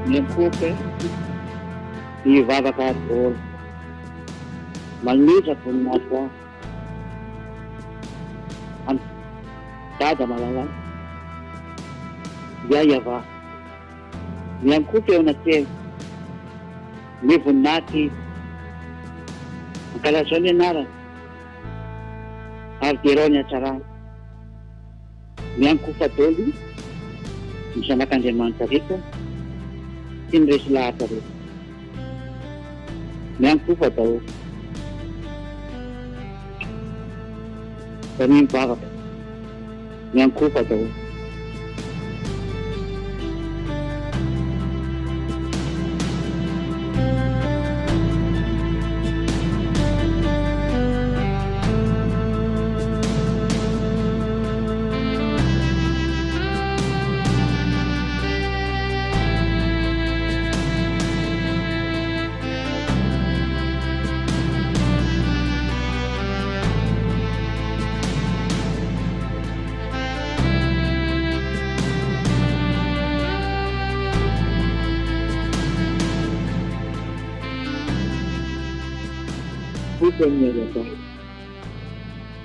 miankope hivavaka olo manitra voninahitra amin'ny dada malalala dia iava miankope eo anaty ny voninahity ankalazao ny anarana ary derao ny hatsarana miankofa dolo ny zanak'Andriamanitra rehetra sy ny resy lahatra rehetra miankofa daholo da mivavaka miankofa daholo.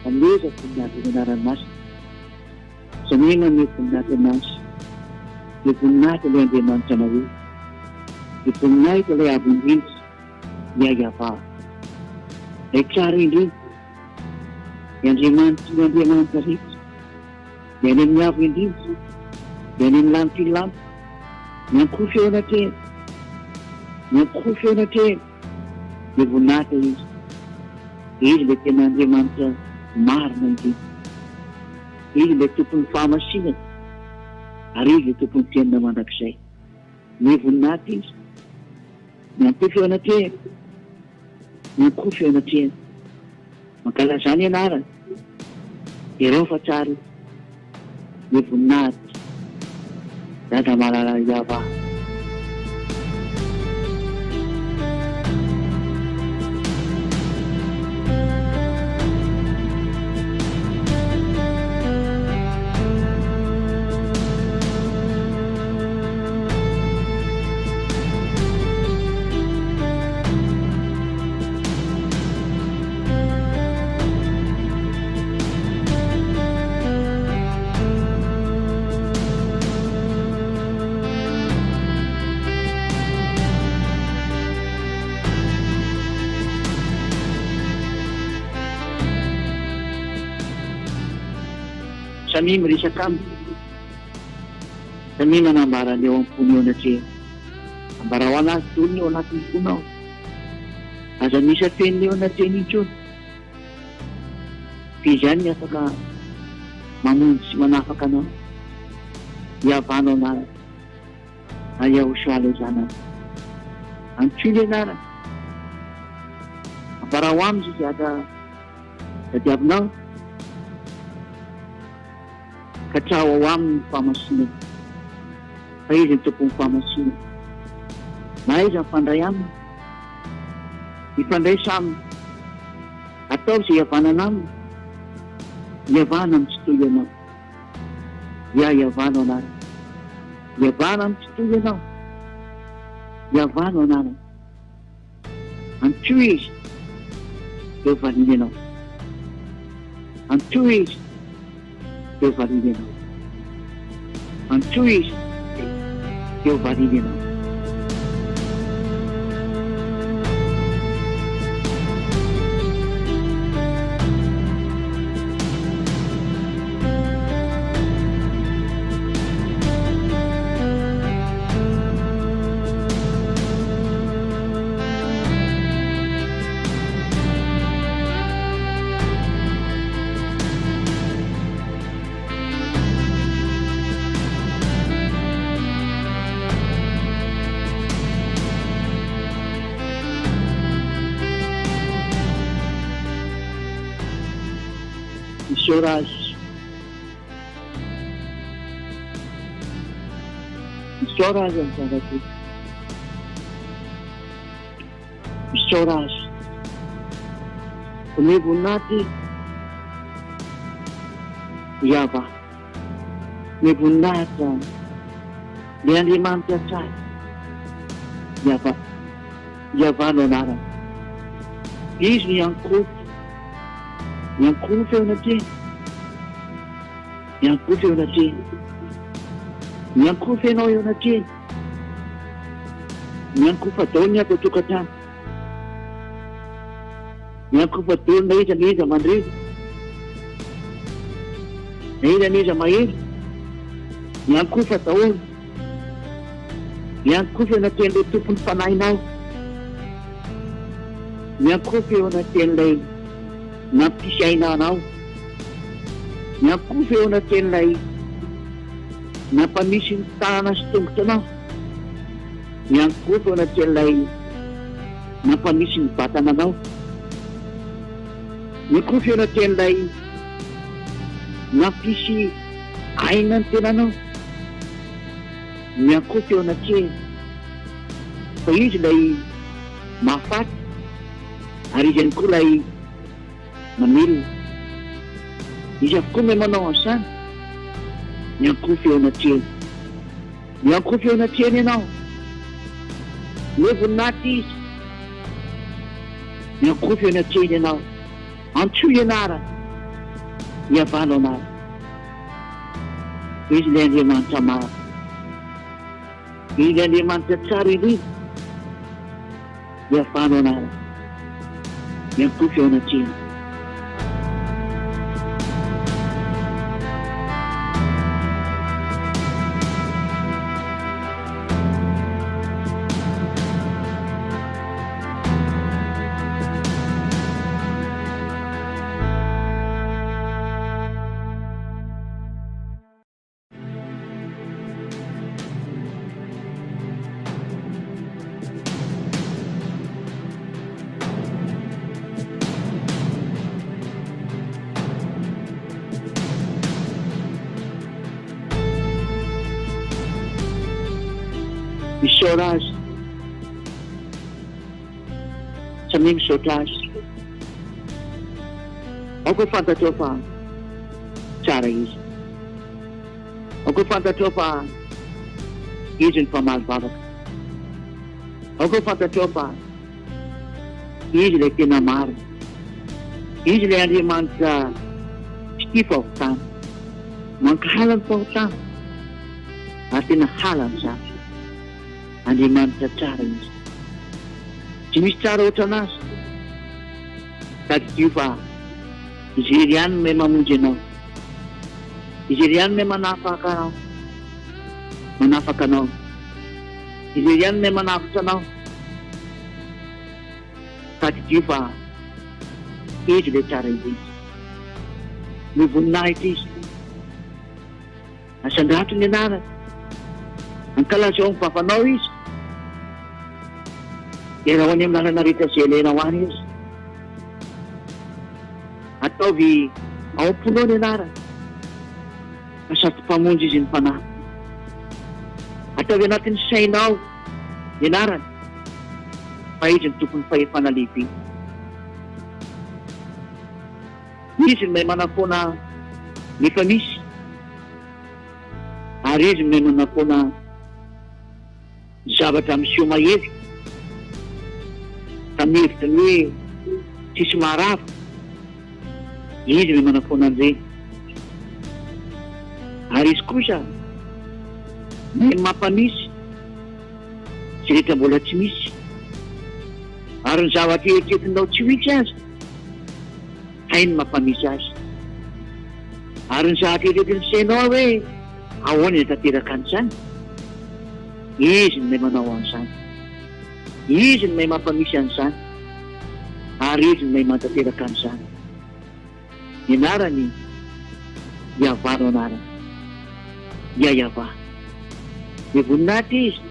Ameza voninahitra ny anaranomasina zanena ny voninahitra anazy ny voninahitra ilay Andriamanitra anareo ny voninahitra ilay avo indrindra ny aiavava ilay tsara indrindra ny Andriamanitra ny Andriamanitra rehetra ny any amin'ny avo indrindra ny any amin'ny lantilanty miankofa eo anatrehany miankofa eo anatrehany ny voninahitra izy ilay tena Andriamanitra marina indrindra izy ilay tompon'ny fahamasinana ary izy ilay tompon'ny fiainana mandrakizay ny voninahitra izy miankofa eo anatrehany miankofa eo anatrehany mankalazany ianarana ireo fa tsara ny voninahitra dada malala iava samy miresaka aminy samy manambara ny eo am-pony eo anatrehany ambara ho anazy dolony eo anatin'ny fonao aza misy afeniny eo anatrehany intsony fizany ny afaka mamonjy sy manafaka anao hiavanao anarana ary ahosoala izanana antsoiny anarana ambara ho aminy izy aka dadiavinao ka trao ao aminy ny fahamasinana fa izy ny tompon'ny fahamasinana na izy mifandray aminy mifandray saminy atao izay hiavanana aminy hiavana amin'ny tsy toy ianao hiavanao anarana hiavana amin'ny tsy toy ianao hiavanao anarana antsoy izy eo valiny ianao antsoy izy eo valiny ianao antsoy izy eo valiny ianao. Orage. Misy orage amin'ny zava-ty. Misy orage. Ny voninahitra iava. Ny voninahitra ny Andriamanitra tsara. Iavanao anarany. Izy no iankofo eo anateny, miankofo eo anateny, miankofo ianao eo anateny, miankofo adaolony ato tokantrano, miankofo adaolony na iza mandreny, na iza mahery, miankofo adaolony, miankofo eo anaten'ilay tompony fanahinao, miankofo eo anaten'ilay nampisy aina anao, miankofo eo anaten'ilay nampamisy ny tanana sy tongotra anao, miankofo eo anaten'ilay nampamisy ny vatana anao, miankofo eo anaten'ilay nampisy aina ny tenanao, miankofo eo anateny fa izy ilay mahafaty ary izy ihany koa ilay mamelona. Izy avokoa mahay manao an'izany. Miankofo eo anateny, miankofo eo anateny ianao, hoe voninahitra izy, miankofo eo anateny ianao, antsoa ianarana, iavanao anarana. Izy ilay Andriamanitra maro, izy ilay Andriamanitra tsara indrindra, iavanao anarana, miankofo eo anateny. Misaotra azy, tsy amin'ny misaotra azy. Aoko fantatrao fa tsara izy. Aoko fantatrao fa izy ny mpamaly vavaka. Aoko fantatrao fa izy ilay tena marina. Izy ilay Andriamanitra tsy tia fahotana, mankahala ny fahotana ary tena hala n'izany. Andriamanitra tsara izy, tsy misy tsara oatra anazy. Taddio fa izy iry ihany mahay mamonjy anao, izy iry ihany mahay manafaka anao, izy iry ihany mahay manafitra anao. Taddio fa izy ilay tsara indrindra. Ny voninahitra izy, asandrato ny anarany, ankalaza ao ny vavanao izy, dia raha ho any amin'ny lalana rehetra izay ilaina ho any izy. Ataovy ao am-ponao ny anarany, fa sady mpamonjy izy ny fanahy. Ataovy anatin'ny sainao ny anarany, fa izy ny tompony fahefana lehibe. Izy ny mahay manafoana ny efa misy, ary izy ny mahay manafoana zavatra miseho mahery tamin'ny hevitra ny hoe tsisy maharava. Izy mahay manafoana an'ireny. Ary izy kosa mahay mampamisy izay rehetra mbola tsy misy, ary ny zavatra eritreretinao tsy ho itsy azy, hainy mampamisy azy. Ary ny zavatra eritreretiny sainao hoe ahoana ny tanteraka an'izany, izy ny mahay manao an'izany, izy ny mahay mampamisy an'izany, ary izy ny mahay mantanteraka an'izany. Ny anarany iavanao anarany, iava. Ny voninahitra izy,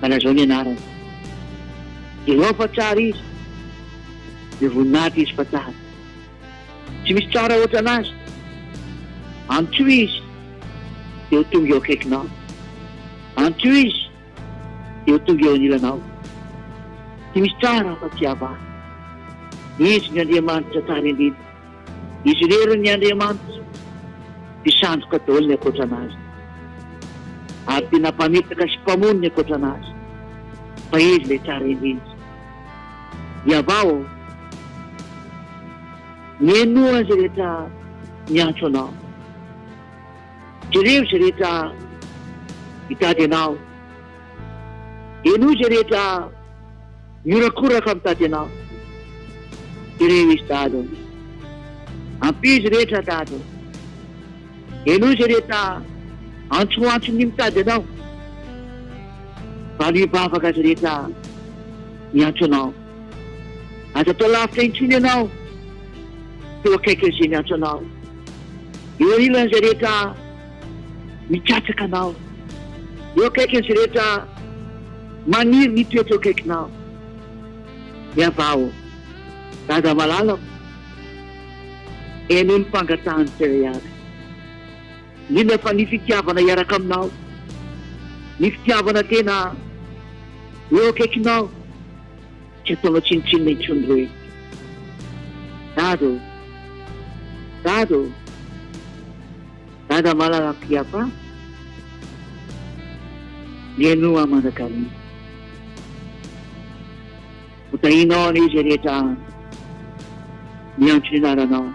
kalazao ny anarany. Ianao fa tsara izy, ny voninahitra izy fa tsara. Tsy misy tsara oatra anazy. Antsoa izy, dia ho tonga eo akaikinao. Antsoa izy, dia ho tonga eo anilanao. Tsy misy tsara fa tsy ava. Izy ny Andriamanitra tsara indrindra. Izy rery ny Andriamanitra, dia sandoka daholo ny ankoatra anazy, ary tena mpametaka sy mpamono ny ankoatra anazy. fa izy le tsara indrindra. Iavao mienoa zay rehetra miantso anao, jereo zay rehetra mitady anao, eno zay rehetra miorakoraka mitady anao. Ireo izy Dado, ampizy rehetra Dado, eno zay rehetra antsoantsony mitady anao, valo ibavaka zay rehetra miantso anao. Aza atao lavitra intsony ianao, teo akaiky zay miantso anao. Eo ilany zay rehetra mikatsaka anao, eo akaiky zay rehetra maniry mitoetra eo akaikinao. Miavao Dada malalako, eno ny fangatahany tsirairay avy. Indrindra fa ny fitiavana iaraka aminao, ny fitiavana tena eo akaikinao, tsy ataonao tsinotsinona intsony hoe Dado, Dado, Dada malalako iapa, mienoa mandakarina. Hotahinao an'izy rehetra miantso ny anaranao,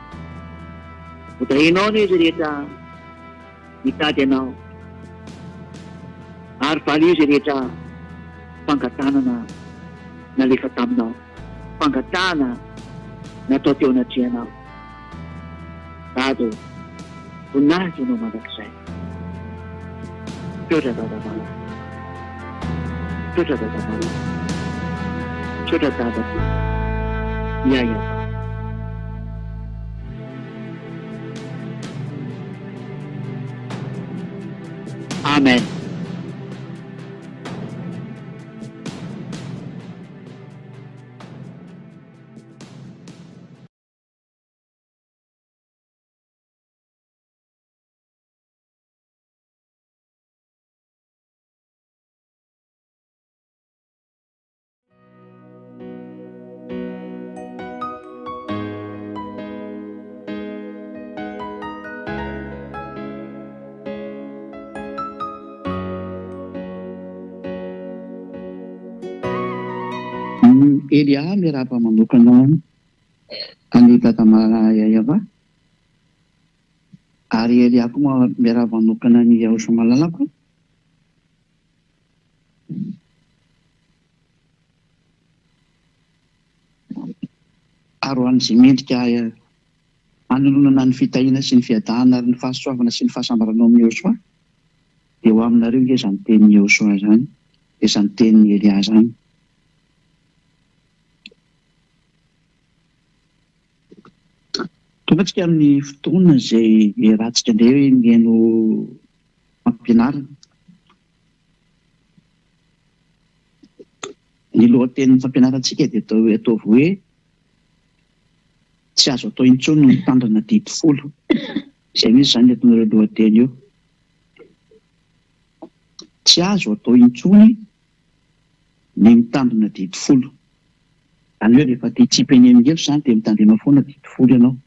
hotahinao an'izy rehetra mitady anao, ary valo izy rehetra fangatanana nalefa taminao, fangatana natao teo anatrianao. Dado, voninahitra ianao mandrakizay. Tsotra Dada mala, tsotra Dada mala, tsotra Dada iaya. Amen. Elia miarapa manokana ani Dada Yayava, ari Elia koa miarapa manokana ni Yaosha malalako. Aroan izay mendrika anononana ny fitahina sy ny fiadahana ary ny fahasoavana sy ny fahasambaranao amin'ny Yaosha, dia ho aminareo nge izany tenin'ny Yaosha zany, dia izany tenin'ny Elia zany. Tonga tsika amin'ny fotoana izay rahantsika indray hoe mihaino fampianarana. Ny lohatenin'ny fampianarantsika dia ataovy hoe tsy azo atao intsony ny mitandrina dimy folo. Izay mihitsy izany aton'ireo lohateny eo. Tsy azo atao intsony ny mitandrina dimy folo. Izany hoe rehefa tia tsipeny amin'ny hevitra izany dia mitandrina foana dimy folo ianao.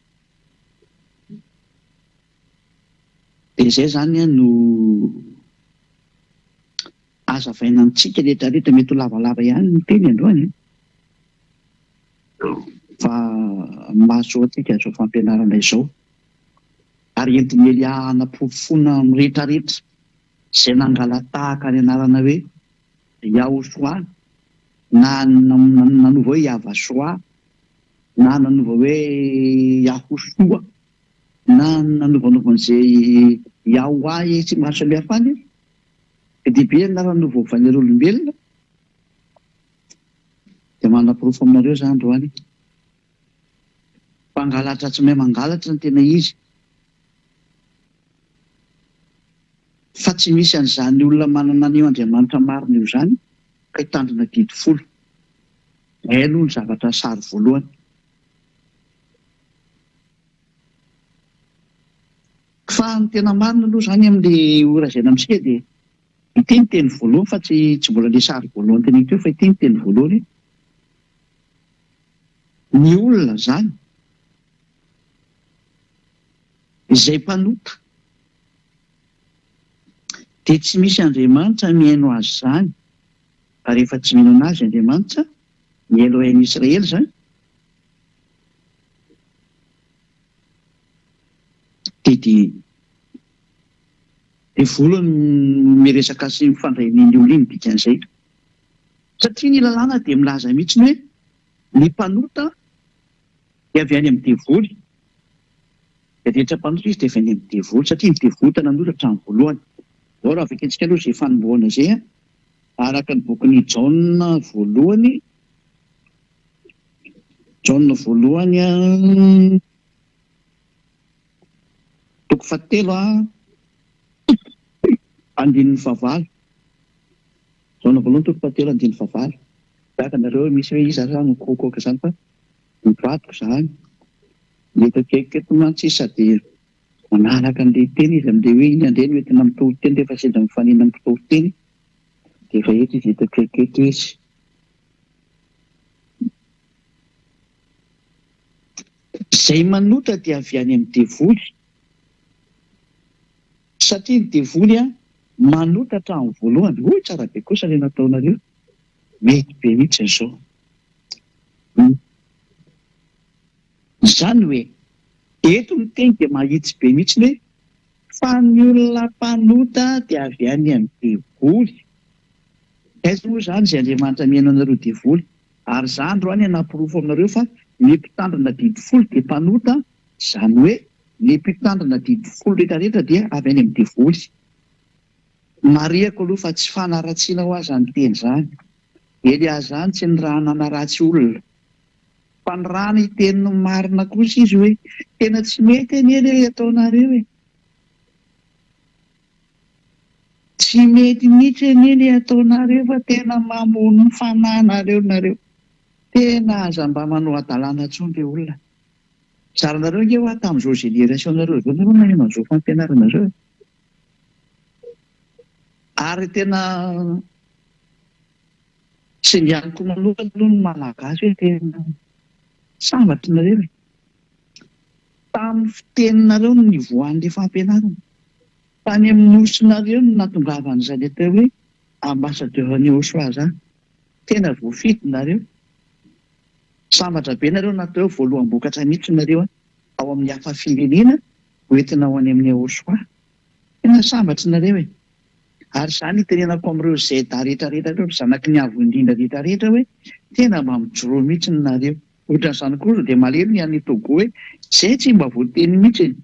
Dia izay zany no azavaina antsika rehetrarehetra, mety ho lavalava ihany ny teny androany. Fa mahasoa antsika izao fampianarana izao. Ary entin'ny Elia hanampofoana amin'ny rehetrarehetra izay nangalatahaka ny anarana hoe Yaosha, na nanova hoe Yavasoa, na nanova hoe Yahosoa, na nanovan'izay Yahoah tsy maro samihafa any, dia be anaran'ny vaovan'ireo olombelona. Dia manam-porofo aminareo izany androany. Mpangalatra tsy mahay mangalatra ny tena izy. Fa tsy misy an'izany olona manana an'io Andriamanitra marina io zany ka hitandrina dimy folo. Aloha ny zavatra sary voalohany. Fa ny tena marina aloha zany amin'ilay orazana amintsika dia ity ny teny voalohany, fa tsy mbola ilay sary voalohany teny teo, fa ity ny teny voalohany. Ny olona zany izay mpanota dia tsy misy Andriamanitra mihaino azy zany Ary rehefa tsy mihinana azy Andriamanitra, ny Elohim-Israely zany, dia volony miresaka sy mifandray n'iny olona iny dikan'izay. Satria ny lalàna dia milaza mihitsy hoe ny mpanota dia avy any amin'ny devoly. Rehetra mpanota izy dia avy any amin'ny devoly, satria ny devoly tanan'olona hatramin'ny voalohany. Zao raha vakentsika aloha izay fanombohana izay araka ny bokin'ny Jaona voalohany, toko 7 andininy 9. Jaona voalohany toko 7 andininy 9. Taka nareo misy hoe iza zany kokoka zany fa mivadiko zany. Mety mantsy sady manaraka an'ilay teny izy amin'ilay hoe iny andreny hoentina mitohy teny rehefa sendra mifanina mitohy teny dia efa eto izy hitaketo izy. Izay manota dia avy any amin'ny devoly, satria ny devoly manota hatramin'ny voalohany. Hoy tsara be kosa ilay nataonareo, mety be mihitsy izao. Izany hoe eto ny teny dia mahitsy be mihitsy hoe fa ny olona mpanota dia avy any amin'ny devoly. Aiza moa izany izay Andriamanitra mihaino anareo devoly? Ary izany ro any anapirofo aminareo fa ny mpitandrina didifolo dia mpanota, izany hoe ny mpitandrina didifolo rehetrarehetra dia avy any amin'ny devoly. Mariako aloha fa tsy fanaratsiana ho azy ny teny izany. Elias zany tsy ny raha nanaratsy olona, fa ny raha ny teny marina kosa izy hoe tena tsy mety eny ataonareo e. Tsy mety mihitsy eny ataonareo fa tena mamono ny fanahinareo nareo. Tena aza mba manao adalàna intsony ilay olona. Zaranareo nge hoa tamin'izao génération nareo zao nareo manao an'izao fampianarana zao. Ary tena tsy nianiko manokana aloha ny malagasy hoe tena sambatra nareo. Tamin'ny fiteninareo no nivoahan'ilay fampianarana. Tany amin'ny nosonareo no natongavan'izany atao hoe ambassadeur-ny Osoaza. Tena voafity nareo. Sambatra be nareo natao voalohany vokatra mihitsy nareo ao amin'ny hafa firenena hoentina ho any amin'ny Osoa. Tena sambatra nareo e. Ary izany itenenako amin'ireo zeda rehetrarehetra ireo, zanaky ny avo indrindra rehetrarehetra hoe tena mba mijoro mihitsy nareo. Ohatran'izany kosa dia malemy ny any Togo hoe izay tsy mba voateny mihitsy e.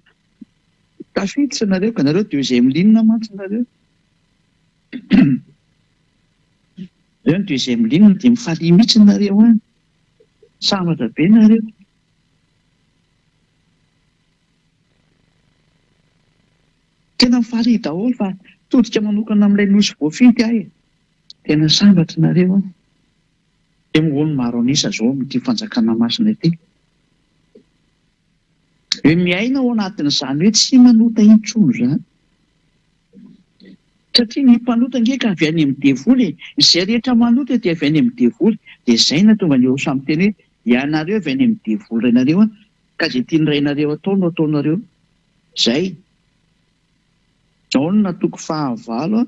Tafiditra nareo ka nareo deuxième ligne mantsy nareo. Reo ny deuxième ligne dia mifalia mihitsy nareo any. Sambatra be nareo. Tena mifalia daholo fa todika manokana amin'ilay nosy voafity ahy. Tena sambatra nareo. Dia moa maro anisa zao amin'ity fanjakana masina ity. Hoe miaina ao anatin'izany hoe tsy manota intsony izany. Satria ny mpanota ngeka avy any amin'ny devoly. Izay rehetra manota dia avy any amin'ny devoly. Dia izay na tonga ny eo samy teny hoe ianareo avy any amin'ny devoly rainareo ka izay tiany rainareo atao no ataonareo. Izay. Jaona toko 9.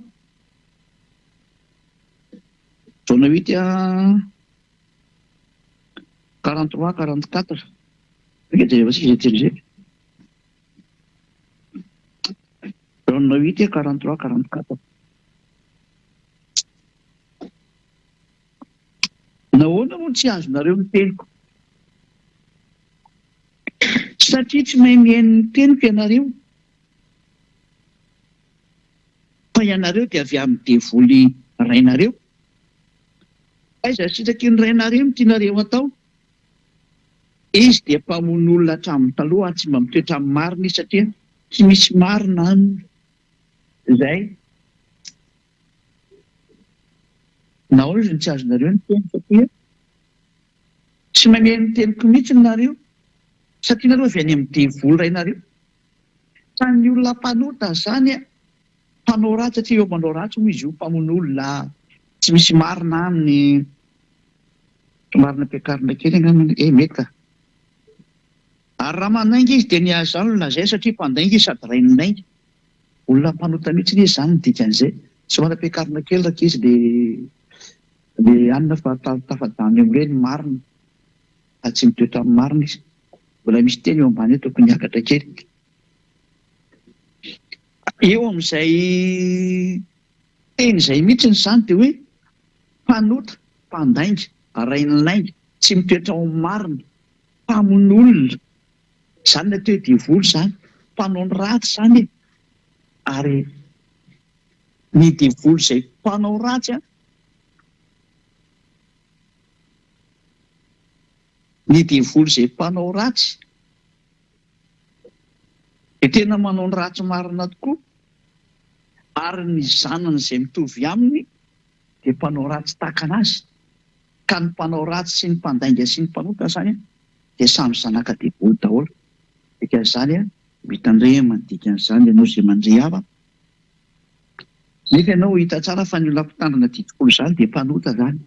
Jaona 8 43-44. Rehefa sisa teny izay. Jaona 8 43-44. Nahoana moa tsy azonareo ny teniko? Satria tsy mahay mihaino ny teniko ianareo. Fa ianareo dia avy amin'ny devoly rainareo. Aiza sitraky ny rainareo no tianareo atao? Izy dia mpamono olona hatramin'ny taloha tsy mba mitoetra amin'ny marina izy satria tsy misy marina aminy. Izay. Nahoana izy ny tsy azonareo ny teny satria tsy mahay ny teniko mihitsy nareo. Satria nareo avy any amin'ny devoly rainareo. Fa ny olona mpanota izany mpanao ratsy satria eo manao ratsy moa izy io mpamono olona tsy misy marina aminy. Marina ampiakarina kely angambany mety ka. Ary raha manainga izy dia niazo izany olona izay satria mpandainga izy sady raininainga. Olona mpanota mihitsy izy izany ny dikan'izay. Tsy manam-piakarina kely raka izy dia ihanyna fa tafadany amin'ireny marina fa tsy mitoetra amin'ny marina izy. Mbola misy teny eo ambany eo tokony hiakatra kely. Eo amin'izay teny izay mihitsiny izany dia hoe mpanota, mpandainga, rain'ainga, tsy mitoetra ao amin'ny marina, mpamon'olona. Izany ny atao hoe diavoly izany, mpanao ny ratsy izany. Ary ny diavoly izay mpanao ratsy ny diavoly izay mpanao ratsy dia tena manao ny ratsy marina tokoa, ary ny zanany izay mitovy aminy dia mpanao ratsy tahaka anazy. Ka ny mpanao ratsy sy ny mpandainga sy ny mpanota izany dia samy zanaka diavoly daholo. Dikan'izany mitandreny manodika an'izany ianao izay mandray hava. Nefa ianao hita tsara fa ny olona mpitandrina diavoly izany dia mpanota izany.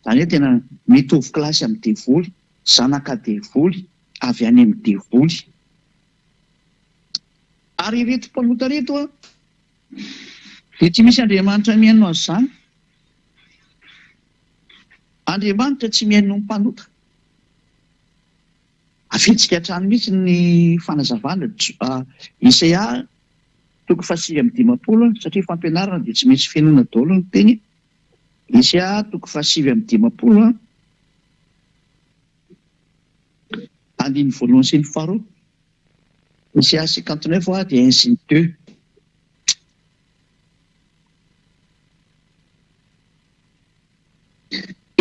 Izany hoe tena mitovy kilasy amin'ny diavoly, zanaka diavoly, avy any amin'ny diavoly. Ary ireto mpanota reto dia tsy misy Andriamanitra mihaino azy izany. Andriamanitra tsy mihaino ny mpanota. Avetsika hatrany mihitsy ny fanazavana Isaia 7:50 satria fampianarana dia tsy maintsy fiainoana daholo ny teny. Isaia 7:50 andiny voalohany sy ny faharoa. Isaia 59 dia 1 sy ny 2.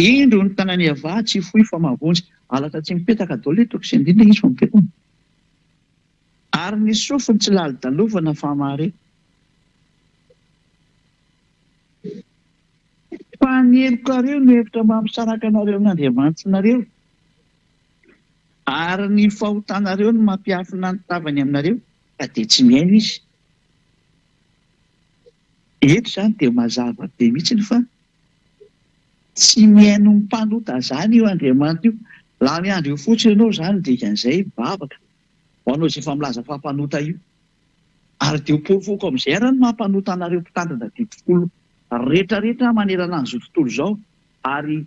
Indro ny tanany ava tsy fohy fa mahavonjy, alatra tsy mipetaka daholo etoko sy indrindra izy fa mipetaka. Ary ny sofiny tsy lali-dalovana fa mahare. Fa ny helokareo no hevitra mampisaraka anareo amin'Andriamanitranareo, ary ny fahotanareo no mampiafina ny tavany aminareo, ka dia tsy mihaino izy. Eto izany dia mazava be mihitsiny fa tsy mihaino ny mpanota izany io Andriamanitra io. Laha ny andro io fotsiny ianao izany dikan'izay bavaka ho anao izay efa milaza fa mpanota io. Ary dia pofoka amin'izay ary ny mampanota anareo mpitandrina diavoly rehetrarehetra manerana an'izao tontolo izao. Ary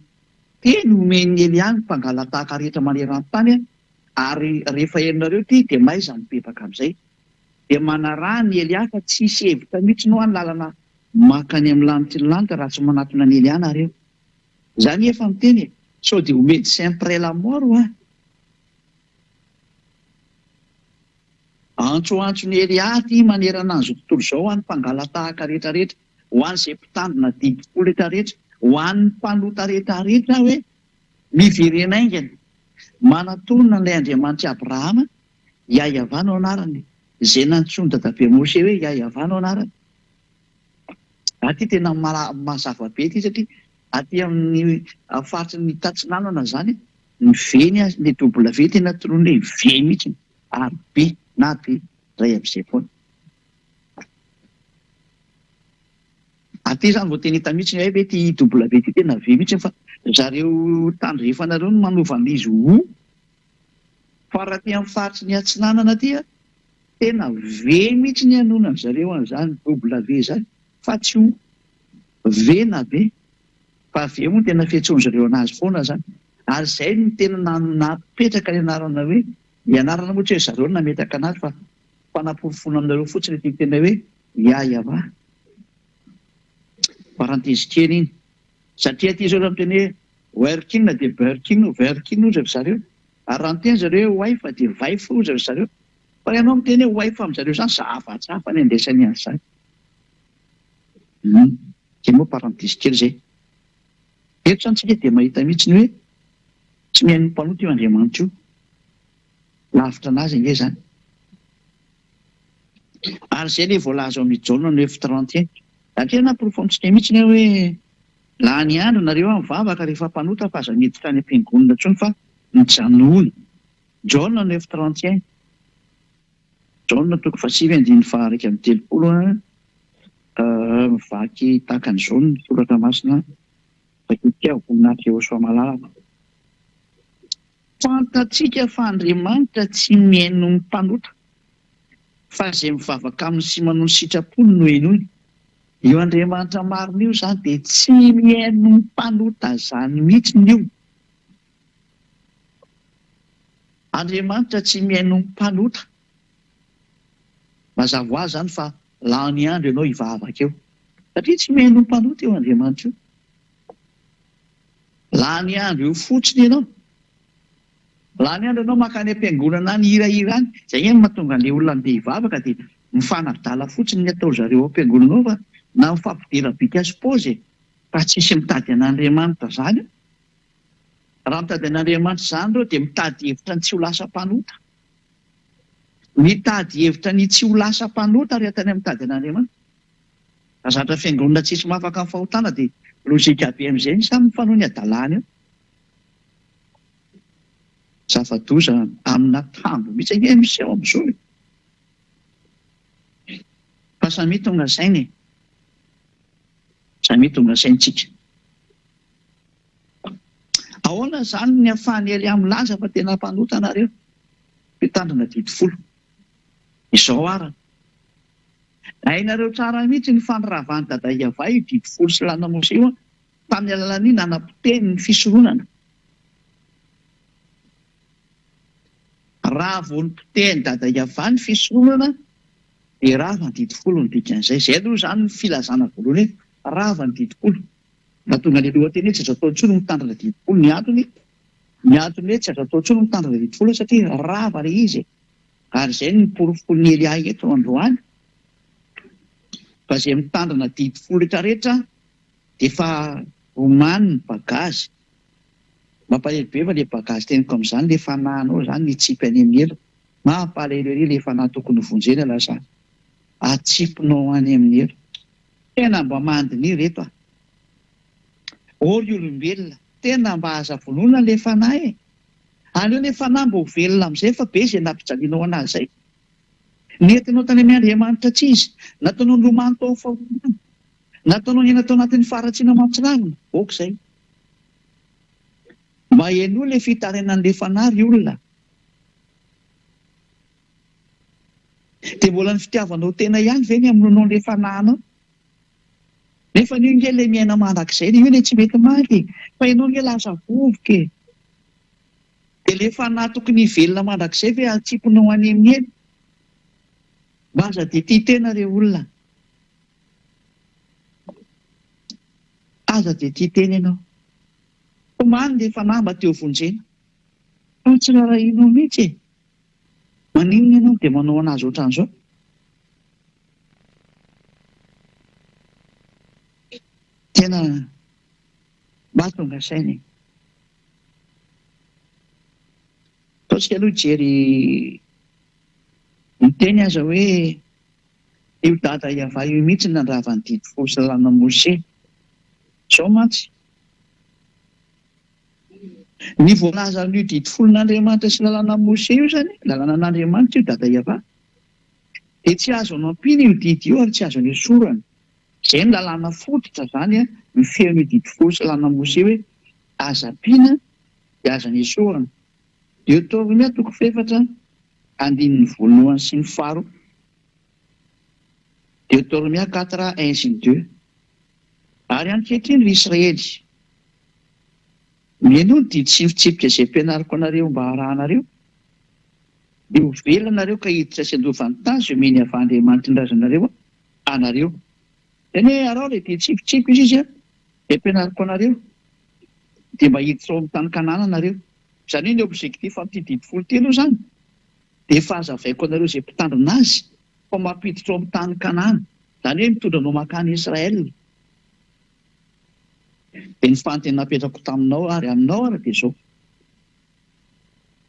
teny omen'ny Eliany mpangalatahaka rehetra maneran-tany, ary rehefa herinareo ty dia maiza mipepaka amin'izay. Dia manaraha ny Elia fa tsy hisy hevitra mihitsy no any lalana makany amin'ny lanitra ny lanitra raha tsy manatona ny Eliana areo. Izany efa miteny sao dia homedy sempre la mort antsoantsony Elia ty manerana an'izao tontolo izao ho an'ny mpangalatahaka rehetrarehetra, ho an'izay mpitandrina diavoly rehetrarehetra, ho an'ny mpanota rehetrarehetra hoe miverenaingana manatonina ilay Andriamanitra Abrahama, Yahveh no anarany, izay nantsoiny dadabe Mose hoe Yahveh no anarany. Aty tena mazava be ity satria aty amin'ny faritry ny tatsinanana izany ny veny ny W tena toroiny hoe ve mihitsy ary be na be ray amin'izay foana. Aty izany vao teny hita mihitsy hoe ty W ty tena ve mihitsy fa zareo tandrefanareo no manovana izy ho. Fa raha ty amin'ny faritry ny atsinanana aty tena ve mihitsy ny anona zareo an'izany W izany fa tsy ho ve na be. Fa ve moa tena fiantsoany zareo anazy foana izany. Ary izay no tena napetraka ny anarana hoe ny anarana moa tsy hoe zareo no nametaka anazy fa fanamporofona aminareo fotsiny ty tena hoe Yahveh. Parantesy kely iny. Satria aty izao raha miteny hoe working dia working ozy ry zareo. Ary raha miteny zareo hoe wife dia wife ozy ry zareo. Fa ianao miteny hoe wife amin'izareo izany zavatsafa ny andesany azy izany. Kely moa parantesy kely izay. Eto izany tsika dia mahita mihitsy ny hoe tsy mihaino mpanota io Andriamanitra io. Lavitra anazy ange izany. Ary izay ilay voalaza ao amin'ny Jaona 9:31. Satria naporofo amintsika mihitsy hoe laha ny andro nareo mivavaka rehefa mpanota fa aza miditra any am-piangonana intsony fa mijanona. Jaona 9:31. Jaona 7:30 mivaky tahaka an'izao ny soratra masina vakitika voninahitra eo soa malalaka. Fantatsika fa Andriamanitra tsy mihaino ny mpanota fa izay mivavaka aminy sy manao ny sitrapony no henoiny. io Andriamanitra marina io zany dia tsy mihaino ny mpanota zany mihitsiny io. Andriamanitra tsy mihaino ny mpanota. Mazava ho azy zany fa lany andro ianao hivavaka eo. Satria tsy mihaino ny mpanota eo Andriamanitra io. Lany andro io fotsiny ianao. Lany andro ianao makany am-piangonana any hirahira any. Izay ny mahatonga an'ilay olona andeha hivavaka dia mifanadala fotsiny ny atao zareo am-piangonana ao fa na mifampidera bika sy paozy fa tsisy mitady an'Andriamanitra zany. Raha mitady an'Andriamanitra zany ireo dia mitady hevitra ny tsy ho lasa mpanota. Mitady hevitra ny tsy ho lasa mpanota rehetra ny mitady an'Andriamanitra. Zatra fiangonana tsisy mahafaka amin'ny fahotana dia lozika be amin'izay samy mifanohy ny adalàna eo. Zava-doza amina tambo mihitsy ny miseho amin'izao. Fa samy tonga sainy. Samy tonga saintsika. Ahoana zany ny ahafahany Elia milaza fa tena mpanota nareo? Mitandrina dimy folo. Izao arany. Hainareo tsara mihitsy ny faniravan'ny dada Iava io dimy folo sy lana Mose io tamin'ny alalan'ny nanam-poteny ny fisoronana. Raha vao nipoteny dada Iava ny fisoronana dia rava ny dimy folo ny dikan'izay. Izay aloha zany ny filazana voalohany hoe rava ny dimy folo. Na tonga ny lohateny hoe tsy azo atao intsony mitandrina dimy folo. Ny antony hoe tsy azo atao intsony mitandrina dimy folo satria rava ilay izy. Ary izay ny porofolon'ny Elia eto androany. Fa izay mitandrina dimy folo rehetrarehetra dia efa omany ny bagazy. Mampalahelo be fa ilay bagazy teniko amin'izany ilay fanahinao zany ny tsipy any amin'ny elo. Mampalahelo ery ilay fanahy tokony vonjena lasa atsipinao any amin'ny elo. Tena mba mandiny reto a. Ory olombelona, tena mba aza vonoina ilay fanahy e. Aleo ilay fanahy mba ho velona amin'izay fa be izay nampijalianao anazy izay. Nentinao tany amin'ny Andriamanitra tsy izy. Nataonao nilomano tao fahomana. Nataonao ny tao anatin'ny faharatsiana mampitsinavina. Oka izay. Mba haino ilay fitarenan'ilay fanahy ry olona. Dia mbola ny fitiavanao tena ihany ve ny amoronao ilay fanahinao? Nefa io nge ilay miaina mandrakizay, io ilay tsy mety maty. Fa ianao nge lasa vovoka e. Dia ilay fanahy tokony velona mandrakizay ve atsipinao any amin'ny eny? Mba aza dia tia tena ireo olona. Aza dia tia tena ianao. Omany ilay fanahy mba teo vonjena. Fa tsy rarahinao mihitsy e. Maninona ianao dia manao anazy ohatran'izao? Tena mba tonga sainy. Ataontsika aloha jery miteny aza hoe io dada Iava io mihitsy nandrava ny dimy folo sy lana Mose. Izao mantsy. Ny voalaza an'io dimy folo n'Andriamanitra sy lalàna Mose io zany, lalàna n'Andriamanitra io dada Iava. Dia tsy azo ampiana io didy io ary tsy azo esorana. Izay ny lalàna fototra zany a, ny feon'io dimy folo sy lalàna Mose hoe aza ampiana dia aza esorana. Deutéronomie toko faefatra andininy voalohany sy ny faharoa. Deutéronomie 4:1-2. Ary ankehitriny ry Israely, mihaino ny didy sy fitsipika izay ampianariko anareo mba harahanareo. Dia ho velona nareo ka hiditra sy andovan'ny tany izay omeny avy Andriamanitra ny razanareo anareo. Izany hoe arao ilay didy tsipitsipika izy a, dia ampianariko anareo. Dia mba hiditra ao amin'ny tany Kanana anareo. Izany hoe ny objectif amin'ity dimy folo telo zany. Dia efa hazavaiko anareo izay mpitandrina azy fa mampiditra ao amin'ny tany Kanana. Izany hoe mitondra anao mankany Israel. Dia ny fanontena napetrako taminao ary aminao ary dia izao.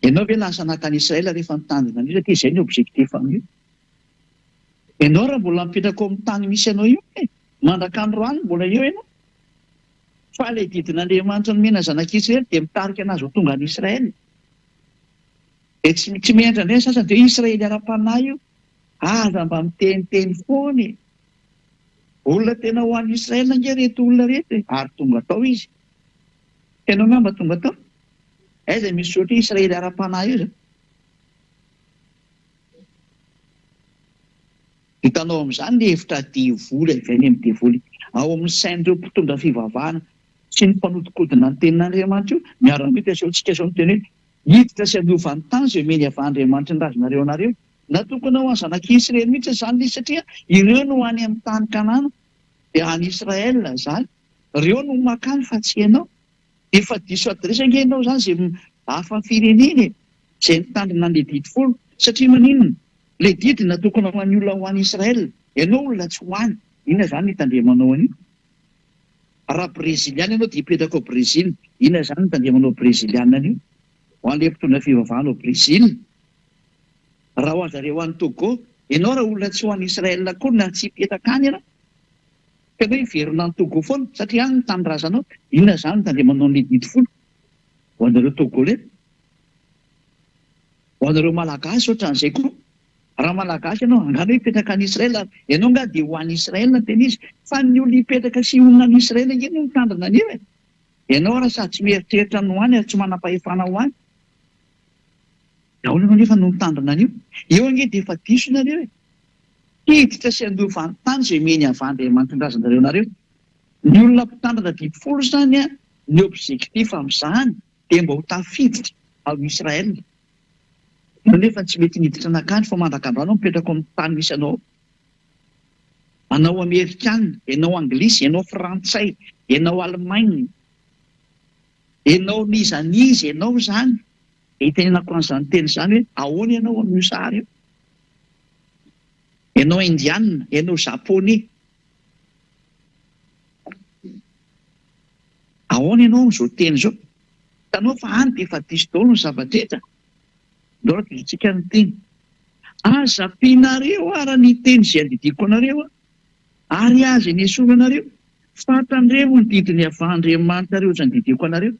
Ianao ve lasa nakany Israel rehefa mitandrina an'io satria izay ny objectif amin'io. Ianao raha mbola mipetraka ao amin'ny tany misy anao io mandraka androany mbola eo ianao. Fa ilay didin'Andriamanitra nomena zanak'Israely dia mitarika anazy ho tonga any Israel. Dia tsy miendra indray sasany dia Israely ara-panahy io. Aza mba miteniteny foana. Olona tena ho an'ny Israel nge reto olona reto ary tonga tao izy. Ianao ngamba tonga tao? Aiza misy ohatra Israely ara-panahy io. hitanao amin'izany ny hevitra diavoly avy any amin'ny diavoly ao amin'ny sain'ireo mpitondra fivavahana sy ny mpanodikodina ny tenin'Andriamanitra io miara-mita asehoantsika izao ny teny hoe hiditra sy andovan'ny tany izay omeny avy Andriamanitra ny razonareo anareo. Natokana ho any zanak'Israely mihitsy izany ilay satria ireo no any amin'ny tany Kanana dia any Israel izany. Ireo no makany fa tsy ianao. Efa diso adresaka ianao izany izay hafa firenena izay nitandrina an'ilay didy folo satria maninona ilay didy natokana ho an'ny olona ho any Israel. Ianao olona tsy ho any. Inona izany nitandremanao an'io? Raha Breziliana ianao dia hipetraka ao Brezila. Inona izany nitandremanao Breziliana an'io? Ho an'ilay mpitondra fivavahana ao Brezila. Raha ho azareo any Togo, ianao raha olona tsy ho any Israel koa na tsy hipetraka any ianao. Ka hoe hiverina ny Togo foana satria any ny tanindrazanao. Inona izany nitandremanao an'ilay didy folo? Ho anareo Togolais. Ho anareo Malagasy ohatran'izay koa. Raha Malagasy ianao angano hoe hipetraka any Israel, ianao nga dia ho any Israel na tena izy. Fa ny olona hipetraka sy honona any Israel iny no mitandrina an'io e. Ianao raha sady tsy mieritreritra no any ary tsy manam-pahefana ho any. Daholo ianao nefa no mitandrina an'io. Eo ange dia efa diso nareo e. Hiditra sy andovan'ny tany izay omeny avy Andriamanitra ny razonareo anareo. Ny olona mpitandrina didy folo izany a, ny objectif amin'izany dia mba ho tafiditra ao Israel. Nefa tsy mety niditra anakany fa mandrakandro anao mipetraka amin'ny tany misy anao. Anao Amerikanina, ianao Anglisy, ianao Frantsay, ianao Alemaina, ianao nizanizy, ianao izany. Hitenenako an'izany teny izany hoe ahoana ianao amin'io sary io? Ianao Indiana, ianao Japonais. Ahoana ianao amin'izao teny izao? Hitanao fa any dia efa diso daholo ny zava-drehetra. Ndao raha disotsika ny teny. Aza ampianareo ara ny teny izay andidiko anareo ary aza ny esorana anareo. Fantandremo ny didiny avy Andriamanitra rehetra ny didiko anareo.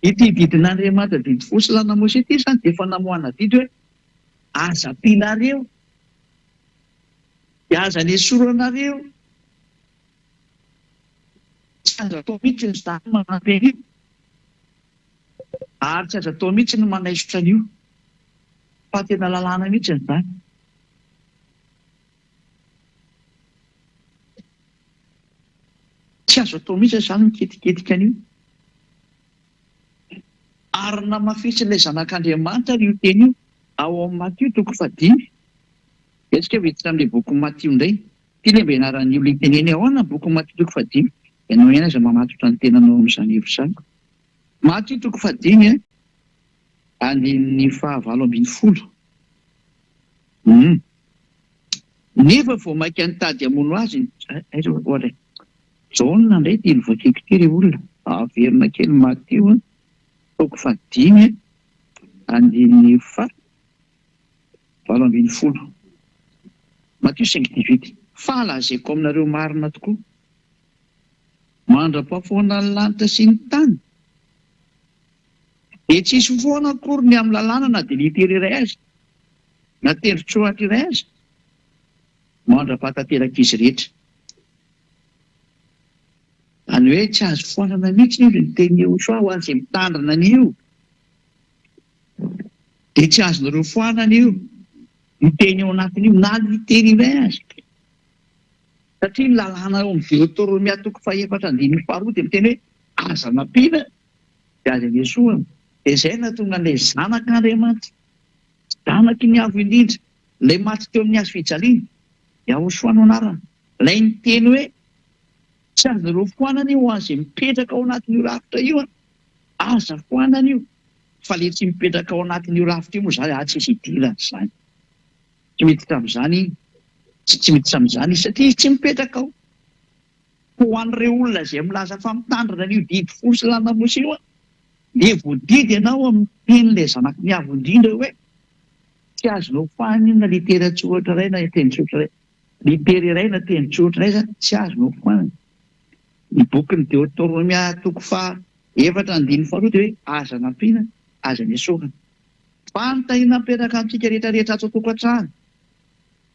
Ity didin'Andriamanitra didy fosilana Mose ity izany dia efa namohana didy hoe aza ampianareo. Dia aza ny esorana anareo. Tsy aza atao mihitsy ny zany manampy an'io. Ary tsy aza atao mihitsy ny manaisotra an'io. Fa tena lalàna mihitsy ny zany. Tsy azo atao mihitsy izany miketiketika an'io. Ary namafisy ilay zanak'Andriamanitra io teny io ao amin'ny Matio 5. Etsika vetivitra amin'ilay boky Matio indray. Ity ilay mba ianaran'io ilay teneny ao na boky Matio 5. Ianao ihany aza mamatotra ny tenanao amin'izany hevitra izany. Matio 5 andininy 19. Nefa vao maika nitady hamono azy ohatra Jaona indray tia novakiko ity ry olona. Averina kely Matio 5 andininy 20. Matio 5:18. Falazaiko aminareo marina tokoa. Mandra-pahafoana ny lanitra sy ny tany. Dia tsisy foana akory ny amin'ny lalàna na dia litera iray azy, na tendrotsoatra iray azy, mandra-pahatanteraka izy rehetra. Any hoe tsy azo foanana mihitsy io ny teny Joshua ho an'izay mitandrina an'io. Dia tsy azonareo foanana io ny teny ao anatin'io na litera iray azy. Satria ny lalàna ao amin'ny Deutéronomia 4:4 dia miteny hoe aza nampiana dia aza ny esoana. Dia izay nahatonga an'ilay zanak'Andriamanitra, zanaky ny avo indrindra, ilay maty teo amin'ny hazo fijaliana, Yahoshua no anarana. Ilay ny teny hoe tsy azonareo foanana io ho an'izay mipetraka ao anatin'io rafitra io. Aza foanana io. Fa ilay tsy mipetraka ao anatin'io rafitra io moa izany tsy misy idirana izany. Tsy miditra amin'izany. Tsy miditra amin'izany satria tsy mipetraka ao. Ho an'ireo olona izay milaza fa mitandrina an'io didy fosilana Mose io, dia voadidy ianao amin'ny tenin'ilay zanaky ny avo indrindra hoe tsy azonao foanana io na litera tsotra iray na tendrotsotra iray. Litera iray na tendrotsotra iray izany tsy azonao foanana. Ny bokin'ny Deutéronomia 4:4 dia hoe aza nampiana, aza ny esorana. Fanontaniana mipetraka amintsika rehetrarehetra ato an-tokantrano,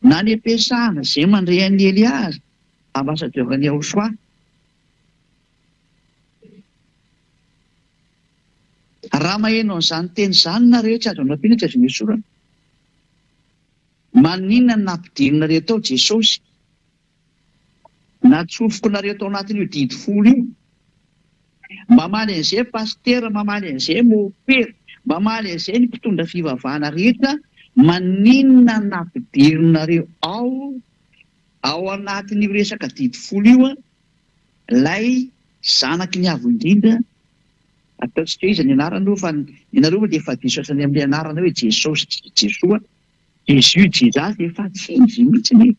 na ny ampiasana izay mandray an'i Eliaza, ambassadeur-n'i Yahoshua. Raha maheno an'izany teny izany nareo tsy azo nampiana, tsy azo ny esorana. maninona nampidirinareo tao Jesosy? Natsofoko nareo tao anatin'io didy folo io. Mamaly an'izay pastera, mamaly an'izay mopera, mamaly an'izay ny mpitondra fivavahana rehetra, maninona nampidirinareo ao anatin'io resaka didy folo io lay zanaky ny avo indrindra, ataontsika iza ny anarana fa ianareo dia efa diso asany amin'ny anarana hoe Jesosy, Jesoa, Jesu, Jesus, efa tsy izy mihitsy.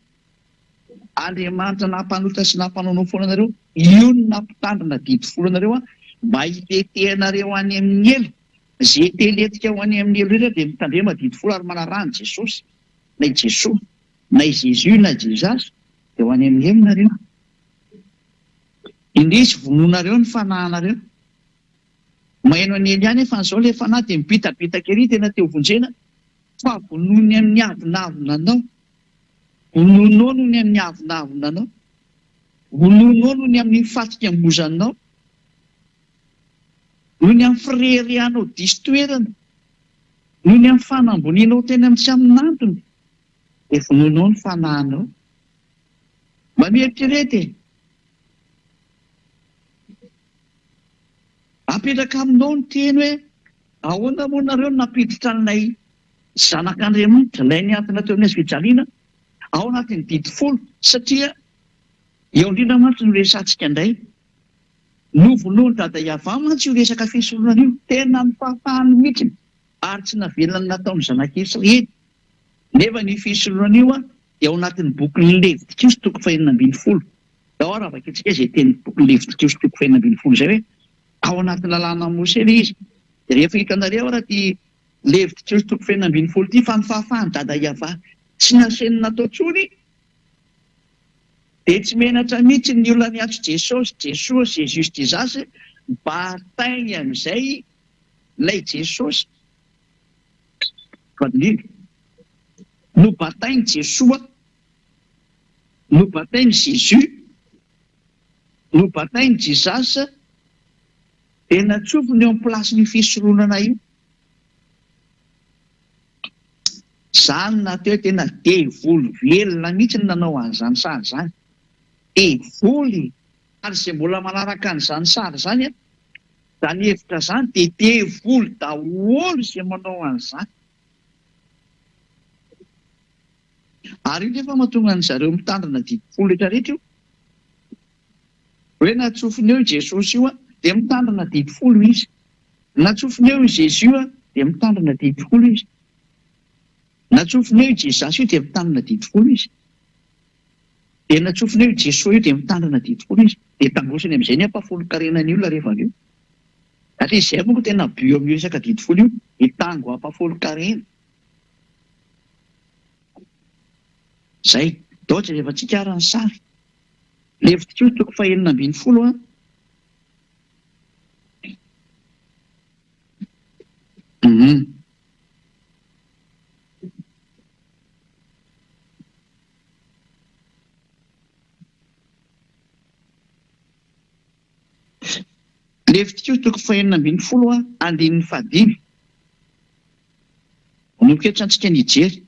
Andriamanitra nampanota sy nampanonao foana anareo, io no nampitandrina didy folo anareo mba hitetehanareo any amin'ny elo. Zay teletika ho any amin'ny elo rehetra dia mitandrema didy folo ary manarahany Jesosy, na i Jesoa, na i Jesu, na Jesus, dia ho any amin'ny elo nareo. Indrisy vononareo ny fanahinareo. Maino any ely ihany efa n'izao ilay fanahy dia mibitabitaka ery tena teo vonjena, fa vonony amin'ny avonavonanao. Vononao no ny amin'ny avonavonanao. Vononao no ny amin'ny fatikam-bozanao. No ny amin'ny firerianao diso toerana. No ny amin'ny fanambonianao tena amin'ny tsy amin'antony. Dia vononao ny fanahinao. Mba mieritrerety apetraka aminao ny teny hoe ahoana moa nareo napiditra an'ilay zanak'Andriamanitra, ilay niantona teo amin'ny hazo fijaliana ao anatin'ny didy folo, satria eo indrindra mantsy no resantsika indray. Novonoany dada Iava mantsy io resaka fisoloana io, tena ny fahafahany mihitsy ary tsy navelona nataon'ny zanak'Israely. Nefa ny fisoloana io dia ao anatin'ny boky Levitikos toko 2:12. Dao raha vakintsika izay teny boky Levitikos toko 2:12 izay hoe ao anatin'ny lalàna Mose ilay izy. Dia rehefa hitanareo raha ty Levitikos toko 2:12 ity fa ny fahafahany dada Iava tsy nasenina natao tsony, dia tsy menatra mihitsy ny olona niatso Jesosy, Jesoa, Jesus, Jesus, batainy amin'izay ilay Jesosy. Fadiliny, no batainy Jesoa, no batainy Jesus, no batainy Jesus, dia natsofony eo amin'ny plasin'ny fisoloana io. Zany nateo tena devoly velona mihitsy ny nanao an'izany sary izany. Devoly, ary izay mbola manaraka an'izany sary izany zany hevitra izany dia devoly daholo izay manao an'izany. Ary io nefa mahatonga an'zareo mitandrina didy folo rehetrarehetra io. Hoe natsofony eo i Jesosy io dia mitandrina didy folo izy. Natsofony eo i Jesu dia mitandrina didy folo izy. Natsofony eo i Jesus io dia mitandrina didy folo izy. Dia natsofony eo i Jesoa io dia mitandrina didy folo izy. Dia tambosiny amin'izay ny ampafolo-karenany olona rehefa avy eo. Atria izay moa tena bio amin'ny resaka didy folo io, hitango ampafolo-karena. Zay, daotra rehefa tsika arany sary. Levitikos toko 2:12. Levitikos toko 2:12 andininy 5. Nomoketsa antsika nijery.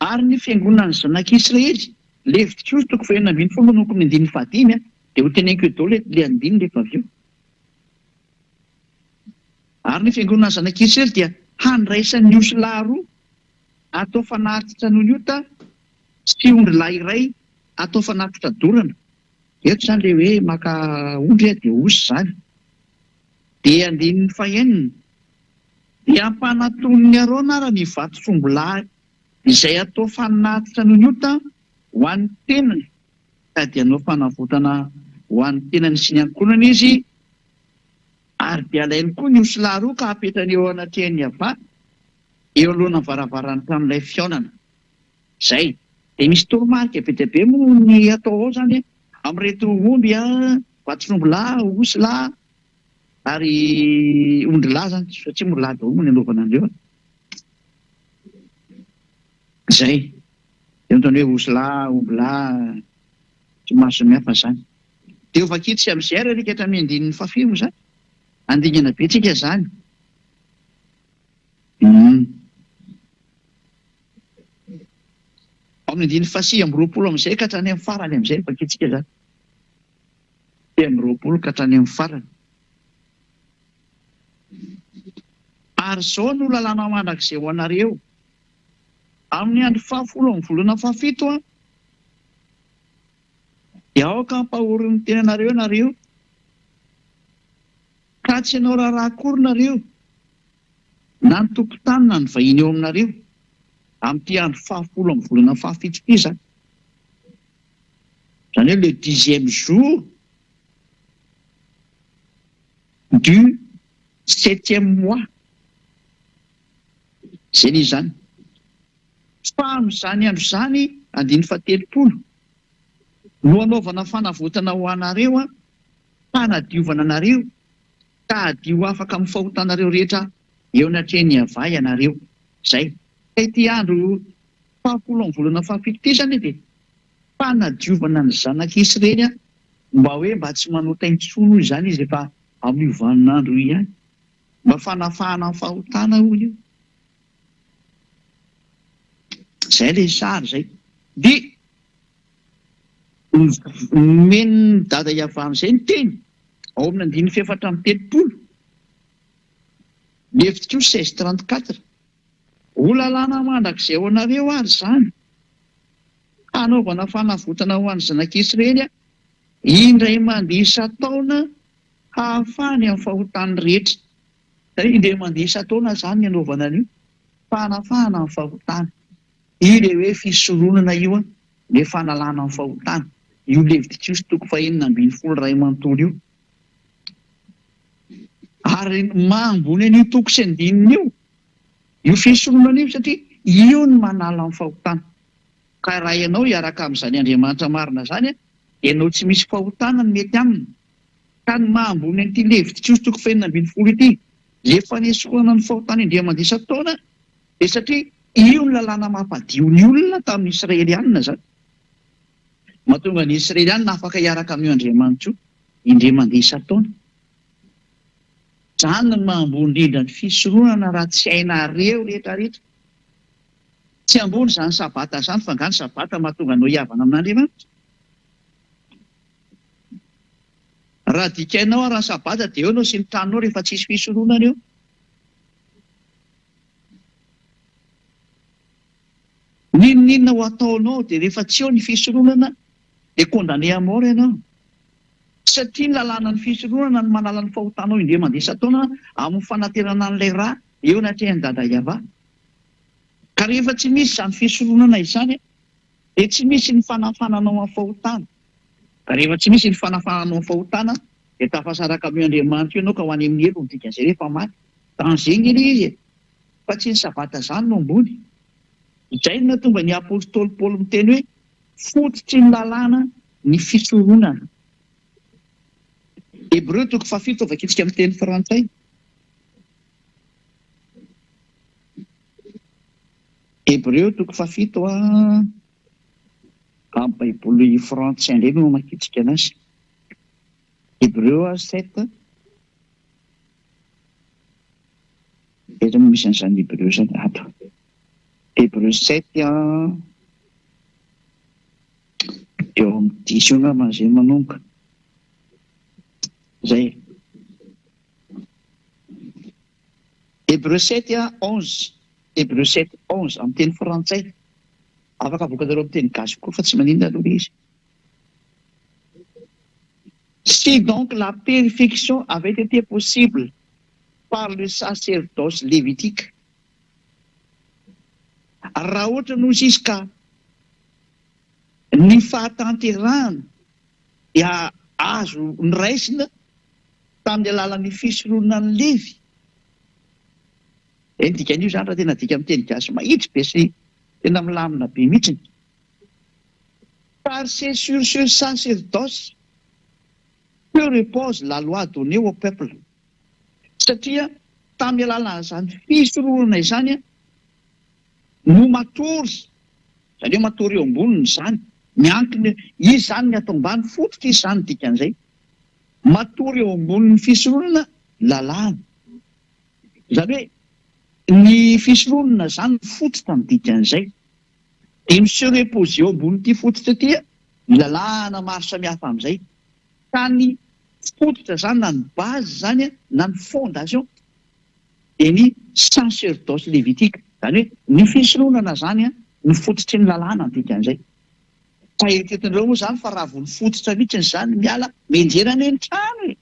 Ary ny fiangonan'ny zanak'Israely, Levitikos toko 2:12 manoko ny andininy 5 dia ho teneniko eo daholo ilay andininy rehefa avy eo. Ary ny fiangonan'ny zanak'Israely dia handraisan'ny osy lahy roa atao fanatitra noniota sy ondry lahy iray atao fanatitra dorana. Eto izany ilay hoe maka ondry dia osy izany. Dia andininy 9 dia ampanatony Arona ary ny vatosombo-lahy izay atao fanatitra noniota ho an'ny tenany, ka dia anao fanavotana ho an'ny tenany sy ny ankonany izy. Ary dia alainy koa ny osy lahy roa ka apetrany eo anatrehany Iava eo alohana varavaran'ny tranon'ilay fihaonana. Zay, dia misy toromarika be dia be moa ny atao ao izany amin'ireto omby vatosombo-lahy, osy lahy ary ondry lahy izany, satria ondry lahy daholo moa ny anaovana andreo. Zay, dia mitany hoe osy lahy, omby lahy, tsy maro samihafa izany. Dia ho vakitsy amin'izay ary alika hatramin'ny andininy 5 izany. Andingana be tsika izany. amin'ny 5 amin'izay ka hatrany amin'ny farany amin'izay fakitsika zany. 20 ka hatrany amin'ny farany. Ary zao no lalàna mandrakizay ho anareo. Amin'ny andro 10 amin'ny volana 17 dia aoka hampahory ny tenanareo nareo. Ka tsy ianao raharaha akory nareo na ny tompon-tany na ny vahiny eo aminareo amin'ity andro 10 amin'ny volana 17 zany. Zany hoe le 10e jour du 7e mois. Zay izany. Fa amin'izany andro izany 130 no anaovana fanavotana ho anareo fanadiovana anareo ka adio afaka amin'ny fahotanareo rehetra eo anatreny avay anareo. Zay. Ity andro 10 amin'ny volana 17 zany dia fanadiovana ny zanak'Israely mba hoe mba tsy manota intsony izany izy rehefa amin'ny vaninandro ihany. Mba fanafahana ny fahotana hoy io. Zay ilay sary zay. Dia meny dada iavahana izay ny teny ao amin'ny 430 Levitiko 16:34 ho lalàna mandrakizay ho anareo ary zany hanaovana fanavotana ho an'ny zanak'Israely indray mandeha isa-taona hahafahany amin'ny fahotany rehetra. Indray mandeha isa-taona zany ny anaovana an'io fanafahana amin'ny fahotana. Io le hoe fisoronana io le fanalana amin'ny fahotana. Io Levitiko 5:12 ray manontolo io. Ary mahambony an'io toko sy ny dininy io fisoronana io satria io ny manala amin'ny fahotana. Ka raha ianao hiaraka amin'izany Andriamanitra marina zany ianao tsy misy fahotana ny mety aminy. Ka ny mahambony an'ity Levitiko 5:12 ity zay fanesorana ny fahotana indray mandeha isa-taona dia satria io ny lalàna mampadio ny olona tamin'ny Israelianina zany. Mahatonga ny Israelianina afaka hiaraka amin'ny Andriamanitra indray mandeha isa-taona. Zany ny mahambony indrindra ny fisoronana raha tsy hainareo rehetrarehetra. Tsy ambony zany sabata zany fa ngany sabata mahatonga anao hiavana amin'Andriamanitra. Raha dikainao raha sabata dia eo anao sy ny tranonao rehefa tsisy fisoronana eo. Ninona ho ataonao dia rehefa tsy eo ny fisoronana dia condamné à mort ianao. Satria ny lalàna ny fisoronana ny manala ny fahotanao indray mandeha isa-taona amin'ny fanaterana an'ilay raha eo anatrehany dada iava. Ka rehefa tsy misy izany fisoronana izany dia tsy misy ny fanafananao amin'ny fahotana. Ka rehefa tsy misy ny fanafananao amin'ny fahotana dia tafasaraka amin'ny Andriamanitra ianao ka ho any amin'ny helo ny dikan'izay rehefa maty. Tanzeny izy fa tsy ny sabata zany no ambony. Izay no tonga ny apôstôly Paoly miteny hoe fototry ny lalàna ny fisoronana. Hébreu 7 vakitsika amin'ny teny frantsay. Hébreu 7 amin'ny baiboly frantsay indray no makitsika anazy. Hébreu 7 eto misy an'izany Hébreu zany ato. Hébreu 7 eo amin'ny 10 io angamba izay manomboka. Zay. Hébreu 7:11. Hébreu 7:11 amin'ny teny frantsay. Afaka avoakanareo amin'ny teny gasy koa fa tsy maninona aloha izy. Si donc la perfection avait été possible par le sacerdoce lévitique. Raha ohatra no izy ka ny fahatanterahana dia azo niraisina tamin'ny alalan'ny fisoronana ny Levy. Ny dikan'io zany raha tena dika amin'ny teny gasy mahitsy be sy tena milamina be mihitsy. Car c'est sur ce sacerdoce que repose la loi donnée au peuple. Satria tamin'ny alalan'izany fisoronana izany no matory, zany hoe matory eo amboniny izany, miankina izy zany ny atao ambany fototra izy zany dikan'izay. Matory eo ambonin'ny fisoronana lalàna. Zany hoe ny fisoronana zany fototra ny dikan'izay. dia miserepozy eo ambony fototra ity milalahana maro samihafa amin'izay ka ny fototra zany na ny base zany na ny fondation dia ny sacerdoce levitika zany hoe ny fisoronana zany ny fototry ny lalàna dikan'izay fa etetin'ireo moa zany fa raha vao ny fototra mihitsy zany miala menjerana eny trano e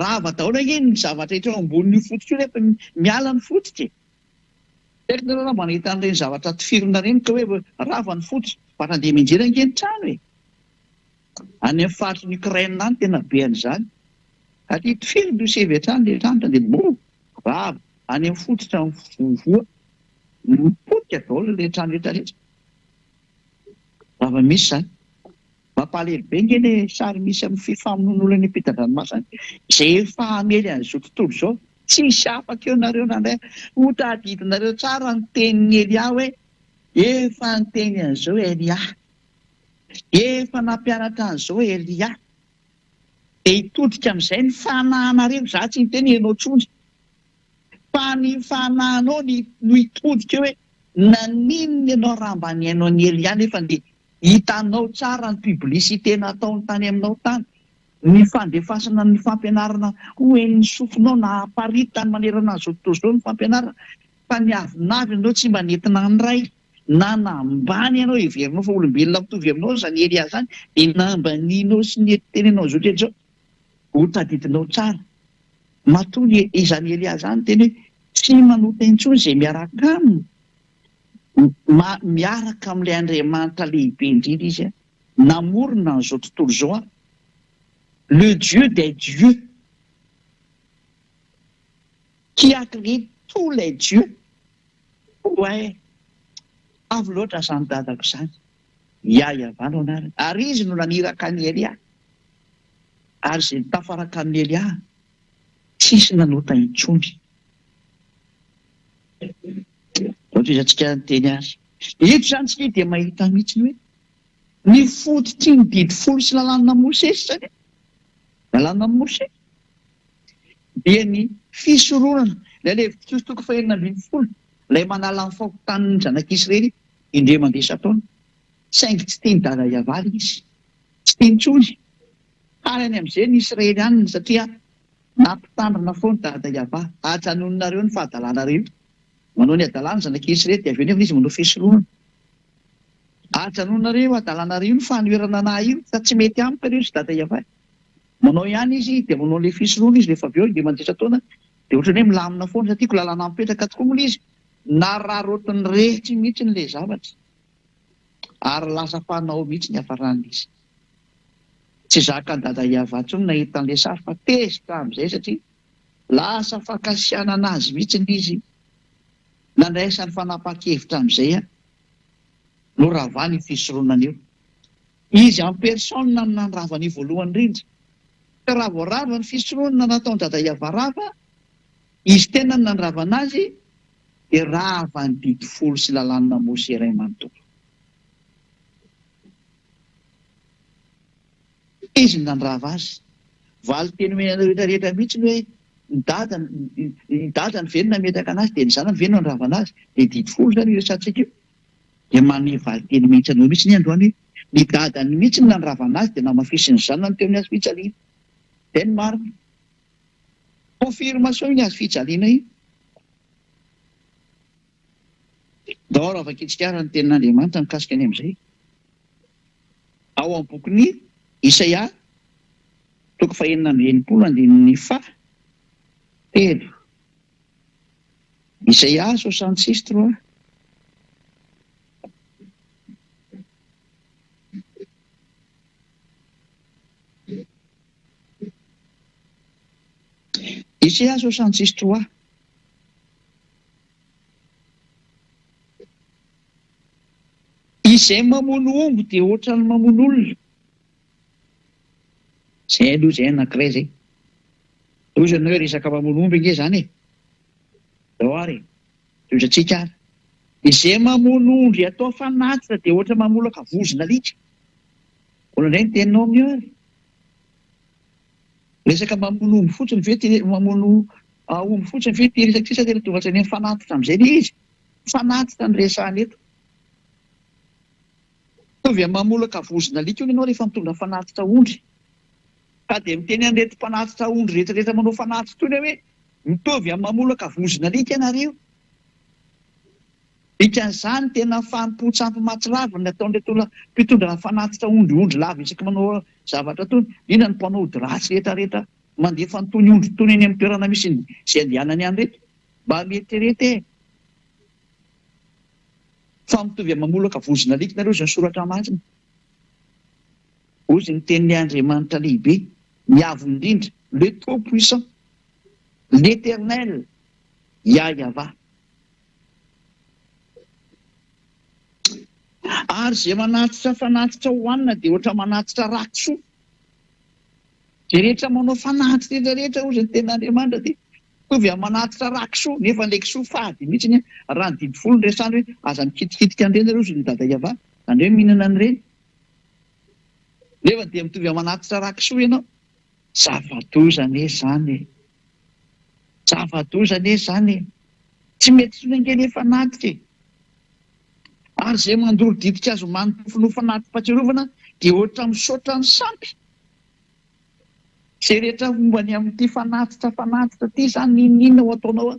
raha vadahoana nge ny zavatra etreo ambony fototra io rehefa miala ny fototra etinareo raha manahita an'ireny zavatra tifirina reny ka hoe rava ny fototra fa randeha menjerana nge ny trano e any amin'ny faritry ny Ukraine any tena be an'izany aty tifirina io sevy hatrany le trano dia bo rava any amin'ny fototra voa mipotika daholo le trano rehetrarehetra rava misy zany mampalahelo nge ny sary misy amin'ny fifamonoan'olona ny ampitan-dranomasina izay efa amely an'izao tontolo izao tsisy afaka eo nareo nandray ho tadidinareo tsara ny tenin'ny Elia hoe efa ny teny an'izao Elia efa nampianatra an'izao Elia dia hitodika amin'izay ny fanahinareo za tsy nyteny ianao tsony fa ny fanahinao no hitodika hoe naninona ianao raha mba ny hainao ny Elia nefa dia hitanao tsara ny publicité nataony tany aminao tany ny fandefasana ny fampianarana hoen'ny sofinao na aparitany manerana an'izao tontolo izao ny fampianarana fa ny avinavy ianao tsy mba nentina ny ray na nambany ianao heverinao fa olombelona mitovy aminao zany Elia zany dia nambanianao sy nenitenenao zao rehetra zao ho tadidinao tsara matoa izany Elia zany teny hoe tsy manota intsony izay miaraka aminy miaraka amin'ilay Andriamanitra lehibe indrindra izy namorona n'izao tontolo izao le Dieu des dieux qui a créé tous les dieux ouais avy loatra zany dadako zany iavanao anary ary izy no naniraka ny Elia ary izay tafaraka amin'ny Elia tsisy nanota intsony ohatra izantsika nyteny azy eto zany tsika dia mahita mihitsiny hoe ny fototry ny didy folo sy lalàna Mosesy zany lalàna Mosesy dia ny fisoronana ilay levitikosy toko fahenina ambin'ny folo ilay manala ny fahotan'ny zanak'Israely indray mandeha isan-taona saingy tsy teny dada Iavaly izy tsy teny tsony ary any amin'izay ny Israelianina satria nampitandrina foana dada Iavaly ajanononareo ny fahadalanareo manao ny adalàna zanak'Israely dia avy eny izy manao fisoronana ajanonareo adalanareo ny fanoerana anahy io fa tsy mety amiko ireo sy dada Iavaly manao ihany izy dia manao le fisoronana izy rehefa avy eo indray mandeha isan-taona dia ohatra hoe milamina foana satria ko lalàna mipetraka tokoa moa izy na rarotiny rehetry mihitsy n'ilay zavatra ary lasa fanao mihitsy ny hafaran'izy tsy zaka ny dada Iavaly tsony nahita an'ilay sary fa tezitra amin'izay satria lasa fakasiana anazy mihitsy izy nandraisany fanapa-kevitra amin'izay no ravany fisoronana eo izy amin'ny persona no nanravany voalohany indrindra ka raha voarava ny fisoronana nataony dada Iavaly rava izy tena ny nanravana azy dia rava ny didy folo sy lalàna Mosesy iray manontolo izy ny nandrava azy valy teny menana rehetrarehetra mihitsy ny hoe ny dada ny venona metaka anazy dia ny zana ny venona nanravana azy dia didy folo zany iresantsika io dia manevaly teny mihitsy anao mihitsy ny androany ny dadany mihitsy ny nanravana azy dia namafisiny zanany teo amin'ny azy fijaliana dia ny marina confirmation iny azy fijaliana iny daholo avakitsika ary ny tenin'Andriamanitra mikasika any amin'izay ao amin'ny bokin'ny Isaia toko fahenina amby enimpolo andininy telo Isaia 66:3 Isaia 66:3 izay mamono omby dia ohatra ny mamono olona zay aloha izay anankiray zay ozana hoe resaka mamono omby nge zany e dao ary ozatsika ary izay mamono ondry atao fanatitra dia ohatra mamolaka vozona lika olana indray ny teninao amin'io ary resaka mamono omby fotsiny ve mamono omby fotsiny ve ty resaka sisa dia tovatra ny fanatitra amin'izay le izy fanatitra ny resahany eto Mitovy mamolaka vozona alika ianao rehefa mitondra fanatitra ondry. Ka dia miteny an'ireto mpanatitra ondry rehetrarehetra manao fanatitra toy hoe mitovy amin'ny mamolaka vozona alika ianareo. Dikan'izany tena fanompo-tsampy mahatsiravina ataon'ireto olona mpitondra fanatitra ondry lava isaky manao zavatra tony. Inona ny mpanao ody ratsy rehetrarehetra mandefa nytony ondry tony eny amin'ny toerana misy izay andehanany any reto. Mba mieritrerety fa mitovy amin'ny mamolaka vozona alika nareo izay soratra masina. Ozy ny tenin'ny Andriamanitra lehibe, miavo indrindra, le trop puissant, l'éternel, Yahweh. Ary izay manatitra fanatitra hohanina dia ohatra manatitra rakisoa. Izay rehetra manao fanatitra rehetra ozy ny tenin'Andriamanitra dia mitovy amin'ny manatitra rakisoa, nefa ilay kisoa fady mihitsy raha ny didy folo ny resany hoe aza mikitikitika an'ireny ireo ozy ny dada Yahweh, andreo mihinana an'ireny. Nefa dia mitovy amin'ny manatitra rakisoa ianao. Zava-doza izany. Zava-doza izany. Tsy mety sy nengeny efa natitra. Ary izay mandoro didika azo manontofo no fanatim-pahatsiarovana dia ohatra misaotra ny sampy. Izay rehetra mombany amin'ity fanatitra ity izany ninona ho ataonao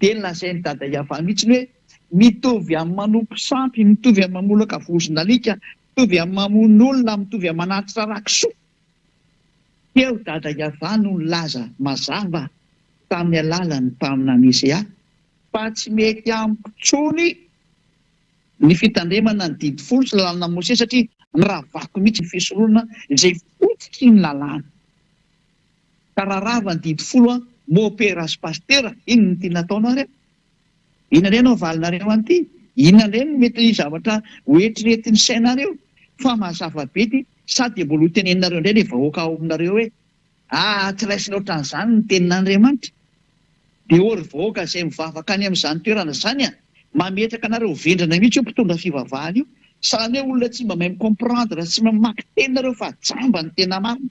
dia lazain'ny dada Yahweh mihitsy hoe mitovy amin'ny manompo sampy, mitovy amin'ny mamolaka vozona alika, mitovy amin'ny mamono olona, mitovy amin'ny manatitra rakisoa. Eo dada Yahweh no nilaza mazava tamin'ny alalany mpaminany Ezea fa tsy mety ampitrony ny fitandremana ny didy folo sy lalàna Mose satria niravako mihitsy ny fisorohana izay fototra ny lalàna. Ka raha rava ny didy folo mopera sy pastera, iny ny tiana ataonao reo. Inona ireny valinareo an'ity? Inona ireny mety zavatra hoetriretin'ny sainareo? Fa mazava bety sady mbola ho tenenareo indray ny vahoaka ao aminareo hoe tsy raisina ohatran'izany ny tenin'Andriamanitra. Dia ory vahoaka izay mivavaka any amin'izany toerana izany mametraka anareo vendrana mihitsy io mpitondra fivavahana io. Sahala hoe olona tsy mba mahay micomprendre, tsy mamaky teninareo fa jamba ny tena marina.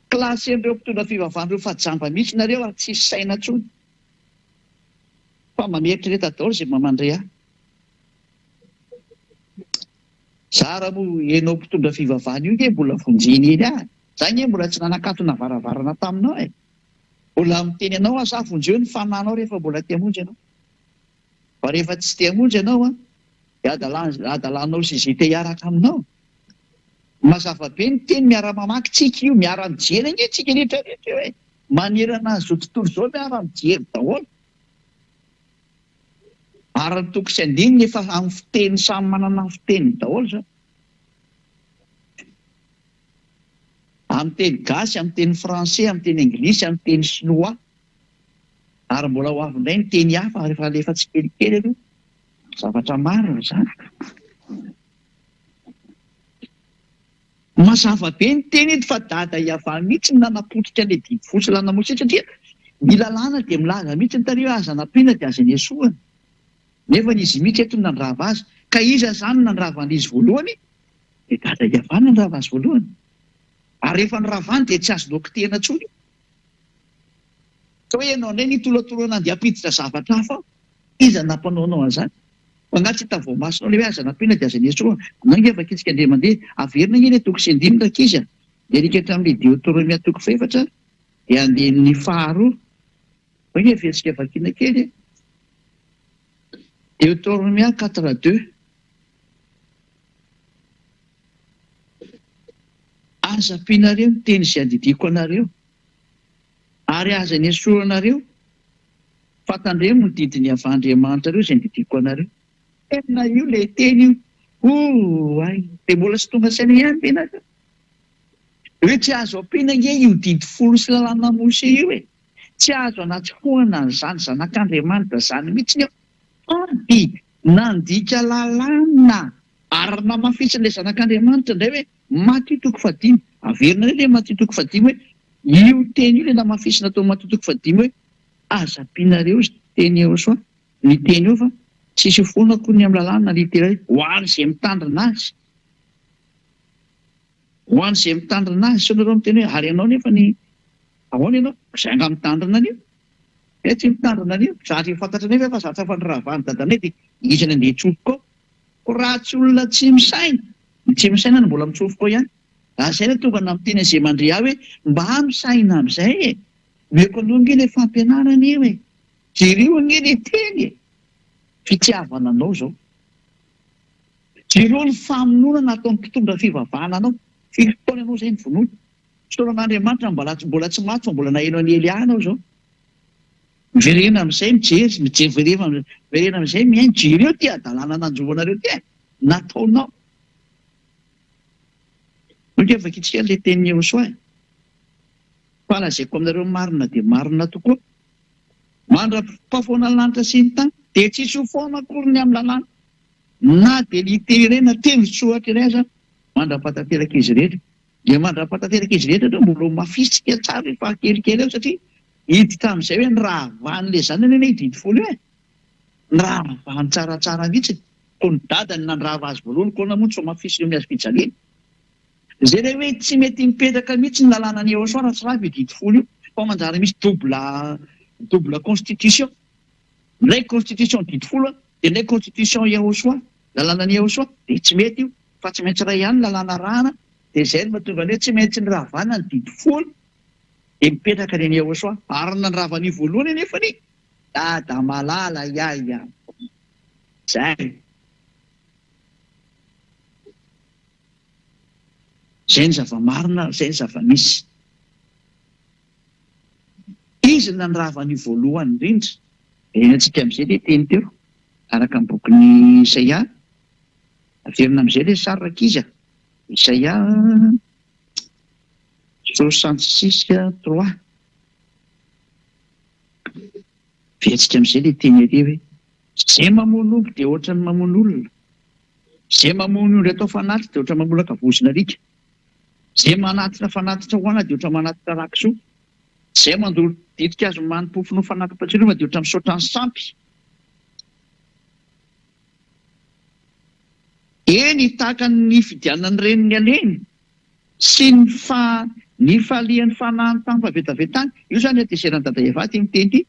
Klasy an'ireo mpitondra fivavahana ireo fa jamba mihitsy nareo ary tsisy saina intsony. Fa mameritreretra daholo izay mamandray ahy. Zara moa ianao mpitondra fivavahana io mbola vonjeny eny ahy. Zany mbola tsy nanakatona varavarana taminao Mbola miteny anao aza vonjeo ny fananao rehefa mbola tia monjy ianao. Fa rehefa tsy tia monjy ianao dia adalanao sy izay te hiaraka aminao. Mazava be ny teny miara-mamaky tsika io, miara-mijery anie tsika rehetrarehetra hoe manerana izao tontolo izao miara-mijery daholo. Ary ny toko sy andininy efa amin'ny fiteny samy manana ny fiteny daholo izao. Amin'ny teny gasy, amin'ny teny fransay, amin'ny teny anglisy, amin'ny teny sinoa. Ary mbola ho avy indray ny teny hafa rehefa tsy kelikely aloha. Zavatra maro izany. Mazava be ny teny eto fa dada Yahweh mihitsy nanapotika ilay didy folo sy lalàna Mose satria ny lalàna dia milaza mihitsy ny tarehy aza nampiana dia aza ny esoana. Nefa izy mihitsy eto nandrava azy. Ka iza izany nandrava an'izy voalohany? Dia dada Yahweh nandrava azy voalohany. Ary rehefa niravany dia tsy azo dokotena intsony. Ka hoe ianao indray nitolotolona andeha hampiditra zavatra hafa, iza nampanaonao an'izany? Fa angatsy hita voamasonao ilay hoe aza nampiana dia aza ny esoana. Nangefa kitsika andeha mandeha averina iny toko sy andinina ankizy. Dia nikatra amin'ilay Deutéronomie toko 4 dia andeha ny faharoa. Hoe eversika vakiana kely. Deutéronomie 4:2. Aza ampianareo ny teny izay andidiko anareo, ary aza ny esoranareo, fantandremo ny didiny avy Andriamanitra reo izay andidiko anareo. Tena io ilay teny io. Dia mbola tsy tonga saina ihany penaka. Hoe tsy azo ampiana nge io didy folo sy lalàna Mose io e. Tsy azo anatsofohana izany zanak'Andriamanitra izany mihitsy ady nandika lalàna ary namafisy ilay zanak'Andriamanitra indray hoe maty toko 5. Averina ilay maty toko 5 hoe io teny io ilay namafisy natao maty toko 5 hoe aza ampianareo teny eo soa. Ny teny eo fa tsisy fonako ny amin'ny lalàna literaly ho an'izay mitandrina azy. Ho an'izay mitandrina azy so nareo miteny hoe ary ianao nefa ny ahoana ianao zanga mitandrina anio. Tsy mitandrina anio. Zatra fantatra nefa fa zatra fa niravany dadanay dia izy ny andeha tsofoka ao. ratsy olona tsy misaina no mbola mitsofoka ihany. Asaina tonga namiteny izay mandre ahy hoe mba misaina amin'izay e. Meko aloha nge le fampianarana io e. Jereo nge le teny fitiavana anao zao. Jereo ny famonona ataon'ny mpitondra fivavahana anao. Fitaona anao zay ny vonoina. Fitaonan'Andriamanitra mbola tsy maty fa mbola naheno any Elia anao zao. Miverena amin'izay verena amin'izay miaino jereo ty adalàna nanjoanareo ty e. Nataonao. Ohatry vakitsika le tenin'ny Jehosoa. Falazaiko aminareo marina dia marina tokoa. Mandra-pahafoana lanitra sy ny tany dia tsisy ho foana akory ny amin'ny lalàna. Na dia literena tendrotsoatra iray aza mandra-pahatanteraka izy rehetra. Dia mandra-pahatanteraka izy rehetra mbola mafisika tsara efa kelikely eo satria hiditra amin'izay hoe ny rahavan'ilay zanany eny hididy folo eo e. Ny rahavany tsaratsara mihitsy. Ko ny dadany nandrava azy voalohany ko namontsy fa mafisika miazy fijaliana. Izay ilay hoe tsy mety mipetraka mihitsy ny lalàna ny Jehosoa raha tsy raha hididy folo io. Fa manjary misy double constitution. Ilay constitution didy folo dia ilay constitution Jehosoa, lalàna ny Jehosoa dia tsy mety io. Fa tsy maintsy iray ihany lalàna rahana dia izay no mahatonga hoe tsy maintsy ny rahavana ny didy folo dia mipetraka ny Jehosoa. Ary nandrava ny voalohany nefa ny da malala ia. Zay. Zay ny zava-marina, zay ny zava-misy. Izy nandrava ny voalohany indrindra. Antsika amin'izay ilay teny teo. Araka ny bokin'ny Isaia. Averina amin'izay ilay sarak'izy. Isaia 66:3. Veantsika amin'izay ilay teny ery hoe izay mamono omby dia ohatra ny mamono olona. Izay mamono ondry atao fanaty dia ohatra mamolaka vozona rika. Izay manatitra fanatitra hoana dia ohatra manatitra rakisoa. Izay mandoro ditin-kazo manimpofo no fanatram-pahatsiarova dia ohatra misaotra ny sampy. Eny tahaka ny fidianany reniny aleny sy ny fahalian'ny fanahy ny tampavetavetany. Io zany atezerany dada Eva ty miteny ity.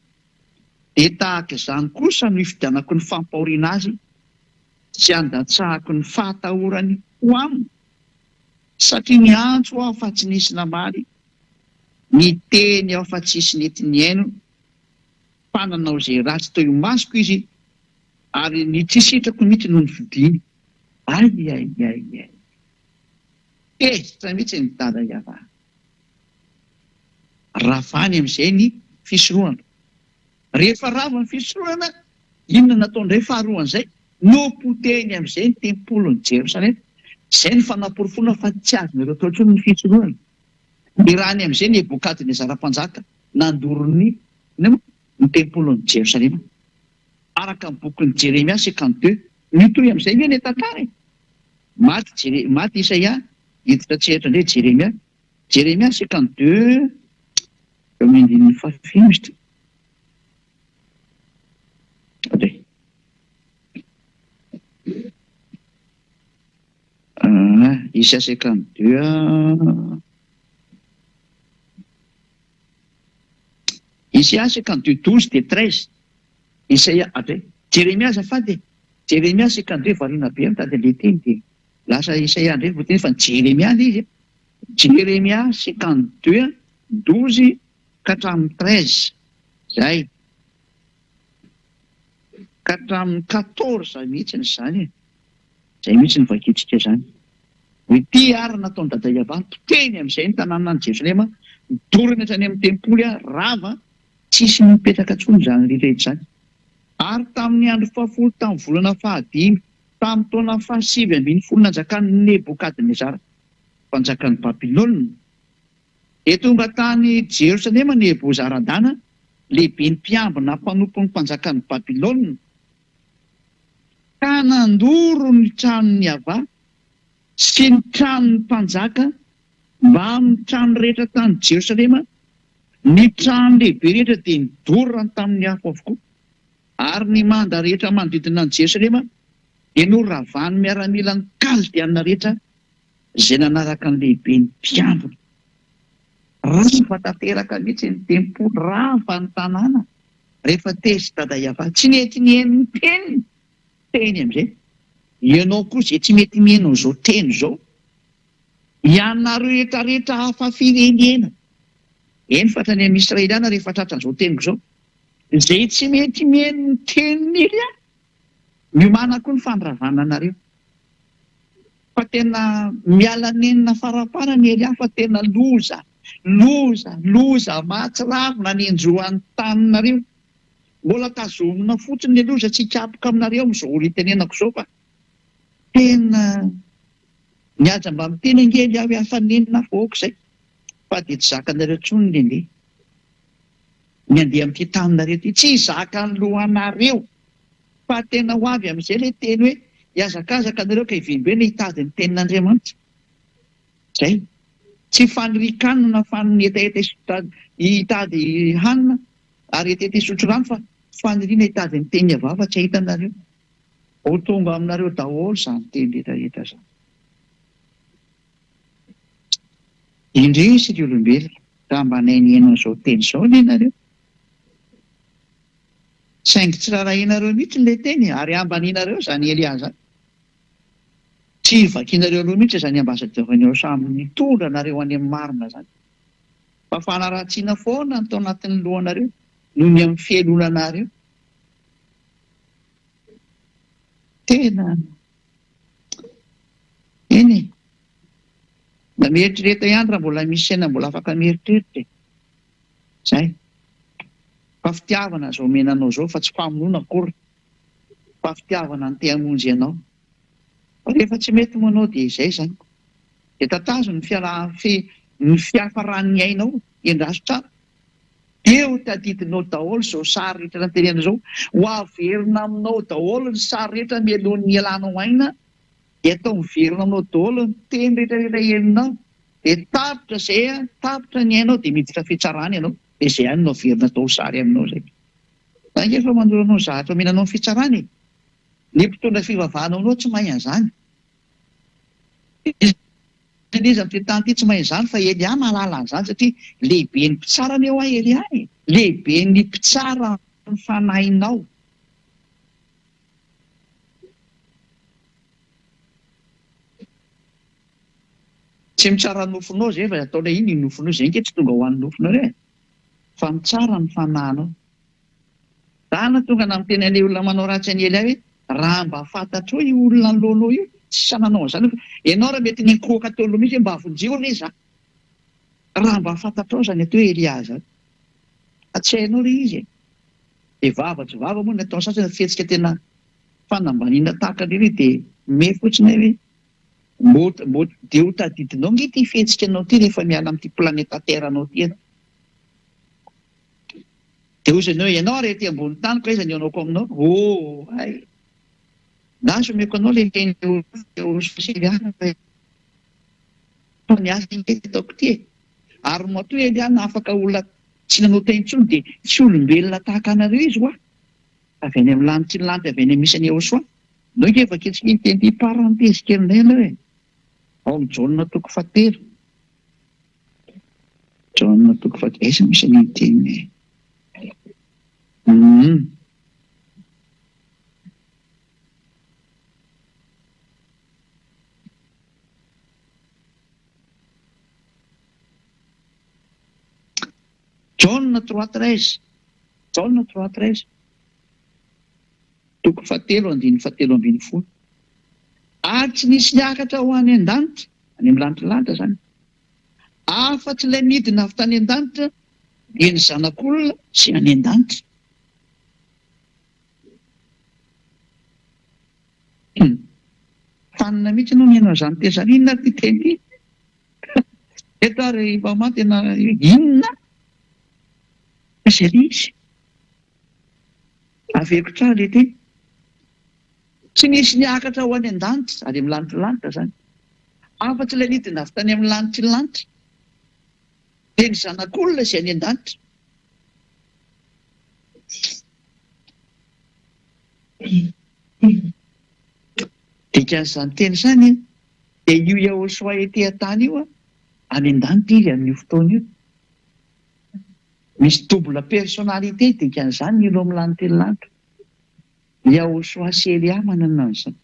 Dia tahaka izany kosa no hifidianako ny fampahoriana azy sy andatsahako ny fahatahorany ho aminy. Satria ny antso aho fa tsy nisy namaly, ny teny aho fa tsisy nety ny aino, fananao izay ratsy toy masoko izy ary ny tsisitrako mihitsy no ny vidiny. Ay. Ezitra mihitsy ny dada Eva. Ravany amin'izay ny fisorohana. Rehefa rava ny fisorohana, inona nataondray faharohan'izay? Nopoteny amin'izay ny tempolon'ny Jerosalema. Izay ny fanaporofona fa tsy azonareo atao intsony ny fisorohana. Irany amin'izay ny Nebokadiny zara-panjaka nandorony ny tempolon'ny Jerosalema. Araka ny bokin'ny Jeremia 52, mitohy amin'izay ny tantara. Maty Isaia, hiditra tseratra indray Jeremia. Jeremia 52, eo amin'ny andininy fahafemisitra. Isaia 52. Isaia 52, 12 dia 13. Isaia, Jeremia azafady. Jeremia 52 variana be mitady le teny dia lasa Isaia indray voateny fa Jeremia ilay izy. Jeremia 52, 12 ka hatramin'ny 13. Zay. Ka hatramin'ny 14 mihitsy zany. Zay mihitsy ny vakitsika zany. Hoe ty ary nataony dada Eva teny amin'izay ny tanàna ny Jerosalema, midorana hatrany amin'ny tempoly rava, tsisy mipetraka intsony zany rehetra zany. Ary tamin'ny andro fahafolo tamin'ny volana fahadimy, tamin'ny taona fahasivy ambin'ny folo nanjakan'ny Nebokadinezara, mpanjakan'ny Babilôna. Dia tonga tany Jerosalema Nebozaradana, lehibe ny mpiambina mpanompon'ny mpanjakan'ny Babilôna, ka nandoro ny tranony Ava sy ny tranony mpanjaka mba amin'ny trano rehetra tany Jerosalema. Ny trano lehibe rehetra dia nidorana tamin'ny afo avokoa. Ary ny manda rehetra manodidina ny Jerosalema dia noravany miaramila ny kaldiana rehetra izay nanaraka ny lehibe ny mpiambina. Rava tanteraka mihitsy ny tempoly, rava ny tanàna. Rehefa tezy dada Eva tsy nety ny teny amin'izay. ianao koa izay tsy mety meno izao teny izao ianareo rehetrarehetra hafa firenena eny fatra ny Israeliana rehefa tratran'izao teniko izao izay tsy mety meno ny teniny iry miomana koa ny fandravana anareo fa tena miala nenina faraparany ery fa tena loza mahatsiravina ny enjoan'ny taninareo mbola tazomina fotsiny ny loza tsy hikapoka aminareo amin'izao ritenenako izao fa tena mihaja mba miteny angely aho hafanenina foaka izay fa dia tsy zakanareo tsony nendeha ny andeha amin'ity taninareo ty tsy zaka ny lohanareo fa tena ho avy amin'izay ilay teny hoe hiazakazaka anareo ka hivembena hitady ny tenin'Andriamanitra zay tsy fanirikanina fa ny etaeta hitady hanina ary etaeta hisotro rano fa faniriana hitady ny teny avava tsy ahitanareo ho tonga aminareo daholo izany teny rehetrarehetra izany indrisy ry olombelona raha mba nainienao izao teny izao nenareo saingy tsy rarahinareo mihitsy ilay teny ary ambanianareo izany Eliaza tsy vakinareo aloha mihitsy izany ambasadorany ao samy tondra nareo any amin'ny marina izany fa fanaratsiana foana ny tao anatin'ny lohanareo noho ny amin'ny fielonanareo tena eny mba mieritrereta ihany raha mbola misy saina mbola afaka mieritreritra zay fa fitiavana zao menanao zao fa tsy famonoana akory fa fitiavana ny te-hamonjy ianao fa rehefa tsy mety manao dia izay zany dia tatazo ny fiafaran'ny ainao endraso tsara eo tadidinao daholo zao sary rehetra nantenena zao ho averina aminao daholo ny sary rehetra mialohan'ny ialanao aina dia atao miverina aminao daholo ny teny rehetrarehetra helinao dia tapitra izay tapitra ny ainao dia miditra fitsarana ianao dia izay ihany no averina tao sary aminao zay angefa manoranao zahatra omenanao ny fitsarana ny mpitondra fivavahanao anao tsy mahay an'izany izy amin'ity tany ity tsy mahay an'izany fa Elia mahalala an'izany satria lehibe ny mpitsarana eo Elia lehibe ny mpitsara ny fanahinao tsy mitsara ny nofonao zay fa ataonao iny ny nofonao zay nke tsy tonga ho an'ny nofonao re fa mitsara ny fanahinao dahana tonga na miteny an'ilay olona manao ratsy any Elia hoe raha mba fantatro io olona loanao io tsy sananao an'izany ianao raha mety ny koka tao aloha mihitsy mba avonjeo re za raha mba fantatrao zany atao Eliaza tsy hainao le izy dia vavatry vava moa ny atao sasany fihetsika tena fanambaniana tahaka lery dia me fotsiny hoe mbo dia ho tadidinao nge ty fihetsika anao ty rehefa miala amin'ity planeta terre anao ty ianao dia ozanao ianao rehety ambony tany ko aizany anaoko aminao ay naso meko anao le sosialiana fa niasa taoko ty ary matoa Eliana afaka olona tsy nanao teny intsony dia tsy olombelona tahaka anareo izy hoa avy any amin'ny lanitra ny lanitra avy any misy any Ahosoa nao ke efa ketsika ny teny parenthèse kelinay ianao hoe ao amin'ny Jaona toko 7 Jaona toko 7 esa misy any teny Jaona 3:13 Jaona 3:13 toko 7:17 ary tsy nisy niakatra ho any an-danitra any amin'ny lanitra zany afa-tsy ilay nidina avy tany an-danitra dia ny zanak'olona sy any an-danitra fanina mihitsy anao miaino an'izany tesarinina ty teny eto ary mama tena inona izay izy aveko tsara le teny tsy nisy niakatra ho any an-danitra ary amin'ny lanitra zany afa-tsy ilay nidina avy tany amin'ny lanitra ny lanitra dia ny zanak'olona izay any an-danitra dikan'izany teny izany dia io Ahosoa ety an-tany io any an-danitra izy amin'io fotoana io misy double personnalité dikan'izany ilo amin'ny lanitra ny lanitra Ahosoa sy Elia manana an'izany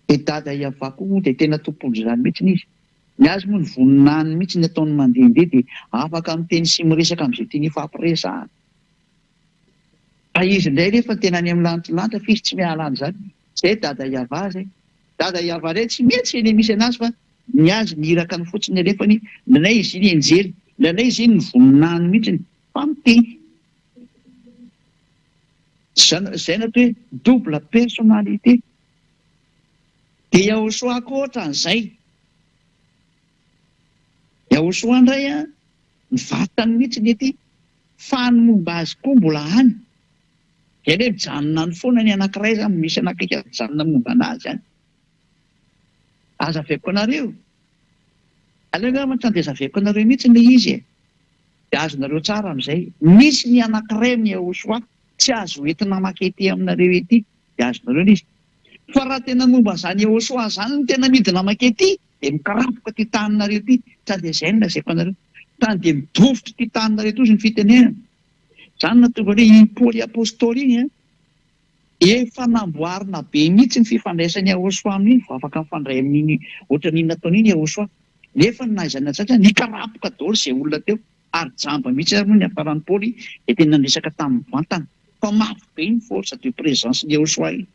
Dia dada iavako dia tena tompondry izany mihitsy izy. Ny azy moa ny voninany mihitsy ny ataony mandehandeha dia afaka miteny sy miresaka amin'izay tiany ifampiresahana. Fa izy indray rehefa tena any amin'ny lantilanitra fa izy tsy miala an'izany. Izay dada iava izay. Dada iava iray tsy mety eny misy anazy fa ny azy niraka ny fotsiny alefany nanay izy iny enjely, nanay izy iny ny voninany mihitsy fa miteny. Zay na hoe double personnalité. Dia Yahosoa koa ohatra an'izay. Yahosoa indray ny vatany mihitsy ny ety fa ny momba azy koa mbola any. Dia hoe mijanona ny foana ny anankiray izany misy anakaiky mijanona momba anazy any. Aza aveko anareo. Aleo angamba tsy andezaveko anareo mihitsy ilay izy e. Dia azonareo tsara amin'izay. Misy ny anankiray amin'ny Yahosoa tsy azo entina makety aminareo ety. Dia azonareo izy. Fa raha tena momba izany Yahosoa izany no tena midina makety dia mikarapoka ty taninareo ty. Tsy dia izay no lazaiko anareo. Tany dia midofotra ty taninareo toy ny fitenenana. Izany natonga hoe i Paoly apôstôly iny efa namboarina be mihitsy ny fifandraisan'ny Yahosoa amin'iny vao afaka mifandray amin'iny ohatran'iny nataon'iny Yahosoa. Nefa naizana tsatra nikarapoka daholo izay olona teo ary jamba mihitsy ary moa ny afaran'ny Paoly dia tena nisaka tamin'ny vantana. Fa mafy be ny force de présence ny Yahosoa iny.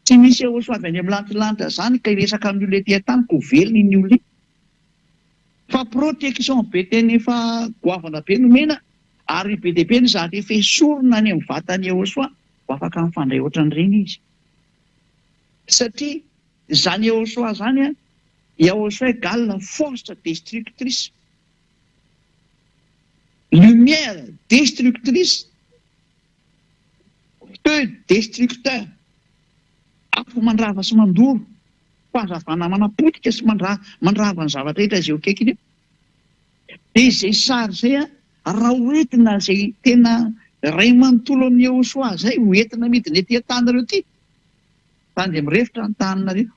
Tsy misy Yahosoa avy any amin'ny lantilanitra izany ka hiresaka amin'ny olona ety an-tany ko velona iny olona iny. Fa protection be teny efa goavana be nomena ary be dia be ny zatra efa esorina any amin'ny vatan'ny Yahosoa ho afaka mifandray ohatran'ireny izy. Satria izany Yahosoa izany Yahosoa égale force destructrice. Lumière destructrice. Feu destructeur. Afo mandrava sy mandoro. Fahazavana manapotika sy mandrava ny zavatra rehetra izay akaiky iny. Dia izay sary izay raha hoentina izay tena ray manontolo amin'ny Yahosoa izay hoentina midina ety an-tanareo ity. Fa dia mirefitra ny taninareo.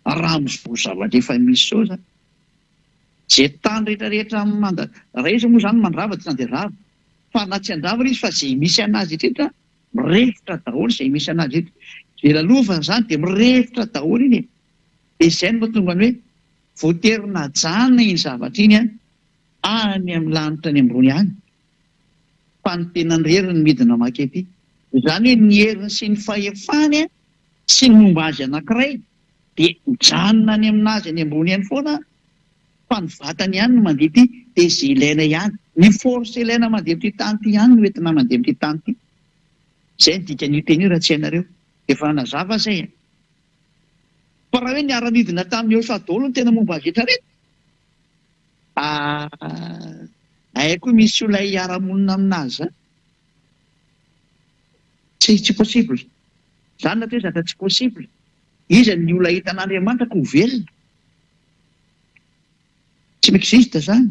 Raha mivoa zavatra efa misy sao izany. Izay tany rehetrarehetra raha izy moa izany mandrava tsy dia rava. Fa na tsy andrava izy fa izay misy anazy rehetra mirefitra daholo izay misy anazy rehetra. Izay lalovana izany dia mirefitra daholo iny. Dia izay no mahatonga ny hoe voaterina jana iny zavatra iny any amin'ny lanitra any ambony any. Fa ny tena ny herin'ny midina makety. Izany hoe ny heriny sy ny fahefany sy ny momba azy anankiray dia mijanona any aminazy any ambony any foana. Fa ny vatany ihany no mandeha ity dia izay ilaina ihany. Ny force ilaina mandeha amin'ity tany ity ihany no entina mandeha amin'ity tany ity. Izay ny dikan'io teny io raha tsy hainareo. Efa nazava izay. Fa raha hoe niara-midina tamin'ny Yahosoa daholo no tena momba azy rehetrarehetra. Haiko misy olona hiara-monina aminazy. Tsy possible. Izany na hoe zatra tsy possible. Izy ny olona hitan'Andriamanitra ko velona. Tsy m'existe izany.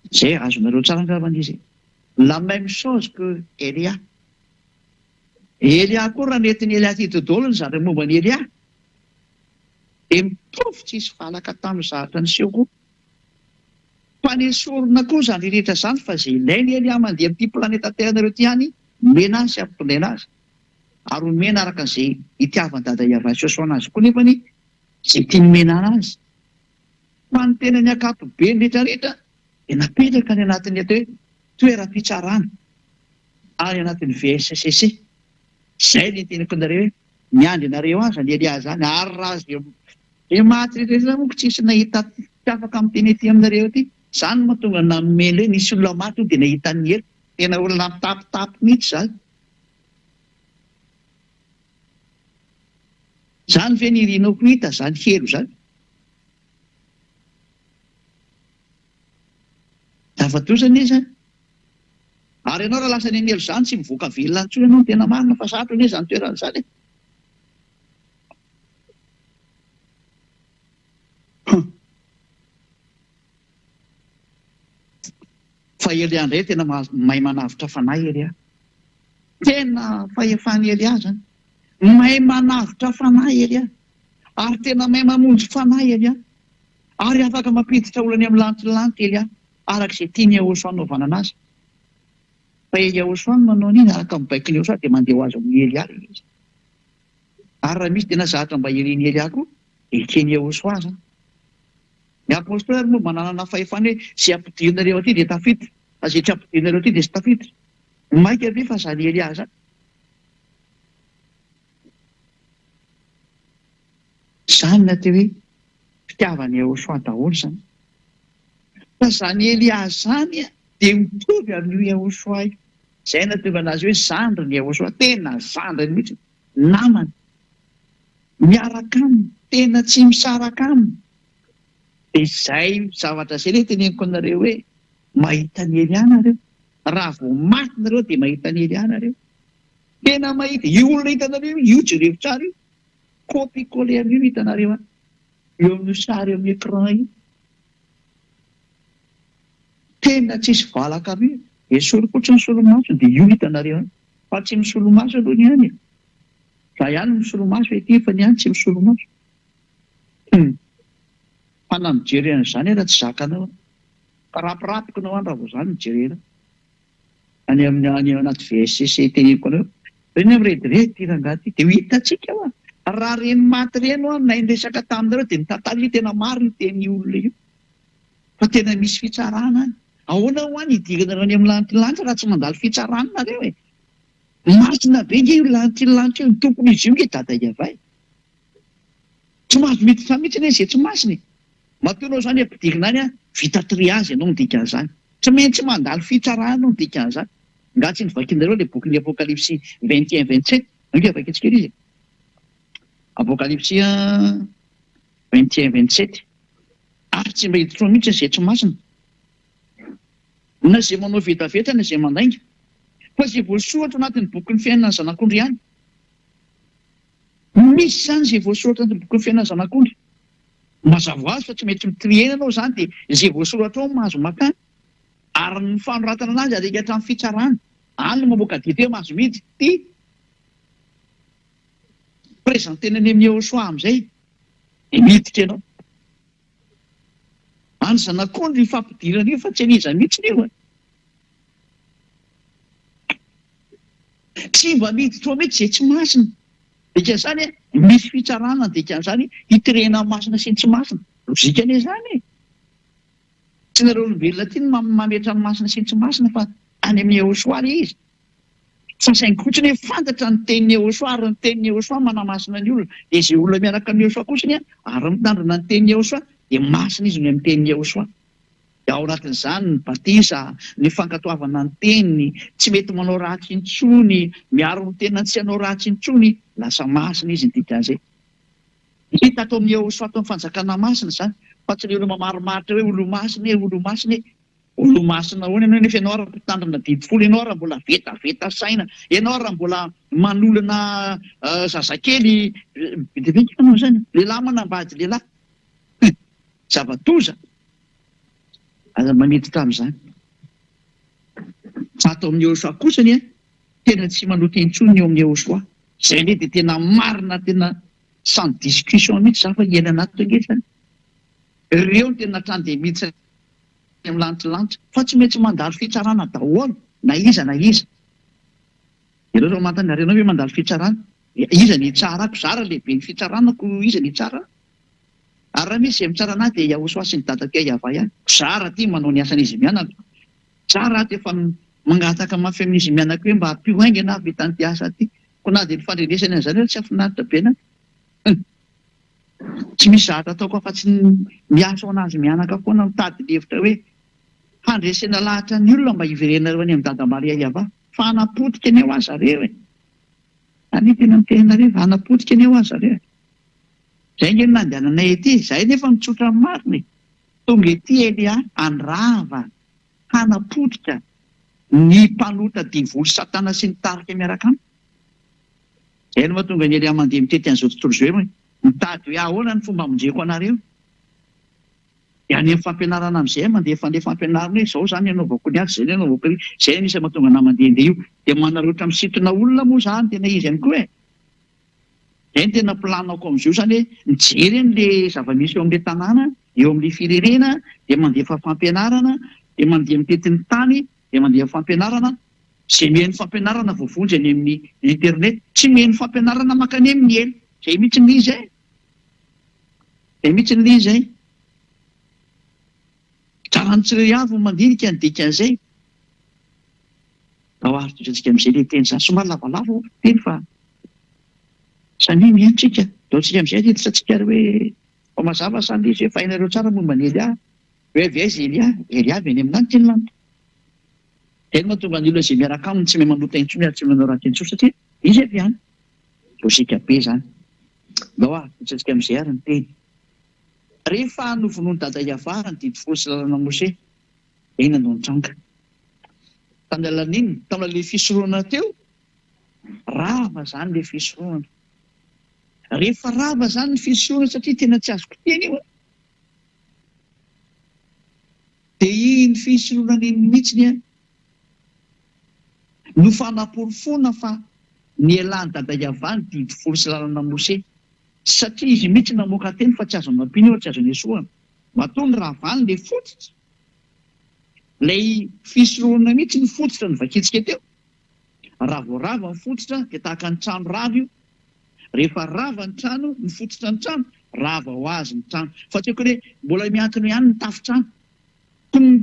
Izay azonareo tsara angambany izy. La même chose que Elia. Elia koa raha nentin'ny Elia ty daholo ny zavatra momba ny Elia. Dia mitovy tsy hisy valaka tamin'ny zavatra niseho koa. Fa ny esorina koa izany rehetra izany fa izay ilainy Elia mandeha amin'ity planeta Terre ity ihany mena azy sy ampitondrena azy. Ary omena araka an'izay itiavan'i dada Iava sy Yahosoa anazy koa nefany izay tiany menana azy. Fa ny tena ny akapobe ny rehetrarehetra dia napetraka ny anatin'ny atao hoe toeram-pitsarana ary anatin'ny VSCC. Izay ny teniko anareo hoe miandry anareo azy ny Elia izany ary raha izay maty rehetra moa tsy misy nahita tsy afaka miteny ety aminareo ety. Izany mahatonga namena hoe nisy olona maty dia nahita ny hery. Tena olona mitapitapy mihitsy izany. Izany ve ny rinoko hita izany hero izany. Zavatozana izy. Ary ianao raha lasa ny anelo izany tsy mivoaka velona intsony ianao tena marina fa sarotra anie izany toerana izany. Fa Elia indray tena mahay manavitra fanahy Elia. Tena fahefany Elia zany. Mahay manavitra fanahy Elia. Ary tena mahay mamonjy fanahy Elia. Ary afaka mampiditra olany amin'ny lantilanty Elia. Arak'izay tiany Yahosoa anaovana anazy. Fa Yahosoa no manao an'iny araka ny baikin'ny Yahosoa dia mandeha ho azy amin'ny Elia izy. Ary raha misy tena zatra mba ireny Eliako, ekeny Yehosoa zany. Ny apôstôly moa manana fahefana hoe sy ampidirina aty dia tafiditra, fa izay tsy ampidirina aty dia tsy tafiditra. Maika ve fa zany Elia zany. Zany na teo hoe fitiavany Yehosoa daholo zany. Fa zany Elia zany dia mitovy amin'io Yehosoa io. Izay nahatonga anazy hoe zandriny Yehosoa, tena zandriny mihitsy, namany. Miaraka aminy, tena tsy misaraka aminy. Dia izay zavatra izay ilay teneniko anareo hoe mahita ny Elia nareo. Raha vao maty nareo dia mahita ny Elia nareo. Tena mahita. Io olona hitanareo io jereo tsara io. Kopikole amin'io hitanareo any. Eo amin'ny sary eo amin'ny écran io. Tena tsisy valaka amin'io. Esolo fotsiny solomaso dia io hitanareo any. Fa tsy misolomaso aloha ny any. Fa ihany misolomaso ety fa ny any tsy misolomaso. Fa na mijery an'izany raha tsy zakanao. Fa rapirapiko nao any raha vao izany mijerena. Any amin'ny anaty VSCC teneniko anao. Reny mirediredy rangaty dia ho hitantsika hoa. Raha reny maty reny hoa na indresaka taminareo dia mitantara tena maro ny teny olona io. Fa tena misy fitsarana any. Ahoana ho any hidirana any amin'ny lanitra raha tsy mandalo fitsarana nareo e. Masina be nge io lanitra io, tokony izy io nge dada iavay. Tsy mahazo miditra mihitsy izay tsy masiny. Matoanao zany ampidirina any vita triazy ianao midika an'izany. Tsy maintsy mandalo fitsarana no midika an'izany. Nga tsy nivakinareo ilay bokin'ny Apokalipsy 21-27. Nge vakitsika izy. Apokalipsy 21-27. Ary tsy mba hiditra mihitsy izay tsy masina. Na izay manao vetaveta na izay mandainga. Fa izay voasoratra anatin'ny bokin'ny fiainana ny zanak'ondry ihany. Misy zany izay voasoratra anatin'ny bokin'ny fiainana ny zanak'ondry. Mazava ho azy fa tsy mety mitriena anao zany dia izay voasoratra ao mahazo makany. Ary ny fanoratana anazy arika hatramin'ny fitsarana. Any no mamoaka dite mahazo miditra ty. Prezantena any amin'ny Yehosoa amin'izay dia miditra ianao. Any zanak'ondry ny fampidirana io fa tsy aniza mihitsy io. Tsy mba miditra mihitsy izay tsy masina. Dikan'izany misy fitsarana dikan'izany hitirena masina sy tsy masina. Lozika anie izany. Tsy nareo olombelona ty mametra ny masina sy tsy masina fa any amin'ny Yehosoa ilay izy. Fa saingy fotsiny hoe fantatra ny tenin'ny Yehosoa ary ny tenin'ny Yehosoa manamasina ny olona. Dia izay olona miaraka amin'ny Yehosoa kotsiny ary mitandrina ny tenin'ny Yehosoa dia masina izy ny amin'ny tenin'ny Yehosoa. Dia ao anatin'izany ny batisa, ny fankatoavana ny teniny, tsy mety manao ratsy intsony, miaro ny tena tsy hanao ratsy intsony, lasa masina izy ny dikan'izay. Hita atao amin'ny Yehosoa atao amin'ny fanjakana masina izany. Fa tsy ilay olona mamaromaritra hoe olo masina, olo masina. Olo masina hoana ianao nefa ianao raha mpitandrina didifolo, ianao raha mbola vetaveta saina, ianao raha mbola manolana zazakely, vetivety ianao izany. Lehilahy manambady lehilahy. Zavatoza. Aza maniditra amin'izany. Fa atao amin'ny Yehosoa kosany tena tsy manoty intsony eo amin'ny Yehosoa. Izay ilay dia tena marina, tena sans discussion mihitsy za fa hiaina anaty nge. Ireo no tena trany miditra amin'ny lanitra, fa tsy maintsy mandalo fitsarana daholo, na iza na iza. Ireo raha mantany arenao hoe mandalo fitsarana. Iza ny tsarako, zara lehibe ny fitsaranako, iza ny tsara. Ary raha misy izay mitsara anahy dia Yehosoa sy ny dadako iavay ihany. Zara ty manao ny asan'izy mianako. Zara ty efa mangataka amin'ny femin'izy mianako hoe mba hampio haingana avy tanty asa ty. Ko na dia ny fandrenesany an'izany tsy afinaritra be na. Tsy misy zatra ataoko afa-tsy miasa ho anazy mianaka foana mitady levitra hoe handresena lahatra ny olona mba hiverenareo any amin'ny dada Maria iavay. Fa hanapotika ny eo azy zareo e. Any tena mitenareo, hanapotika ny eo azy zareo. Izay nge nandehananay ety, izay nefa mitsotra ny mariny. Tonga ety Elia andrava, hanapotika ny mpanota divoly satana sy ny tarika miaraka aminy. Izay no mahatonga ny Elia mandeha mitety an'izao tontolo izao hoe mitady hoe ahoana ny fomba hamonjeko anareo. Dia any amin'ny fampianarana amin'izay mandeha fandeha fampianarana hoe izao izany anaovako ny azy, izay anaovako ny izay nisy mahatonga na mandehandeha io. Dia manaroatra misintona olona moa izany tena izy ihany koa e. Izay no tena planako amin'izio izany hoe mijery an'ilay zava-misy eo amin'ilay tanàna, eo amin'ilay firenena, dia mandefa fampianarana, dia mandeha mitety ny tany, dia mandeha fampianarana. Izay mihaino fampianarana voavonjy any amin'ny internet, tsy mihaino fampianarana mankany amin'ny elo. Zay mihitsy ny izay. Zay mihitsy ny izay. Tsara ny tsirairay avy mandinika ny dikan'izay. Ao ary toetratsika amin'izay le teny zany somary lavalava teny fa samy miantsika. Dao tsika amin'izay hiditra tsika hoe mazava sa ny izy hoe fahinareo tsara momba ny Elia. Hoe avy aiza Elia avy any amin'any teny lanitra. Teny mahatonga ny olona izay miaraka aminy tsy mahay manota intsony ary tsy manao raha teny tsotra satria izy avy any. Lôjika be zany. Dao ary toetratsika amin'izay ary ny teny. Rehefa novonoan'ny dada Iavara ny didy folo sy lalàna Mose, inona no nitranga? Tamin'ny alalan'inona? Tamin'ilay fisorohana teo? Rava zany ilay fisorohana. Rehefa rava zany ny fisorohana satria tena tsy azoko teny io. Dia iny fisorohana iny mihitsiny no fanaporofona fa nialany dada Iavara ny didy folo sy lalàna Mose. Satria izy mihitsy namoaka teny fa tsy azo mampiny eo, tsy azo nesoana. Matoa ny ravany ilay fototra. Ilay fisorohana mihitsy ny fototra ny vakitsika teo. Raha vao rava ny fototra dia tahaka ny trano rava io. Rehefa rava ny trano, ny fototra ny trano, rava ho azy ny trano. Fa tsy haiko hoe mbola miantona ihany ny tafi-trano.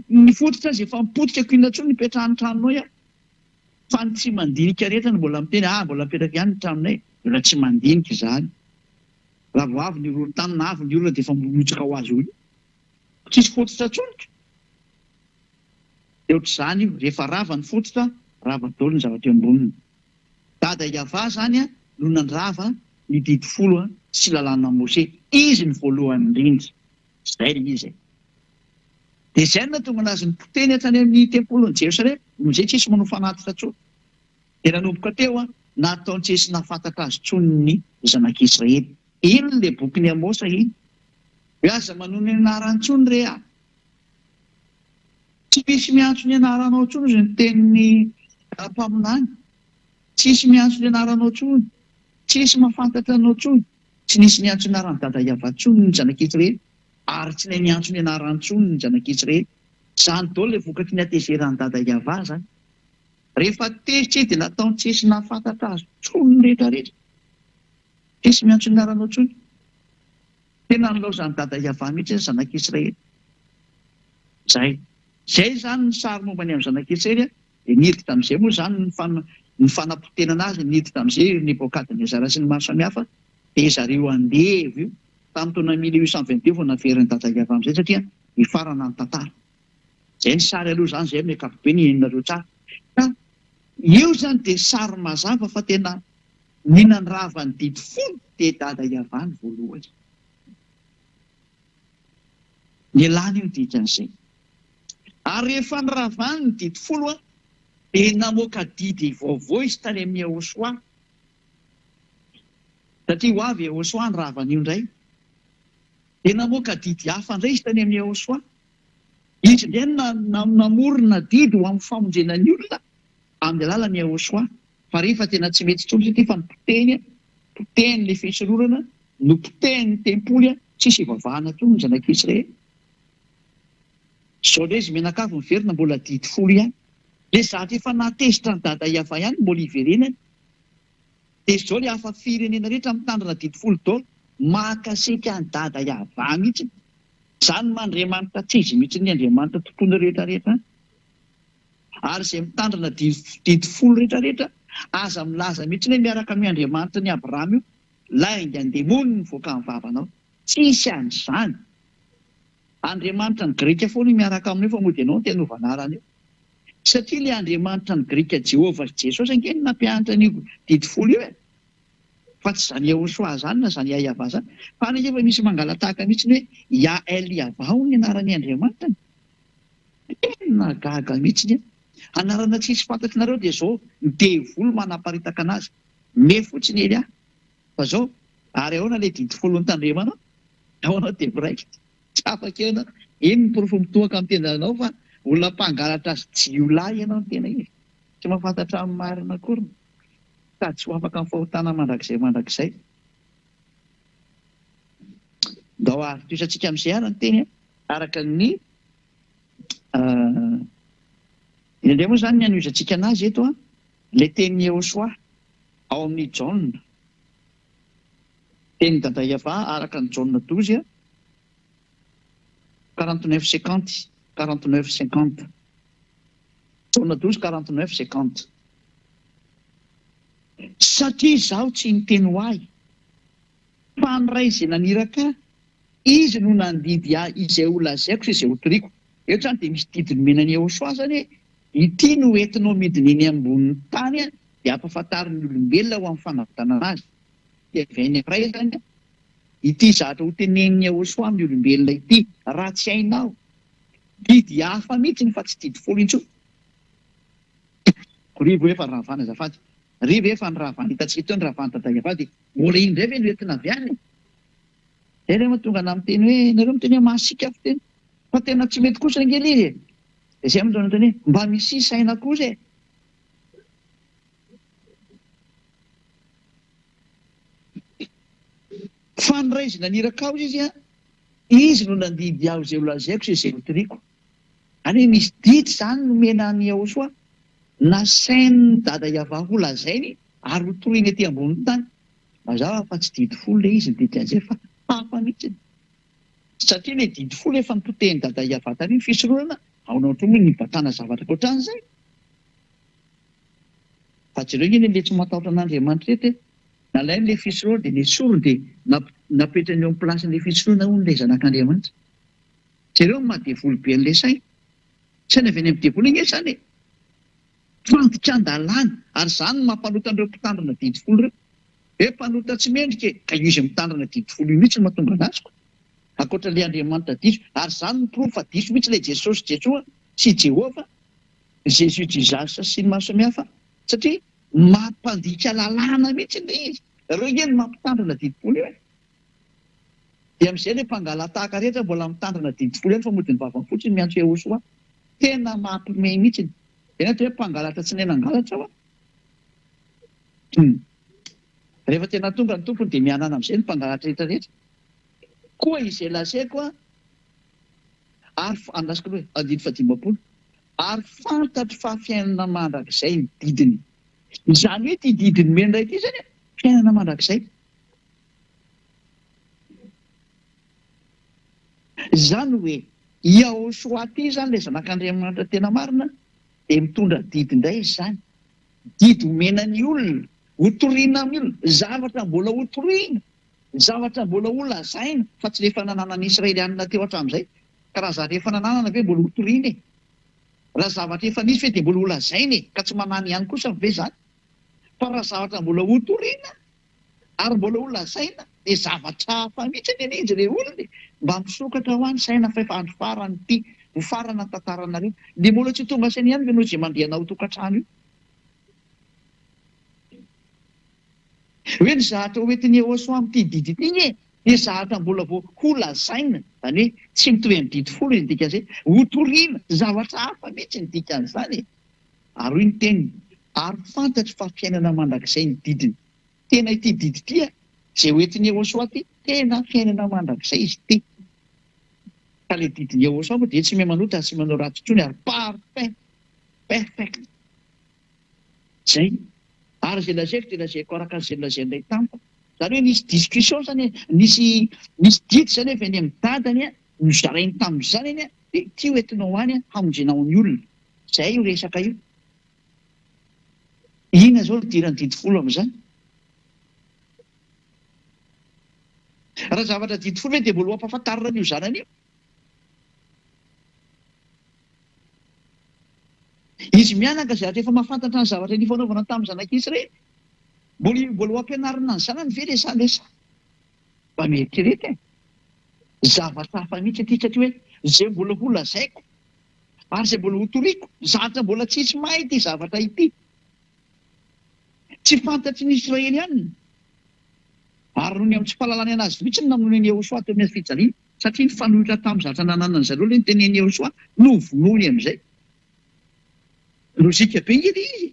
Ny fototra azy efa mipotika ko inona tsony nipetrahan'ny tranonao ihany. Fa ny tsy mandinika rehetra no mbola miteny, mbola mipetraka ihany ny tranonay. Mbola tsy mandinika izany. Raha vao avy ny horon-tany na avy ny olona dia efa milotsaka ho azy io. Tsisy fototra tsony. Dia ohatr'izany io, rehefa rava ny fototra, rava daholo ny zavatra eo amboniny. Dada Iavara zany no nandrava ny didy folo sy lalàna Mose. Izy ny voalohany indrindra. Izay ilay izy. Dia izay no nahatonga anazy nipoteny hatrany amin'ny tempolin'i Jerosalema, noho izay tsisy manao fanatitra tsony. Dia nanomboka teo nataony tsy esy nahafantatra azy tsony ny zanak'Israely. Ino ilay boky ny Amosa iny? Hoe aza manohy ny anarany tsony re a. Tsy misy miantso ny anaranao tsony izy ny tenin'ny mpaminany. Tsisy miantso ny anaranao tsony. Tsisy mahafantatra anao tsony. Tsy nisy niantso ny anaran'ny dada Iavara tsony ny zanak'Israely. Ary tsy nay niantso ny anarany tsony ny zanak'Israely. Izany daholo ilay vokatry ny hatezeran'ny dada Iavara zany. Rehefa tezitra dia nataony tsy esy nahafantatra azy tsony rehetrarehetra. Tsisy miantso ny anaranao tsony. Tena nilaozan'ny dada Iavara mihitsy ny zanak'Israely. Zay. Zay zany ny sary momba ny amin'ny zanak'Israely. Dia niditra amin'izay moa zany ny fanapotenana azy, niditra amin'izay Nebokadnezara sy ny maro samihafa. Dia zareo andevy io. Tamin'ny taona 1822 vao naverin'ny dada Iavara amin'izay satria hifarana ny tantara. Zay ny sary aloha zany zay amin'ny ankapobeny henonareo tsara. Ka io zany dia sary mazava fa tena ny nandrava ny didy folo dia dada Iavara ny voalohany. Ny elany io dikan'izay. Ary rehefa niravany ny didy folo dia namoaka didy vaovao izy tany amin'ny Ahosoa. Satria ho avy Ahosoa ny ravany io indray. Dia namoaka didy hafa indray izy tany amin'ny Ahosoa. Izy indray namorona didy ho amin'ny famonjena ny olona amin'ny alalan'ny Ahosoa. Fa rehefa tena tsy mety tsony satria fa nipoteny ilay fisororana, nipoteny ny tempoly, tsisy ivavahana tsony ny zanak'Israely. Izao ilay izy menakavy miverina mbola didy folo ihany. Ilay zavatra efa natezitra ny dada Iavara ihany mbola hiverenany. Dia izao ilay hafa firenena rehetra mitandrina didy folo daholo mahakasika ny dada Iavara mihitsy. Izany mandriamanitra tsy izy mihitsy ny Andriamanitra tontolo rehetrarehetra. Ary izay mitandrina didy folo rehetrarehetra, aza milaza mihitsy hoe miaraka amin'ny Andriamanitra ny Abrahama io, lainga ny demonina mivoaka amin'ny vavanao. Tsisy an'izany. Andriamanitra ny Grika foana miaraka amin'io fa moa dia ianao no tena ovanarany io. Satria ilay Andriamanitra ny Grika Jehovah Jesosy angeny nampianatra an'io didy folo io e. Fa tsy izany Ahosoa zany na izany Iavara zany. Fa nefa misy mangalatahaka mihitsy hoe Eliavao ny anaran'ny Andriamanitra. Tena gaga mihitsy. Anarana tsisy fantatrinareo dia izao ny devolo manaparitaka anazy. Me fotsiny Elia. Fa izao ary ahoana ilay didy folo nitandremanao? Ahoana dia viraikitra. Tsy afaka eo na eny ny porofo mitohaka amin'ny tendanao fa olona mpangalatra azy jiolahy ianao ny tena izy. Tsy mahafantatra amin'ny marina akory. Ka tsy ho afaka amin'ny fahotana mandrakizay. Dao ary toesantsika amin'izay ary ny teny araka ny indray moa zany ny anoizantsika anazy eto ilay tenin'ny Ahosoa ao amin'ny Jaona. teny dada Iava araka ny Jaune 12 49-50 49-50 Jaune 12 49-50 satria zaho tsy niteny ho ahy fa ny ray izay naniraka izy no nandidy ahy izay ho lazaiko sy izay ho toriko eto zany dia misy didiny menany Iehosoa zany ity no entinao midiny eny ambonin'ny tany dia ampahafantarin'ny olombelona ho amin'ny fanavotana azy dia vainy ray zany ity zavatra ho teneniny Iehosoa amin'ny olombelona ity raha tsy hainao didy hafa mihitsy fa tsy didy folo intsony rivo efa ny rahavana azafady rivo efa ny rahavana hitantsika teo ny rahavana dada Iava dia mbola indray ve no entina avy any zay rehefa tonga na miteny hoe nareo miteny hoe mahasika avy teny fa tena tsy mety kosa ngely izy dia zay mitony teny hoe mba misy saina kosa fa ny ray izy naniraka ao izy no nandidy aho izay ho lazaiko sy izay ho toriko any hoe misy didy zany nomena ny Iehosoa nasain'ny dada Iava ho lazainy ary ho toriany ety amboniny tany mazava fa tsy didy folo le izy didy an'izay fa hafa mihitsy satria le didy folo efa nitoteny dada Iava tany ny fisorohana aonao ohatry hoe nibatana zavatra koatran'izay fa jereo ngeny le tsy matahotra an'Andriamanitra rety nalainy le fisorohana dia nesorony dia napetrany eo amin'ny plasin'le fisorohana hono le zanak'Andriamanitra jereo mahadevoly be an'le saina saina avy any amin'ny devoly iny zany fantotra an-dalàna ary zany mampanota an'ireo mpitandrina didy folo ireo hoe mpanota tsy mendrika ka izy mitandrina didy folo io mihitsy no mahatonga an'azy ankoatra le Andriamanitra diso ary zany miprova diso mihitsy le Jesosy Jesoa sy Jehova Jésus Jesus sy ny maro samihafa satria mampandika lalàna mihitsy le izy ireo ngeny mampitandrina didy folo io dia amin'izay le mpangala tahaka rehetra mbola mitandrina didy folo ihany fa mody ny vavany fotsiny miantso Iehosoa tena mampimey mihitsy ena hoe mpangalatra tsy nenangalatra ao rehefa tena tonga ny tompony dia mianana amin'izay ny mpangalatra rehetrarehetra koa izay lazaiko ary andasiko hoe adidy fa 50 ary fantatro fa fiainana mandrakizay ny didiny izany hoe ty didiny menray ity zany fiainana mandrakizay zany hoe Iehosoa ty zany le zanak'Andriamanitra tena marina dia mitondra didy indray izy zany didy homenany olona hotoriana amin'ny olona zavatra mbola hotoriana zavatra mbola ho lazaina fa tsy rehefa nananany Israelianina teo hatramin'izay ka raha zany rehefa nananana ve mbola hotoriana e raha zavatra efa nisy ve dia mbola ho lazaina e ka tsy manany ihany kosa ve zany fa raha zavatra mbola hotoriana ary mbola ho lazaina dia zavatra hafa mihitsy ny izy le olona mba misokatra ho any saina fa efa andro farany ity ho farana ny tantaranareo dia mbola tsy tonga saina ihany ve no izay mandehana ho tokantrano io hoe ny zahatra hoentin'ny Iehosoa amin'ity didy ity e dia zahatra mbola vo ho lazaina zany hoe tsy mitovy amin'ny didy folo ny dikan'izay hotoriana zavatra hafa mihitsy ny dikan'izany ary hoy ny teniny ary fantatro fa fiainana mandrakizay ny didiny tena ity didy ity zay hoentin'ny Iehosoa ty tena fiainana mandrakizay izy ity ka le didiny Iehosoa moa dia tsy mahay manota sy manao ratsy intsony ary parfait perfect zay ary zay lazaiko dia lazaiko araka an'izay lazain'ilay tamiko zany hoe nisy discussion zany nisy didy zany avy any amin'ny dadany no zarainy tamin'izany iny dia ty hoentinao any hamonjenao ny olona zay io resaka io ina zao dirany didy folo amin'izany raha zavatra didy folo hoe dia mbola ho ampahafantarina an'io zanany io izy mianaka zavatra efa mahafantatra ny zavatra ny fanaovana tamin'ny zanak'Israely mbola ho ampianarina ny zanany ve lesa mba mieritreretra zavatra hafa mihitsy ity satria hoe zay mbola ho lazaiko ary zay mbola ho toriako zavatra mbola tsisy mahay ity zavatra ity tsy fantatry ny Israely ihany ary noho ny amin'ny tsy fahalalany anazy mihitsy no namonoany Iehosoa teo amin'ny fijaliana satria ny fanohitra tamin'ny zavatra nananany zareo le ny teneny Iehosoa no vonoiny amin'izay lozika be ngely izy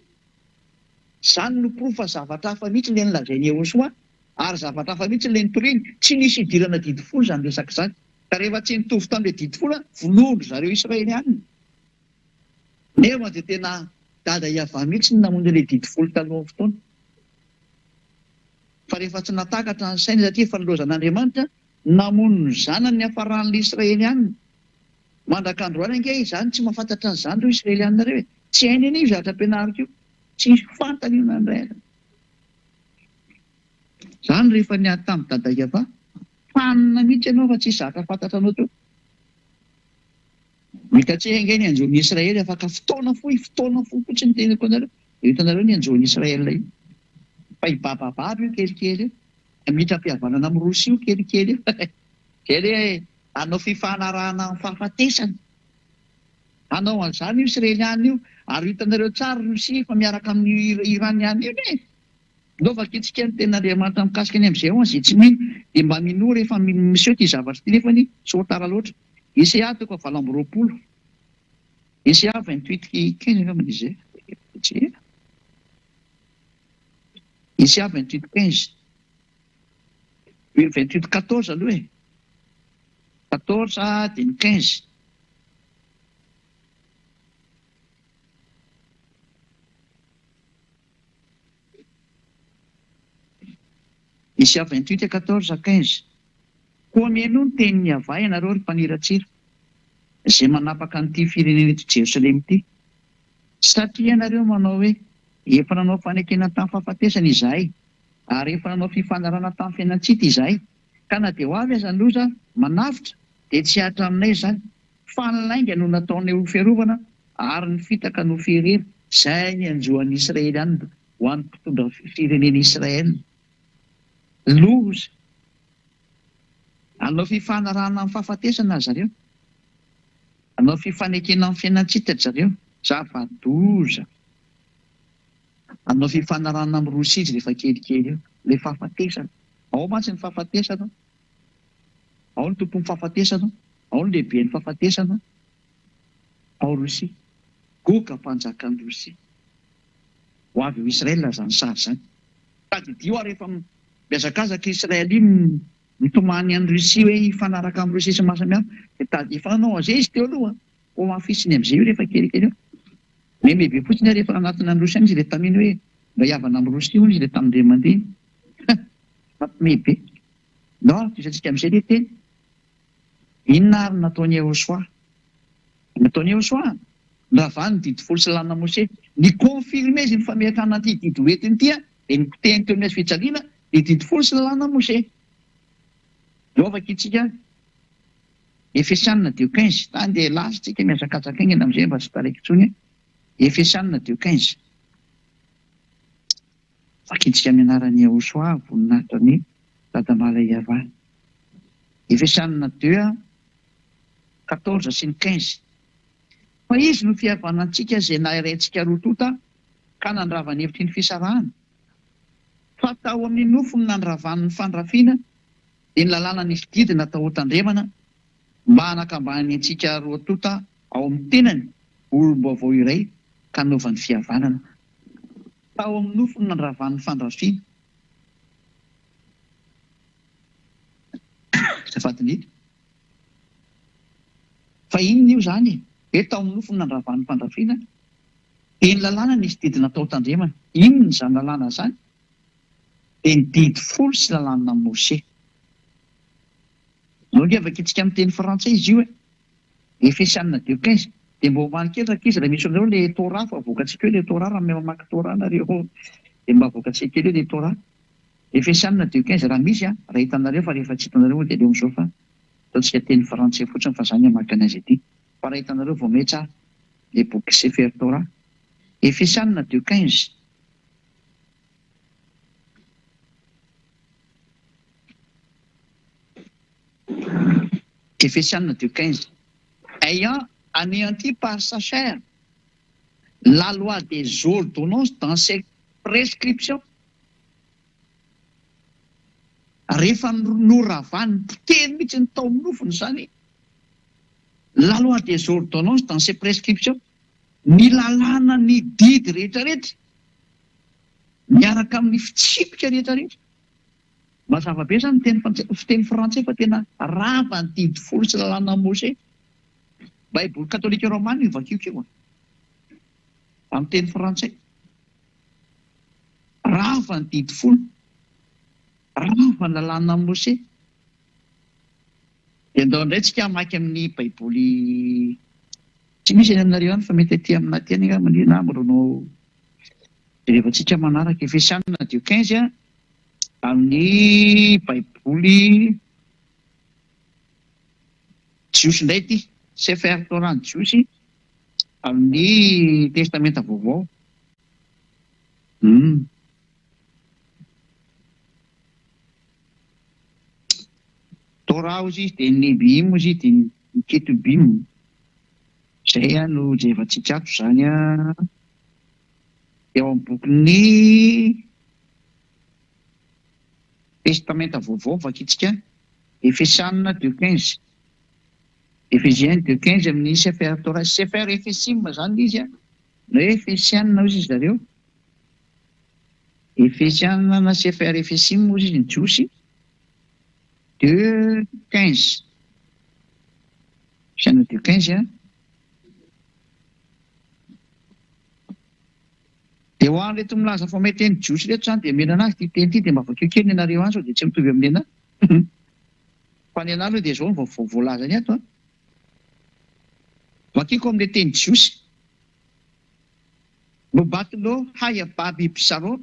zany no profa zavatra hafa mihitsy le nilazainy Iehosoa ary zavatra hafa mihitsy le nitoriany tsy nisy idirana didy folo zany resaka zany ka rehefa tsy nitovy tamin'le didy folo vonono zareo Israely ihany nefa dia tena dada Iava mihitsy ny namono le didy folo talohan'ny fotoana Fa rehefa tsy natakatra ny sainy satria fanolozan'Andriamanitra namono ny zanany hafaran'ny Israely ihany. Mandrak'androany ange izany tsy mahafantatra an'izany reo Israelianina reo. Tsy hainy anio zavatra ampianariko io. Tsy fantany io nandray. Zany rehefa niady tamin'ny dada Eva, fanina mihitsy ianao fa tsy zaka fantatra anao teo. Mikatsika ange ny anjoan'ny Israely afaka fotoana fotsiny tenako anareo. Hitanareo ny anjoan'ny Israely io. Fa ibabababa io kelikely io. Mitra-pihavanana amin'ny Rosia io kelikely io. Kely hanao fifanarahana amin'ny fahafatesana. Hanao an'izany io Israeliana io, ary hitanareo tsara Rosia fa miaraka amin'ny Iraniana io ne. Ndao fa kitsika ny ten'Andriamanitra mikasika ny amin'izay ho izay tsy mino, dia mba mino rehefa miseho ty zavatra ty nefany tsy ho tara loatra. Isaiah toko 7:20. Isaiah 28:15 angamba izay. Isaiah 28:15. 28:14 aloha e. 14 dia ny 15. Isaiah 28:14-15. Koa mihaino ny tenin'ny avay ianareo ry mpaniratsira, izay manapaka an'ity firenena eto Jerosalema ity. Satria ianareo manao hoe efa nanao fanekena tamin'ny fahafatesana izahay, ary efa nanao fifanarana tamin'ny fiainantsika izahay, ka na dia ho avy aza ny loza manavitra dia tsy hatra aminay izany. Fa ny lainga no nataonay ho fiarovana ary ny fitaka no fiherery. Izay ny anjoan'ny Israely any ho an'ny mpitondra firenena Israely. Loza hanao fifanarahana amin'ny fahafatesana zareo, hanao fifanekena amin'ny fiainantsika zareo, zava-doza. Hanao fifanarahana amin'ny Rosia rehefa kelikely io, ilay fahafatesana. Ao mantsy ny fahafatesana, ao ny tompon'ny fahafatesana, ao ny lehiben'ny fahafatesana, ao Rosia. Goka mpanjakan'ny Rosia. Ho avy ho Israel zany sary zany. Tadidio rehefa miazakazaka Israely iny mitomany an'ny Rosia hoe hifanaraka amin'ny Rosia sy maro samihafa, dia tady fanao an'izay izy teo aloha, ho mafisiny amin'izay io rehefa kelikely io. Mebe fotsiny rehefa anatina ny Rosia izy ilay taminy hoe mba hiavana amin'ny Rosia izy ilay tamin'ireo mandeha. Mebe. No, tisantsika amin'izay ilay teny. Inona ary nataony Yehosoa? Nataony Yehosoa nravany ny didy folo sy lana Mose. Ny confirme izy ny fametrahana ty didy hoentiny ity, dia nypotehiny teo amin'ny azy fijaliana ny didy folo sy lana Mose. Lovaka itsika Efesianina 2:15. Tany dia lasitsika miazakazaka iny amin'izay mba tsy taraiky intsony. Efesianina 2:15. Fakitsika amin'ny anaran'ny Yehosoa voninahitra ny dadamala Eva. Efesianina 2:14 sy ny 15. Fa izy no fihavanantsika izay nahiraintsika roa tota ka nandravany hevitry ny fisarahana. Fa tao amin'ny nofo ny nandravan'ny fandrafiana dia ny lalàna ny fididina tao ho-tandremana mba hanakambany antsika roa tota ao amin'ny tenany olom-baovao iray ka novan'ny fihavanana. Tao amin'ny nofo ny nandravan'ny fandrafiana. Zafatiny. Fa inona io zany? Tao amin'ny nofo ny nandravan'ny fandrafiana dia ny lalàna ny fididina tao ho-tandremana. Inona izany lalàna zany? Dia ny didy folo sy lalàna Mose. Nogevaka itsika amin'ny teny frantsay izy io e. Efesianina 2:15. Dia mba homan'ny kely raha izy raha misy anareo ilay Torah fa avoakatsika eo ilay Torah raha mamaky Torah nareo. Dia mba avoakatsika kely eo ilay Torah. Efesianina 2:15 raha misy raha hitanareo fa rehefa tsy hitanareo dia leo amin'izao fa ataontsika teny frantsay fotsiny fa izany hamaky anazy ity. Fa raha hitanareo vao metsara ilay boky Sefer Torah. Efesianina 2:15. Efesianina 2:15. Ayant anéanti par sa chair la loi des ordonnances dans ses prescriptions. Rehefa noravany poteny mihitsy ny tao amin'ny nofony zany. La loi des ordonnances dans ses prescriptions. Ny lalàna ny didy rehetrarehetra miaraka amin'ny fitsipika rehetrarehetra. Mazava be zany teny frantsay fa tena rava ny didy folo sy lalàna Mose. Baiboly katolika romana io vakiokio amin'ny teny frantsay. Rava ny didy folo raha lalàna Mose. Dia andao indray tsika maky amin'ny baiboly tsy misy eny aminareo any fa mety aty amina ty any manina amronao rehefa-tsika manaraka Efesianina 2:15 amin'ny baiboly Jiosy indray ty Sefer Torah Jiosy amin'ny testamenta vaovao. Torah ozy izy dia Nebim ozy dia Ketubim. Izay no jefa-tsika ato zany eo amin'ny bokin'ny testamenta vaovao vakitsika Efesianina 2:15. Efesiens 2:15 amin'ny Sefer Torah. Sefer Efesim zany izy na Efesianina ozy izy zareo. Efesianina na Sefer Efesim ozy izy ny Jiosy 2:15. Efesianina 2:15 dia ho any reto milaza fa mety teny Jiosy reto zany dia mena anazy ty teny ty dia mba vakeo kely ny anareo any sao dia tsy mitovy amin'ny anahy. Fa ny anahy aloha dia zao ny voalaza ny ato. Vakiko amin'ilay teny Jiosy. Mibaty lo haya baby pisaro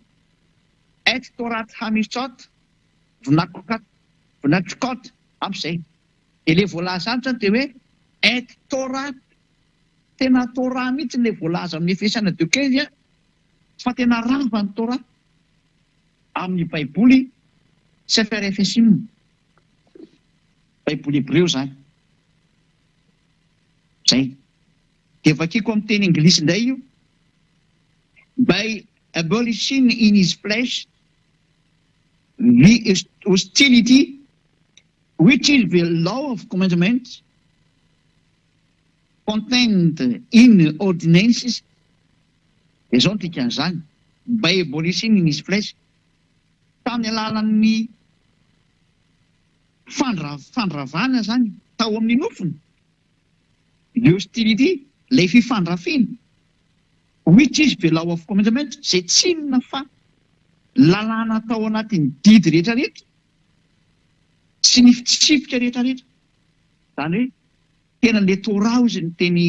et torat hamisot vnatrikot amin'izay. Ilay voalaza any zany dia hoe et torat, tena Torah mihitsy ilay voalaza amin'ny Efesianina 2:15 fa tena rava ny Torah amin'ny baiboly Sefer Efesim, baiboly Hebreo zany. Zay. Dia vakiko amin'ny teny Anglisy indray io. By abolishing in his flesh the hostility which is the law of commandments contained in ordinances. Dia zao ny tikan'izany. By abolishing in his flesh. Tamin'ny alalan'ny fandravana zany tao amin'ny nofony. The hostility, ilay fifandrafiana, which is the law of commandment, izay tsy inona fa lalàna tao anatin'ny didy rehetrarehetra sy ny fitsipika rehetrarehetra. Zany hoe tena le Torah ozy ny teny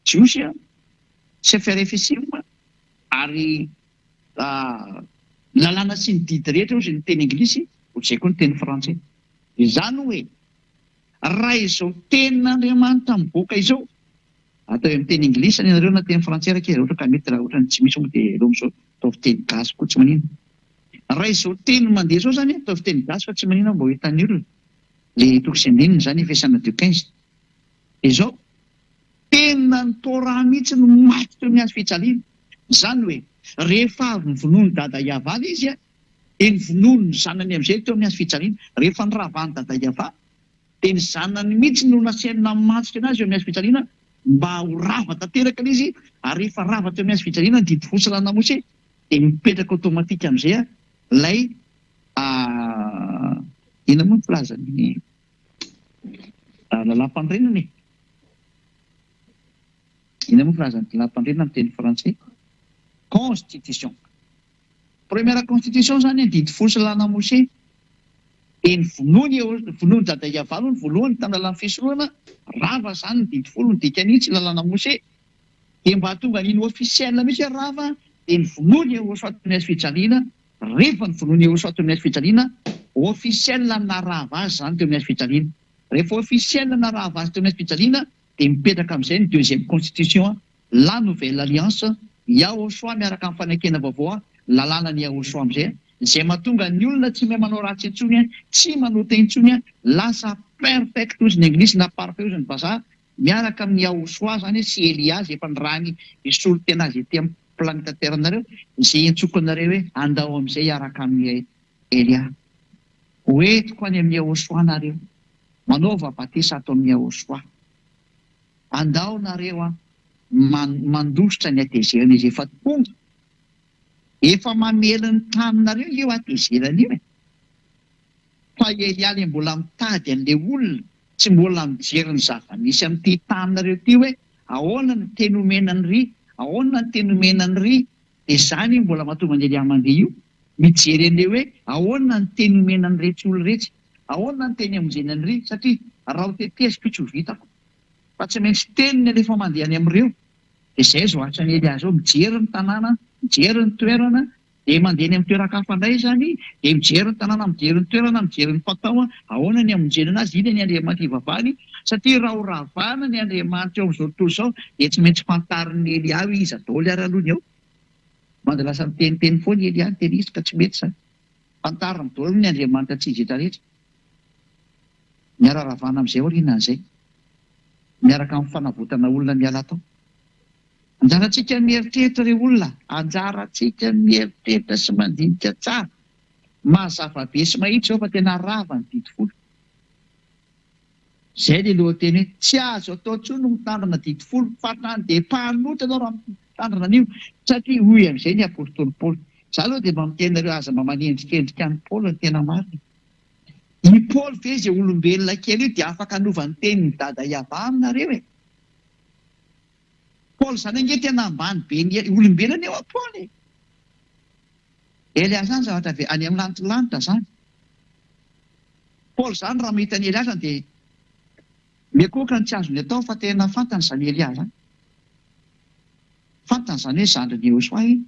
Jiosy Sefer Efesim ary lalàna sy ny didy rehetra ozy ny teny Anglisy, ohatr'izay koa ny teny Frantsay. Izany hoe raha izao tenin'Andriamanitra miboaka izao atao amin'ny teny Anglisy ny anareo na teny Frantsay raha kely ohatra ka mety raha ohatra tsy misy moa dia elo amin'izao atao fiteny gasy koa tsy manina. Raha izao teny mandeha izao zany atao fiteny gasy fa tsy manina mba ho hitan'ny olona le tokony andininy zany Efesianina 2:15. Izao tena ny Torah mihitsy no maty teo amin'ny hazo fijaliana. Zany hoe rehefa avy nivonoany dada Iava izy dia nivonoany ny zanany amin'izay teo amin'ny hazo fijaliana. Rehefa niravany dada Iava dia ny zanany mihitsy no nasiana matsika anazy eo amin'ny hazo fijaliana mba ho rava tanteraka izy, ary rehefa rava teo amin'ny hazo fijaliana didy fosy lalàna Mose dia mipetraka automatika amin'izay ilay ina moa ny filazany lalam-pandrenana. Ina moa filazany lalam-pandrenana amin'ny teny Frantsay? Constitution. Première constitution zany didy fosy lalàna Mose. Dia vonoany dada Iava ny voalohany tamin'ny lalàna fisorohana, rava zany ny didy folo ny dikan'itsy lalàna Mose. Dia mba tonga n'iny ofisiel mihitsy rava dia ny vonoany Jehosoa teo amin'ny hazo fijaliana. Rehefa ny vonoany Jehosoa teo amin'ny hazo fijaliana, ofisiel na rava azy zany teo amin'ny hazo fijaliana. Rehefa ofisiel na rava azy teo amin'ny hazo fijaliana dia mipetraka amin'izay ny deuxième constitution, la nouvelle alliance, Jehosoa miaraka amin'ny fanekena vaovao lalàna ny Jehosoa amin'izay. Izay mahatonga ny olona tsy mahay manao ratsy intsony, tsy manao teny intsony, lasa perfect ozy ny Anglisy na parfait ozy ny vazaha, miaraka amin'ny Jehosoa zany sy Elias efa nirany isolo tena azy ety amin'ny planeta Terre nareo, izay entsokonareo hoe andao amin'izay iaraka amin'ny Elias. Hoentiko any amin'ny Jehosoa nareo, manaova batisa ato amin'ny Jehosoa. Andao nareo mandositra ny atezerana izy efa tonga. Efa mamela ny taninareo io atezerana io. Fa Elias le mbola mitady an'ilay olona, tsy mbola mijery ny zava-misy amin'ity taninareo ty hoe ahoana ny teny omenany ry, ahoana ny teny omenany ry. Dia zany mbola mahatonga ny Elias mandeha io, mijery an'ilay hoe ahoana ny teny menany rehetra olo rehetra, ahoana ny teny amonjenany rehetra, satria raha ho teteziko itsy ho vitako. Fa tsy maintsy teniny rehefa mandeha any amin'ireo. Dia izay zao atran'ny Eliazy ao, mijery ny tanàna, mijery ny toerana, dia mandeha ny amin'ny toeran-kafa indray zany, dia mijery ny tanàna, mijery ny toerana, mijery ny fatao, ahoana ny amonjena azy, ina ny Andriamanitra ivavahany. Satria raha ho ravahana ny Andriamanitra eo amin'izao tontolo izao, dia tsy maintsy fantarin'ny Elia izy adaoly ary alohany ao. Manda lasa miteniteny foana Elia ny teny izy ka tsy mety zany. Fantariny daholo ny Andriamanitra tsy izy rehetra. Miara-ravahana amin'izay aorianan'izay, miaraka amin'ny fanavotana olona miala tao. Anjarantsika mieritreritra ireo olona, anjarantsika mieritreritra sy mandinika tsara. Mazava be sy mahitsy fa tena rava ny didy folo. Izay ny lohateny hoe tsy azo atao intsony ny mitandrina didy folo, fa tany dia mpanoty ianao raha mitandrina an'io, satria hoy amin'izay ny apôstôly Paoly. Izaho aloha dia mba miteny nareo aza mba manendrikendrika ny Paoly ny tena marina. I Paoly ve izay olombelona kely io dia afaka hanovany teniny dada Iava aminareo e. Paoly zany ange tena ambany be ny olombelona eo a Paoly. Elias zany zavatra ve any amin'ny lanitra zany. Paoly zany raha mahita ny Elias zany dia mekoka ny tsy azony atao, fa tena fantany zany Elias zany. Fantany zany hoe zandriny Josua iny.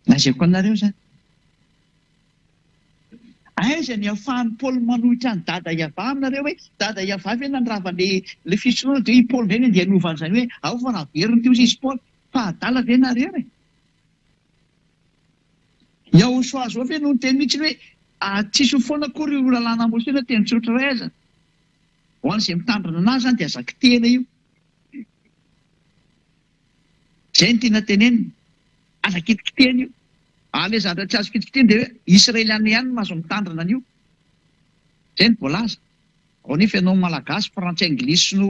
Lazaiko anareo zany. Aiza ny ahafahan'ny Paoly manohitra ny dada Iava aminareo hoe dada Iava ve nandravan'ilay fisotroana dia i Paoly indray ny andeha hanovany zany hoe ao fa naveriny teo izy Paoly, fa adala ve nareo e. Josua zao ve no ny teny mihitsy hoe tsisy foana koa ry lalàna Mose na teny tsotra hoe aiza. Ho an'izay mitandrina anazy zany dia azaky tena io. Izay ny tiana tenenina, aza kitikitena io. Ale zatra tsy azo kitikitena dia hoe Israeliana ihany mahazo mitandrina an'io. Izay ny voalaza. Ao nefa ianao malagasy, frantsay, anglisy no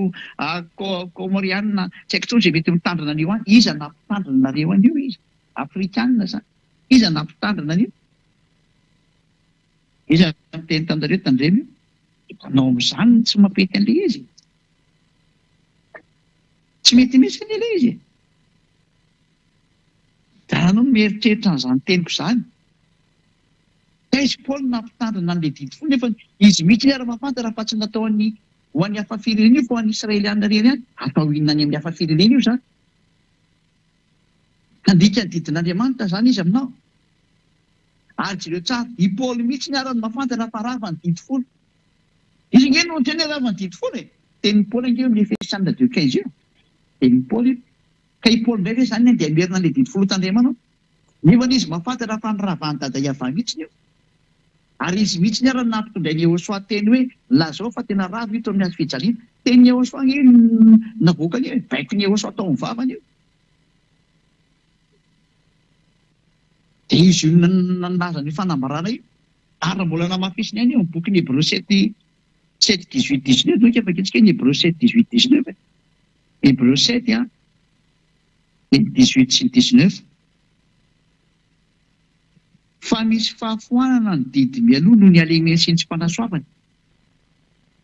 komoriana, tsy haiko intsony izay mety mitandrina an'io any. Iza nampitandrina nareo an'io izy. Afrikanina zany. Iza nampitandrina an'io. Iza miteny tanareo tandremo io. Anao amin'izany tsy mampety an'ilay izy. Tsy mety mihitsy an'ilay izy. Raha anao mieritreritra an'izany teniko izany. Izy Paoly nampitandrina an'ilay didy folo nefa izy mihitsy ary mahafantatra raha fa tsy natao ho an'ny hafa firenena io fa ho an'ny Israeliana reny ihany. Atao inona any amin'ny hafa firenena io zany. Handika ny didin'Andriamanitra zany izy aminao. Ary ireo tsara, i Paoly mihitsy ny arany mahafantatra fa rava ny didy folo. Izy nge no teny rava ny didy folo e. Teny Paoly nge amin'ny Efesana 2:15 io. Teny Paoly. Ka i Paoly indray ve zany dia merina an'ilay didy folo tandremanao. Nefa izy mahafantatra fa niravany dada Iava mihitsy io. Ary izy mihitsy ny arany nampitondray ny Josua teny hoe lazao fa tena rava ito amin'ny azy fijaliana. Teny ny Josua nge navoaka ny hoe baiko ny Josua tao amin'ny vavany io. Dia izy io nalaza ny fanambarana io. Ary mbola namafisiny ihany eo amin'ny boky ny Hébreux 7:18-19 no afaka itsika ny Hébreux 7:18-19. Hébreux 7 18 sy 19. Fa misy fahafoanana ny didy mialoha noho ny alemena sy ny tsy fanasoavany.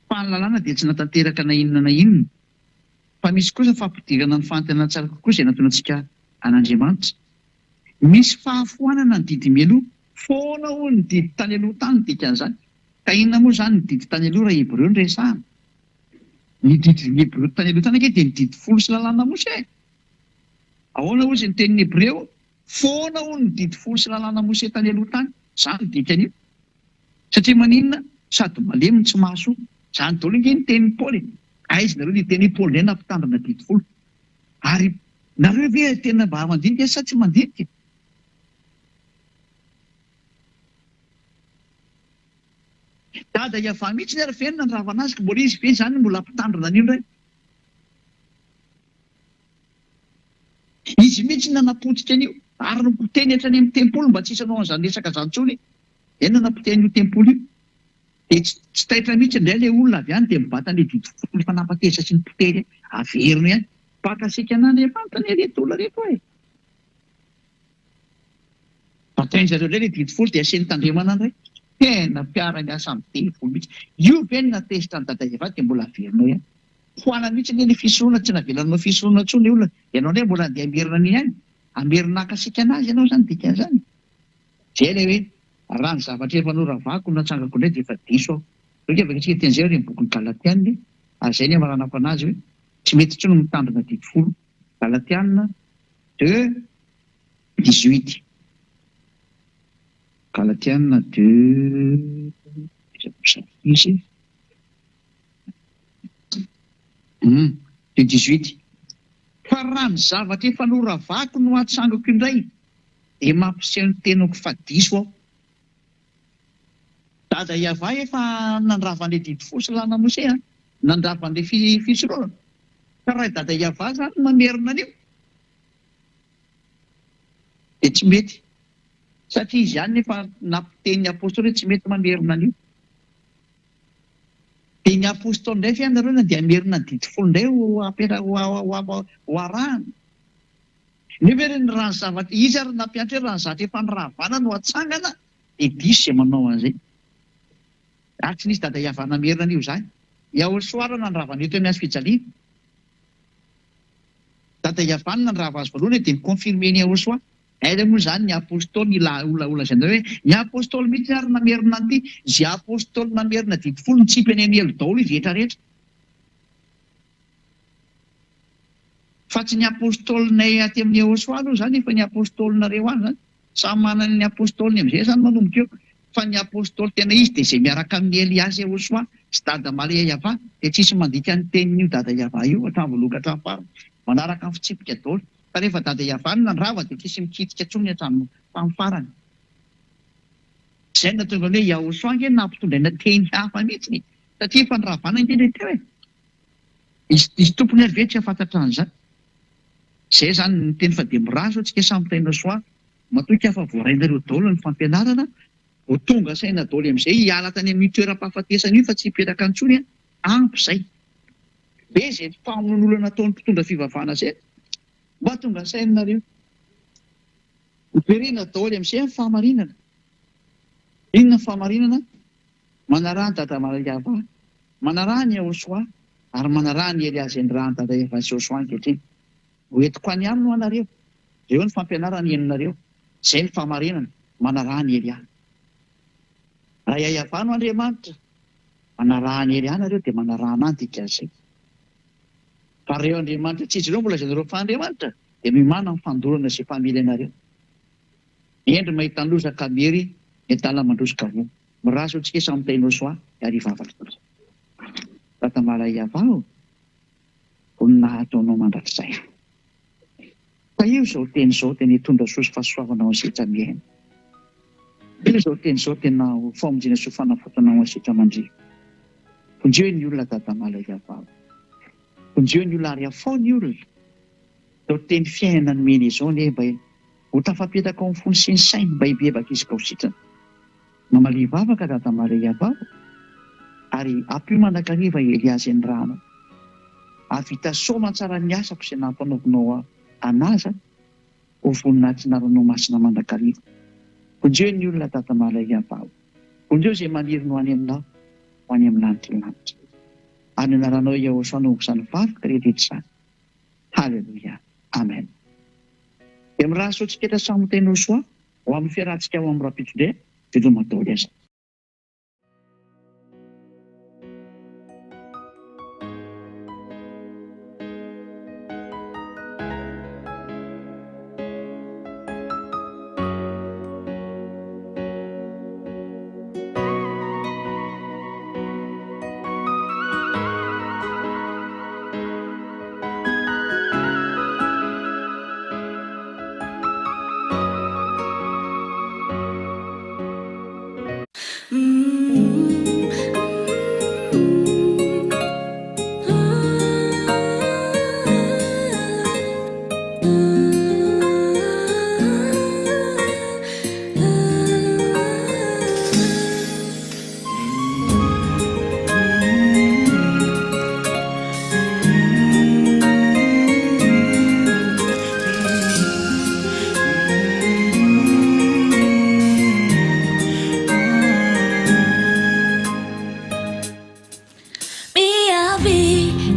Fa ny lalàna dia tsy natanteraka na inona na inona. Fa misy kosa fampidirana ny fahantena tsara kokoa izay nataonantsika an'Andriamanitra. Misy fahafoanana ny didy mialoha, foana ho ny didy tany aloha tany dikan'izany. Ka inona moa zany ny didy tany aloha raha Hébreux no resahana. Ny didy Hébreux tany aloha tany dia ny didy folo sy lalàna Mose. Ahoana hozy ny tenin'ny Hébreux, foana ho ny didy folo sy lalàna Mose tany aloha tany, zany dikan'io. Satria maninona sady malemy tsy mahasoa. Zany daholo nge ny tenin'ny Paoly. Aiza nareo ny tenin'ny Paoly indray nampitandrina didy folo. Ary nareo ve tena mba mandinika sa tsy mandinika? Dada Iava mihitsy ny ary fenina ny ravana azy, mbola izy ve zany mbola ampitandrina an'io indray. Izy mihitsy nanapotika an'io, ary nopoteny hatrany amin'ny tempolo mba tsy hisanao an'izany resaka zany intsony. Eny nanapoteny an'io tempolo io. Dia tsy taitra mihitsy indray ilay olona avy any dia mibata an'ilay didy folo efa nampateza sy ny poteny averiny ihany. Pakasika an'Andriamanitra ny reto olona reto e. Batainy zareo indray ilay didy folo dia asiany tandremana indray. Tena mpiara-miasa amin'ny teny folo mihitsy. Io ve ny natezitra ny dada Iava dia mbola averinao ihany. Foana mihitsy ny fisoroana tsy navelanao fisoroana tsony olona. Ianao ndray mbola dia ambirina an'iny ihany. Ambirina akasika anazy ianao zany dikan'izany. Zay ilay hoe raha ny zavatra efa noravako natsangako indray dia efa diso aho. Reka vakitsika teny izay ny bokin'ny Galatiana ary zay ny amaranako anazy hoe tsy mety intsony mitandrina 10. Galatiana 2:18. Galatiana 2:18. 18. Fa raha ny zavatra efa noravako no atsangako indray dia mampiseho ny tenako fa diso aho. Dada Iava efa nandrava an'ilay didy fosilana Mose, nandrava an'ilay fisoroana. Ka raha dada Iava zany mamerina an'io dia tsy mety. Satria izy ihany nefa nampiten'ny apôstôly hoe tsy mety mamerina an'io. Dia ny apôstôly indray fianareo dia amerina ny didy folo indray ho arahana. Nefa ny raha ny zavatra izy ary nampianatra hoe raha ny zavatra efa niravana no atsangana dia diso izay manao an'izay. Ary tsy nisy dada Iava namerina an'io zany. Yahosoara nandrava an'io teo amin'ny fijaliana. Dada Iava nandrava azy voalohany dia nikonfirme ny Yahosoa. Aila moa zany ny apôstôly olona izay hoe ny apôstôly mihitsy ary namerina an'ity. Izay apôstôly namerina didy folo ny tsipy any elo daholo izy rehetra rehetra. Fa tsy ny apôstôlinay aty amin'ny Yahosoa aloha zany efa ny apôstôlinareo any zany. Samy manana ny apôstôliny amin'izay zany manomboka eo. Fa ny apôstôly tena izy dia izay miaraka amin'ny Eliasy Yahosoa sy dada Maria Iava dia tsisy mandika ny tenin'io dada Iava io hatramin'ny voaloka hatramin'ny farany. Manaraka ny fitsipika daholo. Fa rehefa dada Iava nandrava dia tsisy mikitika tsony hatramin'ny farany. Izay natonga hoe Yahosoa ange nampitondraina teny hafa mihitsy. Satria efa niravana indrindra teo e. Izy tompony ary ve tsy afantatra an'izany. Izay zany ny teny fa dia mirazo antsika samy teny soa. Matoa afa voarainareo daholo ny fampianarana. Ho tonga saina daholo amin'izay hiala tany amin'ny toeram-pahafatesana io fa tsy hipetraka antsony ampy izay. Be izay famonoana nataon'ny mpitondra fivavahana izay. Mba tonga sainareo. Hiperina daholo amin'izay ny fahamarinana. Inona ny fahamarinana? Manaraha ny dada Maria Iava, manaraha ny Yahosoa, ary manaraha ny Eliasy raha ny dada Iava sy Yahosoa ankehitriny. Hoentiko any aminy ho anareo. Ireo ny fampianarana henonareo. Izay ny fahamarinana, manaraha ny Elia. Raha Iava no Andriamanitra, manaraha ny Elia nareo dia manaraha an'any dikan'izay. Fa reo Andriamanitra tsy izy ireo mbola izay fa Andriamanitra dia mimana ny fandorana izay family anareo. Endry mahita ny lozaka mery entana mandrosoka vo. Mirazo antsika samy teny Yahosoa ary hivavaka. Dada Maria Iava vonina ataonao mandrakizay. Fa io izao teny izao tena hitondra soa sy fahasoavana ho asitra miaina. Io izao teny izao tena famonjena sy fanafotana ho asitra mandria. Vonjeo ny olona dada Maria Iava. Vonjeo ny olona ary afao ny olona. Izao teny fiainana ny mena izao ny mba ho tafapetaka ao amin'ny fony sy ny sainy mba hibebaka izy ka ho sitrana. Mamalia vavaka dada Maria Iava ary ampio manakariva Eliasy ny rano. Avita soma tsara ny asako izay nampanaovinao anazy ho voninahitry masina mandrakariva. Vonjeo ny olona dada Maria Iava. Vonjeo izay maniry no any aminao ho any amin'ny lanitra lanitra. Any anaranao Yahosoa no izany vavaka rehetra izany. Halleluja. Amen. Dia miraso antsika eto samy teny Yahosoa ho amin'ny fiarahantsika ao amin'ny rapitondray dia daholo aza.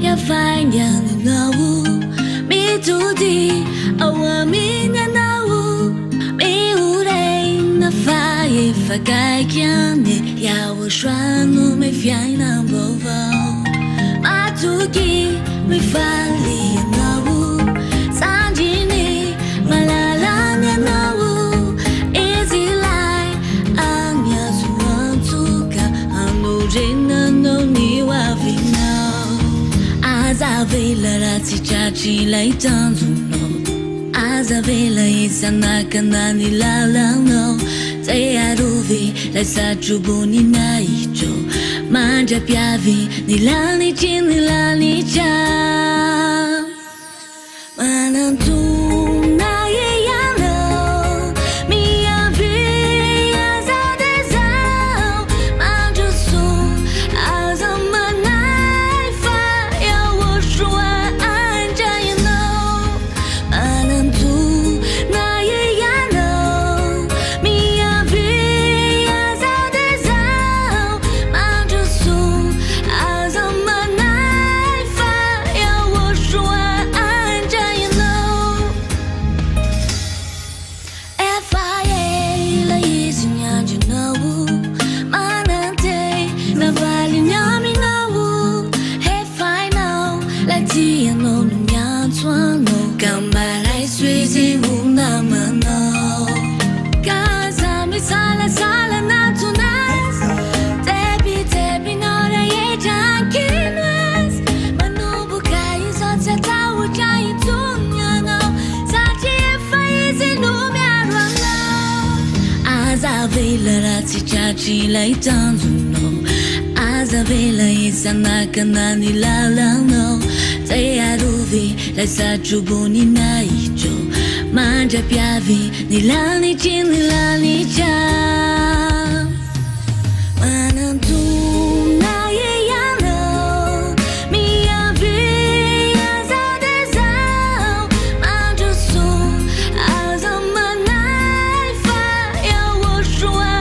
Yafanya nawu mitudi awamina nawu mi urei na faye fagaikiane yawo shwanu me fiaina bovo matuki me fali nawu sanjini malalanya nawu easy lie anya suantuka anujena no ni wafina Azavela rati chachi lai tanzuno Azavela isana kanani lalano Tayaruvi lai sajubuni naicho Manja piavi nilani chin nilani cha Manantu na yeyano Mia via zadezao Manjusu azamana Chachi lai tanzuno Azavela isana kanani lalano Tayaruvi lai sajubuni naicho Manja piavi nilani chin nilani cha Manantu na yeyano Mia via zadezao Manjusu azamanai fa yawo shua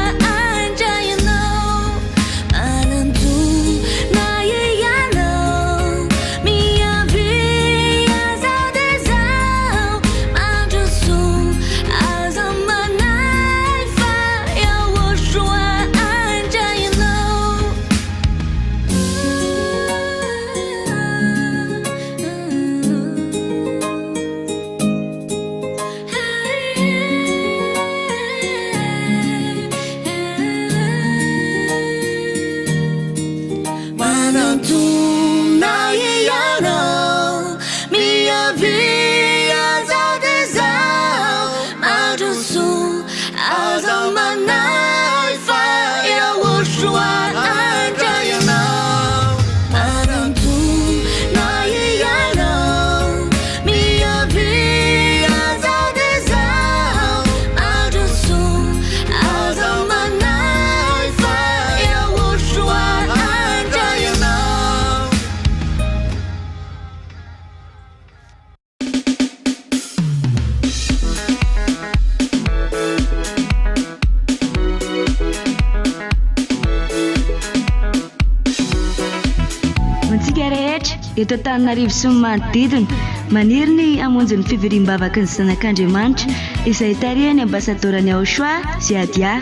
Eto Antananarivo sy ny manodidina maniry ny hamonjy ny fivoriam-bavaky ny zanak'Andriamanitra izay tarihany ambasadorany Aoshwa Ziadia.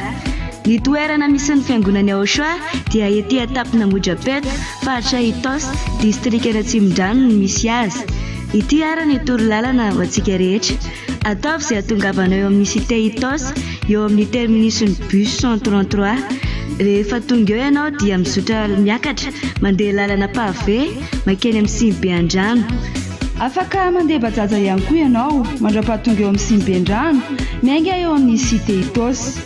Ny toerana misy ny fiangonany Aoshwa dia ety Atapina Mojapeto, faritra Itos, distrika Ratsimondrano no misy azy. Ity ara ny torolalana ho antsika rehetra. Ataovy izay hatongavanao eo amin'ny cité Itos, eo amin'ny terminus'ny bus 133. Rehefa tonga eo ianao dia mizotra miakatra mandeha lalana pavé makeny amin'ny Simbeandrano. Afaka mandeha bajaja ihany koa ianao mandra-pahatonga eo amin'ny Simbeandrano, miainga eo amin'ny cité Itos.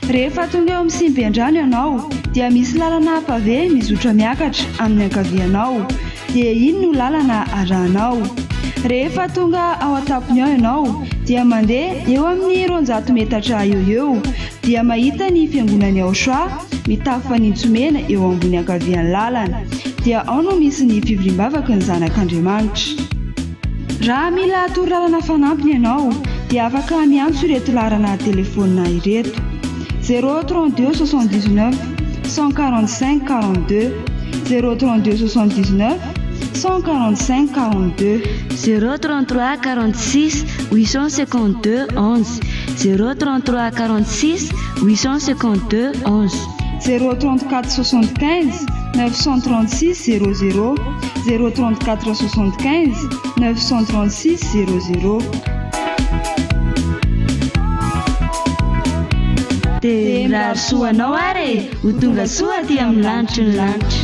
Rehefa tonga eo amin'ny Simbeandrano ianao dia misy lalana pavé mizotra miakatra amin'ny ankavianao, dia iny no lalana arahanao. Rehefa tonga ao Atapiny ao ianao dia mandeha eo amin'ny 200 metatra eo dia mahita ny fiangonany Aoshwa mitafo fanitso-mena eo ambony ankavian'ny lalana, dia ao no misy ny fivoriam-bavaky ny zanak'Andriamanitra. Raha mila torolalana fanampiny ianao dia afaka miantso ireto laharana telefonina ireto: 032 79 145 42, 032 79 145 42 033 46 852 11 033 46 852 11 034 75 936 00 034 75 936 00 dia mirary soanao ary ho tonga soa aty amin'ny lanitry ny lanitra.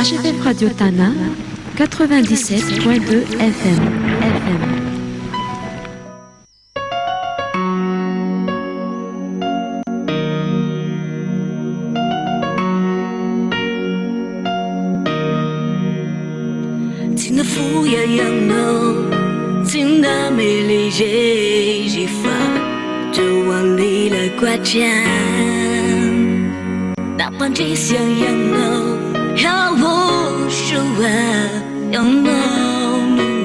HFF Radio Tana 97.2 FM. Tina fuya yang no, tina mele je fa, juang li la guajan, dapat disiang yang no. How was you know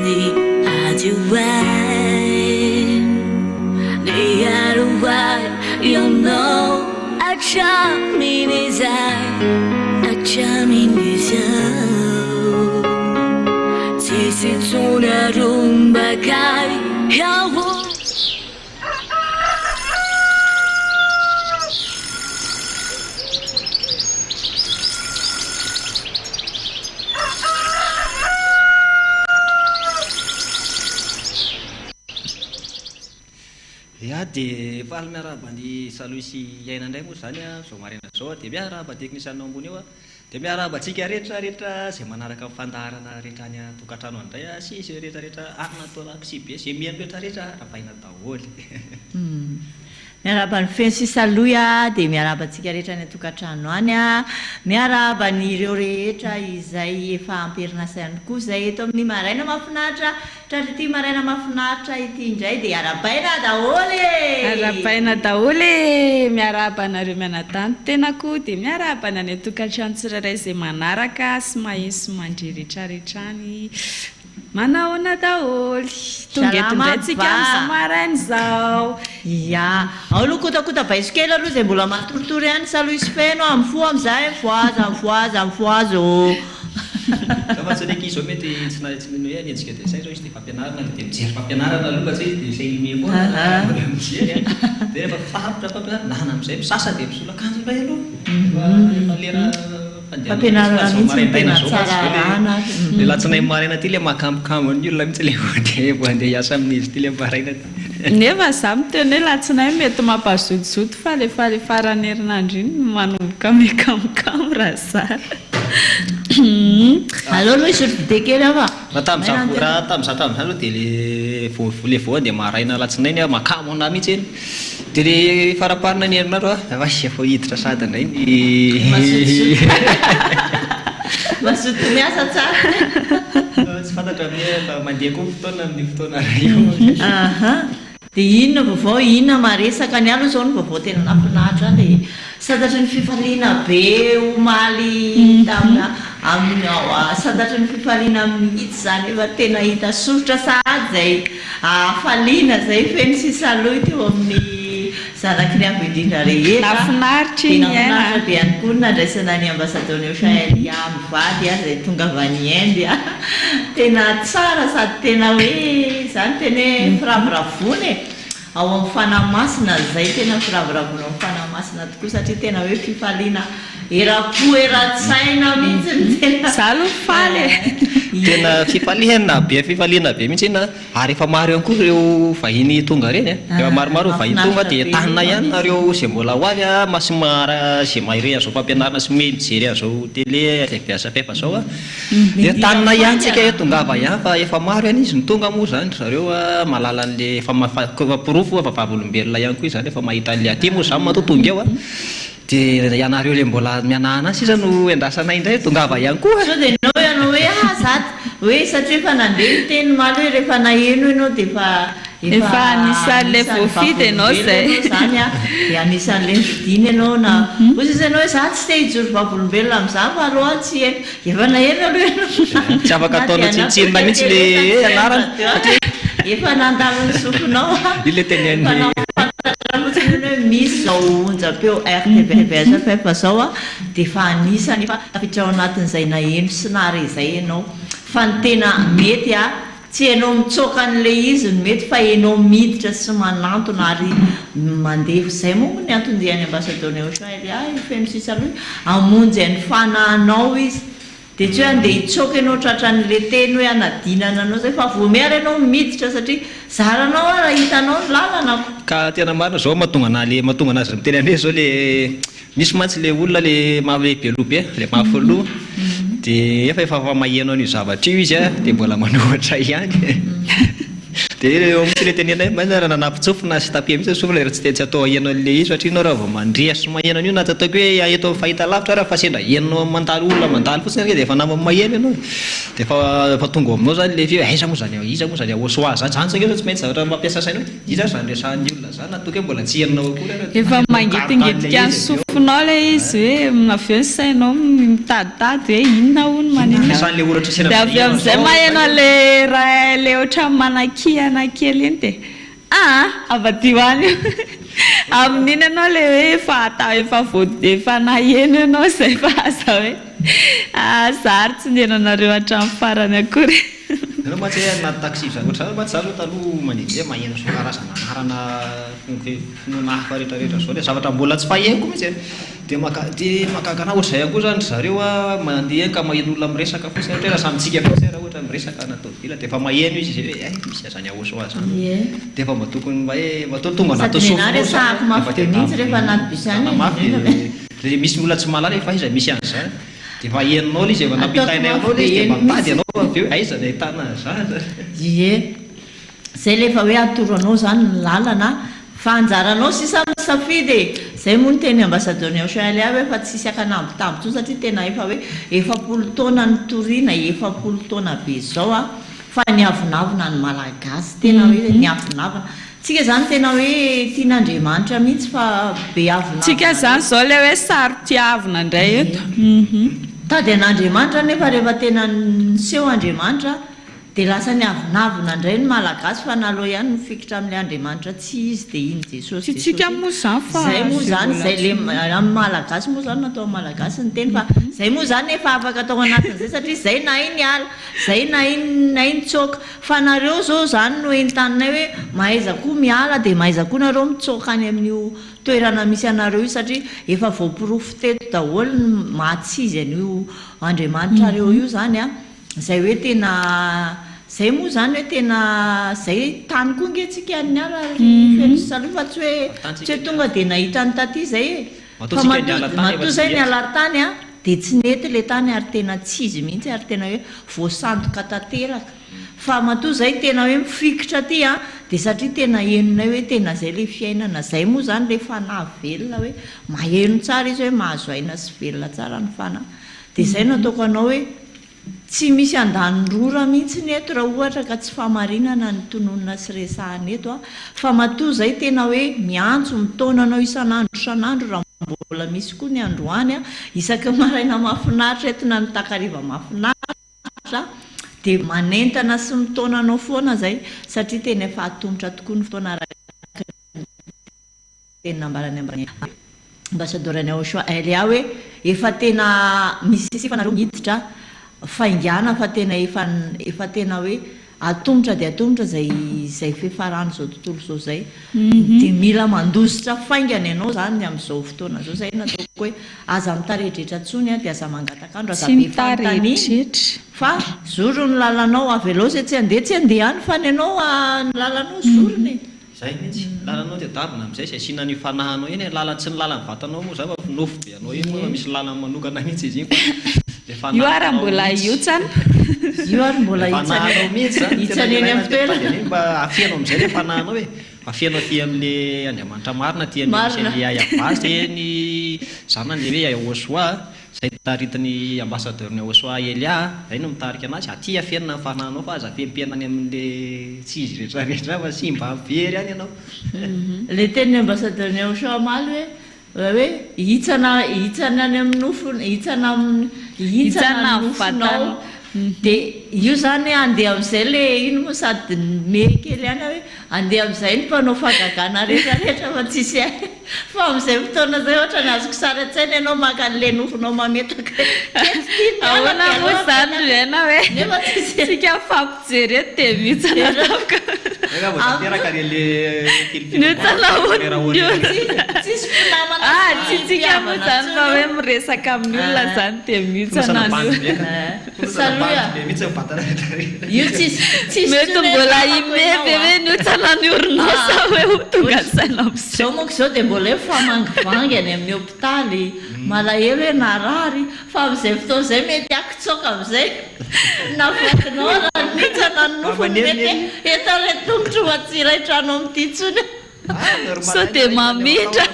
me as you were the other way you know I charm in his eye Sisi tuna rumba kai how dia faly miaraba ny saloisy iaina indray moa zany a zao marina zao dia miaraba teknisianao ambony eo a dia miaraba antsika rehetrarehetra izay manaraka fandaharana rehetra any tokantrano andray a sy izay rehetrarehetra natao lakosi be izay mihaino rehetrarehetra rapaina daholy miaraba ny fensy saloia dia miaraba antsika rehetra ny tokantrano any a miaraba ny ireo rehetra izay efa amperinasa ihany koa izay eto amin'ny maraina mahafinaritra tratrity maraina mahafinaritra ity indray dia arabaina daholy miaraba anareo mianatany tenako dia miaraba ny any tokantrano tsirairay izay manaraka sy maheso mandry rehetrarehetrany manaona daholy tonga eto indray tsika amin'izao maraina izao ya ao aloha kotakota baisikely aloha izay mbola matoritory ihany saloisy feno amifo amizay mifoazo fa tsy ndraiky izy zao mety tsy mino hoe niantsika dia izay zao izy dia fampianarana dia mijery fampianarana aloha ka tsy izy dia izay ime koa mijery dia rehefa fafitra fampianarana nana amin'izay misasa dia misolakanjo ilay aloha lera fampianarana mihitsy tena tsara rana le latsinainy maraina ty le makamokamo ny olona mihitsy le voandeha hiasa amin'izy ty le maraina nefa za miteny hoe latsinainy mety mampazotozoto fa le farany herinandro iny manomboka mekamokamo raha zara aloha izy de kely ava raha tamin'izany aloha dia le voany dia maraina latsinainy a makamo ana mihitsy eny dia le faraparina ny herinandro a efa hiditra sady indray ny mazoto miasa tsara tsy fantatra amin'y mandeha koa fotoana amin'ny fotoana io dia inona vaovao inona maresaka ny alo zao ny vaovao tena nafinahitra dia sadatra ny fifaliana be omaly tamina amin'ny sadatra ny fifaliana mihitsy zany efa tena hita sorotra sady zay faliana zay feno sisaloha teo amin'ny zanaky ny abidindra rehetra nafinaritra iny nafinaritra be ihany koa nadraisana ny ambassadeur Australie mivady zay tonga avy any Inde tena tsara sady tena hoe zany tena firaviravony ao amin'ny fanamasina zay tena firaviravony ao amin'ny fanamasina tokoa satria tena hoe fifaliana era-po era-tsaina mihitsy ny tena zalo faly tena fifaliana be mihitsy na ary efa maro ihany koa ireo vahiny tonga reny efa maromaro vahiny tonga dia tanina ihany nareo zay mbola ho avy masimara zay mahare azao fampianarana sy mijery azao télé fiasa zao dia tanina ihany tsika hoe tongava ihany fa efa maro ihany izy ny tonga moa zany zareo malala an'le efa pirofo efa vavolombelona ihany koa izany efa mahita an'le aty moa zany matotonga eo dia ianareo le mbola mianahana sisa no endrasana indray tongava ihany koa so dia nao ianao hoe zaty hoe satria efa nandeha ny teny maly hoe rehefa naheno ianao dia efa anisan'le voafidy ianao zay zany dia anisan'le fidiny ianao na ozy izy ianao hoe za tsy te hijoro vavolombelona amin'izany fa aloha tsy eno efa naheno aloha ianao tsy afaka ataonao tsintsinina mihitsy le anarana efa nandalo ny sofinao ile tenen'ny misy zao onjam-peo RTVSFF zao dia fa anisany fa tafiditra ao anatin'izay naheno sy nahare izay ianao fa ny tena mety tsy hainao mitsoka an'le izy no mety fa hainao miditra sy manantona ary mandeha izay moa ny antondiany ambassadeur Australie feno sisa aloha amonjy any fanahinao izy dia tsy hoe andeha hitsoka ianao tratran'le teny hoe anadinana anao zay fa voamiara ianao miditra satria zaranao raha hitanao ny lalana ka tena marina zao mahatonga anazy miteny ane zao le misy mantsy le olona le mahabelobe le mahafoloha dia efa maheno an'io zavatra io izy dia mbola manohatra ihany dia misy le tenena raha nanapitsofina sy tapia mihitsy sofina raha tsy atao aheno an'le izy satria ianao raha vao mandria sy maheno an'io na tsy ataoko hoe eto fahita lavitra raha fa sendra henonao mandalo olona mandalo fotsiny dia efa nama maheno ianao dia efa tonga aminao zany le fio iza moa zany ahosoa zany tsika tsy maintsy zavatra mampiasa sainao iza zany resahan'ny olona zany natoka hoe mbola tsy henonao akory efa mangitingitika ny sofinao le izy hoe aveo ny sainao mitaditady hoe inona hono maninona dia avy amin'izay maheno le raha le ohatra manakiana kely iny dia avadio any amin'iny ianao le hoe efa atao efa naheno ianao zay fa aza hoe zary tsy nienanareo hatramin'ny farany akory ianao matsy hoe anaty taxi zavatra matsy zany taloha mandidy hoe maheno so karazana anarana finoana hafa rehetrarehetra zao le zavatra mbola tsy faheko mihitsy dia makakana ohatr'izay ihany koa zany zareo mandeha ka maheno olona miresaka fotsiny ohatra raha samytsika fotsiny raha ohatra miresaka natao vila dia efa maheno izy hoe misy azany ahoso azy dia efa matokony mba hoe matao tonga anato sahako mafy mihitsy rehefa anaty bus any misy olona tsy mahalala efa iza misy an'izany dia efa henonao izy efa nampitainay anao le izy dia mampitady ianao aveo aiza ny ahitana zany zay le efa hoe atoro anao zany ny lalana fa anjaranao sisa misafidy zay moa ny teny ambassadeur Australie hoe fa tsisy akanambitambo satria tena efa hoe 70 taona ny toriana 70 taona be zao fa niavonavona ny malagasy tena hoe niavonavona tsika zany tena hoe tian'Andriamanitra mihitsy fa be avonavona tsika zany zao le hoe sary tiavina indray eto tady an'Andriamanitra nefa rehefa tena niseho Andriamanitra dia lasa niavonavona indray ny malagasy fa naloha ihany mifikitra amin'ilay Andriamanitra tsy izy dia iny Jesosy tsika moa zany fa zay moa zany zay le amin'ny malagasy moa zany natao malagasy ny teny fa zay moa zany efa afaka atao anatin'izay satria zay na iny ala zay na iny tsoka fa nareo zao zany no entanay hoe mahaiza koa miala dia mahaiza koa nareo mitsoka any amin'io toerana misy anareo io satria efa voapirofo teto daholo ny mahatsizy an'io Andriamanitra reo io zany zay hoe tena zay moa zany hoe tena zay tany koa ngetsika ny ala feno saloha fa tsy hoe tonga dia nahita ny taty zay fa matoa zay ny alatany dia tsy nety le tany ary tena tsy izy mihitsy ary tena hoe voasandoka tanteraka fa matoa zay tena hoe mifikitra aty dia satria tena henonay hoe tena zay le fiainana zay moa zany le fanahy velona hoe maheno tsara izy hoe mahazo aina sy velona tsara ny fanahy dia zay no ataoko anao hoe tsy misy andanyrora mihitsy ny eto raha ohatra ka tsy famarinana ny tononona sy resahana eto fa matoa zay tena hoe miantso mitaonanao isan'andro raha mbola misy koa ny androany isaka maraina mahafinaritra etona ny takariva mahafinaritra dia manentana sy mitaonanao foana zay satria tena efa atongotra tokoa ny fotoana tena ambarany ambassadeur-ny Auchois Elia hoe efa tena misy fanareo miditra faingana fa tena efa tena hoe atombotra dia atombotra zay fefarano zao tontolo zao zay dia mila mandositra faingana ianao zany amin'izao fotoana zao zay nataoko hoe aza mitarehdretra tsony dia aza mangatakandro aza be fantany fa zoro ny lalanao avelao zay tsy andeha any fa ny ianao ny lalanao zorony zay mihitsy lalanao dia darona amin'izay sy asiana ny fanahanao eny lala tsy ny lalan'ny vatanao moa zay fa nofo be anao eny moa misy lalany manokana mihitsy izy iny io ary mbola iotsana io ary mbola fanahanao mihitsy itsany eny amin'ny toerana mba afianao amin'izay le fanahanao hoe afianao ty amin'le Andriamanitra marina ty amin'le ayavasy eny zanany le hoe Auchois zay taritiny ambassadeur-ny Auchois Elia zay no mitarika anazy aty afianana ny fanahanao fa aza fempianany amin'le tsy izy rehetrarehetra fa sy mba very any ianao le tenin'ny ambassadeur-ny Auchois maly hoe hitsana any amin'ny nofony hitsana nofonao dia io zany andeha amin'izay le ino moa sady mekely any hoe andeha amin'izay ny mpanao fagagana rehetrarehetra fa tsisy fa amin'izay fotoana zay ohatra ny azoko sary an-tsaina ianao maka an'le nofonao mametaka ahoana moa zany rena hoe nefa tsika fampijery eto dia mihitsana lavaka tsisy mpinamana tsy tsika moa zany fa hoe miresaka amin'ny olona zany dia mihitsana mety mbola imeve hoe niotsana ny orinasa hoe tonga saina zao monko zao dia mbola hoe famangivangy any amin'ny hôpitaly malahelo hoe narary fa amin'izay fotoana izay mety akitsoka amin'izay navakinao raha mihitsana ny nofony mety eto le tongotra ho atsiraitrano amin'ity tsony sao dia mamitra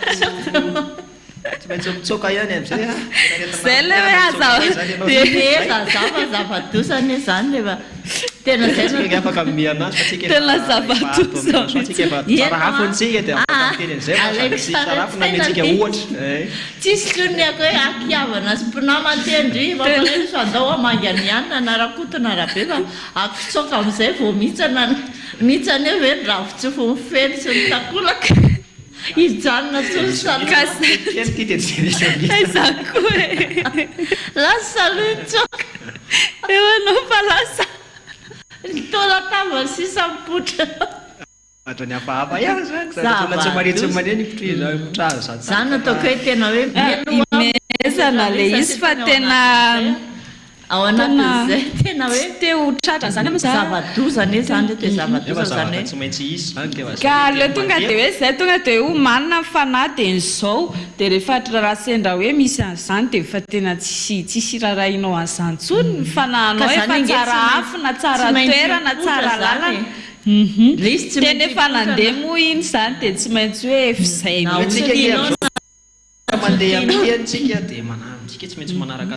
tsy maintsy mitsoka ihany amin'izay zay le hoe zava zavadosany zany lefa tena zay afaka mianazy fa tsika tena zavadosa tsika efa tsara hafontsika dia afaka miteny an'izay tsara hafo namentsika ohatra tsisy tsoniako hoe akiavana sy mpinamatendry mamalaso andao amangy anianina narakotona rahabe fa akitsoka amin'izay vao mihitsany hoe hoe ravotsy fo mifely sy nitakolaka ijanona tsosakazako hoe lasa aloha tsoka eo anao fa lasa tolatava sisa mipotra atrany hafahafa ihany zany tsy maretsy maneny mipotraza zany ataoko hoe tena hoe imezana le izy fa tena ao anatin'izay tena hoe te ho tratra zany am'izay zavadozany zany te zavadoza zany tsy maintsy izy zany ka le tonga dia hoe zay tonga dia ho manina fanahy dia n'izao dia rehefa raha sendra hoe misy an'izany dia efa tena tsisy rarahinao an'izany tsony ny fanahinao efa tsara afina tsara toerana tsara lalana tena efa nandeha moa iny zany dia tsy maintsy hoe fizay mandeha amin'ny tenintsika dia manamitsika tsy maintsy manaraka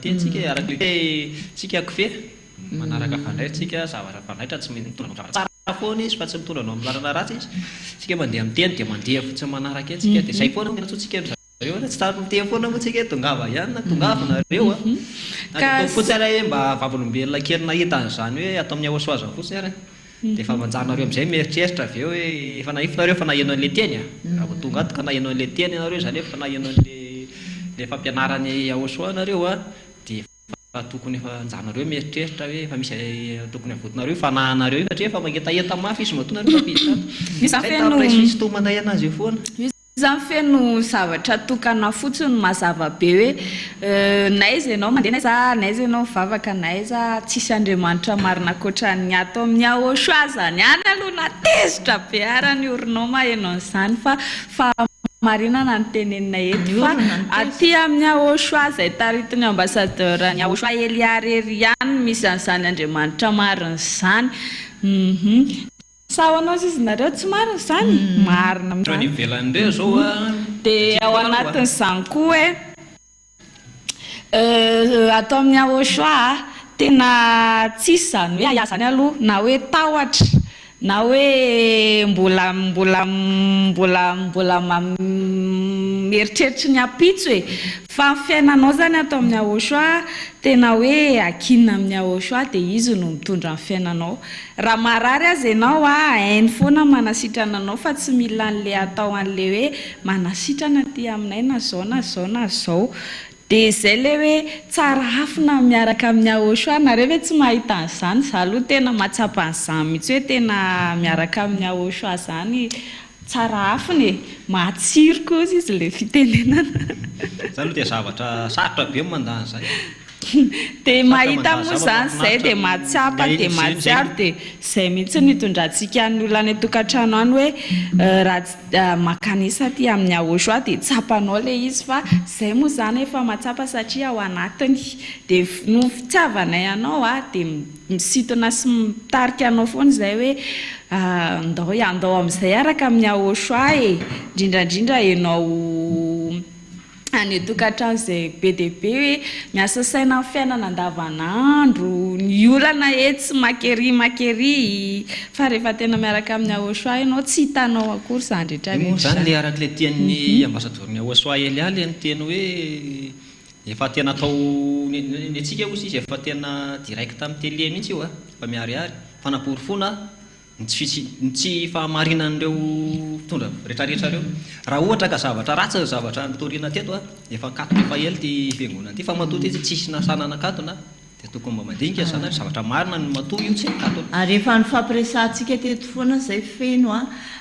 tentsika araka tsika akofe manaraka fandraitsika zavatra fandraitra tsy maintsy mitondra tsara foana izy fa tsy mitondra anao amin'ny lalana ratsy izy tsika mandeha amin'ny teny dia mandeha fotsiny manaraka etsika dia zay foana natsotsika zareo tsy tara miteny foana moa tsika tongava ihany na tongava nareo fotsy ara hoe mba vavolombelona kely nahita an'izany hoe atao amin'ny Auchois fotsy ara dia efa manjanareo amin'izay mieritreritra avy eo hoe efa nahifinareo fa naheno an'le teny raha tonga ato ka naheno an'le teny ianareo zany efa naheno an'le fampianarany Auchois nareo dia efa tokony efa anjanareo mieritreritra hoe efa misy tokony avotinareo fanahanareo satria efa mangetaheta mafy izy matonareo misy tomana anazy io foana zany feno zavatra tokana fotsiny mazava be hoe naiza ianao mandeha naiza ianao mivavaka naiza tsisy Andriamanitra marina akoatran'ny atao amin'ny Auchois zany any aloha natezitra be arany orinao mahaino an'izany fa marinana ny tenenina eto fa aty amin'ny Auchois zay taritiny ambassadeur ny Auchois Elia rery ihany misy an'izany Andriamanitra marina izany sahoanao izy nareo tsy marina izany marina ny ivelan'ireo zao dia ao anatin'izany koa hoe atao amin'ny Auchois tena tsisy zany hoe aya zany aloha na hoe tahotra na hoe mbola mieritreritra ny apitso hoe fa fiainanao zany atao amin'ny Ahosoa tena hoe akinina amin'ny Ahosoa dia izy no mitondra ny fiainanao. Raha marary azy ianao hainy foana manasitrana anao fa tsy mila an'le atao an'le hoe manasitrana ty aminay na zao na zao na zao. Dia izay le hoe tsara hafina miaraka amin'ny Ahosoa nareo ve tsy mahita an'izany? Za aloha tena mahatsapa an'izany mihitsy hoe tena miaraka amin'ny Ahosoa zany tsara hafina matsiro koa izy le fitenenana. Zany aloha dia zavatra sarotra be mandany zay. Dia mahita moa zany zay dia mahatsapa dia matsiaro dia izay mihitsy nitondrantsika ny olona any tokantrano any hoe raha makanisa ty amin'ny Ahosoa dia tsapanao le izy fa izay moa zany efa mahatsapa satria ao anatiny dia no fitiavanay anao dia misintona sy mitarika anao foana izay hoe andao amin'izay araka amin'ny Ahosoa indrindrandrindra ianao any tokantrano izay be dia be hoe miasa saina amin'ny fiainana andavanandro ny olana tsy makery fa rehefa tena miaraka amin'ny Ahosoa ianao tsy hitanao akory zany rehetra zany le arak'le tian'ny ambasadorny Ahosoa Elialy ny teny hoe efa tena atao ny antsika ozy izy efa tena direct amin'ny télé mihitsy io fa miharihary fa naporofona tsy fahamarinan'ireo mpitondra rehetrarehetra reo. Raha ohatra ka zavatra ratsy zavatra nitoriana teto efa katona efa ela ty fiangonana ty fa matoa ty tsisy nasanana katona dia tokony mba mandinika sana zavatra marina ny matoa io tsy katona. Ary efa nifampiresantsika teto foana izay feno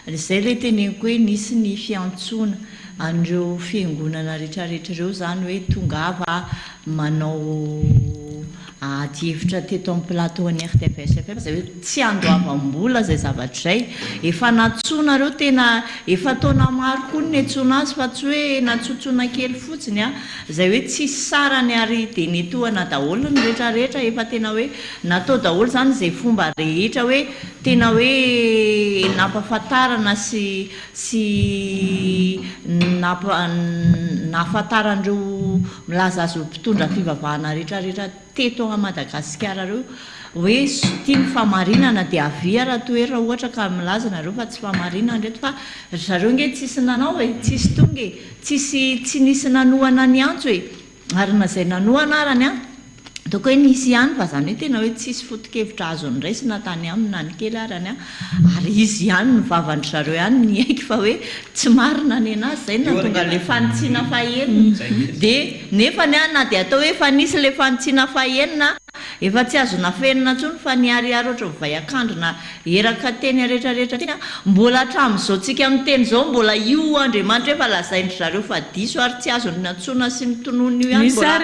izay le teneniko hoe nisy ny fiantsoana an'ireo fiangonana rehetrarehetra ireo zany hoe tongava manao hevitra teto amin'ny plateau ny RTVS FM izay hoe tsy andoavam-bola izay zavatra izay efa natsoina ireo tena efa taona maro koa ny antsoina azy fa tsy hoe natsotsoina kely fotsiny izay hoe tsy sarany ary dia netohana daholo ny rehetrarehetra efa tena hoe natao daholo zany izay fomba rehetra hoe tena hoe nampafantarana sy nahafantaran'ireo milaza azy mpitondra fivavahana rehetrarehetra teto a Madagasikara reo hoe tiany famarinana dia avia raha toera ohatra ka milaza nareo fa tsy famarinana ndreto fa zareo nge tsisy nanao tsisy tonga tsy nisy nanohana ny antso ary na izay nanohana arany doko hoe nisy ihany fa zany hoe tena hoe tsisy foto-kevitra azo ny raisina tany aminy na ny kely arany ary izy ihany ny vavandry zareo ihany ny aiky fa hoe tsy marina ny anazy zay na tonga le fanitsiana fahenina dia nefa ny na dia atao hoe fa nisy le fanitsiana fahenina efa tsy azona fenina ntsony fa niariary ohatra mivay akandrona eraka teny rehetrarehetra teny mbola hatramin'izao tsika amin'ny teny zao mbola io Andriamanitra efa lazaindry zareo fa diso ary tsy azony natsoina sy nitonoana io ihany mbola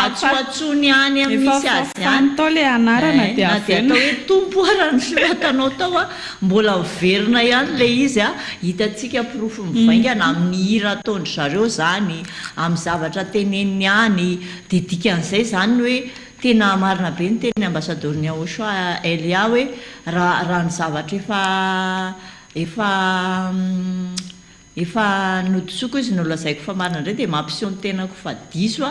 atsoatsony any amin'ny misy azy ihany tao le anarana dia atao hoe tompo arany soratanao tao mbola miverina ihany le izy hitantsika pirofo mivaingana amin'ny hira ataondry zareo zany amin'ny zavatra teneniny ihany dia dikan'izay zany hoe tena marina be ny teny ambasadorny Ahosoa Elia hoe raha ny zavatra efa nodisoko izy nolazaiko fa marina indray dia mampiseho ny tenako fa diso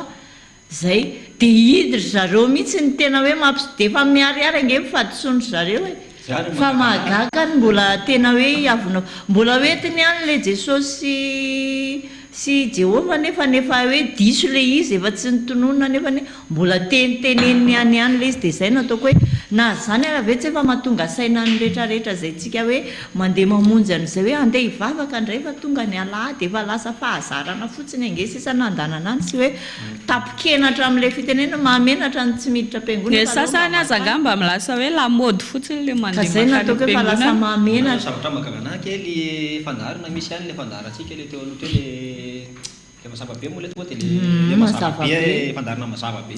zay dia hidry zareo mihitsy ny tena hoe dia efa miariary ange mifadisondry zareo fa mahagaga ny mbola tena hoe avona mbola hoetiny ihany le Jesosy sy Jehova nefa hoe diso le izy efa tsy nitononona nefa mbola teneniny ihany le izy dia izay nataoko hoe na zany raha ve tsy efa mahatonga saina ny rehetrarehetra izay tsika hoe mandeha mamonjy an'izay hoe andeha hivavaka indray fa tonga ny alahady efa lasa fahazarana fotsiny ange sisa nandanana any sy hoe tapikenatra amin'ilay fitenena mahamenatra ny tsy miditra am-piangonana dia sasany aza angamba milasa hoe lamody fotsiny le mandeha makany am-piangonana ka izay nataoko efa lasa mahamenatra zavatra magagana kely fandarina misy ihany le fandaratsika le teo aloha teo le mazava be moa le toa dia le mazava be fandarina mazava be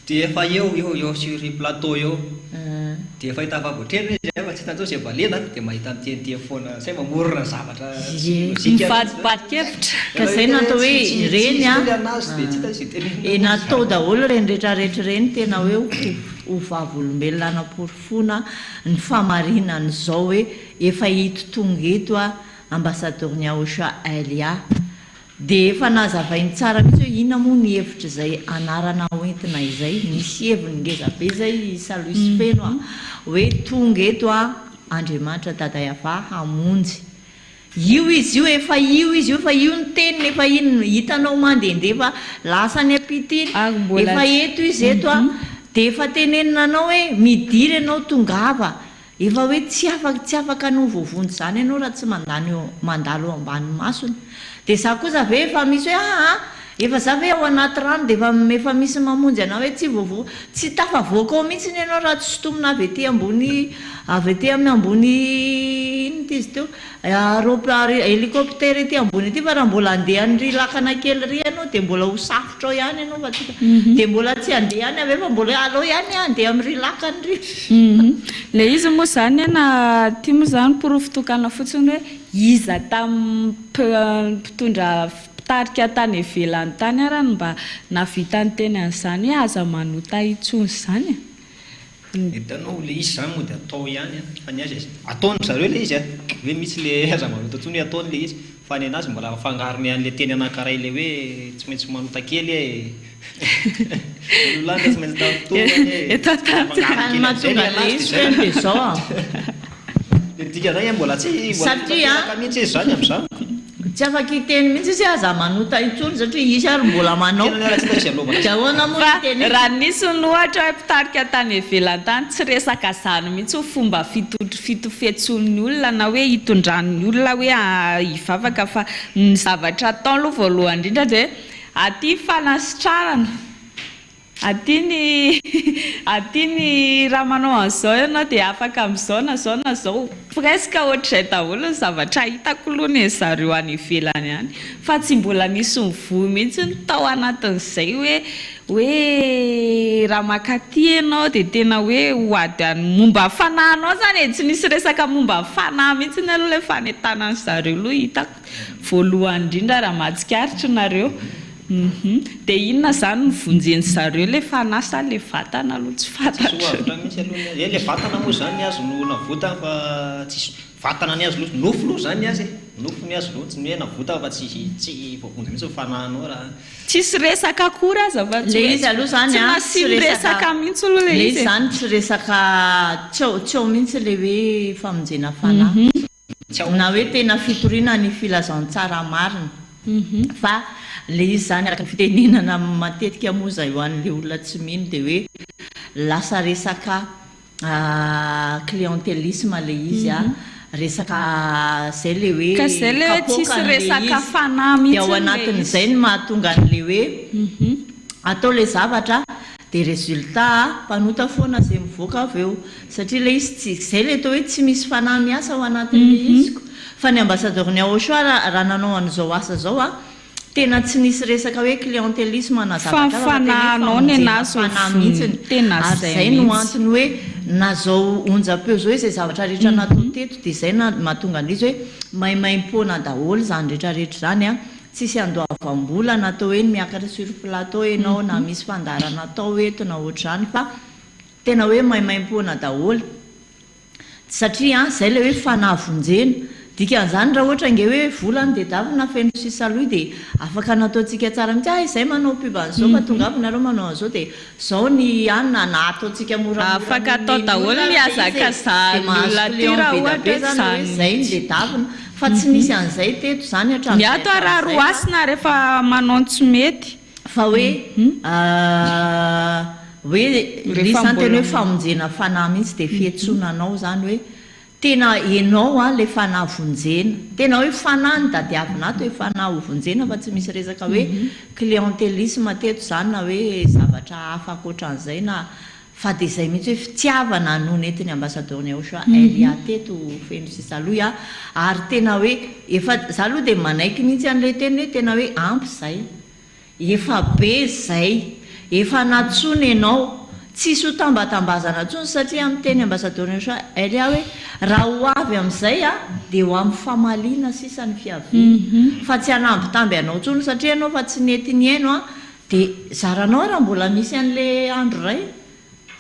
dia efa eo sur plateau eo dia efa hita vavoatrerina izy fa tsy hitan'izao izay valena dia mahita miteniteny foana say mamorona zavatra mivadibadikevitra ka izay natao hoe ireny natao daholo reny rehetrarehetra ireny tena hoe ho vavolombelona anaporofona ny famarinana izao hoe efa hito tonga eto ambasadorny Ahosoa Elia dia efa nazavainy tsara mihitsy hoe inona moa ny hevitra izay anarana hoentina izay nisy heviny ngezabe izay saloisy feno hoe tonga eto Andriamanitra daday ava hamonjy io izy io efa io izy io fa io ny teniny efa ino hitanao mandehandeha fa lasa ny ampitiny efa eto izy eto a de efa teneninanao hoe midiry ianao tongava efa hoe tsy afaka no vovony zany ianao raha tsy mandalo eo ambany masony de za kosa ve efa misy hoe efa za ve ao anaty rano de efa misy mamonjy anao hoe tsy tafavoaka ao mihitsy ianao raha tsy sotomina avy ety ambony ambony ino ty izy teo hélicoptère ety ambony ety fa raha mbola andeha an'ry lakana kely ry ianao de mbola ho safotra ao ihany ianao fa de mbola tsy andeha ihany ave fa mbola alao ihany andeha amin'ry lakany ry le izy moa zany na ty moa zany porofotokana fotsiny hoe iza mpitondra tarika tany ivelany tany arany mba navitany teny an'izany hoe aza manota intsony zany hitanao le izy zany moa de atao ihany fa ny azy ataony zareo le izy hoe misy le aza manota intsony hoe ataony le izy fa ny anazy mbola fangarony an'le teny anankiray le hoe tsy maintsy manota kely ololany tsy maintsy mahatonga le izy hoe de zao dika zay mbola tsy mihitsy izy zany am'izany tsy afaka iteny mihitsy izy aza manota intsony satria isy ary mbola manao dahoana moa teny raha nisy nohatra hoe mpitarika tany ivelany tany tsy resaka zany mihitsy ho fomba fitofetson'ny olona na hoe hitondran'ny olona hoe hivavaka fa ny zavatra atao aloha voalohany indrindra de aty fanasitrarana aty ny raha manao an'izao ianao de afaka amin'izao na zao presque ohatr'izay daholo ny zavatra hitako aloha ny zareo any ivelany any fa tsy mbola nisy mivoy mihitsy ny tao anatin'izay hoe raha makaty ianao de tena hoe hoady momba fanahinao zany tsy nisy resaka momba fanahy mihitsy ny aloha le fanentanany zareo aloha hitako voalohany indrindra raha mahatsikaritra nareo de inona zany ny vonjeny zareo le fanasa le vatana aloha tsy fantatra mihitsy aloha le vatana moa zany azo no navota fa tsisy vatana ny azo nofo loha zany azy nofo ny azo loha tsy hoe navota fa tsy voavonjy mihitsy fanahinao raha tsisy resaka akory aza fa le izy aloha zany tsy resaka mihitsy aloha le izy zany tsy resaka tsao mihitsy le hoe famonjena fanahy na hoe tena fitoriana ny filazantsara marina fa le izy zany araka ny fitenenana matetika moa zay ho an'le olona tsy mino de hoe lasa resaka clientélisme le izy resaka zay le hoe ka zay le hoe tsisy resaka fanahy mihitsy ao anatin'izay ny mahatonga an'le hoe atao le zavatra de résultat mpanota foana zay mivoaka avy eo satria le izy tsy zay le atao hoe tsy misy fanahy miasa ao anatin'le iziko fa ny ambassadeur ny Auchan raha nanao an'izao asa zao tena tsy nisy resaka hoe clientélisme na zavatra fanahinao ny anazy mihitsy tena zay no antony hoe na zao onjapeo zao hoe zay zavatra rehetra natao teto de zay na mahatonga an'izy hoe maimaim-poana daholo zany rehetrarehetra zany tsisy andoavam-bola natao hoe miakatra sur plateau ianao na misy fandarana atao eto na ohatr'izany fa tena hoe maimaim-poana daholo satria zay le hoe fanavonjena dikan'izany raha ohatra nge hoe volany de davina feno sisaloy de afaka nataontsika tsara mihitsy izay manao piban'izao fa tonga avy nareo manao an'izao de zao ny anina na ataontsika mora afaka atao daholo ny azakazany olona ty raha ohatra zany zay de davina fa tsy misy an'izay teto zany hatramin'ny ato raha roasina rehefa manao tsy mety fa hoe lisanteny hoe famonjena fanahy mihitsy de fietsonanao zany hoe tena enao le fanahy vonjena tena hoe fanahy ny dadiavinato hoe fanahy ho vonjena fa tsy misy resaka hoe clientélisme teto zany na hoe zavatra hafa akoatran'izay na fa de zay mihitsy hoe fitiavana no netiny ambassadeur ny Auchan elia teto feno sisaloy ary tena hoe efa za aloha de manaiky mihitsy an'le teny hoe tena hoe ampy zay efa be zay efa natsony ianao tsisy ho tambatambazana tsony satria amin'ny teny ambassadeur ny Auchan elia hoe raha ho avy amin'izay de ho amin'ny famalina sisa ny fiaviana fa tsy hanambitamby anao tsony satria anao fa tsy nety ny aino de zaranao raha mbola misy an'le andro ray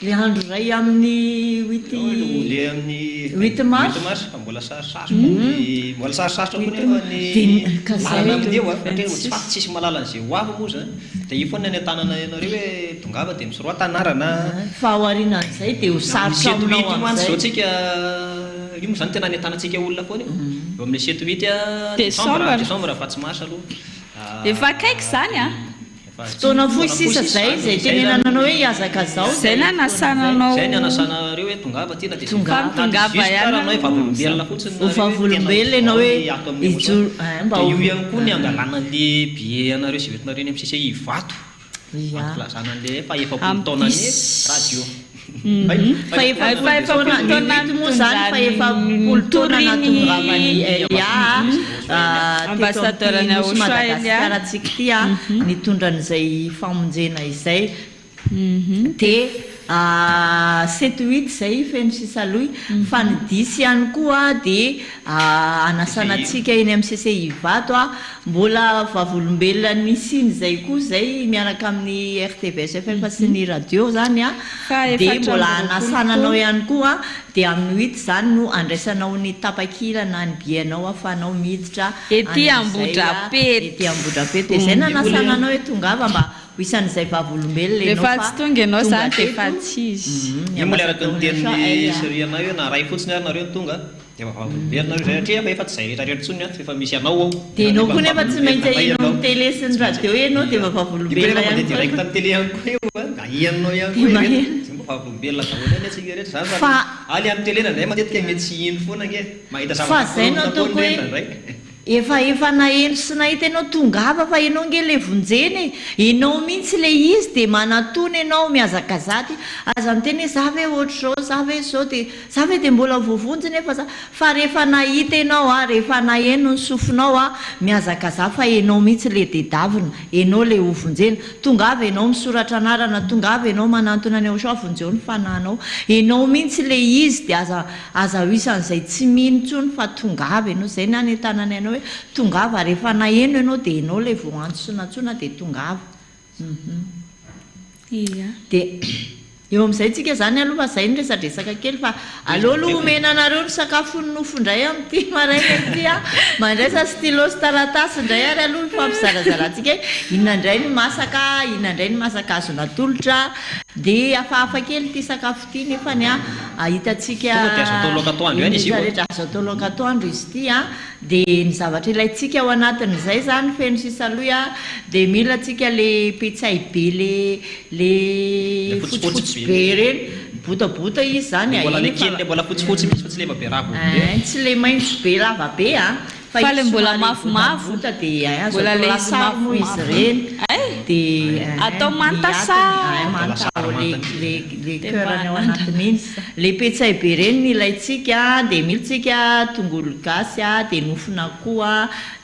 le andro ray amin'ny 8 mars mbola sarosarotra koa nefa tsisy malala an'izay ho avy moa zany de io foana ny antanana ianareo hoe tongava de misy roa tanarana fa aorianan'izay de ho sarotra aminao zao tsika io moa zany tena netanantsika olona foana io eo amin'ny 7-8 décembre fa tsy mars aloha efa akaiky zany a fotoana fohy sisa zay tenenananao hoe hiazaka zao zay nanasananao zay ny anasanareo hoe tongava ty na de tongava ihany vavolombelona fotsiny vavolombelona ianao hoe mba io ihany koa ny angalana le bie anareo sy vetinareo ny am'sisy ivato ampilazana an'le fa efapolo taona ny radio fa efapolo moa zany fa efapolo taona natongavany ambassadeur-ny Madagasikaratsika ty a nitondran'izay famonjena izay dia 7-8 zay feno sisa aloha fa ny 10 ihany koa dia anasanantsika eny amin'ny CC Ivato mbola vavolombelona nisiny zay koa zay miaraka amin'ny RTVS FM sy ny radio zany dia mbola anasananao ihany koa dia amin'ny 8 zany no andraisanao ny tapakila na ny bianao afahanao miditra ety Ambodrapety dia zay nanasananao hoe tongava mba isan'izay vavolombelona rehefa tsy tonga ianao zany dia efa tsy izy io moa leraka ny tenin'ny sérianao hoe na ray fotsiny ary nareo ny tonga dia vavolombelona nareo zay satria efa tsy zay rehetrarehetra tsony efa misy anao ao dia ianao koa nefa tsy maintsy ahinao amin'ny télé sy ny radio ianao dia vavolombelona ihany koa direct amin'ny télé ihany koa io ahianao ihany koa mba vavolombelona daholo any atsika rehetra zany fa aly amin'ny télé nandray matetika mety tsy ino foana nge mahita fa zay no ataoko hoe efa naheno sy nahita ianao tongava fa ianao nge le vonjeny ianao mihitsy le izy dia manatony ianao miazakazaty aza miteny hoe za ve ohatr'izao za ve zao dia za ve dia mbola voavonjy nefa za fa rehefa nahita ianao rehefa naheno ny sofinao miazakaza fa ianao mihitsy le dedavina ianao le hovonjena tongava ianao misoratra anarana tongava ianao manantona ny ao vonjeo ny fananao ianao mihitsy le izy dia aza ho isan'izay tsy mino ntsony fa tongava ianao zay na netanany ianao tongava rehefa naheno ianao dia ianao le voantsonantsona dia tongava dia eo amin'izay tsika zany aloha fa zay nyresadresaka kely fa aleo aloha omena anareo ny sakafo ny nofo indray amin'ity maraina ty mandraisa stylo sy taratasy indray ary aloha fampizarazaratsika inona indray ny masaka inona indray ny masaka azo natolotra dia hafahafa kely ty sakafo ty nefa ny hitantsika rehetra azo atao loka atoandro izy ty dia ny zavatra ilayntsika ao anatin'izay zany feno sisa aloha dia mila tsika le petsay be le fotsifotsy be reny botabota izy zany mbola fotsifotsy misy fa tsy le mabe ravo tsy le maintso be lava be fa le mbola mafimafy dia mbola le sary moa izy reny dia atao mantasary mantao le cœurany ao anatiny iny le petsay be reny ny ilayntsika dia militsika tongolo gasy dia nofon'akoho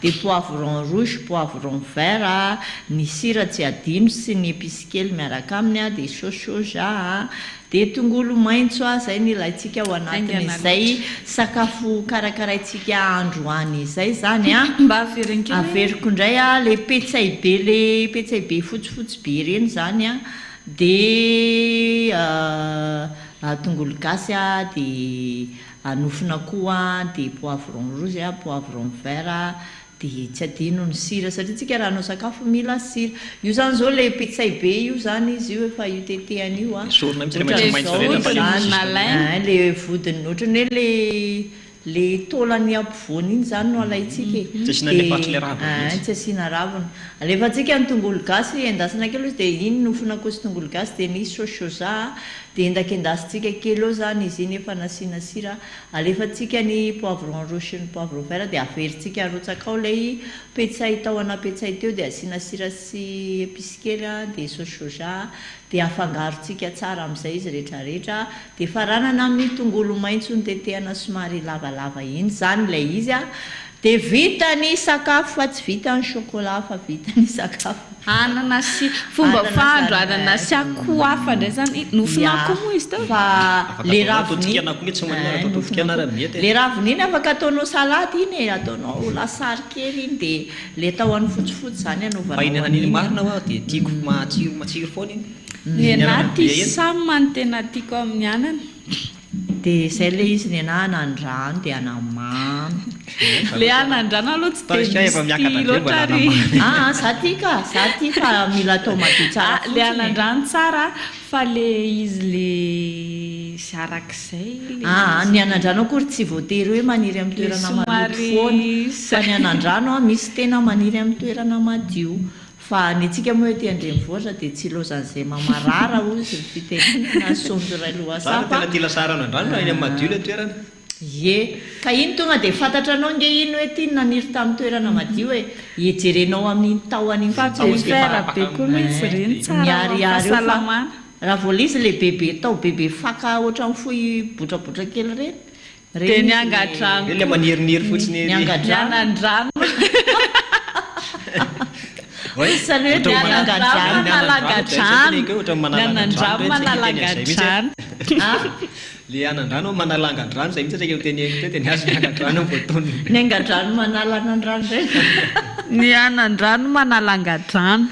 dia poivron rouge poivron vert ny sira tsy adino sy ny épice kely miaraka aminy dia sauce soja dia tongolo maintso zay ny ilayntsika ao anatiny izay sakafo karakaraintsika androany izay zany mba averiko indray le petsay be fotsifotsy be reny zany dia tongolo gasy dia nofon'akoho dia poivron rouge poivron vert dia tsy adino ny sira satria tsika raha anao sakafo mila sira io zany zao le petsay be io zany izy io efa io tetehany io le vodiny ohatrany hoe le tolany ampovoany iny zany no alaitsika tsy asiana raviny alefatsika ny tongolo gasy endasina kely izy dia iny nofon'akoho sy tongolo gasy dia nisy sauce soja dia endakendasitsika kely eo zany izy iny efa nasiana sira alefatsika ny poivron rouge sy ny poivron vert dia averitsika arotsaka ao ilay petsay tahona petsay teo dia asiana sira sy épice kely dia sauce soja dia afangarotsika tsara amin'izay izy rehetrarehetra dia faranana amin'ny tongolo maintso ny tetehana somary lavalava iny zany ilay izy dia vita ny sakafo fa tsy vita ny chocolat fa vita ny sakafo anana sy fomba fahandro anana sy akoho hafa indray zany nofon'akoho moa izy tao fa le raviny iny afaka ataonao salady iny ataonao lasary kely iny dia le atao an'ny fotsifotsy zany anaovanao marina dia tiako matsiro foana iny ny anaty samy many tena tiako amin'ny anana dia izay le izy ny anandrano dia anamamy le anandrano aloha tsy za tika mila atao madio tsara le anandrano tsara fa le izy le sy arak'izay ny anandrano akory tsy voatery hoe maniry amin'ny toerana maloto foana fa ny anandrano misy tena maniry amin'ny toerana madio fa ny tsika moa hoe andrenivohitra dia tsy lozan'izay mamarara ozy fitenena sonjo ray lohasafa tena ty lasara anandrano eny amin'ny madio le toerana ka iny tonga dia fantatra anao nge iny hoe ty naniry tamin'ny toerana madio hoe ejerenao amin'ny tahoany iny ferabe koa misy reny miariary raha vola izy le bebe tao bebe faka ohatran'ny fohy botrabotra kely reny dia ny angadrano le maniriry fotsiny ny angadrano isany hoe manalagadrano le anandrano manalangadrano zay mitsy atsika teneko teo dia ny azo ny angadrano voatony ny angadrano manala anandrano reny ny anandrano manalangadrano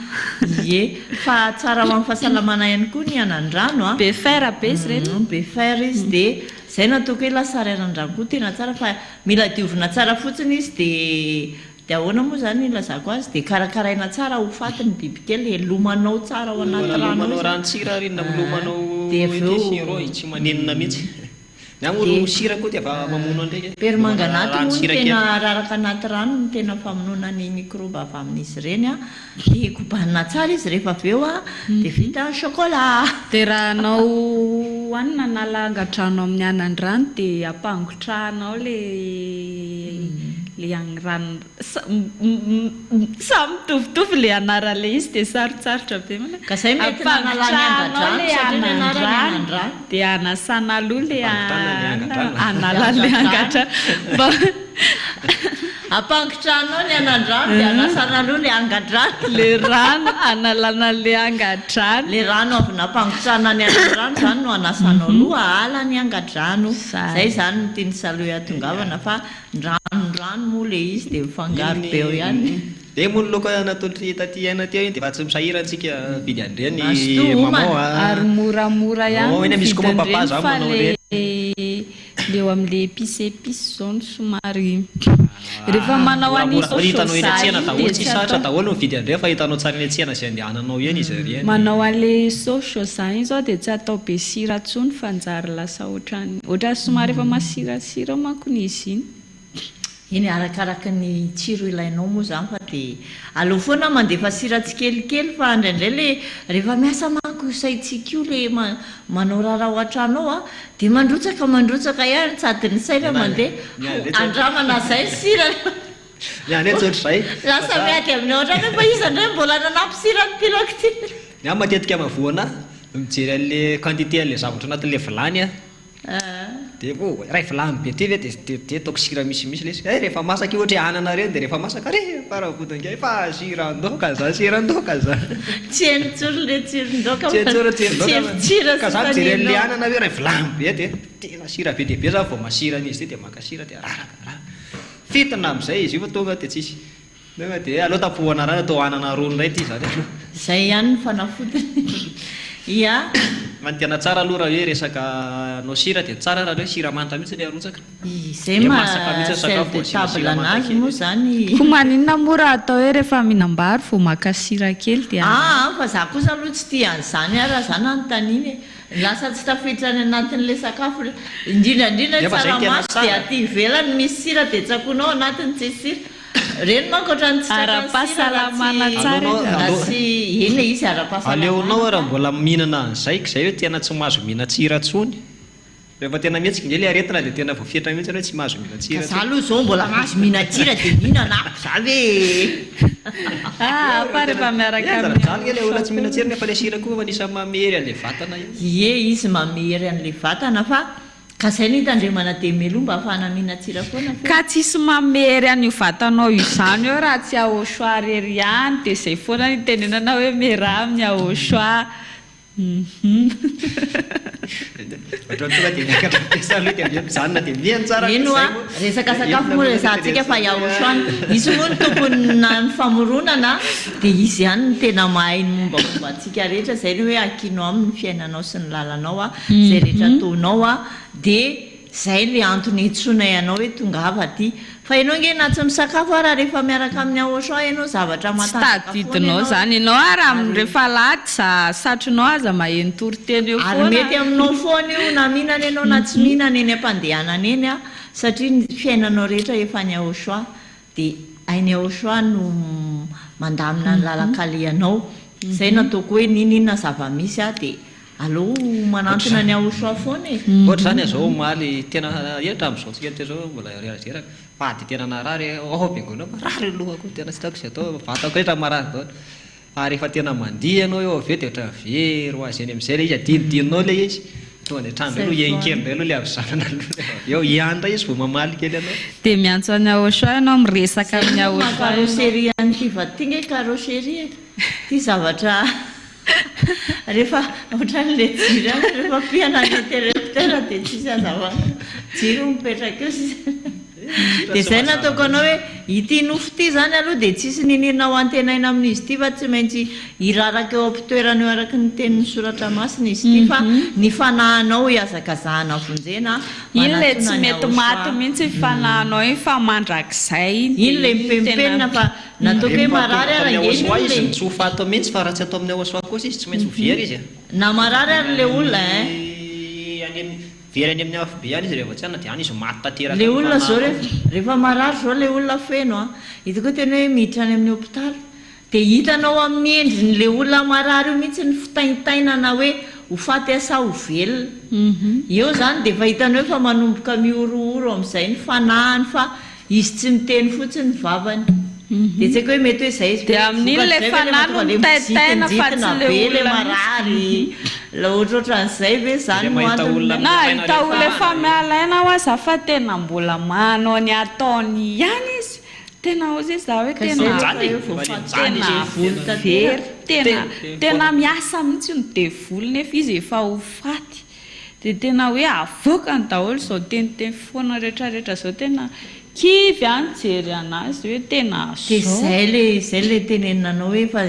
fa tsara ho amin'ny fahasalamana ihany koa ny anandrano be fer be izy reny be fer izy dia zay natoko hoe lasary anandrano koa tena tsara fa mila diovina tsara fotsiny izy dia ahoana moa zany lazako azy dia karakaraina tsara ho fatiny bibikely lomanao tsara ao anaty rano ranon-tsira rina milomanao siro tsy manenina mihitsy nyamolo sira koa dia ava mamono ndraiky permanganaty moa tena raraka anaty rano no tena famonoana ny microbe avy amin'izy ireny dia kobanina tsara izy rehefa avy eo dia vita chocolat dia raha anao hoanina na langadrano amin'ny anandrano dia ampangotrahanao le anrano samy mitovitovy le anarale izy dia sarotsarotra be mana ka zay mety nanalany angadrano dia anasana aloha le analan'le angadrano ampangotranao ny anandrano dia anasana aloha le angadrano le rano analana le angadrano le rano avy nampangotrana ny anandrano zany no anasanao aloha ala ny angadrano zay zany no tiany saloha atongavana fa ndrano moa le izy dia mifangaro be eo ihany dia moa loka natotry taty aina teo iny dia fa tsy misahirantsika vidy andreny mamao ary moramora ihany misy koa mampapaza fa leo amin'le épice zao no somary rehefa manao hitanao eny atsiana daholo tsy satra daholo no vidy andreny fa hitanao tsara eny atsiana sy andehananao eny izy reny manao an'le sauce soja iny zao dia tsy atao be sira tsony fa njary lasa ohatran'ny somary efa masirasira mankony izy iny arakaraka ny tsiro ilainao moa zany fa dia aleo foana mandefa sira tsikelikely fa indraindray le rehefa miasa manko saitsika io le manao raharaha ohatranao dia mandrotsaka ihany tsadiny saina mandeha andramana zay sira ohatr'izay lasa miady amin'ny ohatrany fa izy andray mbola nanampy sira ny tilako ty ny matetika mavoana mijery an'le quantité an'le zavatra anatin'le vilany dia ray vilany be ty ve dia ataoko sira misimisy le rehefa masaka ohatra anana reny dia rehefa masaka faravodinga fa sirandoka za tsy enitsoro le tsirondoka ka za mijery an'le anana hoe ray vilany be dia tena sira be dia be za vao masiran'izy ty dia maka sira dia raraka fitina amin'izay izy io fa tonga dia tsisy dia aloha tapohana rano atao anana rony ray ty zany zay ihany ny fanafodiny mantena tsara aloha raha hoe resaka nao sira dia tsara raha hoe sira manta mihitsy le arotsaka izay masakatable anazy moa zany ko maninona moa raha atao hoe rehefa mihinam-bary vao maka sira kely dia fa za kosa aloha tsy tia an'izany raha zany anontaniany lasa tsy tafiditra ny anatin'le sakafo indrindrandrindra tsaramaso dia aty ivelany misy sira dia tsakonao anatiny tsy sira reny manko ohatrany tsy ara-pahasalamana tsara eny izy ara-pahasalamana aleonao raha mbola mihinana an'izay zay hoe tena tsy mahazo mihina tsira tsony rehefa tena mihetsika nge le aretina dia tena voafetra mihitsy hoe tsy mahazo mihina tsira za aloha zao mbola mahazo mihina tsira dia mihinana ako za ve fa rehefa miaraka zany le olona tsy mihina tsira nefa le sira koa fa nisa mamery an'le vatana io izy mamery an'le vatana fa ka zay ny hitandremana dia melo mba ahafahana mihina tsira foana ka tsisy mamery an'io vatanao izany eo raha tsy ahosoa rery ihany dia zay foana ny tenenana hoe mera amin'ny ahosoa eno a resaka sakafo moa resantsika fa iahosoany isy moa ny tompona ny famoronana dia izy ihany ny tena mahay ny mombamomba antsika rehetra zay ny hoe akinao amin'ny fiainanao sy ny lalanao a zay rehetra ataonao a dia zay le antony etsona ianao hoe tonga ava ty fa ianao nge na tsy misakafo raha rehefa miaraka amin'ny ahoso ianao zavatra matadidinao zany ianao ara amin'ny rehefa laty satronao aza maheny toritelo eo foana ary mety aminao foana io na mihinana ianao na tsy mihinana eny am-pandehanana eny a satria ny fiainanao rehetra efa ny ahoso dia ainy ahoso no mandamina ny lalakalianao zay nataoko hoe ninina zava-misy a dia allo manantona ny ahoso foana e ohatra zany azao maly tena ehatra amin'izao tsika tezao mbola reraka pady tena narary bengonao marary lohako tena tsy taoko sy atao vatako rehetra marary daholo ary efa tena mandihy ianao eo avy eo dia ohatra very ho azy eny amin'izay le izy adinidinao le izy tonga dia trano aloha iainkelindray aloha le avizanana eo iandra izy vao mamaly kely ianao dia miantso any ahoso ianao miresaka amin'ny ahoso karoseria ny fivatinga karoseria ty zavatra rehefa ohatran'le jiro any rehefa piana ny interrupteur dia tsisy azavana jiro mipetraka eo dia zay nataoko anao hoe ity nofo ty zany aloha dia tsisy ninina ho antenaina amin'izy ity fa tsy maintsy iraraka eo ampitoerana eo araky ny tenin'ny soratra masina izy ity fa ny fanahinao hiazakazahana vonjena iny le tsy mety maty mihitsy fanahinao iny fa mandrakizay iny le mipempenina fa nataoko hoe marary ara izy tsy ho fato mihitsy fa raha tsy atao amin'ny ahoso kosa izy tsy maintsy ho very izy na marary ary le olona very any amin'ny afobe any izy rehefa tsy ana dia any izy maty tanteraka le olona zao rehefa marary zao le olona feno a hitako hoe tena hoe miditra any amin'ny hôpitaly dia hitanao amin'ny endriny le olona marary io mihitsy ny fitaintainana hoe ho faty asa ho velona eo zany dia efa hitanao hoe fa manomboka miorooro amin'izay ny fanahany fa izy tsy miteny fotsiny ny vavany dia tsy haiko hoe mety hoe zay izy dia amin'iny le fanahy no mitaitaina fa tsy le olona marary la ohatrohatran'izay ve zany na hita olona efa mialaina ho aza fa tena mbola manao ny ataony ihany izy tena ozy izy za hoe tena miasa mihitsy ny devoly nefa izy efa ho faty dia tena hoe avoaka ny daholo zao teniteny foana rehetrarehetra zao tena kivy any jery anazy hoe tena dia zay le tenenanao hoe fa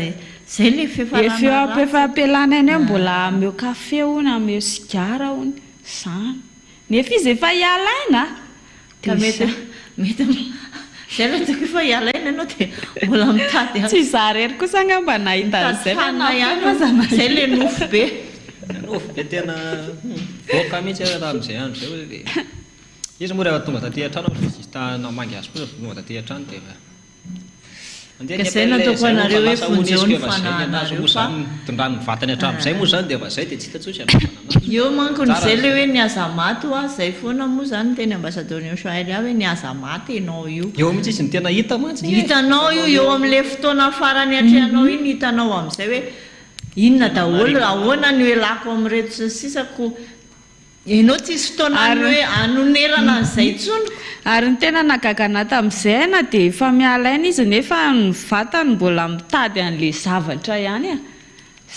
zay le efa ampelana eny hoe mbola ameo kafe ony ameo sigara ony zany nefa izy efa hialaina ka mety zay le toko efa hialaina ianao dia mbola mitady tsy za rery kosa angamba nahita zay le nofo be tena voaka mihitsy raha amin'izay andro zay hoe izy moa rehefa tonga taty an-trano sista namangy azy kosa tonga taty an-trano dia zay nataoko anareo hoe fonjeo ny fanahinareo fa tondrany vatany an-trano zay moa zany dia efa zay dia tsy hita tsosy eo manko nyzay le hoe niaza maty a zay foana moa zany teny ambassadeur Joël hoe niaza maty ianao io eo mihitsy izy ny tena hita mantsy hitanao io eo amin'le fotoana farany atrehanao iny hitanao amin'izay hoe inona daholo ahoana ny oelako amin'reto sy ny sisako ianao tsisy fotoana any hoe anonerana n'izay tsony ary ny tena nagagana tamin'izay na dia efa mialaina izy nefa ny vatany mbola mitady an'le zavatra ihany a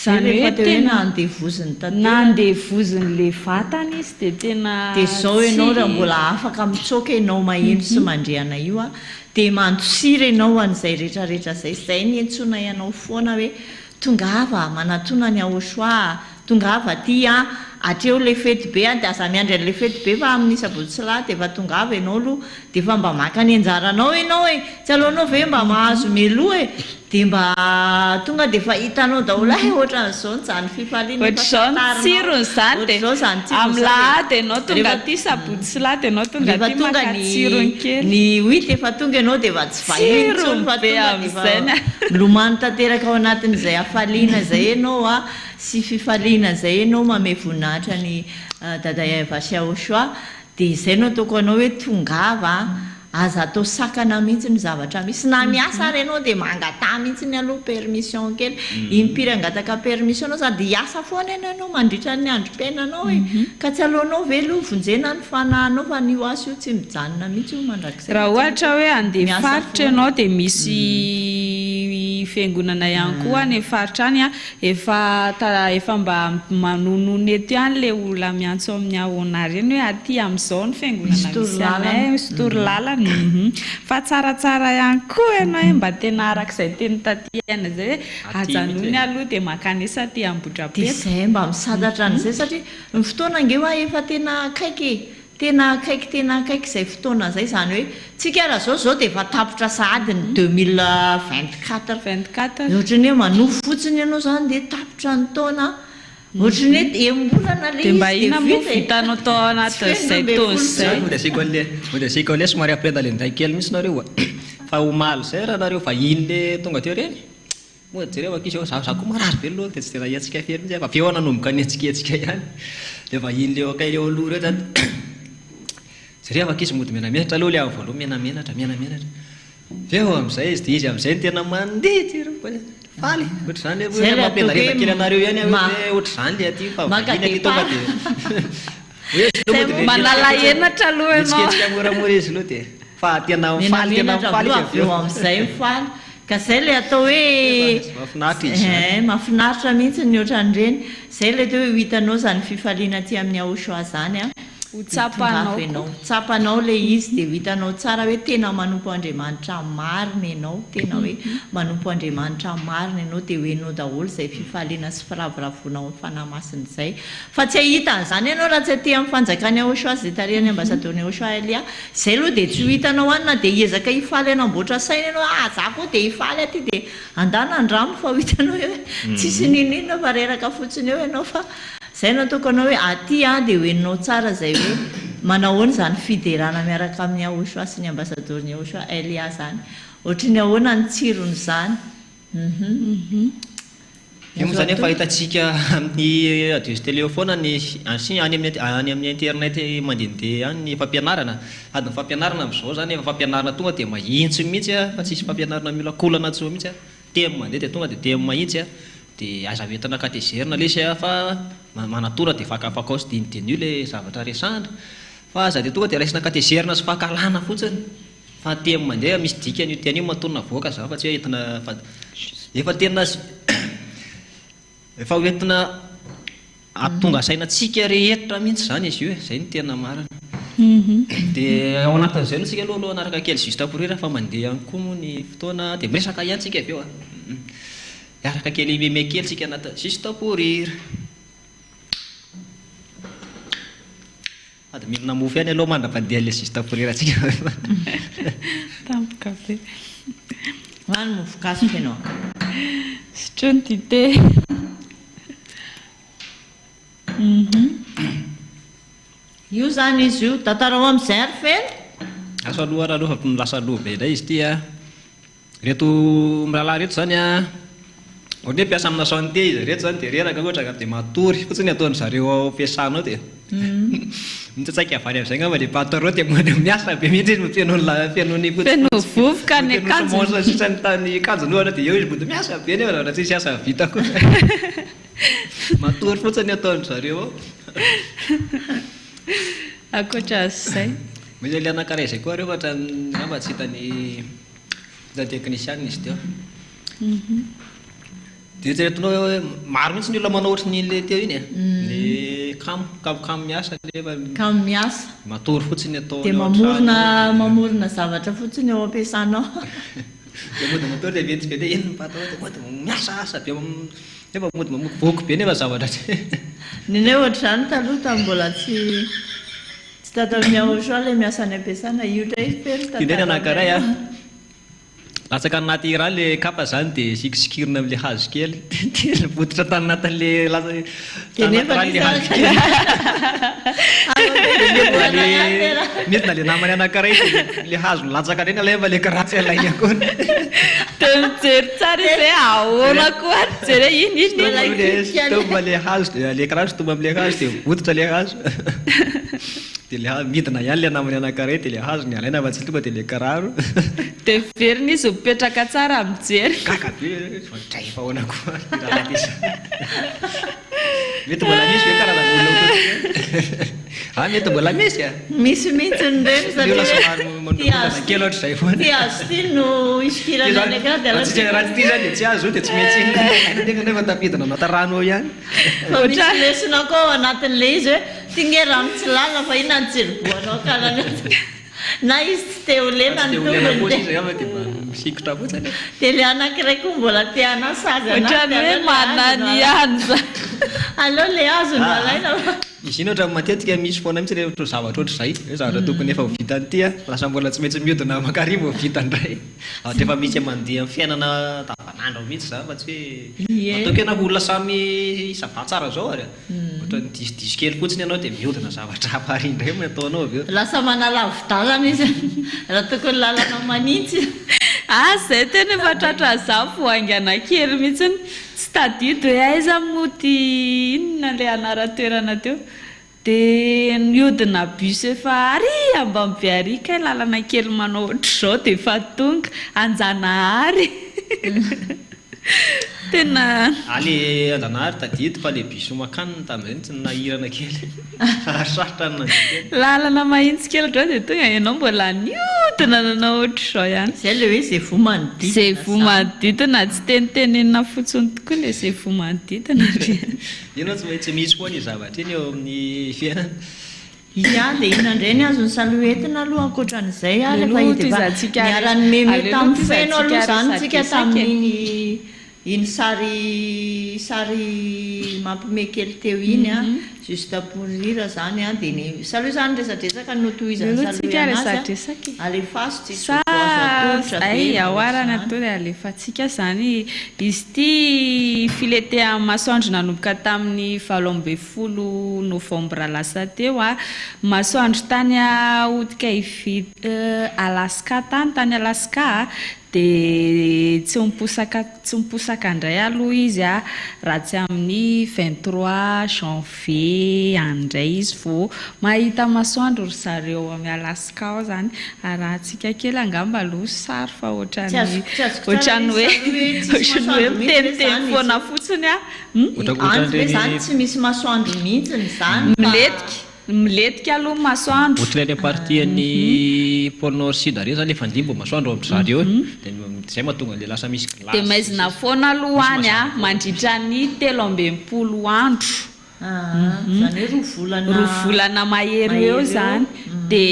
zany hoe tena andevoziny nandevoziny le vatany izy dia tena dia zao ianao raha mbola afaka mitsoka ianao maheno sy mandrehana io a dia mandosira ianao an'izay rehetrarehetra zay zay ny entsoina ianao foana hoe tonga ava manatona ny ahosoa tonga ava ty a atreo le fety be a dia aza miandry an'le fety be fa amin'ny sabotsy dia efa tonga ava ianao aloha dia efa mba maka ny anjaranao ianao hoe tsy alohanao ve mba mahazo meloa e dia mba tonga dia efa hitanao daholo ohatran'izao nyjany fifaliana ohatr'izao ny tsirony zany dia amin'ny lahady ianao tonga ty sabotsy sy lahady ianao tonga ty maka tsirony kely ny huit efa tonga ianao dia efa tsy vahitsony fa tonga dia milomano tanteraka ao anatin'izay hafaliana zay ianao a sy fifaliana zay ianao mame voninahitra ny dada Vasy Ahosoa dia izay no ataoko anao hoe tongava aza atao sakana mihitsy ny zavatra misy na miasa ary ianao dia mangata mihitsy ny aloha permission kely impiry angataka permission anao sady hiasa foana ianao mandritra ny androm-piainanao e ka tsy alohanao ve aloha vonjena ny fanahinao fa nio asa io tsy mijanona mihitsy io mandrakizay raha ohatra hoe andeha faritra ianao dia misy fiangonana ihany koa ny faritrany efa mba manonony eto ihany le olona miantso amin'ny ahona reny hoe aty amin'izao ny fiangonana misy anay sitory lalana fa tsaratsara ihany koa ianao mba tena arak'izay teny tatiana zay hoe ajanony aloha dia makanisa aty Ambohidrapeta izay mba misadatra an'izay satria ny fotoana angeho efa tena akaiky izay fotoana zay zany hoe tsika raha zao dia efa tapitra sahady ny 2024 ohatrany hoe manofo fotsiny ianao zany dia tapitra ny taona ohatrany hoe embolana le dia mba ina moa vitanao tao anatin'izay taona zay dia sika le somary aprenda le ndray kely mihitsy nareo fa omaly zay raha nareo fa iny le tonga teo reny moa jereo akisy za koa marary be loha dia tsy tena iatsika fery mihitsy fa feo nanomboka ny etsika ihany dia fa iny leo akay leo aloha reo zany zareo akisy mody menamenatra aloha le amin'ny voaloha menamenatra feo amin'izay izy dia izy amin'izay ny tena mandidy faly ohatr' zany le mampianarena kely anareo ihany ohatr' zany le aty fa vahiny aty tonga dia manala enatra aloha ianao etsika moramora izy loha dia fa tena mifaly aveo amin'izay mifaly ka zay le atao hoe mahafinaritra mihitsy ny ohatran'ireny zay le teo hoe hitanao zany fifaliana aty amin'ny Ahosoa zany tsapanao le izy dia hitanao tsara hoe tena manompo Andriamanitra marina ianao tena hoe manompo Andriamanitra marina ianao dia hoenao daholo izay fifaliana sy firavoravonao amin'ny fanahy izay fa tsy ahita an'izany ianao raha tsy aty amin'ny fanjakany Ahosoa zay tarihany ambasadorny Ahosoa Elia zay aloha dia tsy ho hitanao anina dia hiezaka hifaly anamboatra saina ianao za koa dia hifaly aty dia andana andramo fa ho hitanao hoe tsisy ninina fa reraka fotsiny eo ianao fa zay no tokony hoe aty dia hoeninao tsara zay hoe manahoana zany fiderana miaraka amin'ny Ahosoa sy ny ambasadorny Ahosoa Elia zany ohatrany ahoana ny tsirony zany io moa zany efa hitantsika amin'ny adresy téléphone any amin'ny internet mandehandeha any ny fampianarana adiny fampianarana amin'izao zany efa fampianarana tonga dia mahitsy mihitsy fa tsisy fampianarana mila kolana tso mihitsy temy mandeha dia tonga dia temy mahitsy dia aza entina katezerina lesy fa manatora dia fakafakao sy dinidinio le zavatra resandra fa aza dia tonga dia raisina katezerina sy fahakalana fotsiny fa temy mandeha misy dikany io tian'io matonina voaka za fa tsy hoe entina efa tena efa hoentina atonga sainatsika rehetra mihitsy zany izy io zay ny tena marina dia ao anatin'izay no tsika aloha anaraka kely juste pour rire fa mandeha ihany koa moa ny fotoana dia miresaka ihany tsika avy eo araka kely meme kely tsika anaty juste pour rire ady milina mofo ihany aloha mandra-pandeha le juste pour rire tsika tampoka be mano mofo gasy ianao sitrony dité io zany izy io tatarao amin'izay ary feno asa aloha raha fa milasa aloha be indray izy ty reto mirahalahy reto zany ohatra hoe mpiasa amina santé izy reto zany dia reraka ohatra dia matory fotsiny ataony zareo ao ampiasanao dia mitsatsaika avany amin'izay ngamba le patron dia miasa be mihitsy izy fianony feno vovoka ny akanjo sitrany tany kanjony ohatra dia eo izy mody miasa be nefa raha tsisy asa vita koa matory fotsiny ataony zareo ao akoatra azay misy le anankiray izay koa reo ohatra ngamba tsy hitany technicien izy teo dia jeretinao hoe maro mihitsy ny olona manao ohatrany le teo iny le kam miasa kam miasa matory fotsiny atao dia mamorona zavatra fotsiny eo ampiasanao dia mody matory le vetsy be dia eny patron mody miasa asa be nefa mody mamoky voky be nefa zavatra nene ohatra zany taloha ta mbola tsy tatao miahosoa le miasa ny ampiasana io ndray indray ny anankiray latsaka anaty raha le kapa zany dia sikisikirina amin'le hazo kely dia voditra tany anatin'le tanatin'le hazo kely mety na le namany anankiray le hazo latsaka reny alay fa le karatsy alainy akony dia mijery tsara izy hoe ahoana koa jere tomba le hazo dia le karazo tomba amin'le hazo dia voditra le hazo dia le midina ihany le namany anankiray dia le hazo ny alaina fa tsy tomba dia le kararo dia verina izy mipetraka tsara mijery kakabe dray fa ahoana koa mety mbola misy hoe karazana olona mety mbola misy misy mihitsy nireny satriakely ohatr'izay foana ty azo ty no isikirana ndraiky raha ty zany de tsy azo de tsy maintsy nefa tafidina anata rano ao ihany fa misy lesona koa ao anatin'le izy hoe tinghe rano tsy lala fa ina ny tseriboanao karany na izy tsy te ho lena ny misikotra fotsiny de le anankiray koa mbola te anasazy ohatrany hoe manany ihany za aleo le azo no alaina izy iny ohatra matetika misy foana mihitsy rehefa zavatra ohatr'izay hoe zavatra tokony efa vitany ty lasa mbola tsy maintsy miodina makarivo vitandray ohatra efa misy mandeha amin'ny fiainana davanandro mihitsy za fa tsy hoe ataokena olona samy savà tsara zao ary ohatra diso kely fotsiny ianao de miodina zavatra haparindray mo ataonao avy eo lasa manalavy-dalana izy raha tokony lalana manintsy zay tena efa tratra za foaingana kely mihitsiny tsy tadido hoe aiza moty inona le anara-toerana teo de miodina bus efa ary ambany be ary kay lalana kely manao ohatr'izao de efa tonga Anjanahary tena ale Anjanahary tadidy fa le bus makanina tamin'izay tsy nahirana kely sarosarotra lalana mahitsy kely ohatrao de tonga ianao mbola niodina nanao ohatr'izao ihany zay le hoe zay vo manodidina zay vo manodidina tsy tenitenenina fotsiny tokoa le zay vo manodidina ino tsy maintsy misy foana io zavatra iny eo amin'ny fiainana iany de inandray ny azony saluetina aloha ankoatran'izay rehefa miara-ny meme tamin'ny feno aloha zany tsika tamin'iny iny sary mampime kely teo iny juste pour rire zany de ny saloha zany resadresaka notohizany alefaso aoarana atao de alefatsika zany izy ty filetehan'ny masoandro nanomboka tamin'ny 17 novambra lasa teo masoandro tany Otika Alaska tany Alaska de tsy miposaka ndray aloha izy raha tsy amin'ny 23 janvier andray izy vo mahita masoandro ry zareo amin'ny Alaska ao zany arahantsika kely angamba aloha sary fa ohatrany hoe miteniteny foana fotsiny zany tsy misy masoandro mihitsy zany miletika aloha masoandro ohatry le partian'ny pôle nord sud reo zany efa ndimbo masoandro amin'ny zareo de zay mahatonga le lasa misy glace de maizina foana aloha any mandritra ny 13 andro zany roa volana mahery eo zany de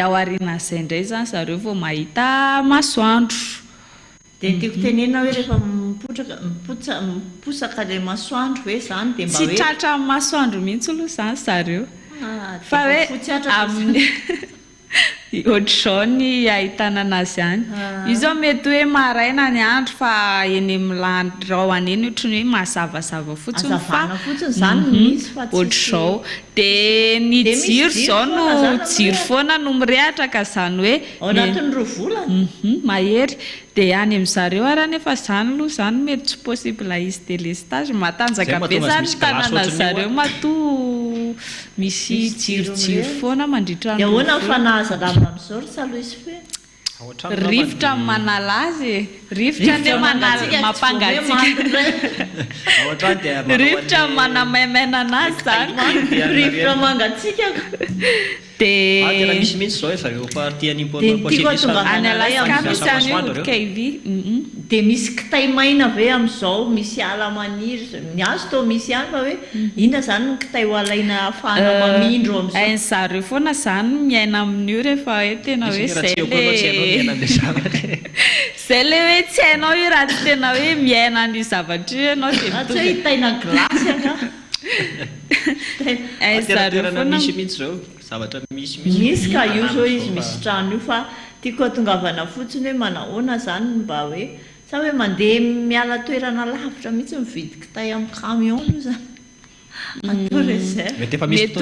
ao aorian'izay ndray zany zareo vao mahita masoandro de tiako tenena hoe rehefa miposaka le masoandro hoe zany de mba tsy tratra amin'ny masoandro mihitsy aloha zany zareo fa hoe ohatr'izao ny ahitana anazy any io zao mety hoe maraina ny andro fa eny milandro ao aneny ohatrany hoe mazavazava fotsiny fa ohatr'izao de ny jiro zao no jiro foana no mirehatra ka zany hoe anatin'ny roa volana mahery de any amin'zareo ara nefa zany aloha zany mety tsy possible izy délestage matanjaka be zany tanàna zareo matoa misy jirojiro foana mandritra de ahoana fanahazarana amin'izao ry saloha izy fe rivotra manala azy rivotra ne mampangatsika rivotra manamaimaina anazy zany rivotra mangatsika de misy mihitsy zao efa reo partian'ny any Alaska misy any Otika de misy kitay maina ve amin'izao misy ala maniry ny azo tao misy ihany fa hoe inona zany ny kitay ho alaina afahana mamindro amin'izao ain'zareo foana zany miaina amin'io rehefa hoe tena hoe zay le hoe tsy hainao io raha tsy tena hoe miaina ny zavatra io ianao de tsy hoe hitaina glasy ain'zareo foana misy mihitsy zao zavatra misy ka io zao izy misy trano io fa tiako atongavana fotsiny hoe manahoana zany mba hoe sa hoe mandeha miala toerana lavitra mihitsy mividy kitay amin'ny camion io zany mety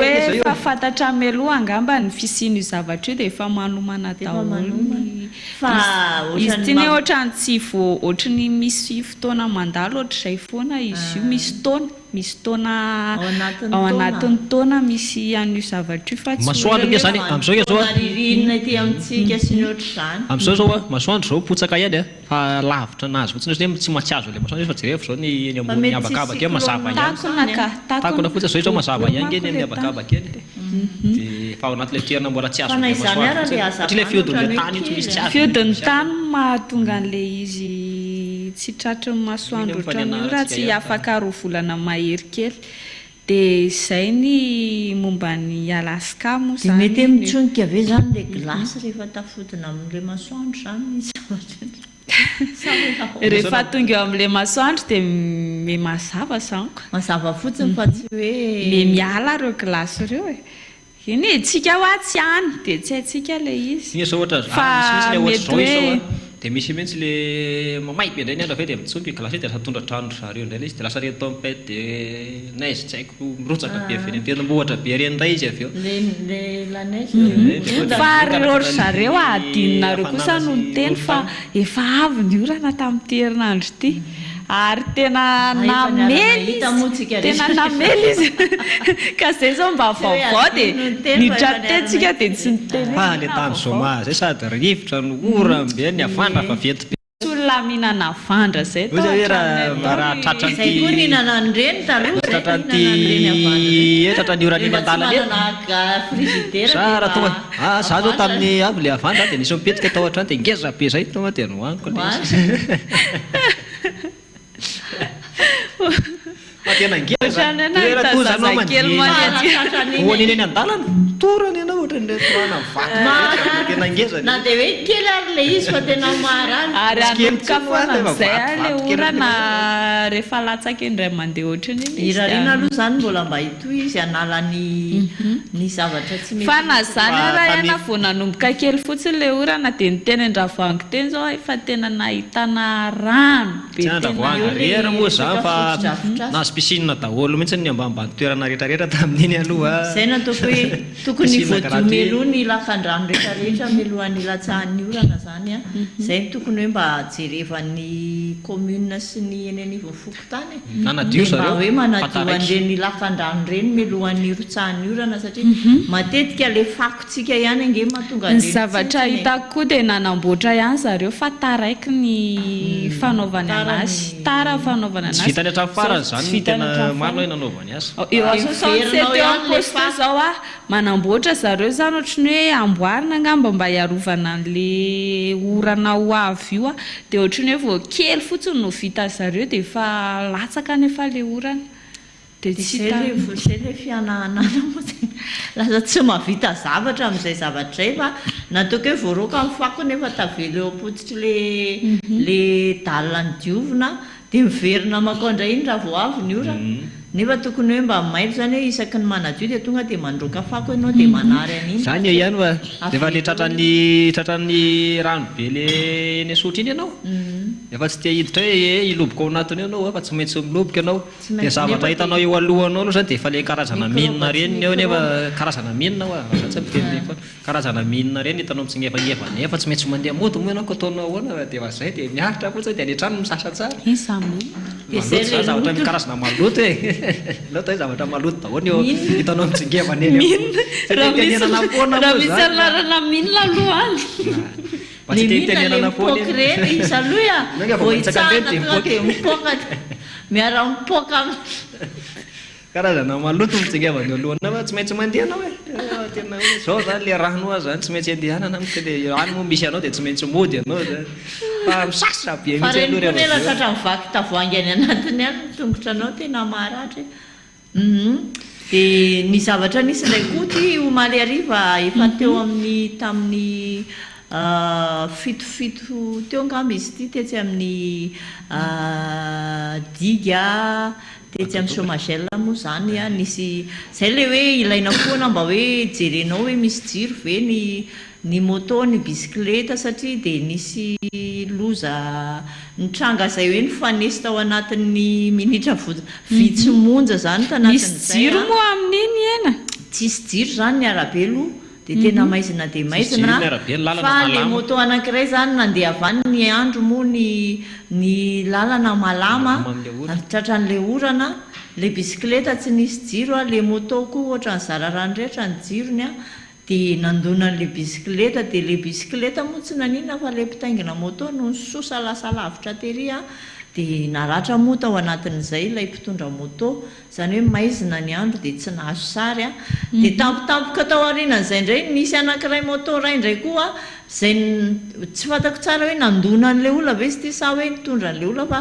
hoe fa fantatra amy aloha angamba ny fisian'io zavatra io de efa manomana daholo izy ty ny ohatrany tsy ohatrany misy fotoana mandalo ohatr'izay foana izy io misy taona ao anatin'ny taona misy an'io zavatra io fa tsy masoandro ke zany am'izao ke zao ririnina ety amintsika sy ny ohatr' zany am'izao zao masoandro zao potsaka ihany fa lavitra nazy fotsiny hoe tsy matsiazo le masoandro fa jereo zao ny ambony abakabaka mazava ihany takona fotsiny zao zao mazava ihany ny amin'ny abakabaka eny de fa ao anaty le toerana mbola tsy azo satria le fiodin'le tany tsy misy tsy azo fiodin'ny tany mahatonga an'le izy tsy tratry ny masoandro ohatran'io raha tsy afaka roa volana mahery kely dia izay ny momba ny Alaska moa zany mety mitsonika ave zany le glasy rehefa tafodina amin'le masoandro zany rehefa tonga eo amin'le masoandro dia me mazava fotsiny fa tsy hoe me miala reo glasy reo iny tsika ho atsy any dia tsy haitsika le izy iny zao ohatra fa mety hoe dia misy mihitsy le mamay be indray ny andro avy dia mitsompy glasy dia lasa tondra trano zareo indray le izy dia lasa reny tempête de neige tsy haiko mirotsaka be avy eny tendrombohitra be reny indray izy avy eo le la neige fa reo zareo adinonareo kosa no ny teny fa efa avy ny orana tamin'ity herinandro ity ary tena namely izy ka zay zao mba vaovao dia nitratentsika dia tsy niteny fa le tany zoma zay sady rivotra no orambe ny avandra fa vety be olona mihinana avandra zay raha tratran'ty koa nihinana an'ireny tratran'ty tratran'ny oran'iny an-dalana frigidaire sara tonga za zao tamin'ny avy le avandra dia nisy mipetrika tao atrany dia ngeza be zay tonga dia nohaniko tena ngezaoaniny eny an-dalana torany ianao ohatran'le torana vatotena ngeza na dia hoe kely ary le izy fa tena marany ary anomboka foana amin'izay le orana rehefa latsaka indray mandeha ohatrany iny irariana aloha zany mbola mba hito izy hanala ny zavatra tsy mety fa na zany raha ihana vao nanomboka kely fotsiny le orana dia ny teny Andravoahangy teny zao efa tena nahitana rano be tenarera moa zany fa nazo piscine daholo mihitsy ny ambanimbany toerana rehetrarehetra tamin'iny aloha zay natoko hoe tokony voadiomeloha ny lakan-drano rehetrarehetra milohan'ny latsahan'ny orana zany a zay tokony hoe mba jerevan'ny commune sy ny eny anivon'ny tany nanadio zareo hoe manadio an'ireny lakan-drano reny milohan'ny rotsahan'ny orana satria matetika le fakotsika ihany ange mahatonga ny zavatra hitako koa dia nanamboatra ihany zareo fa taraiky ny fanaovany anazy tara fanaovana anazy vitany hatramin'ny farany zany tena mano hoe nanaovany azy eo asosaoteo poste zao a manamboatra zareo zany ohatrany hoe amboarina angamba mba hiarovana an'le orana ho avy io a dia ohatrany hoe vao kely fotsiny no vita zareo dia efa latsaka nefa le orana dia tsy le fianahana lasa tsy mahavita zavatra amin'izay zavatra zay fa nataoko hoe voaroaka amin'ny fako nefa tavela eo ampotitra le dalina ny diovina dia miverina makondra iny raha vao avy ny orana nefa tokony hoe mba mailo zany hoe isaky ny manadio dia tonga dia mandroaka fako ianao dia manary an'iny zany eo ihany fa rehefa le tratran'ny rano be le eny sotra iny ianao efa tsy tia hiditra hoe iloboka ao anatiny ianao fa tsy maintsy miloboka ianao dia zavatra hitanao eo alohanao aloha zany dia efa le karazana minina reny eo nefa karazana minina zatsy miteny karazana minina reny hitanao mitsingefangefa tsy maintsy mandeha moto moa ianao ko ataonao ahoana dia efa zay dia miaritra fotsiny dia any trano misasa tsara zavatra karazana maloto e loto hoe zavatra maloto daholo eo hitanao mitsingevana eny raha misy alarana minina aloha any ny minina le mipoka reny izy aloha vao hitsahana tonga dia mipoka miara mipoka karazana maloto mitsingevana eo alohana fa tsy maintsy mandeha anao tena hoe zao zany le rano azy zany tsy maintsy andehanana le rano moa misy anao dia tsy maintsy mody anao fa misasa be fa reny koa nela tratra mivaky tavoangy any anatiny any tongotra anao tena maharatra dia ny zavatra nisy ilay koty omaly ariva efa teo amin'ny tamin'ny fitofito teo angamba izy ity tetsy amin'ny diga tetsy amin'ny chômagel moa zany a nisy zay le hoe ilaina foana mba hoe jerenao hoe misy jiro ve ny moto ny bisikileta satria dia nisy loza nitranga zay hoe nifanesy tao anatin'ny minitra vitsymonja zany tanatin'izay misy jiro moa amin'iny ena tsisy jiro zany ny arabe aloha dia tena maizina dia maizina fa le moto anankiray zany nandeha avany ny andro moa ny lalana malama tratran'le orana le bisikileta tsy nisy jiro a le moto koa ohatra ny zararany rehetra ny jirony a dia nandona an'le bisikileta dia le bisikileta moa tsy nanina fa le mpitaingina moto no sosa lasa lavitra tery a dia naratra moa tao anatin'izay ilay mpitondra moto zany hoe maizina ny andro dia tsy nahazo sary a dia tampotampoka tao aorianan'izay indray nisy anankiray moto ray indray koa zay tsy fantako tsara hoe nandona an'le olona ve sy ty sa hoe nitondra an'le olona fa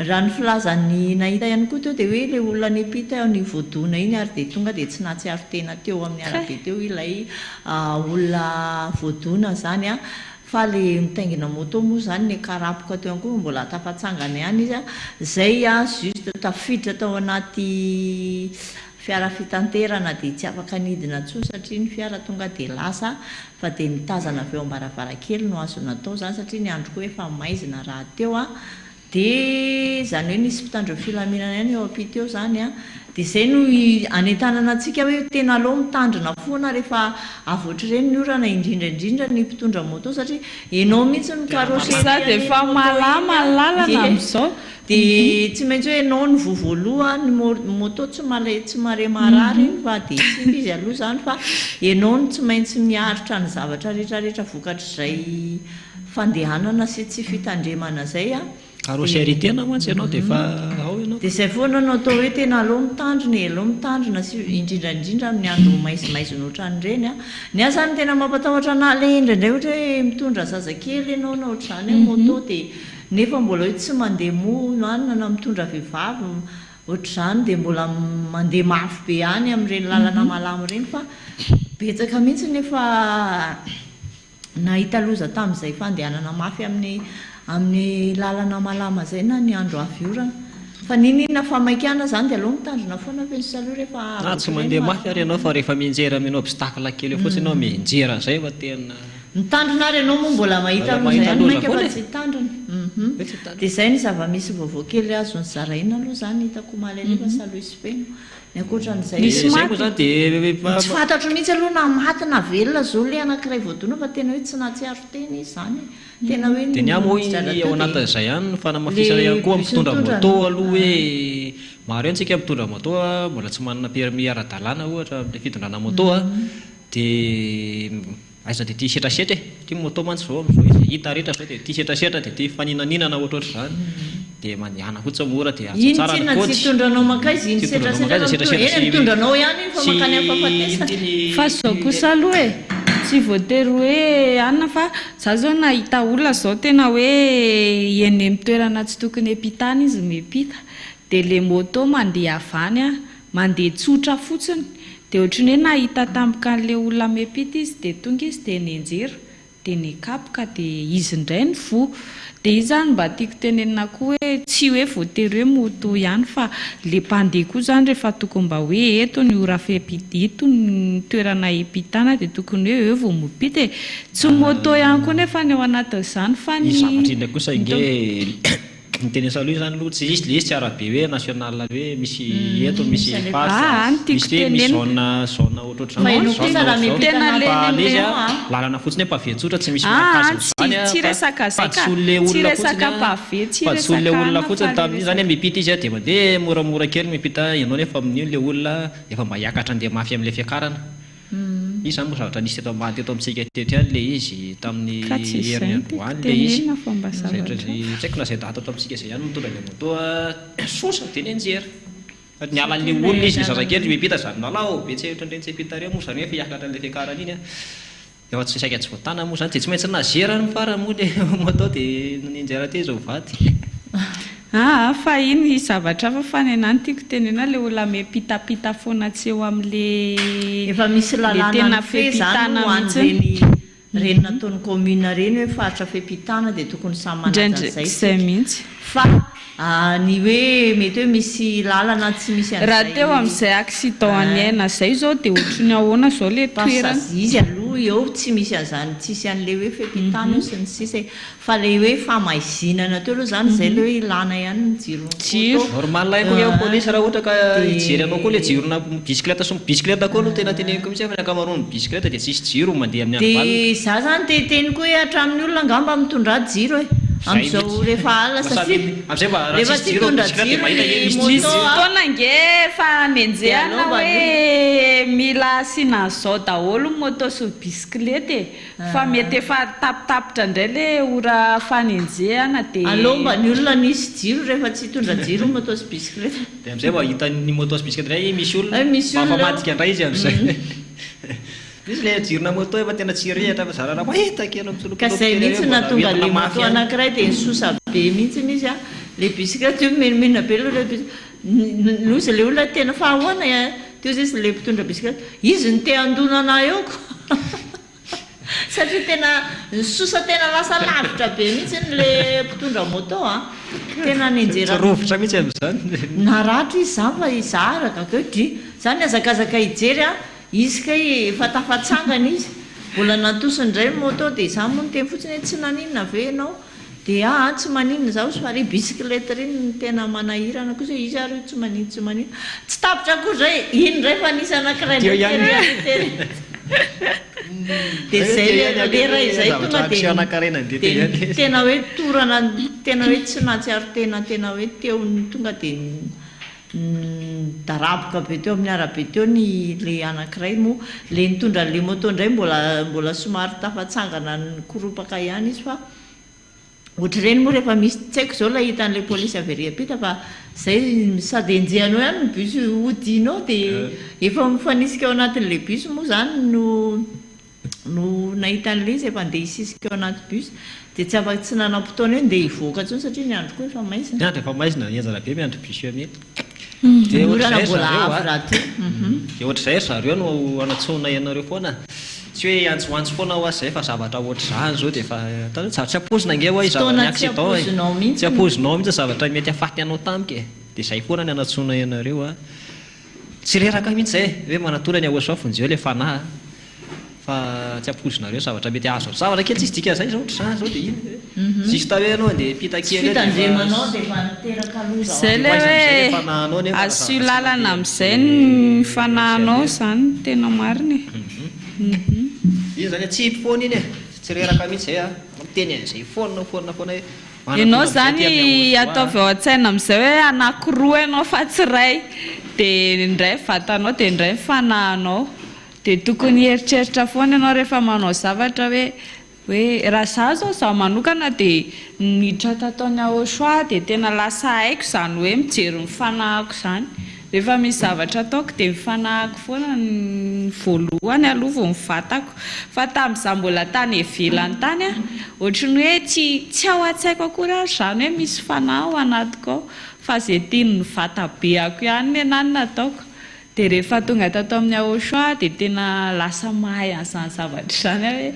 raha ny filazany nahita ihany koa teo dia hoe le olona nypita eo ny voadona iny ary dia tonga dia tsy nahatsiaro tena teo amin'ny arabe teo ilay olona voadona zany a fa le mitaingina moto moa zany ny karapoka teo ihany koa mbola tafatsangana ihany izy a zay a juste tafiditra tao anaty fiara fitanterana dia tsy afaka nidina tsoa satria ny fiara tonga dia lasa fa dia mitazana avy eo ambaravarakely no azo natao zany satria ny andro koa efa maizina raha teo a dia zany hoe nisy mpitandro filaminana ihany eo ampita eo zany a dia izay no anentanana antsika hoe tena aloha mitandrina foana rehefa avoatra ireny ny orana indrindraindrindra ny mpitondra moto satria enao mihitsy ny karosesa dia efa malama lalana amin'izao dia tsy maintsy hoe enao ny vovoaloha ny moto tsy mare marary fa dia tsy izy aloha zany fa enao ny tsy maintsy miaritra ny zavatra rehetrarehetra vokatr'izay fandehanana sy tsy fitandremana zay a carosserie tena mantsy ianao dia efa ao ianao dia izay foana no atao hoe tena aloha mitandrina aloha mitandrina sy indrindraindrindra amin'ny andro maizimaizina ohatran'ireny a ny asany tena mampatahotra ana le indraindray ohatra hoe mitondra zazakely ianao na ohatr'izany hoe moto dia nefa mbola hoe tsy mandeha mono any na mitondra vehivavy ohatr'izany dia mbola mandeha mafy be any amin'ireny lalana malamo ireny fa betsaka mihitsy nefa nahita loza tamin'izay fandehanana mafy amin'ny lalana malama zay na ny andro avy orana fa ninina fa maikana zany dia aloha mitandrina foana fe saloha rehefa tsy mandeha mafy ary ianao fa rehefa mienjera aminao obstacle kely eo fotsiny ianao mienjera zay fa tena mitandrina ary ianao moa mbola mahita aloha zay maika fa tsy tandrina dia izay ny zava-misy vaovao kely azony zaraina aloha zany hitako malalefa saloha isypeno ny akoatran'izay tsy fantatro mihitsy aloha na maty na velona zao le anankiray voadona fa tena hoe tsy nahatsiaro tena izy zany tena hoe dia ny amo ao anatin'izay ihany ny fanamafisana ihany koa mitondra moto aloha hoe maro antsika mitondra moto mbola tsy manana permis ara-dalàna ohatra le fitondrana moto a dia aiza dia tia setrasetra tia moto mantsy zao amin'izao izy hita rehetra zao dia tia setrasetra dia tia faninaninana ohatrohatr'izany dia mandehana fotsy mora dia iny tsina tsy hitondranao makaizy iny setrasetraeny mitondranao ihany fa makany amin'ny fahafatesana fa zao kosa aloha e tsy voatery hoe anina fa za zao nahita olona zao tena hoe eny mitoerana tsy tokony epitana izy mepita dia le moto mandeha avany a mandeha tsotra fotsiny dia ohatrany hoe nahita tampoka an'le olona mepita izy dia tonga izy dia nenjera dia nikapoka dia izy indray ny vo dia izy zany mba tiako tenenina koa hoe tsy hoe voatery hoe moto ihany fa le mpandeha koa zany rehefa tokony mba hoe eto ny ora eto ny toerana epitana dia tokony hoe eo vao mopita e tsy moto ihany koa nefa ny ao anatin'izany fa ny zavatra indray kosa inge niteny saloha zany aloha tsy izy le izy tsy arabe hoe national hoe misy eto misy fasy misy hoe misy zona ohatrohatr'izy lalana fotsiny hoe pavetsotra tsy misy tsy resaka zay ka tsy resaka pave tsy resaka fa tsy olona olona fotsiny tamin'iny zany mipita izy dia mandeha moramora kely mipita ianao nefa amin'io le olona efa mba hiakatra andeha mafy amin'ilay fiakarana izy zany moa zavatra nisy teto ambany teto amintsika teto ihany le izy tamin'ny herin'ny androany le izy tsy haiko na zay data ato amintsika zay ihany mitondra le moto sosa dia nenjera ny alan'le olona izy ny zazakely mipita zany nalao be tsy ohatran'ireny tsy epita reo moa zany hoe hiakatra an'ilay fiakarana iny a efa tsy saika tsy voatana moa zany dia tsy maintsy nazera ny farany moa le moto dia nenjera te zao vady fa iny zavatra fa fanenany tiako tenena le olona mepitapita foana tsy eo amin'le efa misy lalàna fepitana mihitsy reny nataon'ny commune reny hoe faritra fepitana dia tokony samy manajazay mihitsy fa ny hoe mety hoe misy lalana tsy misy raha teo amin'izay accident-ny aina zay zao dia ohatrany ahoana zao le toerana izy aloha eo tsy misy an'izany tsisy an'le hoe fepitana eo sy ny sisa fa le hoe famaizinana teo aloha zany zay le hoe ilana ihany ny jiro normal ko eo polisy raha ohatra ka hijery anao koa le jirona bisikileta sy bisikileta koa aloha tena teneniko mihitsy fa ny ankamaroany bisikileta dia tsisy jiro mandeha amin'ny andro dia za zany dia teny koa hoe hatramin'ny olona angamba mitondra jiro e amin'izao rehefa alina rehefa tsy tondra jiro fotoana nge fa nenjehana hoe mila sinan'izao daholo moto sy bisikileta fa mety efa tapitapitra indray le ora fanenjehana dia alomba ny olona nisy jiro rehefa tsy tondra jiro moto sy bisikileta dia amin'izay mba hita ny moto sy bisikileta indray misy olona mafamadika indray izy amin'izay misy le jirona moto efa tena tsy rehatra fa zarana mahita-kena ka zay mihitsy natonga le moto anankiray dia nisosa be mihitsy izy a le bisikileta io menimena be lozy le olona tena fahahoana teo zay sy le mpitondra bisikileta izy ny te andonana eo ko satria tena nisosa tena lasa lavitra be mihitsy le mpitondra moto tena nenjerovotra mihitsy amin'izany naratra izy zany fa izaraka keo dri zany azakazaka hijery izy ka efa tafatsangana izy mbola natosindray moto dia za moa noteny fotsiny hoe tsy naninona ve ianao dia tsy maninona zaho fa ry bisikileta reny ny tena manahirana kosa izy ary tsy manino tsy tapitra koa zay iny ray fa nisy anankiray dia zay lera izay tonga dia tena hoe torana tena hoe tsy natsiaro tena hoe teony tonga dia daraboka be teo amin'ny arabe teo le anankiray moa le nitondra le moto indray mbola somary tafatsangana ny koropaka ihany izy fa ohatr'ireny moa rehefa misy tsy haiko zao la hitan'le polisy averiapita fa zay sady enjehanao ihany ny bus hodinao dia efa mifanisika ao anatin'le bus moa zany no nahitan'le izy efa andeha hisisika ao anaty bus dia tsy afaka tsy nanam-potoana eo dia hivoaka tsony satria ny andro koa efa maizina ny andro efa maizina ianjara be miandro bus io amin'iny dia ohatr'izay zareo no anatsona ianareo foana tsy hoe antsoantso foana ho azy zay fa zavatra ohatr'izany zao dia efa tsy apozina nge ho ny accident tsy apozinao mihitsy zavatra mety afaty anao tamika dia zay foana ny anatsona ianareo tsy reraka mihitsy zay hoe manatolany ahosoafonjeo le fanahy fa tsy apozinareo zavatra mety azo zavatra kely tsisy dika zay zao ohatr'izany zao dia iny sista hoe ianao andeha pitakely fitandremanao dia fa niteraka loza zay le hoe asio lalana amin'izay ny fanahinao zany tena marina iny zany tsy foana iny tsy reraka mihitsy zay miteny an'izay foana hoe ianao zany ataovy ao an-tsaina amin'izay hoe anankiroa ianao fa tsy ray dia indray vatanao dia indray fanahinao dia tokony heritreritra foana ianao rehefa manao zavatra hoe raha za zao zaho manokana dia niditra tataony ahosoa dia tena lasa haiko zany hoe mijery ny fanahiko zany rehefa misy zavatra ataoko dia mifanahiko foana ny voalohany aloha vao mivatako fa tamin'izaho mbola tany ivelany tany ohatrany hoe tsy ao an-tsaiko akory ary zany hoe misy fanahy ao anatiko ao fa zay tiany ny vatabeako ihany ny anany nataoko dia rehefa tonga tato amin'ny ahosoa dia tena lasa mahay an'izany zavatra izany hoe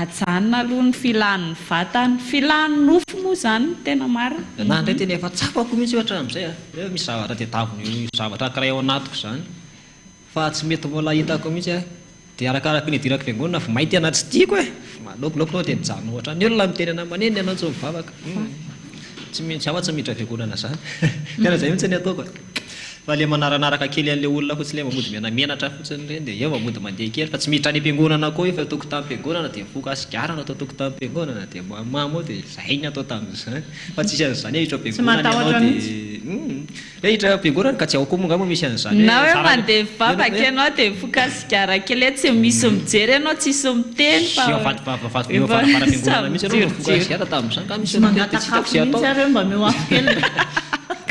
ajanona aloha ny filan'ny vatany filan'ny nofo moa zany tena marina na indray tena efa tsapako mihitsy ohatra amin'izay misy zavatra tetaviny zavatra ankiray ao anatiko zany fa tsy mety mbola hitako mihitsy dia arakaraka ny idirako fiangonana fa mainty ana tsy tiako malokoloko dia mijanona ohatra ny olona miteny ana maneny ianao tsy mivavaka tsy maintsy afa tsy miditra fiangonana zany tena zay mihitsy ny ataoko fa le manaranaraka kely an'le olona fotsy le mamody menamenatra fotsiny reny dia eo mamody mandeha kely fa tsy miditra any am-piangonana koa efa toko tamin'm-piangonana dia mifoka asigarana atao toko tamin'm-piangonana dia mamo dia zay ny atao tamin'izany fa tsisy an'izany hitra am-piangonana ianao dia hitra am-piangonana ka tsy ao koa monga moa misy an'izany na hoe mandeha mivavaka ianao dia mifoka asigara kely tsy misy mijery ianao tsisy miteny fa fara-piangonana mihitsy ianao mifoka asigara tamin'izany ka misy mangatakafo mihitsy areo mba mihoafo kely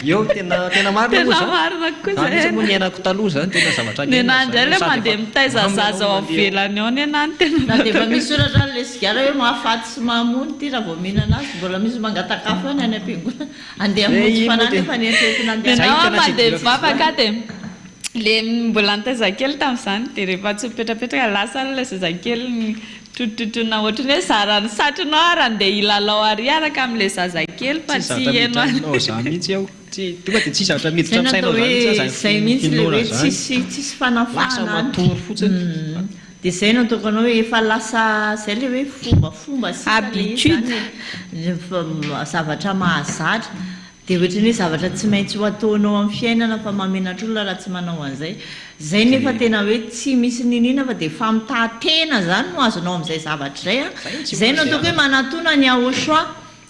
eo tena marina koa zany moa niainako taloha zany tena zavatra nenandray le mandeha mitaiza zaza ao avelany ao ny anany tena na dia efa misy oratra le sigara hoe mahafaty sy mahamony ty raha vao mihinana azy mbola misy mangatakafo any any am-piangonana andeha monjy fanany efa nietina andeha mandeha mivavaka dia le mbola nitaiza kely tamin'izany dia rehefa tsy mipetrapetraka lasa le zazakely tototrona ohatra ny hoe zarany satrinao arany dia ilalao ariaraka amin'ilay zazakely fa tsy heno za mihitsy aho tonga dia tsy zavatra miditra am'sainao zay mihitsy le hoe tsisy fanafahana matory fotsiny dia zay no tokanao hoe efa lasa zay le hoe fombafomba habitude zavatra mahazatra dia ohatry ny hoe zavatra tsy maintsy ho ataonao amin'ny fiainana fa mamenatra olona raha tsy manao an'izay zay nefa tena hoe tsy misy ninina fa dia famitahatena zany no azonao amin'izay zavatra zay a zay no toko hoe manatona ny ahosoa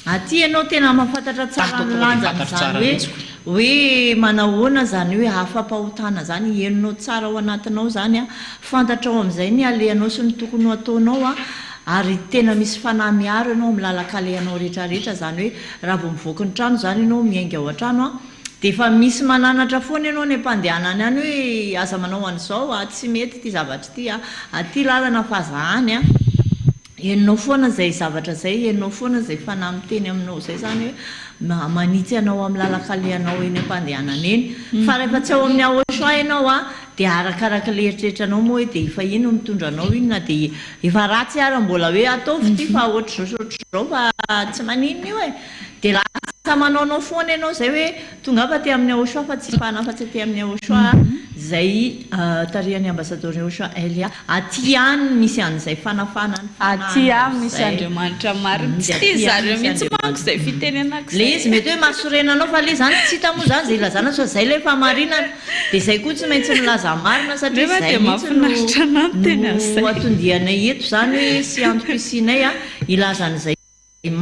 aty ianao tena mahafantatra tsara nylanjany hoe manahoana zany hoe afa-pahotana zany henonao tsara ao anatinao zany a fantatra ao amin'izay ny alehanao sy ny tokony ho ataonao a ary tena misy fanahy miaro ianao milalakalehanao rehetrarehetra zany hoe raha vao mivoaka ny trano zany ianao miainga ao an-trano a dia efa misy mananatra foana ianao ny ampandehanany any hoe aza manao an'izao a tsy mety ty zavatra ty a aty lalana fazahany a henonao foana zay zavatra zay henonao foana zay fanahy miteny aminao zay zany hoe manitsy ianao amin'ny lalakalehanao eny ampandehanana eny fa rehefa tsy ao amin'ny ahosoa ianao a dia arakaraka le eritreritranao moa hoe dia efa ino mitondra anao iny na dia efa ratsy ara mbola hoe ataovy ty fa ohatr'zao fa tsy maninona io e dia lasa manaonao foana ianao zay hoe tonga fa ty amin'ny ahosoa fa tsy fana fa tsy ty amin'ny ahosoa zay tarihan'ny ambassadeur ahosoa Elia aty any misy an'izay fanafana aty any misy Andriamanitra marina tsy tia zareo mihitsy manko zay fitenenako le izy mety hoe mahasorenanao fa le zany tsy hita moa zany zay ilazana fa zay le famarinana dia zay koa tsy maintsy milaza marina satria zay mihitsy no atondianay eto zany hoe sy antom-pisinay a ilazan'izay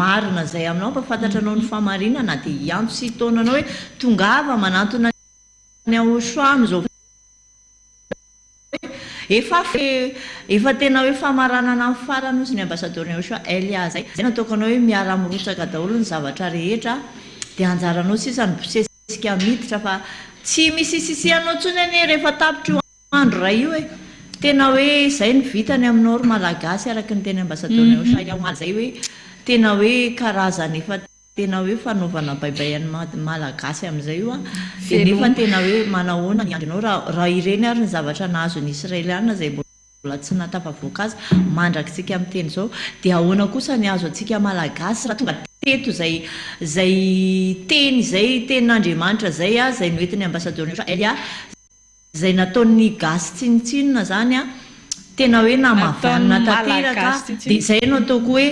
marina zay aminao mba fantatranao ny famarinana dia ianto sy taonanao hoe tongava manantona ny ahosoa amin'izao efa tena hoe famaranana amin'ny farany ozy ny ambassadeur ny ahosoa Elia zay nataokanao hoe miara mirotsaka daholo ny zavatra rehetra dia anjaranao sisa ny bosesika miditra fa tsy misy sisianao ntsony anie rehefa tapitra andro ray io e tena hoe zay ny vitany aminao ry malagasy araka ny teny ambassadeur ny ahosoa Elia zay hoe tena hoe karazany efa tena hoe fanaovana baibayan'ny malagasy amin'izay io a dia nefa tena hoe manahoana ny andrinao raha ireny ary ny zavatra nahazo ny israeliana zay mbola tsy natafavoaka azy mandrakitsika amin'ny teny zao dia ahoana kosa ny azo atsika malagasy raha tonga teto zay teny zay tenin'Andriamanitra zay a zay noentiny ambassadeur Elia zay nataon'ny gasy tsinitsinina zany a tena hoe namavanina tanteraka dia zay no ataoko hoe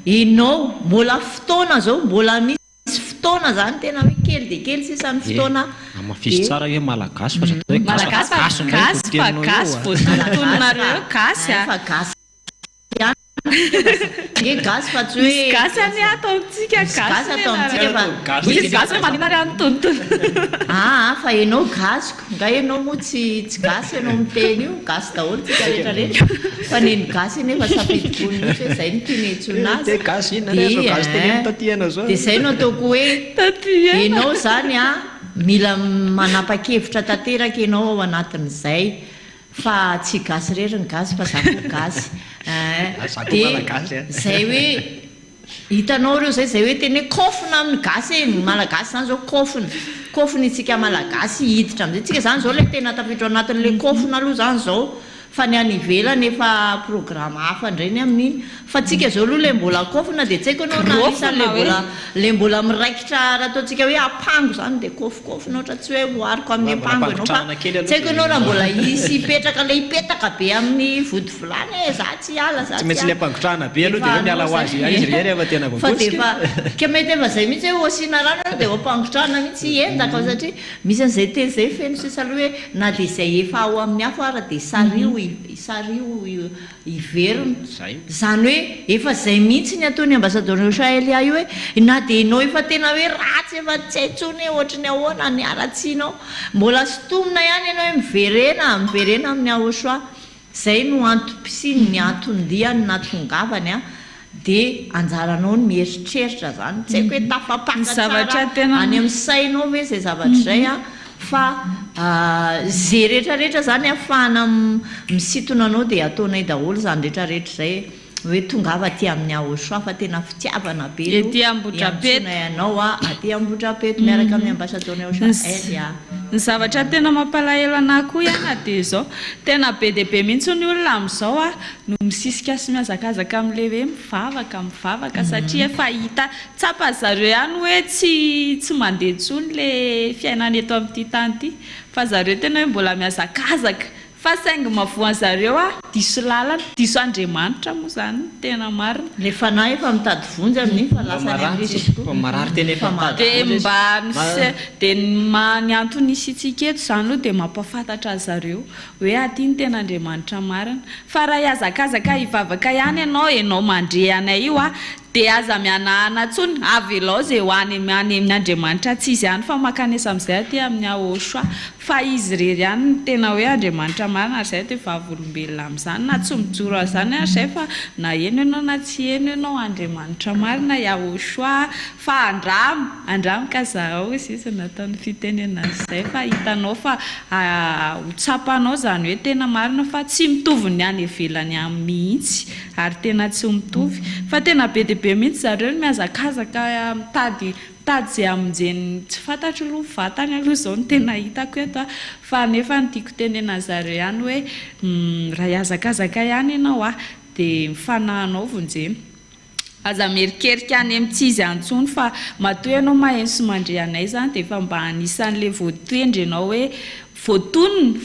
inao mbola fotoana zao mbola misy fotoana zany tena hoe kely dia kely sisany fotoana mafisy tsara hoe malagasy fa hoe malagasy fa gasy voatononareo gasy a fa gasy ge gasy fa tsy hoe gasy any atao amintsika gasy atao amintsika fa izy gasy hoe manina ry antontono fa ianao gasiko nga ianao moa tsy gasy ianao miteny io gasy daholo tsika rehetrarehetra fa neny gasy nefa safidikony mihitsy hoe zay no tinetsona azy dia zay no ataoko hoe ianao zany a mila manapa-kevitra tanteraka ianao ao anatin'izay fa tsy gasy rery ny gasy fa zako gasy dia zay hoe hitanao reo zay hoe teny hoe kofina amin'ny gasy malagasy zany zao kofina itsika malagasy hiditra amin'izay tsika zany zao le tena tafiditra anatin'le kofina aloha zany zao fa ny any ivelany efa programme hafa indray ny amin'iny fa tsika zao aloha le mbola kofina dia tsy haiko anao nanisan'le mbola miraikitra raha ataontsika hoe ampango zany dia kofina ohatra tsy hoe hoariko amin'ny ampango ianao fa tsy haiko anao raha mbola isy hipetraka le hipetaka be amin'ny vody volany e za tsy ala za tsy maintsy le ampangotrahana be aloha dia hoe miala ho azy izy rehetra efa tena fa dia efa ka mety efa zay mihitsy hoe hosiana rano dia ampangotrahana mihitsy endaka satria misy an'izay teny zay feno sisa aloha hoe na dia izay efa ao amin'ny afo ara dia sario iveriny zany hoe efa zay mihitsy ny ataony ambassadeur ahosoa Elia io hoe na dia ianao efa tena hoe ratsy efa tsy haitsony ohatra ny ahoana ny aratsianao mbola sotomina ihany ianao hoe miverena amin'ny ahosoa zay no antom-pisiny ny antondiany natongavany a dia anjaranao ny mieritreritra zany tsy haiko hoe tafapaka any amin'ny sainao ve zay zavatra zay a fa zay rehetrarehetra zany ahafahana misitona anao dia ataonay daholo zany rehetrarehetra zay hoe tongava aty amin'ny ahosoa fa tena fitiavana be ety ambotrapeto ianao a aty ambotrapeto miaraka amin'ny ambassadeur ny ahosoa Elia ny zavatra tena mampalahelo anahy koa ihany dia zao tena be dia be mihitsy ny olona amin'izao a no misisika sy mihazakazaka amin'le hoe mivavaka satria efa hita tsapa zareo ihany hoe tsy mandeha intsony le fiainana eto amin'ity tany ity fa zareo tena hoe mbola mihazakazaka fa saingy mavoan zareo a diso lalana diso Andriamanitra moa zany tena marina le fanahy efa mitady vonjy amin'iny fa lasa marary tena efa dia mba ny antony isitsika eto zany aloha dia mampafantatra zareo hoe aty ny tena Andriamanitra marina fa raha ihazakazaka hivavaka ihany ianao mandre anay io a dia aza mianahana tsony avy ilao zay hoany amin'ny Andriamanitra tsy izy ihany fa makanesa amin'izay aty amin'ny ahosoa fa izy rery ihany ny tena hoe Andriamanitra marina ary zay dia vavolombelona amin'izany na tsy mijoro azany ary zay fa na eno ianao na tsy eno ianao Andriamanitra marina ahosoa fa andramo ka zaho izy izy nataony fitenena izay fa hitanao fa hotsapanao zany hoe tena marina fa tsy mitovy ny any ivelany amin'ny mihitsy ary tena tsy mitovy fa tena be dia be mihitsy zareo mihazakazaka mitady zay amin'izany tsy fantatro aloha vatany aloha zao no tena hitako eto fa nefa ny tiako tenena zareo ihany hoe raha ihazakazaka ihany ianao dia mifanahinao vonjeny aza merikerika any amin'ny tsy izy antsony fa matoa ianao maheno sy mandre anay zany dia efa mba anisan'le voatendry ianao hoe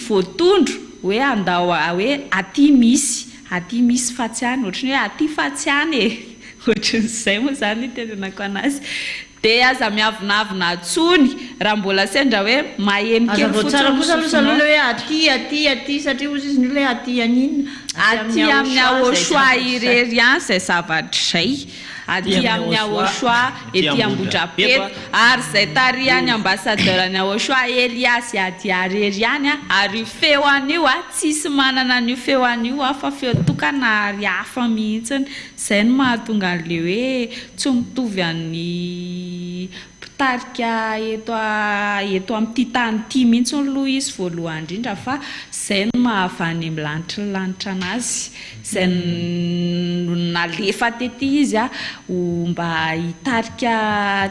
voatondro hoe andao hoe aty misy fatsiany ohatrany hoe aty fatsiany ohatran'izay moa zany tenenako anazy dia aza miavinavina atsony raha mbola sendra hoe maheno kely fotsiny hoe aty satria ozy izy ny hoe aty anina aty amin'ny ahosoa irery ihany zay zavatra zay aty amin'ny ahosoa ety Ambohidrapeto ary zay tarihany ambassadeur ny ahosoa Elias aty arery ihany ary feo an'io tsisy manana an'io feo an'io fa feo tokana ary hafa mihitsiny zay no mahatonga an'le hoe tsy mitovy amin'ny mpitarika eto amin'ity tany ity mihitsy ny loha izy voalohany indrindra fa zay no mahavany amin'ny lanitra anazy zay nalefa tety izy mba hitarika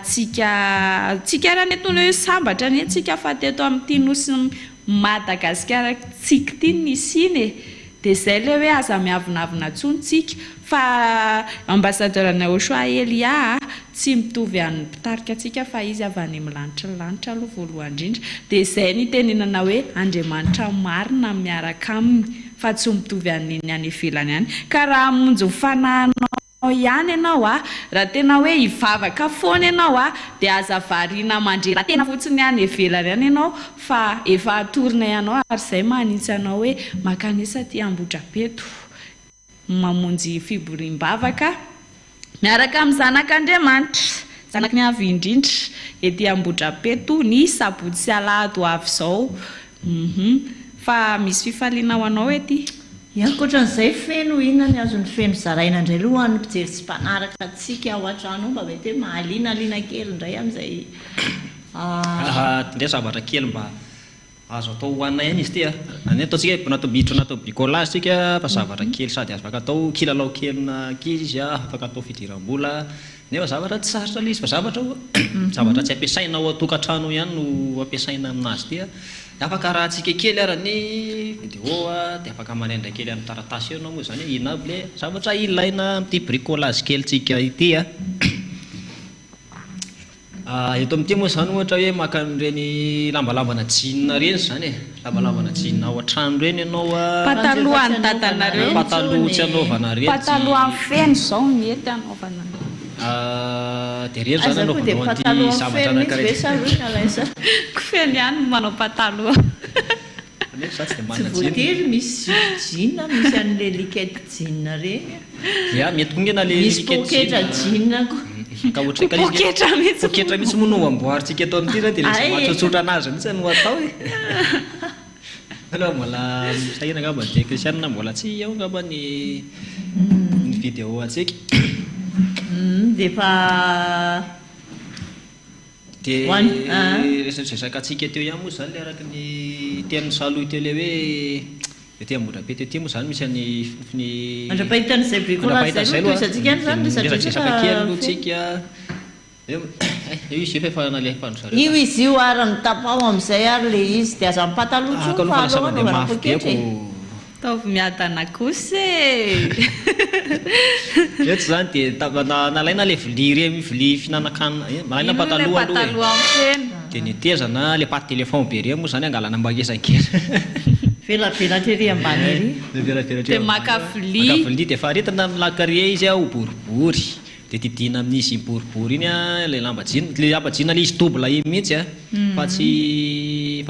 tsika raha netony hoe sambatra ny tsika fa teto amin'ity nosy Madagasikara tsika ity nisy iny dia zay le hoe aza miavinavina tsontsika fa ambassadeur ny ahosoa Elia tsy mitovy amin'ny mpitarika atsika fa izy avy any amin'ny lanitra aloha voalohany indrindra dia zay ny tenenana hoe Andriamanitra marina miaraka aminy fa tsy mitovy amin'ny any ivelany ihany ka raha hamonjy mifanahinao ihany ianao raha tena hoe hivavaka foana ianao dia aza variana mandre raha tena fotsiny any ivelany ihany ianao fa efa atorina ianao ary zay manintsy anao hoe makanesa ty Ambohidrapeto mamonjy fiboriam-bavaka miaraka amin'ny zanak'Andriamanitra zanaky ny avy indrindra ety Ambohidrapeto ny sabotsy sy alahady ho avy zao fa misy fifaliana ho anao ety ankoatran'izay feno inona ny azon'ny feno zaraina indray aloha ny mpijery sy mpanaraka atsika ao an-trano mba mety hoe mahalina kely indray amin'izay ndray zavatra kely mba azo atao hoanay ihany izy ty ataontsika natao bitro natao bricolage tsika fa zavatra kely sady afaka atao kilalao kelina ankizy afaka atao fidiram-bola nefa zavatra tsy sarotra ilay izy fa zavatra tsy ampiasaina ao an-tokantrano ihany no ampiasaina aminazy ty afaka raha tsika kely ary ny vidéo dia afaka manendra kely amin'ny taratasy ianao moa zany ina aby le zavatra ilaina amin'ity bricolage kely tsika ity eto amin'ity moa zany ohatra hoe maka an'ireny lambalambana jean reny zany lambalambana jean ao an-trano reny ianao pataloha ny dadanareo pataloha tsy anaovana reny pataloha amin'ny feno zao mety anaovana dia reny zany anaovanao an'ity zavatra anankiray kofeny ihany manao pataloha tsy voatery misy jean misy an'le likety jean reny mety kongena le misy poketra jean poketra mihitsy moa no amboaritsika eto amin'ity dia le mahatsotsotra anazy mihitsy no atao aloha mbola misahina ngamba dia kristianina mbola tsy ao ngamba ny vidéo atsika dia fa dia resaka atsika teo ihany moa zany le araky ny tean'ny saloy teo le hoe ety Ambohidrapeto ety moa zany misy ny andrapahitan'izay bricolage zay loha toisatsika ihany zany resaka kely aloha tsika io izy efa nalefa zareo. Io izy io ary mitapao amin'izay ary le izy dia aza pataloha Ka fa aloha aloha mafy poketra. Taovy miadana kosa eto zany dia nalaina le vilia vilia fihinanakana malaina pataloha aloha dia netezana le paty téléphone be reny moa zany angalana mbangesan-kely. Velavelatra ery ambany ery. dia maka vilia dia faharetana amin'ny lakarie izy ho boribory dia tidina amin'izy boribory iny le lambajina le izy double iny mihitsy fa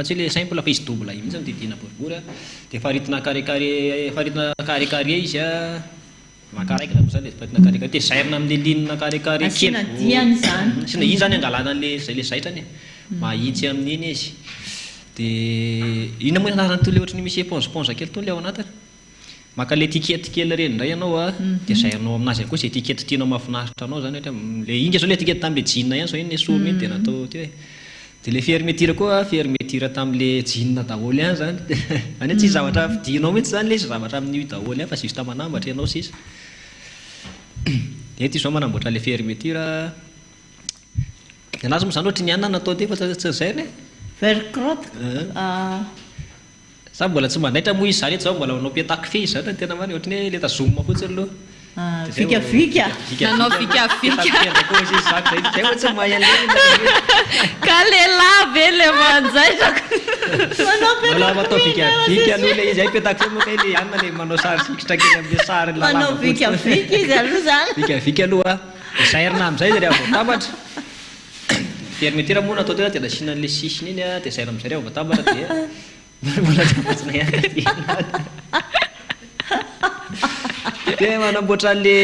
tsy le simple fa izy double iny mihitsy tidina boribory dia faharetana carré izy makaraiky zany le faharetana carré dia zairina amin'ny ligne carré kely asina diany zany. sina iny zany angalana le zaitrany mahitsy amin'iny izy dia ina moa anarana tole ohatrany misy éponge kely tony le ao anatiny maka le tikety kely reny indray ianao dia zairinao aminazy ihany koa izay tikety tianao mahafinaritra anao zany ohatra le inga zao le tikety tamin'le jean ihany zao iny le sorony iny dia natao teo dia le fermeture koa fermeture tamin'le jean daholo ihany zany any tsy zavatra vidinao mihitsy zany le zavatra amin'ny daholo ihany fa juste manambatra ianao sisa dia ty zao manamboatra le fermeture anazy moa zany ohatry ny anina natao teo fa tsy zay ne velcro sa mbola tsy mandaitra moa izy zany eto zao mbola manao pétaque izy zany tena marina ohatry ny le tazomina fotsiny aloha fikafika nanao fikafika zay ohatsy mahay an'le ka lehilahy be le manjaitra manao atao fikafika aloha le izy ay pétaque moa kay le anina le manao sary sikitra kely amin'ny sary manao fikafika izy aloha zany fikafika aloha zairina amin'izay izy rehefa voatabatra fermeture moa natao teo dia nasina le sisiny iny dia zairina amin'izay rehefa voatabatra dia mbola tapatsina ihany dia manamboatra le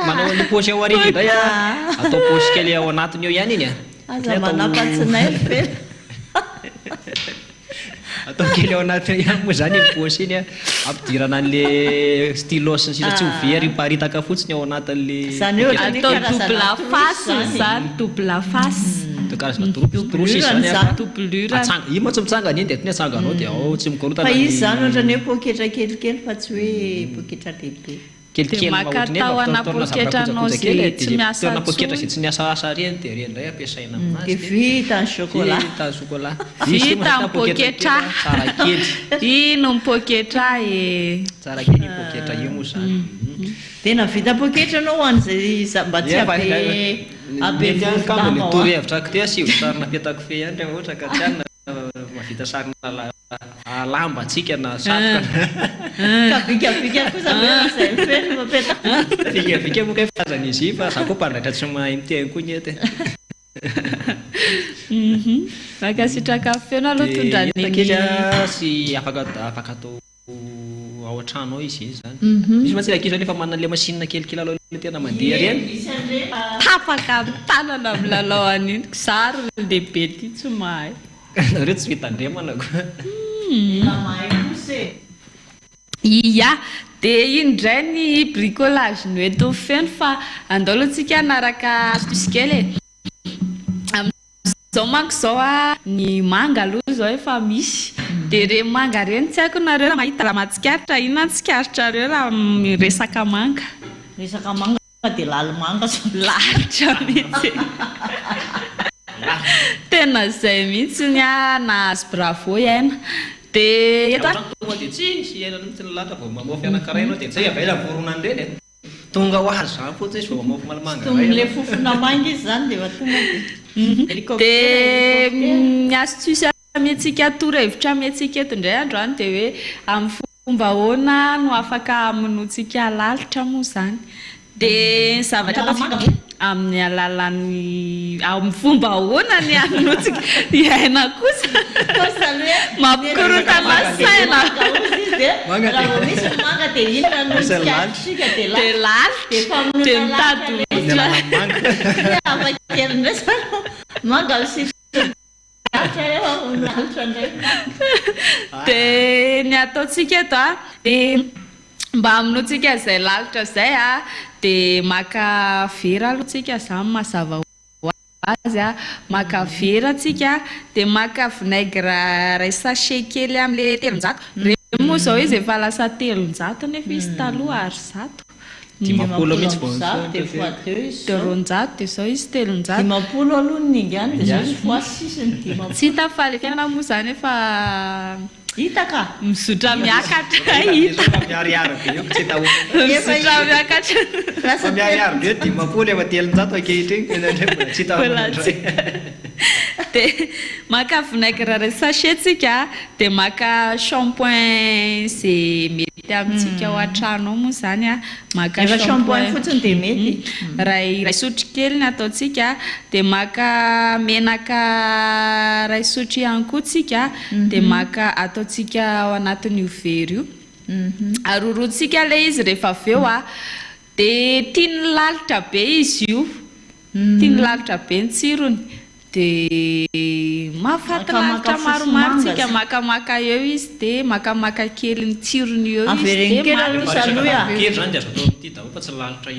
manao ny paosy ao aoriana indray atao paosy kely ao anatiny eo ihany iny aza manapatsina fe atao kely ao anatiny ihany moa zany iny paosy iny ampidirana an'le stylo sy ny sisa tsy ho very miparitaka fotsiny ao anatin'le zany hoe atao double face zany double face karazana trousse zany doublure io moa tsy mitsangana iny dia tony atsanganao dia ao tsy mikorotana fa izy zany ohatrany hoe poketra kelikely fa tsy hoe poketra lehibe kelikely makatahoana poketranao zay tsy miasa poketra zay tsy miasa reny dia reny indray ampiasaina aminazy dia vita ny chocolat vita ny poketra tsara kely ino ny poketra tsara kely poketra io moa zany tena vita poketra anao hoan'izay mba tsy abe kambo le torohevitra ko tea sivy sarina petako fe ihany rehefa ohatra ka tianina mavita sarina lamba atsika na satroka vikavika kosa zay feny mapetaka vikavika moa kay fazana izy fa za koa mpandraitra tsy mahay miteny koa ny ety maka sitraka feno aloha tondrany sy afaka atao ao an-trano ao izy zany misy matsy lakizy nefa manana le machine kelikely aloha le tena mandeha reny tapaka tanana amin'ny lalao an'iny sary lehibe ty tsy mahay nareo tsy fitandremana koa iya dia iny ndray ny bricolage ny eto feno fa andao aloha tsika naraka astuce kely zao manko zao ny manga aloha zao efa misy dia re manga reny tsy haiko nareo raha mahita raha matsikaritra inona tsikaritra reo raha resaka manga dia lalomanga lalitra mihitsy tena zay mihitsy ny na azy bravo iaina dia tonga dia tsy nisy iaina mihitsy ny latra vao mamofy anakarainao dia zay availa voronany reny tonga ho azy zany fotsiny izy vao mamofy malimanga tongale fofona manga izy zany dia tonga dia ny astuce mihetsika torohevitra mihetsika eto indray andro any dia hoe amin'ny fomba ahoana no afaka amonoantsika lalitra moa zany dia zavatra amin'ny alalan'ny amin'ny fomba ahoana ny amonoantsika iaina kosa mampikorotana saina raha misy manga dia inona no tsika dia lalitra dia mitady afakelindray zany manga sy dia ny ataontsika eto dia mba amonoantsika izay lalitra izay dia maka vera aloha tsika zany mazava azy maka vera tsika dia maka vinaigre ray sachet kely amin'le 300 reny moa zao izy efa lasa 300 nefa izy taloha 100 Dimampolo mihitsy vao dia fois 2 izy dia roanjato dia izao izy telonjato dimampolo aloha ny ingany dia zao izy fois 6 ny dimampolo tsy hita faly fiainana moa zany efa hita ka mizotra miakatra hita miariary be io tsy hita mizotra miakatra fa miariary be dimampolo efa telonjato ankehitriny tsy hita dia maka vinaigre ray sachet tsika dia maka shampoing zay mety amintsika ao an-trano ao moa zany a maka shampoing fotsiny dia mety ray sotro kely ny ataotsika dia maka menaka ray sotro ihany koa tsika dia maka ataotsika ao anatin'io vera io arorotsika ilay izy rehefa avy eo a dia tiany lalitra be izy io tiany lalitra be ny tsirony dia mahafaty lalitra maromaro tsika makamaka eo izy dia makamaka kely ny tsirony eo izy dia kely zany dia azo atao amin'ity daholo fa tsy lalitra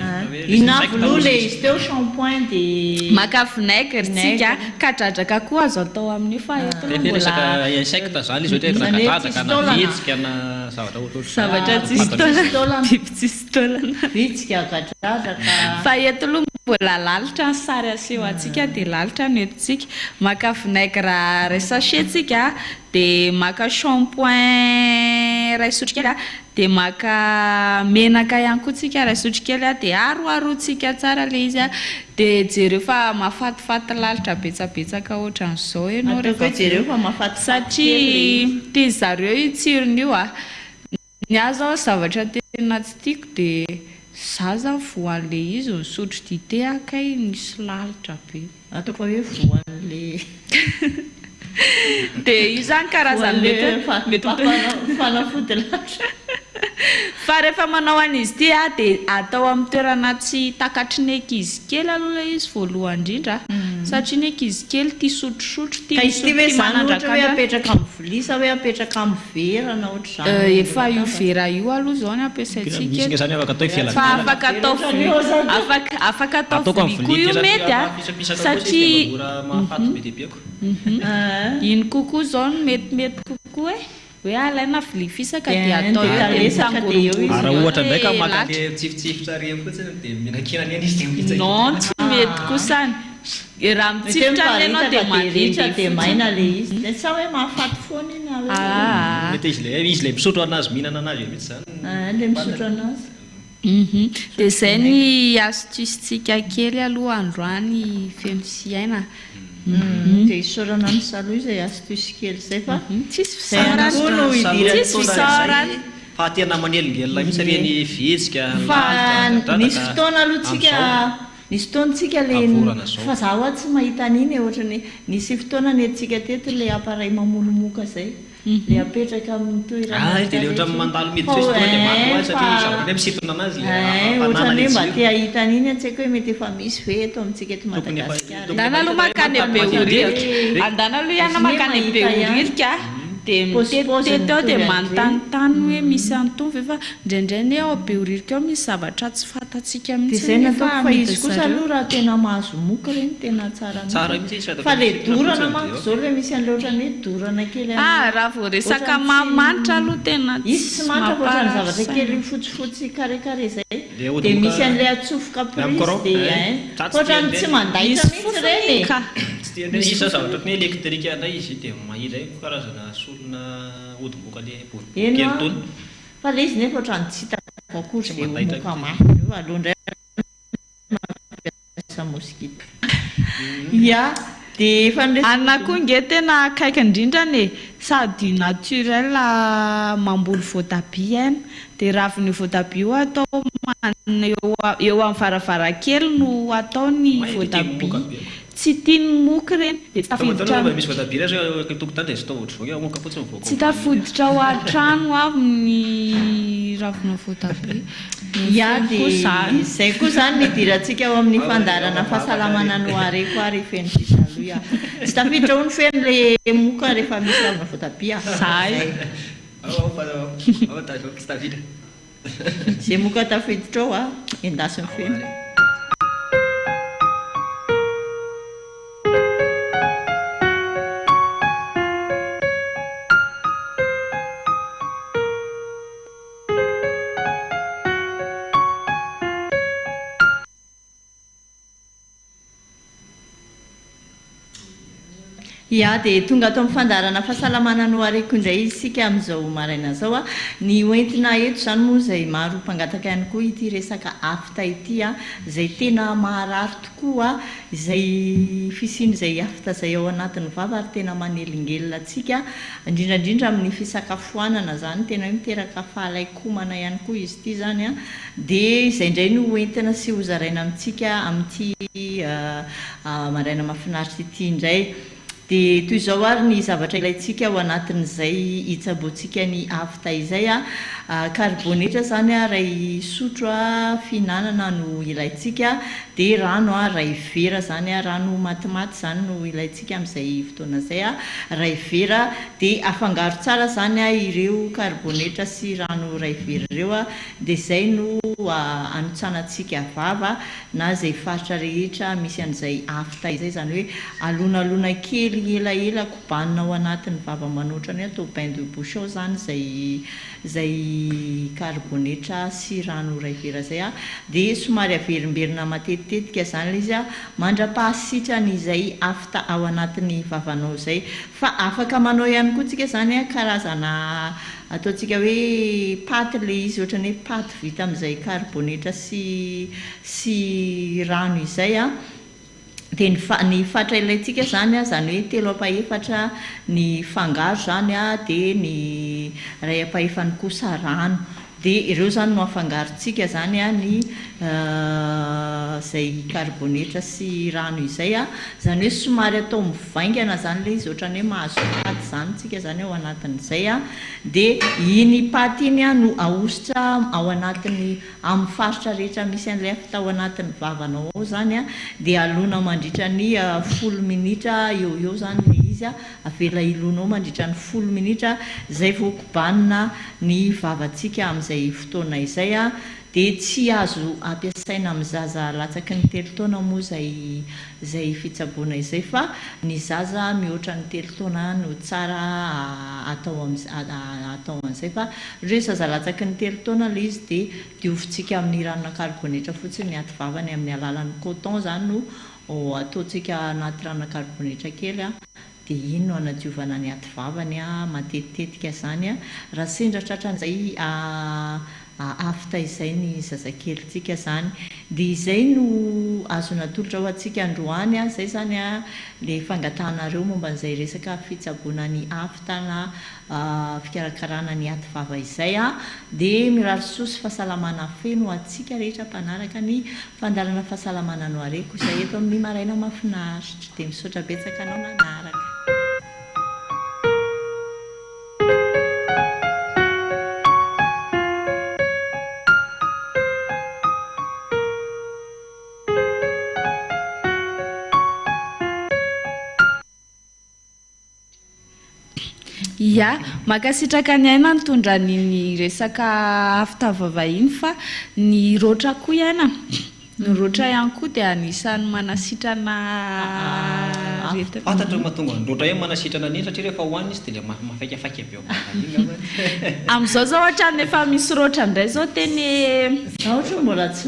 inavoloha ilay izy teo shampoing dia maka vinaigre tsika kadradraka koa azo atao amin'io fa eto resaka insecte zany izy ohatra hoe kadradraka na vitsika na zavatra tsisy taolana biby tsisy taolana vitsika kadradraka fa eto aloha mbola lalitra ny sary aseho antsika dia lalitra ny etontsika maka vinaigre ray sachet tsika dia maka shampoing ray sotro kely dia maka menaka ihany koa tsika ray sotro kely dia aroarotsika tsara ilay izy dia jereo fa mahafatifaty lalitra betsabetsaka ohatran'izao ianao rehefa jereo fa mahafatifaty satria tia zareo io tsirony io ny azo ao zavatra tena tsy tiako dia za zany voan'ilay izy misotro dite akay misy lalitra be ataoko hoe voan'ilay dia io zany karazany mety fanafody lalitra fa rehefa manao an'izy ity dia atao amin'ny toerana tsy takatry ny ankizy kely aloha ilay izy voalohany indrindra satria ny ankizy kely tia sotrosotro tia manandraka hoe apetraka amin'ny vilia sa hoe apetraka amin'ny vera na ohatr'izany efa io vera io aloha zao ny ampiasaintsika zany afaka atao ivelany fa afaka atao afaka atao vilia koa io mety satria mahafaty be dia be iny kokoa zao no metimety kokoa hoe alaina vilia fisaka dia atao raha ohatra ndraika maka le tsifitsifitra reny fotsiny dia minakina ny izy dia non tsy mety kosany raha mitsifitra lenao dia malitra dia maina le izy sa hoe mahafaty foana iny mety izy le misotro anazy mihinana anazy eo mihitsy zany le misotro anazy dia izay ny astuce-tsika kely aloha androany feno siaina dia isorana ny saloha izay astuce kely izay fa tsisy fisarany fa tena manelingelina mihitsy reny vitsika fa nisy fotoana aloha tsika nisy fotoantsika le fa zaho a tsy mahita an'iny ohatrany nisy fotoana ny antsika teto le appareil mamonomoka izay le apetraka amin'ny toerana dia le ohatra mandalo miditra izy dia maty hoazy satria zavatra misintona anazy ohatrany hoe mba te ahita an'iny antsaiko hoe mety efa misy ve eto amintsika eto Madagasikara andana aloha makany be oririka andana aloha ihany makany be oririka dia mitety ao dia manontanytany hoe misy antomby efa indraindray ny ao be oririka ao misy zavatra tsy fantatsika dia izay nataoko fa izy kosa aloha raha tena mahazo moka reny tena tsara mihitsy fa le dorana manko zao le misy an'le ohatrany hoe dorana kely raha vao resaka mamanitra aloha tena izy tsy manitra fa ohatrany zavatra kely fotsifotsy karekare zay dia misy an'le atsofoka prise dia ohatrany tsy mandaitra mihitsy reny isa zavatra hoe elektrika andray izy dia mahira karazana solona odimoka le boribory kely tony fa le izy nefa ohatrany tsy hitako akory le moka mafy io aloha ndray moskito ia dia efa anona koa nge tena akaiky indrindrany sady naturel mamboly voatabia aina dia ravin'io voatabia io atao eo amin'ny varavarakely no atao ny voatabia tsy tiany moka reny dia tsy tafoditra ao an-trano avy ny ravina voatabia ia dia izay koa zany nidirantsika ao amin'ny fandarana fahasalamana noare koa rehefa eny fisaloha tsy tafiditra ho ny feno le moka rehefa misy ravina voatabia zay moka tafiditra ao endasiny feno ia dia tonga atao amin'ny fandarana fahasalamana no areko indray isika amin'izao maraina zao a ny oentina eto izany moa izay maro mpangataka ihany koa ity resaka afta ity a izay tena maharary tokoa izay fisiny izay afta izay ao anatin'ny vava ary tena manelingelina atsika indrindrandrindra amin'ny fisakafoanana zany tena hoe miteraka fahalaikomana ihany koa izy ity zany a dia izay indray no oentina sy hozaraina amintsika amin'ity maraina mahafinaritra ity indray dia toy izao ary ny zavatra ilayntsika ao anatin'izay hitsaboantsika ny afta izay a karbonetra zany a ray sotro a fihinanana no ilayntsika dia rano a ray vera zany a rano matimaty zany no ilayntsika amin'izay fotoana izay a ray vera dia afangaro tsara zany a ireo karbonetra sy rano ray vera ireo a dia izay no anotsanantsika vava na izay faritra rehetra misy an'izay afta izay zany hoe alonalona kely elaela kobanina ao anatin'ny vava manoatra ny atao bain de bouchon zany zay karbonetra sy rano ray vera zay a dia somary averimberina matetitetika zany izy a mandra-pahasitrany izay afta ao anatin'ny vavanao zay fa afaka manao ihany koa tsika zany a karazana ataontsika hoe paty le izy ohatrany hoe paty vita amin'izay karbonetra sy rano izay a dia ny fatra ilayntsika zany a zany hoe 3/4 ny fangaro zany a dia ny 1/4 kosa rano dia ireo zany no afangarontsika zany a ny zay karbonetra sy rano izay a zany hoe somary atao mivaingana zany le izy ohatrany hoe mahazo paty zany tsika zany ao anatin'izay a dia iny paty iny a no ahositra ao anatin'ny amin'ny faritra rehetra misy an'ilay afta ao anatin'ny vavanao ao zany a dia alona mandritra ny 10 minitra eo zany le izy a avela ilonao mandritra ny 10 minitra zay vao kobanina ny vavantsika amin'izay fotoana izay a dia tsy azo ampiasaina amin'ny zaza latsaky ny 3 taona moa zay fitsaboana izay fa ny zaza mihoatra ny 3 taona no tsara atao an'izay fa re zaza latsaky ny 3 taona le izy dia diovintsika amin'ny ranona karbonetra fotsiny ny aty vavany amin'ny alalan'ny coton zany no ataontsika anaty ranona karbonetra kely a dia iny no anadiovana ny aty vavany a matetitetika zany a raha sendra tratran'izay afta izay ny zazakelyntsika zany dia izay no azona tolotra ho antsika androany a zay zany a le fangatahanareo momba n'izay resaka fitsaboana ny afta na fikarakarana ny aty vava izay a dia mirary sosy fahasalamana feno atsika rehetra mpanaraka ny fandarana fahasalamana no areko izay eto amin'ny maraina mahafinaritra dia misaotra betsaka anao nanaraka. ia makasitraka ny aina nitondra ny resaka afta vavahiny fa ny roatra koa ihana ny roatra ihany koa dia anisan'ny manasitrana fantatra mahatonga ny roatra ihany manasitrana ny satria rehefa hohanina izy dia mafaikafaiky be amin'izao zao ohatrany efa misy roatra indray zao teny ohatra mbola tsy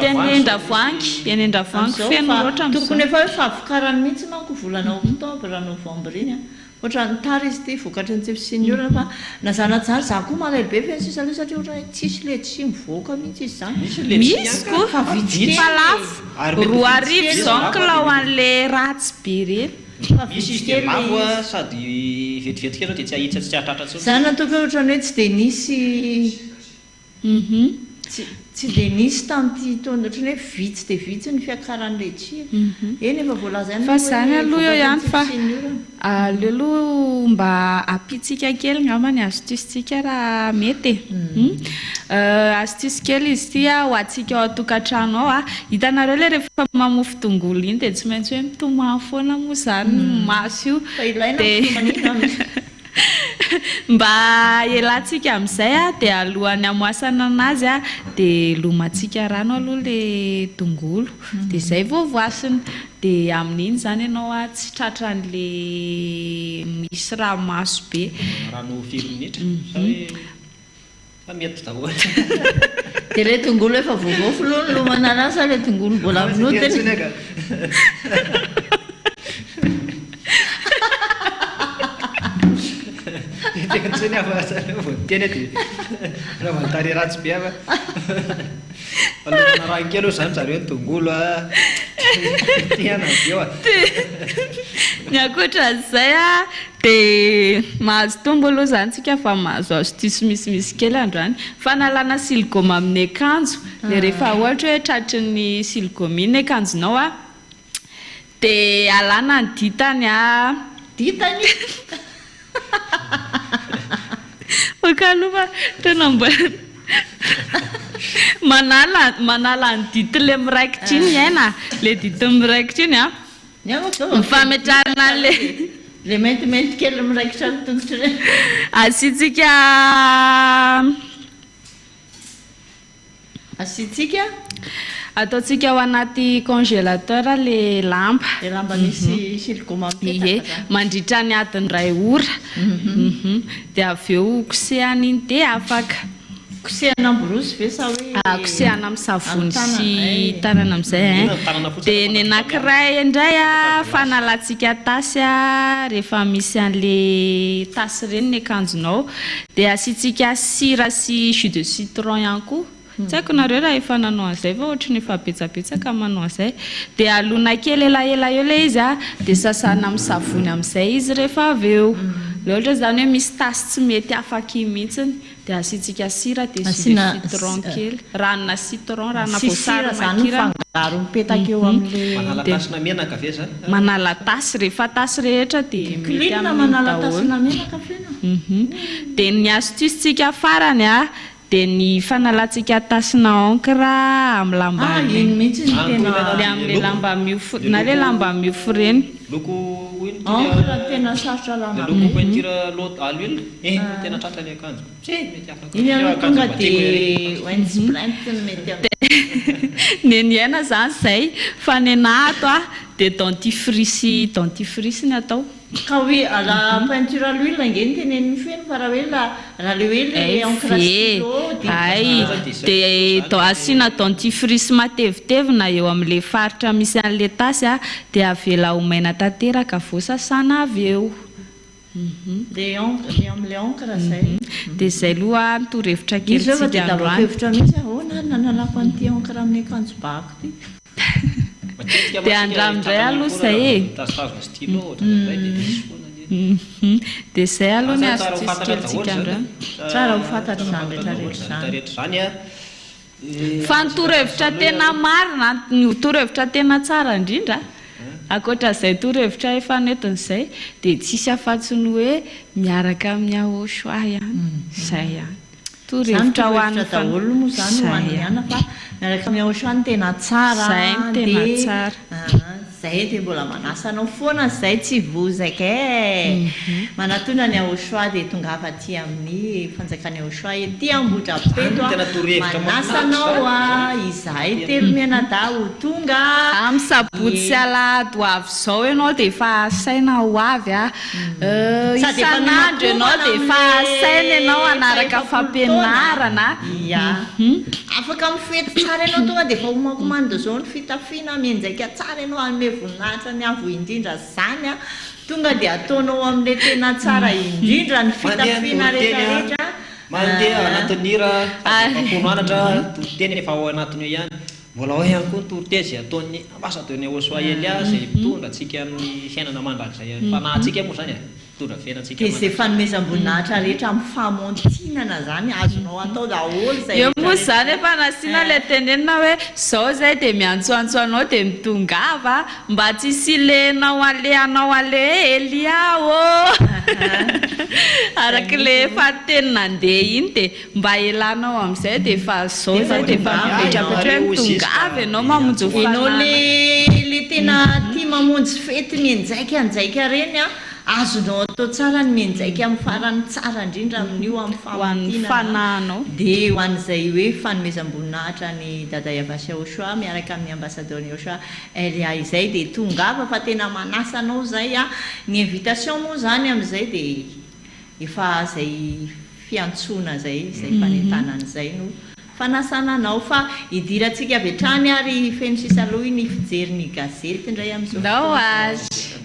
teny endravoangy feno roatra tokony efa hoe favokarany mihitsy manko volana octobre novembre iny ohatra ny tara izy ty vokatra ny tsefisiniorana fa nazanatsary za koa malaibe fe sisa le satria ohatra tsisy le tsy mivoaka mihitsy izy zany misy koa fa lafo 2 zao kila ho an'le ratsy be reny misy izy dia mavo a sady vetivety kely dia tsy ahitsy tsy atratra tso zany natoko hoe ohatra ny hoe tsy dia nisy tsy dia nisy tamin'ity taona ohatrany hoe vitsy dia vitsy ny fiakaran'le tsiro eny efa voalaza ihany fa zany aloha eo ihany fa aleo aloha mba ampitsika kely ngamany astuce-tsika raha mety astuce kely izy ty a ho atsika ao atokantrano ao a hitanareo le rehefa mamofy tongolo iny dia tsy maintsy hoe mitomany foana moa zany maso io dia mba elantsika amin'izay a dia alohany amoasana anazy a dia lomantsika rano aloha le tongolo dia izay vao voasina dia amin'iny zany ianao a tsy tratran'le misy raha maso be rano 5 minitra fa mety daholo dia le tongolo efa voavofo aloha ny lomana anazy sa le tongolo mbola minotiny Tena tsy niavasa vao teny dia raha vantary ratsy be fa alona raha kely aloha zany zareo ny tongolo tiana eo ny ankoatran'izay a dia mahazo tombo aloha zany tsika fa mahazo astuce misimisy kely androany fanalana siligoma amin'ny akanjo dia rehefa ohatra hoe tratry ny siligoma iny akanjonao a dia alana ny ditany a ditany okalofa tena mbola manala ny dity le miraikitra iny aina le dity miraikitra iny a mifametrarana le maintimainty kely miraikitra ny tongotra reny asitsika ataotsika ao anaty congélateur le lamba misy siligoma mandritra ny adiny ray ora dia avy eo kosehana iny dia afaka kosehana amborosy ve sa hoe kosehana amin'ny savony sy tanana amin'izay dia ny anankiray indray a fanalatsika tasy a rehefa misy an'le tasy reny ny akanjonao dia asitsika sira sy jus de citron ihany koa tsy haiko nareo raha efa nanao an'izay fa ohatry ny efa betsabetsaka manao an'izay dia alona kely elaela eo le izy a dia sasana amin'ny savony amin'izay izy rehefa avy eo le ohatra zany hoe misy tasy tsy mety afaka mihitsiny dia asitsika sira dia citron kely ranona citron ranona voasary makirana mipetaka eo manala tasina menaka ve zany manala tasy rehefa tasy rehetra dia mety manala tasina menaka fena dia ny astuce tsika farany a dia ny fanalatsika tasina encre amin'ny lamba le amin'ny lamba miofo na le lamba miofo reny loko encre tena sarotra lana loko peinture lot à l'huile tena tratra ny akanjo iny aloha tonga dia winesprint mety ny aina zany zay fa ny anato a dia dentifrice ny atao ka hoe ala peinture à l'huile ngeny teneniny feno fa raha hoe le hoe le encre dia asina dentifrice matevitevina eo amin'le faritra misy an'le tasy a dia avela ho maina tanteraka voasasana avy eo dia amin'le encre zay dia zay aloha torohevitra kely tsika androany hevitra mihitsy nanalako an'ity encre amin'ny akanjo bako ty dia andramindray aloha zay dia zay aloha ny astuce kely tsika androany tsara ho fantatra zany rehetrarehetra zany a fa ny torohevitra tena marina ny torohevitra tena tsara indrindra ankoatran'izay torohevitra efa nentin'izay dia tsisy afa-tsy ny hoe miaraka amin'ny ahosoa ihany zay ihany torohevitra ho an'ny daholo moa zany ho an'ny ihana fa miaraka amin'ny ahosoa ny tena tsara zay ny tena tsara zay dia mbola manasanao foana zay tsy vozaka manatona ny ahosoa dia tonga afa-ty amin'ny fanjakany ahosoa ety ambotra peto manasanao a izahay telo mianada ho tonga amin'ny sabotsy sy alahady ho avy zao ianao dia efa asaina ho avy a isan'andro ianao dia efa asaina ianao anaraka fampianarana afaka mifety tsara ianao tonga dia efa homakomando zao ny fitafiana mienjaika tsara ianao anome voninahitra ny avo indrindra zany a tonga dia ataonao amin'le tena tsara indrindra ny fitafiana rehetrarehetra mandeha anatin'ira akonoanatra toriteny efa ao anatiny eo ihany mbola ao ihany koa ny toritezy ataony asa ataony ahosoa ely a zay mitondra atsika amin'ny fiainana mandrakizay fanahintsika moa zany mitondra fiainantsika dia zay fanomezam-boninahitra rehetra amin'ny fahamontinana zany azonao atao daholo zay eo moa zany efa nasiana le tenenina hoe zao zay dia miantsoantso anao dia mitongava mba tsy silenao alehanao ale ely ao araka le efa teny nandeha iny dia mba elanao amin'izay dia efa zao zay dia efa mipetrapetra hoe mitongava ianao mamonjy ianao le tena tia mamonjy fety mienjaika anjaika reny a azonao atao tsara ny mienjaika amin'ny farany tsara indrindra amin'io amin'ny fanahinao dia ho an'izay hoe fanomezam-boninahitra ny dada Yavasy Ahosoa miaraka amin'ny ambassadeur Ahosoa LA izay dia tongava fa tena manasanao zay a ny invitation moa zany amin'izay dia efa zay fiantsoana zay fanentanan'izay no fanasananao fa idirantsika avy hatrany ary feno sisa aloha ny fijery ny gazety indray amin'izao azy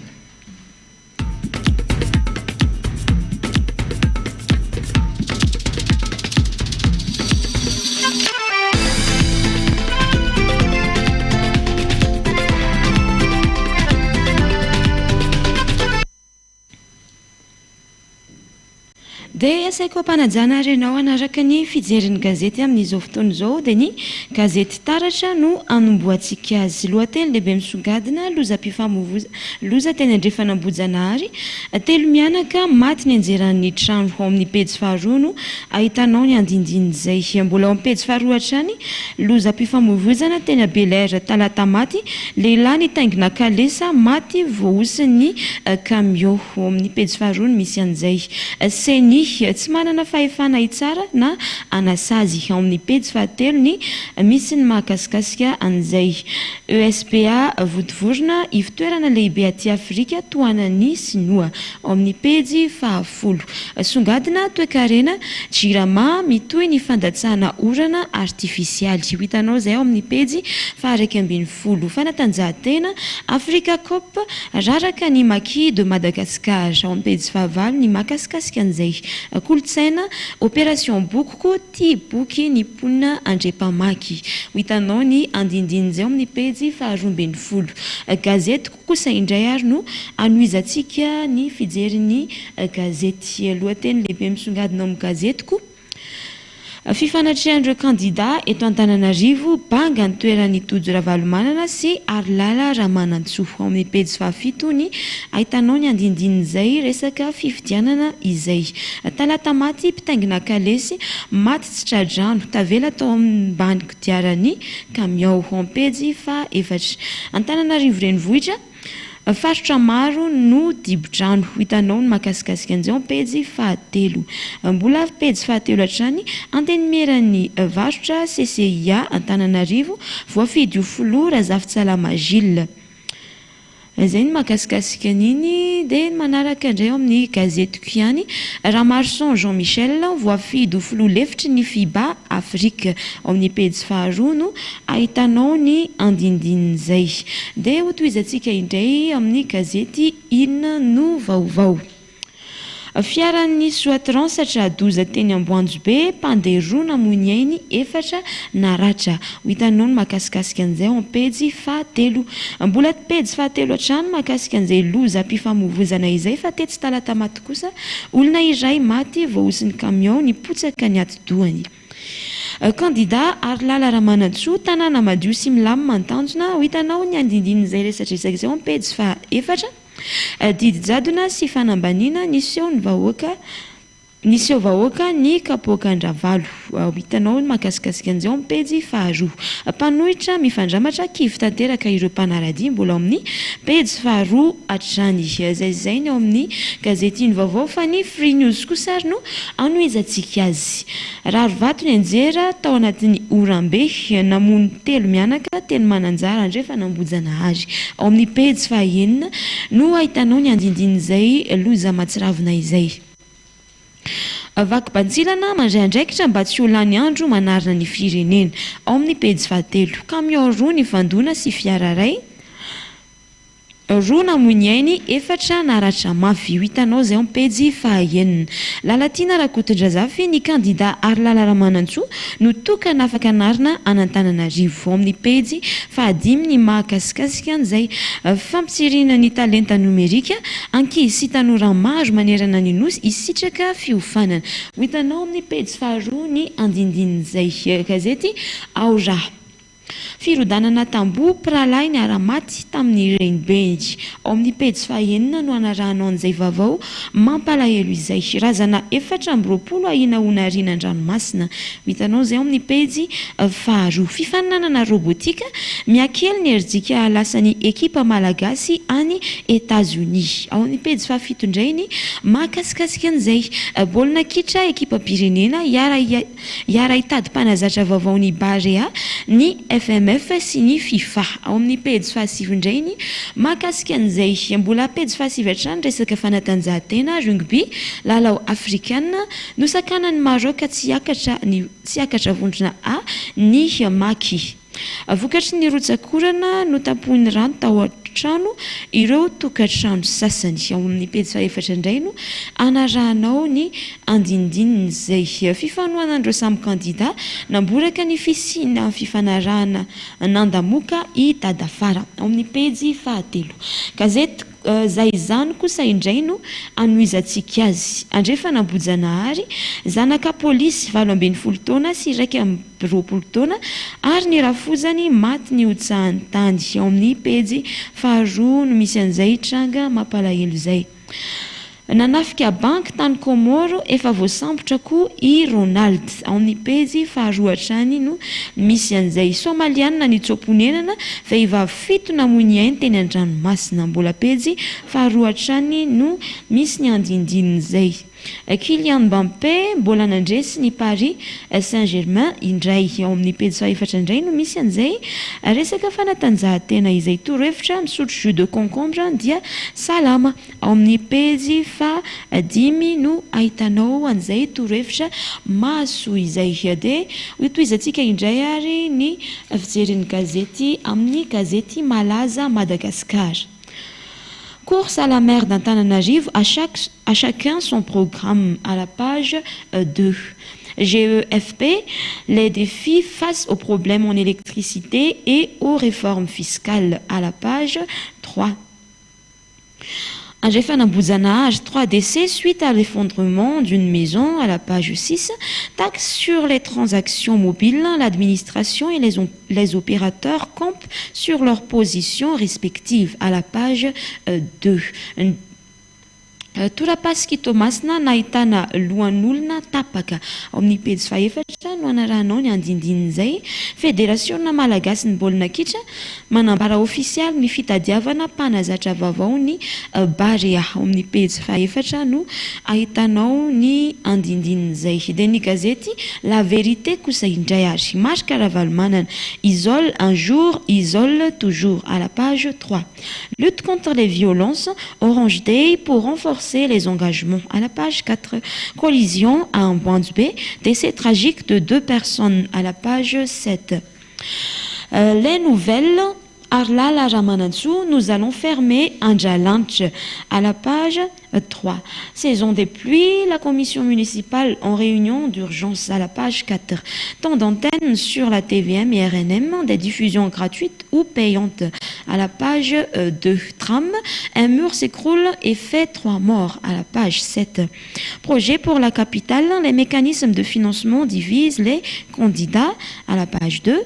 dia asaiko ampanajana renao anaraka ny fijeriny gazety amin'izao fotoana izao dia ny gazety Taratra no anomboantsika azy. Lohateny lehibe misongadina loza teny andrefanam-bojanahary, telo mianaka maty ny anjeran'ny trano. Ao amin'ny pejy faharoa no ahitanao ny andindiny izay. Mbola ao amin'ny pejy faharoa hatrany, lozam-pifamoivoizana teny Belair talata maty, lehilahy nitaingina kalesa maty voahosin'ny camion. Ao amin'ny pejy faharoa no misy an'izay. Seny tsy manana fahefana hitsara na anasazy. Ao amin'ny pejy fahatelo ny misy ny mahakasikasika an'izay. ESPA votovorona ivitoerana lehibe aty Afrika toanan'ny Sinoa. Ao amin'ny pejy fahafolo. Songadina toe-karena jirama mitohy ny fandatsahana orana artifisialy. Hitanao izay ao amin'ny pejy faha 12. Fanatanjahantena Africa Cup raraka ny Maki de Madagascar. Ao amin'ny pejy fahavalo ny mahakasikasika an'izay. Kolotsaina opération bokoko ty boky ny ponina andrepamaky. Hitanao ny andindiny izay ao amin'ny pejy faha 12. Gazety kosa indray ary no anoizantsika ny fijerin'ny gazety. Lohateny lehibe misongadina amin'ny gazetiko. Fifanatrehan'ireo kandida eto Antananarivo banga ny toeran'ny Tojo Ravalomanana sy Arlala Ramanantsoa. Ao amin'ny pejy fahafito ny ahitanao ny andindin'izay resaka fifidianana izay. Talata maty mpitaingina kalesy maty tsy tradrano tavela tao ambany kodiaran'ny camion. Ao amin'ny pejy faha-efatra. Antananarivo renivohitra farotra maro no dibo-drano. Hitanao ny mahakasikasika an'izay ao pejy fahatelo. Mbola pejy fahatelo hatrany antenimiran'ny varotra CCIA Antananarivo voafidy ho foloa Razafintsalama Gilles. Izay ny mahakasikasika an'iny dia manaraka indray ao amin'ny gazetiko ihany. Ramarson Jean-Michel voafidy ho foloa lefitry ny FIBA Afrique. Ao amin'ny pejy faharoa no ahitanao ny andindin'izay. Dia hotohizantsika indray amin'ny gazety Inona no vaovao. Fiaran'ny Soatransatra doza teny Amboanjobe pandeha namuniainy efatra naratra. Hitanao ny mahakasikasika an'izay ao pejy fahatelo. Mbola pejy fahatelo hatrany mahakasika an'izay loza mpifamoivoizana izay fa tetsy talata maty kosa olona iray maty voahosin'ny camion nipotsaka ny atidohany. Kandida Arlala Ramanantsoa tanàna madio sy milamina Mantanjona. Hitanao ny andindin'izay resatresaka izay ao pejy fahaefatra. Didy jadona sy fanambanina niseho vahoaka ny kapoaka andravalo. Hitanao ny mahakasikasika an'izay ao pejy faharoa. Mpanohitra mifandramatra kivy tanteraka ireo mpanaradia. Mbola ao amin'ny pejy faharoa hatrany. Zay ny ao amin'ny gazety Iny vaovao fa ny Free News kosa ary no anohizantsika azy. Rarivato ny anjera tao anatin'ny Orambe namony telo mianaka teny Mananjara andrefanam-bojanahary. Ao amin'ny pejy fahaenina no ahitanao ny andindin'izay loza matsiravina izay. Vakim-pantsilana mandray andraikitra mba tsy ho lany andro manarina ny firenena. Ao amin'ny pejy fahatelo. Camion roa ny vandona sy fiara iray. Roa namuniainy efatra naratra mafy. Hitanao izay ao pejy fahaenina. Lalatina Rakotondrazafy ny kandida Arlala Ramanantsoa no tokana afaka narina an'Antananarivo. Ao amin'ny pejy fahadimy ny mahakasikasika an'izay. Fampitsirina ny talenta nomerika ankizy sy tanora maro manerana ny nosy hisitraka fiofanana. Hitanao amin'ny pejy faharoa ny andindin'izay. Gazety Ao Raha. Firodanana tamboho pralahy ny aramaty tamin'ny Rainbench. Ao amin'ny pejy fahaenina no anarahanao an'izay vaovao mampalahelo izay. Razana 420 ahina onariana an-dranomasina. Hitanao izay ao amin'ny pejy faharoa. Fifaninanana robotika miakely ny herijika lasan'ny ekipa malagasy any États-Unis. Ao amin'ny pejy fahafito indray ny mahakasikasika an'izay. Baolina kitra ekipa pirenena hiara hitady mpanazatra vaovao ny Barea ny FMF sy ny FIFA. Ao amin'ny pejy fahasivy indray ny mahakasika an'izay. Mbola pejy fahasivy hatrany resaka fanatanjahantena rugby lalao afrikana nosakanan'ny Maroc tsy hiakatra vondrona A ny Maki. Vokatry ny rotsakorana no tapohin'ny rano tao an-trano ireo tokantrano sasany. Ao amin'ny pejy fahaefatra indray no anarahanao ny andindin'izay. Fifanohanan'ireo samy kandida namboraka ny fisina fifanarahana nandamoka i Tadafara. Ao amin'ny pejy fahatelo. Gazety zay zany kosa indray no anoizantsika azy andrefa nambojanahary zanaka polisy 12 taona sy 20 taona ary ny rafozany maty ny hotsahany tany ao amin'ny pejy faharoa no misy an'izay tranga mampalahelo zay nanafika banky tany Komoro efa voasambotra koa i Ronald ao amin'ny pejy faharoa hatrany no misy an'izay somaliana ny tsoponenana vehivavy 7 namony ainy teny an-dranomasina mbola pejy faharoa hatrany no misy ny andindin'izay Kylian Mbappé mbola nandresy ny Paris Saint-Germain indray ao amin'ny pejy fahaefatra indray no misy an'izay resaka fanatanjahantena izay torohevitra misotro jus de concombre dia salama ao amin'ny pejy fa-5 no ahitanao an'izay torohevitra maso izay de hotoizantsika indray ary ny fijerin'ny gazety amin'ny gazety malaza Madagascar. Course à la mer d'Antananarivo, à chacun son programme à la page 2. GEFP, les défis face aux problèmes en électricité et aux réformes fiscales à la page 3. Un Jeffan Abouzanage, 3 décès suite à l'effondrement d'une maison à la page 6. Taxe sur les transactions mobiles, l'administration et les opérateurs campent sur leurs positions respectives à la page 2. Torapaski Tomasna nahitana lohan'olona tapaka ao amin'ny pejy fahaefatra no anaranao ny andindin'izay Fédération Malagasy ny baolina kitra manambara ofisialy ny fitadiavana mpanazatra vaovao ny Barea ao amin'ny pejy fahaefatra no ahitanao ny andindin'izay de ny gazety La Vérité kosa indray ary Marc Ravalomanana isole un jour isole toujours à la page 3. Lutte contre les violences, Orange Day pour renforcer les engagements à la page 4. Collision à un point de baie, décès tragique de 2 personnes à la page 7. Les nouvelles Arlala Ramanatsu, nous allons fermer Anjalanch à la page 3. Saison des pluies, la commission municipale en réunion d'urgence à la page 4. Temps d'antenne sur la TVM et RNM, des diffusions gratuites ou payantes à la page 2. Tram, un mur s'écroule et fait 3 morts à la page 7. Projet pour la capitale, les mécanismes de financement divisent les candidats à la page 2.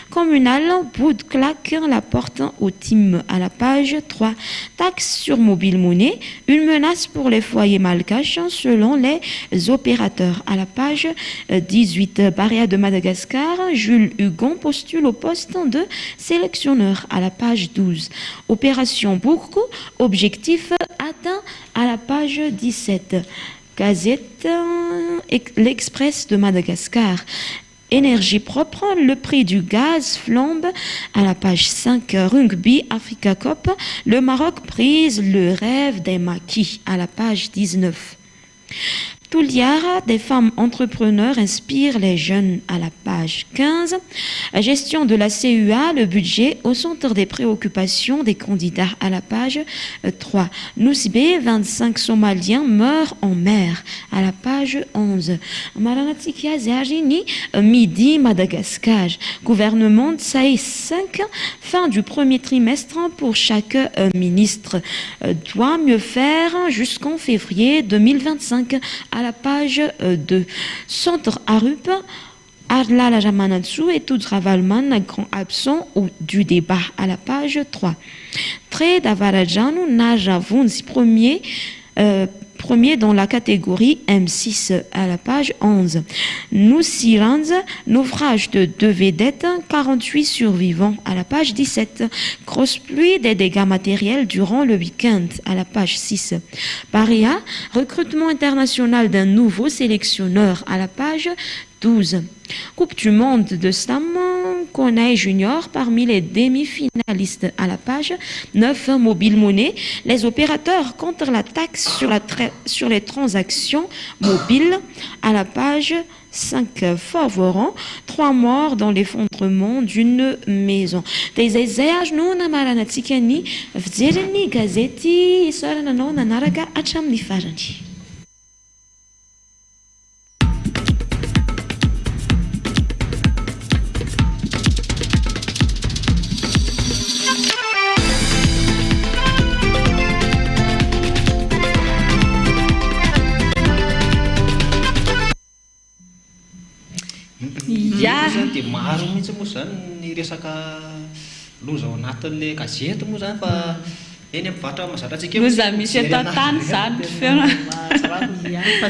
Communal, Boud claque la porte au team à la page 3. Taxe sur mobile monnaie, une menace pour les foyers malgaches selon les opérateurs à la page 18. Barea de Madagascar, Jules Hugon postule au poste de sélectionneur à la page 12. Opération Bourkou, objectif atteint à la page 17. Gazette L'Express de Madagascar. Énergie propre, le prix du gaz flambe à la page 5. Rugby Africa Cup, le Maroc brise le rêve des maquis à la page 19. Touliara, des femmes entrepreneurs inspirent les jeunes à la page 15. Gestion de la CUA, le budget au centre des préoccupations des candidats à la page 3. Nousibé, 25 Somaliens meurent en mer à la page 11. Maranatsikia Zergini, midi Madagascar. Gouvernement de Saïs 5, fin du premier trimestre pour chaque ministre. Doit mieux faire jusqu'en février 2025 à la page 2. Centre Arup, Arla Ramanatsu et tout Ravalman, grand absent du débat à la page 3. Trade Davarajanu, Najavunzi, premier dans la catégorie M6 à la page 11. Noussiranz, naufrage de 2 vedettes, 48 survivants à la page 17. Grosse pluie, des dégâts matériels durant le week-end à la page 6. Barea, recrutement international d'un nouveau sélectionneur à la page 12. Coupe du monde de Slam, Konai Junior parmi les demi-finalistes à la page 9. Mobile monnaie, les opérateurs contre la taxe sur les transactions mobiles à la page 5. Fort-Voran, 3 morts dans l'effondrement d'une maison. Des aizages non amaranatsikani, vjereni gazeti isorananao nanaraka hatramin'ny farany. Ya. Zany dia maro mihitsy moa zany ny resaka loza ao anatin'le gazety moa zany fa eny am'vatra mahazatra antsika loza misy eto an-tany zany feona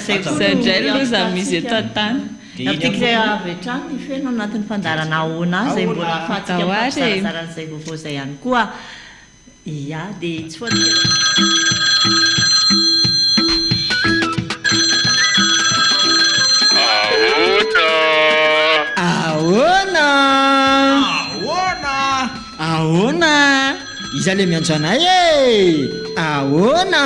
sadray loza misy eto an-tany Aptiky zay avy hatrany ny feno anatin'ny fandarana ahoana zay mbola ahafahantsika mampisarazaranyizay vaovao zay ihany koa. Ia, dia tsy foantsika Ahoana iza le miantso anay e ahoana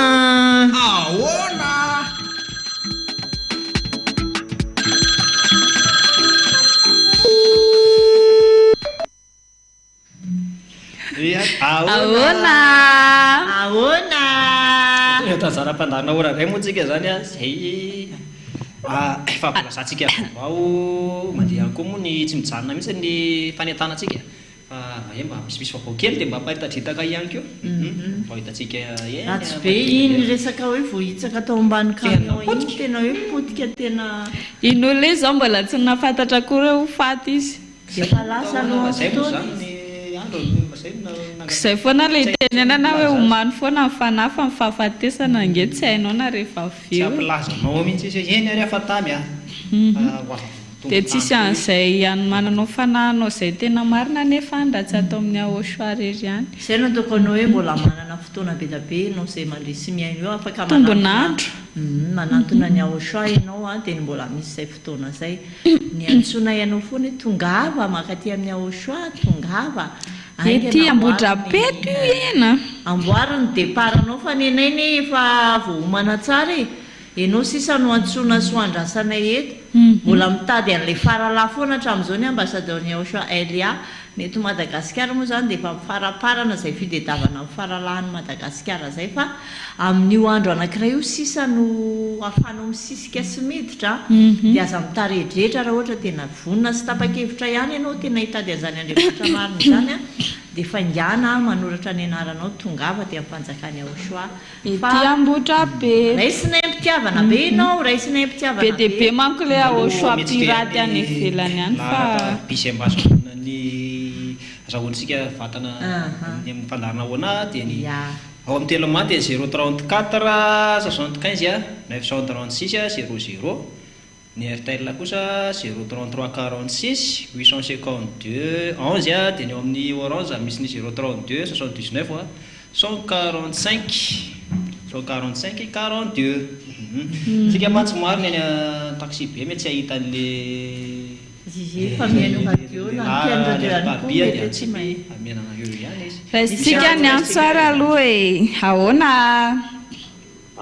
ahoana tazara-pandarina ora ray moa tsika zany a zay efa mbolazantsika vaovao mandeha koa moa ny tsy mijanona mihitsy ny fanentanantsika fa mba misimisy vaovao kely dia mba paritadritaka ihany keo mba hitantsika ratsy be iny resaka hoe vohitsaka atao ambany camion iny tena hoe potika tena iny olona izy zao mbola tsy nafantatra koa hoe ho faty izy dia fa lasa aloha fotoana izay foana le itenenana hoe homany foana ny fanafa ny fahafatesana ange tsy hainao na rehefa tsy ampilazanao mihitsy izy eny ary afa tamy dia tsisy an'izay hanomananao fanahinao izay tena marina nefa andratsy atao amin'ny ahosoarery ihany izay no ataokonao hoe mbola manana fotoana be da be ianao izay mandresy miaino eo afaka tombonandro manantona ny ahosoa ianao a dia mbola misy izay fotoana izay ny antsoina ianao foana hoe tongava makaty amin'ny ahosoa tongava ety ambodrapeto io ena amboariny deparanao fa nenainy efa vohomana tsara e ianao sisa no antsoina soandrasanay eto mbola mitady an'ilay farala foana hatramin'izao ny ambassadeur-ny ahosoa Elia neto Madagasikara moa zany dia efa mifaraparana izay fidedavana amin'ny faralahan'ny Madagasikara zay fa amin'io andro anankiray io sisa no ahafahanao misisika sy miditra dia aza mitaredretra raha ohatra tena vonina sy tapa-kevitra ihany ianao tena hitady an'izany andriamanitra marina izany a dia faingana manoratra ny anaranao tongava dia ampanjakany ahosoa ety ambotra be raisinay mpitiavana be ianao raisinay mpitiavana be dia be manko le ahosoa piraty any ivelany any fa bisy ambasona ny azahoantsika vatana amin'ny fandarina ahoana dia ny ao amin'ny telo maty 034 75 936 00 ny airtel kosa 033 46 852 11 dia ny ao amin'ny orange misy ny 032 79 145 42 tsika matsy marina any taxi be mety tsy ahita an'le efa mihaino radio na barbia tsy amenana eo ihany izy raisitsika ny antsara aloha e ahoana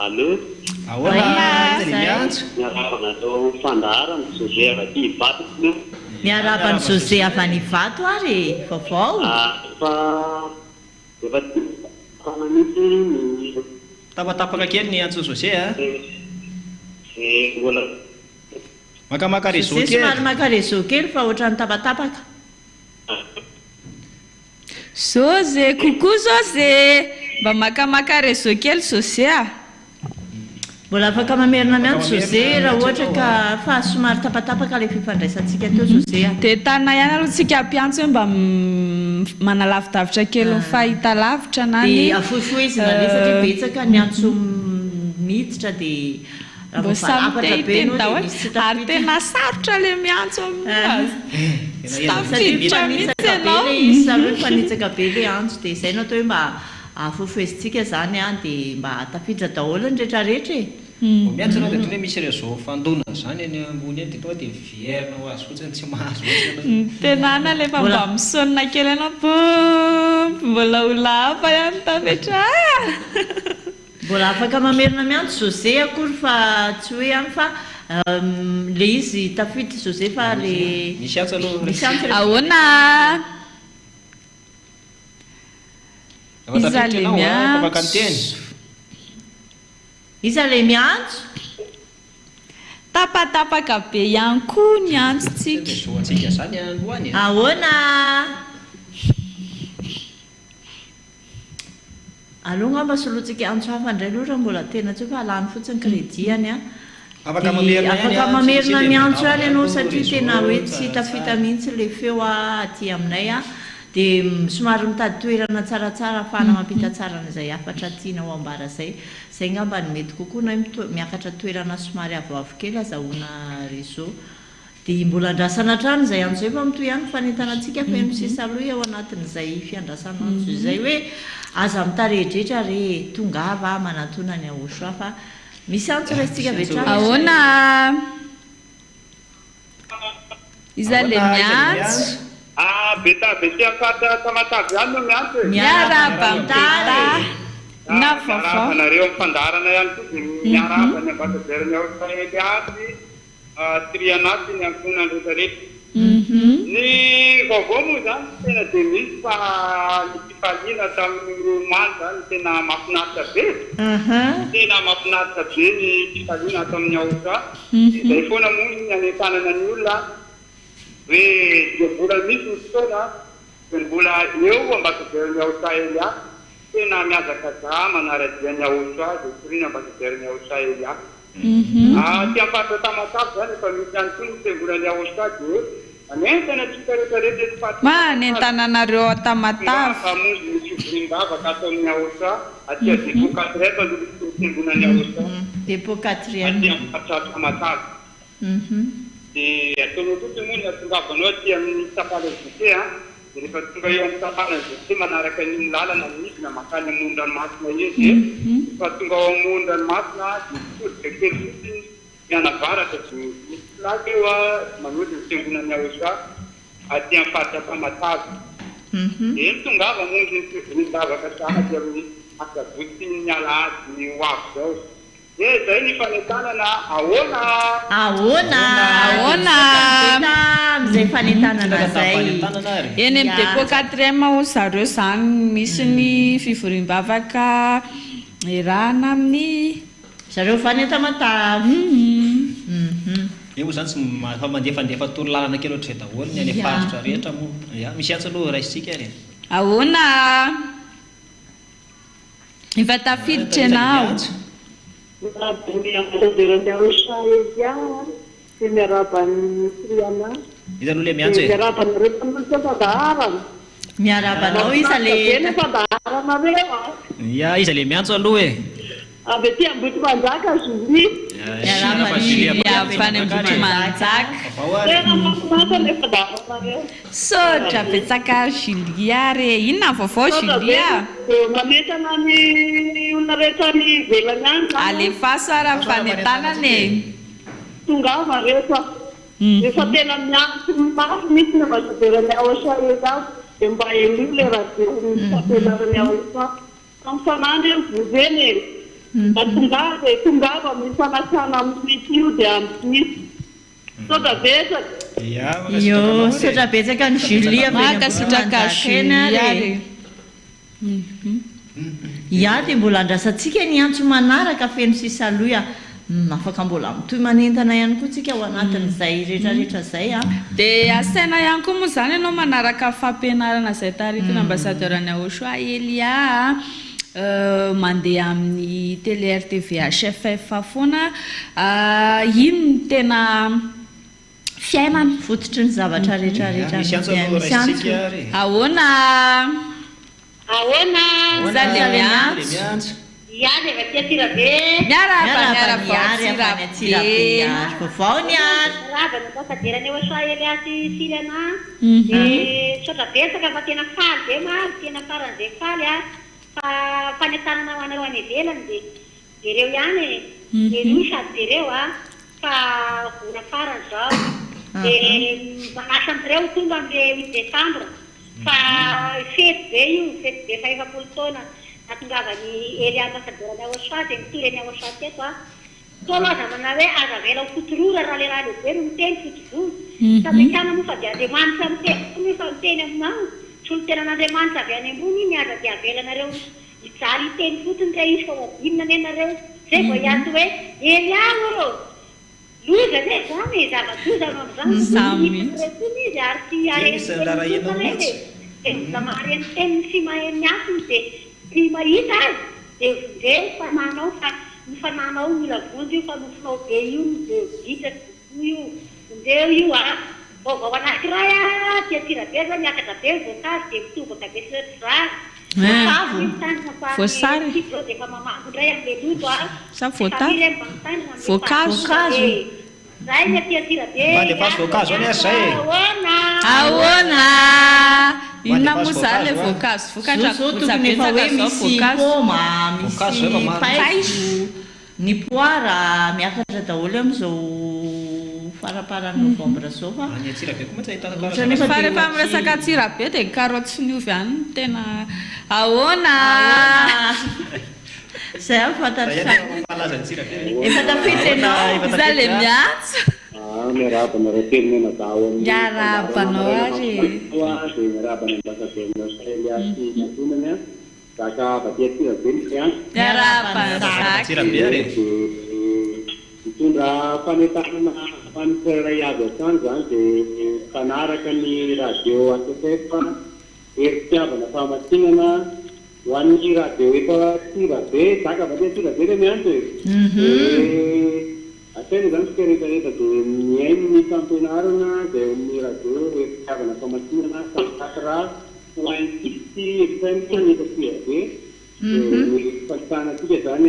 allo ahoana miantso miarabanatao fandarana José avy Ivato miarabany José avy any Ivato ary vaovao efa fanamitsy tapatapaka kely ny antso José a mbola makamaka réseau kely somary maka réseau kely fa ohatrany tapatapaka José coucou José mba makamaka réseau kely José a mbola afaka mamerina miantso José raha ohatra ka fa somary tapatapaka ilay fifandraisantsika teo José a dia tanina ihany aloha tsika ampiantso hoe mba manalavidavitra kely ny fahita lavitra na dia afohifohy izy male satria betsaka ny antso miditra dia mbo samy teny daholo ary tena sarotra le miantso tsy tafiditra mihitsy ianao sareo fanitsaka be le antso dia izay no atao hoe mba afohifohezintsika zany a dia mba tafiditra daholo ny rehetrarehetra e miantso anao dia tona misy réseau fandona zany any ambony eny dia tonga dia vierina ho azy fotsiny tsy mahazo tenana lefa mba misonina kely ianao mbola ho lava ihany tafetra mbola afaka mamerina miantso José akory fa tsy hoe ihany fa le izy tafiditra José fa le misy antso aloha ahoana iza le miantso iza le miantso tapatapaka be ihany koa ny antsotsika zoantsika zany alohany ahoana aloha ngamba soloantsika antso hafa indray loatra mbola tena tsy hoe fa alany fotsiny crédit any a afaka mamerina miantso any ianao satria tena hoe tsy tafita mihitsy le feo aty aminay a dia somary mitady toerana tsaratsara afahana mampita tsara n'izay afatra tiana ho ambara zay ngamba ny mety kokoa na miakatra toerana somary avoavo kely azahoana réseau dia mbola andrasana trano izay amin'izay fa mitoy ihany fanentanantsika feno sisa aloha ao anatin'izay fiandrasana anjo izay hoe aza mitarehdretra re tongava manatona ny ahosoa fa misy antso raisitsika vetra ahoana iza le miantso betabetyafata tamatavy ihany no miantso miarabantara na vaovao nareo mifandarana ihany koa dia miaraba ny ambataderany aosaely aty trianaty ny ankonany rehetrarehetra ny vaovao moa zany tena dia misy fa ny fifaliana tamin'ny romaly zany tena mahafinaritra be tena mahafinaritra be ny fifaliana tamin'ny aosa izay foana moa ny anentanana ny olona hoe dia mbola misy ny fotoana dia mbola eo ambataderany aosaely aty tena miazaka za manaradiany aosa dia torina ambataderany aosaely aty ty am'fatra tamatavy zany efa misy ihany koa ny fiangonany aosa dia anentana tsika rehetrarehetra manentananareo tamatavy famonjy ny fivorimbavaka ataon'ny aosa atya depôt 4 eto aloha fiangonany aosa depôt 4 aty am'fatra tamatavy dia ataonao toty moa ny atongavanao aty amin'ny saparazite dia rehefa tonga eo amin'ny saparazite manaraka ny lalana misy na makany amondranomasina izy fa tonga ao amondranomasina dia todika kely fotsiny mianavaratra dia misy plaky eo a manody ny fiangonany aosa aty amin'ny faritra tamatavy dia mitongava monjy ny fivorimbavaka sahady amin'ny asabotsy ny alahady ny hoavy zao zay ny fanentanana ahoana am'izay fanentanana zay eny amin'ny depôt 4e ho zareo zany misy ny fivorimbavaka irahana amin'ny zareo fanentamatavy io zany tsy fa mandefandefa tolo lalana kely ohatry zay daholo ny any faritra rehetra moa misy antso aloha raisitsika re ahoana efa tafiditra ianao miaraban'ny aosa izy dia miaraban'ny triana izy aloha le miantso e miarabanareo fadaharana miarabanao iza le fadaharanareo ya iza le miantso aloha e avy ty ambody manjaka zoli miarabany ambody manjaka tena mafinaritra le fadaharanareo sotra betsaka Julia re inona vaovao Julia manentana ny olona rehetra ny velany any alefaso ara fanentanana e tongava rehetra efa tena miantso mafy misy ny ambasaderany aosa rehetra dia mba elio le radio ambasaderany aosa amin'ny fanandro eny vozeny e da tongava mifanasana amin'ny io diaamisy sotra betsaka io sotra betsaka ny Julia maka sotraka Julia re ia dia mbola andrasantsika ny antso manaraka feno sisa aloha afaka mbola mitoy manentana ihany koa tsika ao anatin'izay rehetrarehetra zay dia asaina ihany koa moa zany ianao manaraka fampianarana izay taritiny ambasadeurany aosa Elia mandeha amin'ny télé RTV HFF foana ino ny tena fiainana fototry ny zavatra rehetrarehetra misy antso aloha raisitsika re ahoana za le miantso iary efa tia tirabe miarabany atsirabe vaovao ny ary raba ny ambasaderany aosa Elia sy Siliana sotra betsaka fa tena faly be maro tena faran'izay faly fanentanana ho anareo any ivelany dia ireo ihany dia io sady dereo fa vola farany zao dia manasa an'ireo tonga amin'le 8 décembre fa fety be io fety be fa 10 taona natongavany Elia ambasaderany aosa dia mitoreny aosa teto toloaza mana hoe aza vela ho fotorora raha le raha lehibe no miteny fotovory sabekana moa fa dia Andriamanitra miteny fa miteny aminao solo tenan'Andriamanitra avy any ambony iny aza dia avelanareo hijaly hiteny fotony re izy fa hoadinina nenareo zay vao hianto hoe Elia oro loza zay zany zava-dozano amin'izany izy ary ty arenamahary ny teniny sy maheny asiny dia ty mahita azy dia vonjeo fa manao fa mifananao mila vonjy io fa nofinao be io dia vita io ndeo io vaovao anankiray tia tirabe zany miakatra be ny voankazo dia mitovaka be voasary dia efa mamango indray amin'ilay loto sa voankazo zay ny tia tirabe ahoana inona moa zany le voankazo vokatra tokony efa hoe misy poma misy paiso ny poara miakatra daholo amin'izao faraparany novembre zao fa fa rehefa miresaka tsirabe dia ny karoty sy ny ovy ihany no tena ahoana zay fantatsa efa tafiditra ianao za le miantso miarabana rahatelinena dao miarabanao ary miarabana ambassadeur ny Australia sy natonany zaka vatia tsirabe ny miarabana mitondra fanetanana fanisray azy atrany zany dia fanaraka ny radio ATF herim-piavana famasinana ho an'ny radio efa tsirabe zaka vatia tsirabe le miantso asaina zany sikerehetrarehetra dia miaino ny fampianarana dia ny radio herim-piavana famasinana sakatra ho an'nysy efisaimitsany efa tsirabe ny fasitanatsika zany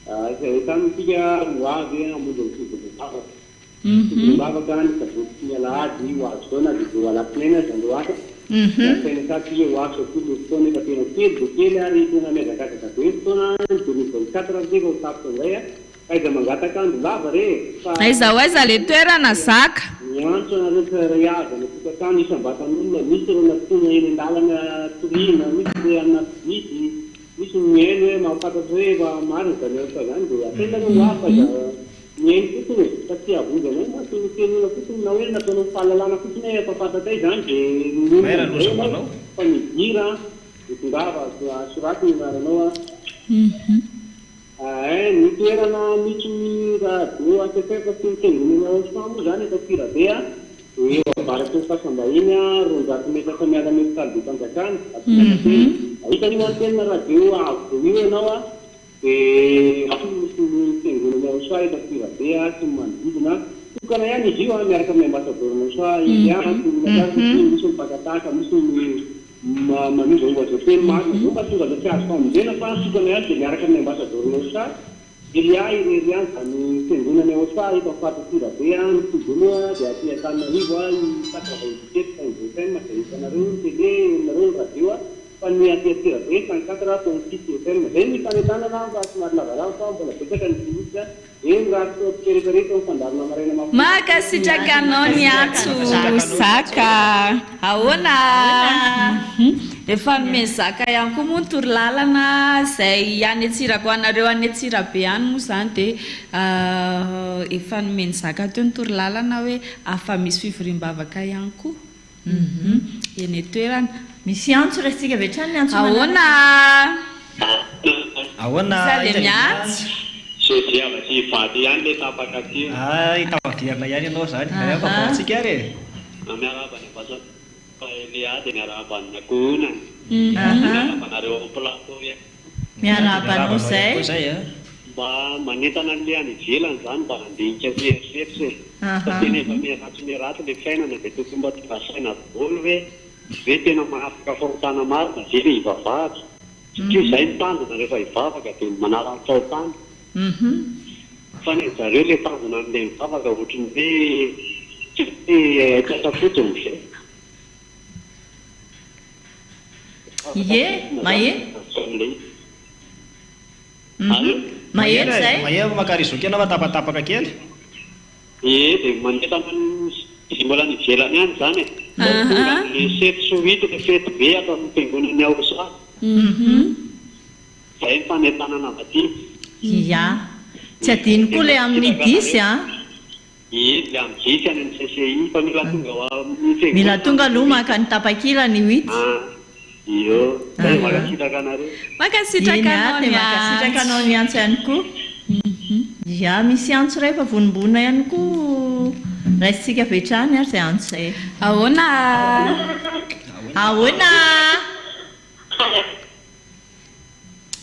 izay tamintsika hoavy amonjy nyfibovavaka fibovavaka ny sabotsy ny alahady ho azo zao na dia vo alatsinaina zany loaka asaina satsika ho avy satria fotoana efa tena kely dia kely ary tena miazakazaka be fotoana 2024 zay vao tapitra indray aiza mangatakandro lava re aiza ho aiza le toerana zaka miantso anareo tsiray azy ny fokatany isambatan'olona misy reo natona eny an-dalana toriana misy anaty vidy misy miaino hoe mahafantatry hoe efa marina zany efa zany dia atendana ho afa miaino fotsiny satria avonjana hoe matonitenona fotsiny na hoe nataonao fahalalana fotsiny efa fantatray zany dia fa migira mitongava soraty maranao ny toerana misy radio ATF sy nytengonenao samo zany efa tirabe eo avaraky ny fasambahiny ronjato metatra miala medical de mpanjakany ahitan'io antenina radio avo io ianao dia misy tengonenao soa efa tirabe sy manodidina tokana ihany izy io miaraka amin'ny ambassadeur-nao soa izy misy mipakataka misy manova ovazaoteny maro zao mba tonga da tsy azo famonjena fa tokana ihany dia miaraka amin'ny ambassadeur-nao soa iria irery any zany tengonany ao soa efa fatatirabe ny fidoloa dia atiatanarivo i 97 FM dia hitanareo ny télé nareo ny radio fa ny atiatirabe 54.6 FM zay ny fanetanana fa somary lavalava fa mbola betsaka ny finisy eny raha tikerehetrarehetra mifandarina maraina makasitrakanao ny antso zaka ahoana efa nome zaka ihany koa moa nytory lalana zay any atsirako anareo any atsirabe any moa zany dia efa nomeny zaka teo nytory lalana hoe afa misy fivoriam-bavaka ihany koa eny toerana misy antso rahatsika vetrany ny antso ahoana le miantso sodiava sy vady ihany le tapaka ty tavaverina ihany ianao zany afatsika ary miarabany basa le ady miarabany nakona miarabanareo plateau miarabanao zay mba manentana an'le any ivelany zany mba handinika feriferitra satria efa miaratsy miaraty le fiainana dia tokony mba tovasaina daholo hoe tena mahafaka fahotana maro na zay le hivavahatra satria izay ny tanjona rehefa hivavaka dia manaraka ao tany fa ny zareo le tanjona amin'le mivavaka ohatrany hoe tsy tsasa fotsiny zay ie maheno zay maheno makarizoky anao fa tapatapaka kely dia manetana izy mbola ny ivelany any zany le sety soito le fety be atao amin'ny tengonany ao soa zay ny fanetanana avaty ia tsy adiny koa le amin'ny disy le amin'ny disy any amin'ny CCI fa mila tonga mila tonga aloha maka ny tapakila ny huit iyo makasitraka anareo makasitrakanao ny antso ihany koa ia misy antso ray efa vonimbonina ihany koa raisitsika vetrany ary zay antso zay ahoana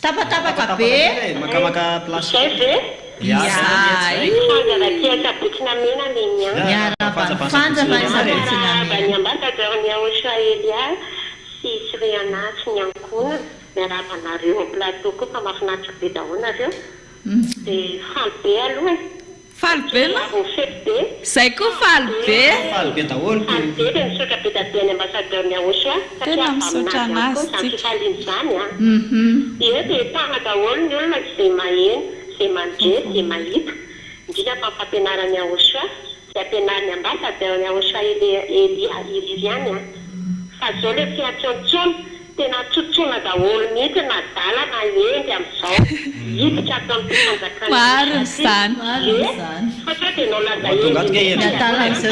Tapatapaka be. Maka plastik. Ya, fanjava sabotsina mena lenya. Miaraba fanjava sabotsina mena. Banyambata daonya Israelia sy Siriana sy Nyankona miaraba nareo plateau koa fa mahafinaritra be daholo nareo. Dia faly be aloha. Faly be na? Zay koa faly be. Faly be daholo. Faly be dia misaotra be dabe ny ambassadeur-ny Aosy tena misaotra anazy tsika. Faliany izany a. Ie dia tana daholo ny olona izay maheno, izay mandre, izay mahita. Indrindra fa fampianarany Aosy sy ampianarany ambassadeur-ny Aosy Liliane a. Fa zao ilay fiantsoantsoana tena tsotsona daholo mihitsy na dala na endy amin'izao. Hiditra atao amin'ny fanjakana. Maro izany. Fa dia nao laza endry.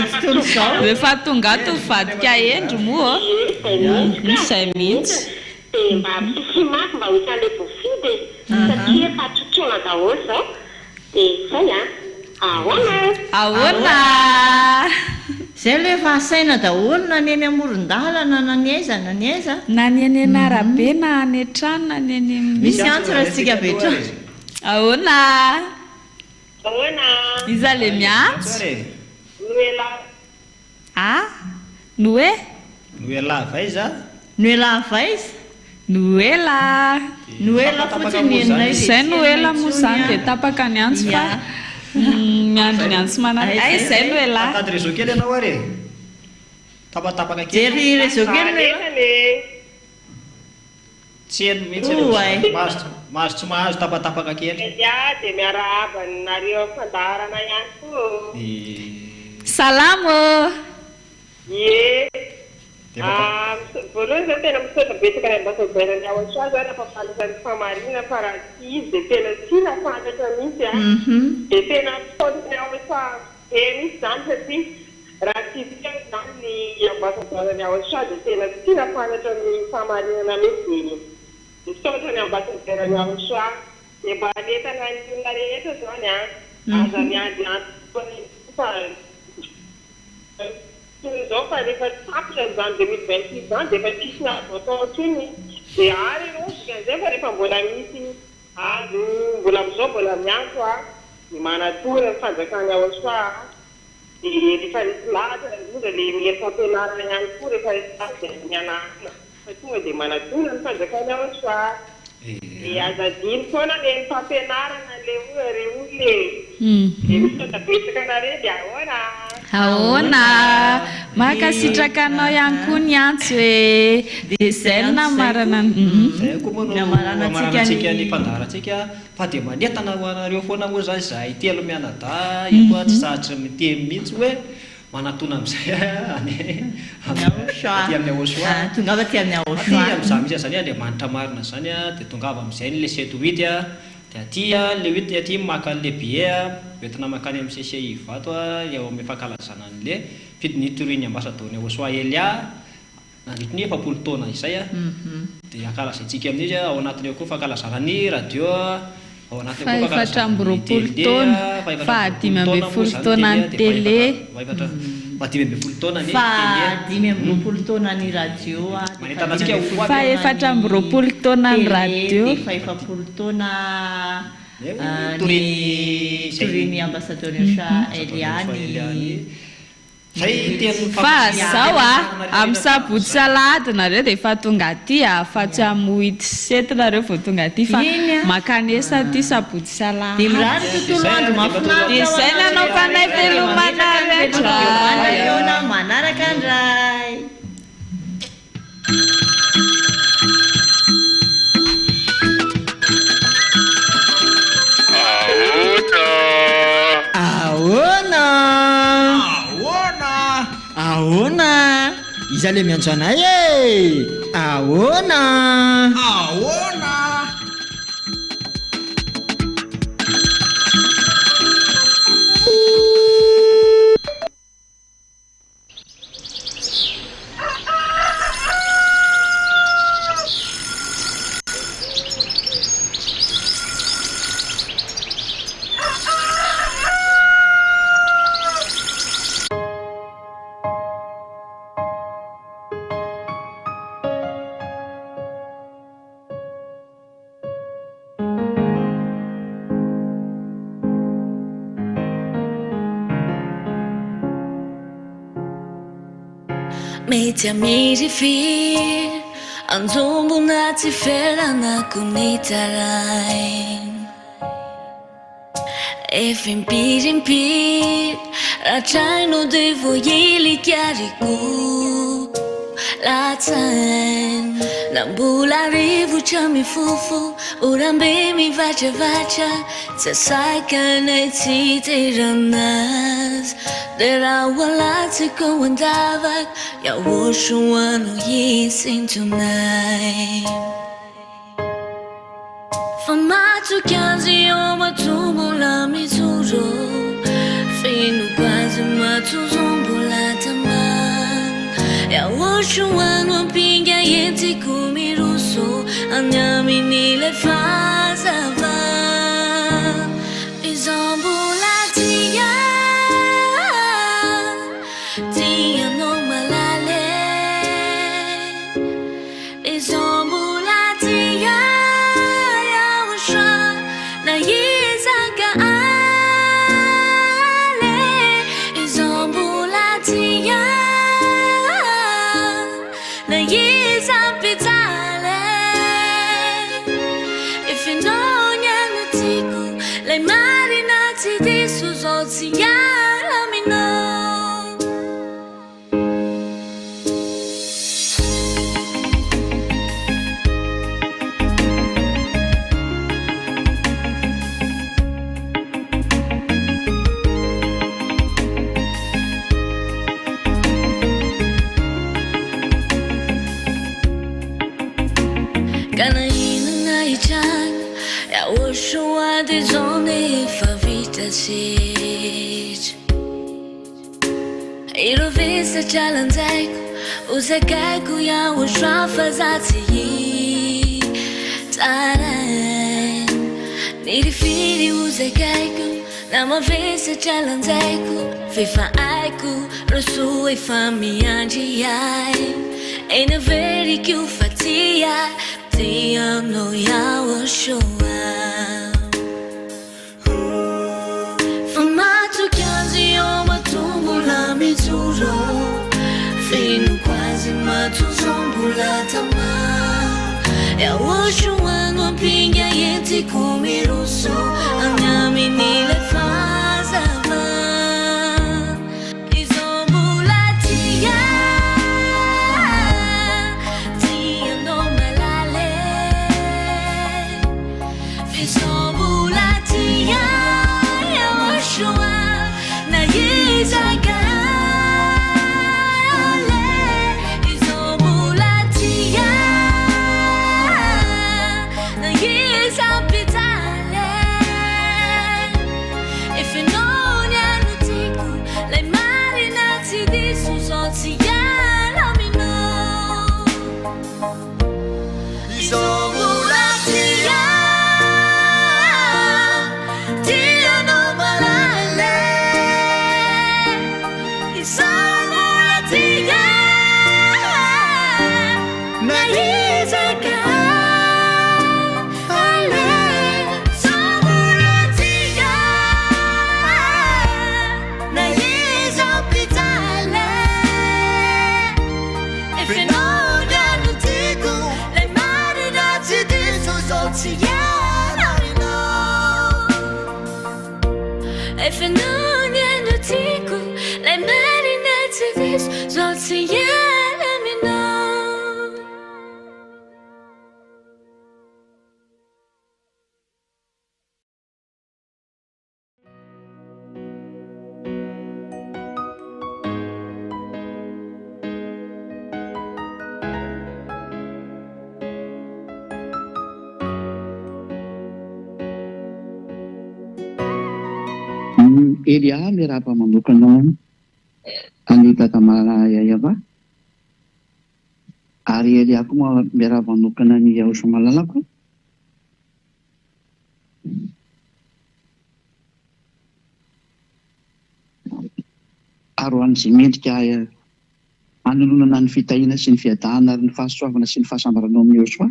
Rehefa tonga ato vadika endry moa. Izay mihitsy. Dia mba mpisimafy mba ho hitan'ilay voafidy. Satria efa tsotsona daholo izao. Dia izay a. Ahoana. Zay le efa asaina daholo na neny amoron-dalana na ny aiza na ny aiza. Na ny eny an'arabe na any an-trano na ny eny misy antso raha tsika betra. Ahoana. Iza le miantso. Noela. Noe? Noela vaiza. Noela vaiza. Noela. Noela fotsiny enina izay Noela moa izany dia tapaka ny antso fa miandro ny antso manaraka. Ay izay Noela. Tady réseau kely ianao ary. Tapatapaka kely. Jery réseau kely Noela. Tsy eno mihitsy. Mahazo tsy mahazo tapatapaka kely. Dia miarahaba nareo fandaharana ihany koa. Salamo. Ie. Voalohany zao tena misaotra betsaka ny ambassadeur-ny Aosy zany efa falisany famarina fa raha tsy izy dia tena tsy nafantatra mihitsy a. Dia tena misaotra Aosy mihitsy zany satria raha tsy tika zany ny ambassadeur-ny Aosy dia tena tsy nafantatra ny famarinana mihitsy. Misaotra ny ambassadeur-ny Aosy dia mba letana ny olona rehetra zany a. Aza miandry fa zao fa rehefa tapitra izany 2026 zany dia efa tsisy natao intsony dia ary osikazay fa rehefa mbola misy azo mbola amin'izao mbola miantso a ny manatona ny fanjakany Aosy dia rehefa misy lahatra indrindra ilay miery fampianarana ihany koa rehefa misy lahatra dia mianarana fa tonga dia manatona ny fanjakany Aosy dia aza diny foana ilay ny fampianarana ilay olona dia misaotra betsaka nareo dia ahoana makasitraka anao ihany koa ny antso hoe dia izay no namarana zay koa moa no namaranantsika ny mpandaharantsika fa dia manentana ho anareo foana moa zany zahay telo mianada io koa tsy sarotry miteny mihitsy hoe manatona amin'izay aty amin'ny Aosy tongava aty amin'ny Aosy aty amin'izany misy zany Andriamanitra marina zany dia tongava amin'izay le 7 8 dia aty le 8 aty maka le billet entina makany amin'ny CCI vato eo amin'ny fankalazana an'le fidin'itory ambassadeur-ny Aosy Elia nandritra ny 70 taona izay dia ankalazaintsika amin'izy ao anatin'io koa fankalazana ny radio ao anatin'io koa efatra amby roapolo taona fahadimy amby folo taona ny télé fahadimy amby folo taona ny fahadimy amby roapolo taona ny radio manentana antsika fa efatra amby roapolo taona ny radio fa efapolo taona ny ambassadeur-ny Eliany fa zao amin'ny sabotsy sy alahady nareo dia efa tonga aty fa tsy amin'ny 8 7 nareo vao tonga aty fa makanesa aty sabotsy sy alahady dia mirary tontolo andro mafinaritra dia izay nanao fanay felomana rehetra manaraka andray ahoana iza le miantso anay ahoana mety amiry firy anjombona tsy feranako ny taray efa impirimpiry ratraino de voilikariko latsainy na mbola rivotra mifofo orambe mivatravatra tsy asakanay tsy teranazy de raha oalatsiko andavaka yaosho ano isintonay fa matsoky azy eo matombola mitsoro feno quase matozombola tamana yaosho ano ampinga entiko miroso any amin'ile fazava izombola tia tianao malale izombola tia yaosho na izaka ale izombola tia na izampitale ifinognano tiko lay marina tsy diso zao tsy iaraminao kana inana itraka yaosho ady zao nefa vitasetra ireo vesatra lanjaiko ozakaiko yaosho afazatsy taray nirifiry ozakaiko na mavesatra lanjaiko fefa aiko roso efa miandry ay eny averiko fatia tianao yaosho fa matsoky azy eo matombola mitsoro feno quase matozombola tamana yaosho ano ampinga entiko miroso any amin'ile fazava izombola tia tianao malale izombola tia yaosho na izaka ale izombola tia na izampitale ifinognano tiko lay marina tsy diso zao tsy iaraminao izombola tia tianao malale izombola tia na izaka ale izombola tia na izampitale ifinognano tiko lay marina tsy diso zao tsy iaraminao ifinognano tiko lay marina tsy diso zao tsy iaraminao Elia miarahaba manokana any tatamara yayava ary Elia koa miarahaba manokana ny yaosho malalako ary ho an'izay mendrika anononana ny fitahina sy ny fiadahana ary ny fahasoavana sy ny fahasambarana amin'ny Yaosho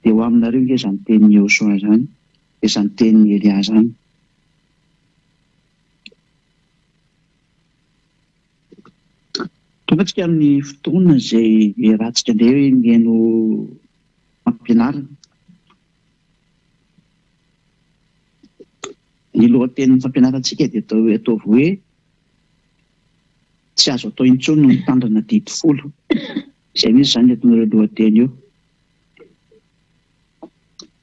dia ho aminareo nge izany tenin'ny Yaosho zany izany tenin'ny Elia zany tonga tsika amin'ny fotoana izay rahantsika indray hoe mihaino fampianarana. Ny lohatenin'ny fampianarantsika dia ataovy hoe tsy azo atao intsony ny mitandrina didy folo. Izay misy izany aton'ireo lohateny eo.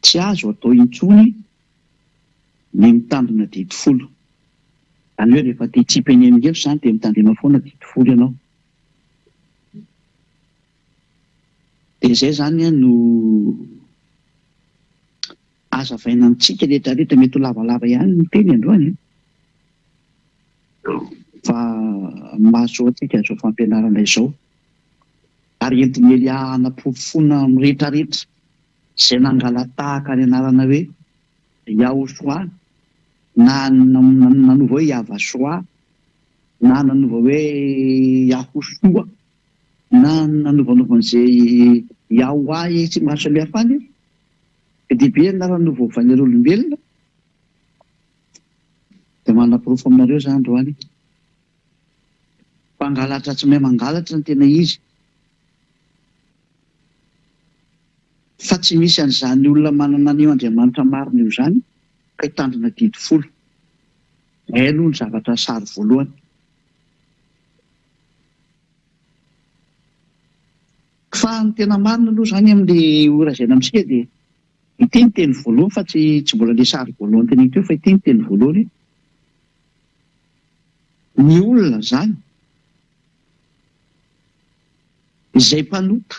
Tsy azo atao intsony ny mitandrina didy folo. Izany hoe rehefa te hitsipy eny amin'ny hevitra izany dia mitandrema foana didy folo ianao. Dia izay izany no azavaina amintsika rehetrarehetra, mety ho lavalava ihany ny teny androany. Fa mahasoa antsika izao fampianarana izao. Ary entiny eliahana pofona amin'ny rehetrarehetra izay nangalatahaka ny anarana hoe Yahosoa, na nanova hoe Yavasoa, na nanova hoe Yahosoa, na nanovan'izay Yahoa tsy maro samihafa any. Dia be anarana novovan'ireo olombelona dia manam-porofo aminareo izany androany. Mpangalatra tsy mahay mangalatra ny tena izy. Fa tsy misy an'izany olona manana an'io Andriamanitra marina io izany ka hitandrina didy folo. Aloha ny zavatra sary voalohany. Fa ny tena marina aloha izany amin'ilay horazaina amintsika dia ity ny teny voalohany, fa tsy mbola ilay sary voalohany teny teo, fa ity ny teny voalohany. Ny olona izany izay mpanota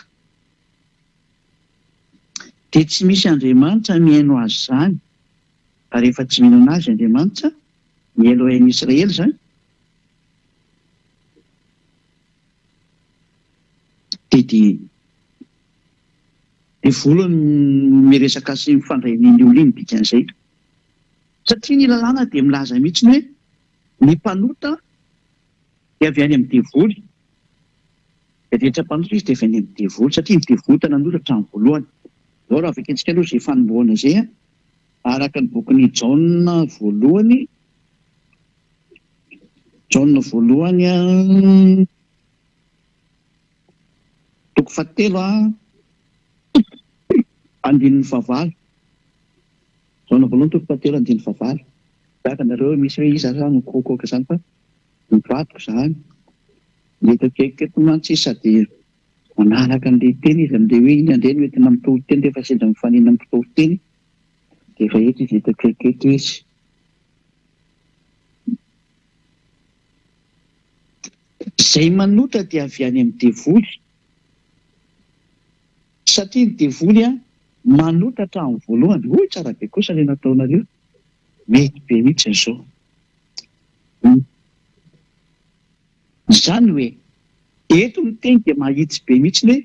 dia tsy misy Andriamanitra mihaino azy izany. Ary rehefa tsy mihaino azy Andriamanitra, ny Elohim Israely izany, dia voalohany miresaka sy mifandray ny olona iny dikan'izay. Satria ny lalàna dia milaza mihitsy hoe ny mpanota dia avy any amin'ny devoly. Dia rehetra mpanota izy dia avy any amin'ny devoly, satria ny devoly tena nanota hatramin'ny voalohany. Izao raha vakiantsika aloha izay fanombohana izay araka ny bokin'ny Jaona voalohany. Jaona voalohany toko 7 andininy favalo. Jaona voalohany toko 7 andininy favalo. Zaka nareo misy hoe iza izany kokoka izany fa mivadiko izany. Mety aketo mantsy sady manaraka an'ilay teny izy amin'ilay hoe iny andreny mety namitohy teny rehefa sendra mifanina mitohy teny dia efa eto izy aketo izy. Izay manota dia avy any amin'ny devoly. Satria ny devoly manota hatramin'ny voalohany. Hoy tsara be kosa ilay nataonareo. Mety be mihitsy izao. Izany hoe eto ny teny dia mahitsy be mihitsy hoe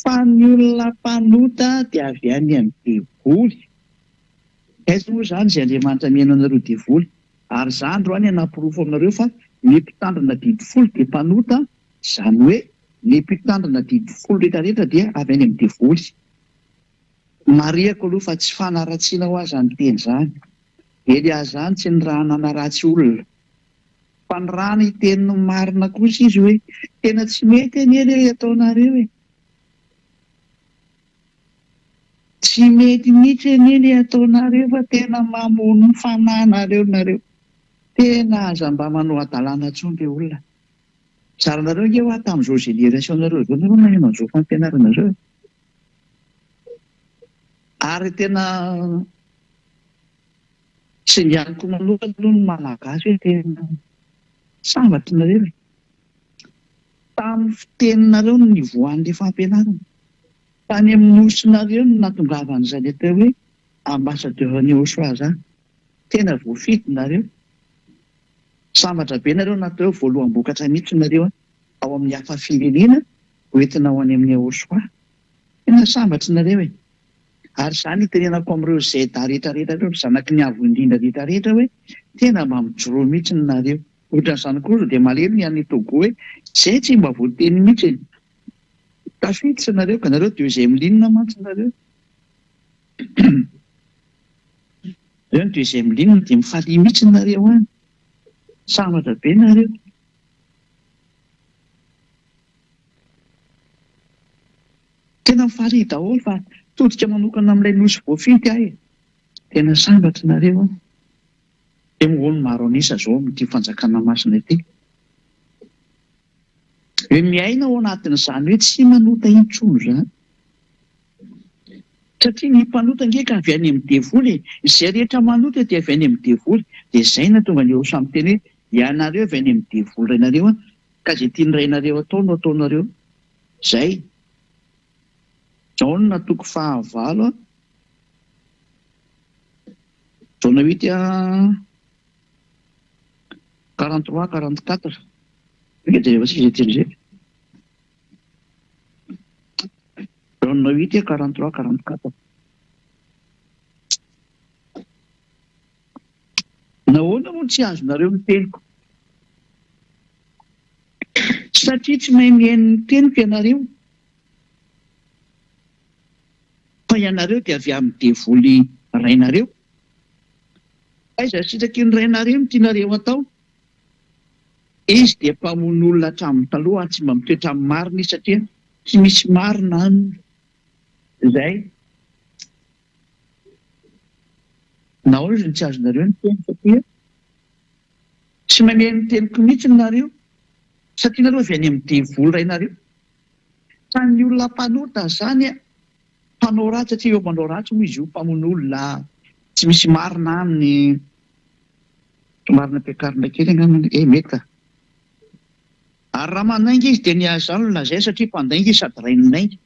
fa ny olona mpanota dia avy any amin'ny devoly. Aiza moa izany izay Andriamanitra mihaino anareo devoly? Ary izany androany hanam-porofo aminareo fa ny mpitandrina didy folo dia mpanota, izany hoe ny mpitandrina didy folo rehetrarehetra dia avy any amin'ny devoly. Mariako aloha fa tsy fanaratsiana ho azy ny teny izany. Eliaza izany tsy ny raha nanaratsy olona. Fa ny raha ny teny marina kosa izy hoe tena tsy mety eny ilay ataonareo e. Tsy mety mihitsy eny ilay ataonareo fa tena mamono ny fanahinareo nareo. Tena aza mba manao adalàna intsony ilay olona. Zaranareo nge ho tamin'izao génération-nareo izao nareo mahaino an'izao fampianarana izao. Ary tena tsy nianiko manokana aloha ny malagasy hoe tena sambatra nareo. Tamin'ny fiteninareo no nivoahan'ilay fampianarana. Tany amin'ny nosonareo no natongavan'izany atao hoe ambassadeur-n'i Yahosoa izany. Tena voafity nareo. Sambatra be nareo natao voaloham-bokatra mihitsy nareo ao amin'ny hafa firenena hoentina ho any amin'ny Yahosoa. Tena sambatra nareo e. Ary izany itenenako amin'ireo Zeda rehetrarehetra ireo, zanaky ny avo indrindra rehetrarehetra hoe tena mba mijoro mihitsy nareo. Ohatran'izany kosa dia malemy ny any Togo hoe izay tsy mba voateny mihitsy e. Tafiditra nareo ka nareo deuxième ligne mantsy nareo. Ireo ny deuxième ligne dia mifalia mihitsy nareo any. Sambatra be nareo. Ary izany dia itenenako amin'ireo Zeda rehetrarehetra hoe tena mba mijoro mihitsy nareo. Ohatran'izany kosa dia malemy ny any Togo hoe izay tsy mba voateny mihitsy e. Tafiditra nareo ka nareo deuxième ligne mantsy nareo. Ireo ny deuxième ligne dia mifalia mihitsy nareo any. Sambatra be nareo. tena mifary daholo fa todika manokana amin'ilay nosy voafity ahy tena sambatra nareo dia moholo maro anisa zao amin'ity fanjakana masina ity hoe miaina ao anatin'izany hoe tsy manota intsony zany satria ny mpanota ngeka avy any amin'ny devoly izay rehetra manota dia avy any amin'ny devoly dia izay na tonga ny eo samy teny hoe ianareo avy any amin'ny devoly rainareo ka izay tiany rainareo atao no ataonareo zay Jauna toko fahavalo Jauna 8 43 44 Regardez, j'ai dirigé. Jauna 8 43 44 Nahoana moa tsy azonareo ny teniko satria tsy mahay mihaino ny teniko ianareo fa ianareo dia avy amin'ny devoly rainareo aiza sitraky ny rainareo ny tianareo atao izy dia mpamono olona hatramin'ny taloha tsy mba mitoetra amin'ny marina satria tsy misy marina aminy izay nahoana izy ny tsy azonareo ny teny satria tsy mahay ny teniko mihitsy nareo satria nareo avy any amin'ny devoly rainareo fa ny olona mpanota zany mpanao ratsy satria eo manao ratsy moa izy io mpamono olona tsy misy marina aminy marina ampiakarina kely angambany mety ka ary raha manainga izy dia niazo zany olona zay satria mpandainga izy sady rainonainga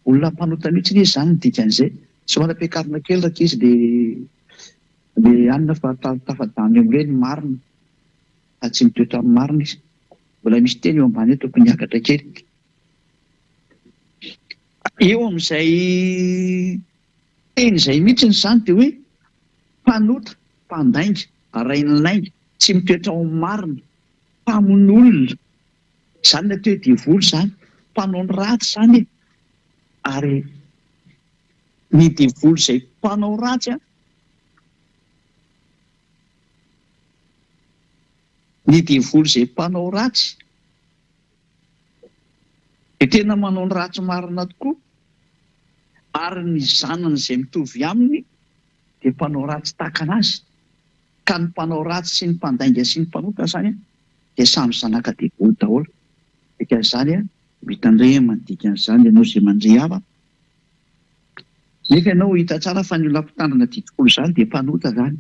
olona mpanota mihitsy izy zany ny dikan'izay tsy manam-piakarina kely raka izy dia anina fa tafadany amin'ireny marina fa tsy mitoetra amin'ny marina izy mbola misy teny eo ambany hoe tokony hiakatra kely eo amin'izay teny izay mihitsy ny zany dia hoe mpanota mpandainga rainonainga tsy mitoetra ao amin'ny marina mpamono olona zany na teo devoly zany mpanao ny ratsy zany ary ny devoly izay mpanao ratsy ny devoly izay mpanao ratsy dia tena manao ny ratsy marina tokoa ary ny zanany izay mitovy aminy dia mpanao ratsy tahaka anazy ka ny mpanao ratsy sy ny mpandainga sy ny mpanota zany dia samy zanaka devoly daholo dikan'izany mitandray mandikan'izany ianao izay mandray hava nefa ianao hita tsara fa ny olona mpitandrina didikolo zany dia mpanota zany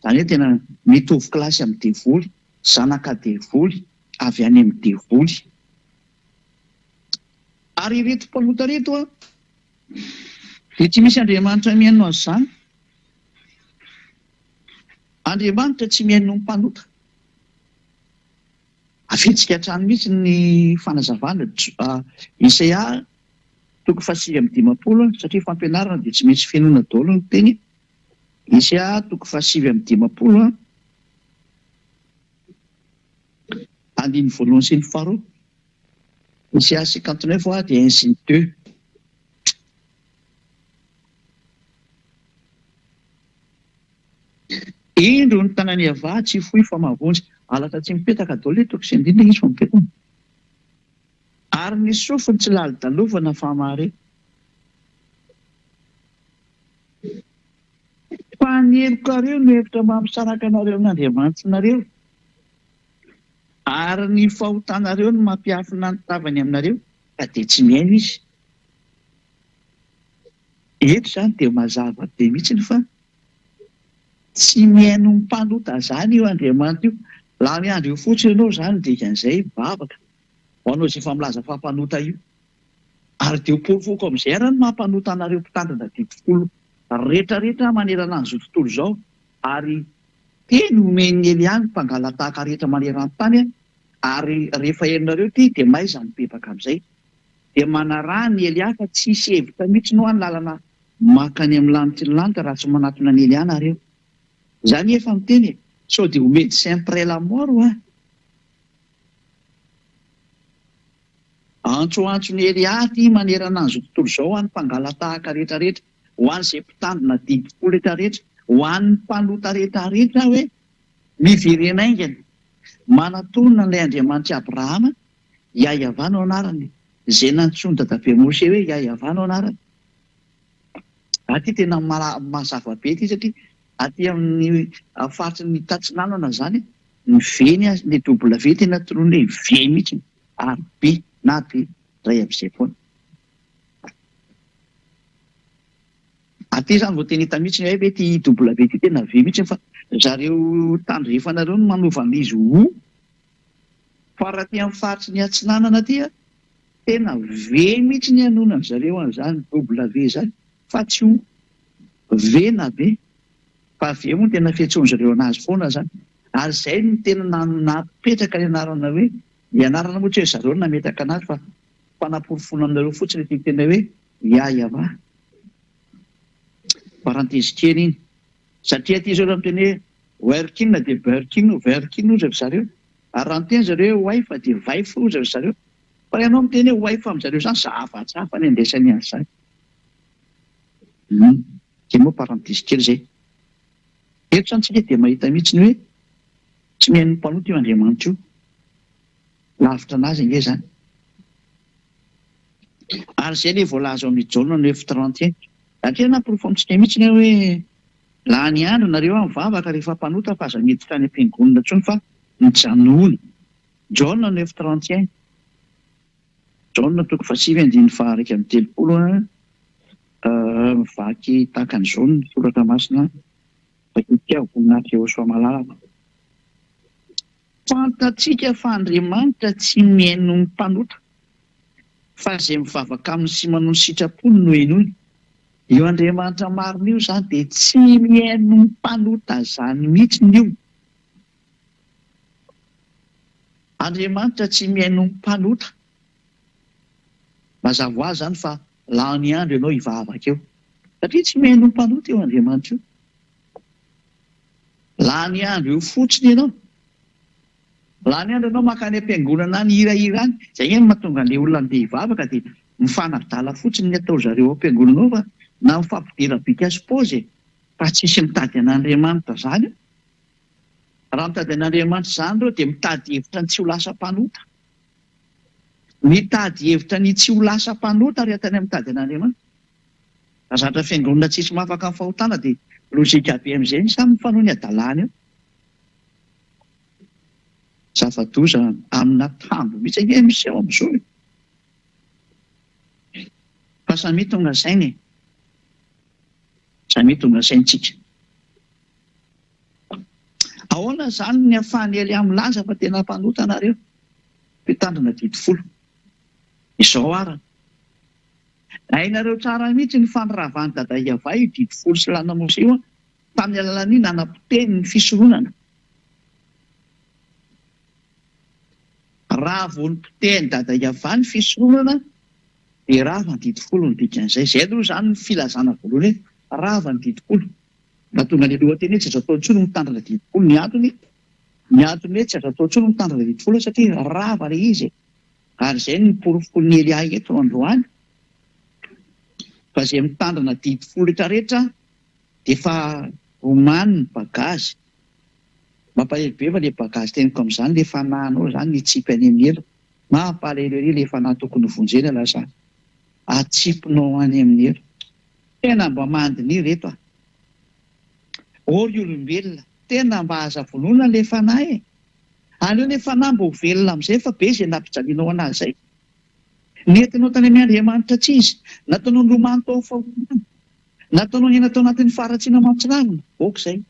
hoe tena mitovy kilasy amin'ny devoly zanaka devoly avy any amin'ny devoly ary reto mpanota reto dia tsy misy Andriamanitra mihaino azy zany Andriamanitra tsy mihaino ny mpanota afetsika hatrany mihitsy ny fanazavana Isaia 7:50 satria fampianarana dia tsy maintsy fiainona daholo ny teny Isaia 7:50 andiny voalohany sy ny faharoa Isaia 59 dia 1 sy ny 2 indro ny tanany ava tsy fohy fa mahavonjy alatra tsy mipetaka daholo etoko sy indrindra izy fa mipetana ary ny sofiny tsy lali-dalovana fa mare fa ny helokareo no hevitra mampisaraka anareo amin'Andriamanitranareo ary ny fahotanareo no mampiafina ny tavany aminareo ka dia tsy mihaino izy eto zany dia mazava be mihitsy fa tsy mihaino ny mpanota zany io Andriamanitra io laha miandro io fotsiny ianao zany dia ikan'izay bavaka ho anao izay fampilaza fampanota io ary dia pofoako amin'izay ary ny mampanota anareo mpitandrina didikolo rehetrarehetra manerana an'izao tontolo izao ary teny omeny ely ihany mpangalatahaka rehetra maneran-tany ary rehefa herinareo ty dia maiza mipepaka amin'izay dia manarahany ely hafa tsisy hevitra mihitsy no any lalana makany amin'ny lanitra ny lanitra raha tsy manatona ny ely ihany areo zany efa miteny sao dia ho médecin après la mort antsoantsony ely aty manerana an'izao tontolo izao ho an'ny mpangalatahaka rehetrarehetra ho an'izay mpitandrina didikolo rehetrarehetra ho an'ny mpanota rehetrarehetra hoe miverenaingana manatonina n'ilay Andriamanitra Abrahama Iahavana ao anarany zay nantsoiny dadabe Mose hoe iaiavanao anarany. Aty tena mazava be ty satria aty amin'ny faritry ny tatsinanana zany ny veny le W tena toroiny hoe ve mihitsy ary B na B ray amin'izay foana. Aty zany vao tena hita mihitsy hoe ty W ty tena ve mihitsy fa zareo tandrefanareo no manova an'izy ho. Fa raha ty amin'ny faritry ny atsinanana ty tena ve mihitsy ny anona zareo an'izany W zany fa tsy ho ve na be fa ve moa tena fiantsoany zareo anazy foana zany. Ary izay no tena napetraka ny anarana hoe ny anarana moa tsy hoe zareo nametaka anazy fa fanamporofona aminareo fotsiny ty tena hoe iaiava. Parenthèse kely iny satria ty zao miteny hoe working de working ozy zareo ary raha miteny zareo wife de wife ozy zareo fa ianao miteny hoe wife amin'izareo zany zavatsafa ny andesany azy zany. Ke moa parenthèse kely zay. Eto zany tsika dia mahita mihitsy ny hoe tsy mihaino mpanota io Andriamanitra io. Lavitra anazy nge zany. Ary zay le voalaza ao amin'ny Jaona 9:31. Satria nampirofo amintsika mihitsy hoe laha ny andro nareo mivavaka rehefa mpanota fa aza miditra any am-piangonana intsony fa mijanona. Jaona 9:31. Jaona 7:9-3 mivaky tahaka an'izao ny soratra masina vakitia voninahitra Jehosoa malalaka. Fantatsika fa Andriamanitra tsy mihaino ny mpanota fa izay mivavaka aminy sy manao ny sitrapony no henoiny. Io Andriamanitra marina io zany dia tsy mihaino ny mpanota zany mihitsy io. Andriamanitra tsy mihaino ny mpanota. Mazava ho azy zany fa laha ny andro ianao hivavaka eo. Satria tsy mihaino ny mpanota io Andriamanitra io. Laha ny andro io fotsiny ianao. Laha ny andro ianao makany am-piangonana any hirahira any, izay ny mahatonga an'ilay olona andeha hivavaka dia mifanadala fotsiny ny atao zareo am-piangonana ao fa na mifampidera bika sy paozy fa tsisy mitady an'Andriamanitra zany. Raha mitady an'Andriamanitra zany reo dia mitady hevitra ny tsy ho lasa mpanota. Mitady hevitra ny tsy ho lasa mpanota rehefa tany mitady an'Andriamanitra. Zatra fiangonana tsisy mahafaka amin'ny fahotana dia lozika be amin'izay ny samy mifanao ny adalany eo. Zava-doza amina tambo mihitsy ange misy eo amin'izao. Fa samy tonga sainy. Samy tonga saintsika. Ahoana zany ny ahafahany ely amin'ny laza fa tena mpanota nareo? Mpitandrina 10. Izao arany. Hainareo tsara mihitsy ny fanirahavany dada Iavay 10 sy lana Mose io tamin'ny alalan'iny nanapoteny ny fisoronana. Raha vao nipoteny dada Iavay ny fisoronana dia rava ny 10 ny dikan'izay. Zay aloha zany ny filazana voalohany hoe rava ny 10. Natonga ny lohateny hoe tsy azo atao intsony mitandrina 10. Ny antony hoe tsy azo atao intsony mitandrina 10 satria rava le izy. Ary izay ny porofon'ny Elia eto androany. Fa izay mitandrina 10 rehetrarehetra dia fa omany ny bagazy. Mampalahelo fa le bagazy teniko amin'izany le fanahinao zany ny tsipy any amin'ny elo. Mampalahelo le fanahy tokony vonjena lasa atsipinao any amin'ny elo. Tena mba mandiny reto. Ory olombelona tena mba aza vonona le fanahy. Aleo le fanahy mba ho velona amin'izay fa be izay nampijalianao anazy izay. Nentinao tany amin'ny Andriamanitra tsy izy. Nataonao nilomano tao fahotana. Nataonao ny natao anatin'ny faharatsiana mampitsinavina. Oka izay.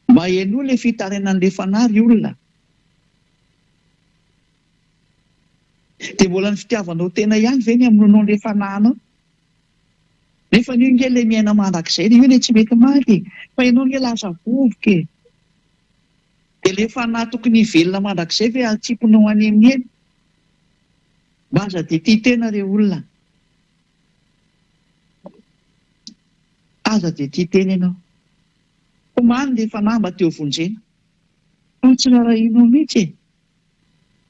Mba heno le fitarenan'ilay fanahy olona. Dia mbola ny fitiavanao tena ihany ve ny amoronao le fanahinao? Nefa io nge le miaina mandrakizay io le tsy mety maty. Fa ianao nge lasa vovoka. Dia le fanahy tokony velona mandrakizay ve atsipinao any amin'ny eny? Baza dia tia tena re olona. Aza dia tia tena ianao. Komany le fanahy mba teo vonjena. Fa tsy rarahinao mihitsy.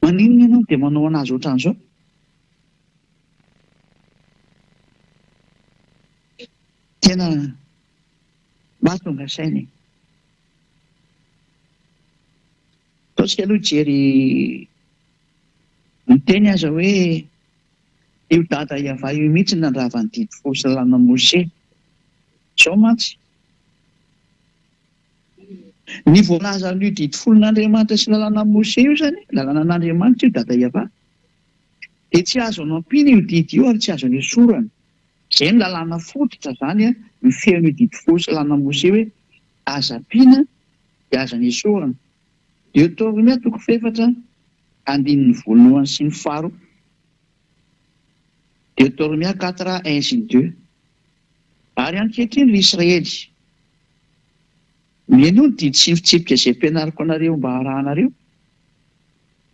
Maninona ianao dia manao anazy ohatran'izao. Tena mahatonga saina. Ataontsika aloha jery Miteny aza hoe io dada Iava io mihitsy nandrava ny didy folo sy lalàna Mose. Sao mantsy ny voalaza an'io didy folon'Andriamanitra sy lalàna Mose io zany, lalàna an'Andriamanitra io dada Iava, dia tsy azo ampiana io didy io ary tsy azo ny sorana. Izay ny lalàna fototra zany mifehy io didy folo sy lalàna Mose hoe aza ampiana dia aza ny sorana. Deutéronomie 4:1 sy ny faharoa. Deutéronomie 4:1-2. Ary ankehitriny ry Israely, mieno ny didy sy ny fitsipika izay ampianariko anareo mba harahanareo,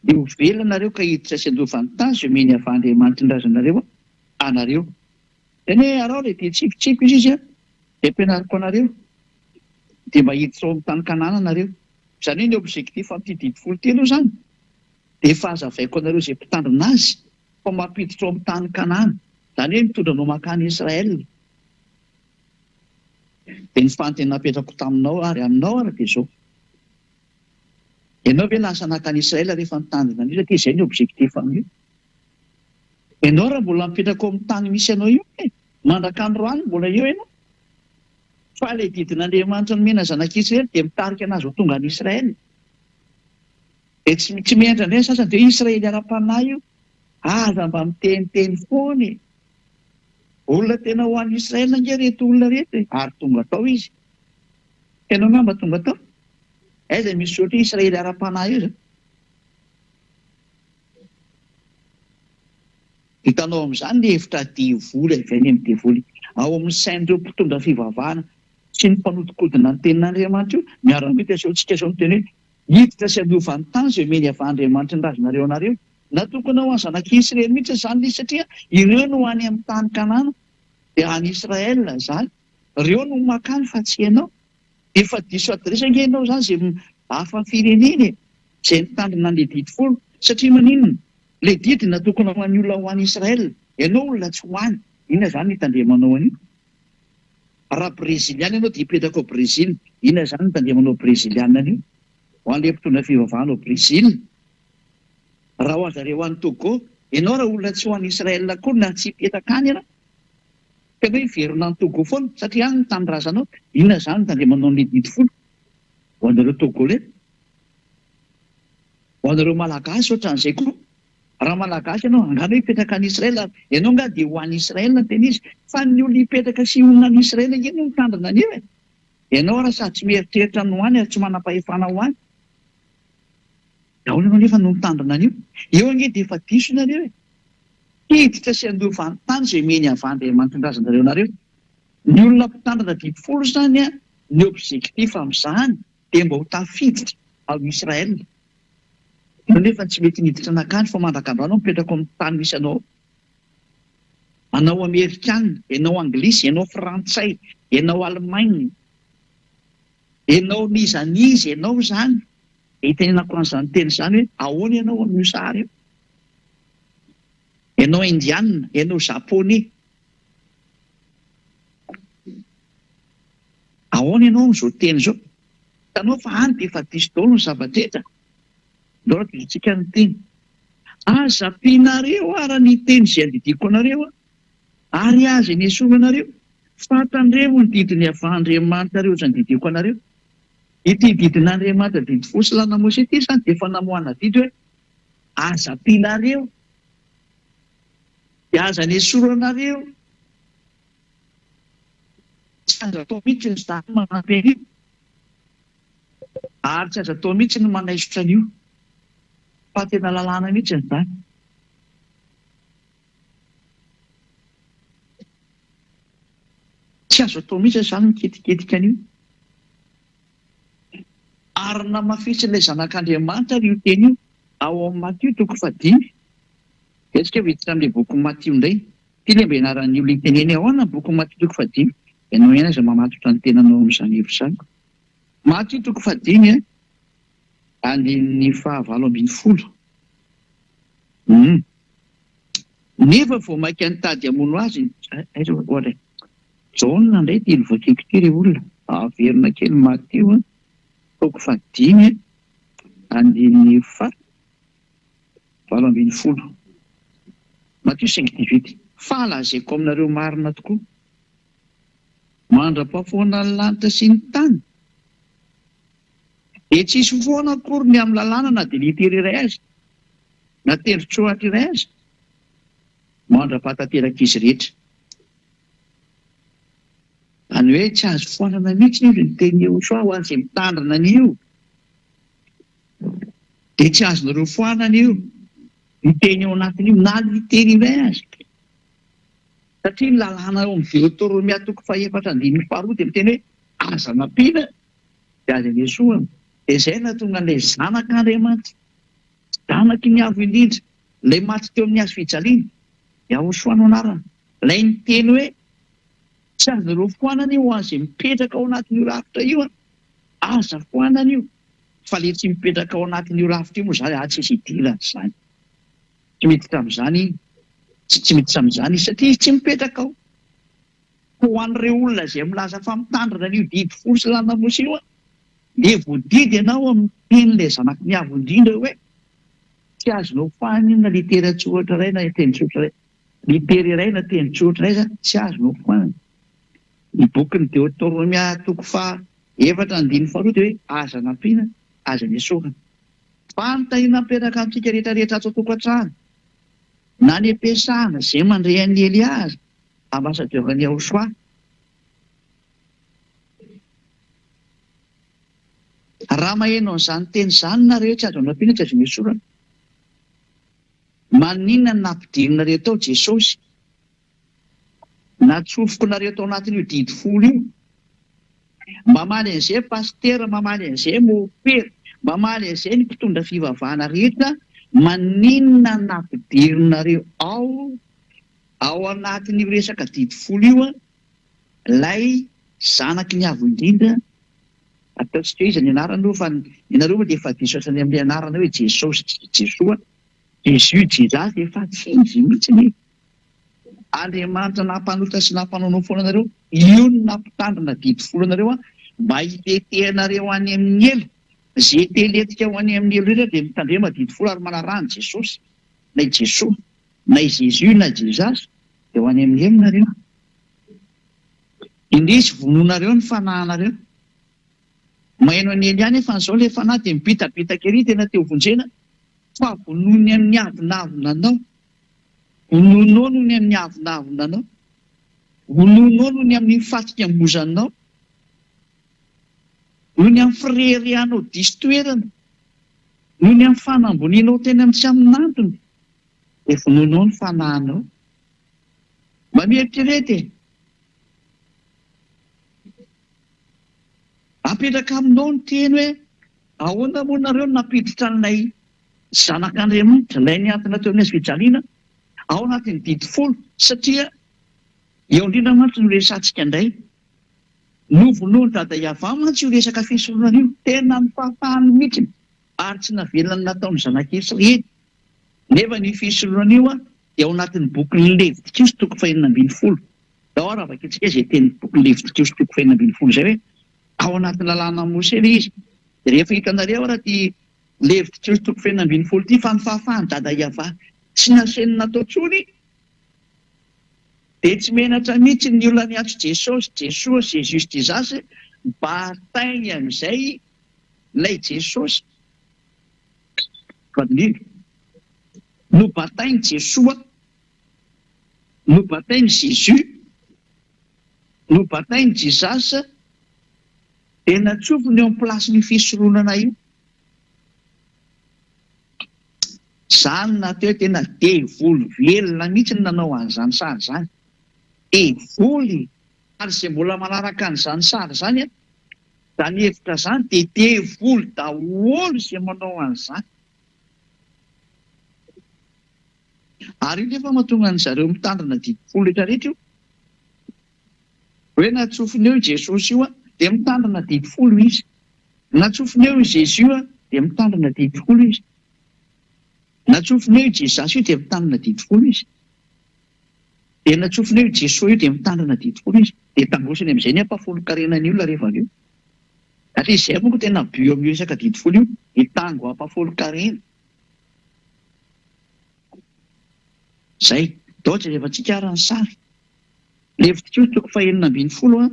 dia ho velanareo ka hiditra sy andovan'ny tany izay omeny avy Andriamanitra ny razanareo anareo. Teny hoe arao ilay didy tsipitsipika izy dia ampianariko anareo dia mba hiditra ao amin'ny tany Kanana anareo. Izany hoe ny objectif amin'ity didy folo telo izany dia efa hazavaiko anareo izay mpitandrina azy fa mampiditra ao amin'ny tany Kanana, izany hoe mitondra anao mankany Israel. Dia ny fanontany napetrako taminao ary aminao ary dia izao: ianao ve lasa nakany Israel rehefa nitandrina an'io, satria izay ny objectif amin'io. Ianao raha mbola mipetraka ao amin'ny tany misy anao io, mandraka androany mbola eo ianao. Fa ilay didin'Andriamanitra nomena zanak'Israely dia mitarika anazy ho tonga any Israel. Dia tsy miendra indray sasany dia Israely ara-panahy io, aza mba miteniteny foana. Olona tena ho an'ny Israel nge reto olona reto ary tonga tao izy. Ianao ngamba tonga tao? Aiza misy ohatra Israely ara-panahy io zany. Hitanao amin'izany ny hevitra diavoly avy any amin'ny diavoly ao amin'ny sain'ireo mpitondra fivavahana sy ny mpanodikodina ny tenin'Andriamanitra io, miara-mita izao tsika izao miteny hoe hiditra sy andovan'ny tany izay omeny avy Andriamanitra ny razanareo anareo. Natokana ho any zanak'Israely mihitsy izany ilay satria ireo no any amin'ny tany Kanana dia any Israel izany. Ireo no makany fa tsy ianao. Efa diso adresa nge ianao izany izay hafa firenena izay nitandrina an'ilay didy folo, satria maninona? Ilay didy natokana ho an'ny olona ho any Israel, ianao olona tsy ho any. Inona izany nitandremanao an'io? Raha breziliana ianao dia hipetraka ao Brezila, inona izany nitandremanao breziliana an'io? Ho an'ilay mpitondra fivavahana ao Brezila. Raha ho azareo an'ny Togo, ianao raha olona tsy ho an'ny Israel koa na tsy hipetraka any ianao. Tena hoe verona ny Togo foana satria any ny tanindrazanao. Inona izany nitandremanao an'ilay didy folo? Ho anareo Togolais, ho anareo Malagasy ohatran'izay koa. Raha Malagasy ianao angano hipetraka any Israel, ianao nga dia ho an'ny Israel no teny izy, fa ny olona hipetraka sy honona any Israel nge no mitandrina an'io e. Ianao raha sady tsy mieritreritra no any ary tsy manam-pahefana ho any, daholo ianao nefa no mitandrina an'io. Eo ange dia efa diso nareo e. Hiditra sy andovan'ny tany izay omeny avy Andriamanitra ny razanareo anareo. Ny olona mpitandrina didy folo zany ny objectif amin'izany dia mba ho tafiditra ao Israel. Ianao nefa tsy mety niditra anakany fa mandrakandroanao mipetraka ao amin'ny tany misy anao. Anao Amerikanina, ianao Anglisy, ianao Frantsay, ianao Alemaina, ianao nizanizy, ianao zany. Hitenenako an'izany teny izany hoe ahoana ianao amin'io sary io? Ianao Indiana, ianao Japonais, ahoana ianao amin'izao teny izao? Hitanao fa any dia efa diso daholo ny zava-drehetra. Loatra ditsika ny teny. Aza ampianareo ary ny teny izay andidiko anareo ary aza ny esorana anareo. Fantandreo ny didiny avy Andriamanitra reo izany didiko anareo. Ity didin'Andriamanitra didy folo sy lalàna Mose ity izany dia efa namoahana didy hoe aza ampianareo dia aza ny esoranareo. Tsy aza atao mihitsy ny zany manampy an'io ary tsy aza atao mihitsy ny manaisotra an'io, fa tena lalàna mihitsy ny zany. Tsy azo atao mihitsy izany miketiketika an'io. Ary namafisy ilay zanak'Andriamanitra io teny io ao amin'ny Matio 5:5. Etsika viditra amin'ilay boky Matio indray. Ity ilay mba ianaran'ny olona teneny ao na boky Matio 5:5. Ianao ihany aza mamatotra ny tenanao amin'izany hevitra izany. Matio 5:5 andin'ny 7:20. Nefa vao maika nitady hamono azy, aiza ohatra Jaona indray ity lovakiko ity ry olona. Averina kely Matio 5:5 andin'ny 7. 20. Matthieu 5:18. Falazaiko aminareo marina tokoa. Mandra-pahafoana ny lanitra sy ny tany. Dia tsisy foana akory ny amin'ny lalàna na dia litera iray azy, na tendrotsoatra iray azy, mandra-pahatanteraka izy rehetra. Any hoe tsy azo foanana mihitsy io ny teny Joshua ho an'izay mitandrina an'io. Dia tsy azonareo foanana io ny teny ao anatin'io na litera iray azy. Satria ny lalàna ao amin'ny Deutéronomia 4:4 dia miteny hoe aza nampiana dia aza niesoana. Dia izay nahatonga an'ilay zanak'Andriamanitra, zanaky ny avo indrindra, ilay maty teo amin'ny hazo fijaliana, Joshua no anarana. Ilay niteny hoe tsy azonareo foanana io ho an'izay mipetraka ao anatin'io rafitra io, aza foanana io. Fa ilay tsy mipetraka ao anatin'io rafitra io moa izany tsy misy idilana izany. Tsy miditra amin'izany, tsy miditra amin'izany satria tsy mipetraka ao. Ho an'ireo olona izay milaza fa mitandrina an'io didy folo sy lanamosy io, dia voadidy ianao amin'ny tenin'ilay zanaky ny avo indrindra hoe tsy azonao foanana na litera tsotra iray na tendrotsotra iray. Litera iray na tendrotsotra iray tsy azonao foanana. Ny bokin'ny Deutéronomia 4:4 dia hoe aza nampiana, aza niesorana. Fanontaniana mipetraka amintsika rehetrarehetra ato an-tokantrano, na ny ampiasana izay mandray an'i Eliaza, ambassadeur-n'i Joshua. Raha maheno an'izany teny izany nareo tsy azo nampiana, tsy azo niesorana. Maninona ny nampidirinareo tao Jesosy? Natsofoko nareo tao anatin'io didy folo io. Mamaly an'izay pastera, mamaly an'izay mopera, mamaly an'izay ny mpitondra fivavahana rehetra, maninona nampidirinareo ao anatin'io resaka didy folo io ilay zanaky ny avo indrindra, ataontsika hoe izy ny anarana fa ianareo moa dia efa diso asany amin'ny anarana hoe Jesosy, Jesoa, Jésus, Jesus, efa tsy izy mihitsy. Andriamanitra nampanota sy nampanonao foana anareo, io no nampitandrina didy folo anareo mba hitetehanareo any amin'ny elo. Izay teletika ho any amin'ny elo rehetra dia mitandrema didy folo ary manarahany Jesosy, na i Jesoa, na i Jésus, na Jesus, dia ho any amin'ny elo nareo. Indrisy vononareo ny fanahinareo. Maheno any ely ihany efa n'izao ilay fanahy dia mibitabitaka ery tena teo vonjena, fa vonony amin'ny avonavonanao. Vononao no ny amin'ny avonavonanao. Vononao no ny amin'ny fatsikamozanao. No ny amin'ny firerianao diso toerana. No ny amin'ny fanamboninao tena amin'ny tsy amin'antony. Dia vononao ny fanahinao. Mba mieritrerety. Apetraka aminao ny teny hoe ahoana moa nareo nampiditra an'ilay zanak'Andriamanitra, ilay niantona teo amin'ny hazo fijaliana ao anatin'ny didy folo, satria eo indrindra mantsy no resantsika indray. Novonoa ny dada Iava mantsy io resaka fisorohana io, tena ny fahafahany mihitsy ary tsy navelona nataony zanak'Israely. Nefa ny fisorohana io dia ao anatin'ny bokin'ny Levitikos 5:12. Dao raha vakitsika izay teny bokin'ny Levitikos 5:12 izay hoe ao anatin'ny lalàna Mose ilay izy. Dia rehefa hitanareo raha ty Levitikos 5:12 ity fa ny fahafahany dada Iava tsy nasenina natao tsony, dia tsy menatra mihitsy ny olona niatso Jesosy, Jesoa, Jesus, Jesus mba hatainy amin'izay ilay Jesosy. No batainy Jesoa, no batainy Jésus, no batainy Jesus, dia natsofony eo amin'ny plasin'ny fisoronana io. Izany natao hoe tena devoly velona mihitsy ny nanao an'izany sary izany. Devoly, ary izay mbola manaraka an'izany sary izany izany hevitra izany dia devoly daholo izay manao an'izany. Ary io nefa mahatonga an'zareo mitandrina didy folo rehetrarehetra io. Hoe natsofony eo Jesosy io dia mitandrina didy folo izy. Natsofony eo Jésus dia mitandrina didy folo izy. Natsofony eo Jesus io dia mitandrina didy folo izy. Dia natsofony eo Jesoa io dia mitandrina didy folo izy. Dia tambosiny amin'izay ny ampafolo-karenany olona rehefa avy eo. Satria izay monko tena bio amin'ny resaka didy folo io, hitango ampafolo-karena. Zay, ohatra rehefa tsika arany sary. Le hevitriko toko fahaenina ambin'ny folo a.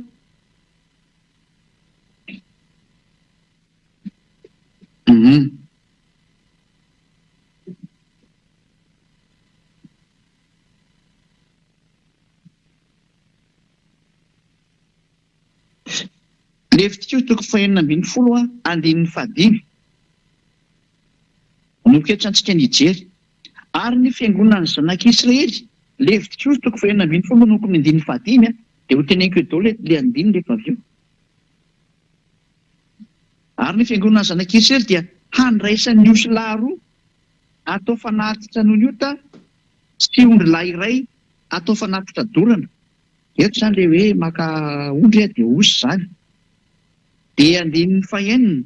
Le hevitriko toko fahaenina ambin'ny folo a, andinin'ny fahadimy. Noketra antsika nijery. Ary ny fiangonana zanak'Israely, le hevitriko toko fahaenina ambin'ny folo manoko ny andinin'ny fahadimy a, dia ho teneniko eto le andiny rehefa avy eo. Ary ny fiangonana zanak'Israely dia handraisan'ny osy lahy roa atao fanatitra noho ota sy ondry lahy iray atao fanatitra dorana. Eto zany le hoe maka ondry dia osy zany. Dia andinin'ny fahaenina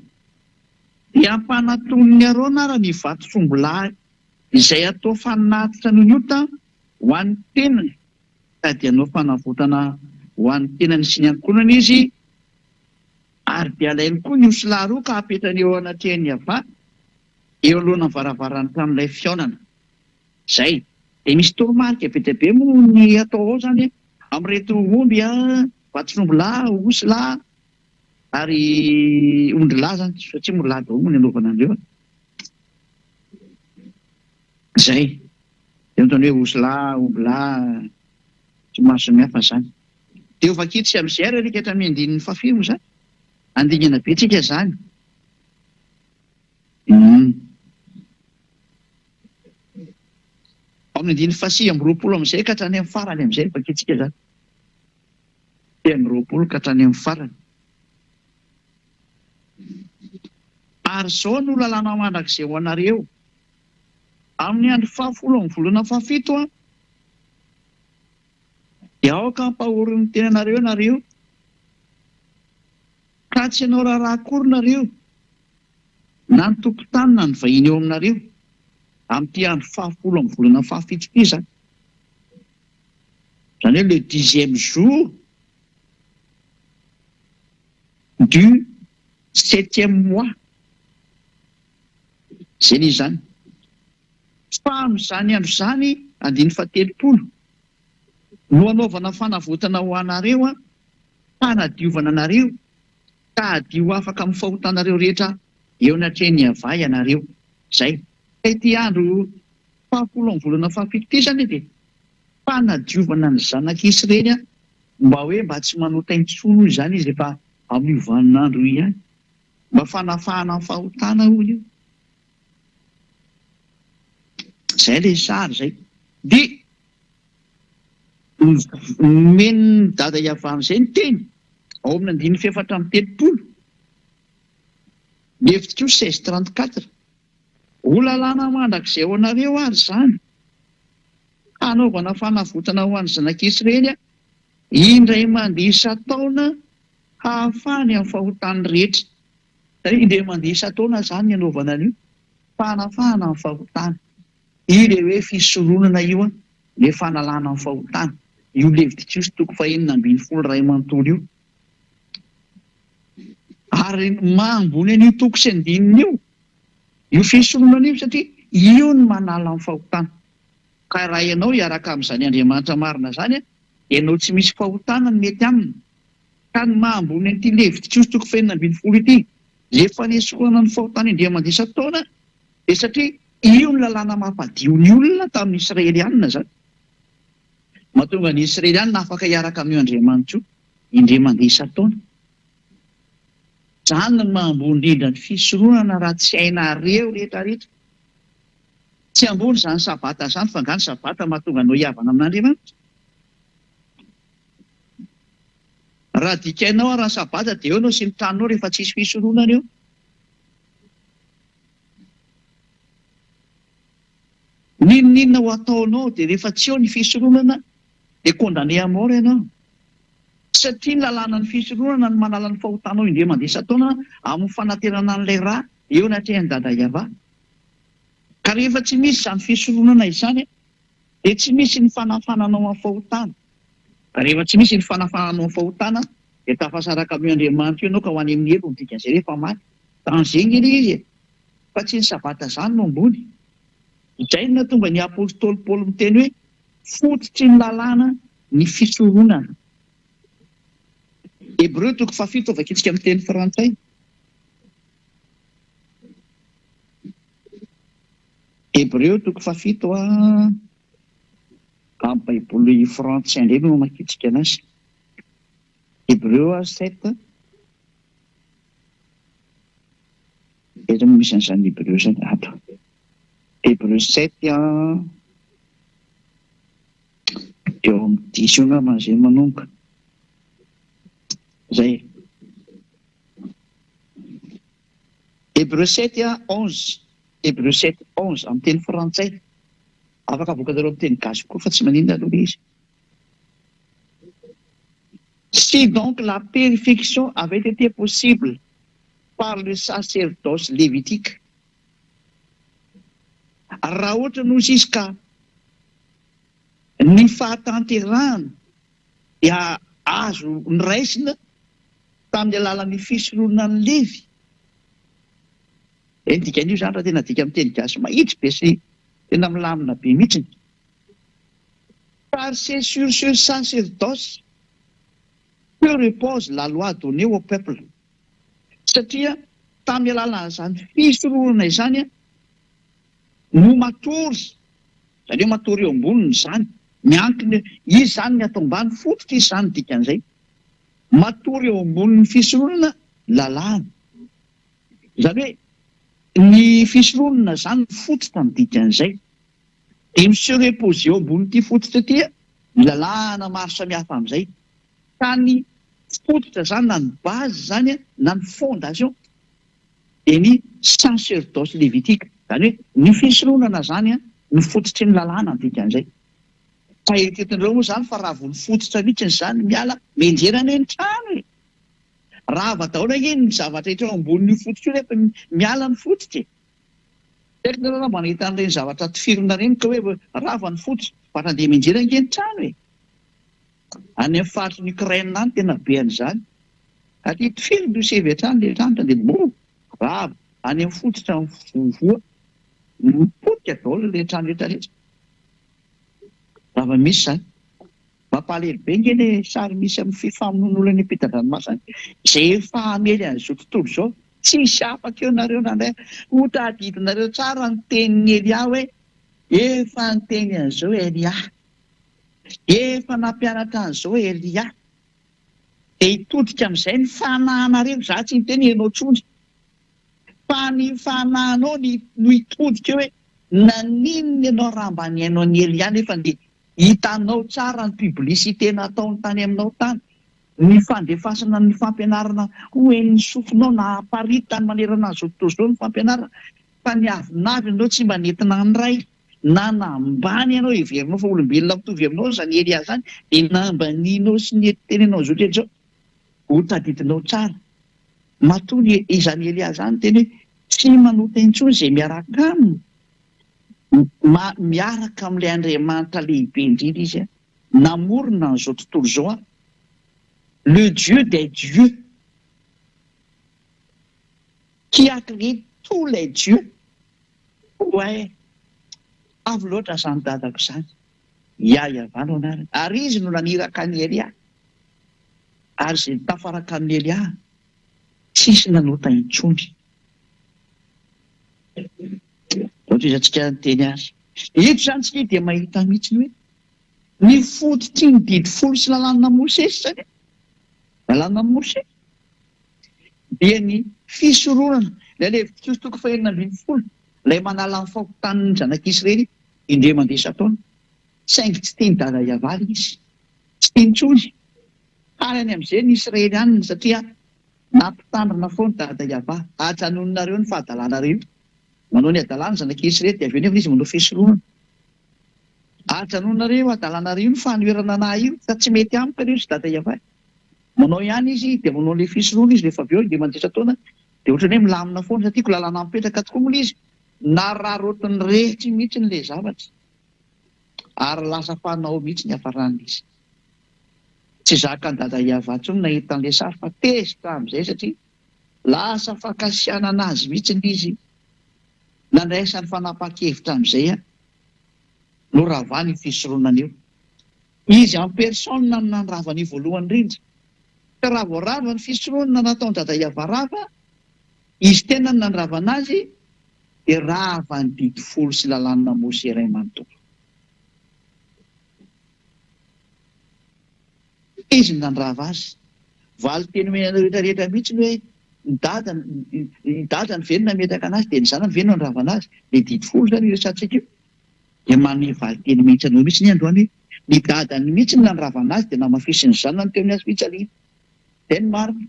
dia ampanatony Arona ara ny vatotrombylahy izay atao fanatitra noho ota ho an'ny tenany, ka dia anao fanavotana ho an'ny tenany sy ny ankonany izy. Ary dia alainy koa ny osy lahy roa ka apetrany eo anatrehan'ny ava eo alohana varavarany tamin'ilay fiaonana. Zay, dia misy toromarika be dia be moa ny atao ao zany amin'reto omby vatotrombylahy, osy lahy ary ondry lahy zany, satria ondry lahy daholo ny anaovana andreo. Zay, dia mitany hoe osy lahy, omby lahy, tsy maro samihafa zany. Dia ovakitsy amin'izay ary alika hatramin'ny andinin'ny fahafimo zany. Andingana be tsika zany. Amin'ny andin'ny fahasivy amby roapolo amin'izay ka hatrany amin'ny farany amin'izay vakitsika zany. Dia amin'ny roapolo ka hatrany amin'ny farany. Ary izao no lalàna mandrakizay ho anareo amin'ny andro fahafolo amin'ny volana fahafito a, dia aoka hampahorin'ny tenanareo nareo, ka tsy ianao raharaha akory nareo na ny tokotany na ny vahiny eo aminareo amin'ity andro fahafolo amin'ny volana fahafito ity zany. Zany hoe le 10e jour du 7e mois. Zay ny zany. Fa amin'izany andro zany andiny fahatelopolo no anaovana fanavotana ho anareo a, fanadiovana anareo ka adio afaka amin'ny fahotanareo rehetra eo anatrehan'ny ava ianareo. Zay. Ity andro fahafolo amin'ny volana fahafito ity zany dia fanadiovana ny zanak'Israely mba hoe mba tsy manotaintsolo izany izy rehefa amin'ny vaninandro ihany, mba fanafahana amin'ny fahotana hoy io. Zay le sary zay. Dia meny dada iava amin'izay ny teny ao amin'ny andiny fefatra amin'ny telopolo ny hevitriko 1634 ho lalàna mandrakizay ho anareo ary zany, hanaovana fanavotana ho an'ny zanak'Israely indray mandeha isa-taona hahafahany amin'ny fahotany rehetra. Indray mandeha isa-taona zany ny anaovana an'io, fanafahana amin'ny fahotana. Io le hoe fisoronana io a, le fanalana amin'ny fahotana. Io le hevitriko toko fahaenina ambin'ny folo iray manontolo io. Ary mahambony an'io toko sy andininy io fisoronana io, satria io ny manala amin'ny fahotana. Ka raha ianao hiaraka amin'izany Andriamanitra marina zany, ianao tsy misy fahotana ny mety aminy. Ka ny mahambony an'ity le hevitriko toko fahaenina ambin'ny folo ity, le fanesorana ny fahotana indray mandeha isa-taona, dia satria io ny lalàna mampadio ny olona tamin'ny Israelianina zany. Mahatonga ny Israelianina afaka hiaraka amin'io Andriamanitra io indray mandeha isa-taona. Zany ny mahambony indrindra ny fisoronana raha tsy hainareo rehetrarehetra. Tsy ambony zany sabata zany, fa ngany sabata mahatonga anao hiavana amin'Andriamanitra. Raha dikainao raha sabata dia eo anao sy ny tranonao rehefa tsisy fisoronana eo. Ninona ho ataonao dia rehefa tsy eo ny fisoronana dia condamné à mort ianao. Satria ny lalàna ny fisoronana ny manala ny fahotanao indray mandeha isa-taona amin'ny fanaterana an'ilay raha eo anatrehan'ny dada iava. Ka rehefa tsy misy izany fisoronana izany dia tsy misy ny fanafananao amin'ny fahotana. Ka rehefa tsy misy ny fanafananao amin'ny fahotana dia tafasaraka amin'io Andriamanitra io ianao ka ho any amin'ny helo ny dikan'izay rehefa maty. Tanzeny izy fa tsy ny sabata zany no ambony. Izay no tonga ny apôstôly Paoly miteny hoe fototry ny lalàna ny fisoronana. Hébreu 7 vakitsika amin'ny teny frantsay. Hébreu 7 amin'ny baiboly frantsay indray no makitsika anazy. Hébreu 7 eto misy an'izany Hébreu zany ato. Hébreu 7 eo amin'ny 10 io angamba zay manomboka. Zay. Hébreu 7 11. Hébreu 7 11 amin'ny teny frantsay. Afaka avokadareo amin'ny teny gasy koa fa tsy maninona aloha izy. Si donc la purification avait été possible par le sacerdoce lévitique, raha ohatra nozy izy ka ny fahatanterahana dia azo niraisina tamin'ny alalan'ny fisoroana ny Levy. Dikan'io zany raha tena dika amin'ny teny gasy mahitsy be sy tena milamina be mihitsy. Car c'est sur ce sacerdoce que repose la loi donnée au peuple. Satria tamin'ny alalan'izany fisoroana izany no matory, zany hoe matory eo amboniny izany, miankina izy zany ny atao ambany fototra izy zany dikan'izay. Matory eo ambonin'ny fisoroana lalàna. Zany hoe ny fisoroana zany fototra ny dikan'izay. Dia se reposer eo ambonin'ity fototra ity ny lalàna maro samihafa amin'izay. Ka ny fototra zany na ny base zany na ny fondation dia ny sacerdoce lévitique. Zany hoe ny fisoroana zany ny fototry ny lalàna ny dikan'izay. Fa eritreretin'ireo moa zany fa raha vao ny fototra mihitsy zany miala menjerana ny trano e. Raha daholo iny ny zavatra hita eo ambonin'ny fototra io rehefa miala ny fototra. Eritreretin'ireo raha manahita an'ireny zavatra tifirina reny ka hoe rava ny fototra fa handeha menjerana ny trano e. Any amin'ny faritry ny Ukraine any tena be an'izany. Aty tifirina no sevy hatrany le trano dia rava any amin'ny fototra voa mipotika daholo le trano rehetrarehetra. Raha misy zany mampalahelo be ngeny sary misy amin'ny fifamonoan'olona any ampitan-dranomasina izay efa hamely an'izao tontolo izao tsisy afaka eo nareo nandray ho tadidinareo tsara ny tenin'ny Elia hoe efa ny teny an'izao Elia, efa nampianatra an'izao Elia. Dia hitodika amin'izay ny fanahinareo, za tsy niteny ianao tsony fa ny fanahinao no hitodika hoe naninona ianao raha mba niainao ny Elia nefa dia hitanao tsara ny publicité nataony tany aminao tany, ny fandefasana ny fampianarana hoen'ny sofinao na aparitany manerana an'izao tontolo izao ny fampianarana. Fa ny avinavy ianao tsy mba nentina ny ray na nambany ianao heverinao fa olombelona mitovy aminao zany Elia zany dia nambanianao sy ny tenenao zao rehetra zao ho tadidinao tsara. Matony izany Elia zany teny hoe tsy manota intsony izay miaraka aminy. Miaraka amin'ilay Andriamanitra lehibe indrindra izy namorona n'izao tontolo izao le Dieu des dieux qui a créé tous les dieux. Ouais, avy loatra zany dadako zany, iavano anarany. Ary izy no naniraka ny Elia, ary izay tafaraka ny Elia tsisy nanota intsony. Ohatry izy antsika teny azy. Eto zany tsika dia mahita mihitsy hoe ny fototry ny didy folo sy lalàna Mosesy zany. Lalàna Mosesy dia ny fisoroana ilay fitostoko fahenina ambin'ny folo ilay manala ny fahotan'ny zanak'Israely indray mandeha isan-taona. Saingy tsy teny dada iavaly izy, tsy teny tsony. Ary any amin'izay ny Israelianina satria nampitandrina foana dada iavaly. Ajanononareo ny fahadalanareo. Manao ny adalàna zanak'Israely dia avy eo nefa izy manao fisoroana. Ajanonareo adalanareo ny fanoerana anahy io fa tsy mety amiko ireo sy dada iavaly. Manao ihany izy dia manao ilay fisoroana izy rehefa avy eo dia mandeha isan-taona dia ohatran'ny hoe milamina foana satria ko lalàna mipetraka tokoa moa izy nararotiny rehetra mihitsy n'ilay zavatra ary lasa fanao mihitsy ny hafaran'izy. Tsy zaka ny dada iavaly tsony nahita an'ilay sary fa tezitra amin'izay satria lasa fakasiana anazy mihitsy izy nandraisany fanapa-kevitra amin'izay no ravany fisoroanana eo. Izy en personne nanrava ny voalohany rindra. Ka raha voarava ny fisoroana nataony dada Iavarava, izy tena nanrava anazy, dia rava ny didy folo sy lalàna Mose iray manontolo. Izy nanrava azy. Valy teny menana rehetrarehetra mihitsy ny hoe ny dada ny venona metaka anazy, dia ny zanany venona nanrava anazy. Le didy folo zany resatsika io. Dia manome valy teny mihitsy anao mihitsy ny androany hoe ny dadany mihitsy ny nanrava anazy dia namafisy ny zanany teo amin'ny hazo fijaliana. Dia ny marina.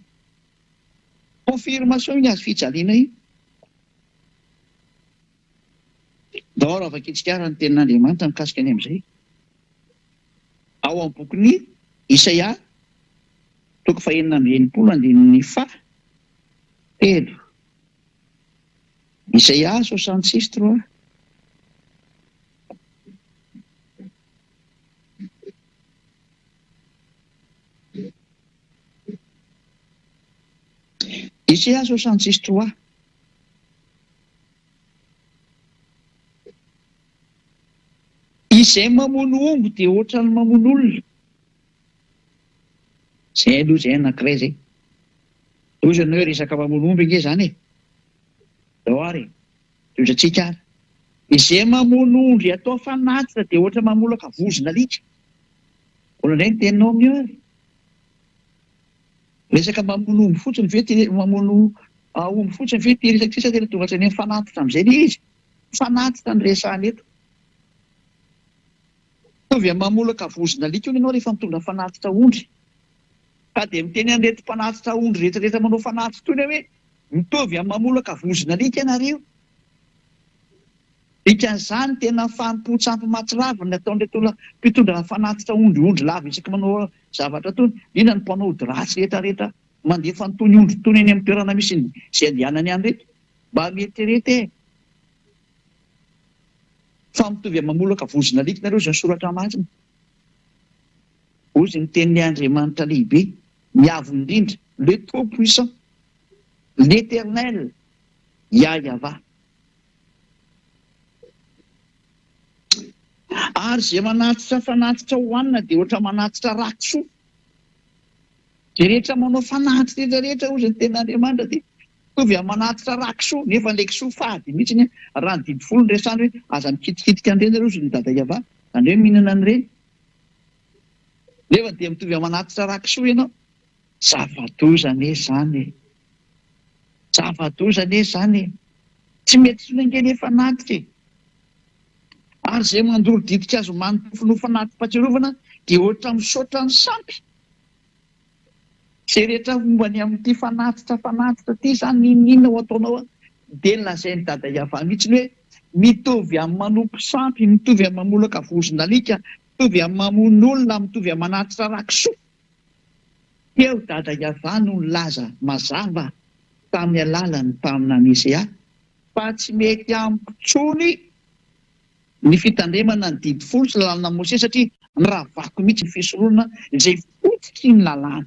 Confirmation ny hazo fijaliana io. Daholo afaka itsikara ny tenin'Andriamanitra mikasika ny amin'izay. Ao amin'ny bokin'ny Isaia, toko fahaenina amby enimpolo andininy faha telo. Isaia 66:3. Isaia 66:3. Izay mamono omby dia ohatra ny mamono olona. Zay aloha zay anankiray zay. Ozy anao hoe resaka mamono omby nge zany e. Dao ary, tozatsika ary. Izay mamono ondry atao fanatitra dia ohatra mamolaka vozona alika. Ona indray ny teninao amin'io ary. Resaka mamono omby fotsiny ve mamono omby fotsiny ve resaka sisa tena tonga hatrany fanatitra amin'izay le izy. Fanatitra ny resahany eto. Mitovy amin'ny mamolaka vozona alika io ianao rehefa mitondra fanatitra ondry. Ka dia miteny an'ireto mpanatitra ondry rehetrarehetra manao fanatitra toy hoe mitovy amin'ny mamolaka vozona alika ianareo. Dikan'izany tena fanompo-tsampy mahatsiravina ataon'ireto olona mpitondra fanatitra ondry lava isaka manao zavatra tony. Inona ny mpanao ody ratsy rehetrarehetra mandefa an'itony ondry tony eny amin'ny toerana misy izay andehanany any reto. Mba mieritrerety fa mitovy amin'ny mamolaka vozona alika nareo izay soratra masina. Ozy ny tenin'ny Andriamanitra lehibe, miavo indrindra, le Tout-Puissant, l'Éternel, Yahweh. Ary izay manatitra fanatitra hohanina dia ohatra manatitra rakisoa. Dia rehetra manao fanatitra rehetrarehetra ozy ny tenin'Andriamanitra dia mitovy amin'ny manatitra rakisoa, nefa ny kisoa fady mihitsy raha ny didy folo ny resany hoe aza mikitikitika an'ireny nareo ozy ny dada Yahweh, izany hoe mihinana an'ireny. Nefa dia mitovy amin'ny manatitra rakisoa ianao. Zava-doza zany. Zava-doza zany. Tsy mety tsy nangeny efa natitra. Ary izay mandoro didikazo manontofo no fanatim-pahatsiarovana dia ohatra misaotra ny sampy. Izay rehetra mombany amin'ity fanatitra ity izany inona ho ataonao dia lazain'ny dada Yahweh mihitsy hoe mitovy amin'ny manompo sampy, mitovy amin'ny mamolaka vozona alika, mitovy amin'ny mamono olona, mitovy amin'ny manatitra rakisoa. Teo dada Yahweh no nilaza mazava tamin'ny alalany tamin'ny Isaia fa tsy mety ampitsony ny fitandremana ny didy folo sy lalàna Mose satria niravako mihitsy ny fisoroana izay fotiky ny lalàna.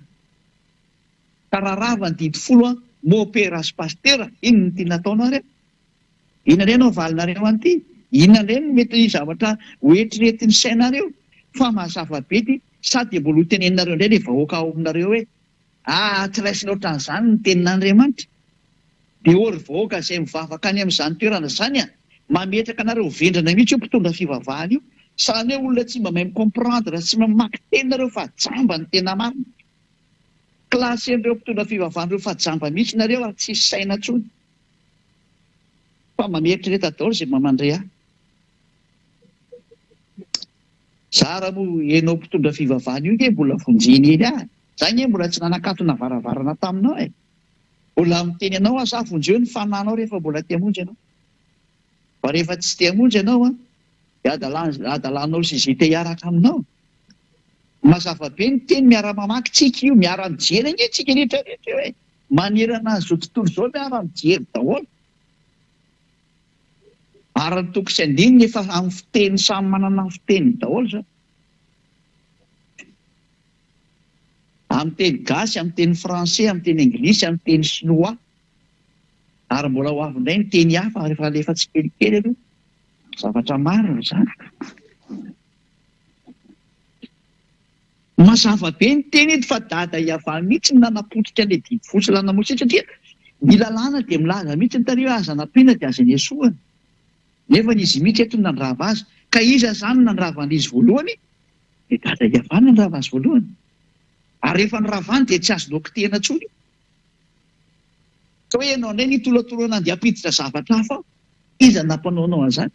Ka raha rava ny didy folo mopera sy pastera, ino ny tiana ataonao reo? Inona indray no valinareo an'ity? Inona indray no mety zavatra hoetriretin'ny sainareo? Fa mazava be ty sady mbola ho teneninareo indray ilay vahoaka ao aminareo hoe tsy raisina ohatran'izany ny tenin'Andriamanitra. Dia ory vahoaka izay mivavaka any amin'izany toerana izany mametraka anareo vendrana mihitsy io mpitondra fivavahana io. Sahala hoe olona tsy mba mahay micomprendre, tsy mamaky teninareo fa jamba ny tena marina. Klasy an'ireo mpitondra fivavahana ireo fa jamba mihitsy nareo ary tsisy saina intsony. Fa mameritreretra daholo izay mamandray ahy. Zara moa ianao mpitondra fivavahana io nge mbola vonjiny eny ahy. Zay nge mbola tsy nanakatona varavarana taminao e. Mbola miteny anao aho za vonjeo ny fananao rehefa mbola tia monjy ianao. Fa rehefa tsy tia monjy ianao dia adalanao sy izay te hiaraka aminao. Mazava be ny teny miara-mamaky tsika io, miara-mijery nge tsika rehetrarehetra hoe manerana an'izao tontolo izao miara-mijery daholo. Ary ny toko sy andininy efa amin'ny fiteny samy manana ny fiteny daholo zao. Amin'ny teny gasy, amin'ny teny français, amin'ny teny anglisy, amin'ny teny chinois. Ary mbola ho avy indray ny teny hafa rehefa tsy kelikely aloha. Zavatra marina izany. Mazava be ny teny eto fa dada iavany mihitsy nanapotika le didy fotsy lanamotsy satria ny lalàna dia milaza mihitsy ny tario aza nampiana dia aza ny esoana. Nefa izy mihitsy eto nandrava azy. Ka iza zany nandravan'izy voalohany? Dia dada iavany nandrava azy voalohany. Ary rehefa niravany dia tsy azo dokotena tsony. Ka hoe ianao indray nitolotolona andeha hampiditra zavatra hafa aho. Iza nampanaonao an'izany?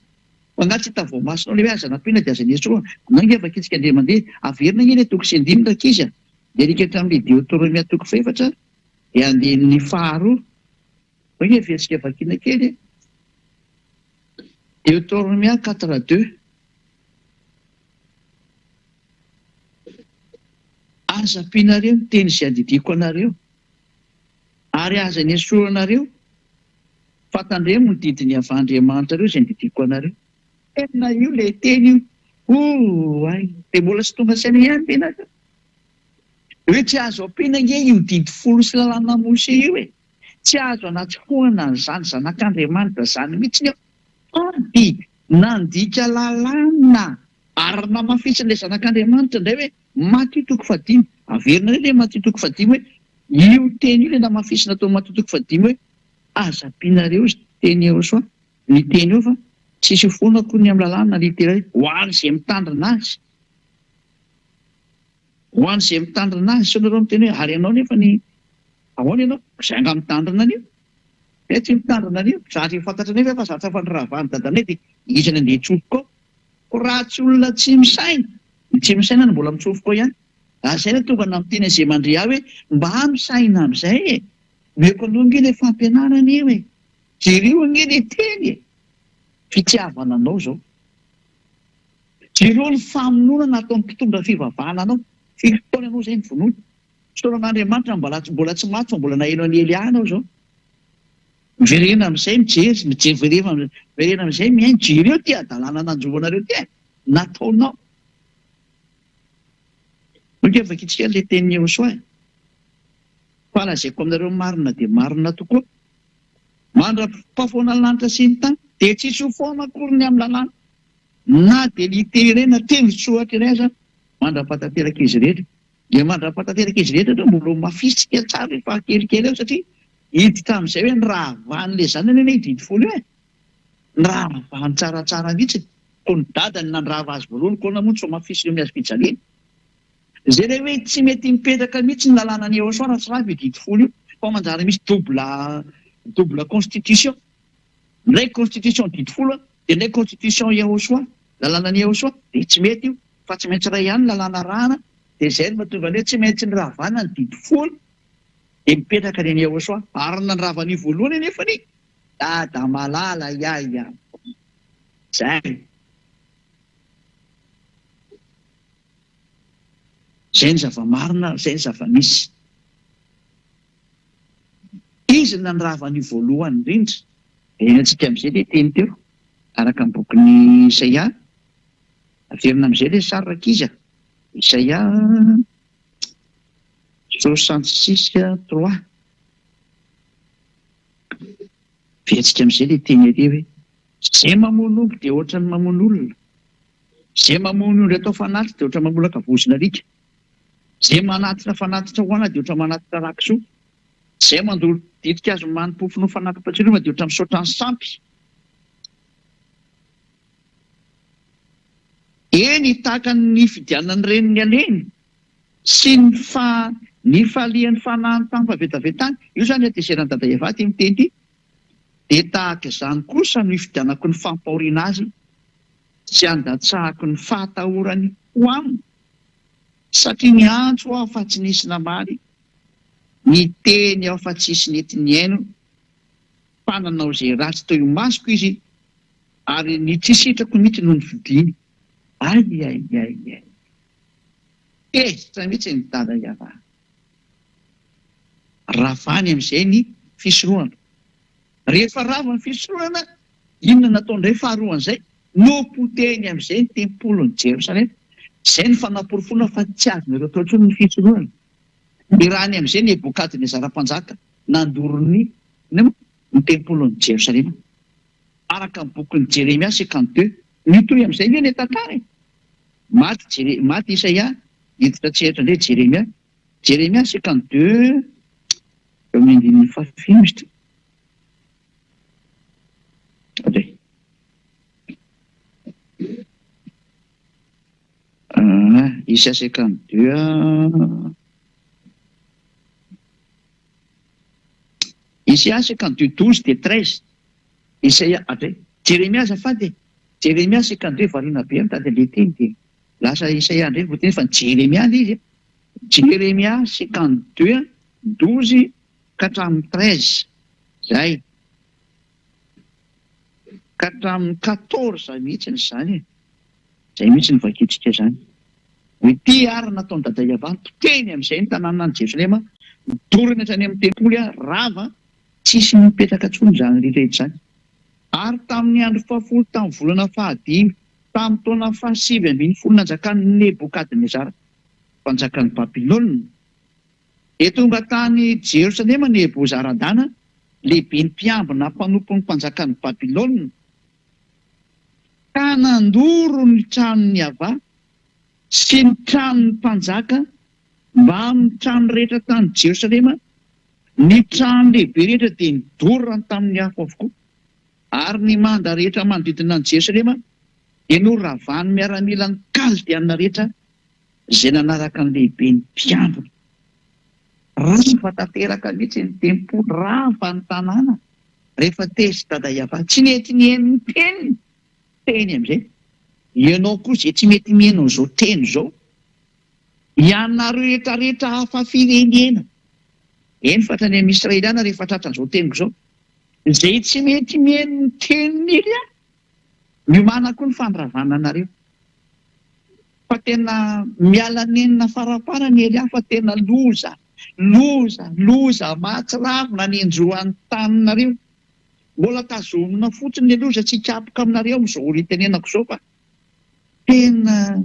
Mangatsy hita voamasonao le aza nampiana dia aza ny esoana. Nangefa kitsika andeha mandeha averina iny toko sy andimina kizy. Dia rikatra amin'ilay Deutéronomie toko faefatra dia andeha ny faharoa. Hoe versika vakiana kely. Deutéronomie 4:2. Aza ampianareo ny teny izay andidiko anareo ary aza ny esoanareo fantandremo ny didiny avy Andriamanitra reo izay andidiko anareo. Tena io le teny io. Ay, dia mbola tsy tonga saina ihany tena. Hoe tsy azo ampiana nge io didy folo sy lalàna Mose io e. Tsy azo anatsofoana n'izany zanak'Andriamanitra zany mihitsy ady nandika lalàna ary namafisin'ilay zanak'Andriamanitra indray hoe Matthieu toko 5. Averina ilay Matthieu toko 5 hoe io teny io ilay namafisina tao Matthieu toko 5 hoe aza ampianareo teny eo soa ny teny eo fa tsisy fonako ny amin'ny lalàna literaly ho an'izay mitandrina azy. Ho an'izay mitandrina azy sonareo miteny hoe ary ianao nefa ny ahoana ianao izay anga mitandrina an'io. E tsy mitandrina an'io zatra fantatra nefa fa zatra fandravan'ny dadanay dia izany andeha tsofoka ao. Ko raha tsy olona tsy misaina, tsy misaina no mbola mitsofoka ao ihany. Izay no tonga namiteny izay mandre ahy hoe mba misaina amin'izay e. Meko aloha nge ilay fampianarana io e. Jereo nge ilay teny e. Fitiavana anao zao. Jereo ny famonona natao mpitondra fivavahana anao. Fitoana anao izay ny vonoana. Soran'Andriamanitra mbola tsy maty fa mbola naheno any Elia anao zao. Miverena amin'izay mijery, verena amin'izay mihaino jereo ty adalàna nanjoanareo ty nataonao. Nokefaka itsika le teny eo soa. Falazaiko aminareo marina dia marina tokoa. Mandra-pahafoana ny lanitra sy ny tany dia tsisy ho foana akory ny amin'ny lalàna. Na dia litera na teny tsoatra iray aza mandra-patateraka izy rehetra. Dia mandra-patateraka izy rehetra dia mbola mafisika tsara rehefa kelikely eo satria hiditra amin'izay hoe ny rahavany zany any didy folo io e. Ny rahavany tsaratsara mihitsy. Ko ny dadany nandrava azy voalohany ko namoa tsy mafisina miazo fijaliana. Izay ilay hoe tsy mety mipetraka mihitsy ny lalàna ny eo soa tsy raha didy folo io. Fa manjary misy double constitution. Ndray constitution didy folo dia ndray constitution eo soa. Lalàna ny eo soa dia tsy mety io. Fa tsy maintsy iray ihany lalàna rana. Dia izay no mahatonga hoe tsy maintsy ny rahavana ny didy folo. Dia mipetraka ny eo soa. Ary nandrava ny voalohany nefa ny dada malala ia. Zay. Izay ny zava-marina, izay ny zava-misy. Izy nandrava ny voalohany indrindra. Dia antsika amin'izay ilay teny teo. Araka ny bokin'ny Isaia. Averina amin'izay ilay saraka izy. Isaia 66:3. Vetsika amin'izay ilay teny ery hoe izay mamono omby dia ohatra ny mamono olona. Izay mamono olona atao fanatitra dia ohatra mamolaka vozona alika. Izay manatitra fanatitra hoana dia ohatra manatitra rakisoa. Izay mandolo ditika azo manimpofino fanatram-pahatsiarona dia ohatra misaotra ny sampy. Eny tahaka ny fidianany reniny aleny sy ny falian'ny fanahany tany fahavetavetany. Io zany ateserany dada Evaty miteny ity. Dia tahaka izany kosa ny fidianako ny fampahoriana azy sy andatsahako ny fahatahorany ho aminy. Satria ny antso aho fa tsy nisy namaly, ny teny aho fa tsisy nety ny aino, fa nanao izay ratsy teo masoko izy ary ny tsy sitrako mihitsy noho ny fidiny. Ay. Tezitra mihitsy ny dada iava. Ravany amin'izay ny fisorohana. Rehefa rava ny fisorohana, inona nataondray faharoan'izay? Nopoteny amin'izay ny tempolon'ny Jerosalema. Izay ny fanaporofona fa tsy azonareo atao intsony ny fisorohana. Irany amin'izay ny Nebokadiny zara-panjaka nandorony ny tempolon'ny Jerosalema. Araka ny bokin'ny Jeremia 52. Mitohy amin'izay ny tantara. Maty Isaia hiditra tseritra indray Jeremia. Jeremia 52 eo amin'ny andininy fahafimitra. Isaia 52 Isaia 52 12 dia 13. Isaia Jeremia azafady. Jeremia 52 variana be mitady le teny dia lasa Isaia indray vao teny fa Jeremia ilay izy. Jeremia 52 12 ka hatramin'ny 13 zay. Ka hatramin'ny 14 mihitsy izany. Zay mihitsy ny vakitrika zany. Hoe ty ary nataony dada Iavana teny amin'izay ny tanàna ny Jerosalema dorina hatrany amin'ny tempoly rava tsisy mipetraka tsony zany rehetra zany. Ary tamin'ny andro 10 tamin'ny volana 15 tamin'ny taona 7 nanjakan'ny Nebokadnezara mpanjakan'ny Babilôna. Etonga tany Jerosalema Nebozaradana lehibe ny mpiambina mpanompon'ny mpanjakan'ny Babilôna ka nandoro ny tranony Ava sy ny tranony mpanjaka mba amin'ny trano rehetra tany Jerosalema. Ny trano lehibe rehetra dia nidorana tamin'ny afo avokoa ary ny manda rehetra manodidina ny Jerosalema dia noravany miaramila ny kaldiana rehetra izay nanaraka ny lehibe ny mpiambina. Rava tanteraka mihitsy ny tempo rava ny tanàna rehefa tesy dada Iavana tsy mety mihaino ny teny amin'izay. Ianao koa izay tsy mety mihaino izao teny izao ianareo rehetrarehetra hafa firenena eny fatra ny amin'ny Israeliana rehefa tratran'izao teniko izao izay tsy mety mihaino ny teniny Elia miomana koa ny fandravanana anareo. Fa tena miala nenina faraparany Elia fa tena loza mahatsiravina ny enjoan'ny taninareo. Mbola tazomina fotsiny ny loza tsy hikapoka aminareo amin'izao ritenenako izao fa tena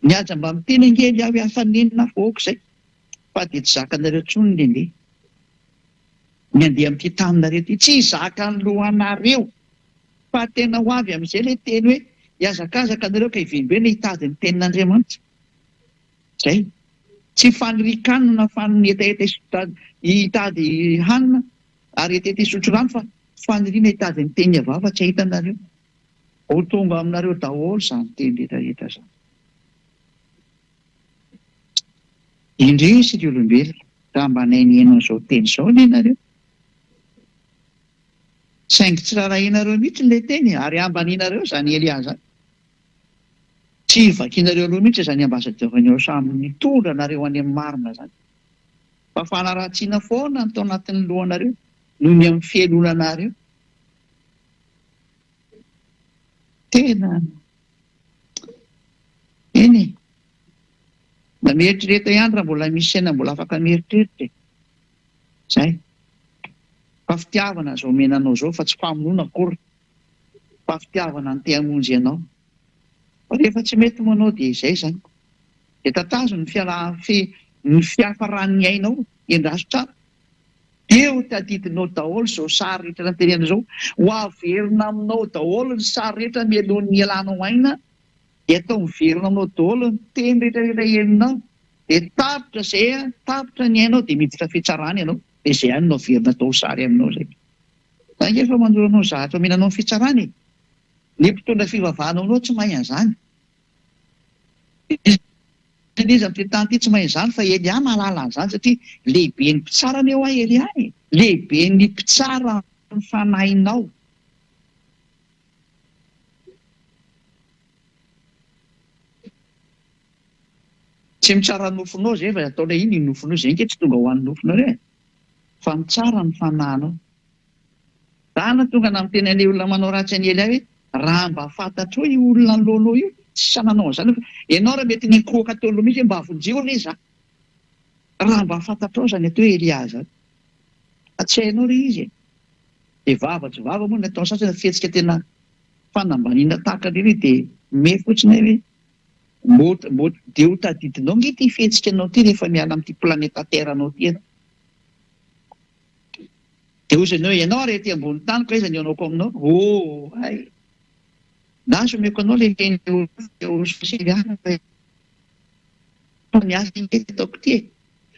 mihaja mba miteny angely aho hoe hafanenina foaka izay fa dia tsy zakanareo tsony ndehandeha ny andeha amin'ity taninareo ty tsy zaka ny lohanareo fa tena ho avy amin'izay ilay teny hoe hiazakazaka anareo ka hivembena hitady ny tenin'Andriamanitra. Zay tsy fanirikanina fa ny etaeta hitady hanina ary etaeta hisotro rano fa faniriana hitady ny teny Iavana fa tsy ahitanareo. Ho tonga aminareo daholo izany teny rehetrarehetra izany. Indrisy ireo olombelona raha mba nainihaino an'izao teny izao nenareo. Saingy tsy rarahinareo mihitsy ilay teny ary ambanianareo izany Elia zany. Tsy vakianareo aloha mihitsy izany ambasadavany ao samy mitondra nareo any amin'ny marina zany. Fa fanaratsiana foana ny tao anatin'ny lohanareo noho ny amin'ny fialonanareo. Tena eny mba mieritrereta ihany raha mbola misy saina mbola afaka mieritreritra zay. Fa fitiavana zao menanao zao fa tsy famonoana akory fa fitiavana ny te-hamonjy ianao. Fa rehefa tsy mety manao dia izay zany dia tatazo ny fiafaran'ny ainao endraso tsara. Eo tadidinao daholo izao sary rehetra nantenena izao ho averina aminao daholo ny sary rehetra mialohan'ny ialanao aina dia atao miverina aminao daholo ny teny rehetrarehetra heninao dia tapitra izay tapitra ny ainao dia miditra fitsarana ianao dia izay ihany no averina atao sary aminao zay. Fa efa mandoranao zahatra menanao ny fitsarana e. Ny mpitondra fivavahanao anao tsy mahay an'izany. Izy amin'ity tany ity tsy mahay an'izany fa Elia mahalala an'izany satria lehibe ny mpitsarana eo Elia e. Lehibe ny mpitsara ny fanahinao. Tsy mitsara ny nofonao zay fa ataonao iny ny nofonao zay nke tsy tonga ho an'ny nofonao re. Fa mitsara ny fanahinao. Dana tonga na miteny an'ilay olona manao ratsy an'i Elia hoe raha mba fantatro io olona nolonao io tsy sananao an'izany. Ianao raha mety nikoaka teo aloha mihitsy mba avonjeo re za. Raha mba fantatro zany atao Elia zany. Tsy hainao re izy. Dia vavatsy vava moa ny atao sasany fihetsika tena fanambaniana tahaka ireny dia me fotsiny hoe dia ho tadidinao nge ty fihetsika anao ty rehefa miala amin'ity planeta Terre anao ty ianao. Dia hozy anao ianao rety ambony tany ka iza ny anaoko aminao. Oh, hay. Na someko anao le teny fa niasa taoko ty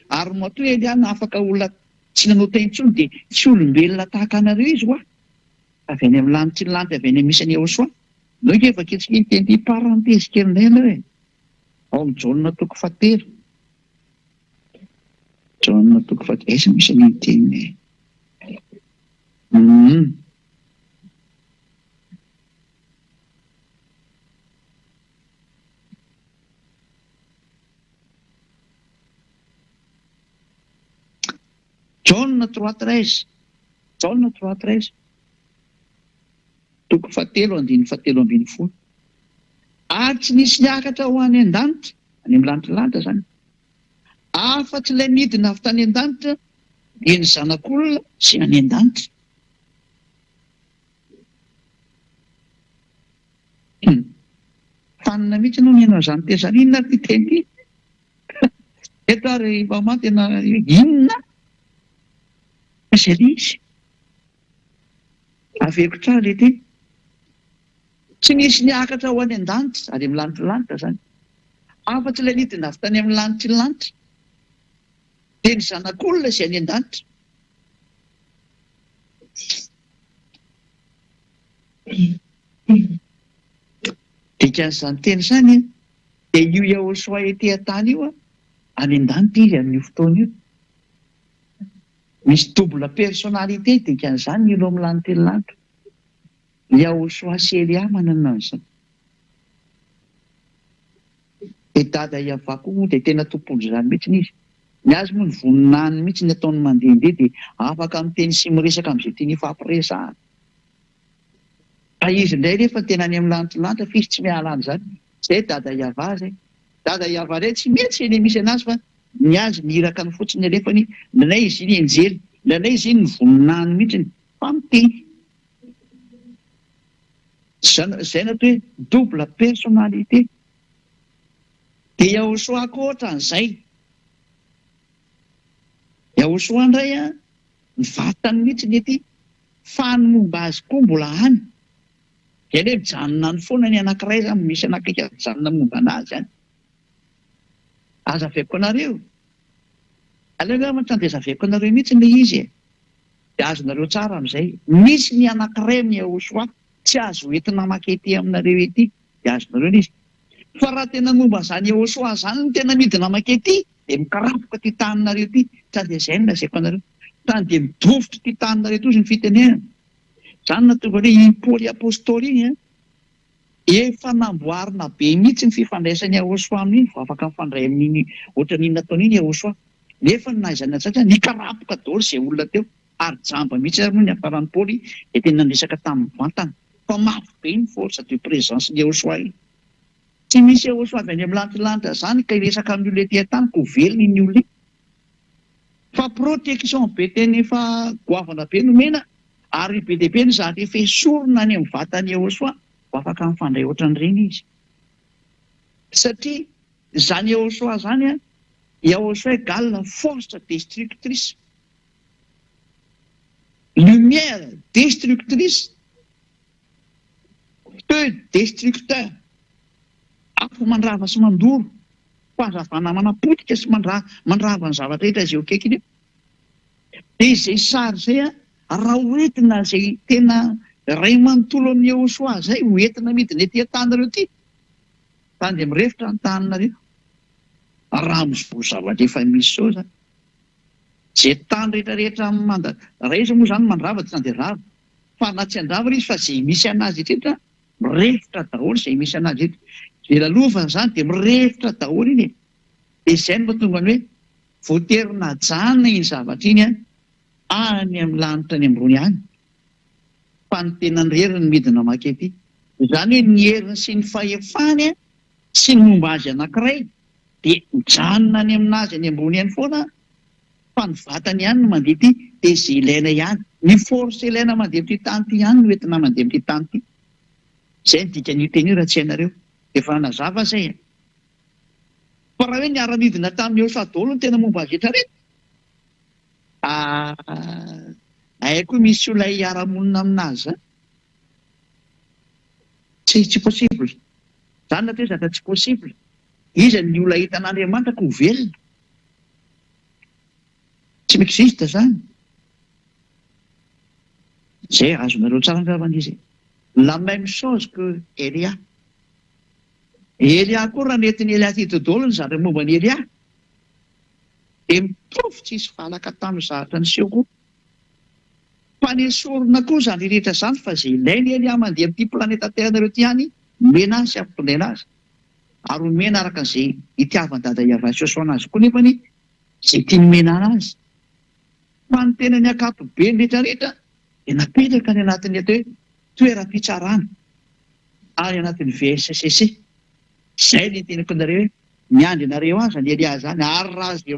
ary moa edy any afaka olona tsy nanota intsony dia tsy olombelona tahaka anareo izy hoa avy any amin'ny lanitra ny lanitra avy any misy any Ahosoa no ke efa ketsika niteny parenthèse kely indray ianareo e ao amin'ny Jaona toko 7 Jaona toko 7 esa misy any niteny Jaona 3:13 Jaona 3:13 toko 7:17 ary tsy nisy niakatra ho any an-danitra any amin'ny lanitra zany afa-tsy ilay nidina avy tany an-danitra dia ny zanak'olona sy any an-danitra fanina mihitsy no nianao zany tezany inona ty teny ty eto ary mama tena inona izay izy aveko tsara le teny tsy nisy niakatra ho any an-danitra ary amin'ny lanitra zany afa-tsy ilay nidina avy tany amin'ny lanitra lanitra dia ny zanak'olona sy any an-danitra dikan'izany teny zany dia io Ahosoa ety an-tany io any an-danitra izy amin'io fotoana io misy double personnalité dikan'izany ilo amin'ny lanitra lanitra ny Ahosoa sy Elia manana an'izany dia dada iavako dia tena tompony izany mihitsy izy ny azy moa ny voninany mihitsy ny ataony mandehandeha dia afaka miteny sy miresaka amin'izay tiany ifampiresahana fa izy indray rehefa tena any amin'ny lanitra lanitra fa izy tsy miala any zany zay dada iava zay dada iava ray tsy mety eny misy anazy fa ny azy niraka ny fotsiny alefany nanay izy iny enjely nanay izy iny ny voninany mihitsy fa miteny zay na hoe double personnalité dia Ahosoa koatra an'izay Ahosoa indray ny vatany mihitsy ny ety fa ny momba azy koa mbola any dia le mijanona ny foana ny anankiray zany misy anakika mijanona momba anazy any azaveko anareo aleo matandrezaveko anareo mihitsy le izy dia azonareo tsara amin'izay misy ny anankiray amin'ny Ahosoa tsy azo entina makety aminareo ety dia azonareo izy fa raha tena momba zany Ahosoa zany no tena midina makety dia mikarapoka ty taninareo ty sa dia izay no lazaiko anareo tany dia midofotra ty taninareo toy ny fitenenana zany natonga hoe i Paoly apôstôly iny efa namboarina be mihitsy ny fifandraisan'ny Ahosoa amin'iny fa afaka mifandray amin'iny ohatran'iny nataony iny Ahosoa nefa ny naizana tsatra nikarapoka daholo izay olona teo ary jamba mihitsy ary moa ny afaran'ny Paoly dia tena nisaka tamin'ny vantana fa mafy be ny force de présence ny Ahosoa iny tsy misy Ahosoa avy any amin'ny lanitra zany ka hiresaka amin'ny olona ety an-tany ko velona iny olona fa protection be teny efa goavana be nomena ary be dia be ny zany efa esorona any amin'ny vatany Ahosoa afaka mifandray ohatran'ireny izy satria zany Ahosoa zany Ahosoa égale force destructrice lumière destructrice feu destructeur afo mandrava sy mandoro fahazavana manapotika sy mandrava ny zavatra rehetra izay akekiny dia izay sary zay raha hoentina zay tena ray manontolo amin'ny Ahosoa zay hoentina midina ety an-tanareo ty tany dia mirefitra ny taninareo raha mizobo zavatra efa misy sao zany zay tany rehetrarehetra raha moa zany mandrava tsy nandeha rava fa na tsy andravana izy fa zay misy anazy etretra mirefitra daholo zay misy anazy eto zay lalovana zany dia mirefitra daholo iny dia izay no mahatonga ny hoe voaterina jana iny zavatra iny any amin'ny lanitra any ambony any fa ny tena ny reriny midina makety izany hoe ny heriny sy ny fahefany sy ny momba azy anankiray dia mijanona any aminazy any ambony any foana fa ny vatany ihany no mandeha ty dia izay ilaina ihany ny force ilaina mandeha amin'ity tany ty ihany no entina mandeha amin'ity tany ty izay ny dikan'io teny io raha tsy hainareo efa nazava zay fa raha hoe niara-midina tamin'ny Ahosoa daholo no tena momba azy rehetrarehetra haiko misy olona hiara-monina aminazy zany tsy possible zany na hoe zatra tsy possible izy ny olona hitan'Andriamanitra ko velona. Tsy m'existe zany. Zay azonareo tsara angavana izy. La même chose que Elia. Elia koa raha netiny Elia ty dodolony zany momba ny Elia. Dia mitovy tsisy valaka tamin'ny zahatra niseho koa. Fa ny sorona koa zany rehetra zany fa izay ilainy Elia mandeha amin'ity planeta Terre ty ihany, mena azy sy ampitondena azy. Ary omena araka izay itiavan'ny dada Iava soasoana azy koa nefany izay tiany menana azy. Fa ny tena ny akapobe ny rehetrarehetra dia napetraka ny anatin'ny atao hoe toeram-pitsarana ary anatin'ny VSCC. Izay ny tenako anareo hoe miandry anareo azy ny Elia zany ary raha azy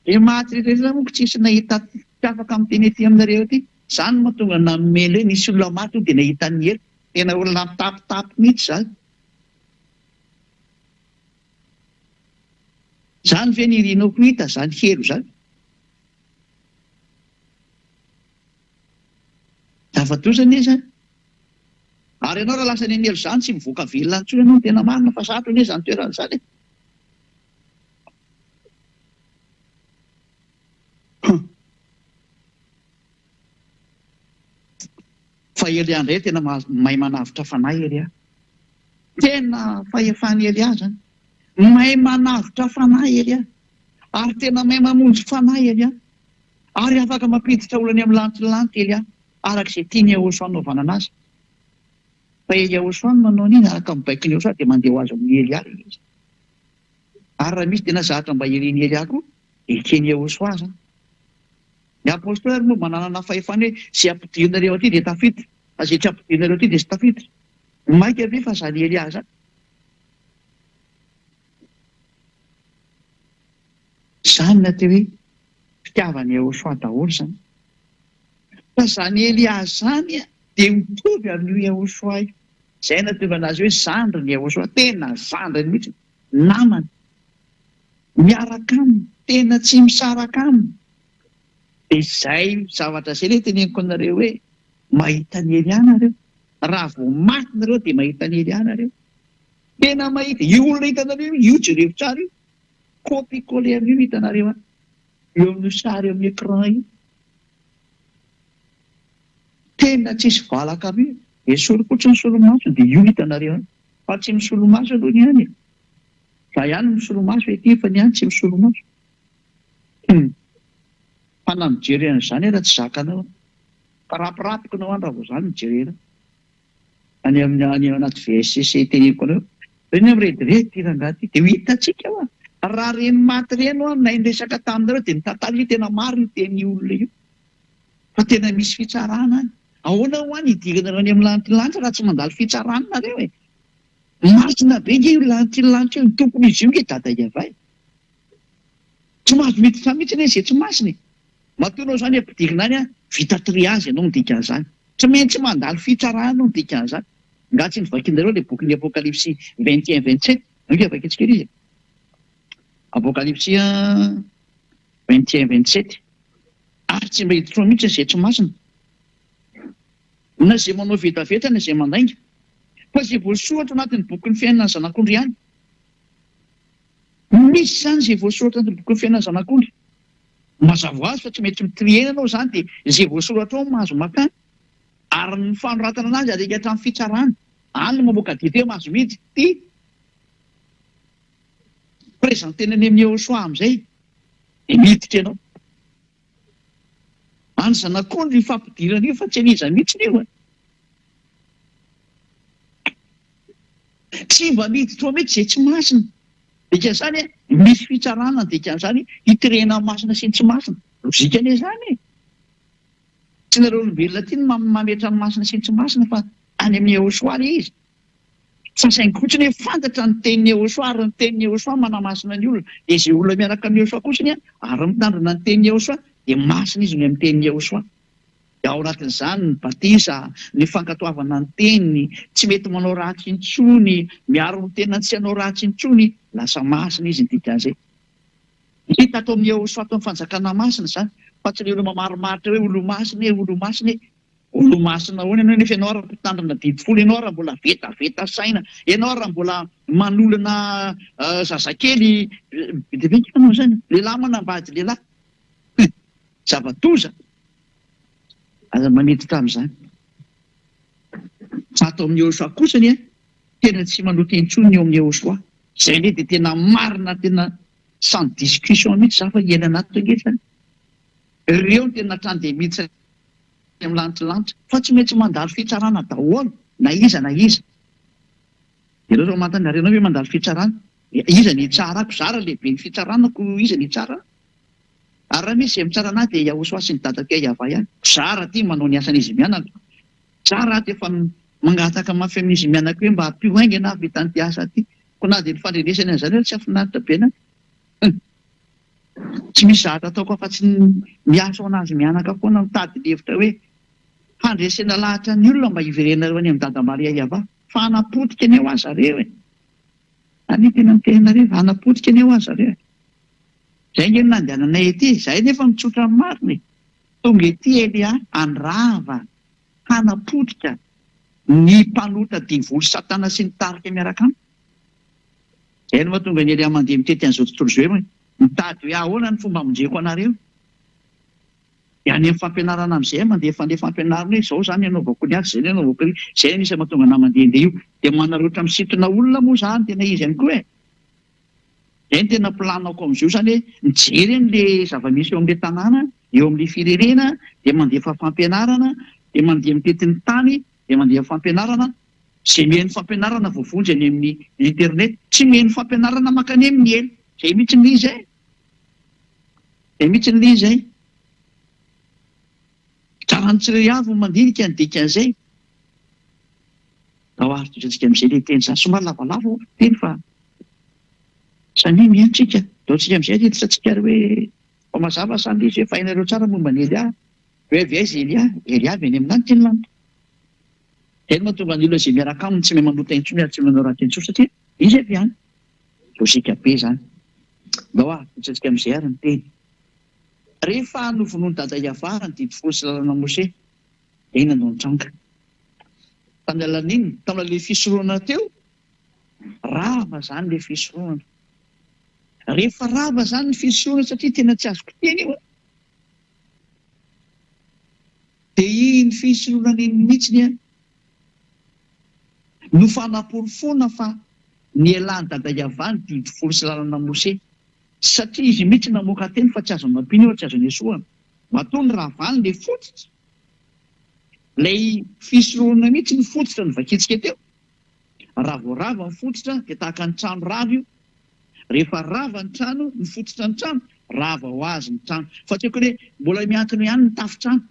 dia maty rehetrarehetra moa tsisy nahita afaka amin'ny teny ety aminareo ety. Zany mahatonga namely hoe nisy olona maty dia nahita ny helo. Tena olona mitapitapy mihitsy zany. Zany ve ny rinoko hita zany helo zany. Tafatozana izy zany. Ary ianao raha lasa ny helo zany tsy mivoaka velona intsony ianao tena marina fa sarotra ny zany toerana zany. Fa Elia indray tena mahay manavitra fanahy Elia. Tena fahefany Elia zany. Mahay manavitra fanahy Elia. Ary tena mahay mamonjy fanahy Elia. Ary afaka mampiditra olany amin'ny lantilanty Elia. Arak'izay tiany Yahosoa naovana anazy. Fa Yahosoa manao an'iny araka mibaiko ny Yahosoa dia mandeha ho azy amin'ny Elia izy. Ary raha misy tena zahatra mba ireny Elia koa, ekeny Yahosoa zany. Ny apôstôly moa manana fahefany hoe izay ampidirina aty dia tafiditra, izay tsy ampidirina aty dia tsy tafiditra. Maika ve fa zany Elia zany. Zany natao hoe fitiavany Yahosoa daholo zany. Fa zany Elia zany dia mitovy amin'io Yahosoa io. Izay nataovana azy hoe zandriny Yahosoa, tena zandriny mihitsy, namany. Miaraka aminy, tena tsy misaraka aminy. Dia izay zavatra izay ilay teneniko anareo hoe mahita ny Elia nareo. Raha vao maty nareo dia mahita ny Elia nareo. Tena mahita. Io olona hitanareo io jereo tsara io. Copie-coller amin'io hitanareo any. Eo amin'ny sary eo amin'ny écran io. Tena tsisy valaka amin'io. Solokotra ny solomaso dia io hitanareo any. Fa tsy misolomaso aloha ny any. Raha ihany misolomaso ety fa ny any tsy misolomaso. Fa na mijerena izany raha tsy zakanao. Parapirapiko nao any raha vao izany mijerena. Any amin'ny anaty VSCC teneniko anao. Reny amin'ny redirety rangaty dia hitantsika hoa. Raha reny maty reny hoa na indresaka taminareo dia mitantara io tena maro io teny olona io. Fa tena misy fitsarana any. Ahoana ho any hidirana any amin'ny lantilanitra raha tsy mandalo fitsarana nareo e. Marina be io lantilanitra io, tokony izy io nge dada Iavay. Tsy mahazo miditra mihitsy izay tsy masiny. Matoanao zany ampidirina any vita triazy ianao midika an'izany. Tsy maintsy mandalo fitsarana anao midika an'izany. Nga tsy novakinareo ilay bokin'ny Apocalypse 21-27. Nge vakintsika izy. Apocalypse 21-27. Ary tsy mba hiditra mihitsy izay tsy masina. Na izay manao vetaveta na izay mandainga. Fa izay voasoratra anatin'ny bokin'ny fiainana zanak'ondry ihany. Misy zany izay voasoratra anatin'ny bokin'ny fiainana zanak'ondry. Mazava azy fa tsy mety mitriena anao zany dia izay voasoratra ao mahazo makany. Ary ny fanoratana anazy arika hatramin'ny fitsarana. Any no mamoaka dite mahazo mihitsy. Ty prezantena any amin'ny Yahosoa amin'izay dia miditra ianao. Any zanak'ondry ny fampidirana io fa tsy aniza mihitsy io. Tsy mba miditra mihitsy izay tsy masina. Dikan'izany misy fitsarana dikan'izany hitirena masina sy ny tsy masina. Lozika anie zany e. Tsy nareo olombelona ty no mametra ny masina sy ny tsy masina fa any amin'ny Yahosoa izy. Sasaingy fotsiny hoe fantatra ny tenin'ny Yahosoa ary ny tenin'ny Yahosoa manamasina ny olona. Dia izay olona miaraka amin'ny Yahosoa kosiny ary mitandrina ny tenin'ny Yahosoa dia masina izy ny amin'ny tenin'ny Yahosoa. Ao anatin'izany ny batisa, ny fankatoavana ny teniny, tsy mety manao ratsy intsony, miaro ny tena tsy hanao ratsy intsony, lasa masina izy ny dikan'izay. Hita atao amin'ny Yahosoa atao amin'ny fanjakana masina zany, fa tsy ilay olona mamaromaritra hoe olo masina, olo masina, olo masina hoana ianao nefa ianao raha mpitandrina didifolo, ianao raha mbola vetaveta saina, ianao raha mbola manolana zazakely bitibitika anao zany lehilahy manambady lehilahy zavatoza aza manetitra amin'izany ato amin'ny Yehosoa kosany tena tsy manoty intsony eo amin'ny Yehosoa zay le dia tena marina tena sans discussion mihitsy za fa iena anaty tongetra ireo tena trande mihitsy amin'ny lanitranitra fa tsy maintsy mandalo fitsarana daholo na iza ireo mantany arenao hoe mandalo fitsarana iza ny tsarako zara lehibe ny fitsaranako iza ny tsara ary raha misy izay mitsara anahy dia Yehosoa sy ny dadako Yahva ihany zara ty manao ny asan'izy mianako zara ty efa mangataka mafy amin'izy mianako hoe mba hampio haingy na vitany ty asa ty ko na dia ny fandrenesany an'izany tsy afinaritra be na tsy misy zatra ataoko afa-tsy miasa ho anazy mianaka foana mitady levitra hoe handresena lahatra ny olona mba hiverenareo any amin'ny dada Maria Yahva fa hanapotika ny eo azy zareo any tena mitenareo hanapotika ny eo azy zareo zay nge nandehananay ety zay nefa mitsotra ny mariny tonga ety Elia andrava hanapotika ny mpanota divoly satana sy ny tarika miaraka aminy zay no mahatonga ny Elia mandeha mitety an'izao tontolo izao hoe mitady hoe ahoana ny fomba amonjeko anareo dia any amin'ny fampianarana amin'izay mandeha fandeha fampianarana hoe izao zany anaovako ny azy zay anaovako ry zay anisy mahatonga na mandehandeha io dia manaroatra misintona olona moa zany tena izy ihany koa zay ny tena planako amin'izio zany hoe mijery an'le zava-misy eo amin'le tanàna eo amin'le firenena dia mandefa fampianarana dia mandeha mitety ny tany dia mandeha fampianarana zay mihain'ny fampianarana voavonjy any amin'ny internet tsy mihain'ny fampianarana makany amin'ny ely zay mihitsy ny izay zay mihitsy ny izay tsarany tsiray avy mandinika ny dikan'izay ao aritotratsika amin'izay le teny zany somary lavalava teny fa sany miantsika daotsika amin'izay tetitsatsika ry hoe fa mazava sany izy hoe fahinareo tsara momba ny Elia hoe avy Elia avy any aminany teny lany zay no mahatonga ny olona izay miaraka aminy tsy mahay manota intsony ary tsy manao raha teny intsony satria izy avy any lozika be zany dao aritotratsika amin'izay ary ny teny rehefa novonoany dada Yahva ny didy folo sy lalana Mose dia ina no nitranga tany alanin'ny tamin'ilay fisorohana teo rava zany le fisorohana rehefa rava zany ny fisorohana satria tena tsy azoko teny io dia iny fisorohana iny mihitsiny no fanaporofona fa ny elan'ny dada Yahva ny didy folo sy lalana Mose satria izy mihitsy namoaka teny fa tsy azo mampiny eo tsy azo nesoana matony ravany le fototra lay fisorohana mihitsy ny fototra ny vakitsika teo ravorava ny fototra dia tahaka ny trano rava io rehefa rava ny trano ny fototra ny trano rava ho azy ny trano fa tsy haiko hoe mbola miantona ihany ny tafitrano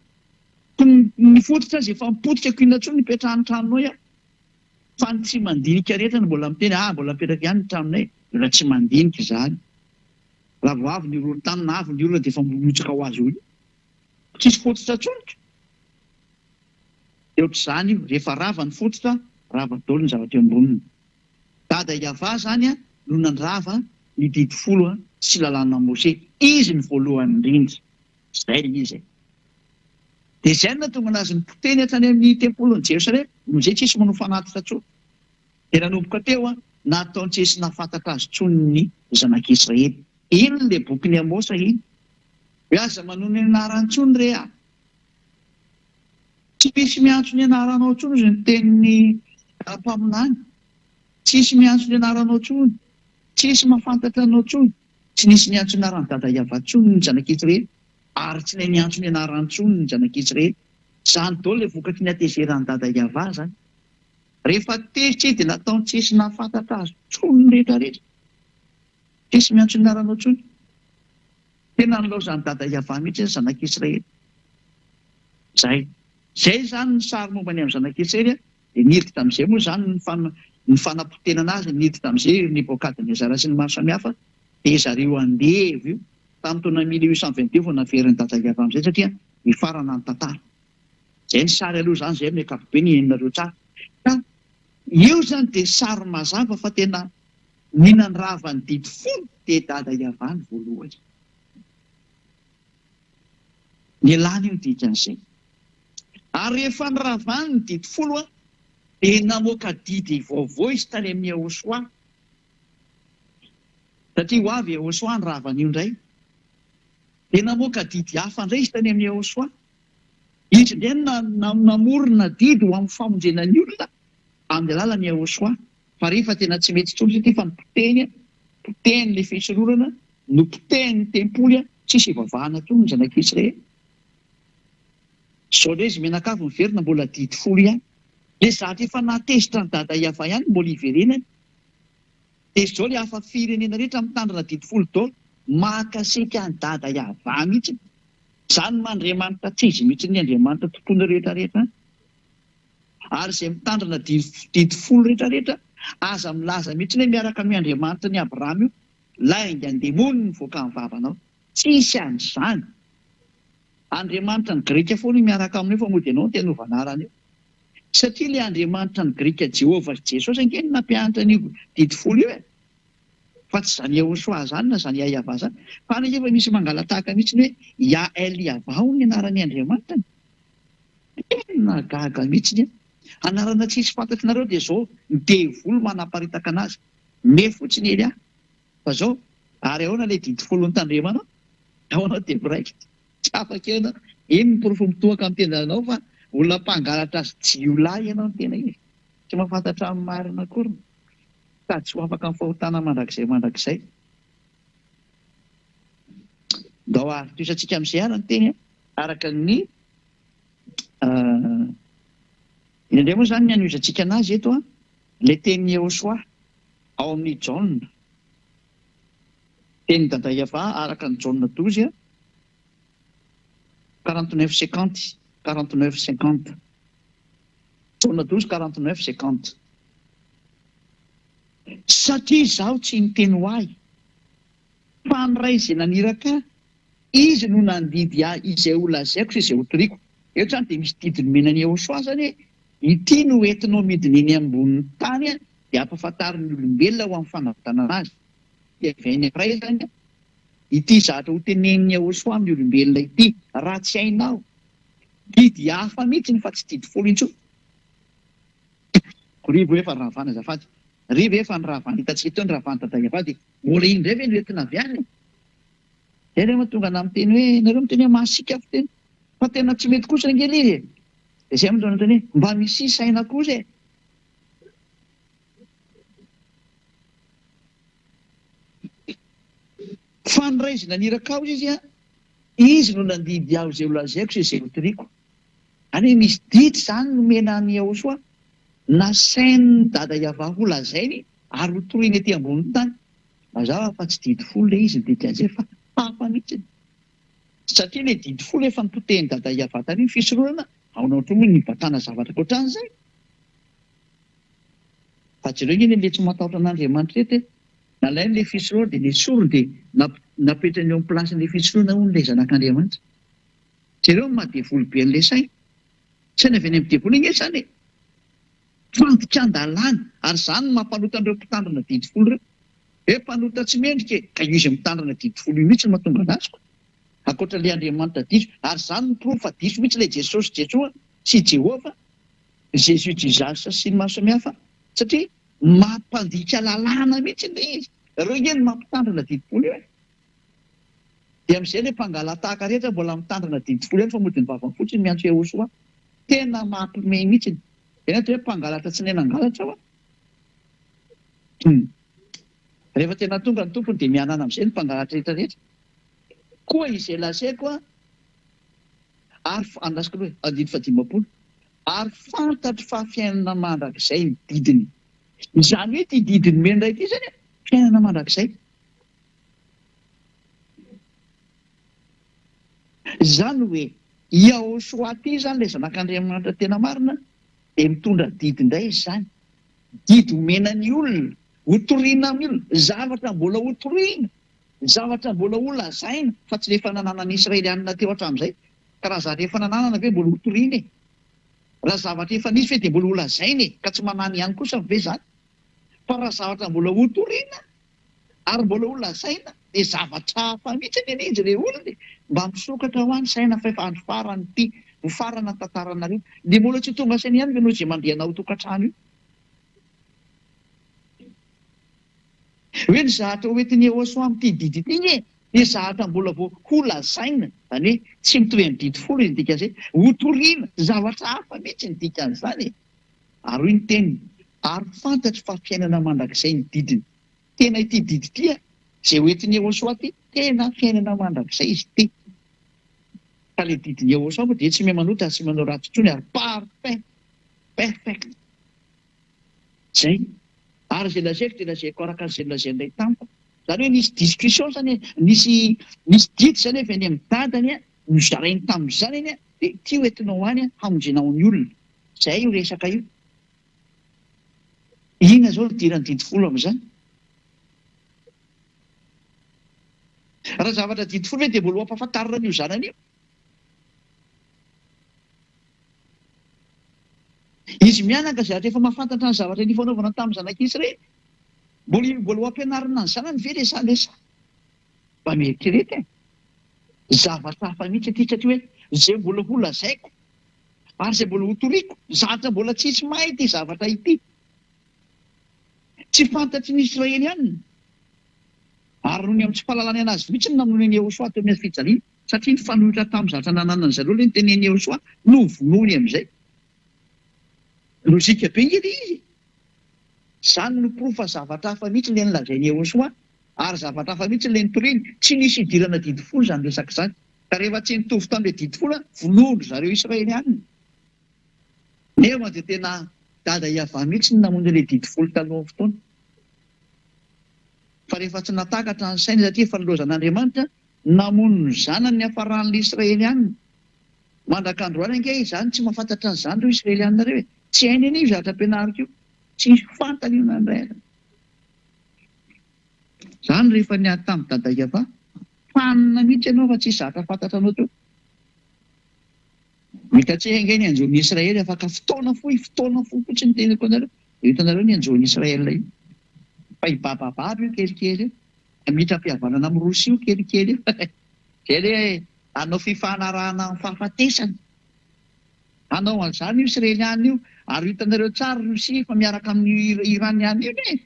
ko ny fototra azy efa mipotika ko inona tsony nipetrahany tranonao fa ny tsy mandinika rehetra ny mbola miteny mbola mipetraka ihany ny tranonay mbola tsy mandinika zany raha vo avy ny olona tany na avy ny olona dia efa mimotsaka ho azy olo tsisy fototra tsonika dia ohatr'izany io rehefa rava ny fototra rava daholo ny zavatra eo amboniny dada Yahva zany no nandrava ny didy folo sy lalàna Mose izy ny voalohany indrindra zay izy dia zay no natonga anazy nipoteny hatrany amin'ny tempoly ny Jerosalema no zay tsisy manao fanatitra tsony dia nanomboka teo nataony tsy esy nafantatra azy tsony ny zanak'Israely iny le boky ny Amosa iny hoe aza manao ny anarantsony re tsy misy miantso ny anaranao tsony izy ny tenin'ny ara-paminany tsisy miantso ny anaranao tsony tsisy mahafantatra anao tsony tsy nisy niantso ny anaran'ny dada Yahva tsony ny zanak'Israely ary tsy nay niantso ny anarany tsony ny zanak'Israely zany daholo le vokatry ny atezeran'ny dada Yahva zany rehefa tezitra dia nataony tsisy nahafantatra azy tsony rehetrarehetra tsisy miantso ny anaranao tsony tena nilaozany dada Yahva mihitsy ny zanak'Israely zay zany ny sary momba ny amin'ny zanak'Israely dia niditra tamin'izay moa zany ny fanapotena anazy niditra tamin'izay Nebokadnezara sy ny maro samihafa dia zareo andevy io tamin'ny taona 1822 vao naveriny dada Yahva amin'izay satria mifarana ny tantara zay ny sary aloha zany zay amin'ny ankapobeny henonareo tsara ka io zany dia sary mazava fa tena ninandrava ny didy folo dia dada Yahva ny voalohany ny elany io ny dikan'izay ary rehefa nyravany ny didy folo dia namoaka didy vaovao izy tany amin'ny Yehosoa satria ho avy Ehosoa ny ravan'io indray. Tena moa ka didy hafa indray izy tany amin'ny Ehosoa. Izy indray namorona didy ho amin'ny famonjena ny olona amin'ny alalan'ny Ehosoa. Fa rehefa tena tsy mety tsony satria fa potehiny le fisororana, no potehiny ny tempoly, tsisy ivavahana tony ny zanak'Israely rehetra. Sao indray izy menakavy miverina mbola didy folo ihany. Le zatra efa natezitra ny dada Iava ihany mbola hiverenany. Dia izao le hafa firenena rehetra mitandrina didy folo daholo mahakasika ny dada Iava mihitsy. Izany m'Andriamanitra tsy izy mihitsy ny Andriamanitra tompony rehetrarehetra. Ary izay mitandrina didy folo rehetrarehetra aza milaza mihitsy hoe miaraka amin'ny Andriamanitra ny Abrahama io, lainga ny demony nivoaka amin'ny vavanao. Tsisy an'izany. Andriamanitra ny Greka foana miaraka amin'io fa moa dia ianao no tena ovanarana io. Satria ilay Andriamanitra ny Greka Jehovah Jesosy angeny nampianatra an'io didy folo io e. Fa tsy izany Ehosoa zany na izany Iava zany. Fa nefa misy mangalatahaka mihitsy hoe Yael Iava ny anaran'ny Andriamanitra. Tena gaga mihitsy. Anarana tsisy fantatrinareo dia izao ny devolo manaparitaka anazy. Me fotsiny ely aho. Fa izao ary ahoana ilay didy folo nitandremanao? Ahoana dia miraikitra. Tsy afaka eo ianao. Iny ny porofo mitohaka amin'ny tendanao fa olona mpangalatra azy jiolahy ianao ny tena izy. Tsy mahafantatra amin'ny marina akory. Sady tsy ho afaka amin'ny fahotana mandrakizay. Ndao ary toisantsika amin'izay ary ny teny araka ny indray moa izany ny anoizantsika anazy eto le tenin'ny Ehosoa ao amin'ny Jaona. Teny dada Iava araka ny Jaona 12 49-50. Jaona 12 49-50. Satria izaho tsy niteny ho ahy fa ny ray izay naniraka izy no nandidy izay ho lazaiko sy izay ho toriako. Eto izany dia misy didiny menan'ny Ehosoa zany ity no entinao midiny eny ambonin'ny tany dia ampahafantarin'ny olombelona ho amin'ny fanavotana anazy. Dia vainy ray zany ity zatra ho tenen'ny Ehosoa amin'ny olombelona ity, raha tsy hainao didy hafa mihitsy fa tsy didy folo intsony. Rivo efa ny rahavana azafady. Rivo efa ny rahavana hitantsika teo ny rahavana dada Iava dia mbola iny indray ve no entina avy any. Dia ilay mahatonga ana miteny hoe nareo miteny hoe mahasika fiteny fa tena tsy mety kosa angely izy. Dia izay mitondra teny hoe mba misy saina kosa e. Fa ny ray izay naniraka ao izy no nandidy aho izay ho lazaiko sy izay ho toriako. Any hoe misy didy izany no menan'ny Ehosoa nasain'ny dada Iava ho lazainy ary ho toriany ety ambonin'ny tany. Mazava fa tsy didy folo ilay izy didy azy fa hafa mihitsy. Satria ilay didy folo efa nipotehiny dada Iava tany ny fisororana aonao otrany ny batana zavatra ohatran'izay. Fa jereo ngeny ilay tsy matahotra an'Andriamanitra rehetra nalainy ilay fisororana dia nesorony dia napetrany eo amin'ny plasin'ilay fisororana hono ilay zanak'Andriamanitra. Jereo mahadevoly be an'ilay saina. Saina avy any amin'ny devoly iny zany fantitra an-dalàna ary izany mampanota an'ireo mpitandrina didy folo ireo. Hoe mpanota tsy mendrika ka io izy mitandrina didy folo io mihitsy no mahatonga an'azy. Ankoatra ilay Andriamanitra diso ary izany miprofa diso mihitsy ilay Jesosy Jesoa sy Jehova, Jésus Jesus sy ny maro samihafa satria mampandika lalàna mihitsy ilay izy. Ireo ngeny mampitandrina didy folo io. Dia amin'izay ilay mpangalatahaka rehetra mbola mitandrina didy folo ihany fa mody ny vavany fotsiny miantso Ehosoa. Tena mampiomehy mihitsy. Ena hoe mpangalatra tsy nenangalatra ho. Rehefa tena tonga ny tompony dia mianana amin'izay ny mpangalatra rehetrarehetra. Koa izay lazaiko ary andasiko hoe adidy fa 50 ary fantatro fa fiainana mandrakizay ny didiny. Izany hoe ty didiny menindray ity zany fiainana mandrakizay. Izany hoe Ehosoa ty zany ilay zanak'Andriamanitra tena marina dia mitondra didy indray izy zany. Didy homenan'ny olona, ho toriana amin'ny olona, zavatra mbola ho toriana, zavatra mbola ho lazaina fa tsy rehefa nananany Israelianina teo hatramin'izay. Ka raha zany rehefa nananana ve mbola ho toriana e. Raha zavatra efa nisy ve dia mbola ho lazaina e, ka tsy manany ihany kosa ve zany. Fa raha zavatra mbola ho toriana ary mbola ho lazaina dia zavatra hafa mihitsy ny izy ilay olona mba misokatra ho any saina fa efa andro farany ity ho farana tantaranareo. Dia mbola tsy tonga saina ihany ianao izay mandriana ho tokantrano io. hoe ny zahatra hoentiny Yehosoa amin'ity didy ity iny ny zahatra mbola vo ho lazaina zany hoe tsy mitovy amin'ny didy folo ny dika zay ho toriana zavatra hafa mihitsy ny dika an'izany ary hoy ny teniny ary fantatry fa fiainana mandrakizay ny didiny tena ity didy ity zay hoentiny Yehosoa ty tena fiainana mandrakizay izy ty ka le didiny Yehosoa moa dia tsy miha-manota sy manao ratsy intsony ary parfait perfect zay ary zay lazaiko dia lazaiko araka zay lazainay tampoka zany hoe nisy discussion zany nisy didy zany avy any amin'ny dadany nozarainy tamin'izany iny dia ty hoentinao any hamonjenao ny olona zay io resaka io ina zao dirany didy folo amin'izany raha zavatra didy folo hoe dia mbola ampahafantarina an'io zanany io izy mianaka zavatra efa mahafantatra ny zavatra ny fanaovana tamin'ny zanak'Israely mbola ho ampianarina ny zanany ve lesa mba mieritrerety zavatra hafa mihitsy aty satria hoe zay mbola ho lazaiko ary zay mbola ho toriako zatra mbola tsisy mahay ity zavatra ity tsy fantatry ny Israely ihany ary nohony amin'ny tsy fahalalany anazy mihitsy ny namoniny Yehosoa teo amin'ny fijaliana satria ny fanohitra tamin'ny zatra nananany zareo le ny teneny Yehosoa no vonoiny amin'izay lozika be ngely izy zany no profa zavatra hafa mihitsy le nilazainy Yehosoa ary zavatra hafa mihitsy le nitoriny tsy nisy idirana didy folo zany resaka zany ka rehefa tsy nitovy tamin'le didy folo vonono zareo Israely ihany nefa dia tena dada iava mihitsy ny namonjy le didy folo talohan'ny fotoana fa rehefa tsy natakatra ny saina satria fanolozan'Andriamanitra namono ny zanany hafaran'le Israely ihany mandrak'androany ange izany tsy mahafantatra ny zany reo Israely ihany nareo tsy hainy an'io zavatra ampianariko io tsy fantany io nandray zany rehefa niady tamin'ny dada iava fanina mihitsy ianao fa tsy zatra fantatra anao teo mitatsika inge ny anjoan'ny Israely afaka fotoana fo fotsiny tenako anareo hitanareo ny anjoan'ny Israely io fa ibabababa io kelikely io mitra-pihavanana amin'ny Rosia io kelikely io zay le anao fifanarahana amin'ny fahafatesana anao an'izany io Israeliana io ary hitanareo tsara Rosia fa miaraka amin'ny Iraniana io ne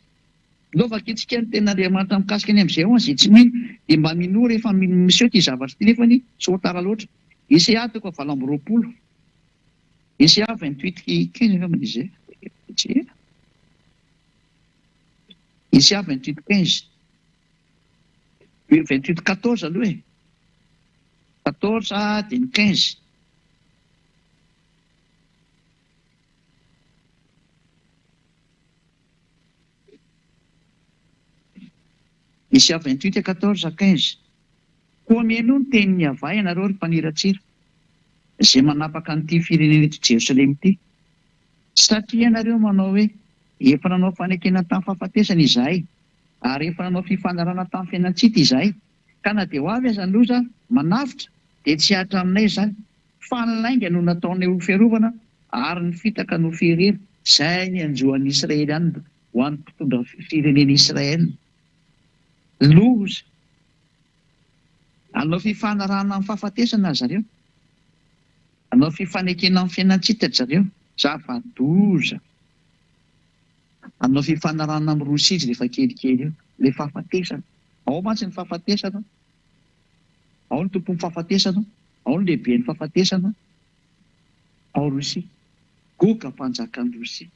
lova kitsika ny ten'Andriamanitra mikasika ny amin'izay zay tsy mino dia mba mino rehefa miseho ty zavatra ty nefany tsy tara loatra Isaia toko 20 Isaia 28:15 angamba izay Isaia 28:15 28:14 aloha e 14 dia ny 15 Isaia 28:14-15 koa mieno ny tenin'ny avay ianareo ry mpaniratsira izay manapaka an'ity firenena eto Jerosalema ity satria ianareo manao hoe efa nanao fanekena tamin'ny fahafatesana izahay ary efa nanao fifanarana tamin'ny fiainantsika izahay ka na dia ho avy aza ny loza manavitra dia tsy hatra aminay izany fa ny lainga no nataonay ho fiarovana ary ny fitaka no fiherery izay ny anjoan'ny Israely ihany ho an'ny mpitondra firenena Israely loza anao fifanarahana amin'ny fahafatesana zareo anao fifanekena amin'ny fiainantsika zareo zava-doza anao fifanarahana amin'ny Rosia izy rehefa kelikely io le fahafatesana ao mantsy ny fahafatesana ao ny tompon'ny fahafatesana ao ny lehiben'ny fahafatesana ao Rosia goka mpanjakan'ny Rosia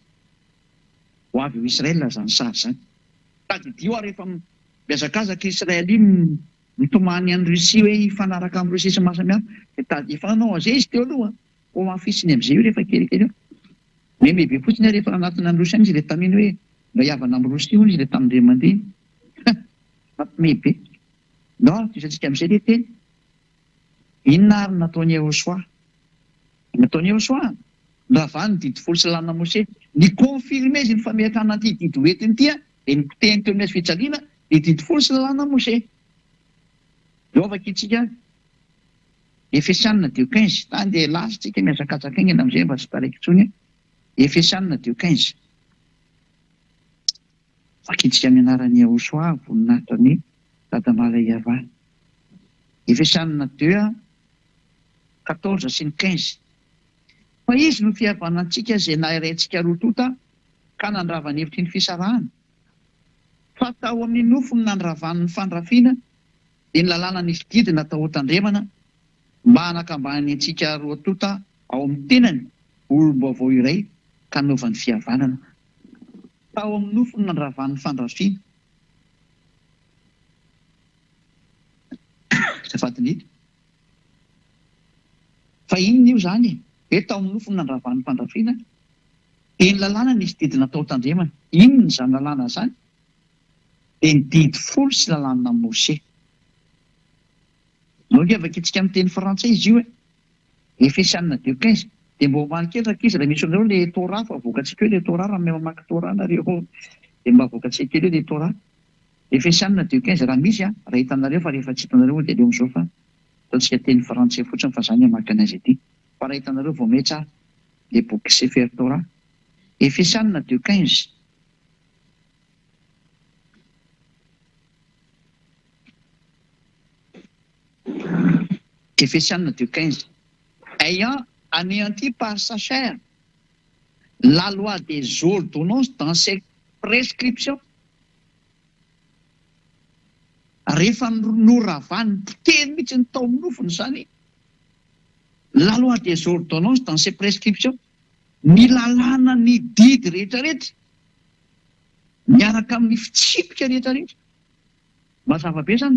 ho avy eo Israely zany sary zany tadidio ary rehefa miazakazaka Israely mitomany an'ny Rosia hoe hifanaraka amin'ny Rosia sy mahasamihafa dia tady fanao an'izay izy teo aloha ho mafisiny amin'izay io rehefa kelikely io mebe fotsiny rehefa anatina ny Rosia izy le taminy hoe naiavana amin'ny Rosia izy le tamin'ire mandeha mebe no tisantsika amin'izay le teny inona ary nataony Yehosoa nataony Yehosoa nravany didy folo sy lana Mose ny confirme izy ny fametrana an'ity didy hoentiny ity dia nipotehiny teo amin'ny fijaliana ny didy folo sy lana Mose lovaka itsika Efesianina 2:15 tany dia lasitsika miazakazaka iny amin'izay mba tsy taraiky intsony Efesianina 2:15 fakitsika amin'ny anaran'ny Yehosoa voninahitra ny dadamala iava Efesianina 2:14 sy ny 15 fa izy no fihavanantsika izay nahiraintsika roa tota ka nandravany hevitry ny fisarahana fa tao amin'ny nofony nandravan'ny fandrafiana dia ny lalàna nisy didina tao Tandremana mba hanakambany antsika roa tota ao amin'ny tenany olom-baovao iray ka novan'ny fihavanana. Tao amin'ny nofony nandravan'ny fandrafiana zafatindrindra fa inona io zany hoe tao amin'ny nofony nandravan'ny fandrafiana dia ny lalàna nisy didina tao Tandremana. Inona zany lalàna zany? Dia ny didy folo sy lalàna Mose. Mampiavaka antsika amin'ny teny frantsay izy io Efesiana 2:15 dia mba homan'ny kely rakizy raha misy anareo le Torah fa avoakantsika hoe le Torah raha mamaky Torah nareo dia mba avoakantsika kely hoe le Torah. Efesiana 2:15 raha misy raha hitanareo fa rehefa tsy hitanareo dia leo amin'izao fa ataontsika teny frantsay fotsiny fa zany hamaky anazy ety fa raha hitanareo vao may tsara le boky Sefer Torah. Efesiana 2:15 Efesiana 2:15 ayant anéanti par sa chair la loi des ordonnances dans ses prescriptions. Rehefa noravany teny mihitsy ny tao nofony zany la loi des ordonnances dans ses prescriptions, ny lalàna ny didy rehetrarehetra miaraka amin'ny fitsipika rehetrarehetra. Mazava be zany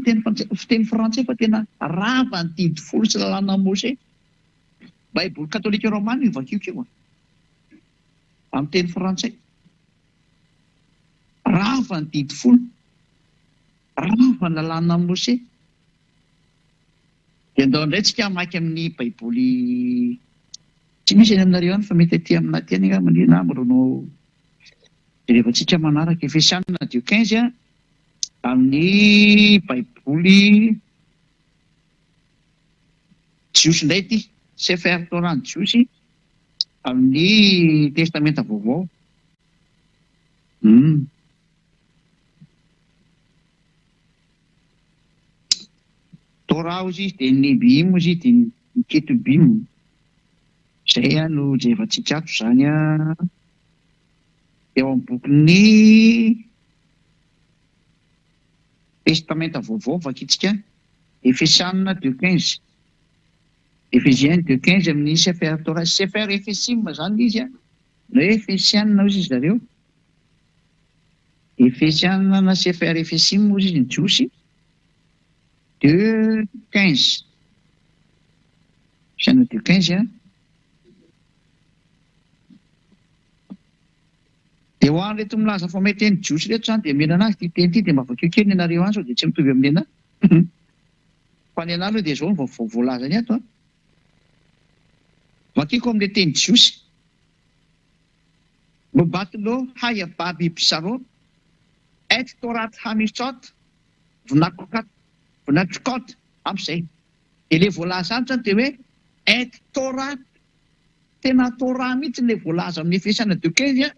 fiteny frantsay fa tena rava ny didy folo sy lalàna Mose. Baiboly katolika romana io vakiokio amin'ny teny frantsay. Rava ny didy folo, rava ny lalàna Mose. Dia andao indray tsika hamaky amin'ny baiboly tsy misy any aminareo any fa mety aty amina ty any angamba na amronao rehefa tsika manaraka Efesiana 2:15 amin'ny baiboly jiosy indray ty Sefer Torah ny jiosy amin'ny testamenta vaovao. Torah ozy izy dia Nebim ozy dia ny Ketubim. Izay no jevatsika ato zany eo amin'ny bokin'ny testamenta vaovao vakitsika Efesiana 2:15. Efesiana 2:15 amin'ny Sefer Torah. Sefer Efesim zany izy na Efesiana ozy izy zareo. Efesiana na Sefer Efesim ozy izy ny jiosy 2:15. Efesiana 2:15 dia ho any reto milaza fa mety teny jiosy reto zany dia mena anazy ty teny ty dia mba vakeo kely ny anareo any sao dia tsy mitovy amin'ny anahy fa ny anahy aloha dia zao ny voalaza ny ato vakiko amin'ilay teny jiosy mobatilo haya baby pisaro et torat hamisot vnatrikot amin'izay dia ilay voalaza any zany dia hoe et torat tena Torah mihitsy ilay voalaza amin'ny Efesiana 2:15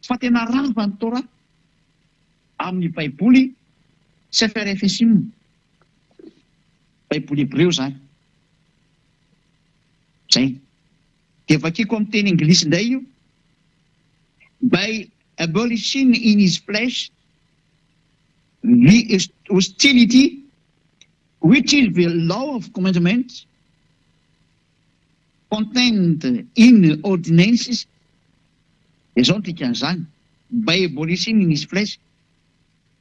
fa tena rava ny Torah amin'ny baiboly Sefer Efesim, baiboly Hebreo zany. Zay. Dia vakiko amin'ny teny Anglisy indray io. By abolishing in his flesh the hostility which is the law of commandments contained in ordinances. Izao ny tikan'izany by abolishing in his flesh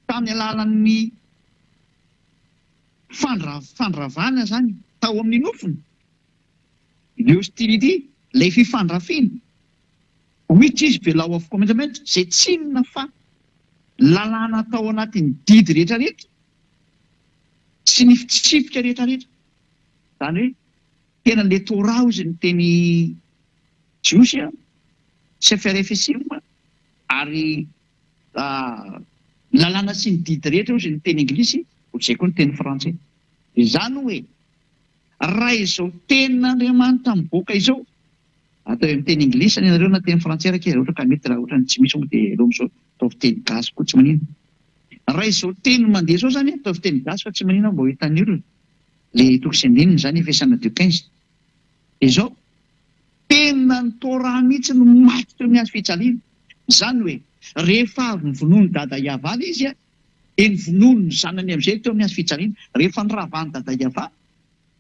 tamin'ny alalan'ny fandravana zany tao amin'ny nofony le hostility ilay fifandrafiana which is the law of commandment zay tsinona fa lalàna tao anatin'ny didy rehetrarehetra sy ny fitsipika rehetrarehetra zany hoe tena le Torah ozy ny teny jiosy Sefer Efesim ary lalàna sy ny didy rehetra ozy ny teny Anglisy ohatr'izay koa ny teny frantsay. Izany hoe raha izao tenin'Andriamanitra miboaka izao atao amin'ny teny Anglisy any ianareo na teny frantsay raha kely ohatra ka mety raha ohatra ny tsy misy moa dia elo amin'izao ataovy teny gasy koa tsy manino. Raha izao teny mandeha izao zany ataovy teny gasy fa tsy manino mba ho hitan'ny olona le toko sy andininy zany Efesiana 2:15 izao tena ny Torah mihitsy no maty teo amin'ny azy fijaliana. Zany hoe rehefa vonono dada Iava izy dia ny vonono zanany amin'izay teo amin'ny azy fijaliana. Rehefa niravany dada Iava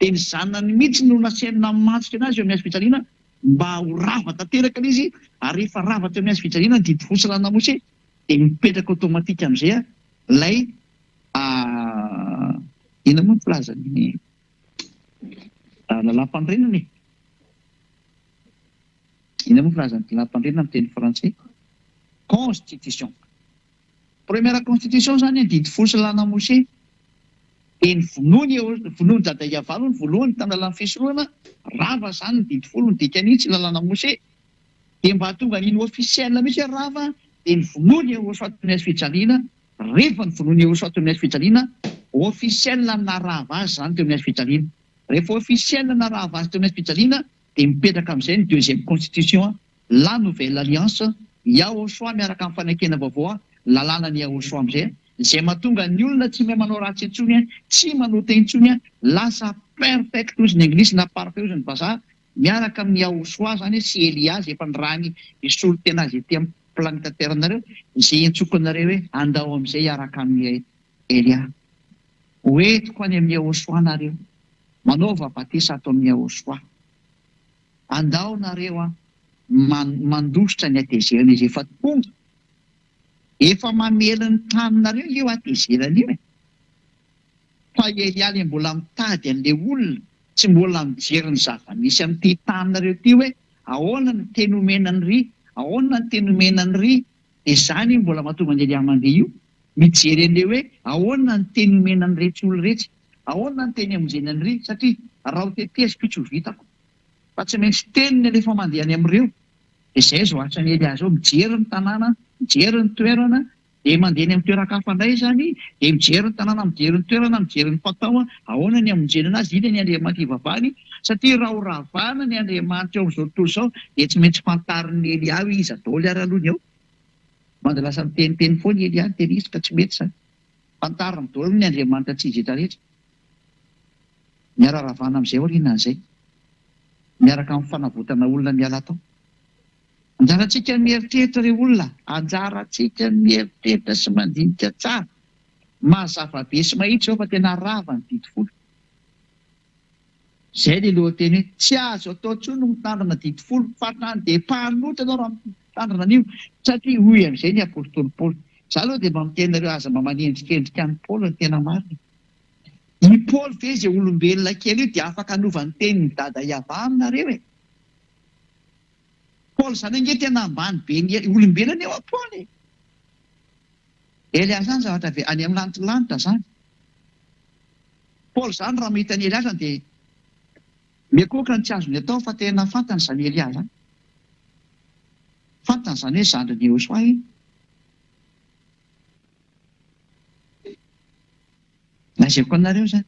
dia ny zanany mihitsy no nasenina matsika anazy eo amin'ny azy fijaliana mba ho rava tanteraka izy, ary rehefa rava teo amin'ny azy fijaliana didy fosilana Mose dia mipetraka automatika amin'izay ilay ina moa filazany lalam-pandrenana ina moa filazany lalam-pandrenana amin'ny teny frantsay constitution. Première constitution zany didy fosilana Mose dia ny vonono dada Iava no voalohany tamin'ny lalàna fisorohana rava zany ny didy folo ny dikanitsy lalàna Mose dia mba tonga niny officiel mihitsy rava dia ny vonono Yehoshua teo amin'ny azy fijaliana. Rehefa ny vonono Yehoshua teo amin'ny azy fijaliana officiel na rava azy zany teo amin'ny azy fijaliana. Rehefa officiel na rava azy teo amin'ny azy fijaliana dia mipetraka amin'izay ny deuxième constitution, la nouvelle alliance, Yehoshua miaraka amin'ny fanekena vaovao lalànan'ny Yehoshua amin'izay izay mahatonga ny olona tsy mahay manao ratsy intsony, tsy manao teny intsony, lasa perfect ozy ny anglisy na parfait ozy ny vazaha miaraka amin'ny Yehoshua zany sy Elia izay efa nirany isolo tena azy ety amin'ny planeta terre nareo izay entsokonareo hoe andao amin'izay hiaraka amin'ny Elia. Hoentiko any amin'ny Yehoshua nareo, manaova batisa ato amin'ny Yehoshua. Andao nareo mandositra ny atezerana izy efa tonga. Efa mamela ny taninareo io atezerana io. Fa Elia ilay mbola mitady an'ilay olona, tsy mbola mijery ny zava-misy amin'ity taninareo ity hoe ahoana ny teny omenany ry, ahoana ny teny omenany ry, dia izany mbola mahatonga ny Elia mandeha io mijery an'ilay hoe ahoana ny teny omenany rehetra olona rehetra, ahoana ny teny amonjenany ry, satria raha ho teteziko tsy ho vitako. Fa tsy maintsy teniny rehefa mandeha any amin'ireo. Dia izay zao atsan'ny Elia zao mijery ny tanàna, mijery ny toerana, dia mandeha ny amin'ny toeran-kafa indray zany, dia mijery ny tanàna, mijery ny toerana, mijery ny fatao, ahoana ny amonjenana azy, iny ny Andriamanitra hivavahany, satria raha ho ravana ny Andriamanitra eo amin'izao tontolo izao dia tsy maintsy fantarin'ny Elia izy adaoly aralohany ao. Manda lasa miteniteny foana Elia ny teny izy ka tsy mety zany. Fantariny daholo ny Andriamanitra tsy izy rehetra. Miara-ravana amin'izay aorianan'izay, miaraka amin'ny fanavotana olona miala tao. Anjarantsika mieritreritra ireo olona, anjarantsika mieritreritra sy mandinika tsara. Mazava be sy mahitsy ao fa tena rava ny didy folo. Izay ilay lohateny hoe tsy azo atao intsony no mitandrina didy folo, fa dia mpanotra ianao raha mitandrina an'io, satria hoy amin'izay ny apôstôly Paoly. Izaho aloha dia mba miteny nareo aza mba manendrikendrika ny Paoly ny tena marina. I Paoly ve izay olombelona kely io dia afaka hanovany teniny dada Iava aminareo e. Paoly zany ange tena ambany be ny olombelona eo a Paoly. Elia zany zavatra any amin'ny lanitra zany. Paoly zany raha mahita ny Elia zany dia miakoka ny tsy azony atao fa tena fantany zany Elia zany. Fantany zany hoe zandriny Yehoshua iny. Lazaiko anareo zany.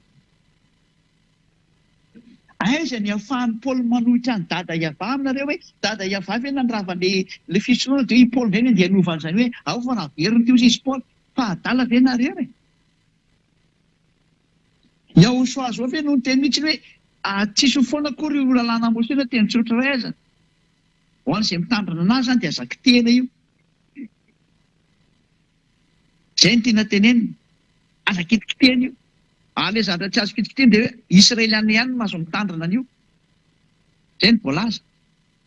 Aiza ny ahafahan'ny Paoly manohitra ny dada Iava aminareo hoe dada Iava ve nandravan'ilay fisorohana dia i Paoly ve dia hanovany zany hoe ao fa naveriny teo izy Paoly fa adala ve nareo e. Yehoshua zao ve no teny mihitsy hoe tsisy foana akory io lalàna Mose na teny tsotra ray aza. Ho an'izay mitandrina anazy zany dia azaky tena io. Izay no tiana tenenina. Aza kitikitena io. Ilay zavatra tsy azo kitikitena dia hoe Israeliana ihany no azo mitandrina an'io. Izay no voalaza.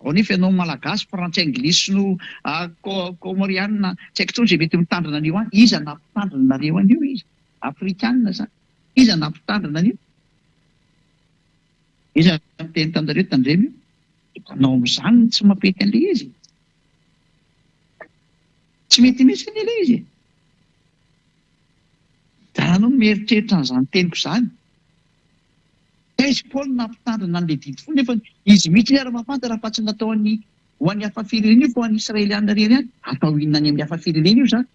Ao nefa ianao malagasy, frantsay, anglisy no komoriana, tsy haiko intsony izay mety mitandrina an'io any. Iza nampitandrina nareo an'io izy. Afrikanina zany. Iza nampitandrina an'io. Iza miteny taminareo tandremo io. Itanao amin'izany tsy mampety an'ilay izy. Tsy mety mihitsy an'ilay izy. Daranao mieritreritra an'izany teniko izany. Izy Paoly nampitandrina an'ilay didy folo nefa izy mihitsy ny ara-mafantatra raha fa tsy natao ho an'ny hafa firenena io fa ho an'ny Israeliana irery ihany. Atao inona any amin'ny hafa firenena io zany.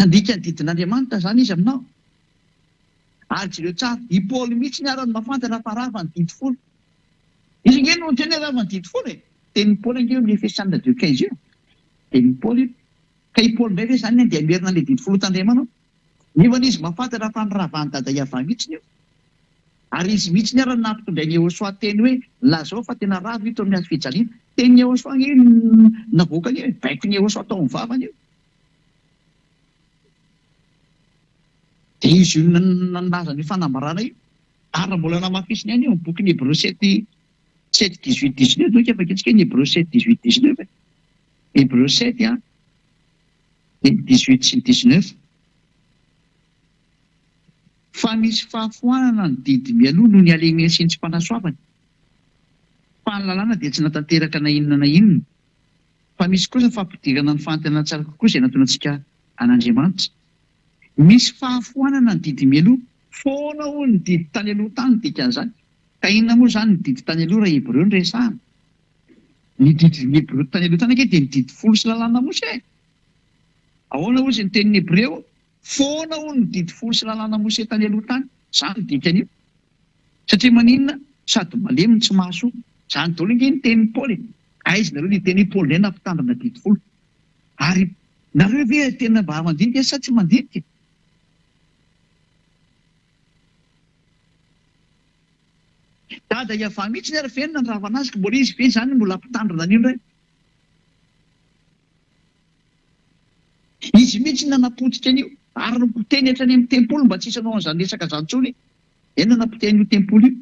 Andika ny didin'Andriamanitra zany izy aminao. Ary ireo tsara, i Paoly mihitsy ny ara-mafantatra fa rava ny didy folo. Izy nge no teny rava ny didy folo e. Tenin'ny Paoly ange amin'ny Efesiana 2:15 io. Tenin'ny Paoly. Ka i Paoly indray ve zany dia merina ilay didy folo tandremanao. Nefa izy mafantatra fa ny ravany dada Iava mihitsy io. Ary izy mihitsy ny arana nampitondrainy Yehosoa teny hoe lazao fa tena ravo ito amin'ny azy fijaliana. Teny Yehosoa io navokany hoe baiko ny Yehosoa tao amin'ny vavany io. Dia izy io nalaza ny fanambarana io. Ary mbola namafisiny ihany io amin'ny boky ny Hébreux 7:18-19 no afaka antsika ny Hébreux 7:18-19. Hébreux 7 18 sy 19. Fa misy fahafoanana ny didy mialoha noho ny alehany sy ny tsy fanasoavany. Fa ny lalàna dia tsy natanteraka na inona na inona. Fa misy kosa fampidirana ny fahantena tsara kokoa izay nataonantsika an'Andriamanitra. Misy fahafoanana ny didy mialoha, foana hoy ny didy tany aloha tany dikan'izany. Ka inona moa izany ny didy tany aloha raha Hébreux no resahana? Ny didy Hébreux tany aloha tany dia ny didy folo sy lalàna Mose. Ahoana hozy ny tenin'ny Hébreux? Foana hoy ny didy folo sy lalàna Mose tany aloha tany. Izany dikany io. Satria maninona? Sady malemy tsy mahasoa. Izany daholo ange ny tenin'ny Paoly. Aizy nareo ny tenin'ny Paoly indray nampitandrina didy folo. Ary nareo ve tena mba mandinika sa tsy mandinika? Dada Iava mihitsy ny arafeny nandrava anazy, mbola izy ve zany mbola ampitandrina an'io indray? Izy mihitsy nanapotika an'io, ary nopoteny hatrany amin'ny tempolo mba tsy hisanao an'izany resaka izany intsony. Eny nanapoteny io tempolo io.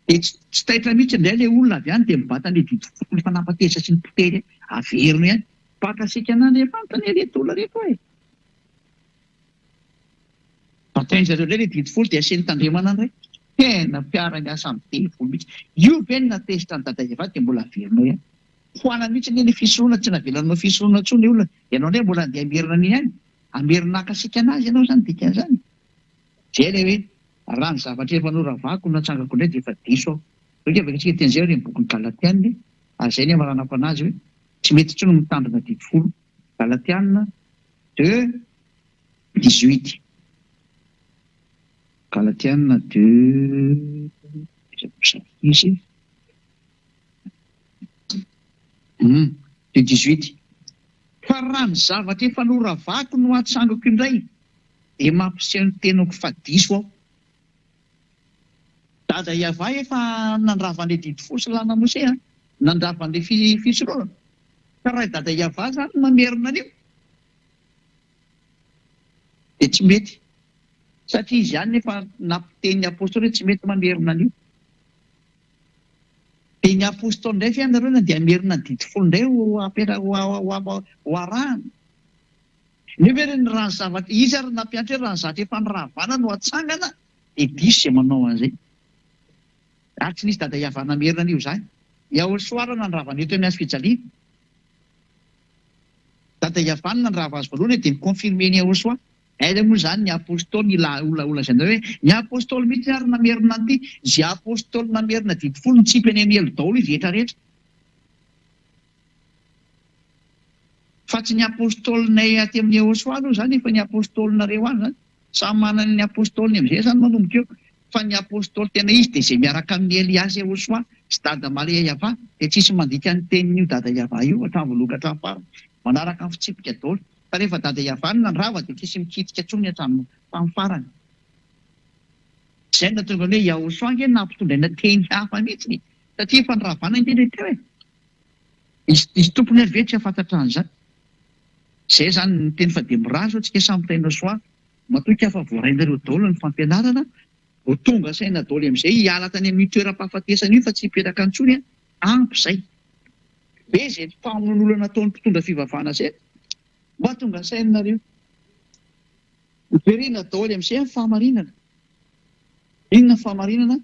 Dia tsy taitra mihitsy indray ilay olona avy any dia mibata ny didy folo fanampatesa sy ny poteny averiny ihany. Pakasika an'Andriamanitra ny reto olona reto e. Batainy zareo indray ilay didy folo dia asiany tandremana indray. Tena mpiara miasa amin'ny teny folo mihitsy. Io ve ny natesitra ny dada Iava dia mbola averinao ihany. Foana mihitsy ny fisoroana, tsy navelanao fisoroana intsony olona. Ianao indray mbola andeha amerina any ihany. Amerina akasika anazy ianao izany dikan'izany. Izay ilay hoe raha ny zavatra efa noravako natsangako indray dia efa diso aho. Dia avy antsika teny izay hoe ny boky ny Galatiana. Ary izay ny amaranako anazy hoe tsy mety intsony mitandrina didy folo. Galatiana 2:18. Galatiana 2:18. 18. Fa raha ny zavatra efa noravako no atsangako indray dia mampiseho ny tenako fa diso aho. Dada Iava efa nandrava an'ilay didy folo sy lalàna Mose, nandrava an'ilay fisoroana. Ka raha dada Iava zany mamerina an'io dia tsy mety. Satria izy ihany nefa nampiteny apôstôly hoe tsy mety mamerina an'io. Dia ny apôstôly indray fianareo dia amerina ny didy folo indray ho arahana. Nefa hoe ny raha ny zavatra, izy ary nampianatra hoe raha ny zavatra efa niravana no atsangana dia diso izay manao an'izay. Ary tsy nisy dada Iava namerina an'io izany. Yehosoa ary nandrava eto amin'ny azy fijaliana. Dada Iava nandrava azy voalohany dia nikonfirme ny Yehosoa. Aila moa izany ny apôstôly olona izay hoe ny apôstôly mihitsy ary namerina an'ity. Izay apôstôly namerina didy folo nitsipy any amin'ny elo daholo izy rehetrarehetra. Fa tsy ny apôstôlinay aty amin'ny Yehosoa aloha izany, efa ny apôstôlinareo any izany. Samy manana ny apôstôliny amin'izay izany manomboka eo. Fa ny apôstôly tena izy dia izay miaraka amin'ny Eliasy Yehosoa sy dada Maria Iava dia tsisy mandika ny tenin'io dada Iava io hatramin'ny voaloka hatramin'ny farany. Manaraka ny fitsipika daholo. Fa rehefa dada Iava nandrava dia tsisy mikitika intsony hatramin'ny farany. Izay natonga ny hoe Yehosoa ange nampitondraina teny hafa mihitsy. Satria efa niravana indrindra teo e. Izy tompony ary ve tsy afantatra an'izany. Izay zany ny teny fa dia mirazo antsika samy tainao soa. Matoa afa voarainareo daholo ny fampianarana. Ho tonga saina daholo amin'izay hiala tany amin'ny toeram-pahafatesana io fa tsy hipetraka intsony ampy izay. Be izay famonoana nataon'ny mpitondra fivavahana izay. Mba tonga sainareo. Hiverina daholo amin'izay ny fahamarinana. Inona ny fahamarinana?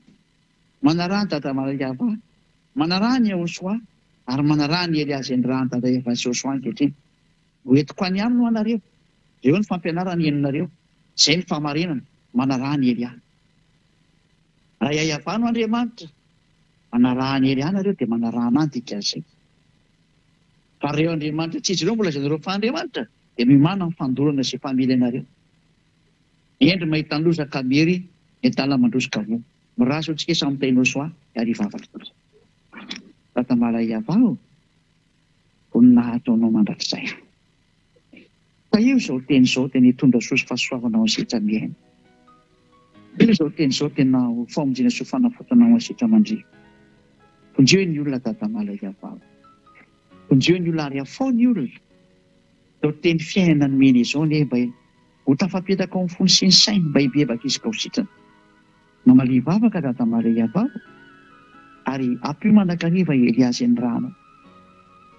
Manaraha dada Maria Iava, manaraha ny Yehosoa, ary manaraha ny Eliasy andrahan'ny dada Iava sy Yehosoa ankehitriny. Hoentiko any aminy ho anareo. Ireo ny fampianarana henonareo. Izay ny fahamarinana, manaraha ny Elia. Raha Iava no Andriamanitra, manaraha ny Elia nareo dia manaraha anany dikan'izay. Fa reo Andriamanitra tsy izy ireo mbola izanareo fa Andriamanitra dia mimana ny fandorana sy familianareo. Endry mahita ny loza kamery, entala mandrosoka vo. Miraso antsika samy tainao soa ary vavaka. Tata Maria Iava ho nahataonao mandrakizay. Fa io izao teny izao teny hitondra soa sy fahasoavana ao antsika miaina. Zao tena ho famonjena sy ho fanafotana ho asika mandrivo. Ponjeo ny olona tatamala iavao. Ponjeo ny olona ary afao ny olona. Zao teny fiainana ny mena izao ne mba ho tafapetaka ao amin'ny fony sy ny sainy mba hibebaka izy ka ho sitrana. Mamalia vavaka tatamala iavao. Ary ampio mandakariva Eliazy ny rano.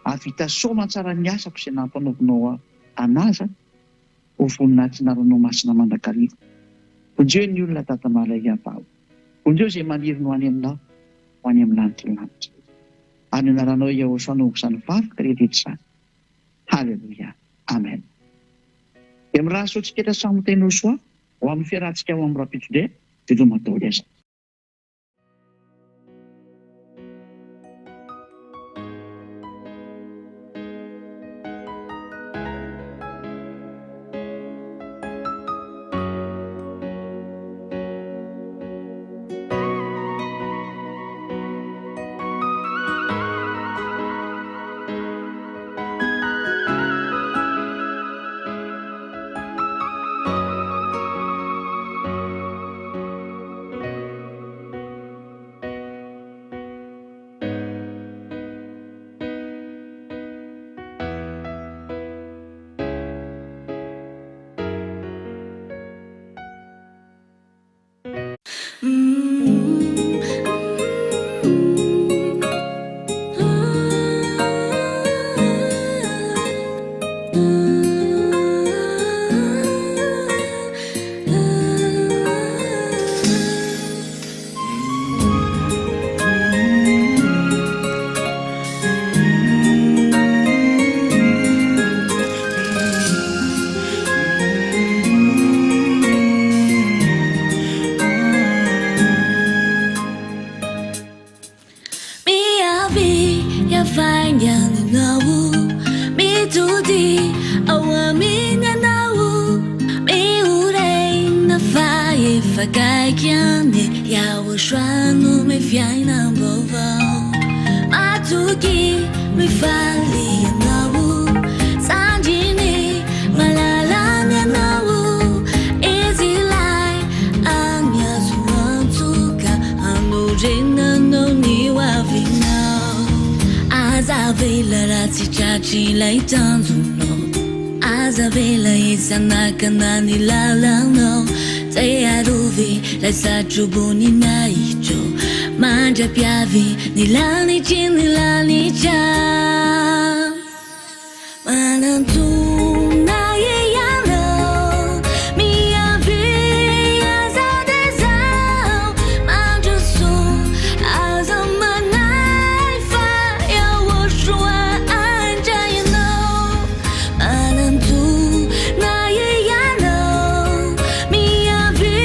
Avita soma tsara ny asako sy nampanaovinao anazy ho voninahitry masina mandakariva. Ponjeo ny olona tatamala iavao. Ponjeo izay maniry no any aminao ho any amin'ny lanitra. Any anaranao Iahosoanao izany vavaka rehetra izany. Halleluja. Amen. Dia miraha soatsika samy teny ho soa ho amin'ny fiarahantsika ao amin'ny rapitodray dia do matao leza. Jubuni na icho manja piavi nilani chin nilani cha manantu na ye yalo mia via za desao manja su azamanai fa ya woshua anja you know manantu na ye yalo mia via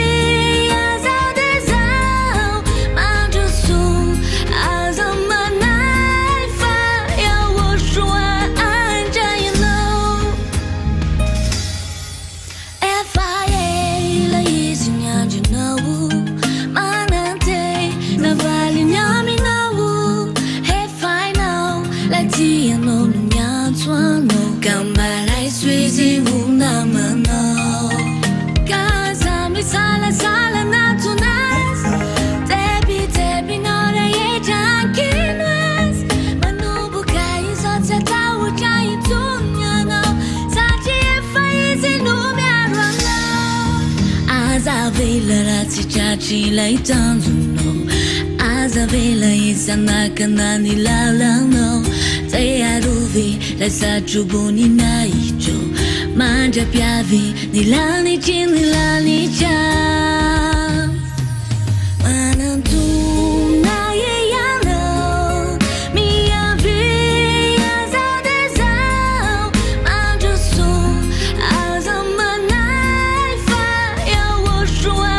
Chilai tanzuno azavela isanaka nani lalano tayaruvi lasa chubuni na icho manja piavi nilani chin nilani cha manantu na ye yalo mia via za desao manja su azamanai fa ya woshua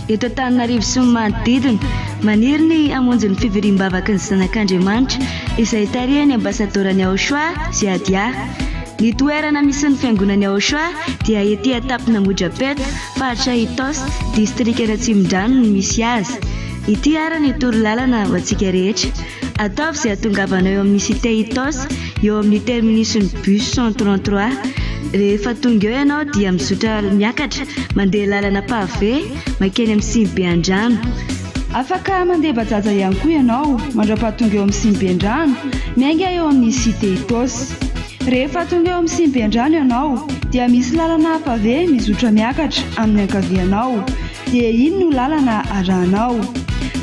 eto Antananarivo sy ny manodidina maniry ny hamonjy ny fivoriam-bavaka ny zanak'Andriamanitra izay tarihany ambasadorany Aochoa Ziadia. Ny toerana misy ny fiangonany Aochoa dia ety Atapina Modrapeto, faritra Itos, distrika Ratsimondrano no misy azy. Ity ara ny torolalana ho antsika rehetra. Ataovy izay hatongavanao eo amin'ny cité Itos, eo amin'ny terminus'ny bus 133. Rehefa tonga eo ianao dia mizotra miakatra mandeha lalana pavé makeny amin'ny Simbeandrano. Afaka mandeha bajaja ihany koa ianao mandra-pahatonga eo amin'ny Simbeandrano, miainga eo amin'ny cité Itos. Rehefa tonga eo amin'ny Simbeandrano ianao dia misy lalana pavé mizotra miakatra amin'ny ankavianao, dia iny no lalana arahanao.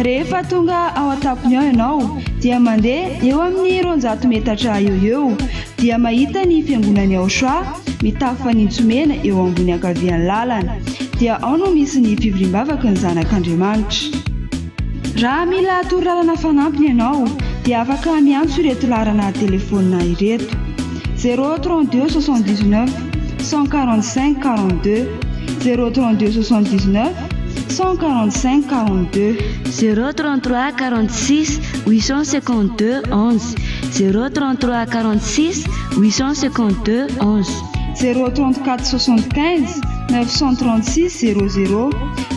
Rehefa tonga ao Atapiny ao ianao dia mandeha eo amin'ny 200 metatra eo dia mahita ny fiangonany Aochoa mitafo fanitso-mena eo ambony ankavian'ny lalana, dia ao no misy ny fivoriam-bavaka ny zanak'Andriamanitra. Raha mila torolalana fanampiny ianao dia afaka miantso ireto laharana telefonina ireto: 032 79 145 42, 032 79 145 42, 033 46 852 11, 033 46 852 11, 034 75 936 00,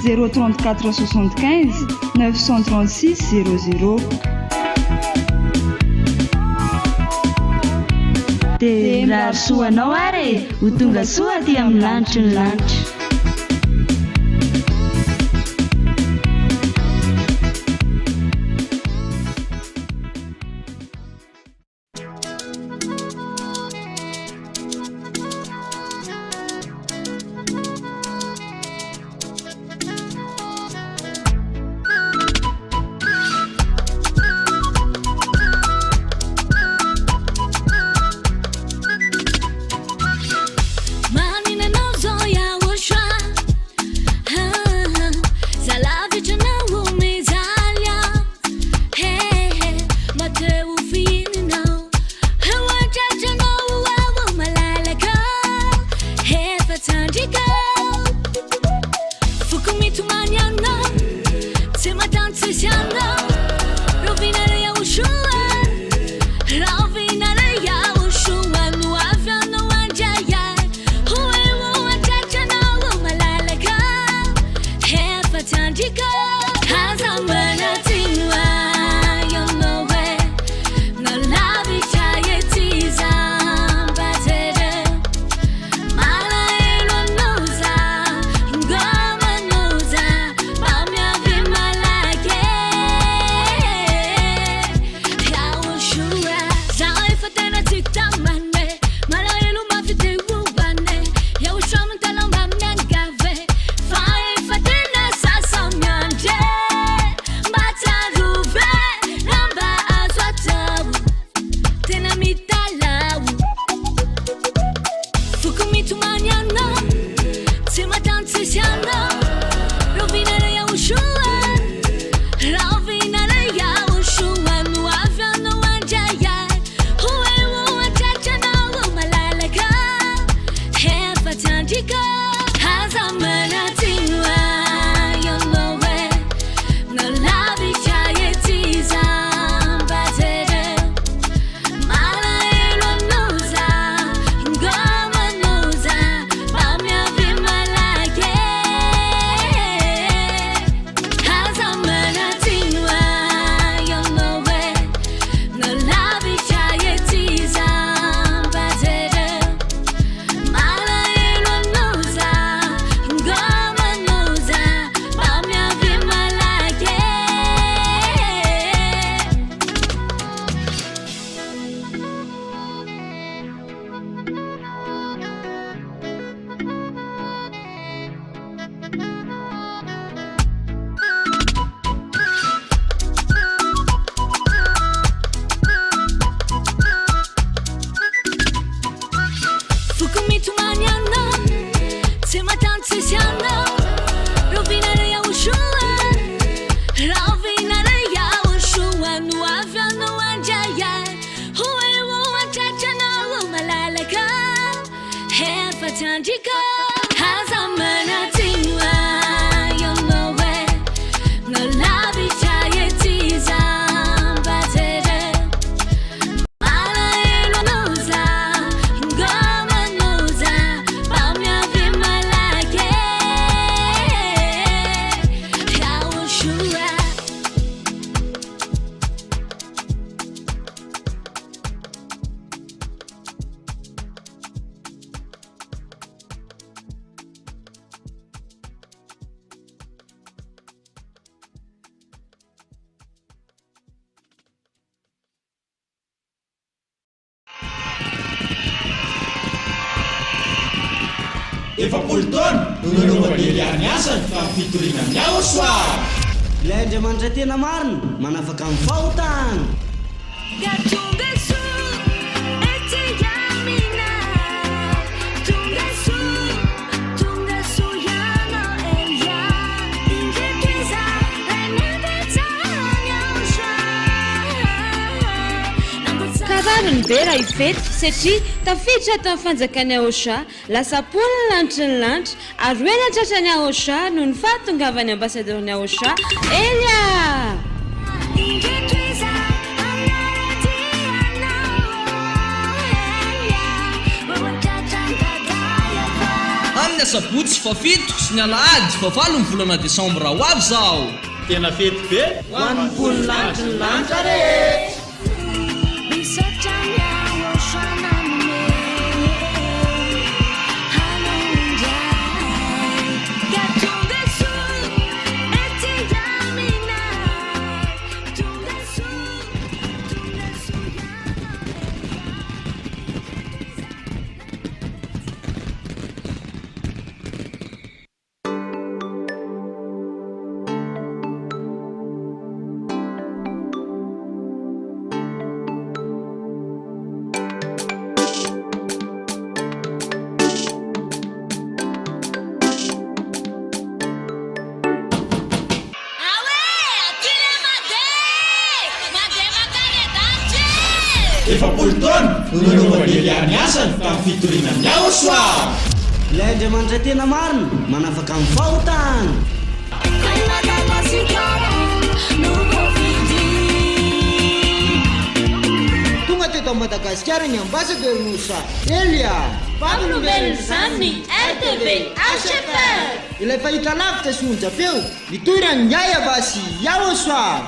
034 75 936 00. Dia mirary soanao ary ho tonga soa aty amin'ny lanitry ny lanitra. Tandika has a man at in you know where efapolo taona no nanaovana Elia ny asany tamin'ny fitoriana ny Aosoa. Ilay Andriamanitra tena marina manafaka amin'ny fahotana. Kararony be raha ifety satria tafiditra tamin'ny fanjakany Aosha, lasa polina lanitra ny lanitra ary hoena tratrany Aosha no ny fahatongavany ambasadorny Aosha Elia. Amin'ny Sabotsy fafito sy ny Alahady favalo ny volana Desambra ho avy zao. Tena fety be ho an'ny polina lanitra ny lanitra rehetra. Efapolo taona no nanaovana Elia ny asany tamin'ny fitoriana ny Aosoa. Ilay Andriamanitra tena marina manafaka amin'ny fahotana. Tonga teto Madagasikara ny ambassadeur Moussa Elia. Fampinovelona izany ny RTV HFR. Ilay fahita lavitra sy onjam-peo nitorany Yaya Basy Aosoa.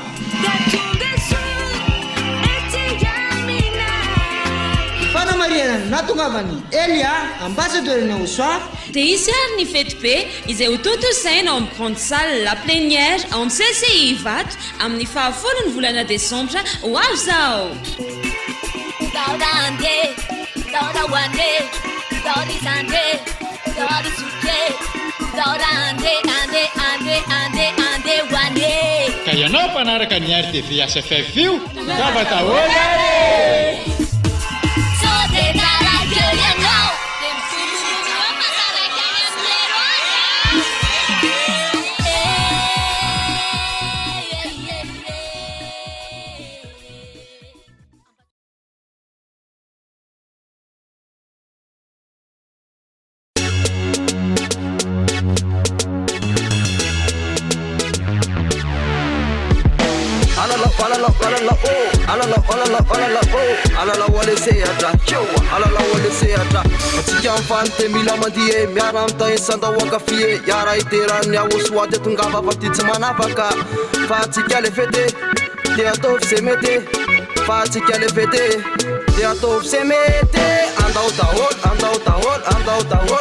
Fanamariana natongavany Elia ambassadeur ny Aosoa. Dia isy ary ny fety be izay ho tontosaina ao amin'ny grande salle la plénière ao amin'ny CCI Ivato amin'ny fahafolon'ny volana Desambra ho avy zao. Ka ianao mpanaraka ny RTV HFF io tongava daholo. Atsika mifante mila mandihe miara amitahy sandahoaka fie iara iterany Aosoa dia tongava fa ty tsy manafaka fa atsika le fete dia ataovy se mety fa atsika le fete dia ataovy se mety andao daholo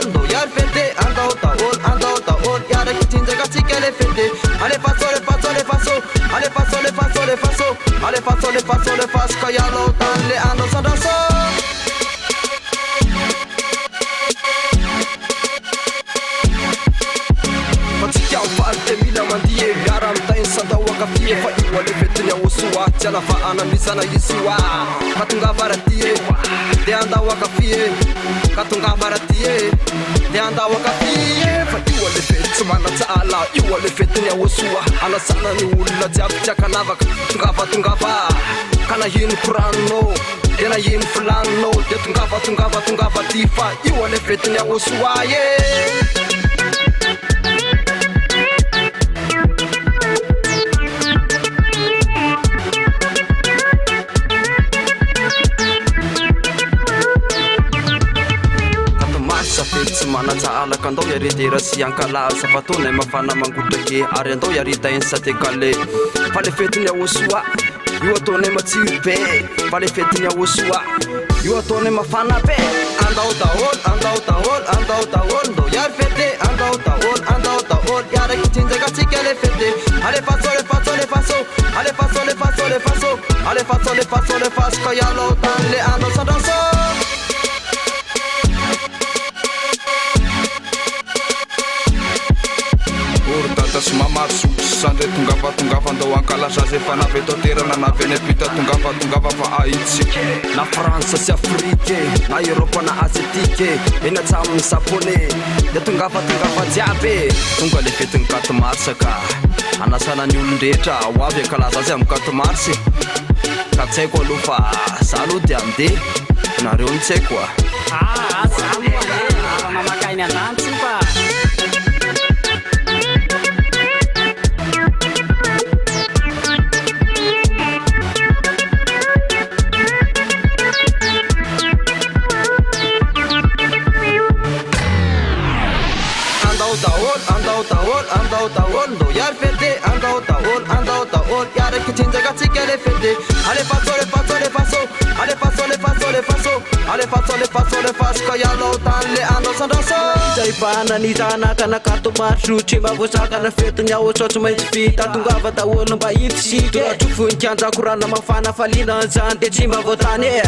ndo iary fete andao daholo iara kitsinjaka atsika le fete ale faso ka ialao tany le andao sandraso. Mila mandihe miara amitahy sandahoaka fie fa io ale fetiny Aosoa tsy ala fa anamisana isoa ka tongava ratie dia andahoaka fie ka tongava ratie dia andahoaka fie fa io ale fety tsy manatsala io ale fetiny Aosoa anasana ny olona jiaby tsy akanavaka tongava ka nahino koranonao dia nahino filaninao dia tongava ty fa io ale fetiny Aosoa tsy manatsaalaka andao iaretera sy ankalaza fa taonay mafana mangotrake ary andao iaritainy satekale fa le fetiny Aosoa io ataonay matsiro be fa le fetiny Aosoa io ataonay mafana be andao daholo ndo iary fete andao daholo iara kitsinjaka atsika le fete ale faso ka ialao tany le andao sandraso. sandre tongafatongafandao ankalazazy efa navy eto toerana navy any apita tongafatongava fa ahitsy na France sy Afrique na Europe na Asiatique eny atsaminy Japonais de tongafatongafa jiaby tonga le fetiny 4 mars ka anasana ny olon-drehetra ho avy ankalaza azy amin'ny 4 mars ka tsy haiko aloha fa za aloha dia andeha nareo ny tsy haiko mamakainy anantsy fa andao daholo ndo iary fete andao daholo iaraky tsinjakatsika le fete alefaso ka ialao tany le andao sandraso zay bana ny zanaka nakato matro tsy mba voazakana fetiny ao sotsy maintsy vita tongava daholo mba hitsisika atrovoninkanjako rana mafana falina zany de tsy mba voatany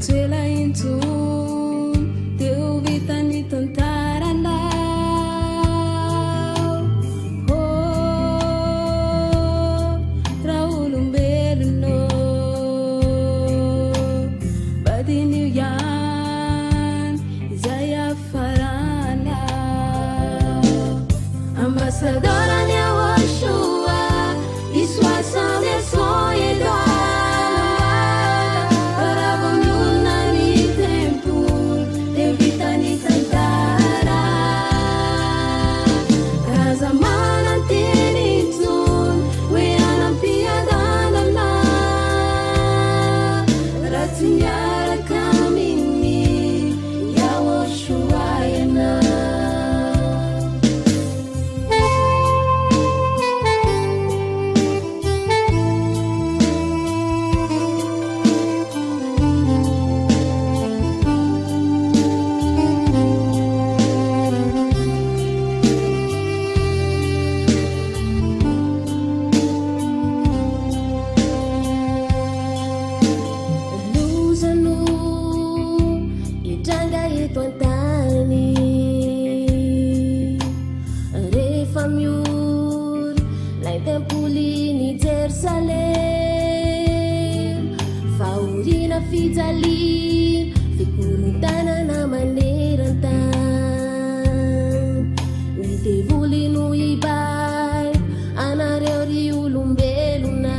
toela intsony deo vitany tantaranao raha olombelonô badinio ihany izay afaranao ambassadorany aoasoa isoasao le soedoa Fijalin fikuluntanana manerantan nitevulinu ibay anareori ulumbeluna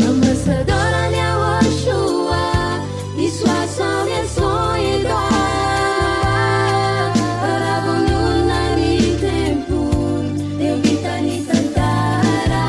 ambassadorani awoshua iswasane soyedoa rabonunani tempul devitani tantara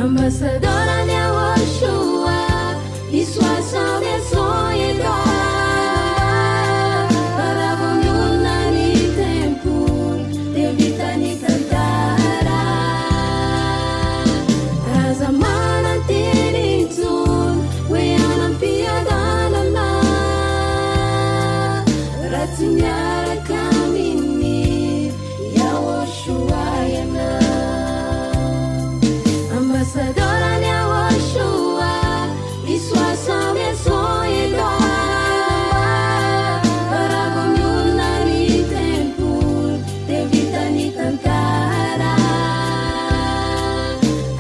Ambassadora ne Woshua, iswasa ne soyedoa, rabonuna ni tempul, devitani tantara, kazamana tirinzun, weanam piadana na, ratinyara kamini, ya Woshua yana. Ambassadora ne Woshua, iswasa ne soyedoa, rabonuna ni tempul, devitani tantara,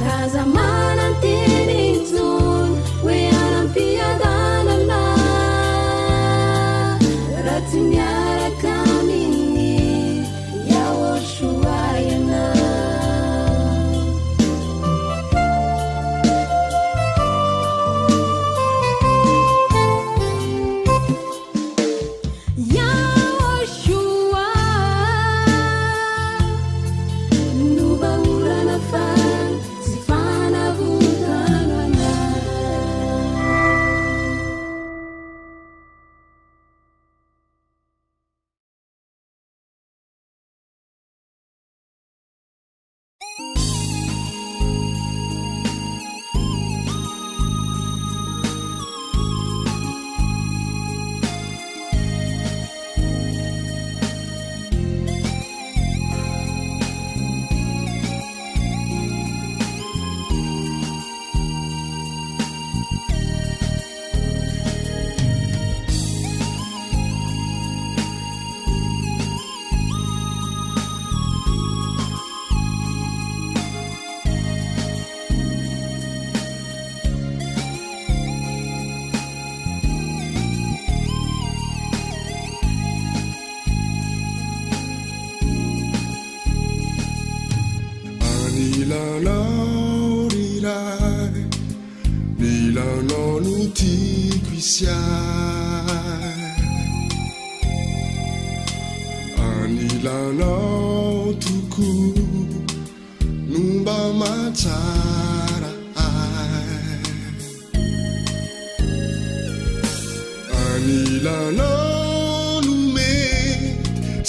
kazamana tirinzun, weanam piadana na, ratinyara kamini, ya Woshua yana.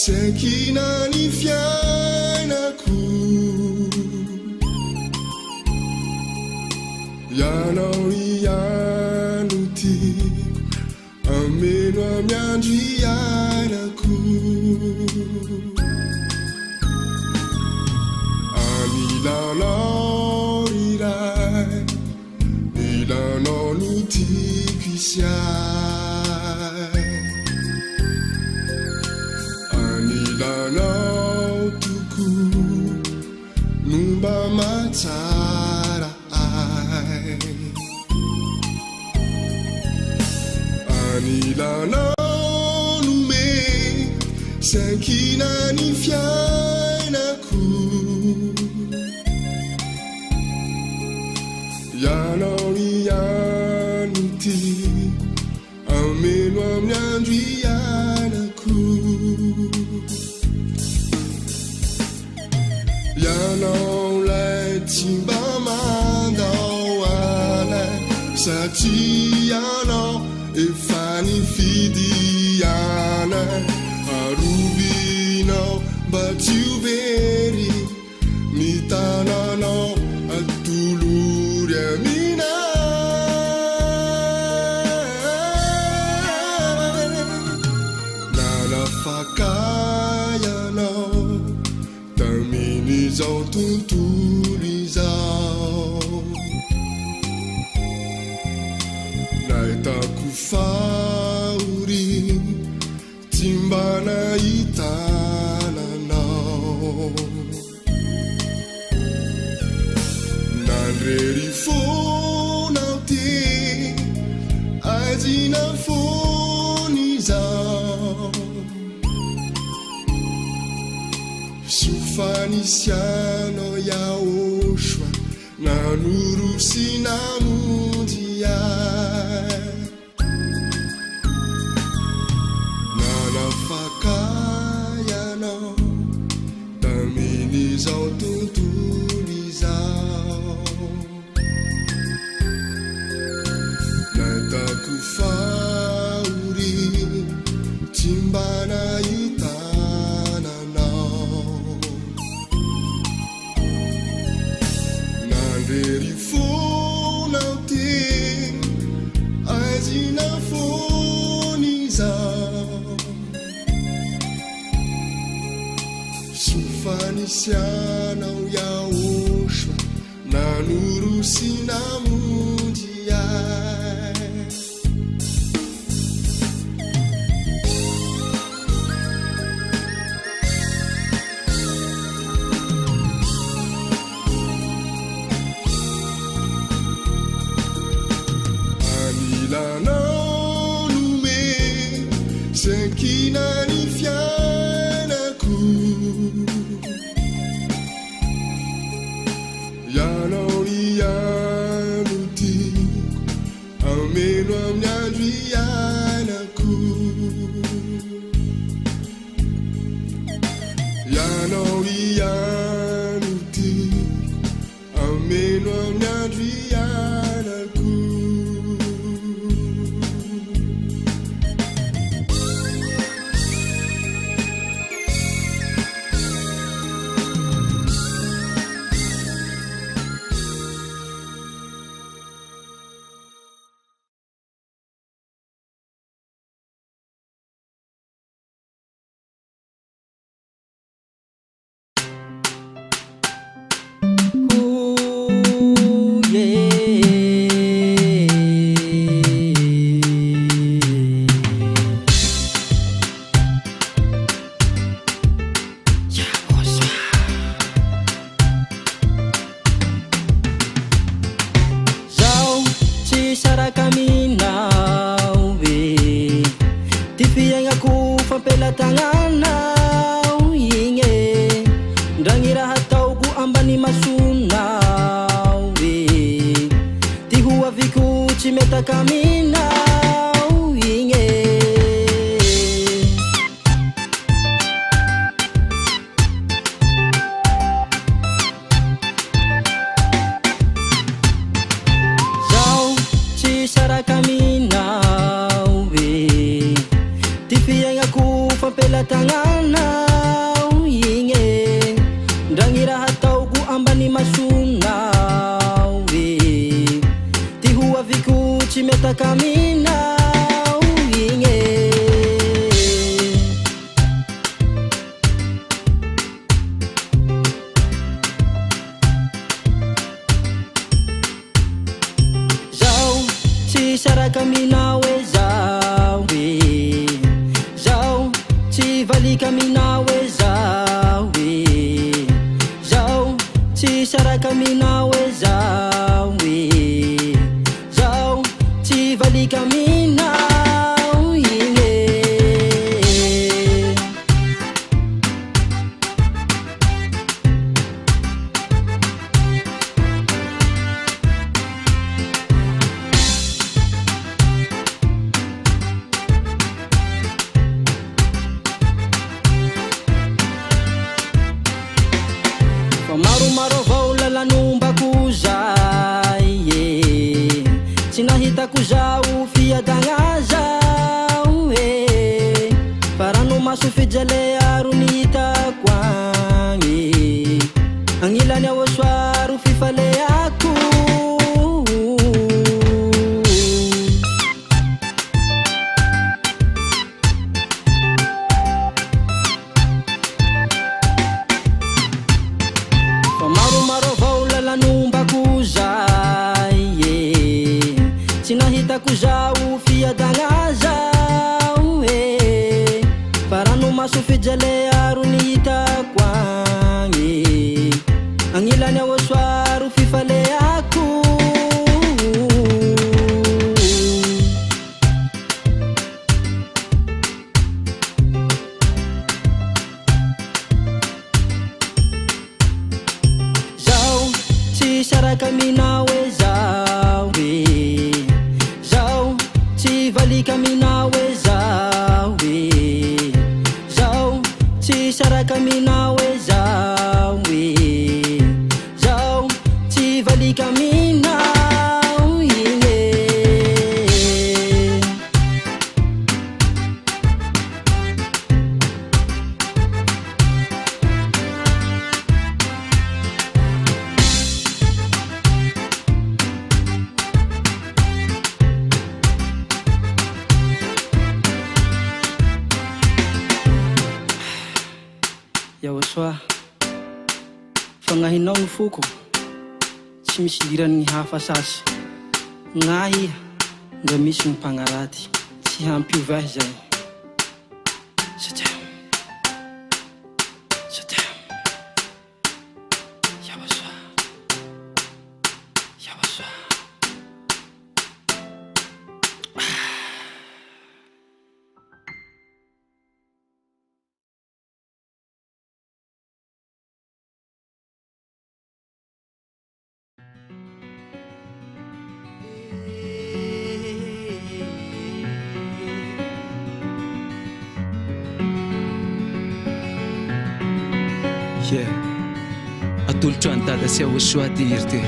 senkina ny fiainako ianao iano tiako ameno amin'ny andro ianako anilanao iray nilanao no tiako isiay anilanao toko nomba matsara ay anilanao nome sankina ny fiainako ianao iano ty ameno amin'ny andro ianako ianao lay tsy mba mandao anay satria ianao efa nifidy anay arovinao mba tsy ho very ny tananao atolory aminay nanafakay ianao tamin'izao tontolo izao nahitako fahory tsy mba nahitananao nandrery fonao ty azina fony izao sofanisianao yaoshwa nanorosi namonjy ay nanafakay ianao tamin'izao tontolo izao nahitako fahory tsy mba nahitananao nandrery fonao ty azina fony izao sofanisianao yaoshwa nanorosi namonjy ay anilanao nome sankina ny fiainako ianao iano tiako ameno amin'ny andro ianako ianao iano tiako ameno amin'ny andro ianako tagnanao igny ndragny raha ataoko ambany masonao ty ho aviko tsy metaka aminao igny zao tsy saraka aminao ty fiaignako fampelatagnanao igny ndragny raha ataoko ambany masonao e ty ho aviko tsy metaka aminao igny zao tsy saraka aminao e zao e zao tsy valika aminao e zao e zao tsy saraka aminao e zao e zao tsy valika aminao igny maromaro avao lalanombako zay e tsy nahitako zao fiadagna zao e fa rano maso fijale aro nihitako agny agnilany ao soaro fifaleako tsy nahitako zao fiadagna zao e fa rano maso fijale aro nihitako agny agnilany ao soaro fifaleako zao tsy saraka aminao e zao e zao tsy valika aminao e zao e zao tsy saraka aminao e zao e zao tsy valika aminao igny yawasoa fagnahinao ny foko tsy misy dirany ny hafa sasy gnahy nga misy ny mpagnaraty tsy hampiovay zay Yeah, atolotro any dada sy ahosoa tiry ty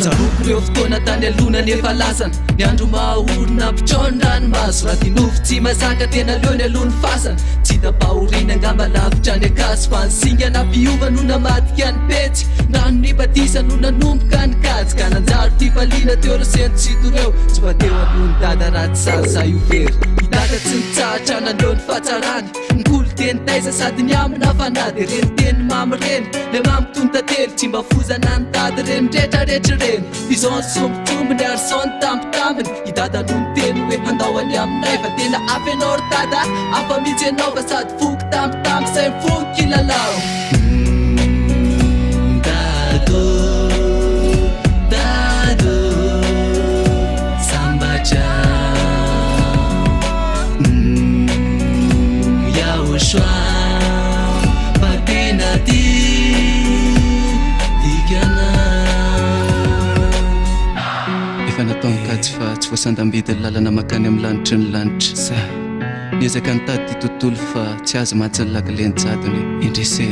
zaroko reo fotoana tany alona nefa lasana ny andro mahorina mpitrondra ny maso raha ty nofo tsy mazaka tena leo ny alohany fasana tsy tapahorina angamba lavitra ny akaso fa ny singa nampiova no namadika ny petsy nano ny batisa no nanomboka ny katsy ka nanjaro ty falina teo reo sentsito reo tsy fa teo alohany dada raty salsa io very dada tsy nitsahatra nandeo ny fahatsarany nkolo teny taiza sady ny amina fanady reny teny mamy reny le mampitontately tsy mba fozana ny dady reny retraretra reny izao ny sombotrombony ary sao ny tampitaminy i dada no ny teny hoe handaoany aminay fa tena afy anao ry dada afa mitsy anao fa sady foky tampitamby say mifoky kilalao dado dado sambatra yaoshwa patenati dikana efa natao mikajy fa tsy voasandambidy ny lalana makany amin'ny lanitry ny lanitra sa niezaka ny tady ty tontolo fa tsy azy mahatsy ny lakilenjadony indrese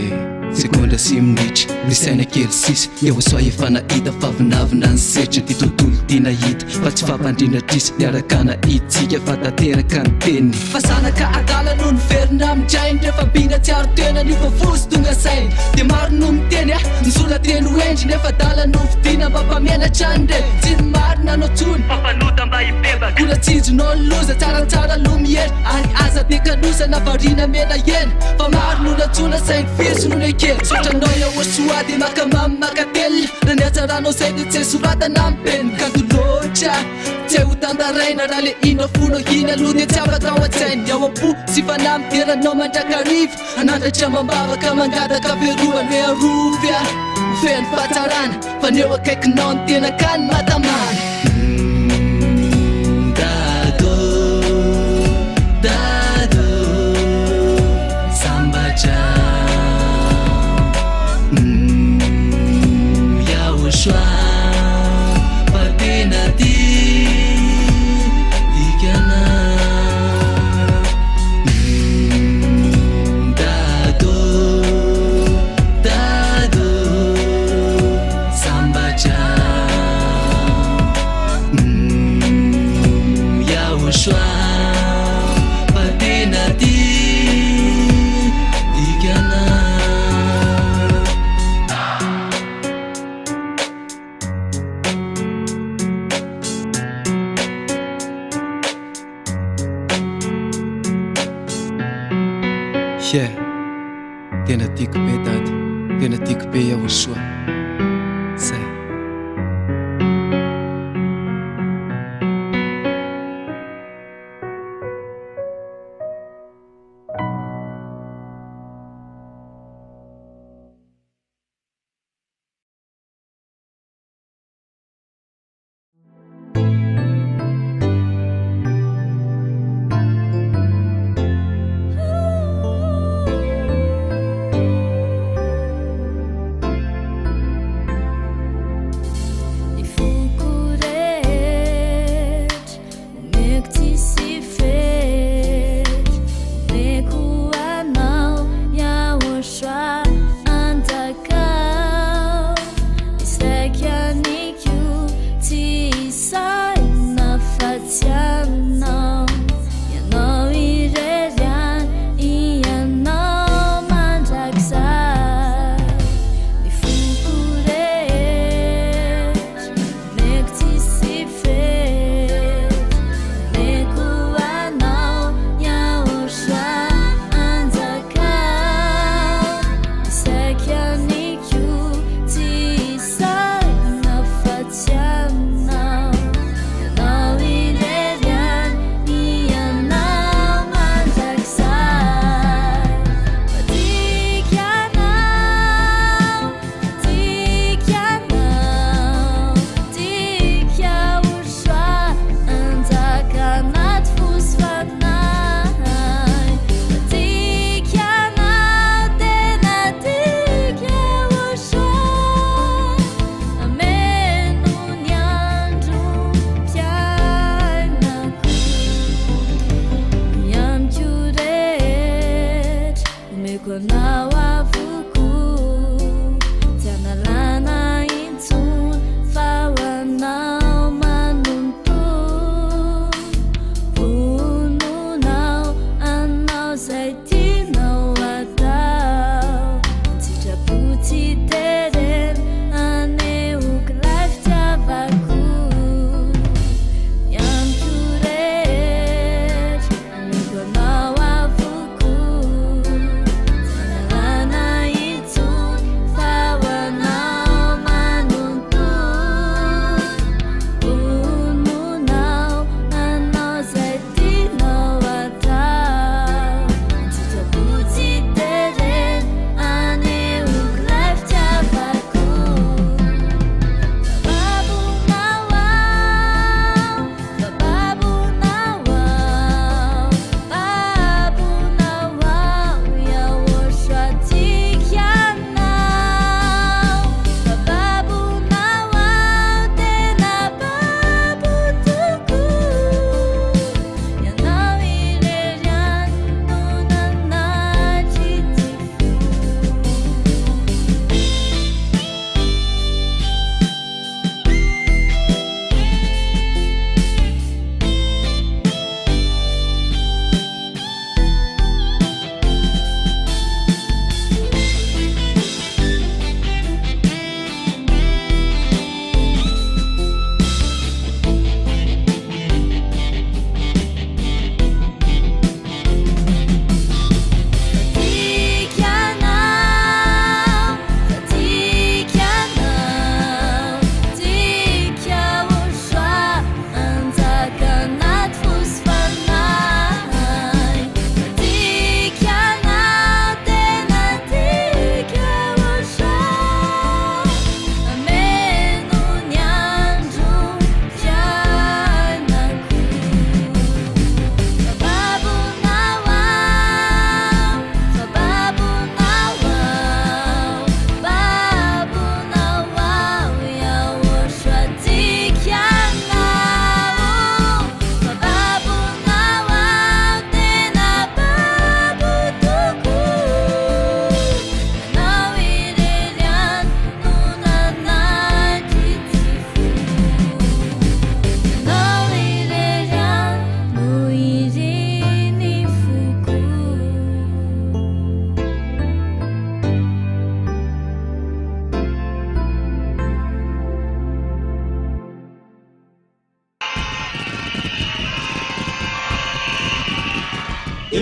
sekondra sy minitra risaina kely sisy eo asoa efa nahita fa vinavina ny setra ty tontolo ty nahita fa tsy fampandrindratrisa niaraka nahitsika fa tanteraka ny teniny fa zanaka adala no ny verina mitrainy rehefa binga tsy aro tena ny fofosy tonga sainy de maro no miteny nisola teny hoendry nefa dala no vidina mba mpamenatra ny re tsy ny marina no tsony fampanota mba hipebaka kola tsinjonao ny loza tsaratsara lo miera ary aza de kanosa na varina mena ena fa maro no natsona sainy fiso no nekely sotranao iaoasoa de makamamy makately na niatsaranao zay de tsy soratana mipeny kanto loatra tsy ho tandaraina raha le ino fono hina aloha de tsy afaka ao an-tsainy ao am-po sy fanahy mideranao mandrakariva anandratra mambavaka mangataka veroany hoe arovya feno fahatsarana fa neo akaikinao ny tena kany matamana Yeah, tena tiako be dady, tena tiako be iaho soa. Zay.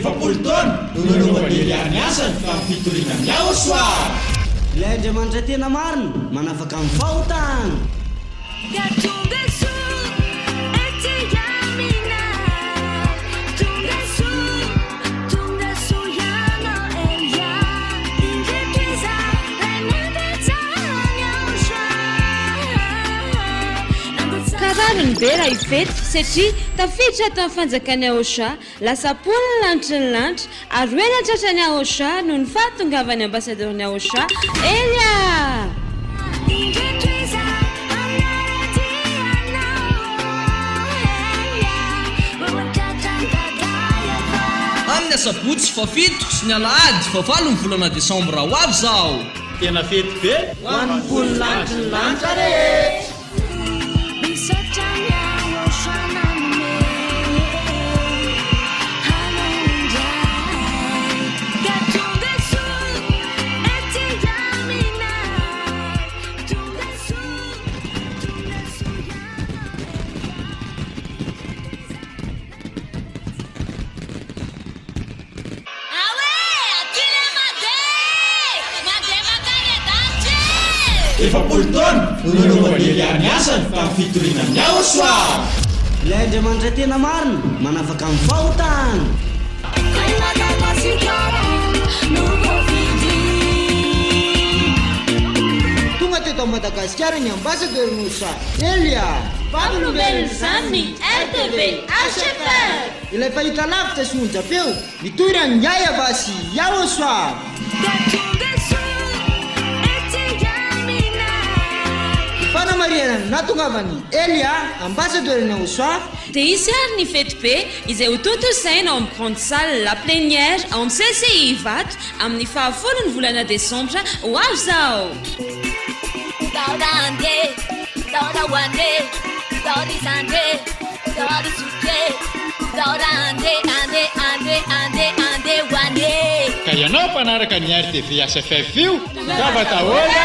efapolo taona no nanaovany any asany fa mifitoriana amin'ny Ahosoa. Ilay Andriamanitra tena marina manafaka amin'ny fahotana. Kararony be raha ifety satria tafiditra tamin'ny fanjakany Ahosoa lasa polina lanitra ny lanitra ary hoe ny antratrany Ahosoa no ny fahatongavany ambasadoriny Ahosoa Elia. Amin'ny Sabotsy fafito sy ny Alahady fa-valo ny volana Desambra ho avy zao. Tena fety be ho an'ny polina lanitra ny lanitra rehetra. Efapolo taona no nanaovany any asany fa mifitoriana amin'ny Ahosoa. Ilay Andriamanitra tena marina manafaka amin'ny fahotana. Tonga teto Madagasikara ny ambasadoriny Ahosoa Elia. Fampinombelona izany ny RTV HFR. Ilay fahita lavitra sy onjam-peo mitorany Yaya Basy Ahosoa. Fanamariana natongavany Elia ambassadoriny Ahosoa. Dia isy ary ny fety be izay ho tontosaina ao amin'ny grande salle la plénière ao amin'ny CCI Ivato amin'ny fahafolony volana Desambra ho avy zao. Ka ianao mpanaraka ny RTV HFR io gava tahola.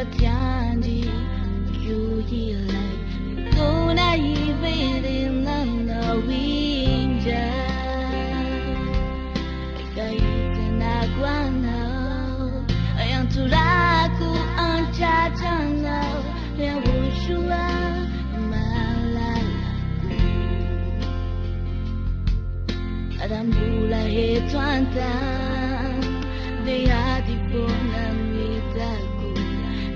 Batiandi Yuyilai Kuna Ivedin Lana Winja Kaitan Aguanau Yang turaku Ancacanau Yang Wushua Malalaku Adam Bula Hetuantan Dia di Bonamitaku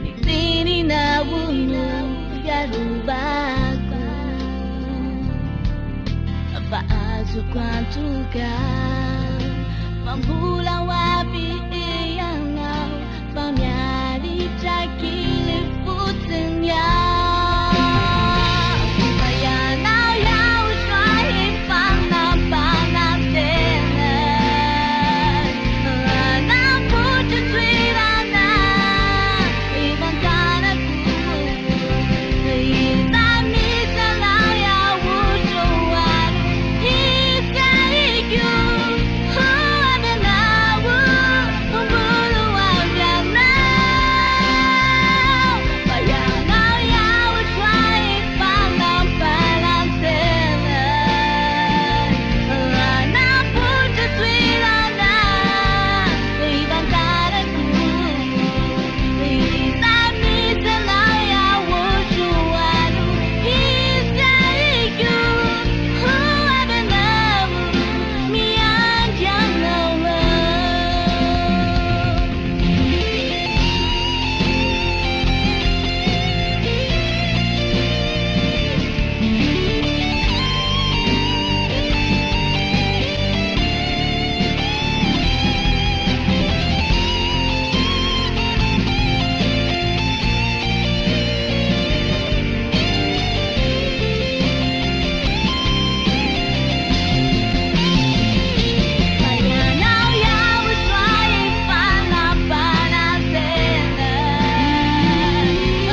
Nitini na wunu Yarubaku Paazu kwantuka Mambula wapi iyanau Pamyari chakile putenya Payanau yau shwahi pana pana tena Ana putu twirana Iban kana kumu Ina misa lau ya wujuan Iska ikyu Huabenawu Umbulu wabianau Payanau yau shwahi pana pana tena Ana putu twirana Iban kana kumu Ina misa lau ya wujuan Iska ikyu Huabenawu Mian jangawa Payanau yau shwahi pana pana tena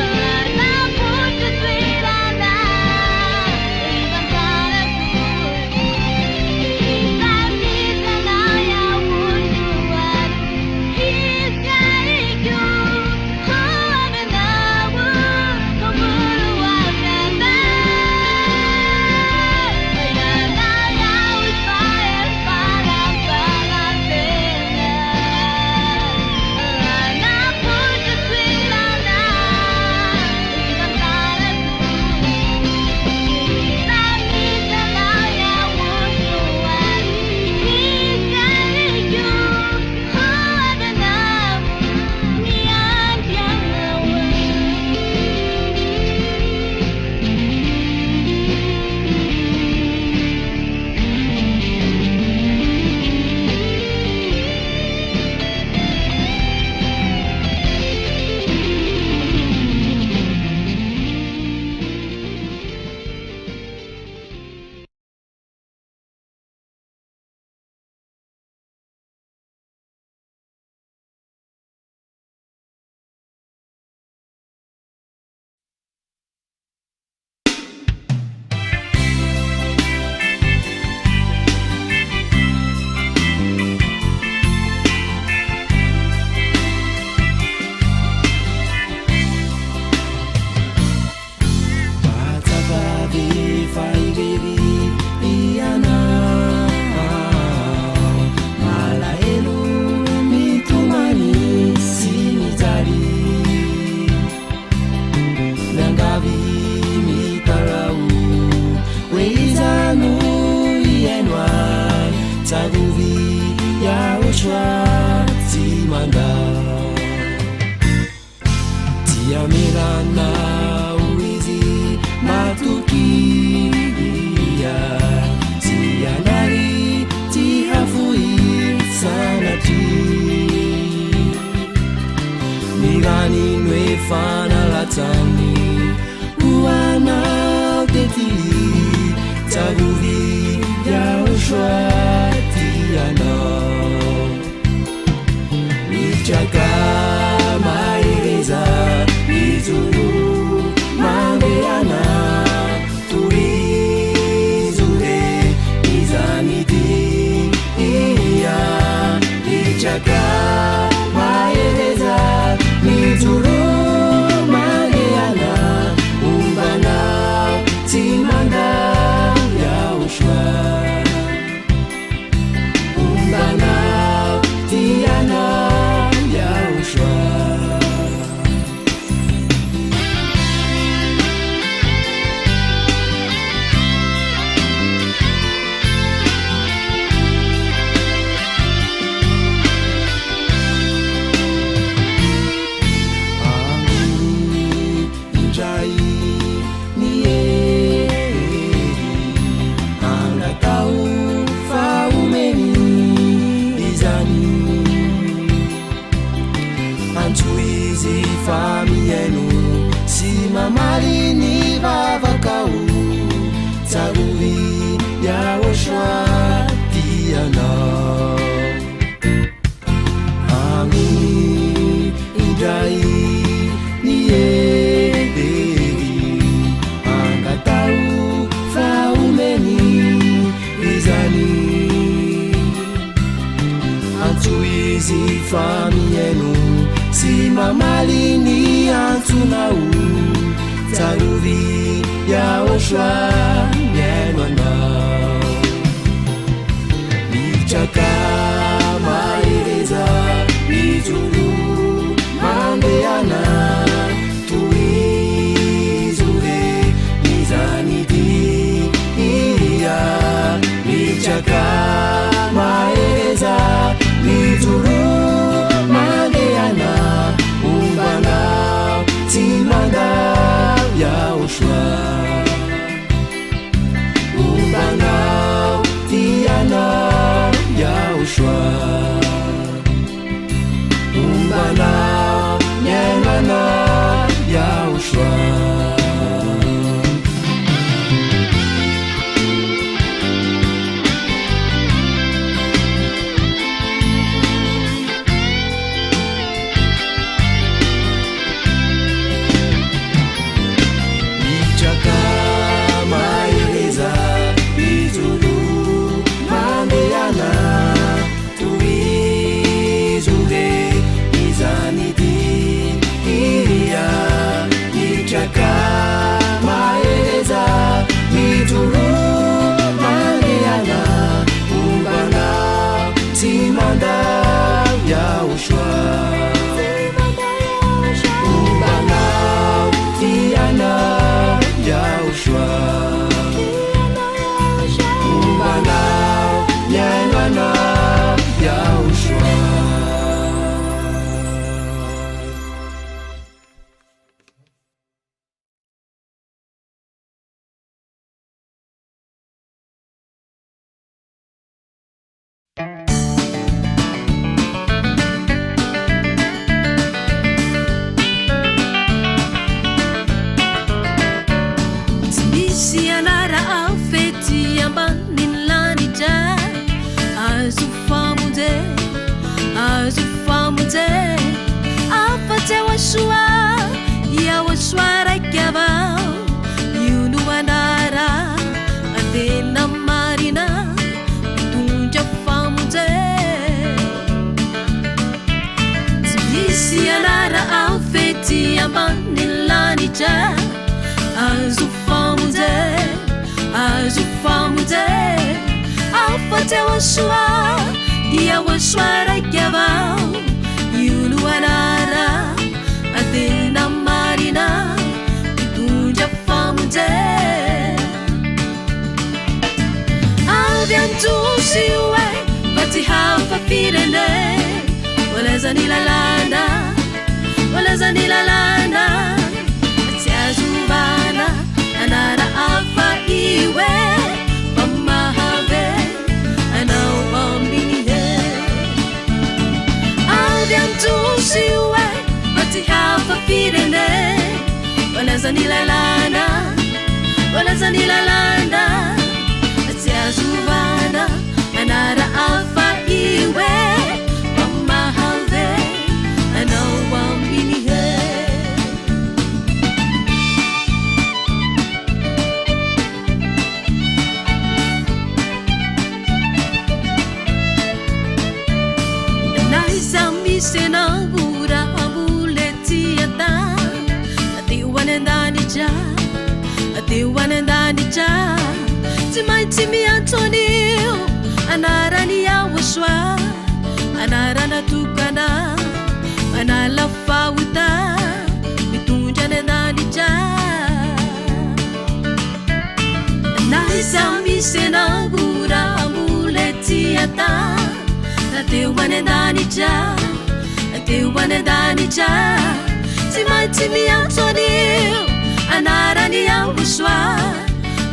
Ana putu twirana Iban kana kumu Ina misa lau ya wujuan Iska ikyu Huabenawu Umbulu wabianau Payanau yau shwahi pana pana tena Ana putu twirana Iban kana kumu Ina misa lau ya wujuan Iska ikyu Huabenawu Mian jangawa Patababi faibiri iana Malaelu mitumani sinitari Nangabi mitarau Weizanu ienwa Taguvi ya ushwa timanda Tia mirana uizi matukia Tia nari tihafui sanati Mirani nwefana latani Uana utetili Taguvi ya ushwa tiana Nichaka maereza Nizuru mangeana Turizure Nizaniti Iya Nichaka maereza Nizuru mamalini vavakao tsarovy yaosoa tianao ami indray ny edery angatao faomeny izany antso izy fa miaino sy mamaliny antsonao tsarovy yaosoa miaino anao mitraka mahereza mijoro mandeana toizore mizanidia mitraka mahereza mijoro mandeana umbanao tsy mandao yaosoa umbanao tianao yaosoa umbanao nyenanao yaosoa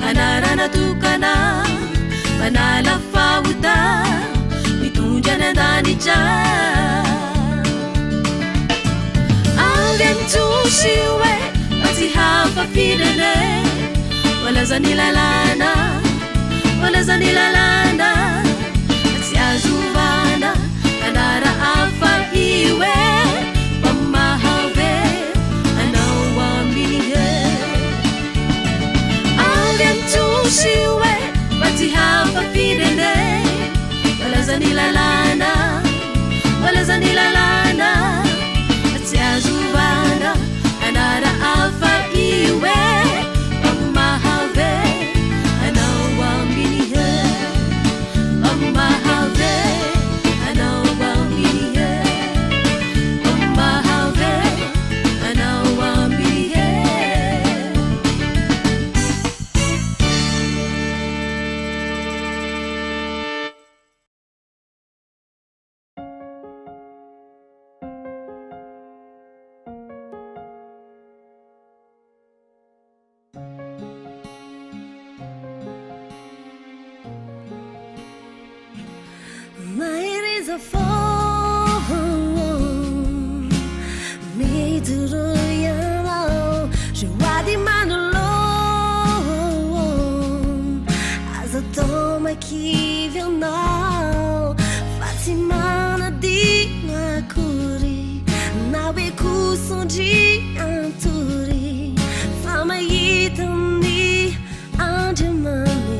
anarana tukana manala fauta mitunjana danija Alden tu siwe ati how hafafirene walazany lalàna walazany lalàna tsy azovana anara afa iwe mamahave anao amine avy amtosiwe fa tsy hafafirene walazany lalàna walazany lalàna tsy azovana anara afa iwe mamahave anao amine mamahave anao amine mamahave anao amine Night is a phone Me to the yellow Je vois des mains de l'eau As a toma qui vient now Fatima na di na curi Na be kusoji anturi Fama yitani anjamani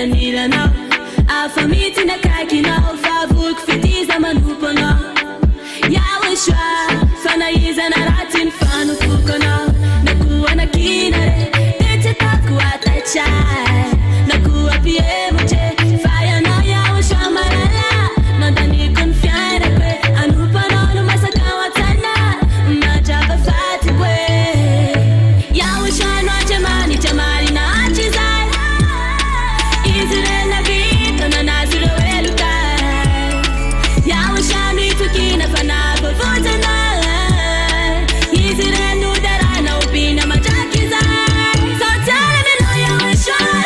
fiainanilanao afa mity nakaikinao fa voky fitiza manomponao yaosoa fanaizana ratiny fanofokonao nakoa nakinare tetsetako atachai nakoa piemotre fayanao yaosoa marala mandanikony fiainakwe anomponao no masakao atsana matrapa fatikwe yaosoa noatre manitra marina atrezay izy rena vita nanazy reo elokay yaosoa mitokina fanavavojana izy reno darana opina matrakizay so tsara menao yaosoa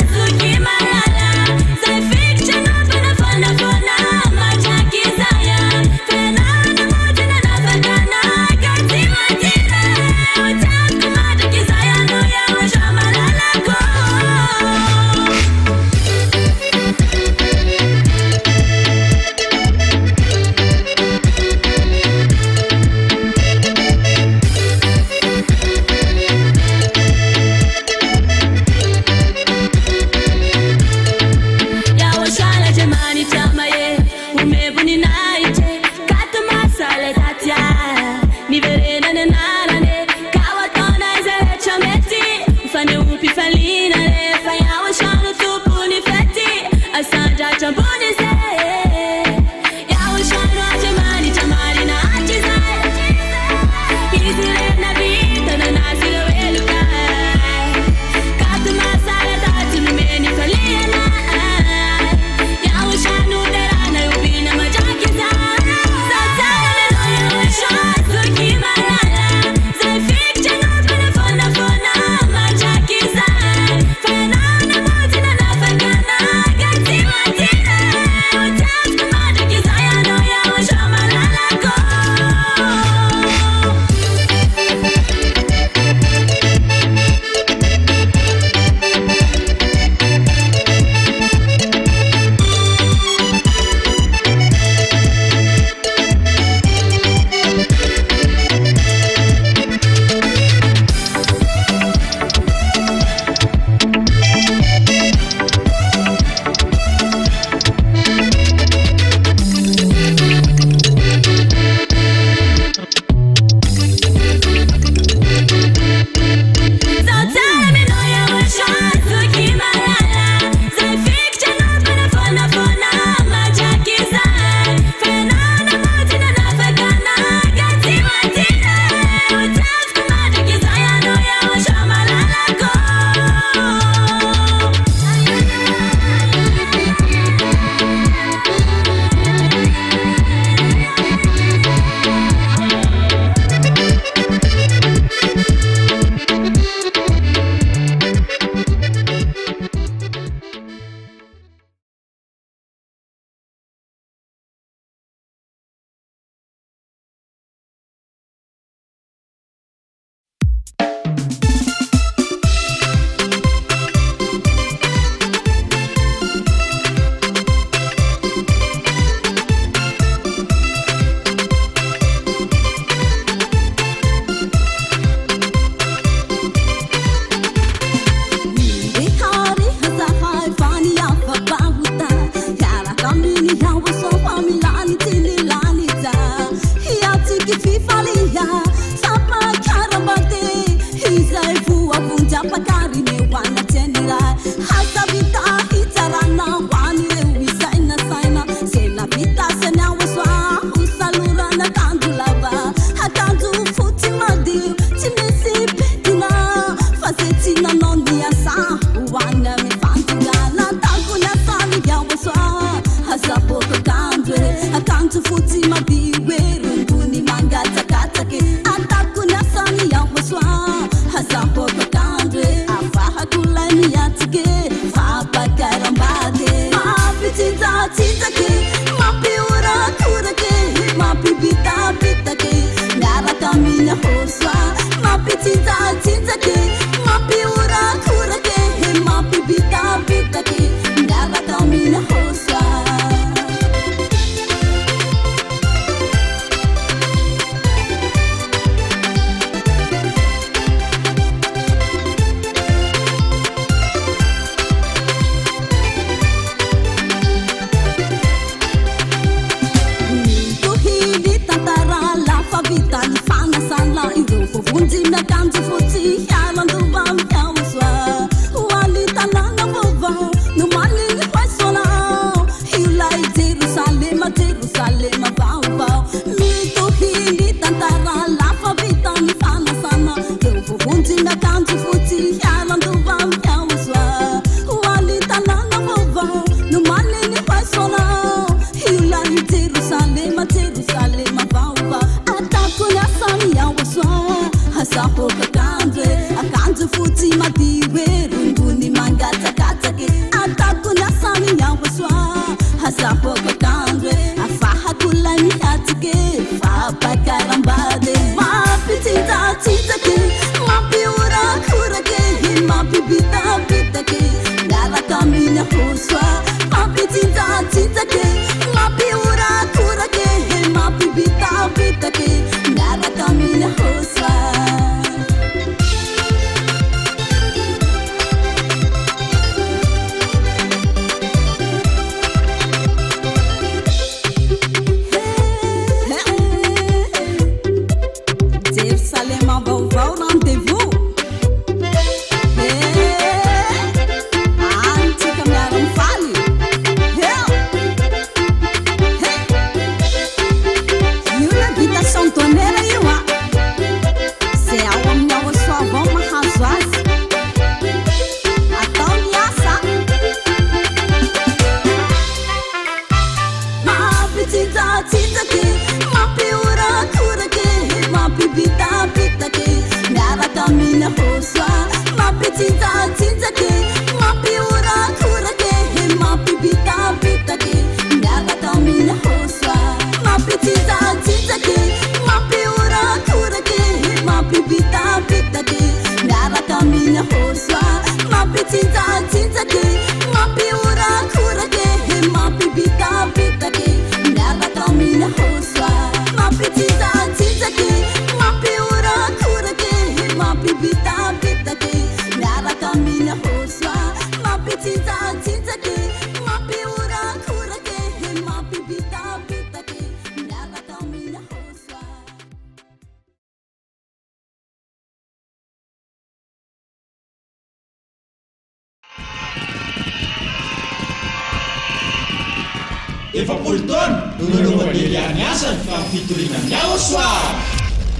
Efapolotona nololovaderyany asany fa fitorinany ao soa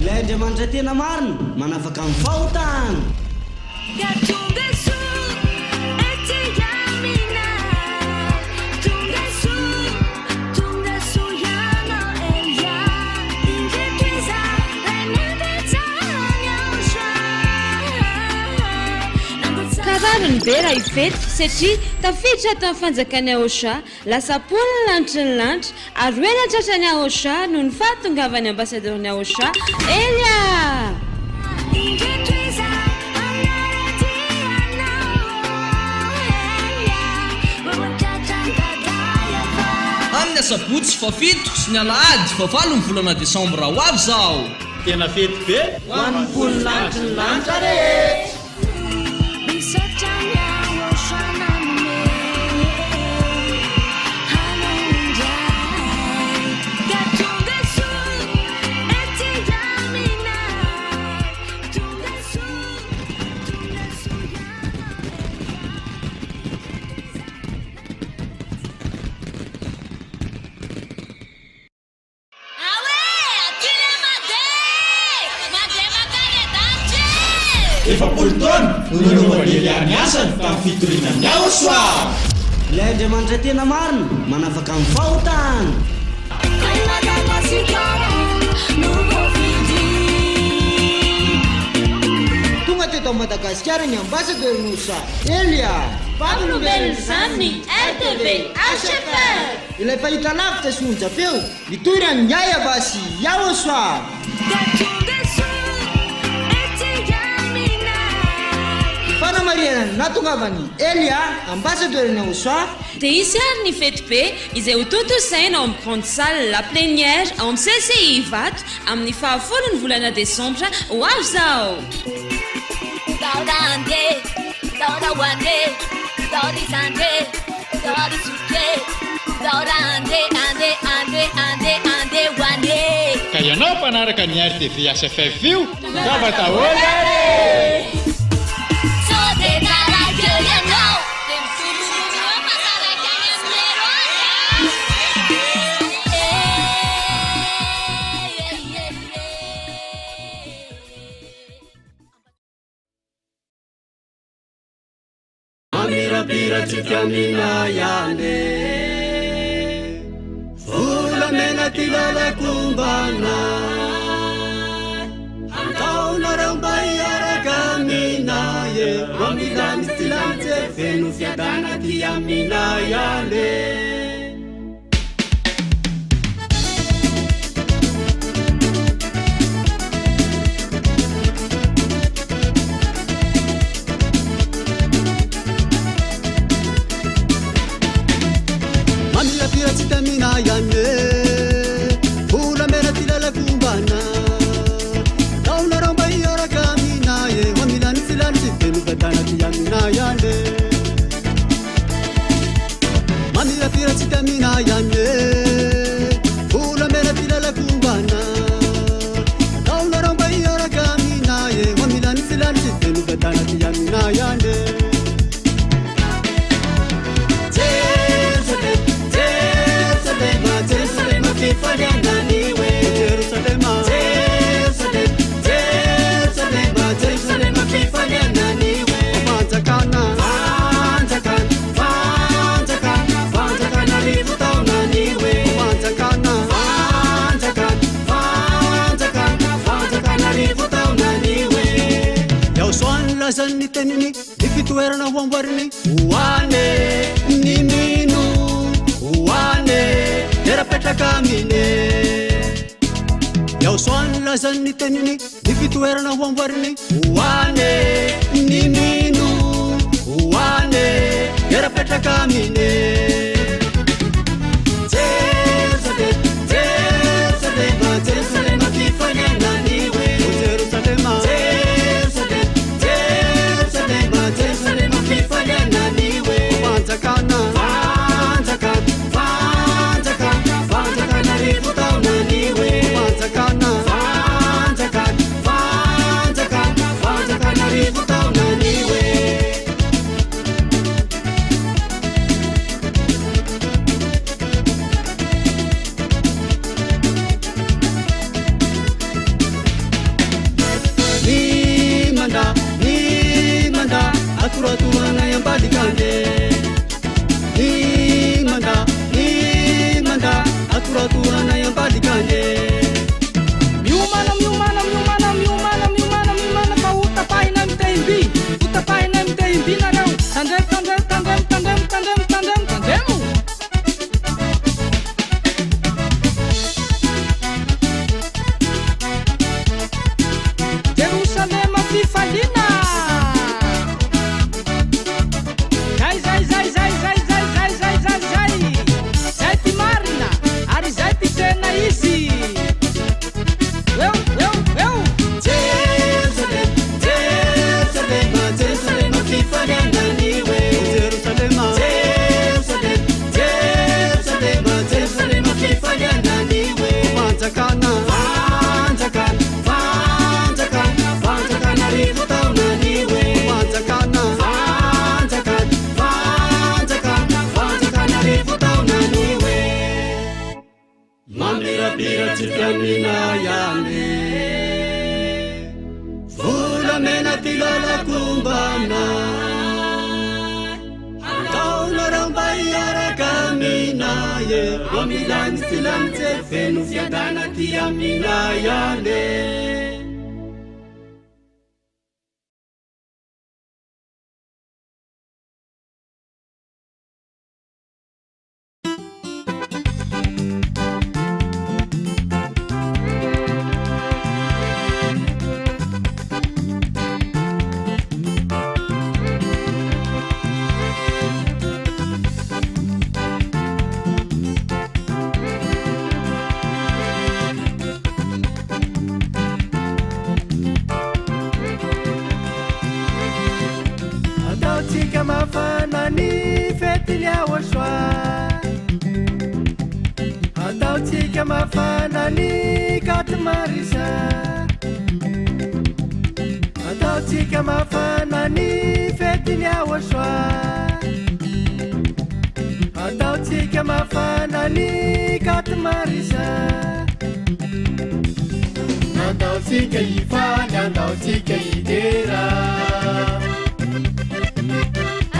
ilay Andriamanitra tena marina manafaka amin'ny fahotana. Kararony be raha ifety satria tafiditra tao amin'ny fanjakany Aosha lasa polina lanitra ny lanitra ary hoe natratrany Aosha noho ny fahatongavany ambassadeur-ny Aosha Elia. Amin'ny sabotsy fafito sy ny alahady fahavalo ny volana desambra ho avy zao. Tena fety be ho an'ny polina lanitra ny lanitra rehetra. Efapolotona nololovaderyany asany fa fitorinany ao soa ilay Andriamanitra tena marina manafaka amin'ny fahotana. tonga teto Madagasikara ny ambassadeur-ny USA Elia. Fampinombelony izany ny RTV HFR. Ilay fahita lavitra sy onjapeo nitorany Yaya Basy ao soa. Fanamariana natongavany Elia ambassadeur-ny USA dia isy ary ny fety be izay ho totosaina ao amin'ny grande salle la plénière ao amin'ny CCI Ivato amin'ny fahafolony volana desambra ho avy zao. Ka ianao mpanaraka ny RTV HFF io tongava daholo ary. Amirapiratsika mina yande volamena ty lalakombana antaonareo mba hiaraka mina ye mamilany ty lance feno fiadana ty amina yande. Mina yande fula mera tilala kumbana tauna ramba yara kamina ye wamilan silan sitenu betana tiyamina yande mamira pira cita mina yande fula mera tilala kumbana tauna ramba yara kamina ye wamilan silan sitenu betana tiyamina yande. Ni tenini nikituera na wamwarini uane ni minu uane era petra kamine ya uswan lazan ni tenini nikituera na wamwarini uane ni minu uane era petra kamine. Jerusalem, aturaturana yambalikanye imanda aturaturana yambalikanye miumana fa utapahina mitaimbi nareo tandremo Jerusalema fifalina zay ty marina ary zay ty tena izy eo Jerusalema fifaliananiwe Jerusalema fifaliananiwe vanjakana rivotaunaniwe vanjakana rivotaunaniwe mamirapira tsipiamina yane volamena tilalakumbana taunarambaiarakamina ye amilani silamtse fenu fiadana tiamina yane Mafanani fetilia washwa Atautika mafanani katmarisha Atautika mafanani fetilia washwa Atautika mafanani katmarisha Atautika ifanya Atautika idera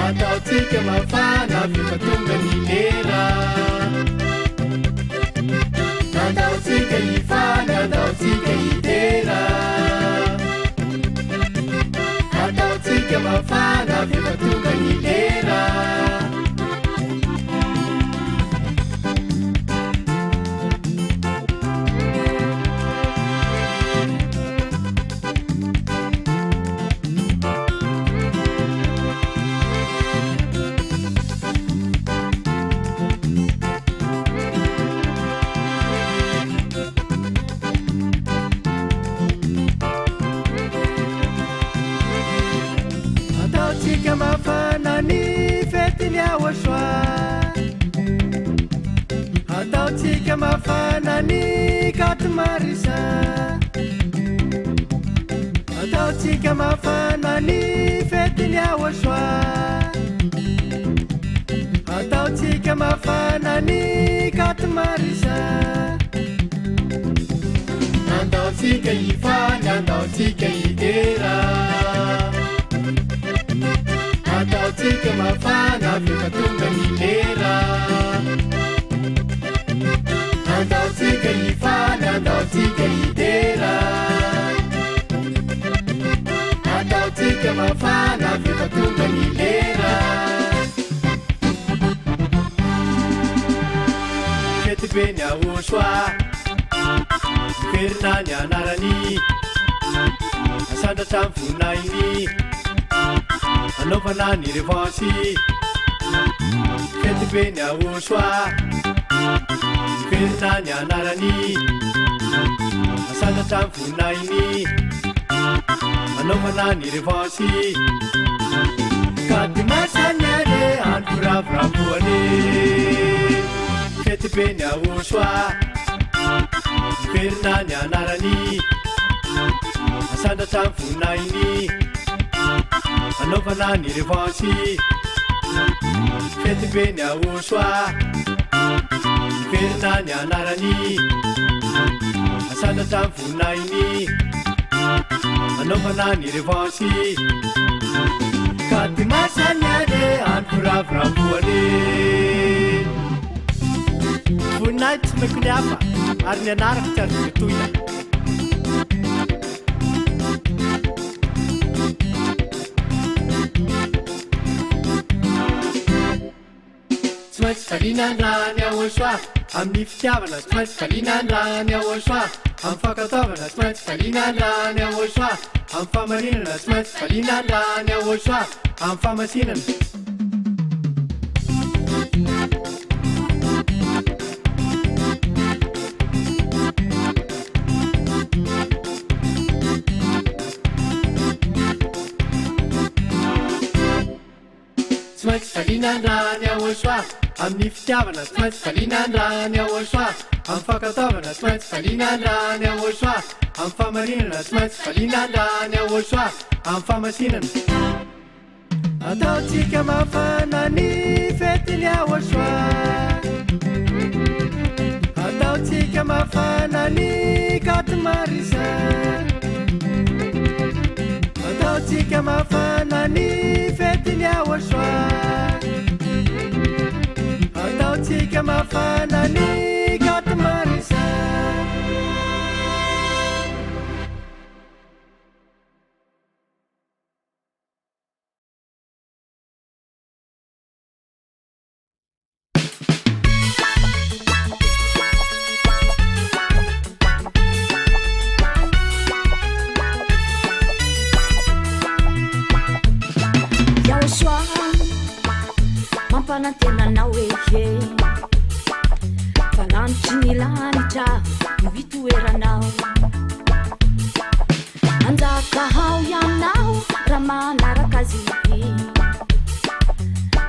Atautika mafana vipatunga nilera Atautika ifana Atautika idera Atautika mafana vipatunga nilera mafanani fetilia washwa Atautika mafanani katmarisha Atautika mafanani fetilia washwa Atautika mafanani katmarisha Atautika ifanya Atautika idera Atautika mafana vipatunga nilera Atautika ifana Atautika idera Atautika mafana vipatunga nilera Ketipenya ushwa Fernanya narani Asanda tamfunaini Anovanani revansi Ketipenya ushwa Fernanya narani Asanda tamfunaini Anovanani revansi Katimasanyane anpuravravuane Ketipenya ushwa Fernanya narani Asanda tamfunaini Anovanani revansi Ketipenya ushwa Fernanya narani Asanda tamfunaini Anovanani revansi anaty masany ane ankoraviraboany voninahit tsy maiko ny hafa ary ny anarako tsy azo totoina tsy maintsy falinandrany ahosoa amin'ny fitiavana tsy maintsy falinandrany ahosoa amin'ny fankataovana tsy maintsy falinandrany ahosoa amin'ny famarinana tsy maintsy falinandrany ahosoa amin'ny famasinana tsy maintsy falinandrany ahosoa amin'ny fitiavana tsy maintsy falinandrany ahosoa amin'ny fankataovana tsy maintsy falinandrany ahosoa amin'ny famarinana tsy maintsy falinandrany ahosoa amin'ny famasinana ataotsika mafana ny fetiny ahosoa ataotsika mafana ny katimarisa ataotsika mafana ny fetiny ahosoa ataotsika mafana ny katimarisa mampanantenanao ehe falanitry ny lanitra mivitoeranao anjakahao ianao raha manaraka azy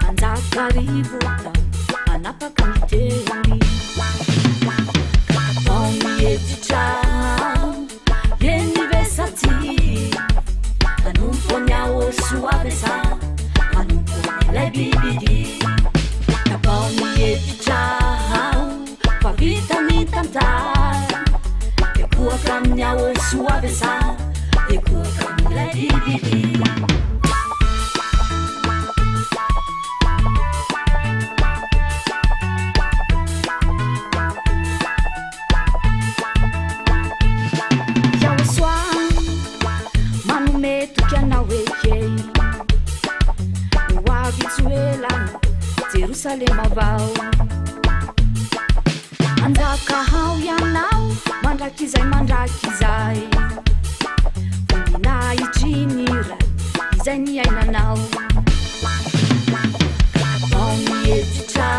anjakarivota anapaka ny teny ao mihevitra eny vesatsy anompony ahosoavesa lay bibidi tapao mihevitra fa vita ny tantara ekuaka amin'ny ahosoavesa ekuaka amin'ilay bibidi yahosoa manome tokianao ekey Venezuela, Jerusalem avao anjakahao ianao mandrakizay mandrakizay voninahitrinira izay ny ainanao ao mihevitra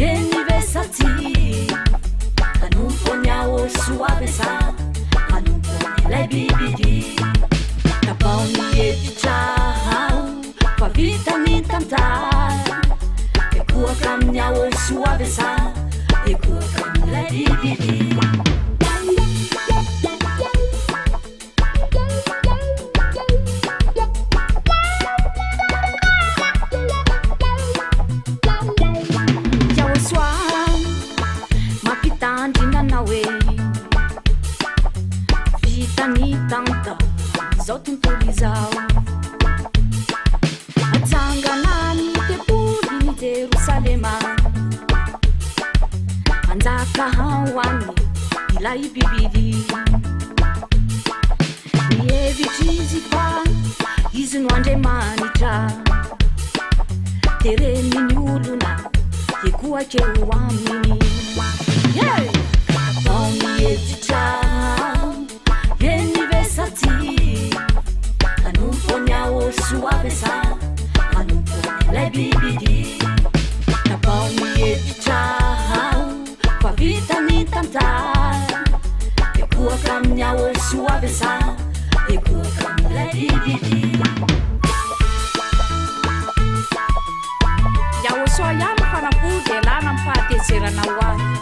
eny vesatsy anompony ahosoavesa anompony lay bibidi tapao mihevitra fa vita ny tantara ekuaka amin'ny ahosoavesa ekuaka amin'ilay bibidi yahosoa mampitandrinanao e vita ny tanta zao tontolo izao atsanganany tepoli ny Jerusalema anjakahao any ilay bibidi mihevitry izy fa izy no Andriamanitra tereniny olona ekuakeo aminy ao mihevitra eny vesatsy anompony ahosoavesa anompony lay bibidi tapao mihevitra fa vita ny tantara ekuaka amin'ny ahosoavesa ekuaka amin'ilay bibidi yahosoa ihany fanapody alana amin'ny fahatezeranao ahy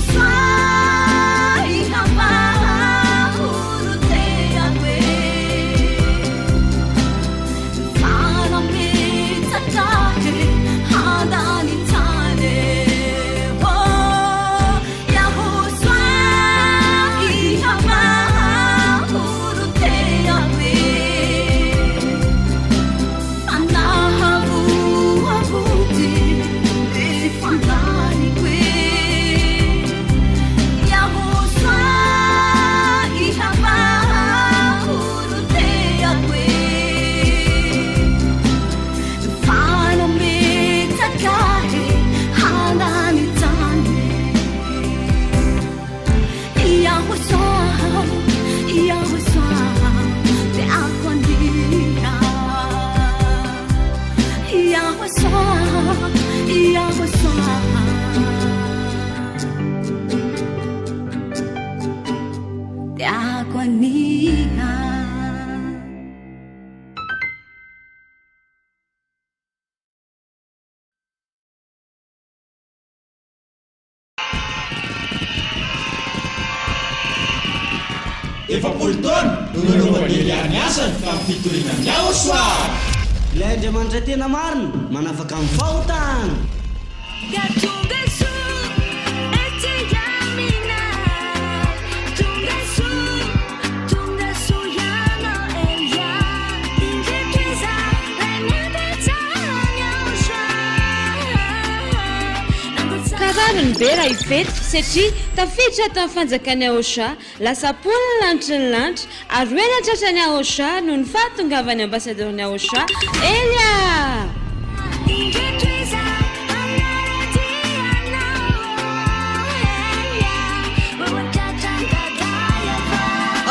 Swah tiako aniha. Efapolo taona no nanovany Eliany asany tamin'ny fitorinan'ny Aosoa. Ilay Andriamanitra tena marina manafaka amin'ny fahotana. Kararony be raha ifety satria tafiditra tamin'ny fanjakany Aosha, lasa polina lanitry ny lanitra ary hoe natratrany Aosha noho ny fahatongavany ambasadorny Aosha Elia.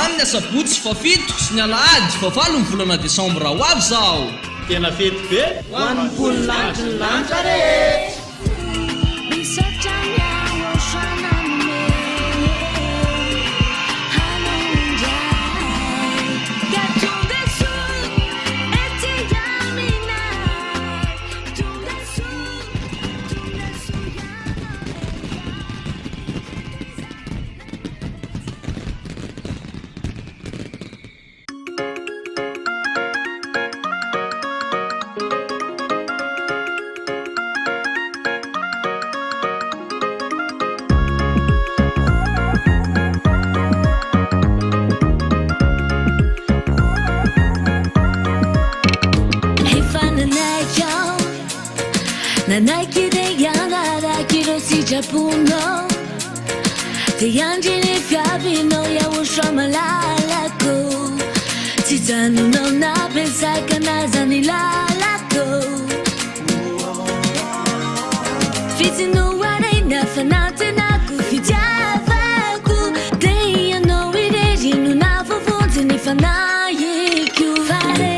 Amin'ny asabotsy fafito sy ny alahady favalo ny volana desambra ho avy zao. Tena fety be ho an'ny polina lanitry ny lanitra rehetra. Japuno te angeli fiabino ya ushamalako titanu no na pensai kanazani lalako fitinu wale na fanate na kufijavaku they no ide no na fofonte ni fanaye ku fare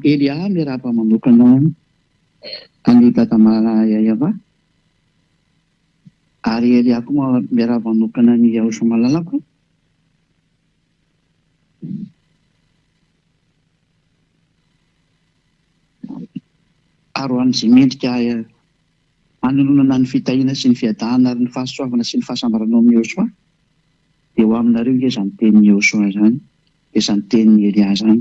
Elia miarahaba manokana any Tatamayayava ary Elia koa miarahaba manokana ny Aosomalalako. Ary ho an'izay mendrika anononana ny fitahiana sy ny fiadahana ary ny fahasoavana sy ny fahasambarana amin'ny Joshua dia ho aminareo nge izany tenin'ny Joshua zany, dia izany tenin'ny Elia zany.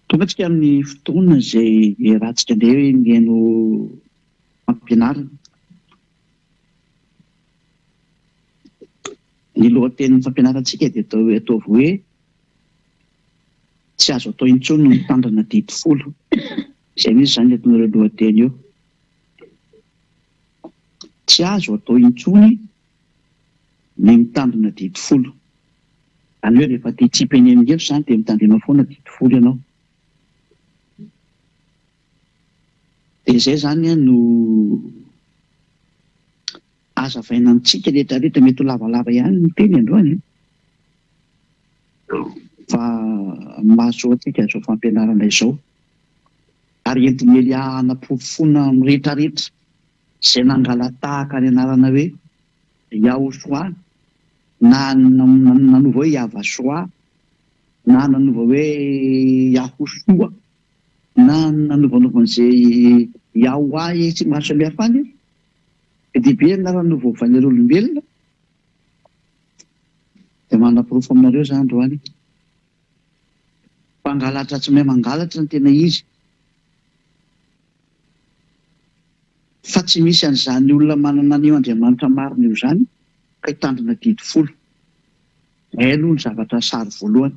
Tonga tsika amin'ny fotoana izay rahantsika indray hoe mihaino fampianarana. Ny lohatenin'ny fampianarantsika dia ataovy hoe tsy azo atao intsony ny mitandrina didy folo. Izay mihitsy izany ny atonareo lohateny eo. Tsy azo atao intsony ny mitandrina didy folo. Any hoe rehefa tia tsipeny amin'ny hevitra izany dia mitandrina foana didy folo ianao. Dia izay zany no azavaina amintsika rehetrarehetra, mety ho lavalava ihany ny teny androany. Fa mahasoa antsika izao fampianarana izao. Ary entin'ny Elia hanampofoana amin'ny rehetrarehetra izay nangala tahaka ny anarana hoe Yahosoa, na nanova hoe Yavasoa, na nanova hoe Yahosoa, na nanovan'izay Yahoa tsy maro samihafa any. Dia be anarana novaovan'ireo olombelona dia manam-porofo aminareo izany androany. Mpangalatra tsy mahay mangalatra ny tena izy. Fa tsy misy an'izany olona manana an'io Andriamanitra marina io izany ka hitandrina didy folo. Ay aloha ny zavatra sary voalohany.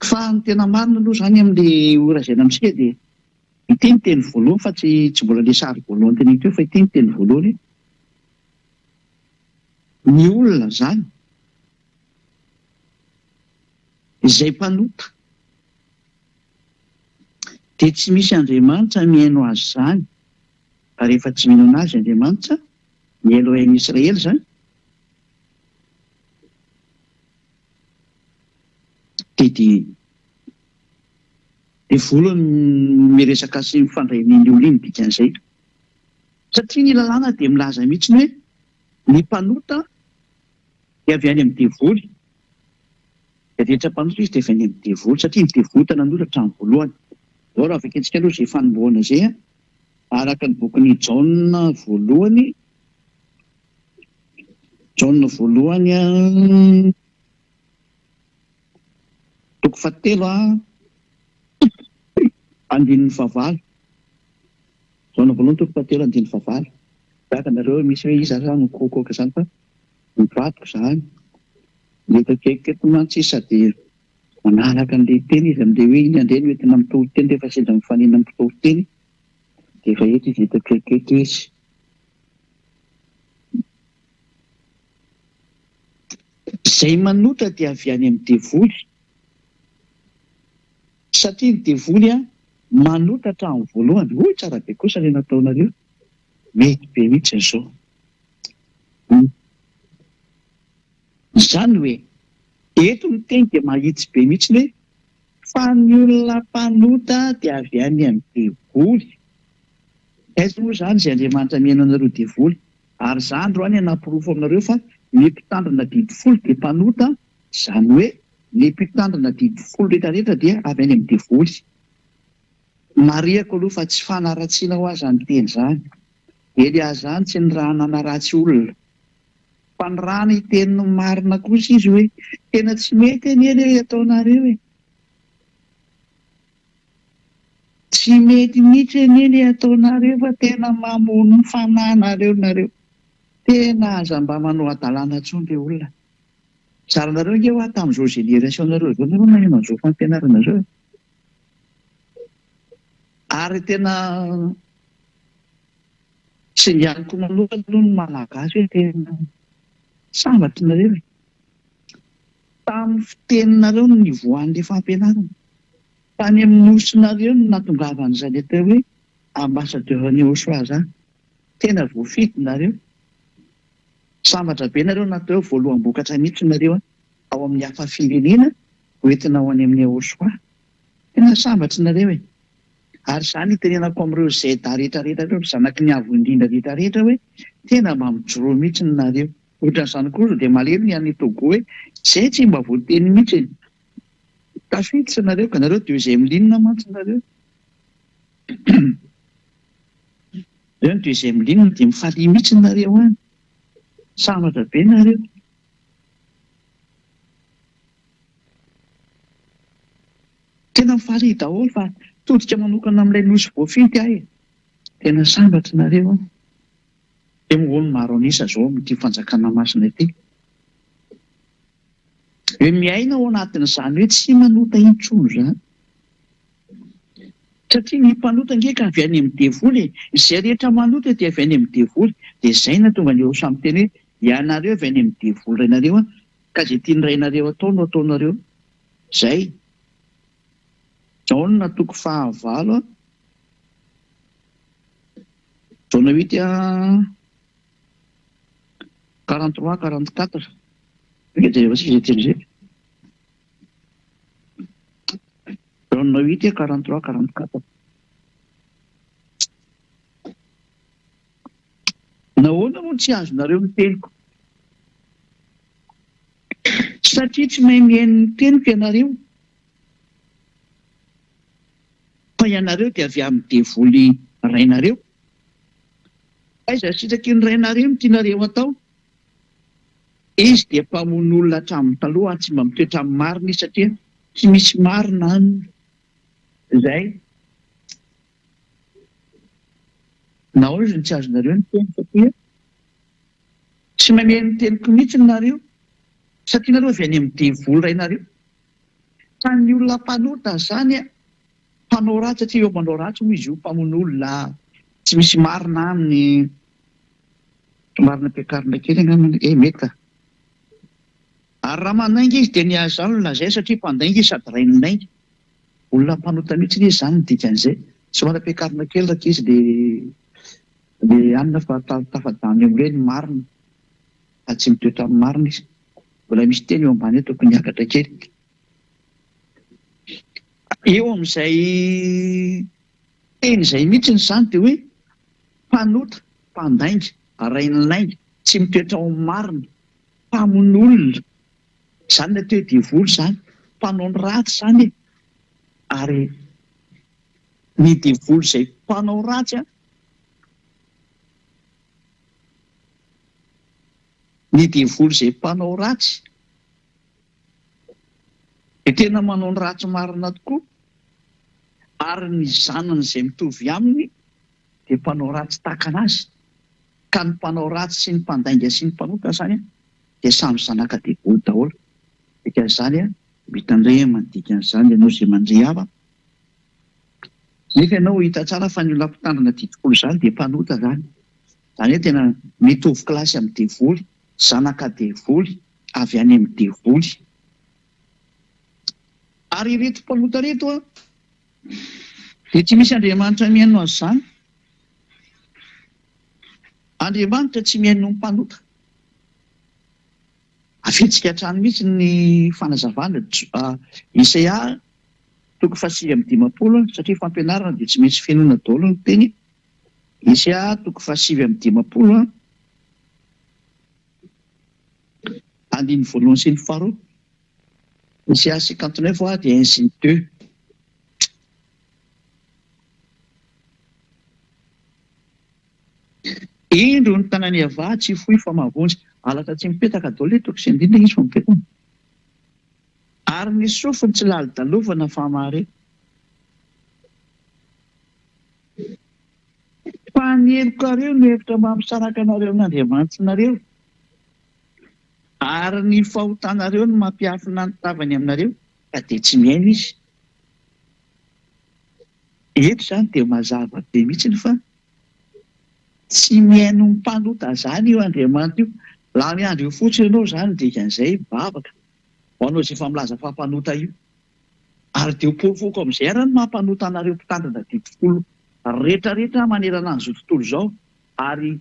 Fa ny tena marina aloha izany amin'ilay orazana amintsika dia ity ny teny voalohany, fa tsy mbola ilay sary voalohany teny ito, fa ity ny teny voalohany. Ny olona izany izay mpanota dia tsy misy Andriamanitra mihaino azy izany. Fa rehefa tsy mino anazy Andriamanitra, ny Elohim Israely izany, dia voalohany miresaka sy mifandray ny olona iny dikan'izay. Satria ny lalàna dia milaza mihitsy hoe ny mpanota dia avy any amin'ny devoly. Dia rehetra mpanota izy dia avy any amin'ny devoly, satria ny devoly tanan'olona hatramin'ny voalohany. Ao raha vakentsika aloha izay fanombohana izay araka ny bokin'ny Jaona voalohany. Jaona voalohany toko 7 andininy favalo. Jaona voalohany toko 7 andininy favalo. Daka nareo misy hoe iza zany kokoka izany fa mivadiko izany. Mety aketo mantsy sady manaraka an'ilay teny izy amin'ilay hoe iny andreny hoe tena mitohy teny rehefa sendra mifanena mitohy teny dia efa eto izy eto aketo izy. Izay manota dia avy any amin'ny devoly. Satria ny devoly manota hatramin'ny voalohany. Hoy tsara be kosa ilay nataonareo. Mety be mihitsy izao. Izany hoe eto ny teny dia mahitsy be mihitsy hoe fa ny olona mpanota dia avy any amin'ny devoly. Aiza moa izany izay Andriamanitra mihaino anareo devoly? Ary izany roany hanapirofo aminareo fa ny mpitandrina didy folo dia mpanota, izany hoe ny mpitandrina didy folo rehetrarehetra dia avy any amin'ny devoly. Mariako aloha fa tsy fanaratsiana ho azy ny teny izany. Elia izany tsy ny raha nanaratsy olona. Fa ny raha ny teny marina kosa izy hoe tena tsy mety ny Elia ataonareo e. Tsy mety mihitsy ny Elia ataonareo fa tena mamono ny fanahinareo nareo. Tena aza mba manao adalàna intsony ilay olona. Zaranareo nge ho tamin'izao génération nareo izao nareo magnano an'izao fampianarana izao. Ary tena tsy nianiko manokana aloha ny malagasy hoe tena sambatra nareo e. Tamin'ny fiteninareo no nivoahan'ilay fampianarana. Tany amin'ny nosonareo no natongavan'izany atao hoe ambassadeur-n'ny Joshua zany. Tena voafity nareo. Sambatra be nareo natao voaloham-bokatra mihitsy nareo ao amin'ny hafa firenena hoentina ho any amin'ny Aosoa. Tena sambatra nareo e. Ary izany itenenako amin'ireo zeda rehetrarehetra reo, zanaky ny avo indrindra rehetrarehetra hoe tena mamijoro mihitsy nareo. Ohatran'izany kosa dia malemy ny any Togo hoe izay tsy mba voateny mihitsy e. Tafiditra nareo ka nareo deuxième ligne mantsy nareo. Reo ny deuxième ligne dia mifaly mihitsy nareo any. Sambatra be nareo. Tena mifaly daholo fa todika manokana amin'ilay nosy voafinty ahy. Tena sambatra nareo. Dia miholo maro anisa zao amin'ity fanjakana masina ity. Hoe miaina ao anatin'izany hoe tsy manota intsony izany. Satria ny mpanota ngeka avy any amin'ny devoly, izay rehetra manota dia avy any amin'ny devoly. Dia izay na tonga ny eo samy teny hoe ianareo avy any amin'ny devoly rainareo ka izay tiany rainareo atao no ataonareo. Izay. Jaona toko 9 Jaona 8 43-44. Rehefa sisa teny izay. Jaona 8 43-44. Nahoana moa tsy azonareo ny teniko? Satria tsy mahay mihaino ny teniko ianareo. Fa ianareo dia avy amin'ny devoly rainareo. Aiza sitraky ny rainareo no tianareo atao? Izy dia mpamono olona hatramin'ny taloha tsy mba mitoetra amin'ny marina satria tsy misy marina aminy. Izay. Nahoana ny tsy azonareo ny teny satria tsy mahay mihaino ny teniko mihitsy nareo. Satria nareo avy any amin'ny devoly rainareo. Fa ny olona mpanota izany mpanao ratsy satria eo manao ratsy moa izy io mpamono olona tsy misy marina aminy. Marina ampiakarina kely angambany mety ka. Ary raha manainga izy dia niazy izany no lazay satria mpandainga izy sady raininainga. Olona mpanota mihitsy izy izany ny dikan'izay. Somary ampiakarina kely raka izy dia anona fa tafadany amin'ireny marina. Fa tsy mitoetra amin'ny marina izy. Mbola misy teny eo ambany tokony hiakatra kely. Eo amin'izay teny izay mihitsy izany dia hoe mpanota, mpandainga, raininainga, tsy mitoetra ao amin'ny marina, mpamono olona. Izany ny atao devoly izany, mpanao ny ratsy izany e. Ary ny devoly izay mpanao ratsy ny devoly izay mpanao ratsy dia tena manao ny ratsy marina tokoa. Ary ny zanany izay mitovy aminy dia mpanao ratsy tahaka anazy. Ka ny mpanao ratsy sy ny mpandainga sy ny mpanota izany dia samy zanaka devoly daholo. Dikan'izany mitandray manodika an'izany ianao izay mandray hafa. Nefa ianao hita tsara fa ny olona mpitandrina ditkolo izany dia mpanota izany. Izany hoe tena mitovy kilasy amin'ny devoly, zanaka devoly, avy any amin'ny devoly. Ary ireto mpanota reto dia tsy misy Andriamanitra mihaino azy izany. Andriamanitra tsy mihaino ny mpanota. Afetsika hatrany mihitsy ny fanazavana Isaia 7:50 satria fampianarana dia tsy maintsy fiainona daholo ny teny. Isaia 7:50 andiny voalohany sy ny faharoa. Isaia 59 dia 1 sy ny 2. Indro ny tanany ava tsy fohy fa mahavonjy. Alatra tsy mipetaka daholo etoko sy indrindra izy fa mipetaka. Ary ny sofiny tsy lali-dalovana fa mahare. Fa ny helokareo no hevitra mampisaraka anareo n'Andriamanitra nareo. Ary ny fahotanareo no mampiafina ny tavany aminareo ka dia tsy mihaino izy. Eto izany dia mazava be mihitsy fa tsy mihaino ny mpanota izany io Andriamanitra io. Laha ny andro io fotsiny ianao izany dikan'izay bavaka ho anao izay efa milaza fa mpanota io. Ary dia pofoka amin'izay ary ny mampanota anareo mpitandrina ditkolo rehetrarehetra manerana an'izao tontolo izao. Ary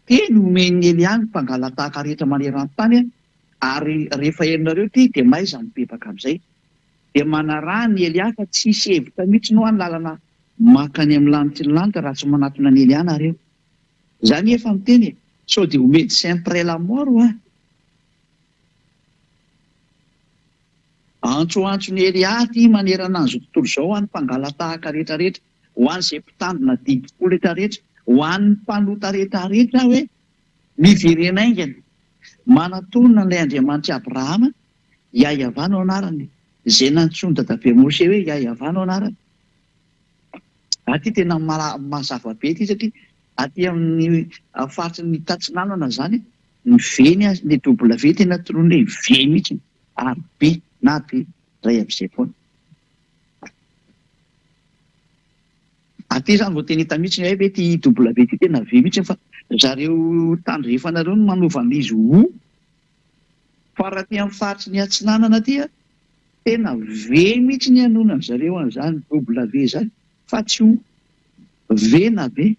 teny omeny Eliana mpangalatahaka rehetra maneran-tany ary rehefa herinareo ty dia maiza mipepaka amin'izay. Dia manaraha ny Eliana fa tsisy hevitra mihitsy no any lalana makany amin'ny lanitry ny lanitra raha tsy manatona ny Eliana reo. Zany efa miteny sao dia omedy sempre la mort antsoantso ny Eliana ty manerana an'izao tontolo izao ho an'ny mpangalatahaka rehetrarehetra, ho an'izay mpitandrina didiko rehetrarehetra, ho an'ny mpanota rehetrarehetra hoe miverenaingana manatonina ilay Andriamanitra Abrahama Iaiavana ao anarany, izay nantsoiny dadabe Mose hoe Iaiavana ao anarany. Aty tena mazava be ty satria aty amin'ny faritry ny tatsinanana zany ny veny ny W tena toroana hoe ve mihitsy ary be na be ray amin'izay foana. Aty zany vao tena hita mihitsy hoe ty W ty tena ve mihitsy fa zareo tandrefanareo no manovana izy ho fa raha ty amin'ny faritry ny atsinanana ty tena ve mihitsy ny anona zareo an'izany W zany fa tsy ho ve na be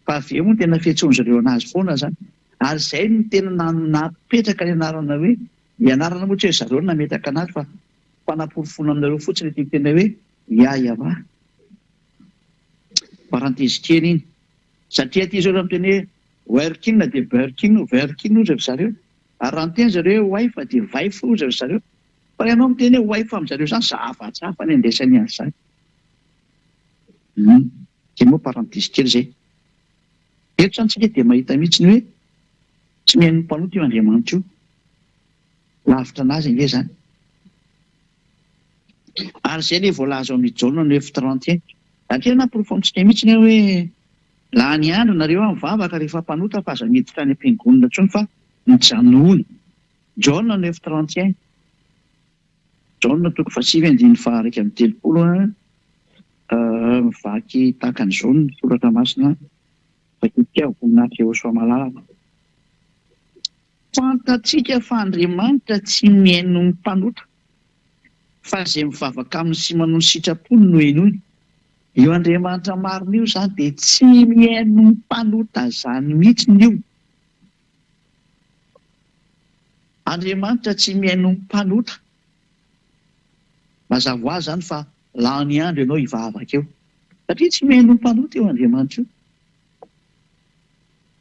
fa ve moa tena fiantsoany zareo anazy foana zany. Ary izay no tena napetraka ny anarana hoe ianarana moa tsy hoe zareo nametaka anazy fa fanaporofoana aminareo fotsiny ty tena hoe Iaiava. Parenthèse kely iny satria ty zao raha miteny hoe working dia working ozy zareo ary raha miteny zareo hoe wife dia wife ozy zareo fa ianao miteny hoe wife amin'izareo zany zavatsafa ny andesany an'izany. Dia moa parenthèse kely zay. Eto zany tsika dia mahita mihitsy ny hoe tsy mihaino mpanota io Andriamanitra io, lavitra anazy ange zany. Ary izay ilay voalaza ao amin'ny Jaona 9:31 satria namporofonitsika mihitsy ny hoe laha ny andro nareo mivavaka rehefa mpanota fa aza miditra any am-piangonana intsony fa mijanona. Jaona 9:31 Jaona 7:9-9 mivaky tahaka an'izao ny soratra masina vakitika voninahitra eo soa malalaka. Fantatsika fa Andriamanitra tsy mihaino ny mpanota fa izay mivavaka aminy sy manao ny sitrapony no henoiny. Io Andriamanitra marina io zany dia tsy mihaino ny mpanota zany mihitsy io. Andriamanitra tsy mihaino ny mpanota. Mazava ho azy zany fa laha ny andro ianao hivavaka eo satria tsy mihaino ny mpanota io Andriamanitra io.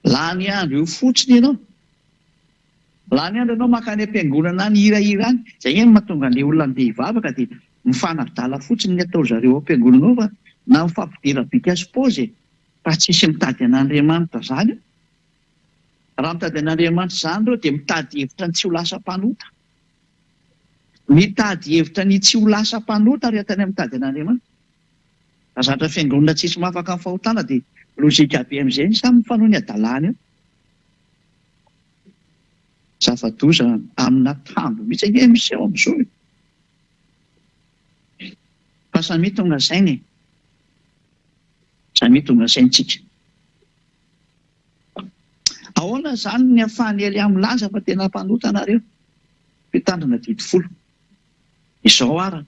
Laha ny andro io fotsiny ianao, laha ny andro ianao makany am-piangonana any hirahira any, izay ny mahatonga an'ilay olona andeha hivavaka dia mifanadala fotsiny ny atao zareo am-piangonana ao fa na mifampidera bika suppose fa tsisy mitady an'Andriamanitra zany. Raha mitady an'Andriamanitra zany ireo dia mitady hevitra ny tsy ho lasa mpanota. Mitady hevitra ny tsy ho lasa mpanota rehetra ny mitady an'Andriamanitra. Azatra fiangonana tsisy mahafaka amin'ny fahotana dia lozika be amin'izay ny samy mifanohy ny adalàna eo. Zava-doza amina tambo mihitsy ange miseho amin'izao. Fa samy tonga sainy. Samy tonga saintsika. Ahoana zany ny ahafahany Eliana milaza fa tena mpanota nareo? Mpitandrina 10. Izao arany.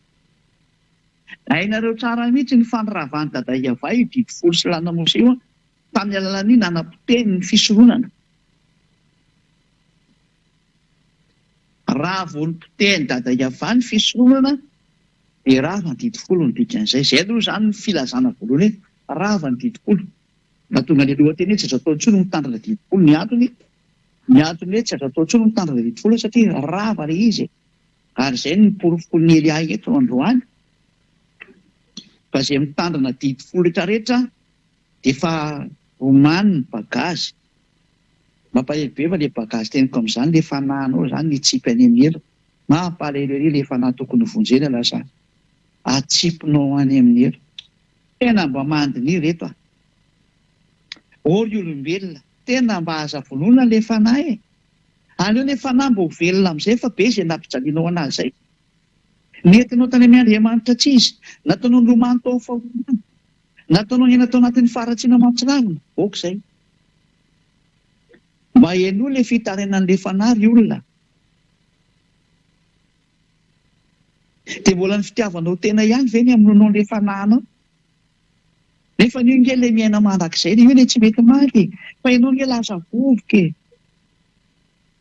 Hainareo tsara mihitsy ny fanirahavany dada Iava io 10 sy lana Mose io tamin'ny alalan'ny nanam-poteny ny fisoronana. Raha vao ny poteny dada Iava ny fisoronana dia rava ny 10 ny dikan'izay. Izay aloha zany ny filazana voalohany hoe rava ny 10. Natonga ny lohateny hoe tsy azo atao intsony mitandrina 10. Ny antony hoe tsy azo atao intsony mitandrina 10 satria rava ilay izy. Ary izay ny porofony Elia eto androany. Fa izay mitandrina 10 rehetrarehetra dia fa omany ny bagazy. Mampalahelo fa ilay bagazy teniko amin'izany ilay fanahinao zany ny tsipy any amin'ny elo. Mampalahelo ery ilay fanahy tokony vonjena lasa atsipinao any amin'ny elo. Tena mba mandiny reto a. Ory olombelona tena mba aza vonoina ilay fanahy. Aleo ilay fanahy mba ho velona amin'izay fa be izay nampijalianao anazy zay. Nentinao tany amin'ny Andriamanitra tsy izy. Nataonao nilomano tao amin'ny fahotana. Nataonao ny natao anatin'ny faharatsiana mampitsinavina. Okizay. Mba heno ilay fitarenan'ilay fanahy olona. Dia mbola ny fitiavanao tena ihany ve ny amoronao ilay fanahynao? nefa nio nge le miaina mandrak'izay io le tsy mety maty fa ianao nge lasa vovoka e.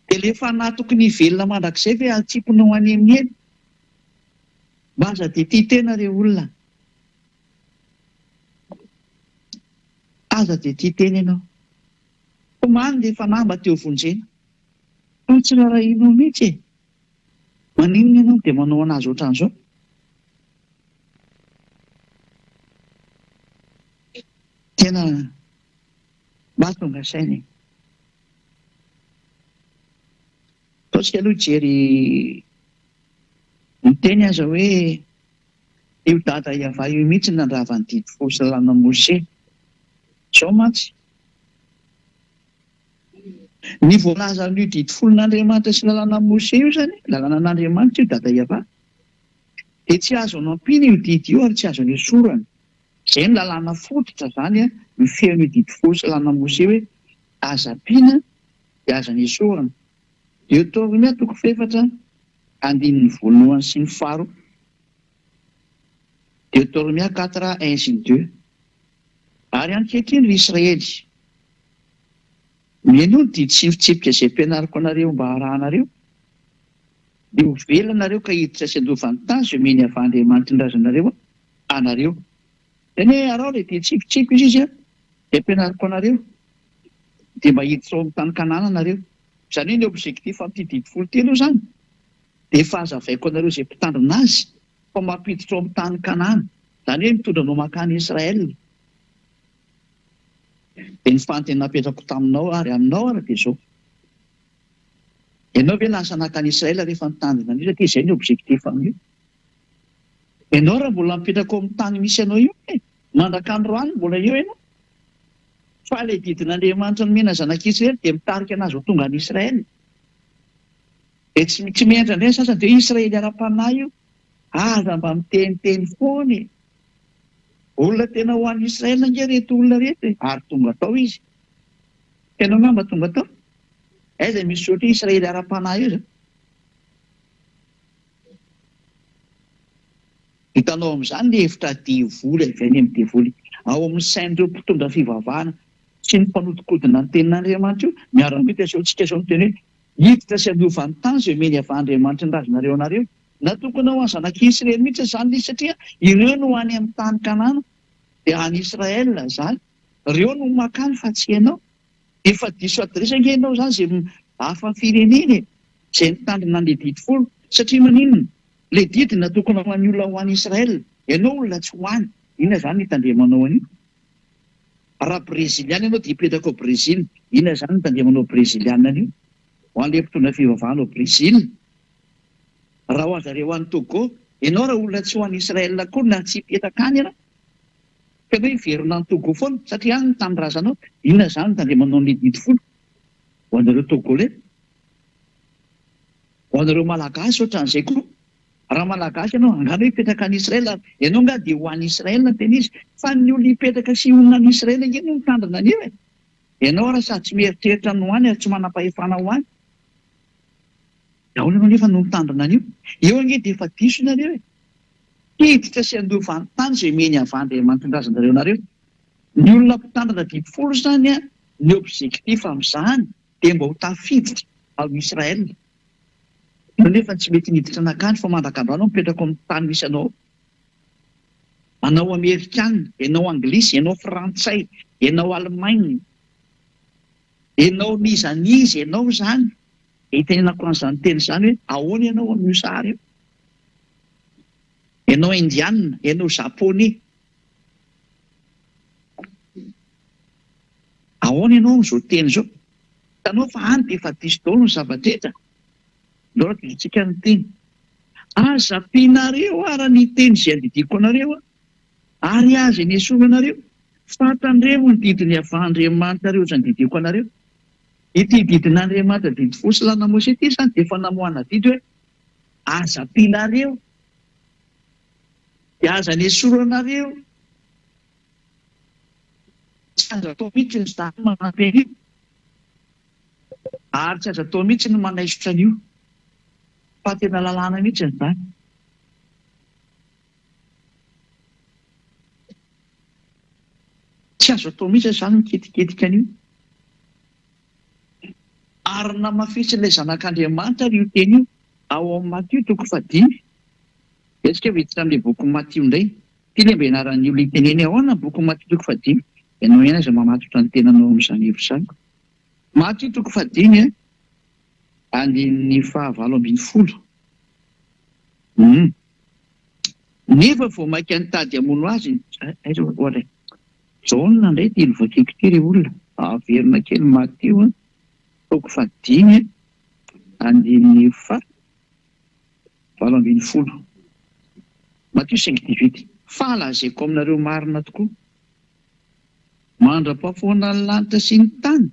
Dia lefa na tokony velona mandrak'izay ve atsiponao any amin'ny eny mba aza dia tia tena reo olona, aza dia tia tena ianao komany dia efa namba teo vonjena fa tsy rarahinao mihitsy e. Maninona ianao dia manao anazy ohatran'izao? Tena mba tonga saina e. Ataontsika aloha jery miteny aza hoe io dada iava io mihitsy nandravany didy fosy lalàna Mose. Izao mantsy ny voalaza an'io didy folon'Andriamanitra sy lalàna Mose io zany, lalàna an'Andriamanitra io dada iava, dia tsy azo anampina io didy io ary tsy azo esorana. Izay ny lalàna fototra zany ny feon'io didy fosy lalàna Mose hoe aza-piana dia aza esorana. Deutéronomie toko 4 andininy voalohany sy ny faharoa. Deutéronomie 4 1 sy 2. Ary ankehitriny ry Israely, mihaino ny didy sy ny fitsipika izay ampianariko anareo mba harahanareo, dia ho velanareo ka hiditra sy andovan'ny tany izay omeny avy Andriamanitra ny razanareo anareo. Teny hoe arao ilay didy tsipitsipika izy dia ampianariko anareo dia mba hiditra ao amin'ny tany Kanana anareo. Izany hoe ny objectif amin'ity didy folo telo zany dia efa hazavaiko anareo izay mpitandrina azy fa mampiditra ao amin'ny tany Kanana, izany hoe mitondra anao makany Israel. Dia ny fanontany napetrako taminao ary aminao ary dia izao: ianao ve lasa nakany Israel rehefa mitandrina an'io satria izay ny objectif amin'io? Ianao raha mbola mipetraka ao amin'ny tany misy anao io mandraka androany mbola eo ianao, fa ilay didin'Andriamanitra nomena zanak'Israely dia mitarika anazy ho tonga any Israel. Dia tsy miendra indray sasany dia Israely ara-panahy io, aza mba miteniteny foana e. Olona tena ho an'ny Israel nge reto olona reto e, ary tonga tao izy. Tena mamba tonga tao. Aiza misy ohatry Israely ara-panahy io zany. Hitanao amin'izany ny hevitra diavoly avy any amin'ny diavoly ao amin'ny sain'ireo mpitondra fivavahana sy ny mpanodikodina ny tenin'Andriamanitra io, miara-mita izao ny teny hoe hiditra sy andovan'ny tany izay omeny avy Andriamanitra ny razanareo anareo. Natokana ho any zanak'Israely mihitsy izany izy satria ireo no any amin'ny tany Kanana dia any Israel zany. Ireo no makany fa tsy ianao. Efa diso adresaka ianao zany izay hafa firenena izay nitandrina an'ilay didy folo satria maninona? Ilay didy natokana ho an'ny olona ho any Israel, ianao olona tsy ho any. Inona zany nitandremanao an'io? Raha breziliana ianao dia hipetraka ao Brezila, inona zany nitandremanao breziliana an'io? Ho an'ilay mpitondra fivavahana ao Brezila. Raha ho azareo any Togo, ianao raha olona tsy ho any Israel koa na tsy hipetraka any ianao, fa hoe hiverina any Togo foana satria any tany razanao. Inona zany nitandremanao an'ilay didy folo? Ho anareo Togolais, ho anareo Malagasy ohatran'izay koa. Raha Malagasy ianao angano hipetraka any Israel, ianao nga dia ho any Israel tena izy, fa ny olona hipetraka sy honona any Israel nge no mitandrina an'io e. Ianao raha sady tsy mieritreritra no any ary tsy manam-pahefana ho any, ahoana ianao nefa no mitandrina an'io? Eo ange dia efa diso nareo e. Hiditra sy andovan'ny tany izay omeny avy Andriamanitra ny razanareo anareo. Ny olona mpitandrina didy folo zany ny objectif amin'izany dia mba ho tafiditra ao Israel. Nefa tsy mety niditra anakany fa mandrakandroano mipetraka amin'ny tany misy anao. Anao Amerikana, ianao Anglisy, ianao Frantsay, ianao Alemaina, ianao nizanizy, ianao zany. Itenenako an'izany teny izany hoe ahoana ianao amin'io sary io? Ianao Indiana, ianao Japonais, ahoana ianao amin'izao teny izao? Hitanao fa any dia efa diso daholo ny zava-drehetra. Loatra disotsika ny teny. Aza-pianareo ara ny teny izay andidiko anareo ary aza ny esorana anareo. Fantandreo ny didiny avy Andriamanitra reo izany didiko anareo. Ity didin'Andriamanitra didy fosy lalàna Mose ity zany dia efa namoahana didy hoe aza-pianareo dia aza ny esorana anareo. Tsy aza atao mihitsy ny zany manampy an'io, ary tsy aza atao mihitsy ny manaisotra an'io, fa tena lalàna mihitsy ny zany. tsy azo atao mihitsy zany miketiketika an'io. Ary namafitsy ilay zanak'Andriamanitra io teny io ao amin'ny Matio 5. Etsika viditra amin'ilay boky Matio indray. Ty le mba ianaran'io le teneny ao na boky Matio 5. Ianao ihany aza mamatotra ny tenanao amin'izany hevitra izany. Matio 5 andin'ny 9:20. Nefa vao maika nitady hamono azy ohatra Jaona indray ty ilovakiko ty re olona averina kely Matio 5 andin'ny 9:20. Matio 5:18. Fa lazaiko aminareo marina tokoa, mandra-pahafoana ny lanitra sy ny tany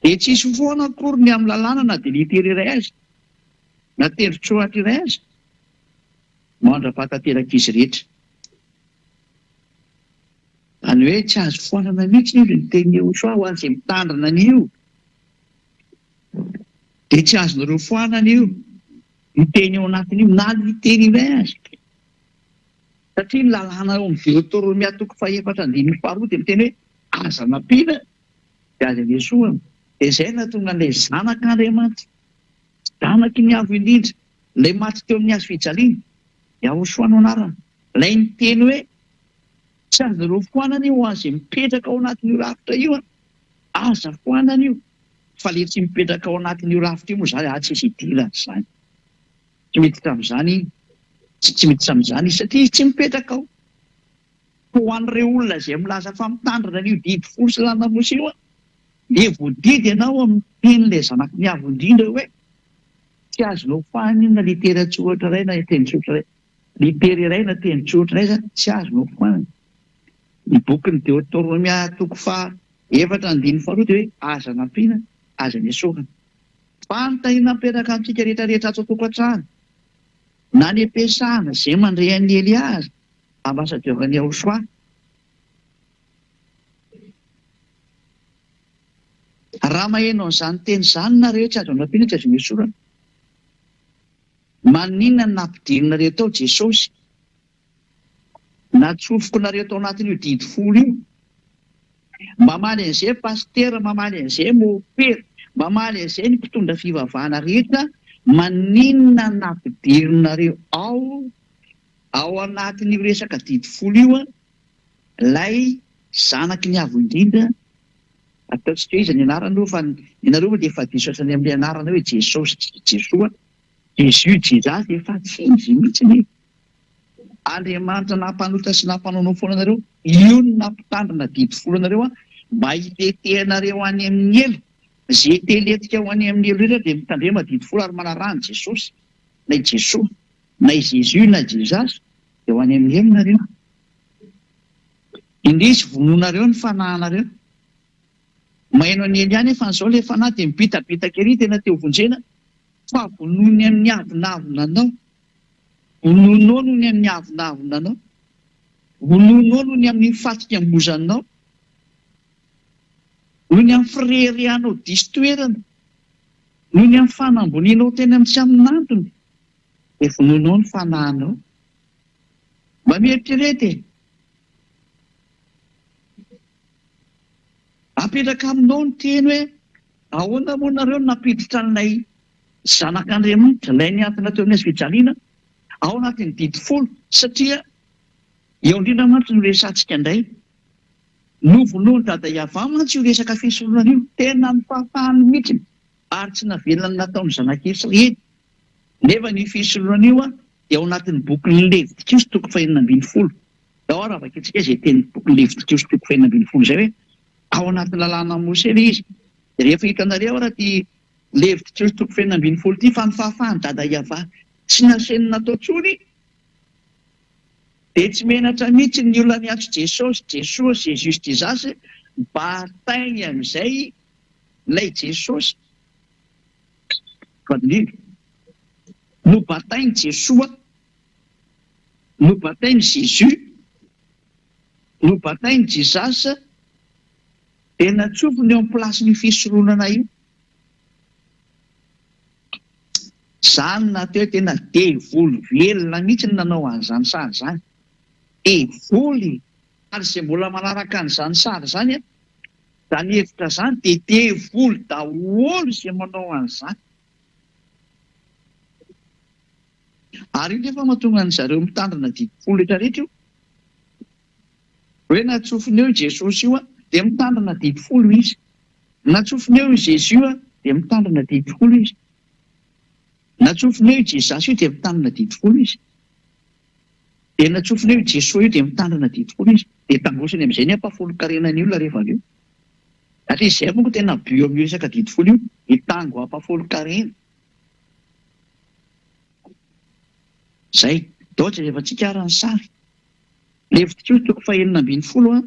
dia tsisy foana akory ny amin'ny lalàna na dia litera iray azy na tendrotsoatra iray azy mandra-pahatanteraka izy rehetra. Any hoe tsy azo foanana mihitsy io ny teny Joshua ho an'izay mitandrina an'io, dia tsy azonareo foanana io ny teny ao anatin'io na litera iray azy. Satria ny lalàna ao amin'ny Deutéronomie 4:4 dia miteny hoe aza nampiana dia aza niesoana. Dia izay nahatonga an'ilay zanak'Andriamanitra, zanaky ny avo indrindra, ilay maty teo amin'ny hazo fijaliana, Yahosoa no anarana. Ilay niteny hoe tsy azonareo foanana io ho an'izay mipetraka ao anatin'io rafitra io, aza foanana io. Fa le tsy mipetraka ao anatin'io rafitra io moa zany tsy misy idirana izany. Tsy miditra amin'izany, tsy miditra amin'izany satria tsy mipetraka ao. Ho an'ireo olona izay milaza fa mitandrina an'io didy folo sy lanamosy io, dia voadidy ianao amin'ny tenin'ilay zanaky ny avo indrindra hoe tsy azonao foanana na litera tsotra iray na tendrotsotra iray. Litera iray na tendrotsotra iray zany tsy azonao foanana. Ny bokin'ny Deutéronomie 4:4 dia hoe aza nampiana, aza niesorana. Fanontaniana mipetraka amintsika rehetrarehetra ato an-tokantrano na ny ampiasana izay mandray an'i Eliaza ambasadiovan'i Yahosoa. Raha mahenao an'izany teny izany nareo tsy azo nampiana, tsy azo niesorana. Maninona nampidirina tao Jesosy? Natsofoko nareo tao anatin'io didy folo io. Mamaly an'izay pastera, mamaly an'izay mopera, mamaly an'izay ny mpitondra fivavahana rehetra, maninona nampidirinareo ao anatin'io resaka didy folo io lay zanaky ny avo indrindra. Ataontsika hoe izy ny anarana fa ianareo dia efa diso atrany amin'ny anarana hoe Jesosy, Jesoa, Jésus, Jesus, efa tsy izy mihitsy ny Andriamanitra nampanotra sy nampanonao foana anareo, io no nampitandrina didy folo anareo mba hitetehanareo any amin'ny elo. Izay teletika ho any amin'ny elo rehetra dia mitandrema didy folo ary manarahany Jesosy, na Jesoa, na Jésus, na Jesus, dia ho any amin'ny elo nareo. Indrisy vononareo ny fanahinareo. Mahaino any elo ihany efa n'izao ilay fanahy dia mibitabitaka ery tena teo vonjena, fa vonony amin'ny avonavonanao. Vononao no ny amin'ny avonavonanao. Vononao no ny amin'ny fatikam-bozanao. No ny amin'ny fireherehanao diso toerana. No ny amin'ny fanambonianao tena amin'ny tsy amin'antony. Dia vononao ny fanahinao. Mba mieritrerety e. Apetraka aminao ny teny hoe ahoana moa nareo nampiditra an'ilay zanak'Andriamanitra, ilay niantona teo amin'ny hazo fijaliana ao anatin'ny didy folo, satria eo indrindra mantsy no resantsika indray. Novonoany dada Iava mantsy io resaka fisoloana io, tena ny fahafahany mihitsy ary tsy navelona nataon'ny zanak'Israely. Nefa ny fisoloana io dia ao anatin'ny bokin'ny Levitikos 5:20. Ao raha vakitsika izay teny bokin'ny Levitikos 5:20 izay hoe ao anatin'ny lalàna Mose ilay izy. Rehefa hitanareo raha ty Levitikos 5:20 ty fa ny fahafahany dada Iava tsy naseny natao tsony, dia tsy menatra mihitsy ny olona niantso Jesosy, Jesoa, Jésus, Jesus mba hatainy amin'izay ilay Jesosy. No batainy Jesoa, no batainy Jésus, no batainy Jesus, dia natsofony eo amin'ny plasin'ny fisoloana io. Izany nateo tena devoly velona mihitsy ny nanao an'izany sary izany. Devoly sary izay mbola manaraka an'izany sary zany zany hevitra zany dia devoly daholo izay manao an'izany. Ary io nefa mahatonga an'zareo mitandrina didifolo rehetrarehetra io. Hoe natsofiny eo Jesosy io dia mitandrina didifolo izy. Natsofiny eo Jesosy io dia mitandrina didifolo izy. Natsofiny eo Jesasy io dia mitandrina didifolo izy. Dia natsofiny eo Jesosy io dia mitandrina didifolo izy. Dia tangosany amin'izay ny ampafolo-karenany io la rehefa avy eo. Satria izay monko tena bio amin'io resaka didifolo io, hitango ampafolo-karena. Zay, ohatra rehefa tsika arany sary. Levitra toko fahaenina ambin'ny folo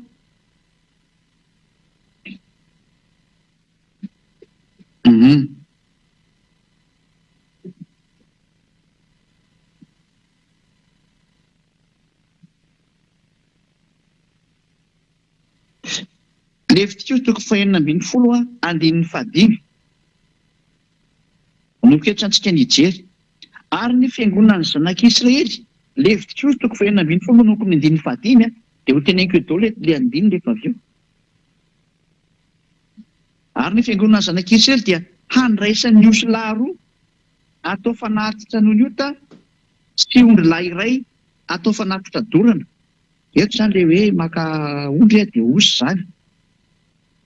Levitra toko fahaenina ambin'ny folo andinin'ny fahadimy. Nompoketra antsika nijery. Ary ny fiangonana ny zanak'Israely, Levitra toko fahaenina ambin'ny folo manoko ny andinin'ny fahadimy dia ho teneniko eto le andiny rehefa avy eo. Ary ny fiangonana ny zanak'Israely dia handraisan'ny osy lahy roa atao fanatitra noho ny ota sy ondry lahy iray atao fanatitra dorana. Eto izany le hoe maka ondry dia osy zany.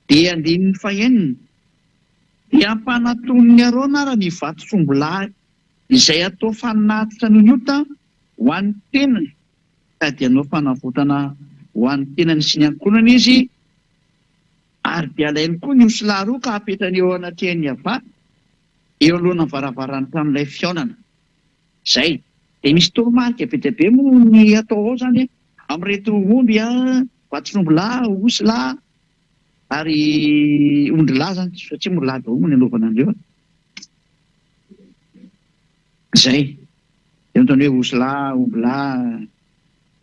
Dia andinin'ny fahaenina dia ampanatony Arona ara ny vato sombo-lahy izay atao fanatitra noho ny ota ho an'ny tenany, ka dia anao fanavotana ho an'ny tenany sy ny ankonany izy. Ary dia alainy koa ny osy lahy roa ka apetrany eo anatrehany ava eo alohana varavarany tamin'ilay fiaonana. Zay, dia misy toromarika be dia be moa ny atao ao zany amin'ireto omby vato-sombo-lahy, osy lahy ary ondry lahy zany, satria moa lahy daholo ny anaovana andreo. Zay, dia mitany hoe osy lahy, omby lahy,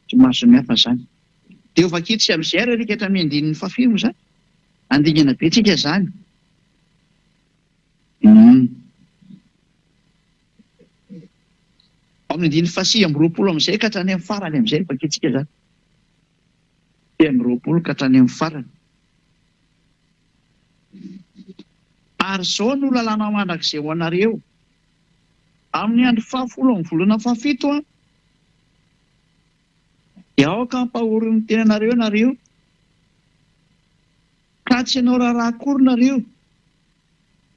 tsy maro samihafa zany. Dia ho vakitsy amin'izay ary rika hatramin'ny andinin'ny fahafimo zany. Andingana be tsika zany. Amin'ny andin'ny fahasy amby roapolo amin'izay ka hatrany amin'ny farany amin'izay vakitsika zany. Dia amby roapolo ka hatrany amin'ny farany. Ary izao no lalàna mandrakizay ho anareo amin'ny andro fahafolo amin'ny volana fahafito dia aoka hampahorin'ny tenanareo nareo ka tsy ianao raharaha akory nareo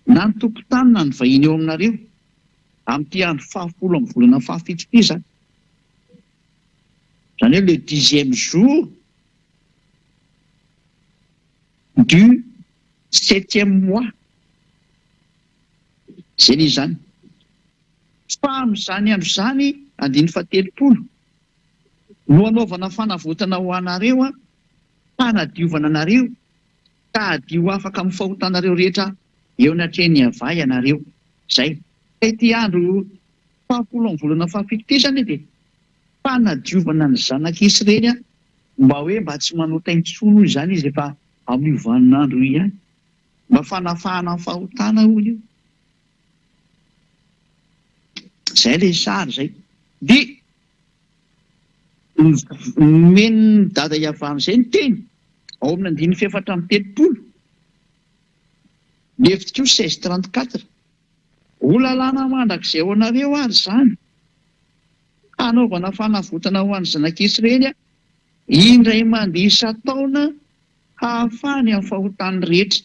na ny tompon-tany na ny vahiny eo aminareo amin'ity andro fahafolo amin'ny volana fahafito ity zany. Zany hoe le 10e jour du 7e mois. Zay ny zany. Fa amin'izany andro zany andiny fahatelopolo no anaovana fanavotana ho anareo fanadiovana anareo ka adio afaka amin'ny fahotanareo rehetra eo anatrehany ava ianareo. Zay. Ity andro fahafolo amin'ny volana fahafito ity zany dia fanadiovana ny zanak'Israely mba hoe mba tsy manota intsony izany izy efa amin'ny vaninandro ihany. Mba fanafahana amin'ny fahotana hoy io. Zay le sary zay. Dia meny dada iavana izay ny teny ao amin'ny andiny fefatra amin'ny telopolo. Levitra 16:34. Ho lalàna mandrakizay ho anareo ary zany. Hanaovana fanavotana ho an'ny zanak'Israely indray mandeha isa-taona hahafahany amin'ny fahotany rehetra.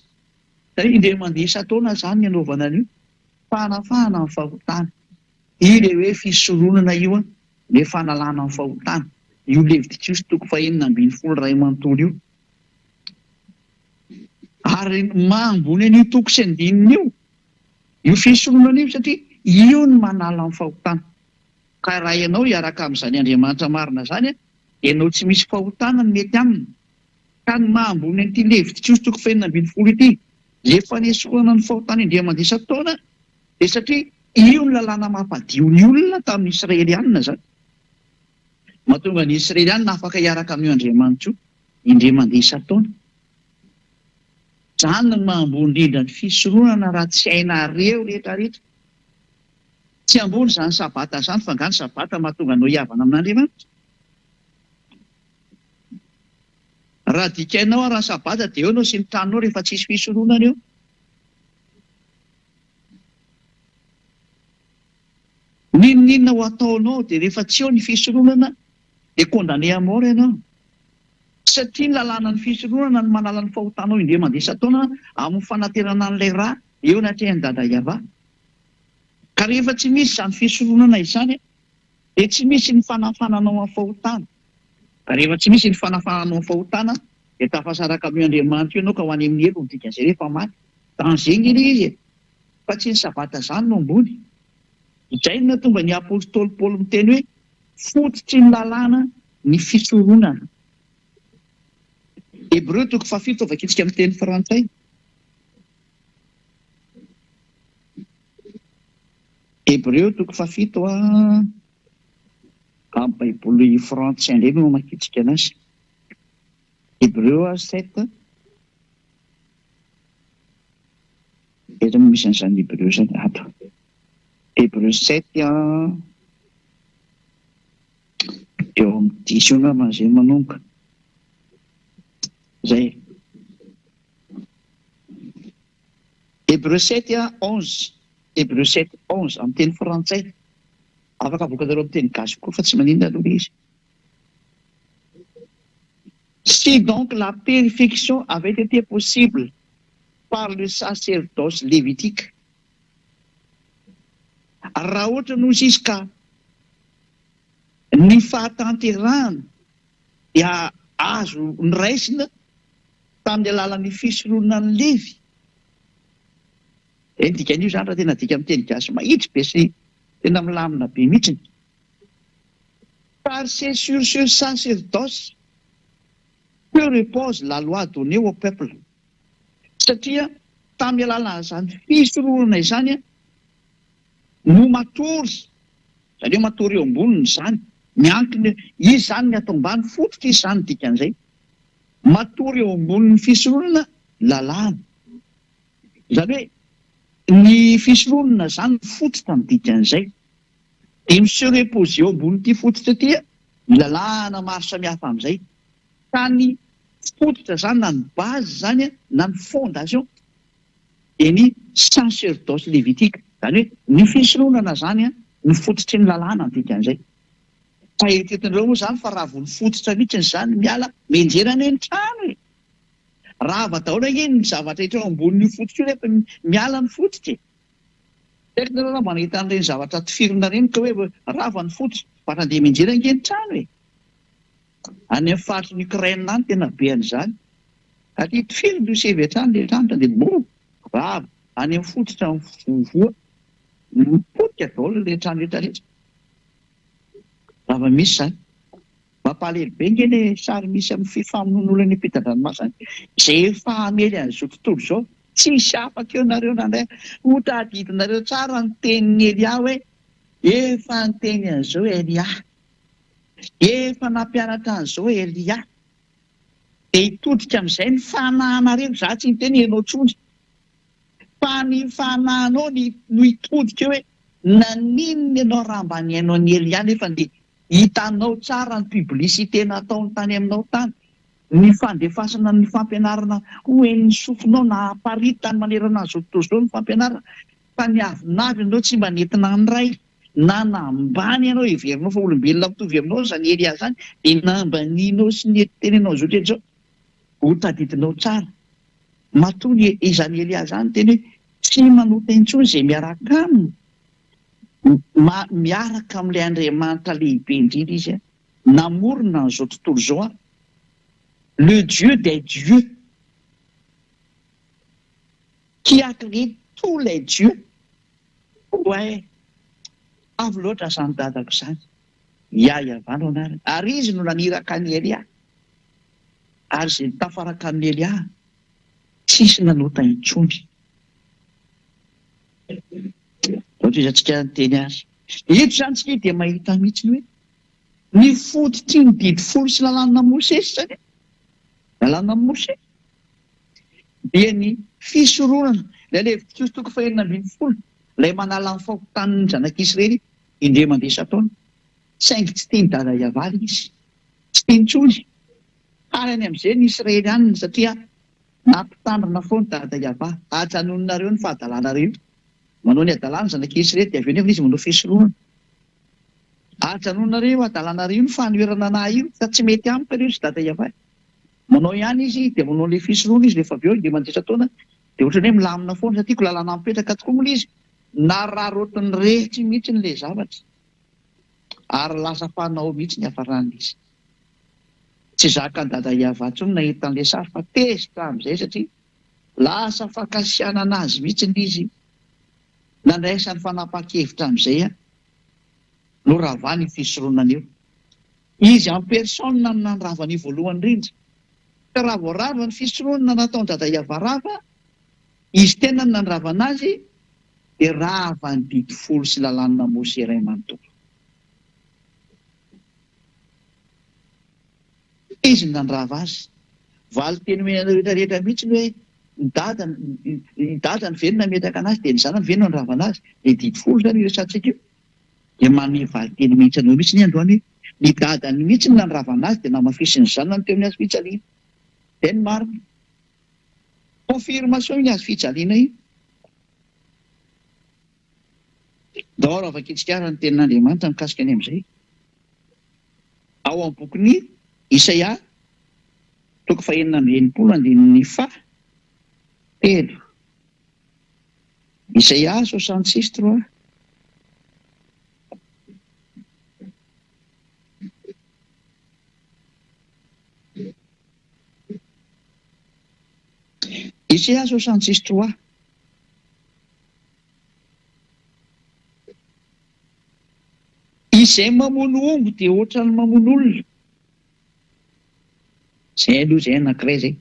Indray mandeha isa-taona zany ny anaovana an'io. Fanafahana amin'ny fahotana. Io le hoe fisoronana io le fanalana amin'ny fahotana. Io Levitra toko fahaenina ambin'ny folo iray manontolo io. Ary mambony an'io toko sy andininy io. Io fisoronana io satria io no manala amin'ny fahotana. Ka raha ianao hiaraka amin'izany Andriamanitra marina zany ianao tsy misy fahotana ny mety aminy. Ka ny mahambony an'ity Levitra toko fahaenina ambin'ny folo ity le fanesorana ny fahotana indray mandeha isa-taona dia satria io ny lalàna mampadio ny olona tamin'ny Israelianina zany. Mahatonga ny Israelianina afaka hiaraka amin'io Andriamanitra io indray mandeha isa-taona. Zany no mahambony indrindra ny fisoronana raha tsy hainareo rehetrarehetra. Tsy ambony zany sabata zany fa ngany sabata mahatonga anao hiavana amin'Andriamanitra. raha dikainao raha sabata dia eo anao sy ny tranonao rehefa tsisy fisorohana eo. Ninona ho ataonao dia rehefa tsy eo ny fisorohana dia condamné à mort ianao. Satria ny lalàna ny fisorohana ny manala ny fahotanao indray mandeha isan-taona amin'ny fanaterana an'ilay raha eo anatrehany dada Iava. Ka rehefa tsy misy izany fisorohana izany dia tsy misy ny fanafananao amin'ny fahotana. Ka rehefa tsy misy ny fanafananao amin'ny fahotana dia tafasaraka amin'ny Andriamanitra ianao ka ho any amin'ny helo ny dikan'izay rehefa maty. Tanzeny izy fa tsy ny sabata izany no ambony. Izay no tonga ny apôstôly Paoly miteny hoe fototry ny lalàna ny fisorohana. Hébreu toko 7 avakitsika amin'ny teny frantsay. Hébreu toko 7 amin'ny baiboly frantsay indray no makitsika anazy. Hébreu 7. Eto misy an'izany Hébreu zany ato. Hébreu 7 eo amin'ny 10 io angamba izay manomboka. Zay. Hébreu 7:11. Hébreu 7:11 amin'ny teny frantsay. Afaka avoakanareo amin'ny teny gasy koa fa tsy maninona aloha izy. Si donc la purification avait été possible par le sacerdoce lévitique, raha ohatra noho izy ka ny fahatanterahana dia azo niraisina tamin'ny alalan'ny fisorohana ny Levy. Dikan'io zany raha tena dika amin'ny teny gasy mahitsy be sy tena milamina be mihitsy. Car c'est sur ce sacerdoce que repose la loi donnée au peuple. Satria tamin'ny alalan'izany fisorohana izany no matory, zareo matory eo amboniny izany, miankina izy zany ny atao ambany fototra izy zany dikan'izay. Matory eo ambonin'ny fisorohana lalàna. Izany hoe ny fisorohana zany fototra ny dikan'izay. Dia se repose eo ambonin'ity fototra ity ny lalàna maro samihafa amin'izay. Ka ny fototra zany na ny base zany na ny fondation dia ny sacerdoce lévitique. Zany hoe ny fisorohana zany ny fototry ny lalàna ny dikan'izay. Fa etetin'ireo moa zany fa raha vao ny fototra mihitsy zany miala menjerana eny trano e. Raha vataona eny ny zavatra hitra eo ambonin'ny fototra io rehefa miala ny fototra. Etin'ireo raha manahita an'ireny zavatra tifirina reny ka hoe rava ny fototra fa handeha menjerana eny trano e. Any amin'ny faritry ny Ukraine any tena be an'izany. Aty tifirina io sevy hatrany le trano dia bo rava any amin'ny fototra ny voa. Mipotika daholo le trano rehetrarehetra. Raha misy zany. Mampalahelo be ngeny sary misy amin'ny fifamonoan'olona ny ampitan-dranomasina. Izay efa hamely an'izao tontolo izao. Tsisy afaka eo nareo nandray. Ho tadidinareo tsara ny tenin'ny Elia hoe efa ny teny an'izao Elia. Efa nampianatra an'izao Elia. Dia hitodika amin'izay ny fanahinareo. Za tsy ny teny ianao tsony. Fa ny fanahinao no hitodika hoe naninona ianao raha mba ny hainao ny Elia nefa dia hitanao tsara ny publicité nataony tany aminao tany. Ny fandefasana ny fampianarana hoen'ny sofinao na aparitany manerana an'izao tontolo izao ny fampianarana. Fa ny avinavy ianao tsy mba nentina ny ray na nambany ianao heverinao fa olombelona mitovy aminao zany Elia zany dia nambaninao sy ny tenenao zao rehetra. Ho tadidinao tsara. Matony izany Elia zany teny hoe tsy manota intsony izay miaraka aminy. Miaraka amin'ilay Andriamanitra lehibe indrindra izy namorona n'izao tontolo izao le Dieu des dieux qui a créé tous les dieux. Ouais, avy loatra zany dadako zany. Iavano anarany. Ary izy no naniraka ny Elia. Ary izay tafaraka amin'ny Elia tsisy nanota intsony. Ohatra izantsika nyteny azy. Eto zany tsika dia mahita mihitsy hoe ny fototry ny didy folo sy lalàna Mosesy zany. Lalàna Mosesy. Dia ny fisorohana. Ilay Levitikos toko 2:12. Ilay manala ny fahotan'ny zanak'Israely indray mandeha isan-taona. Saingy tsy tiany dada Iavaly izy. Tsy tiany intsony. Ary any amin'izay nisy reny aniny satria nampitandrina foana dadaiava atsanononareo ny fahadalanareo. Manao ny adalana zanak'isy reto dia avy eo nefa izy manao fisoloana. Atsanononareo adalanareo ny fanoerana anahy io fa tsy mety amiko ireo sy dadaiava. Manao ihany izy dia manao le fisoloana izy rehefa avy eo dia mandritra taona dia ohatrany hoe milamina foana satria ko lalana mipetraka tokoa moa izy nararotiny rehetra mihitsy ny le zavatra ary lasa fanao mihitsy ny hafaran'izy. Tsy zaka ny dadaiava intsony nahita an'le sary fa tezitra amin'izay satria lasa fakasiana anazy mihitsy izy nandraisany fanapa-kevitra amin'izay no ravany ny fisoroanany eo. Izy amin'ny persona no nanravany voalohany indrindra. Ka raha voarava ny fisoroana nataony dadaiava rava, izy tena no nanravana azy dia rava ny didy folo sy lalàna Mosy iray manontolo. Izy nandrava azy. Valy teny rehetrarehetra mihitsy hoe ny dadany ve no nametaka anazy dia ny zanany ve no nanravana azy. Dia didy folo zany iresantsika io. Dia manome valy teny mihitsy anao mihitsy ny androany ny dadany mihitsy no nanravana azy dia namafisiny zanany teo amin'ny azy fijaliana. Dia ny marina. Confirmation ny azy fijaliana io. Daholo avakitsika ny tenin'Andriamanitra mikasika any amin'izay. Ao amin'ny bokin'ny Isaia, toko 5:3. Isaia 66:3. Isaia 66:3. Izay mamono omby dia ohatra ny mamono olona. Zay aloha zay anankiray zay.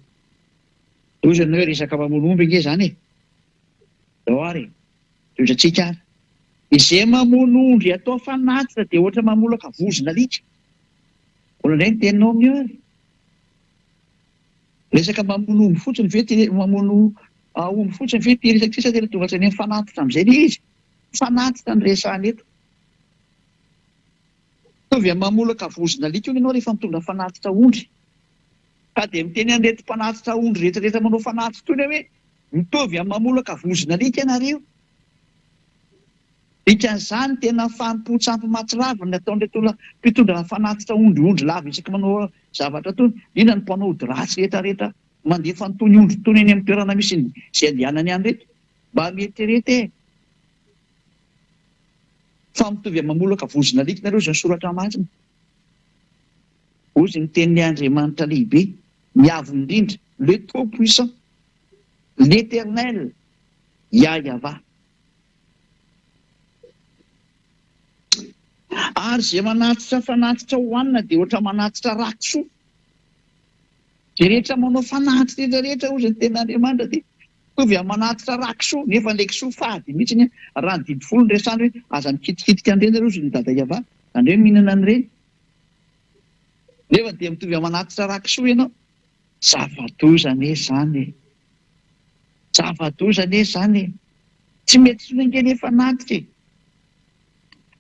Ozany hoe resaka mamono omby nge zany e. Dao ary, toetratsika ary. Izay mamono ondry atao fanatitra dia ohatra mamolaka vozona alika. Olona indray ny teninao amin'io ary. Resaka mamono omby fotsiny ve mamono omby fotsiny ve resaka sisa tena tonga tsy ny fanatitra amin'izay le izy. Fanatitra ny resahany eto. Mitovy amin'ny mamolaka vozona alika io ianao rehefa mitondra fanatitra ondry. Ka dia miteny an'reto mpanatitra ondry rehetrarehetra manao fanatitra toy hoe mitovy amin'ny mamolaka vozona alika ianareo. Dikan'izany tena fanompo-tsampy mahatsiravina ataon'reto olona mpitondra fanatitra ondry lava isaka manao zavatra toy. Inona ny mpanao ody ratsy rehetrarehetra mandefa nytony ondry tony eny amin'ny toerana misy izay andehanany any reto. Mba mieritrerety fa mitovy amin'ny mamolaka vozona alika nareo izay soratra masina. Ozy ny tenin'ny Andriamanitra lehibe, miavo indrindra, le trop puissant, l'éternel, Yahweh. Ary izay manatitra fanatitra hohanina dia ohatra manatitra rakisoa. Dia rehetra manao fanatitra rehetra ozy ny tenin'Andriamanitra dia mitovy amin'ny manatitra rakisoa, nefa ilay kisoa fady mihitsy raha ny didy folo ny resany hoe aza mikitikitika an'ireny ozy ny dadaiava, andreo mihinana an'ireny. Nefa dia mitovy amin'ny manatitra rakisoa ianao. Zava-doza zany. Zava-doza zany. Tsy mety tsy nengeny fanatitra.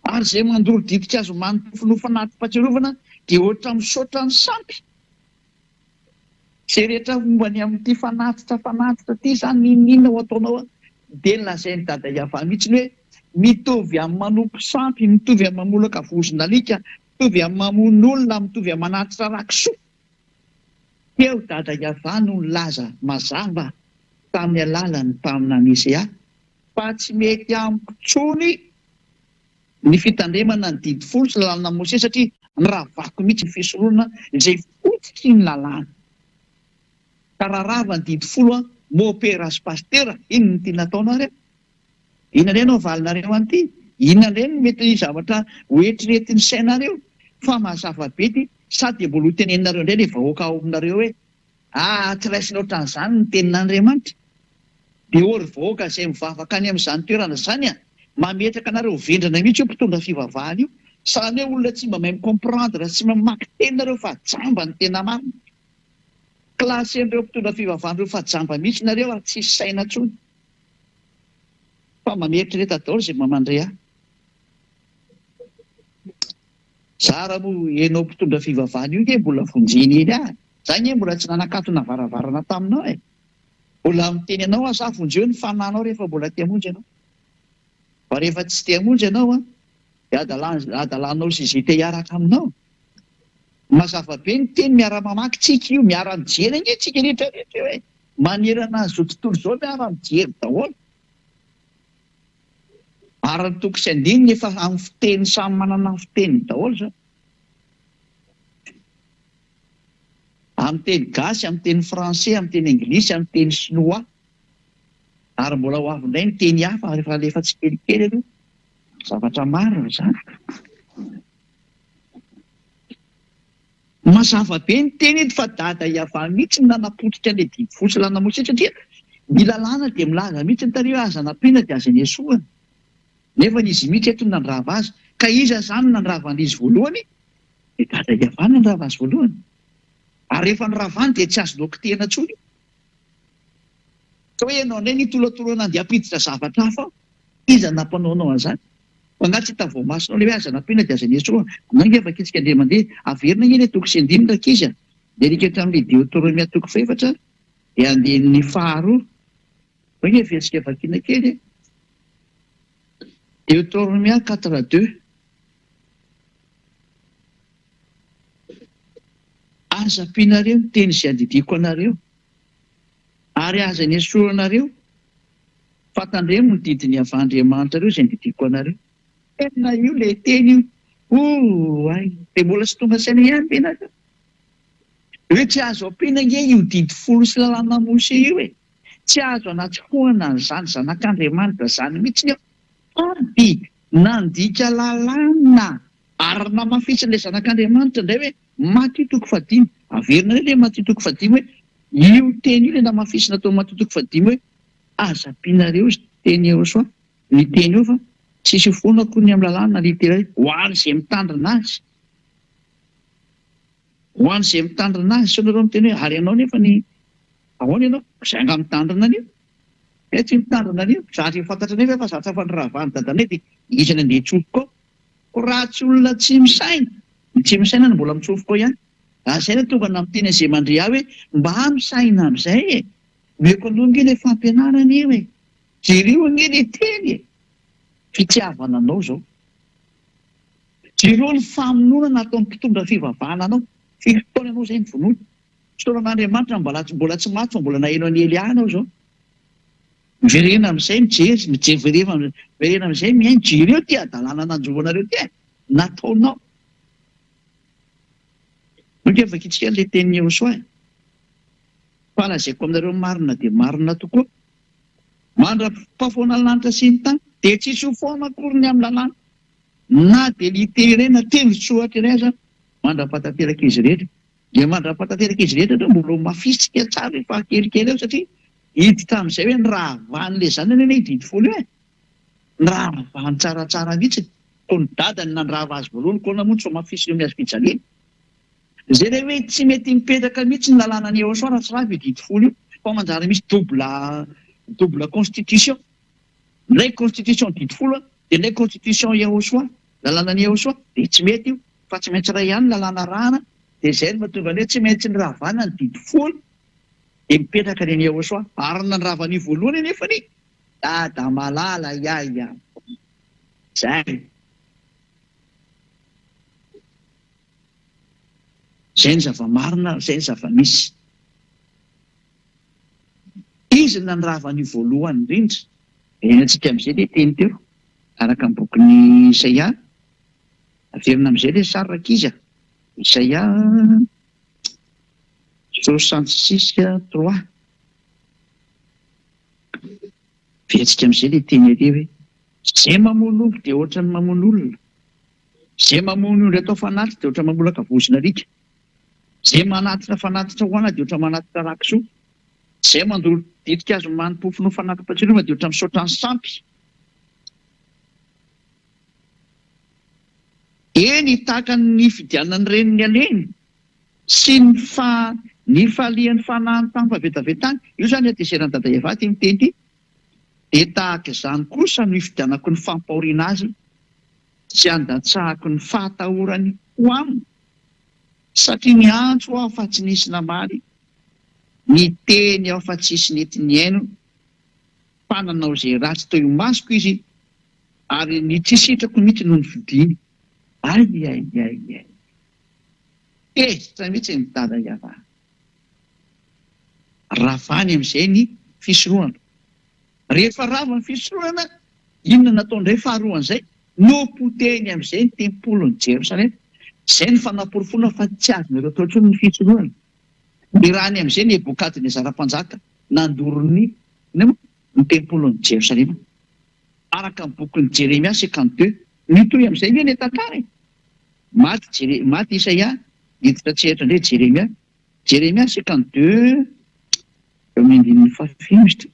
Ary izay mandoro didika azo manontofo no fanatrim-pahatsiarovana dia ohatra misaotra ny sampy. Izay rehetra mombany amin'ity fanatitra ity izany inona ho ataonao dia lazainy dadaiava mihitsy hoe mitovy amin'ny manompo sampy, mitovy amin'ny mamolaka vozona alika, mitovy amin'ny mamono olona, mitovy amin'ny manatitra rakisoa. Eo dadaiava no nilaza mazava tamin'ny alalany mpaminany Isaia fa tsy mety amiko intsony ny fitandremana ny didy folo sy lalàna Mosè satria niravako mihitsy ny fisoroana izay fotsitry ny lalàna. Ka raha rava ny didy folo mopera sy pastera, ino ny tiana ataonareo? Inona indray no valinareo an'ity? Inona indray no mety zavatra hoetriretin'ny sainareo? Fa mazava be ity sady mbola ho tenenareo indray ilay vahoaka ao aminareo hoe tsy raisina ohatran'izany ny tenin'Andriamanitra. Dia ory vahoaka izay mivavaka any amin'izany toerana izany mametraka anareo vendrana mihitsy io mpitondra fivavahana io. Sahala hoe olona tsy mba mahay mikomprendre, tsy mamaky teninareo fa jamba ny tena marina. Klasy an'ireo mpitondra fivavahana ireo fa jamba mihitsy nareo ary tsy saina intsony. Fa mameritreretra daholo izay mamandray ahy. Zara moa ianao mpitondra fivavahana io nge mbola vonjeny eny ahy. Zany mbola tsy nanakatona varavarana taminao e. Mbola miteny anao asafonjeo ny fananao rehefa mbola te-hamonjy ianao. Fa rehefa tsy te-hamonjy ianao a, dia adalanao sy izay te hiaraka aminao. Mazava be ny teny miara-mamaky tsika io, miara-mijery anie tsika rehetrarehetra hoe manerana an'izao tontolo izao miara-mijery daholo. Ary ny toko sy andininy efa amin'ny fiteny samy manana ny fiteny daholo zao. Amin'ny teny gasy, amin'ny teny français, amin'ny teny anglisy, amin'ny teny chinois. Ary mbola ho avy indray ny teny hafa rehefa tsy kelikely aloha. Zavatra maro zany. Mazava be ny teny eto fa dada iavany mihitsy ny nanapotika ilay didy fotsy lanamotsy satria ny lalàna dia milaza mihitsy ny tareo aza nampiana dia aza niesoana. Nefa izy mihitsy eto nandrava azy. Ka iza zany nandravan'izy voalohany? Dia dada iavany nandrava azy voalohany. Ary rehefa nyravany dia tsy azo dokotena intsony. Ka hoe ianao indray nitolotolona andeha hampiditra zavatra hafa, iza nampanaonao an'izany? Fa tsy tavoamasonao ilay hoe aza nampiana dia aza niesoana. Nangefa kitsika andeha mandeha averina iny toko sy andininy rakizy. Dia rikatra amin'ilay Deutéronomie toko 4 dia andeha ny faharoa. Hoe fetsika vakiana kely. Deutéronomie 4:2. Aza ampianareo ny teny izay andidiko anareo, ary aza niesoana anareo, fantandremo ny didiny avy Andriamanitra ireo izay andidiko anareo. Tena io ilay teny io. Ay, dia mbola tsy tonga saina ihany be nareo. Hoe tsy azo ampiana nge io didy folo sy lalàna Mose io e. Tsy azo anatsofoana an'izany zanak'Andriamanitra zany mihitsy io. Ary nandika lalàna ary namafisy ilay zanak'Andriamanitra indray hoe Matthieu toko 5. Averina ilay Matthieu toko 5 hoe io teny io ilay namafisy natao Matthieu toko 5 hoe aza ampianareo teny eo soa. Ny teny io fa tsisy foana koa ny amin'ny lalàna litera ho an'izay mitandrina azy. Ho an'izay mitandrina azy. Sonareo miteny hoe ary ianao nefa ny ahoana ianao? Izay anga mitandrina anio. Tsy mitandrina anio. Zatra fantatra nefa fa zatra fa nyravany dadanay dia isany andeha tsofoka. Raha tsy olona tsy misaina, ny tsy misaina no mbola mitsofoka ihany. Zay tonga namiteny izay mandrea hoe mba misaina amin'izay e. Meko aloha nge ilay fampianarana io e. Jereo nge ilay teny e. Fitiavana anao zao. Jereo ny famonoana natao mpitondra fivavahana anao. Fitoana anao izay ny vonoana. Soran'Andriamanitra mbola tsy maty fa mbola naheno any Elia anao zao. Miverena amin'izay miverena amin'izay mihaino jereo ty adalàna nanjoanareo ty nataonao. Nuk efa kitsika ilay teny Josoa. Fa lazaiko aminareo marina dia marina tokoa. Mandra-pahafoana ny lanitra sy ny tany dia tsisy ho foana akory ny amin'ny lalàna. Na dia litera na tendrotsoatra iray aza mandra-patateraka izy rehetra. Dia mandra-patateraka izy rehetra mbola mafisika tsara rehefa kelikely eo satria hiditra amin'izay hoe niravan'ilay zanany eny didy folo io e. Niravany tsaratsara mihitsy. Ko ny dadany nandrava azy voalohany ko namontsy fa mafisy eo miazy fijaliana. Zay ilay hoe tsy mety mipetraka mihitsy ny lalàna ny Josoa raha tsy ravy didy folo io. Fa manjary misy double constitution. Ilay constitution didy folo dia ilay constitution Josoa, lalàna ny Josoa dia tsy mety io. Fa tsy maintsy iray ihany lalàna rahana. Dia izay no mahatonga hoe tsy maintsy ny ravana ny didy folo dia mipetraka ny Josoa. Ary nandrava ny voalohany nefa ny dada malala ia. Zay. Zay ny zava-marina, zay ny zava-misy. Izy nandrava ny voalohany indrindra. Antsika amin'izay ilay teny teo. Araka ny bokin'ny Isaia. Averina amin'izay ilay sary rakizy. Isaia 66:3. Vetsika amin'izay ilay teny ilay hoe izay mamono omby dia ohatra ny mamono olona. Izay mamono ondry atao fanatitra dia ohatra mamolaka vozona alika. Izay manatitra fanatitra hoana dia ohatra manatitra rakisoa. Izay mandolo ditika azo manimpofony fanatitra-patsiarova dia ohatra misaotra ny sampy. Eny tahaka ny fidianany reniny aleny sy ny fahalian'ny fanahy tany fahavetavetany. Io zany atezerany dada Eva ty miteny ty. Dia tahaka izany kosa no hifidianako ny fampahoriana azy sy andatsahako ny fahatahorany ho aminy. satria miantso aho fa tsy nisy namaly, miteny aho fa tsisy netiny aino, fananao izay ratsy teo masoko izy ary ny tsisitrako mihitsy no ny fidiny. Ay. Tezitra mihitsy ny dada iava. Ravany amin'izay ny fisorohana. Rehefa rava ny fisorohana, inona nataondray faharoan'izay? Nopoteny amin'izay ny tempolon'ny Jerosalema. Izay ny fanaporofona fa tsy azon'ireo atao intsony ny fisorohana. Ny rany amin'izay ny Nebokadnezara mpanjaka nandorony ny tempolon'ny Jerosalema. Araka ny bokin'ny Jeremia 52, mitohy amin'izay ny tantara. Maty Isaia, diditra tseratra indray Jeremia. Jeremia 52, eo amin'ny andininy fahafimitra.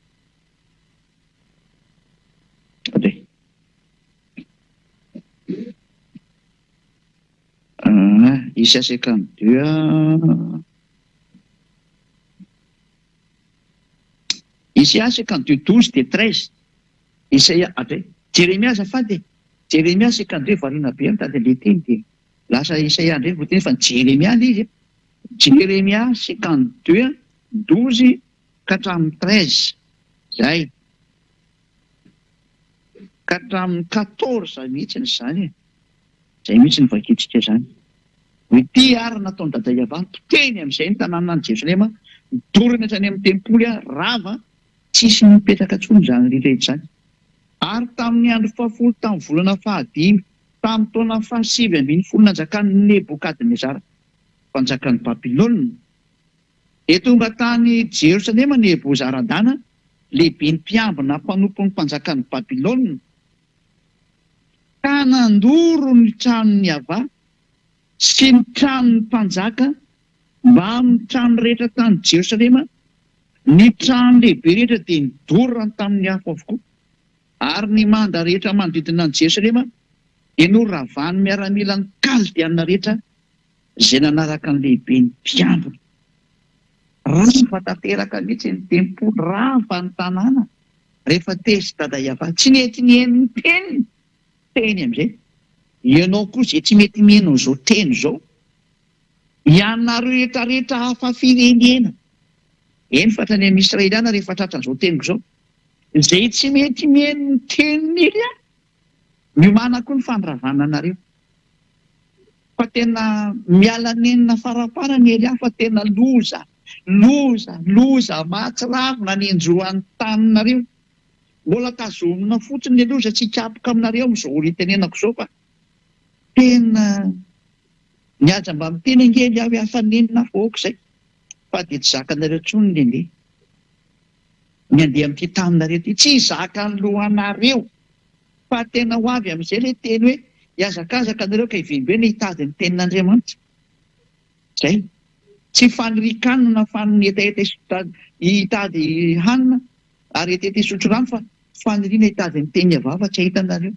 Isaia 52. Isaia 52, 12 dia 13. Isaia, Jeremia azafady. Jeremia 52 variana be mitady le teny dia lasa Isaia indray vao teny fa Jeremia ilay izy. Jeremia 52, 12 ka hatramin'ny 13. Zay. Ka hatramin'ny 14 mihitsy izany. Zay mihitsy ny vakitsika zany. Hoe ty ary nataony dada Iavana, teny amin'izay ny tanàna ny Jerosalema, dorina hatrany amin'ny tempoly rava, tsisy mipetraka intsony zany rehetra zany. Ary tamin'ny andro fahafolo tamin'ny volana fahadimy, tamin'ny taona fahasivy ambin'ny folo nanjakan'ny Nebokadnezara, mpanjakan'ny Babilôna. Eto mba tany Jerosalema Nebozaradana, lehibe ny mpiambina mpanompo ny mpanjakan'ny Babilôna. Ka nandoro ny tranony Ava sy ny tranony mpanjaka mba amin'ny trano rehetra tany Jerosalema, ny trano lehibe rehetra dia nidorona tamin'ny hafa avokoa. Ary ny manda rehetra manodidina ny Jerosalema dia noravany miaramila ny kaldiana rehetra izay nanaraka ny lehibe ny mpiambina. Rava tanteraka mihitsy ny tempoly, rava ny tanàna. Rehefa tezy dada Iava, tsy mety mihaino ny teniny. Teny amin'izay. Ianao koa izay tsy mety mihaino izao teny izao. Ianareo rehetrarehetra hafa firenena. Eny fa hatrany amin'ny Israeliana rehefa tratran'izao teniko izao. Izay tsy mety mihaino ny teniny iry a. Miomana koa ny fandravana anareo. Fa tena miala nenina faraparany ery fa tena loza mahatsiravina ny enjoan'ny taninareo. Mbola tazomina fotsiny ny loza tsy hikapoka aminareo amin'izao ritenenako izao fa tena niaja mba miteny angely aho hafanenina foaka izay. Fa dia tsy zakanareo intsony ny andeha amin'ity taninareo ity. Tsy zaka ny lohanareo fa tena ho avy amin'izay ilay teny hoe hiazakazaka anareo ka hivembena hitady ny tenin'Andriamanitra. Zay. Tsy fanirikanina fa ny etaeta hitady hanina ary etaeta hisotro rano fa faniriana hitady ny teny Iava tsy ahitanareo.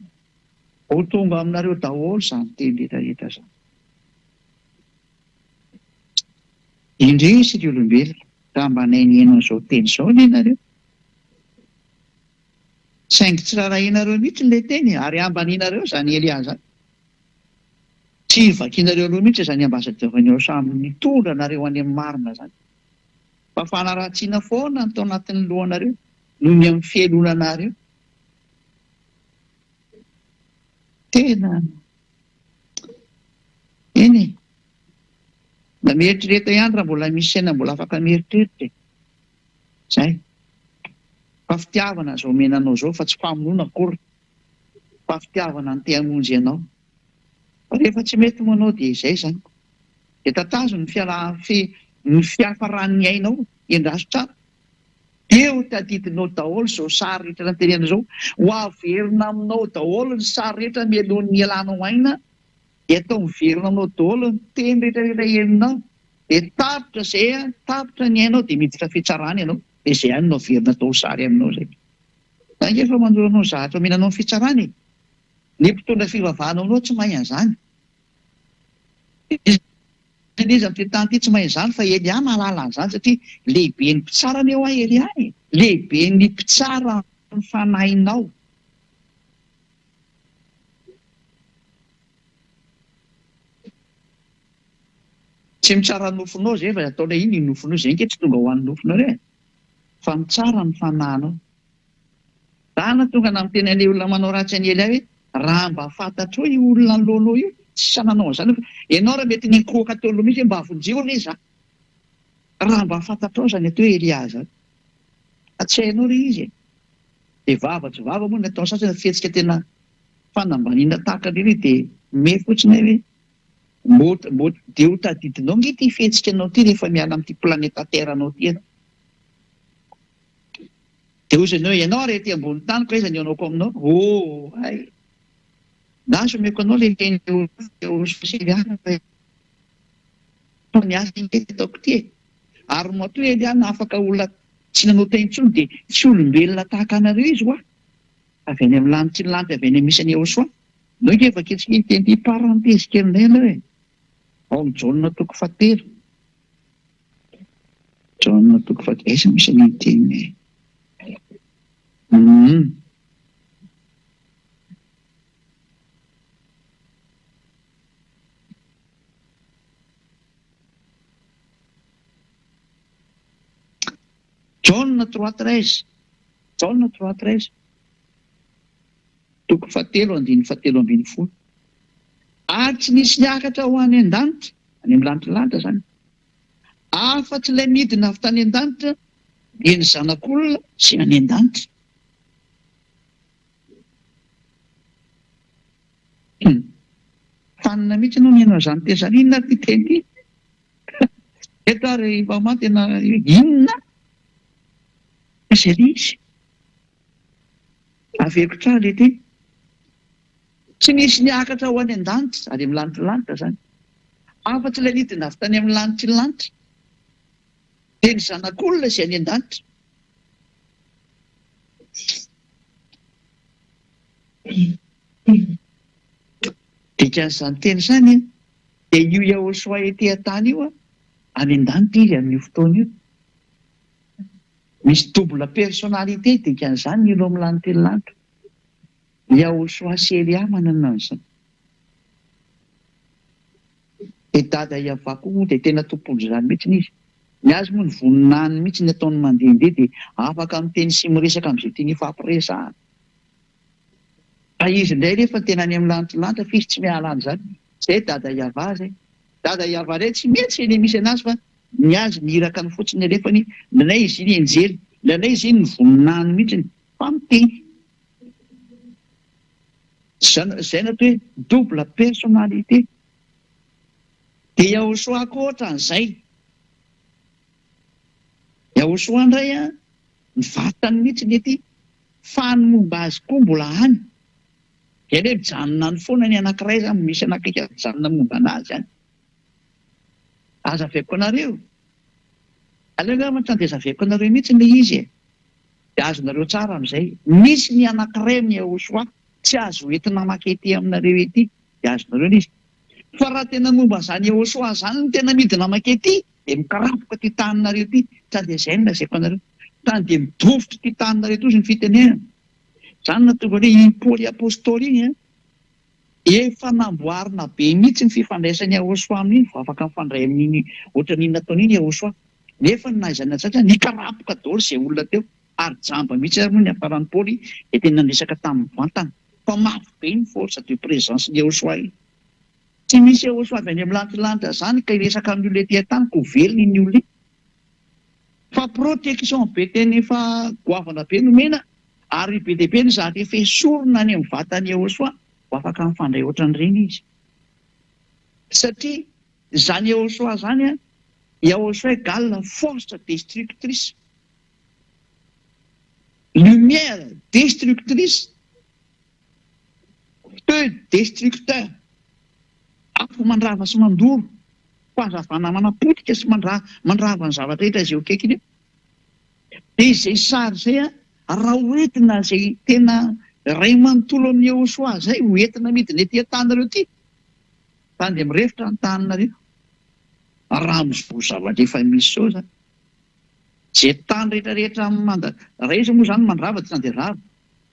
Ho tonga aminareo daholo izany teny rehetrarehetra izany. Indrisy ry olombelona raha mba nainihaino an'izao teny izao ianareo. Saingy tsy rarahinareo mihitsy ilay teny ary ambanianareo izany Eliaza. Tsy vakianareo aloha mihitsy izany ambasadavanio samy nitondra nareo any amin'ny marina zany. Fa fanaratsiana foana ny tao anatin'ny lohanareo noho ny amin'ny fialonanareo. Tena eny na mieritrereta ihany raha mbola misy saina mbola afaka mieritreritra. Zay. Fa fitiavana izao menanao izao fa tsy famonoana akory. Fa fitiavana ny te hamonjy ianao. Fa rehefa tsy mety manao dia izay zany. Dia tatazo ny fiafaran'ny ainao endraso tsara. Eo tadidinao daholo izao sary rehetra natenena izao. Ho averina aminao daholo ny sary rehetra mialohan'ny ialanao aina. Dia atao miverina aminao daholo ny teny rehetrarehetra henonao. Dia tapitra izay, tapitra ny ainao dia miditra fitsarana ianao. Dia izay ihany no averina tao sary aminao izay. Zany efa mandoranao zavatra menanao ny fitsarana e. Ny mpitondra fivavahana aminao tsy mahay an'izany. Izy amin'ity tany ity tsy mahay an'izany fa Elia mahalala an'izany satria lehibe ny mpitsarana eo Elia e. Lehibe ny mpitsara ny fanahinao. tsy mitsara nofonao zay fa ataonao iny nofonao zay nke tsy tonga ho an'ny nofonao re fa mitsara ny fanahinao. Dana tonga na miteny any olona manao ratsy any ely ahy hoe raha mba fantatrao io olona alohanao io tsy sananao an'izany ianao raha mety nikoaka teo aloha mihitsy mba avonjeo le za raha mba fantatrao zany atao hoe Eliaza tsy hainao re izy de vava tsy vava moa ny ataony sasany fihetsika tena fanambaniana tahaka reny dia me fotsiny hoe mbo de ho tadidinao nge ty fihetsika anao ty rehefa miala amin'ity planeta terre anao ty ianao de hozy anao ianao rety ambony tany ko iza ny anaoko aminao ay naso meko anao le sosialiana ny asa ataoko ty ary matoa Eliana afaka olona tsy nanao teny intsony de tsy olombelona tahaka anareo izy hoa avy any amin'ny lanitsy ny lanitra avy any misy any Ahosoa nao ke efa kitsika teny parenthèse kelinay anao e ao amin'ny Jaona toko 7 Jaona toko 7 esa misy any teny Jaona 3:13 Jaona 3:13 toko 7 andiny 7:10 ary tsy nisy niakatra ho any an-danitra any amin'ny lanitra zany afa-tsy ilay midina avy tany an-danitra dia ny zanak'olona sy any an-danitra fanina mihitsy anao nianao zany teny zany inona ty teny ty eto ary vama tena inona izay izy aveko tsara le ty tsy nisy niakatra ho any an-danitra ary amin'ny lanitra zany afa-tsy ilay nidina avy tany amin'ny lanitra ny lanitra dia ny zanak'olona sy any an-danitra dikan'izany teny zany dia io Ahosoa ety an-tany io any an-danitra izy amin'io fotoana io misy double personnalité dikan'izany ilo amin'ny lanitra ny lanitra Ahosoa sy Elia manana an'izany dia dada iavako dia tena tompolo zany mihitsy izy ny azy moa ny voninany mihitsy ny ataony mandehandeha dia afaka miteny sy miresaka amin'izay tiany ifampiresahana fa izy indray rehefa tena any amin'ny lanitra fa izy tsy miala an'izany zay dada iava azy dada iava ray tsy mety eny misy anazy fa ny azy niraka ny fotsiny alefany nanay izy iny enjely nanay izy iny ny voninany mihitsy fa miteny zay na hoe double personnalité dia Ahosoa ko ohatran'izay Ahosoa indray ny vatany mihitsy nety fa ny momba azy koa mbola any eny hoe mijanona ny foana ny anankiray zany misy anakaiky mijanona momba anazy any aza aveko anareo aleo matrandeza aveko anareo mihitsy le izy dia azonareo tsara amin'izay misy ny anankiray amin'ny Ahosoa tsy azo entina makety aminareo ety dia azonareo izy fa raha tena momba zany Ahosoa zany ny tena midina makety dia mikarapoka ty taninareo ty tsandezay ny lazeko anareo tany dia midofotra ty taninareo tozy ny fitenenana zany natonga hoe i Paoly apôstôly iny efa namboarina be mihitsy ny fifandraisan'ny Ahosoa amin'iny fa afaka mifandray amin'iny ohatran'iny nataon'iny Ahosoa nefa ny nahaizana tsatra nikarapoka daholo izay olona teo ary jamba mihitsy ary moa ny amparan'ny Paoly dia tena nisaka tamin'ny vantana fa mafy be ny force de présence ny Ahosoa iny tsy misy Ahosoa avy any amin'ny lanitra zany ka iresaka amin'ny olona ety an-tany ko velona iny olona fa protection be teny fa goavana be nomena ary be dia be ny zany efa esorona any amin'ny vatany Ahosoa ho afaka mifandray ohatran'ireny izy satria zany Ahosoa zany Ahosoa égale force destructrice lumière destructrice feu destructeur afo mandrava sy mandoro fahazavana manapotika sy mandrava ny zavatra rehetra izay akaiky iny dia izay sary zay raha hoentina zay tena ray manontolo amin'ny Ahosoa zay hoentina midina ety an-tanareo ty tany dia mirefitra ny taninareo raha mizovo zavatra efa misy sao zany zay tany rehetrarehetra raiza moa zany mandrava tsy nandeha rava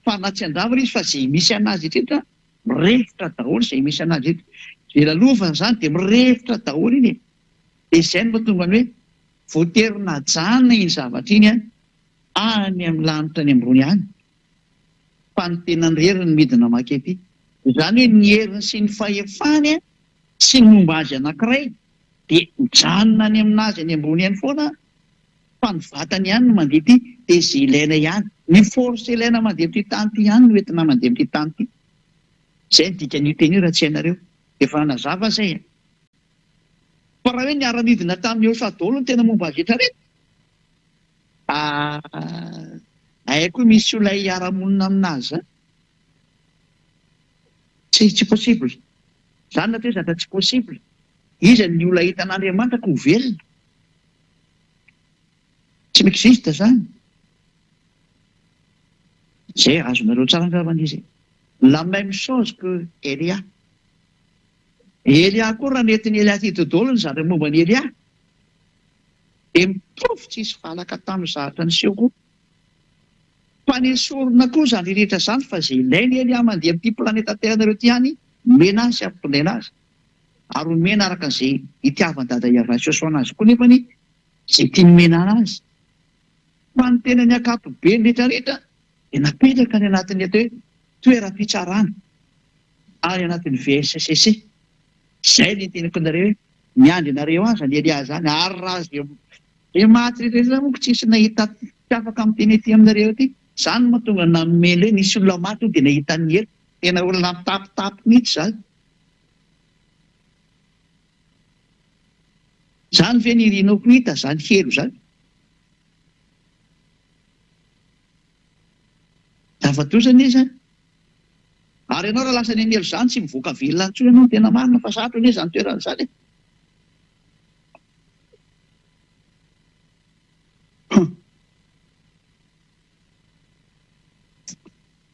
fa na tsy andravana izy fa zay misy anazy etretra mirefitra daholo zay misy anazy eto zay lalova zany dia mirefitra daholo iny dia izay no mahatonga ny hoe voaterina jana iny zavatra iny any amin'ny lanitra any ambony any fa ny tena ny heriny midina makety. Izany hoe ny heriny sy ny fahefany sy ny momba azy anankiray dia mijanona any aminazy any ambony any foana fa ny vatany ihany no mandeha ty dia izay ilaina ihany. Ny force ilaina mandeha amin'ity tany ity ihany no entina mandeha amin'ity tany ity. Izay ny dikan'io teny io raha tsy hainareo. Efa nazava izay. Fa raha hoe niara-midina tamin'ny Jehosafat daholo no tena momba azy rehetrarehetra. Haiko misy olona hiara-monina aminazy. Tsy possible. Zany natao hoe zatra tsy possible. Izy ny olona hitan'Andriamanitra ko velona. Tsy m'existe zany. Zay azonareo tsara angambany izy. La même chose que Elia. Elia koa raha nentin'ny Elia ty daholo ny zavatra momba ny Elia. Dia mitovy tsisy valaka tamin'ny zavatra niseho koa. Fa ny sorona koa zany rehetra zany fa izay ilainy Elia mandeha amin'ity planeta Terre ity ihany mena azy sy ampitondraina azy. Ary omena araka an'izay itiavany dada Iava sy Joshua anazy koa nefany izay tiany mena azy. Fa ny tena ny ankapobeny rehetrarehetra dia napetraka ny anatin'ny atao hoe toeram-pitsarana ary anatin'ny VSCC. Izay ny tenako anareo hoe miandry anareo azy ny Elia zany ary raha izay maty rehetrarehetra moa tsisy nahita afaka miteny ety aminareo ity. Izany mahatonga namely hoe nisy olona maty dia nahita ny hery. Tena olona mitapitapy mihitsy zany. Zany ve ny rinao ko hita zany hero zany. Zavatozany izy zany. Ary ianao raha lasa ny anelo zany tsy mivoaka velona intsony ianao tena marina fa sarotra ny zany toerana zany.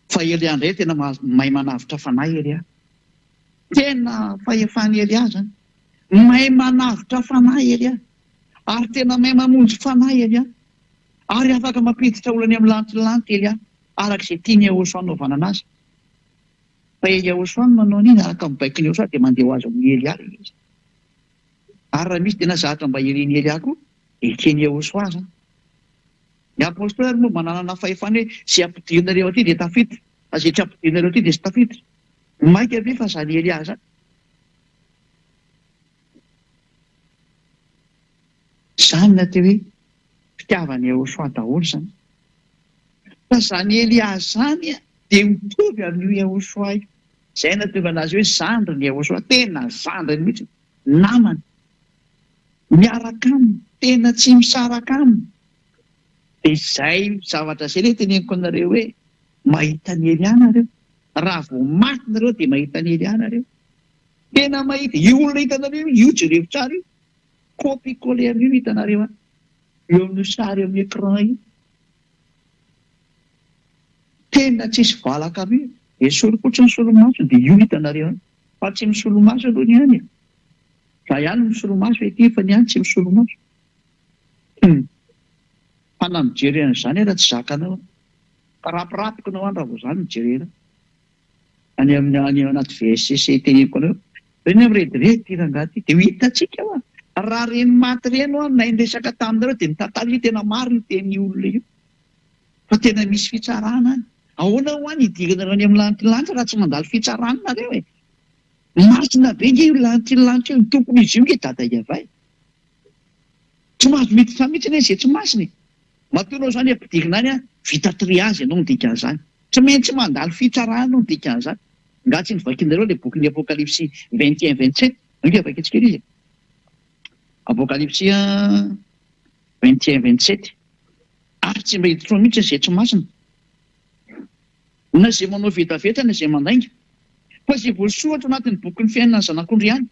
Fa Elia indray tena mahay manavitra fanahy Elia. Tena fahefany Elia zany. Mahay manavitra fanahy Elia. Ary tena mahay mamonjy fanahy Elia. Ary afaka mampiditra olany amin'ny lantilanty Elia. Arak'izay tiany Jehosafat anaovana anazy. Fa Jehosafat manao an'iny araka mibaiko ny Jehosafat dia mandeha ho azy amin'ny Elia izy. Ary raha misy tena zavatra mba iren'ny Elia koa, ekeny Jehosafat zany. Ny apôstôly moa manana fahefany hoe izay ampidirina aty dia tafiditra, fa izay tsy ampidirina aty dia tsy tafiditra. Maika ve fa zany Elia zany. Zany natao hoe fitiavany Jehosafat daholo zany. Fa zany Elia zany dia mitovy amin'io Jehosafat io. Izay nahatonga anazy hoe zandriny Jehosafat, tena zandriny mihitsy, namany. Miaraka aminy, tena tsy misaraka aminy. Dia izay zavatra izay ilay teneniko anareo hoe mahita ny Elia nareo. Raha vao maty nareo dia mahita ny Elia nareo. Tena mahita. Io olona hitanareo io jereo tsara io. Copie-coller io hitanareo. Eo amin'ny sary eo amin'ny écran io. Tena tsisy valaka aby io. Esorokotra ny solomaso dia io hitanareo. Fa tsy misolomaso aloha ny ihany. Fa ihany misolomaso ety fa ny ihany tsy misolomaso. Fa na mijerena izany raha tsy zakanao. Fa rapirapiko nao any raha vao izany mijerena. Any anaty VSCC teneniko anao. Reny amiredirety rangaty dia ho hitantsika hoa. Raha reny maty reny hoa na indresaka taminareo dia mitantara io tena maro io teny olona io. Fa tena misy fitsarana any. Ahoana ho any hidirana any amin'ny lantilanitra raha tsy mandalo fitsarana nareo e. Masina be io lantilanitra io, ny tompony izy io nge dada Iava. Tsy mahazo miditra mihitsy izay tsy masina. Matoanao zany ampidirina any vita triage ianao ny dikan'izany. Tsy maintsy mandalo fitsarana no dikan'izany. Nga tsy nivakinareo ilay bokin'ny Apokalipsy 21-27. Ange vaketsika izy. Apokalipsy 21-27. Ary tsy mba hiditra mihitsy izay tsy masina. Na izay manao vetaveta na izay mandainga. Fa izay voasoratra anatin'ny bokin'ny fiainana zanak'ondry ihany.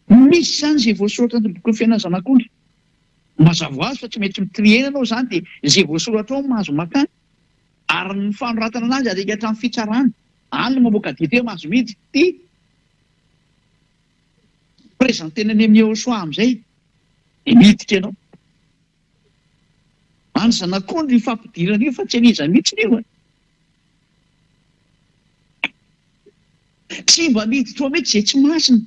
Misy zany izay voasoratra anatin'ny bokin'ny fiainana zanak'ondry. Mazava azy fa tsy mety mitriena anao zany dia izay voasoratra ao mahazo makany. Ary ny fanoratana anazy arika hatramin'ny fitsarana. Any no mamoaka dite mahazo miditra ty. Prezantena any amin'ny Jehosafat amin'izay dia miditra ianao. Any zanak'ondry ny fampidirana io fa tsy aniza mihitsy io. Tsy mba miditra mihitsy izay tsy masina.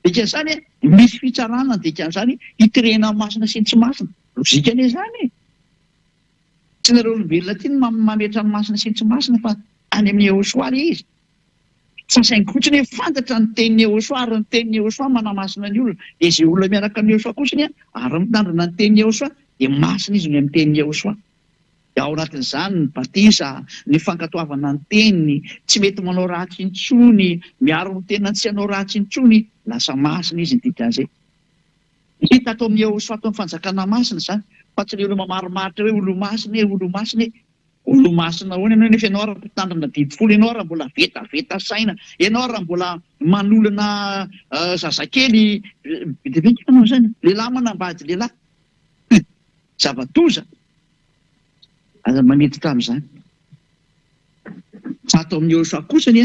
Dikan'izany misy fitsarana dikan'izany hitirena masina sy ny tsy masina. Lozika anie zany. Tsy nareo olombelona ty no mametra ny masina sy ny tsy masina fa any amin'ny Eosoary izy. Sasaingy fotsiny hoe fantatra ny tenin'ny Eosoary, ny tenin'ny Eosoary manamasina ny olona. Dia izay olona miaraka amin'ny Eosoary kosa ary mitandrina ny tenin'ny Eosoary dia masina izy ny amin'ny tenin'ny Eosoary. Ao anatin'izany ny batisa, ny fankatoavana ny teniny, tsy mety manao ratsy intsony, miaro ny tenina tsy hanao ratsy intsony, lasa masina izy ny dikan'izay. Hita ato amin'ny Eosoary ato amin'ny fanjakana masina izany, fa tsy ilay olona mamaromaritra hoe olo masina, olo masina. Olo masina hoana ianao nefa ianao raha mpitandrina didifolo, ianao raha mbola vetaveta saina, ianao raha mbola manolana zazakely vetivety ianao izany, lehilahy manambady lehilahy. Zavatoza. Aza maniditra amin'izany. Fa ato amin'ny Eosoary kosany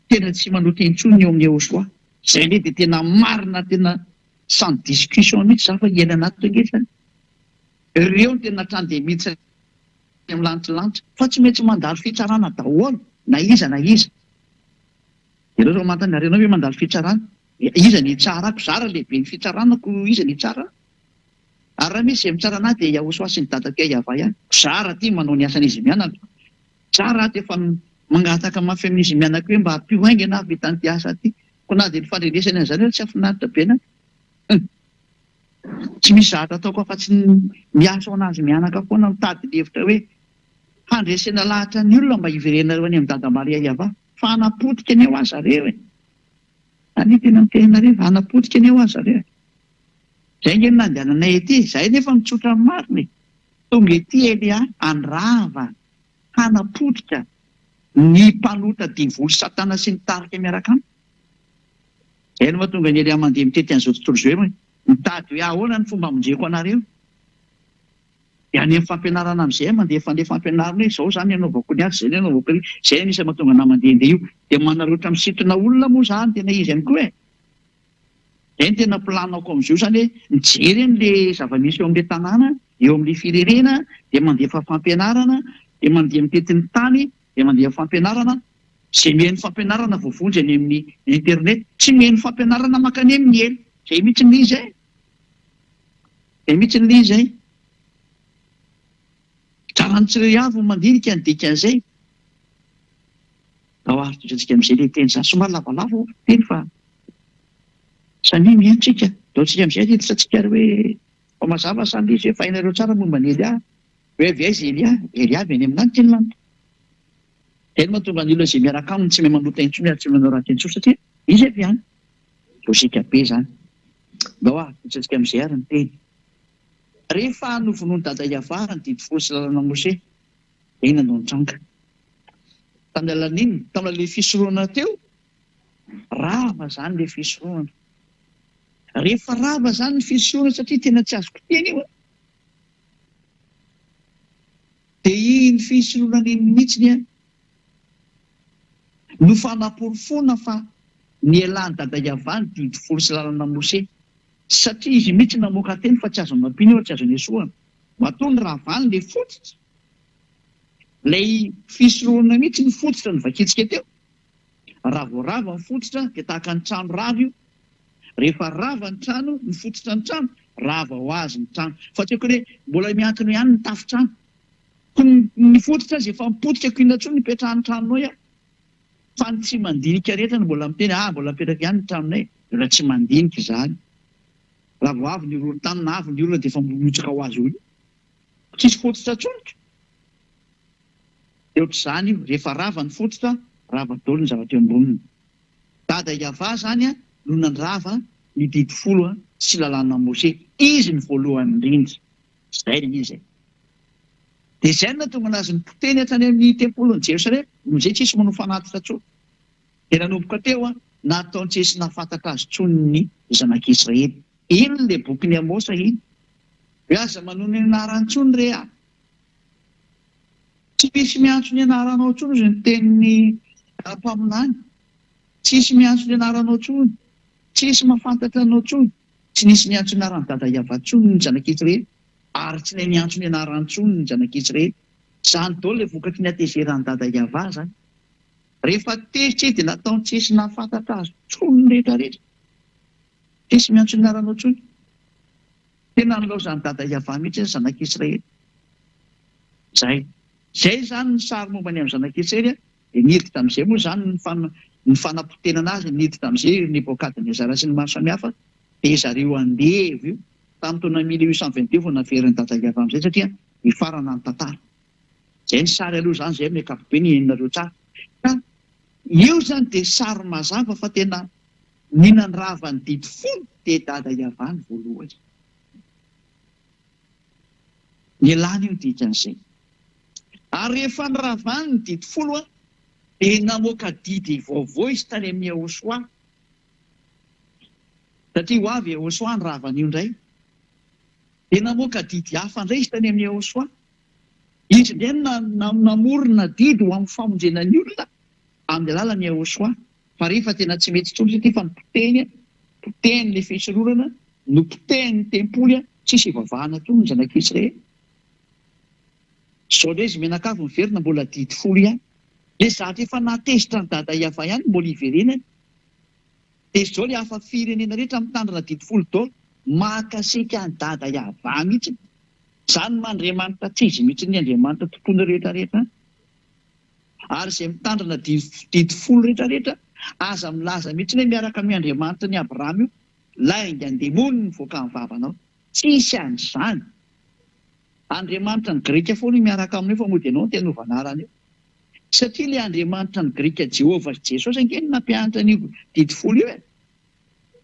tena tsy manoty intsony eo amin'ny Eosoary. Izay ilay dia tena marina, tena sans discussion mihitsy za fa hiaina anaty toa. Ireo tena trandre mihitsy amin'ny lanitra fa tsy maintsy mandalo fitsarana daholo na iza na iza. Ireo zao mantanarena hoe mandalo fitsarana. Iza ny tsarako, zara lehibe ny fitsaranako, iza ny tsara. Ary raha misy izay mitsara anahy dia Iahosoa sy ny dadako Iava ihany. Zara ty manao ny asan'izy mianaka. Tsara ty efa mangataka mafy amin'izy mianaka hoe mba hampio hainga na vitan'ny ty asa ty. Ko na dia ny fandrenesany an'izany hoe tsy afinaritra be na. Tsy misy zatra ataoko afa tsy miasa ho anazy mianaka foana mitady hevitra hoe handresena lahatra ny olona mba hiverenareo any amin'ny dada Maria Iava. Fa hanapotika ny eo azy zareo e. Any tena mitenareo hanapotika ny eo azy zareo. Izay nge nandehananay ety, izay nefa mitsotra ny mariny. Tonga ety Elia andrava, hanapotika ny mpanota divoly Satana sy ny tarika miaraka aminy. Izay no mahatonga ny Elia mandeha mitety an'izao tontolo izao hoe mitady hoe ahoana ny fomba amonjeko anareo. Dia any amin'ny fampianarana amin'izay mandeha fandeha fampianarana hoe izao izany anaovako ny azy, izay anaovako ny izay anisany mahatonga na mandehandeha io. Dia manaroatra misintona olona moa izany tena izy ihany koa e. Izay tena planako amin'izio izany hoe mijery an'ilay zava-misy eo amin'ilay tanàna, eo amin'ilay firenena, dia mandeha fampianarana, dia mandeha mitety ny tany, dia mandeha fampianarana. Izay mihaino fampianarana voavonjy any amin'ny internet, tsy mihaino fampianarana mankany amin'ny elo. Izay mihitsy ny izay. Izay mihitsy ny izay. Tsara ny tsiraiavo mandinika ny dikan'izay. Ao ary toetratsika amin'izay ilay teny izany somary lavalava teny fa samy mihaintsika. Dao tsika amin'izay hiditra hoe mazava samy izy hoe fahinareo tsara momba ny Elia. Hoe avy aiza Elia? Elia avy any amin'ny lanitra. Izay no mahatonga ny olona izay miaraka aminy tsy mahay manota intsony ary tsy manao ratsy intsony satria izy avy any. Lozika be izany. Dao ary toetratsika amin'izay ary ny teny. Rehefa novonoany dada Iava ny didifolo sy lalana Mose, eny nanao nitranga. Tamin'ny alanin'ny tamin'ilay fisorohana teo, rava izany ilay fisorohana. Rehefa rava izany ny fisorohana satria tena tsy azoko teny io. Dia iny fisorohana iny mihitsy no fanaporofona fa ny elan'ny dada Iava ny didifolo sy lalana Mose. Satria izy mihitsy namoaka teny fa tsy azo mampiny eo, tsy azo nesoana. Matoa ny ravany ilay fototra. Ilay fisorohana mihitsy ny fototra ny vakitsika teo. Ravoarava ny fototra dia tahaka ny trano rava io. Rehefa rava ny trano, ny fototra ny trano, rava ho azy ny trano. Fa tsy hoe mbola miankina ihany ny tafi-trano. Ny fototra azy efa mipotika ko inatsoa ny petrahan'ny tranonao ihany. Fa ny tsy mandinika rehetra no mbola miteny mbola mipetraka ihany ny tranonay. Mbola tsy mandinika izany. Raha vao avy ny olona tany na avy ny olona dia efa mimotsaka ho azy olo. Tsisy fototra tsonika. Dia ohatr'izany io, rehefa rava ny fototra, rava daholo ny zavatra eo amboniny. Dada Iava izany no nandrava ny didifolo sy lalàna Mose. Izy ny voalohany indrindra. Izay izy. Dia izay no nahatonga anazy nipoteny hatrany amin'ny tempolon'i Jerosalema, izay tsisy manao fanatitra tsony. Dia nanomboka teo nataony tsy nahafantatra azy tsony ny zanak'Israely. Iny ilay bokin'ny Amosa iny. Hoe aza manohy ny anarany tsony re tsy misy miantso ny anaranao tsony izy ny tenin'ny mpaminany. Tsisy miantso ny anaranao tsony. Tsisy mahafantatra anao tsony. Tsy nisy niantso ny anaran'ny dada Iava tsony ny zanak'Israely. Ary tsy nay niantso ny anarany tsony ny zanak'Israely. Izany daholo ilay vokatry ny atezeran'ny dada Iava zany. Rehefa tezitra dia nataony tsisy nahafantatra azy tsony rehetrarehetra. Tsisy miantso ny aranao tsony. Tena nilaozany dada Iava mihitsy zanak'Israely. Zay zany ny sary momba ny amin'ny zanak'Israely dia niditra amin'izay moa zany ny fanampotenana azy niditra amin'izay Nebokadnezara sy ny maro samihafa dia zareo andevy io tamin'ny taona 1822 vao naveriny dada Iava amin'izay satria hifarana ny tantara. Zay ny sary aloha zany zay amin'ny ankapobeny henonareo tsara. Ka io zany dia sary mazava fa tena ninany rava ny didy folo dia dada Iava ny voalohany. Ny lany io dikan'izay. Ary rehefa niravany ny didy folo dia namoaka didy vaovao izy tany amin'ny Ahosoa. Satria ho avy Ahosoa ny ravany io indray. Dia namoaka didy hafa indray izy tany amin'ny Ahosoa. Izy indray namorona didy ho amin'ny famonjena ny olona amin'ny alalan'ny Ahosoa. Fa rehefa tena tsy mety tsony satria fa nipoteny le fisororana, nipoteny ny tempoly, tsisy ivavahana tony ny zanak'Israely. Sao indray izy menakavy miverina mbola didy folo ihany. Le zatra efa natezitra ny dada Iava ihany mbola iverenany. Dia izao le hafa firenena rehetra mitandrina didy folo daholo mahakasika ny dada Iava mihitsy. Zany mandriamanitra tsy izy mihitsy ny Andriamanitra tontolo rehetrarehetra. Ary izay mitandrina didy folo rehetrarehetra aza milaza mihitsy hoe miaraka amin'ny Andriamanitra ny Abrahama io, lainga andemony nivoaka ny vavanao. Tsisy an'izany. Andriamanitra ny Grika foana miaraka amin'io fa moa dia ianao no tena hovanarana io. Satria ilay Andriamanitra ny Grika Jehovah Jesosy angeny nampianatra ny didy folo io e.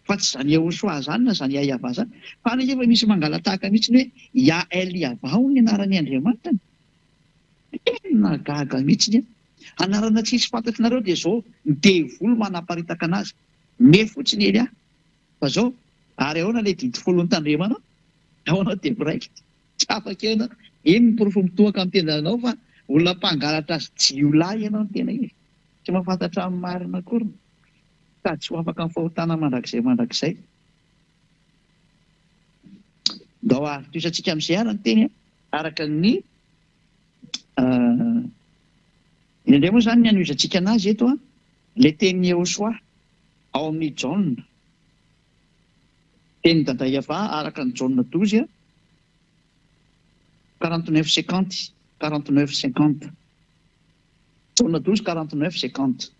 Fa tsy zany Ahosoa zany na zany Iava zany. Fa nefa misy mangalatahaka mihitsy hoe Yael Iava ny anaran'ny Andriamanitra. Tena gaga mihitsy. Anarana tsisy fantatrinareo dia izao ny devolo manaparitaka anazy. Me fotsiny ely aho. Fa zao ary ahoana ilay didy folo ny tandremanao? Ahoana dia miraikitra. Tsy afaka ianao. Eny ny porofo mitohaka amin'ny tendanao fa olona mpangalatra azy jiolahy ianao ny tena izy. Tsy mahafantatra amin'ny marina akory. Ka tsy ho afaka amin'ny fahotana mandrakizay. Dao toisantsika amin'izay ara ny teny araka ny indray moa zany ny anoizantsika anazy eto le tenin'ny Ahosoa ao amin'ny Jaona. Teny dada Iava araka ny Jaona 12 49-50. Jaona 12 49-50.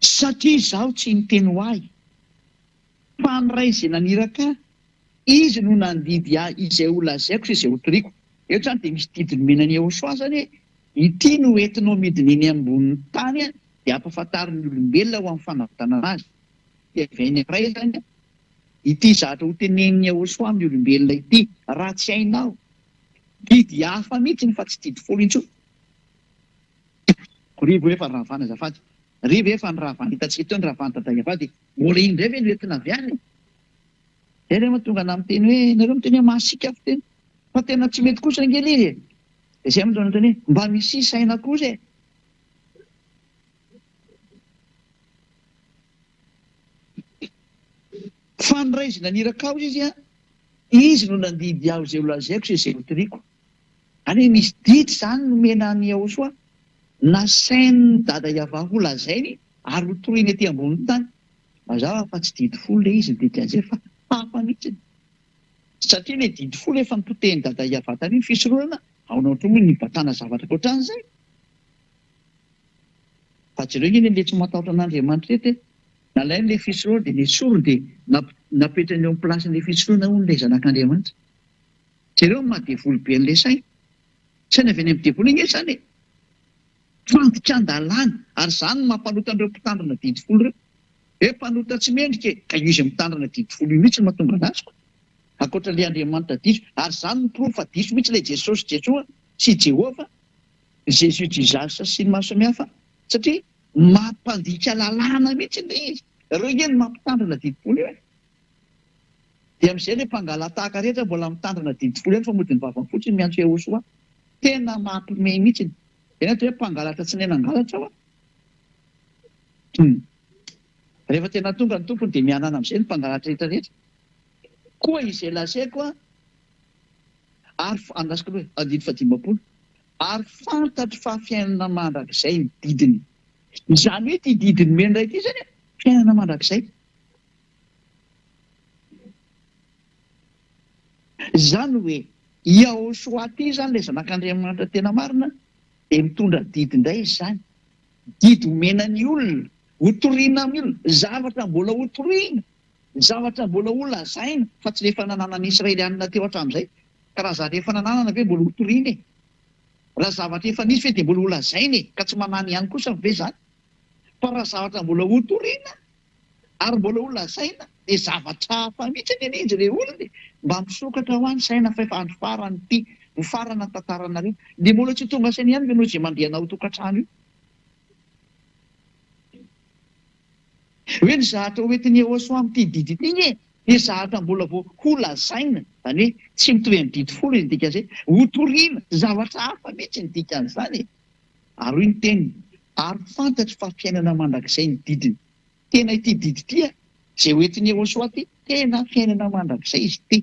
Satria izaho tsy niteny ho ahy fa ny ray izay naniraka izy no nandidy izay ho lazaiko sy izay ho toriko. Eto zany dia misy didiny menan'ny Ahosoa zany ity no entinao midiny eny ambonin'ny tany dia ampahafantarin'ny olombelona ho amin'ny fanavotana azy. Dia vainy iray zany ity zatra ho tenen'ny Ahosoa amin'ny olombelona ity raha tsy hainao. Didy hafa mihitsy fa tsy didy folo intsony. Rivo efa ny ravana azafady. Rivo efa ny ravana hitantsika eto ny ravana dada Iava dia mbola indray ve no entina avy any. Zay rehefa tonga na miteny hoe nareo miteny mahasika fiteny. Fa tena tsy mety kosa angely izy. Dia izay mitondra teny hoe mba misy saina kosa e. Fa ny ray izy naniraka ao izy no nandidy aho izay ho lazaiko sy izay ho toriko. Any misy didy zany no menan'ny Ahosoa nasain'ny dada Iava ho lazainy ary ho toriany ety ambonin'ny tany. Mazava fa tsy didy folo le izy ny didy an'izay fa hafa mihitsy. Satria le didy folo efa nipoteny dada Iava tany ny fisororana ao naotra moa ny batana zavatra ohatran'izay. Fa jereo iny le tsy matahotra an'Andriamanitra rehetra nalainy le fisororana dia ny sorony dia napetrany eo amin'ny plasin'ilay fisororana hono ilay zanak'Andriamanitra. Jereo mahadevoly be an'ilay saina. Saina avy any amin'ny devoly iny zany e. Fantika an-dalàna ary zany no mampanota an'ireo mpitandrina didy folo ireo. Hoe mpanota tsy mendrika ka izy mitandrina didy folo io mihitsy no mahatonga anazy koa. Ankoatra le Andriamanitra diso ary zany no proof fa diso mihitsy ilay Jesosy Jesoa sy Jehova, Jésus Jesus sy ny maro samihafa satria mampandika lalàna mihitsy ilay izy. Ireo eny mampitandrina didy folo io e. Dia amin'izay le mpangalatahaka rehetra mbola mitandrina didy folo eny fa mody ny vavany fotsiny miantso Ahosoa. Tena mampime mihitsy. Eny hoe mpangalatra tsy nenangalatra ao. Rehefa tena tonga ny tompony dia mianana amin'izay ny mpangalatra rehetrarehetra. Koa izay lazaiko ary andasiko hoe andidy fadimapolo ary fantatro fa fiainana mandrakizay ny didiny. Izany hoe ty didiny menray ity zany fiainana mandrakizay. Zany hoe Yahosoa ty zany le zanak'Andriamanitra tena marina dia mitondra didy indray izy zany. Didy omena ny olona, hotoriana amin'ny olona, zavatra mbola hotoriana, zavatra mbola holazaina, fa tsy le fanananan'ny Israelianina teo hatramin'izay. Ka raha zavatra efa nananana ve mbola hotoriana e? Raha zavatra efa nisy ve dia mbola holazaina e? Ka tsy manany ihany kosa ve zany? Fa raha zavatra mbola hotoriana ary mbola holazaina dia zavatra hafa mihitsy ny izy ilay olona mba misokatra ho any saina fa efa andro farany ity ho farana tantaranareo dia mbola tsy tonga saina ihany ve no izay mandehana ho tokantrano io. Hoe ny zahatra hoentin'ny Yahosoa amin'ity didy ity e dia zahatra mbola vao holazaina, zany hoe tsy mitovy amin'ny didy folo ny dikan'izay, hotoriana, zavatra hafa mihitsy ny dikan'izany e. Ary hoy ny teniny, ary fantatro fa fiainana mandrakizay ny didiny. Tena ity didy ity a, izay hoentin'ny Yahosoa ity, tena fiainana mandrakizay izy ity.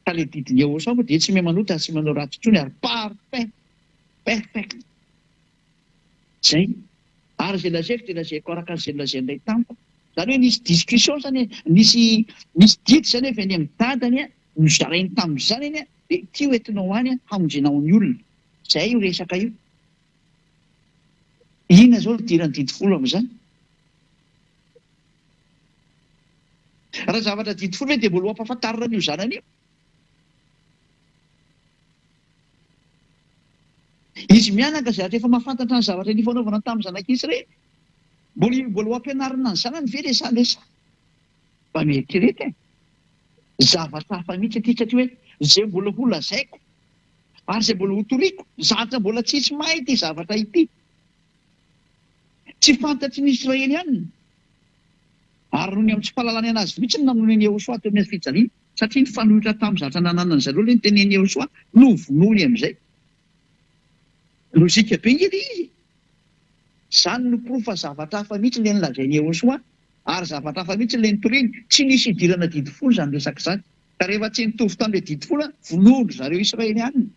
Ka ilay didiny Yahosoa moa dia tsy mahay manota sy manao ratsy intsony ary parfait, perfect. Zay. Ary izay lazaiko dia lazaiko araka izay lazainay tampoka. Zany hoe nisy discussion zany, nisy didy zany efa eny amin'ny dadany a, nozarainy tamin'izany eny a, dia ity hoentinao any a, hamonjenao ny olona. Zay io resaka io. Inona zao no dirany didy folo amin'izany? Raha zavatra didy folo dia mbola hampafantarina an'io zanany io. Izy mianaka zavatra efa mahafantatra ny zavatra ny fanaovana tamin'ny zanak'Israely. Mbola hampianarina ny zanany ve le zany? Mba mieritrerety e. Zavatra hafa mihitsy aty satria hoe izay mbola holazaiko ary izay mbola hotoriako, zavatra mbola tsisy mahay ity zavatra ity. Tsy fantatry ny Israelianina. Ary noho ny amin'ny tsy fahalalany anazy mihitsy ny namonoan'ny Yahosoa teo amin'ny fijaliana, satria ny fanohitra tamin'ny zavatra nananany zareo ilay notenen'ny Yahosoa no vonoiny amin'izay. Lozika be ngely izy. Zany no profa zavatra hafa mihitsy ilay nilazain'ny Yahosoa ary zavatra hafa mihitsy ilay nitoriany. Tsy nisy idirana didy folo zany resaka izany. Ka rehefa tsy nitovy tamin'ilay didy folo vonono zareo Israelianina.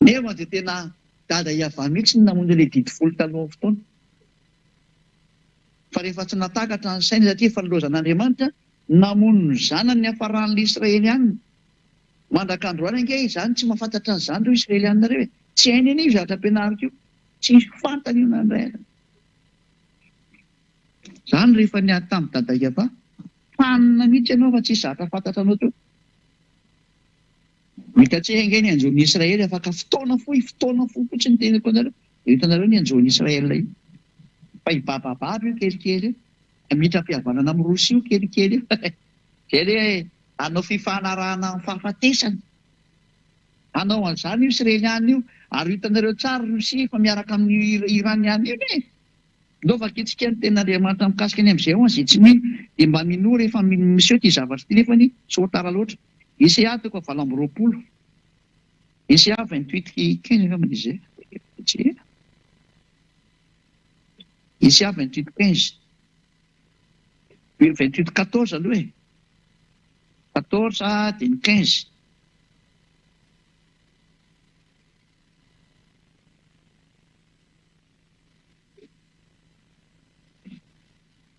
Nefa dia tena dada iava mihitsy ny namono ilay didy folo taloha fotoana. Fa rehefa tsy natakatra ny saina satria efa nilozan'Andriamanitra namono ny zanany ny hafaran'ilay Israelianina. Mandrak'androany ange izany tsy mahafantatra an'izany ireo Israelianina ireo e. Tsy hainy anie io zavatra ampianariko io. Tsy fantany io nandray. Zany rehefa niady tamin'ny dada iava, fanina mihitsy ianao fa tsy zavatra fantatra anao teo. Mitatsehana ange ny anjoan'ny Israely afaka fotoana fotsiny tenako anareo. Hitanareo ny anjoan'ny Israel io. Fa ibabababa io kelikely io. Mitra-pihavanana amin'ny Rosia io kelikely io. Zay hoe hanao fifanarahana amin'ny fahafatesana. Hanao an'izany io Israelianina io. Ary hitanareo tsara Rosia fa miaraka amin'ny Iraniana io e. Ndao fa kitsika ny ten'Andriamanitra mikasika any amin'izay ho izay tsy mino dia mba mino rehefa miseho ty zavatra ity nefa ny sotara loatra. Isaiah toko 7:20. Isaiah 28:15 angamba izay. Isaiah 28:15. 28:14 aloha e. 14 dia ny 15.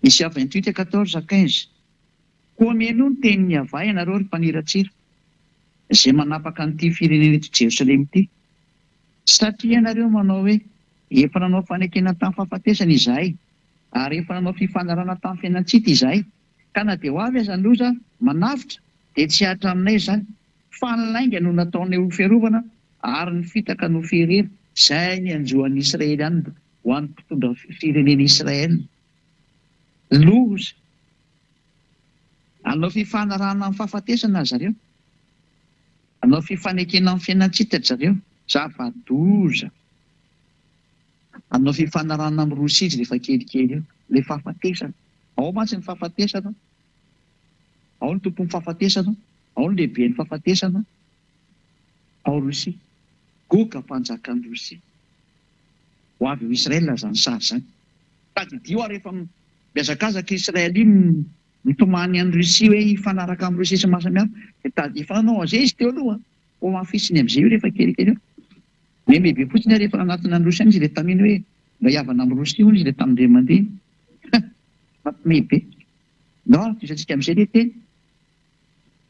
Isaiah 28:14-15. Koa meno ny tenin'ny avay ianareo ry mpaniratsira izay manapaka an'ity firenena eto Jerosalema ity. Satria ianareo manao hoe efa nanao fanekena tamin'ny fahafatesana izahay ary efa nanao fifanarana tamin'ny fiainatsity izahay. Ka na dia ho avy aza ny loza manavitra dia tsy hatra aminay izany. Fa ny lainga no nataonay ho fiarovana ary ny fitaka no fiherera. Izay ny anjoan'ny Israelianina ho an'ny mpitondra firenena Israel. Loza. Hanao fifanarahana amin'ny fahafatesana zareo. Hanao fifanekena amin'ny fiainatsita zareo. Zava-doza. Hanao fifanarahana amin'ny Rosia rehefa kelikely io. Ilay fahafatesana. Ao mantsy ny fahafatesana. Ao ny tompon'ny fahafatesana. Ao ny lehibe ny fahafatesana. Ao Rosia. Goka mpanjakan'ny Rosia. Ho avy ho Israel zany sary zany. Tadidio ary rehefa miazakazaka Israel iny mitomany an'ny Rosia hoe hifanaraka amin'ny Rosia sy mahasamihafa. Dia tady fanao an'izay izy teo aloha. Ho mafisiny amin'izay io rehefa kelikely io. Mebe fotsiny rehefa anatina ny Rosia izy ilay taminy hoe mba hiavana amin'ny Rosia hono izy ilay tamin'ireo mandeha. Mebe. No, isantsika amin'izay ilay teny.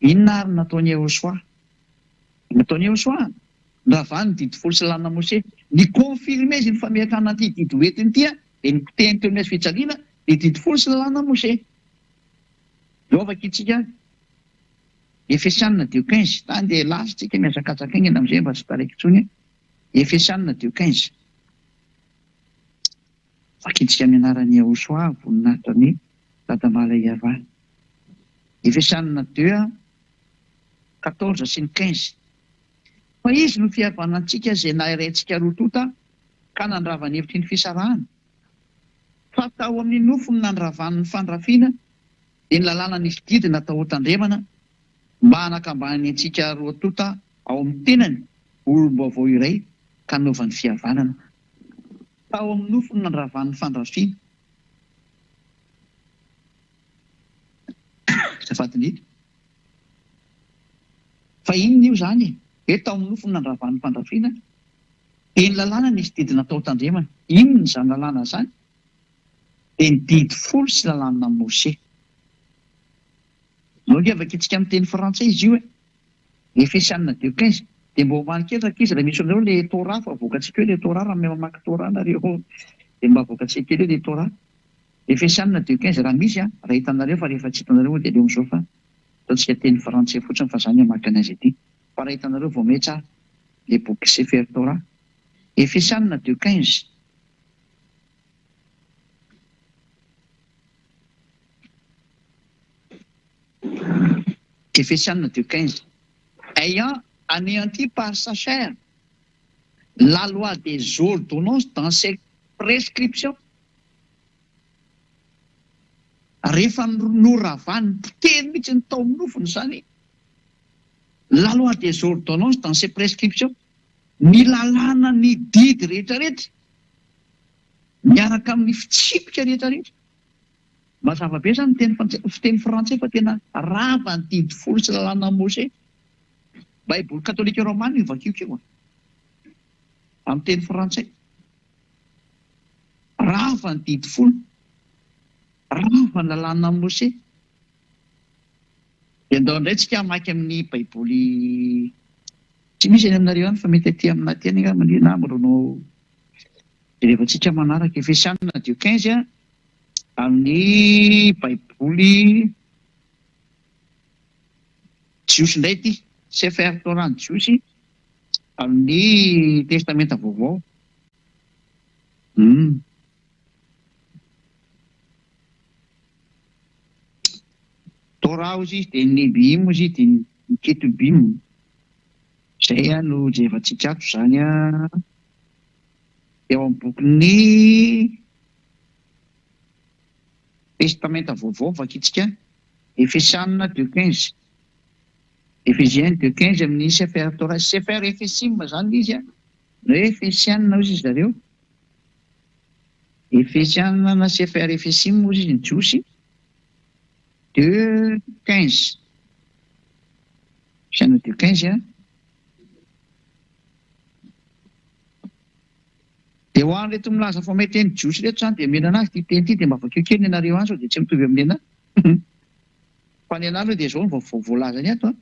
inona ary nataony Yehosoa? Nataony Yehosoa ravany didy folo sy lalana Mose, ny confirme izy ny famerakana an'ity didy hoentiny ity dia ny potehiny teo amin'ny fijaliana ny didy folo sy lalana Mose. Lovaka itsika Efesianina 2:15 tany dia lasitsika miazakatsaka iny amin'izay mba tsy taraiky intsony. Efesianina 2:15 fakitsika amin'ny anaran'i Yehosoa voninahitra ny dadamala Iavana. Efesianina 2:14 sy ny 15. Fa izy no fihavana antsika izay nahiraintsika roa tota ka nandrava ny hevitry ny fisarahana. Fa tao amin'ny nofony nandravan'ny fandrafiana dia ny lalàna ny fididina tao tandremana mba hanakambany antsika roa tota ao amin'ny tenany olombavao iray ka novan'ny fihavanana. Tao amin'ny nofony nandravan'ny fandrafiana. Safatindrindra. Fa inona io zany? Hoe tao amin'ny nofony nandravan'ny fandrafiana dia ny lalàna nisy didina tao tandremana. Inona izany lalàna zany? Dia ny didy folo sy lalàna Mose. Noliavaka itsika amin'ny teny frantsay izy io e. Efesianina 2:15 dia mba homanikely rakizy raha misy anareo le Torah fa avoakantsika hoe le Torah raha mamaky Torah nareo dia mba avoakantsika kely le Torah. Efesianina 2:15 raha misy raha hitanareo fa rehefa tsy hitanareo dia leo amin'izao fa ataontsika teny frantsay fotsiny fa izany hamaky anazy ity. Fa raha hitanareo vao may tsara le boky Sefer Torah. Efesianina 2:15 Efesianina 2:15 ayant anéanti par sa chair la loi des ordonnances dans ses prescriptions. Rehefa noravany potehiny mihitsy ny tao amin'ny nofony zany la loi des ordonnances dans ses prescriptions, ny lalàna ny didy rehetrarehetra miaraka amin'ny fitsipika rehetrarehetra. Mazava be zany fiteny frantsay fa tena rava ny didy folo sy lalàna Mose. Baiboly katolika romana io vakiokio amin'ny teny frantsay. Rava ny didy folo, rava ny lalàna Mose. Dia andao indray tsika hamaky amin'ny baiboly tsy misy any aminareo any fa mety aty amina teny manina amronao rehefa tsika manaraka Efesianina 2:15 amin'ny baiboly Jiosy indray ity Sefer Torah Jiosy amin'ny testamenta vaovao. Torah ozy izy dia Nebim ozy dia ny Ketubim. Izay no jevantsika ato zany eo amin'ny bokin'ny testamenta vaovao vakitsika Efesianina 2:15. Efesiens 2:15 amin'ny Sefer Torah. Sefer Efesim zany izy Efesianina ozy izy zareo. Efesianina na Sefer Efesim ozy izy ny Jiosy 2:15. Efesianina 2:15 dia ho any reto milaza fa may teny Jiosy reto zany dia mena anazy ty teny ity dia mba vakiokely ny anareo any sao dia tsy mitovy amin'ny anahy. Fa ny anareo dia zao ny voalaza ny ato.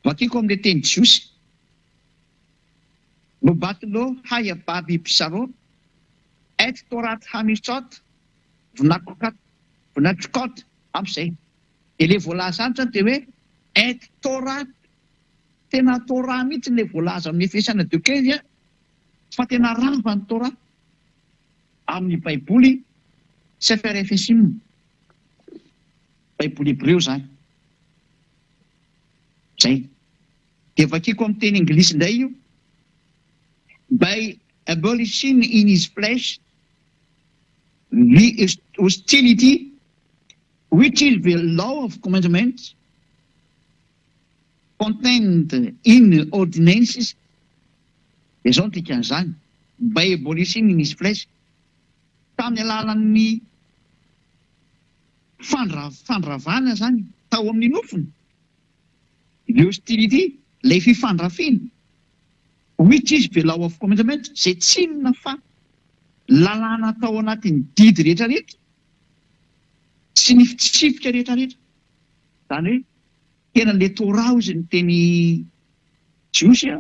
Vakiko amin'ilay teny Jiosy. Nobatilo haya baby pisaro et torat hamisot vnatrokot amin'izay. Dia ilay voalaza any zany dia hoe et torat, tena Torah mihitsy ilay voalaza amin'ny Efesianina 2:15 fa tena rava ny Torah amin'ny baiboly Sefer Efesim, baiboly Hebreo zany. Zay. Dia vakiko amin'ny teny Anglisy indray io. By abolishing in his flesh the hostility which is the law of commandments contained in ordinances. Dia zao ny dikan'izany. By abolishing in his flesh. Tamin'ny alalan'ny fandravana zany tao amin'ny nofony. The hostility, ilay fifandrafiana. Which is the law of commandment, izay tsy inona fa lalàna tao anatin'ny didy rehetrarehetra sy ny fitsipika rehetrarehetra. Zany hoe tena le Torah izy ny teny jiosy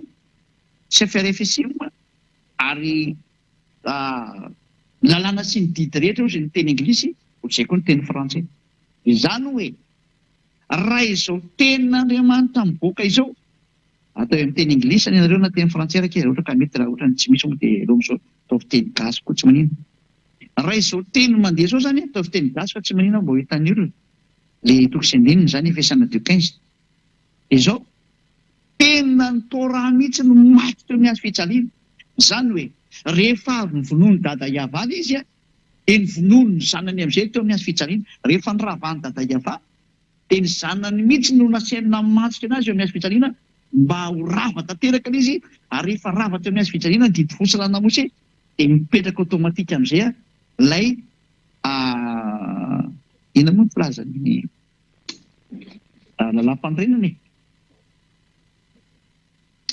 Sefer Efesim ary lalàna sy ny didy rehetra izy ny teny anglisy ohatr'izay koa ny teny frantsay. Izany hoe raha izao tenin'Andriamanitra mivoaka izao atao amin'ny teny anglisy ny anareo na teny frantsay raha kely ohatra ka mety raha ohatra ny tsy misy moa dia reo misao atao fiteny gasy koa tsy manino. Raha izao teny mandeha zao zany atao fiteny gasy fa tsy manino mba ho hitan'ny olona le toko sy andininy zany Efesana 2:15 izao tena ny Torah mihitsy no maty teo amin'ny hazo fijaliana. Zany hoe rehefa avy nyvonoany dada Iava izy dia nyvonoany ny zanany amin'izay teo amin'ny hazo fijaliana. Rehefa niravany dada Iava dia ny zanany mihitsy no nasiana matsika anazy eo amin'ny hazo fijaliana mba ho rava tanteraka izy, ary rehefa rava teo amin'ny hazo fijaliana ny didy fosilana Mose dia mipetraka automatika amin'izay ilay ina moa ny filazany lalam-pandrenana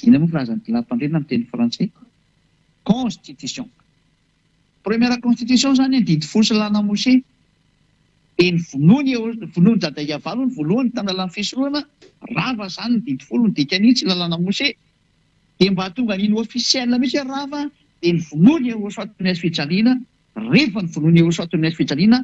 ina moa filazany lalam-pandrenana amin'ny teny frantsay constitution. Première constitution zany didy fosilana Mose dia ny vonoany dada Iava ny voalohany tany lalàna fisorohana rava zany ny didy folo ny dikany tsy lalàna Mose dia mba tonga niny ofisiel mihitsy rava dia ny vonoany Yehosoa teo amin'ny hazo fijaliana. Rehefa ny vonoany Yehosoa teo amin'ny hazo fijaliana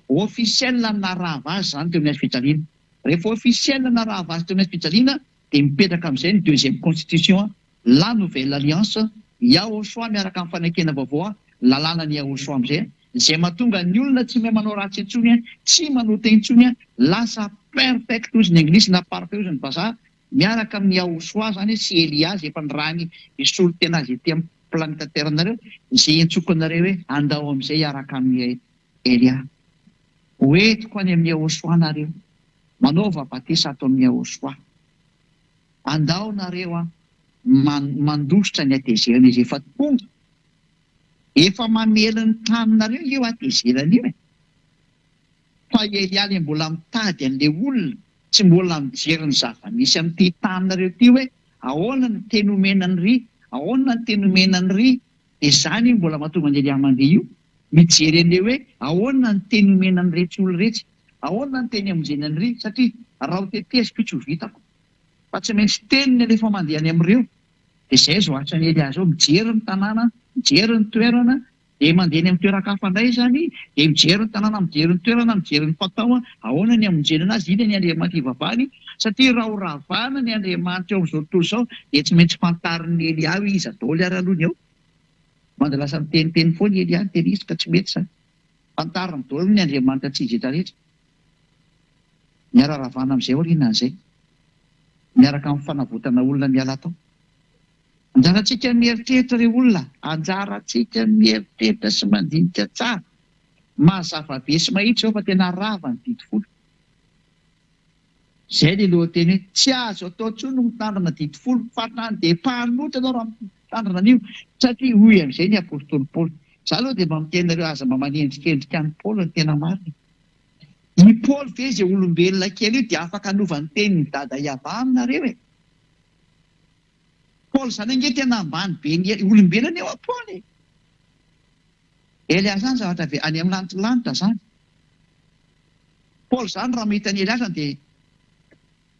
ofisiel na rava azy zany teo amin'ny hazo fijaliana. Rehefa ofisiel na rava azy teo amin'ny hazo fijaliana dia mipetraka amin'izay ny deuxième constitution la nouvelle alliance Yehosoa miaraka amin'ny fanekena vaovao lalàna ny Yehosoa amin'izay izay mahatonga ny olona tsy mahay manao ratsy intsony tsy manao teny intsony lasa perfect ozy ny anglisy na parfait ozy ny vazaha miaraka amin'ny Yehosoa zany sy Elia izay efa nirany isolo tena azy ety amin'ny planeta terre nareo izay entsoko anareo hoe andao amin'izay araka amin'ny Elia. Hoentiko any amin'ny Yehosoa nareo manaova batisa ato amin'ny Yehosoa. Andao nareo mandositra ny atezerana izy efa tonga efa mamela ny taninareo io atezerana io fa Elia le mbola mitady an'le olona tsy mbola mijery ny zava-misy amin'ity taninareo ty hoe ahoana ny teny omenany ry, ahoana ny teny omenany ry, dia zany mbola mahatonga ny Elia mandeha io mijery an'le hoe ahoana ny teny omenany rehetra olo rehetra, ahoana ny teny amonjenany ry, satria raha ho teteziko tsy ho vitako fa tsy maintsy teniny rehefa mandeha any amin'ireo. Dia izay zao atran'ny Elia zao mijery ny tanàna, mijery ny toerana, dia mandeha ny amin'ny toeran-kafa indray zany dia mijery ny tanàna, mijery ny toerana, mijery ny fatao ahoana ny amonjenana azy, iny ny Andriamanitra ivavahany satria raha ho ravana ny Andriamanitra eo amin'izao tontolo izao dia tsy maintsy fantarin'ny Elia hoe izy adaoly ary alohany eo. Manda lasa miteniteny foana Elia ny teny izy ka tsy mety zany. Fantariny daholo ny Andriamanitra tsy izy rehetra. Miara-ravana amin'izay aoriana an'izay miaraka amin'ny fanavotana olona miala tao. Anjarantsika mieritreritra ireo olona, anjarantsika mieritreritra sy mandinika tsara mazava be sy mahitsy ao fa tena rava ny didy folo. Izay le lohateny hoe tsy azo atao intsony no mitandrina didy folo fa dia mpanotra anao raha mitandrina an'io satria hoy amin'izay ny apôstôly Paoly. Izaho aloha dia mba miteny nareo aza mba manendrikendrika ny Paoly ny tena marina. I Paoly ve izay olombelona kely io dia afaka hanova ny teniny dada Iava aminareo e. Paoly zany ange tena ambany be ny olombelona eo a Paoly. Elia zany zavatra any amin'ny lanitra zany. Paoly zany raha mahita ny Elia zany dia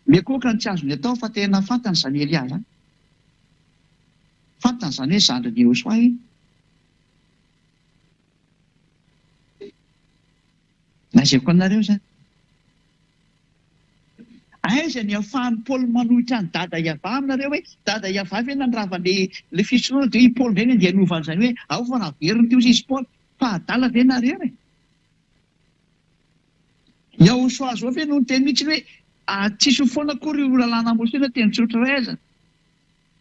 mekoka ny tsy azony atao fa tena fantany zany Elia zany. Fantany zany hoe zandriny Yehosoa iny. Lazaiko anareo zany. Aiza ny ahafahan'ny Paoly manohitra ny dada Iava aminareo hoe dada Iava ve nandrava le fisoroana dia i Paoly indray ny andianovany zany hoe ao fa naveriny teo izy Paoly fa adala ve nareo e. Yehosoa zao ve no teny mihitsy hoe tsisy foana akory io lalàna Mose na teny tsotra ray aza.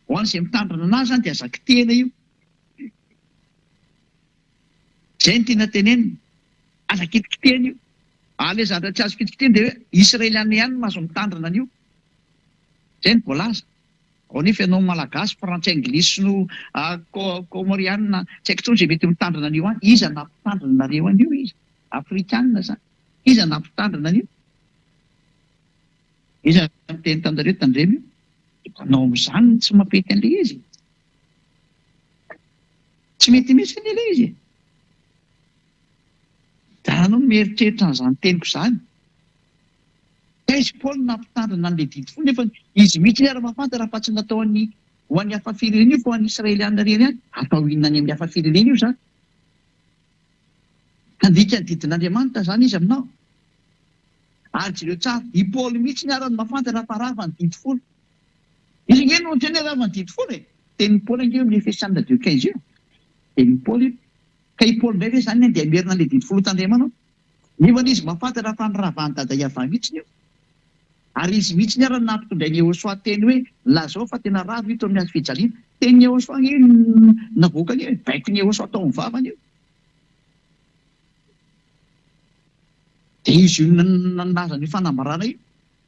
Ho an'izay mitandrina anazy zany dia azaky tena io. Izay ny tena tenenina. Aza kitikiteny io. Ale zavatra tsy azo kitikiteny dia hoe Israeliana ihany no azo mitandrina an'io. Izay ny voalaza. Ao nefa ianao malagasy, frantsay, anglisy no komoriana, tsy haiko intsony izay mety mitandrina an'io any. Iza nampitandrina nareo an'io izy. Afrikanina zany. Iza nampitandrina an'io. Iza miteny tandareo tandremo io. Manao amin'izany tsy mampety an'ilay izy. Tsy mety mihitsy an'ilay izy. Anao mieritreritra n'izany teniko izany. izy Paul nampitandrina an'ilay didy folo nefa izy mihitsy ny ara-mafantatra raha fa tsy nataony ho an'ny hafa firenena io fa ho an'ny israelianina reny ihany atao inona any amin'ny hafa firenena io zany. Andika ny didin'Andriamanitra zany izy aminao. Ary tsy ireo tsara i Paul mihitsy ny arany mafantatra fa rava ny didy folo. Izy nge no teny rava ny didy folo e. Tenin'ny Paul ange amin'ny Efesianina 2:15 io. Tenin'ny Paul io. Ka i Paul ndray ve zany dia merina an'ilay didy folo tandremanao. Nefa izy mafantatra fa ny ravany dada Iava mihitsy io. Ary izy mihitsy ny arany nampitondray ny Yehosoa teny hoe lazao fa tena rava ito amin'ny azy fijaliana. Teny Yehosoa nge navoaka nge baiko ny Yehosoa tao amin'ny vavany io. Dia izy io nalaza ny fanambarana io.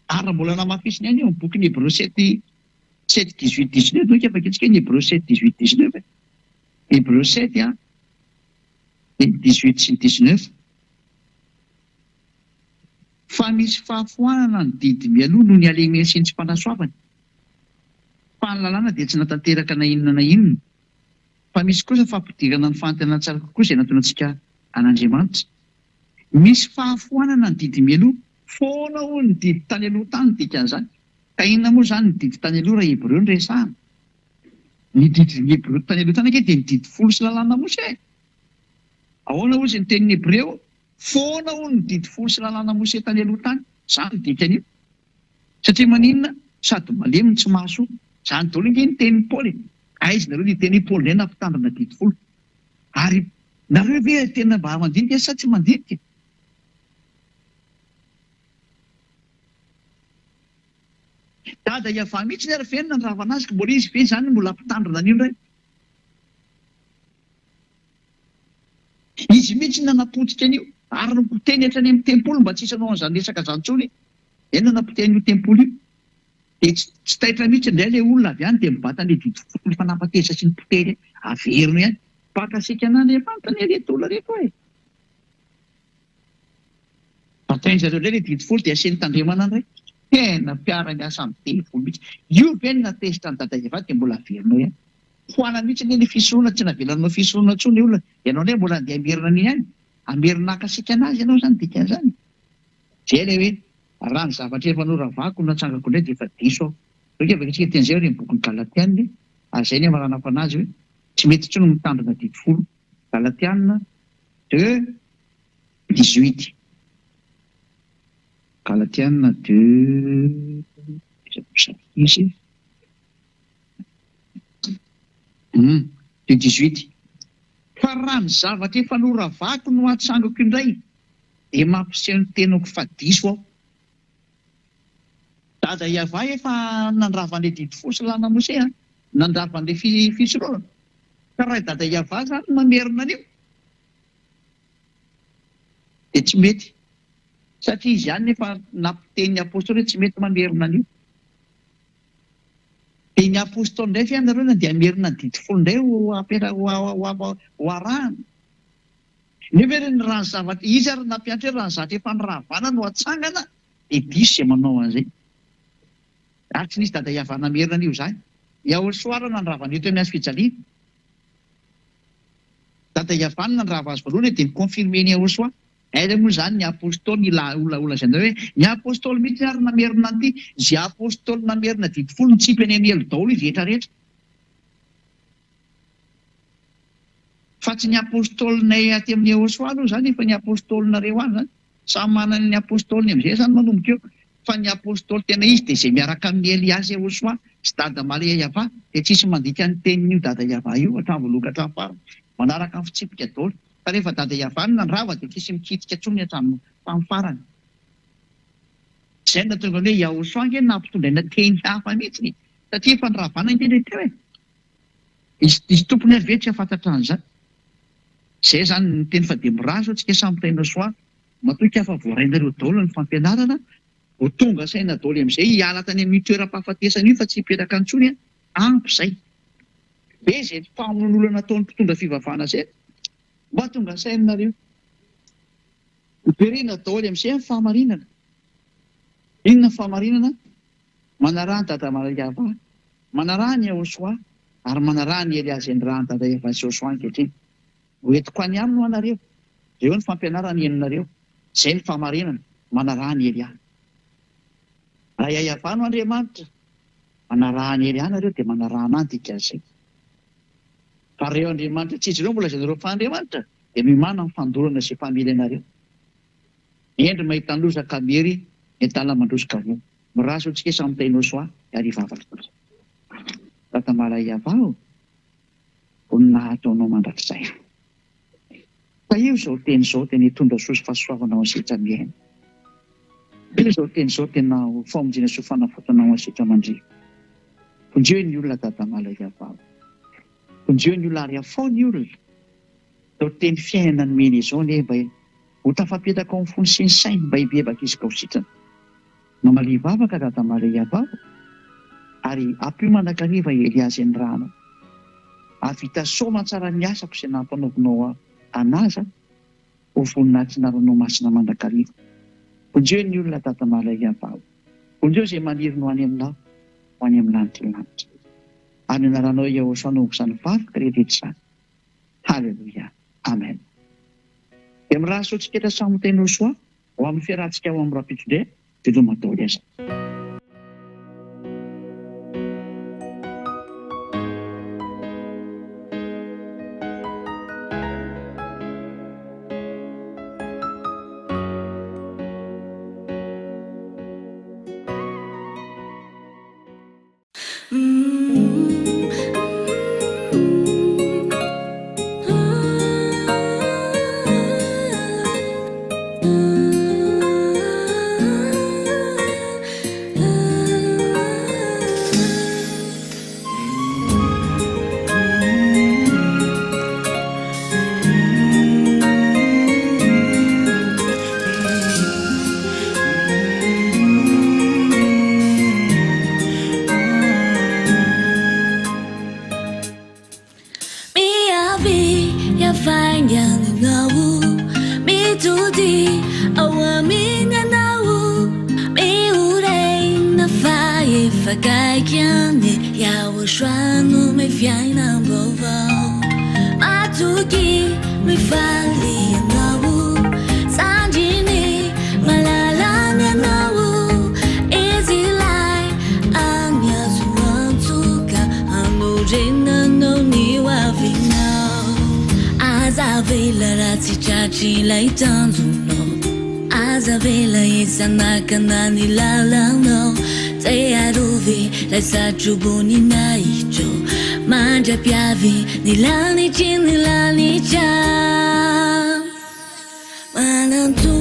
Ary mbola namafisiny ihany eo amin'ny boky ny Hébreux 7:18-19 donc afaka itsika ny Hébreux 7:18-19. Hébreux 7 18 sy 19. Fa misy fahafoanana ny didy mialoha noho ny alemeny sy ny tsy mpanasoavany. Fa ny lalàna dia tsy natanteraka na inona na inona. Fa misy kosa fampidirana ny fanantenana tsara kokoa izay nataonantsika an'Andriamanitra. Misy fahafoanana ny didy mialoha, foana ho ny didy tany aloha tany dikan'izany. Ka inona moa zany ny didy tany aloha raha Hébreux no resahana. Ny didy Hébreux tany aloha tany ake dia ny didy folo sy lalàna Mose. Ahoana ozy ny tenin'ny Hébreux foana ho ny didy folo sy lalàna Mose tany aloha tany, zany dikan'io. Satria maninona sady malemy tsy mahasoa. Zany daholo nge ny tenin'ny Paul. Aizy nareo ny tenin'ny Paul ndray nampitandrina didy folo. Ary nareo ve tena mba mandinika sa tsy mandinika? Dada Iava mihitsy ny ara-fenina ny ravana azy, mbola izy ve zany mbola ampitandrina an'io ndray? Izy mihitsy nanapotika an'io. Ary nopoteny hatrany amin'ny tempolo mba tsy hisanao an'izany resaka zany intsony. Eny nanapoteny io tempolo io. Dia tsy taitra mihitsy indray ilay olona avy any dia mibata an'ilay didy folo fanampatesa sy ny poteny averiny ihany. Pakasika an'Andriamanitra ny reto olona reto e. Batainy zareo indray ilay didy folo dia aseny tandremana indray. Tena mpiara miasa amin'ny teny folo mihitsy. Io ve ny natesitra ny dada Iava dia mbola averinao ihany. Hoana mihitsy ny fisoroana tsy navelanao fisoroana intsony ny olona. Ianao indray mbola andeha amerina ny ihany. Amerina akasika anazy ianao zany dikan'izany. Zay ilay hoe raha ny zavatra efa noravako natsangako indray dia efa diso aho. Oka avy antsika teny izay hoe ny bokin'ny Galatiana. Ary izay ny amarana fa anazy hoe tsy mety intsony mitandrina didy folo. Galatiana 2:18. Galatiana 2:18. 2:18. Fa raha ny zavatra efa noravako no atsangako indray dia mampiseho ny tenako fa diso aho. Dada Iava efa nandrava an'ilay didy folo sy lalàna Mose, nandrava an'ilay fisoroana. Ka raha dada Iava zany mamerina an'io dia tsy mety. Satria izy ihany nefa nampiteny ny apôstôly hoe tsy mety mamerina an'io. Dia ny apôstôly indray fe ianareo dia amerina ny didy folo indray ho arahana. Nefa hoe ny raha ny zavatra izy ary nampianatra hoe raha ny zavatra efa noravana no atsangana dia diso izay manao an'izay. Ary tsy nisy dada Iava namerina an'io zany. Yahosoa nandrava an'io teo amin'ny azy fijaliana. Dada Iava nandrava azy voalohany dia nikonfirme ny Yahosoa. Aila moa zany ny apôstôly olona izay hoe ny apôstôly mihitsy ary namerina an'ity. Izay apôstôly namerina didy folo nitsipy any amin'ny elo daholo izy rehetrarehetra. Fa tsy ny apôstôlinay aty amin'ny Yahosoa aloha zany fa ny apôstôlinareo any zany. Samy manana ny apôstôliny amin'izay zany manomboka eo. Fa ny apôstôly tena izy dia izay miaraka amin'ny Eliasy Yahosoa sy dada Maria Iava dia tsisy mandika ny tenin'io dada Iava io hatramin'ny voaloka hatramin'ny farany. Manaraka amin'ny fitsipika daholo. Fa rehefa dada Iava nandrava dia tsisy mikitika intsony hatramin'ny farany. Izay natonga hoe Yahosoa nge nampitondraina teny hafa mihitsy. Satria efa niravana indrindra teo e. Izy tompony avy tsy afantatra an'izany. Izay zany ny teny fa dia mirazo antsika samy taina soa. Matoa fa voarainareo daholo ny fampianarana. Ho tonga saina daholo amin'izay hiala tany amin'ny toeram-pahafatesana io fa tsy hipetraka intsony ampy izay. Be izay famonoana nataon'ny mpitondra fivavahana izay. Mba tonga sainareo. Hiperina daholo amin'izay ny fahamarinana. Inona ny fahamarinana? Manaraha ny dada Maria Iava, manaraha ny Yahosoa, ary manaraha ny Eliasy ny dada Iava sy Yahosoa ankehitriny. Hoentiko any aminy ho anareo. Ireo ny fampianarana ny henonareo. Izay ny fahamarinana, manaraha ny Elia. raha iayavano Andriamanitra manarahany ery anareo dia manarahana antika zay. Fa reo Andriamanitra tsisy ireo mbola izanareo fa Andriamanitra dia mimana ny fandorana sy family anareo. Endry mahita ny lozaka mery entala mandrosika vo miraso antsika samy tainao soa ary vavaka. Tata Malaiavao vonina ataonao mandrakizay. Fa io izao teny izao tena hitondra soa sy fahasoavanao asitra miaina. Io izao teny izao tena famonjena sy fanafotanao asitra mandria. Ponjeo ny olona Tata Malaiavao. Ponjeo ny olona ary afao ny olona. Izao teny fiainana ny mena izao ne mba ho tafapetaka ao amin'ny fony sy ny sainy mba hibebaka izy ka ho sitrana. Mamalivavaka Tata Malaiavao ary ampio mandrakariva Eliasy ny rano. Avita soma tsara ny asako izay nampanaovinao anazy ho voninahitry masina mandrakariva. Ponjeo ny olona Tata Malaiavao. Ponjeo izay manirinao any aminao ho any amin'ny lanitra. Ary anaranao Iahosoanao izany vavaka rehetra izany. Halleluja. Amen. Dia miraso antsika samy tainao soa ho amin'ny fiarahantsika ao amin'ny rapitondray dia lo matao lesa. Sajubuni naicho manja piavi nilani chin nilani cha manantu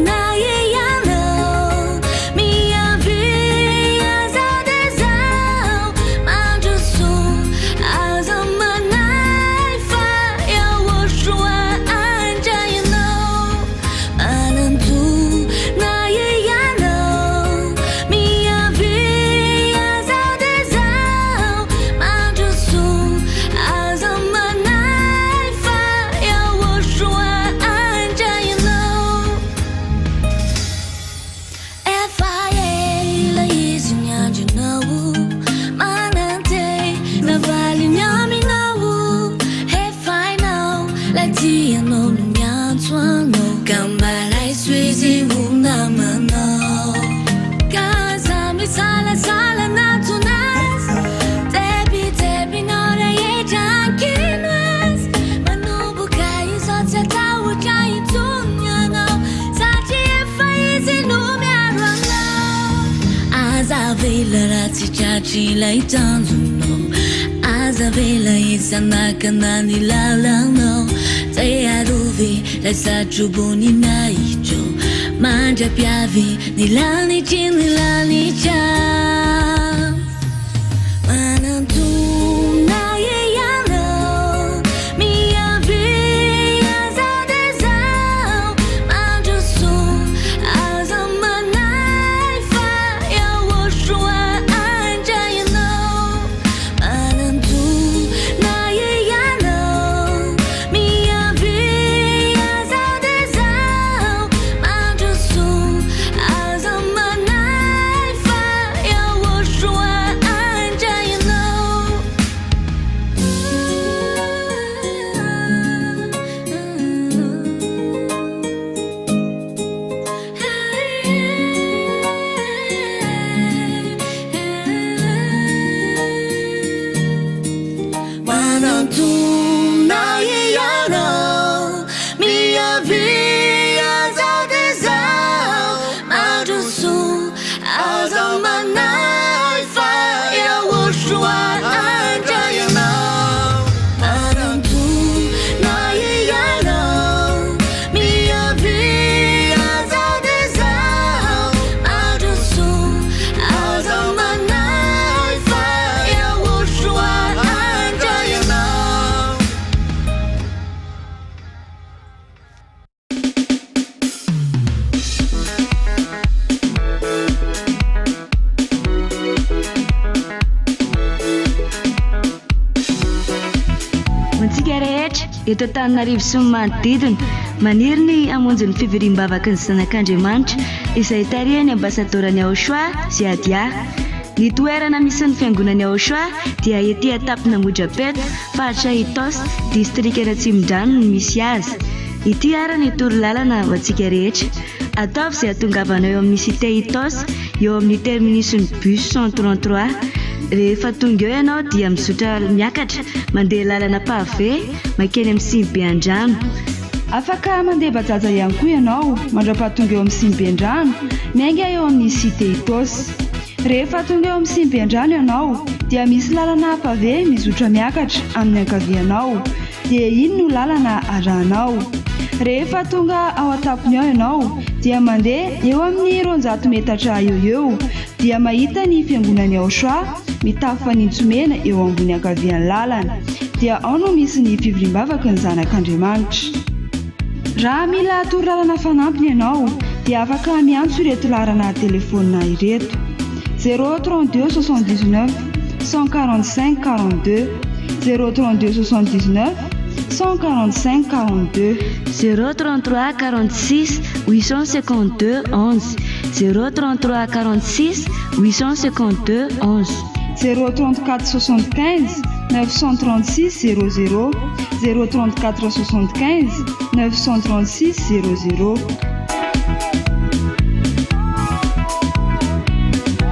na ye yano mia via za desao manja su azamanai fa ya woshua anja you know manantu na ye yano mia Chilai tanzuno azavela isanakana nilalano tayaruvi lesachubuni naicho manja piavi nilani chin nilani cha manantu na ye yano mia via za desao manja su azamanai fa ya woshua eto Antananarivo sy ny manodidina maniry ny hamonjy ny fivoriam-bavaky ny zanak'Andriamanitra izay tarihany ambasadorany Aochoa Ziadia. Ny toerana misy ny fiangonany Aochoa dia ety Atapina Mojapeto, faritra Itos, distrika Ratsimondrano no misy azy. Ity ara ny torolalana ho antsika rehetra. Ataovy izay hatongavanao eo amin'ny cité Itos, eo amin'ny terminus'ny bus 133. Rehefa tonga eo ianao dia mizotra miakatra mandeha lalana pavé makeny amin'ny Simbeandrano. Afaka mandeha bajaja ihany koa ianao mandra-pahatonga eo amin'ny Simbeandrano miainga eo amin'ny cité Itos. Rehefa tonga eo amin'ny Simbeandrano ianao dia misy lalana pavé mizotra miakatra amin'ny ankavianao, dia iny no lalana arahanao. Rehefa tonga ao Atapina ao ianao dia mandeha eo amin'ny 200 metatra eo dia mahita ny fiangonany Aochoa mitafy fanitso mena eo ambony ankavian'ny lalana, dia ao no misy ny fivoriam-bavaky ny zanak'Andriamanitra. Raha mila torolalana fanampiny ianao dia afaka miantso ireto laharana telefônina ireto: 032 79 145 42, 032 79 145 42, 033 46 852 11, 033 46 852 11, 034 75 936 00, 034 75 936 00.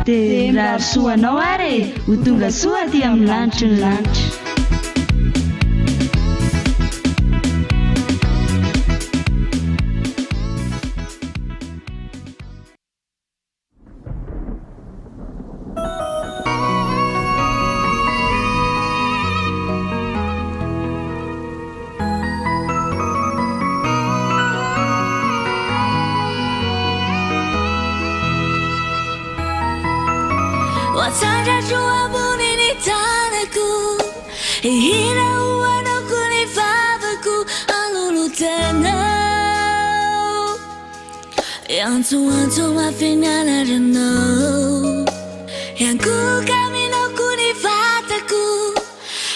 Dia mirary soanao ary ho tonga soa aty amin'ny lanitry ny lanitra. Anto ma finale de no Yanku camino kuni fataku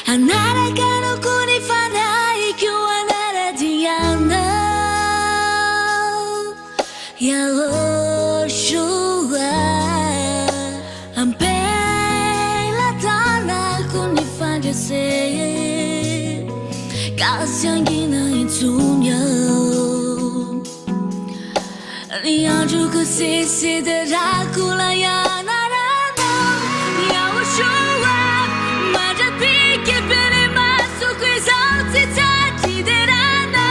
Anara kano kuni fanai Kyu anara diana Ya Aochoa Ampela tana kuni fandese Kasyangina intunya Lianju kusisi de rakula ya narano Ya Aochoa Maja pike pele masu kuizauti tati de rano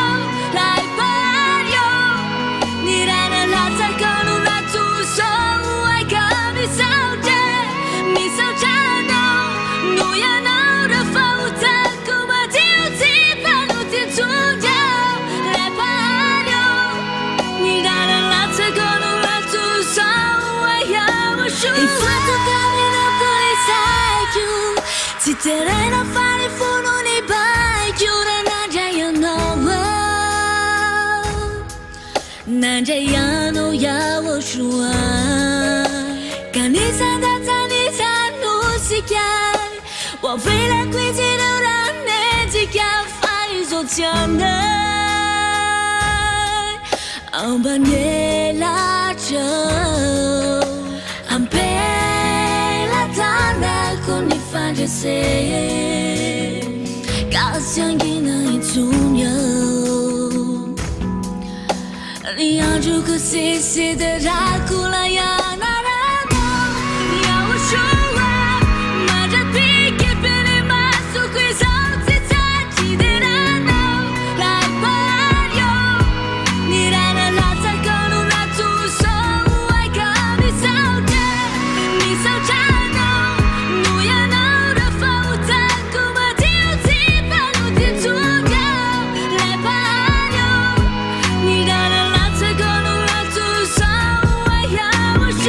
Lai pario Nirana lata kanu natu so Ai kami sauje Mi saujano Nuya naura fauta Kuma tiuti panuti tunja Lai pario Nirana Infatto cammino con i sacchi Si terreno fare funo nei bai Chiura nanjaya no Nanjaya no ya Aochoa Kanisa da tanisa no si chiar Wavela quindi non anneggi che fai sozione Ambanela ciao Ampela tana con i fangese Kasyangina intunya Lianju kusisi de rakula ya narano Ya Aochoa Maja pike pele masu kuizauti tati de rano Lai pario Nirana lata kanu natu so Ai kami sauje Mi saujano Nuya naura fauta Kuma tiuti panuti tunga Lai pario Nirana lata kanu natu so Ai Aochoa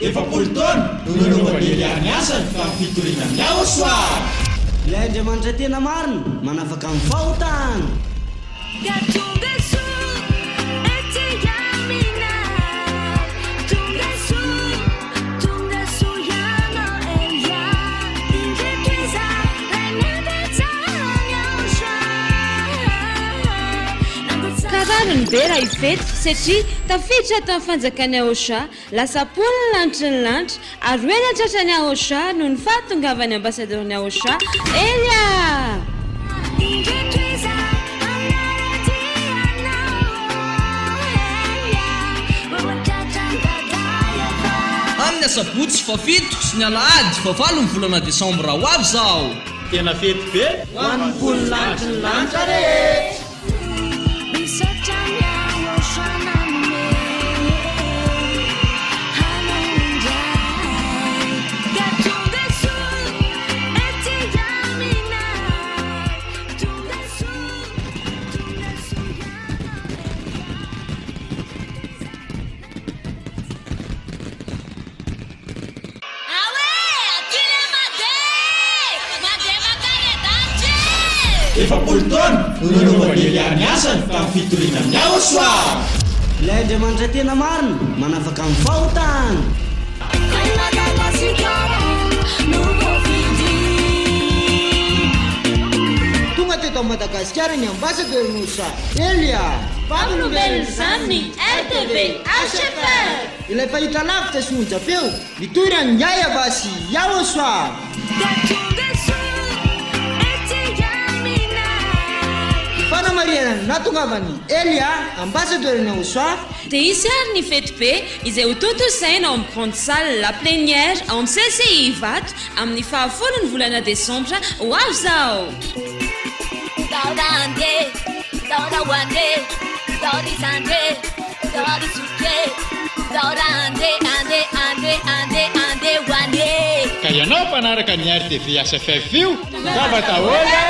efapolo taona no nanaovany eliany asany fa fitoriana ny aosoa ilay andriamanitra tena marina manafaka amin'ny fahotana kararany be raha ifety satria tafiditra tao amin'ny fanjakany aosha lasa polina lanitry ny lanitra ary hoe natratra ny aosha noho ny fahatongavany ambasadeurny aosha elia amin'ny asabotsy fafito sy ny alahady favalo ny volana desambra ho avy zao tena fety be ho an'ny polina lanitry ny lanitra rehetra efapolo taona no nanaovany eliany asany fa fitoriana ny aosoa ilay andriamanitra tena marina manafaka amin'ny fahotana tonga teto Madagasikara ny ambassadeur Moussa Elia mpampilombelony izany ny RTV HFR ilay fahita lavitra sy onjapeo mitorany ny ayava sy yaosoa fanamariana natongavany Elia ambassadeur ny aosoa dia isy ary ny fety be izay ho tontosaina ao amin'ny grande salle la plénière ao amin'ny CCI Ivato amin'ny fahafolony volana desambra ho avy zao ka ianao mpanaraka ny RTV SFF io tavatahola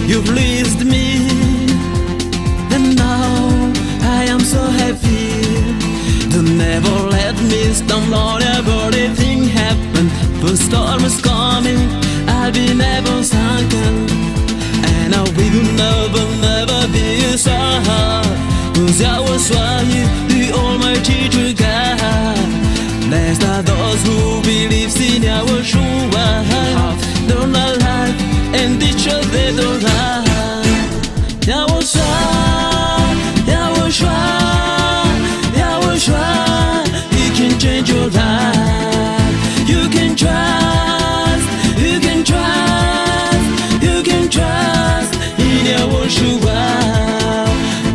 You've pleased me, and now I am so happy. Don't never let me stumble, everything happen. The storm is coming, I'll be never sunken, and I will never, never be sad. 'Cause I was trying the Almighty to God. Blessed are those who believe in our true life. Don't lie and teach us they don't lie. Yahushua, He can change your life. You can trust, you can trust, you can trust in Yahushua.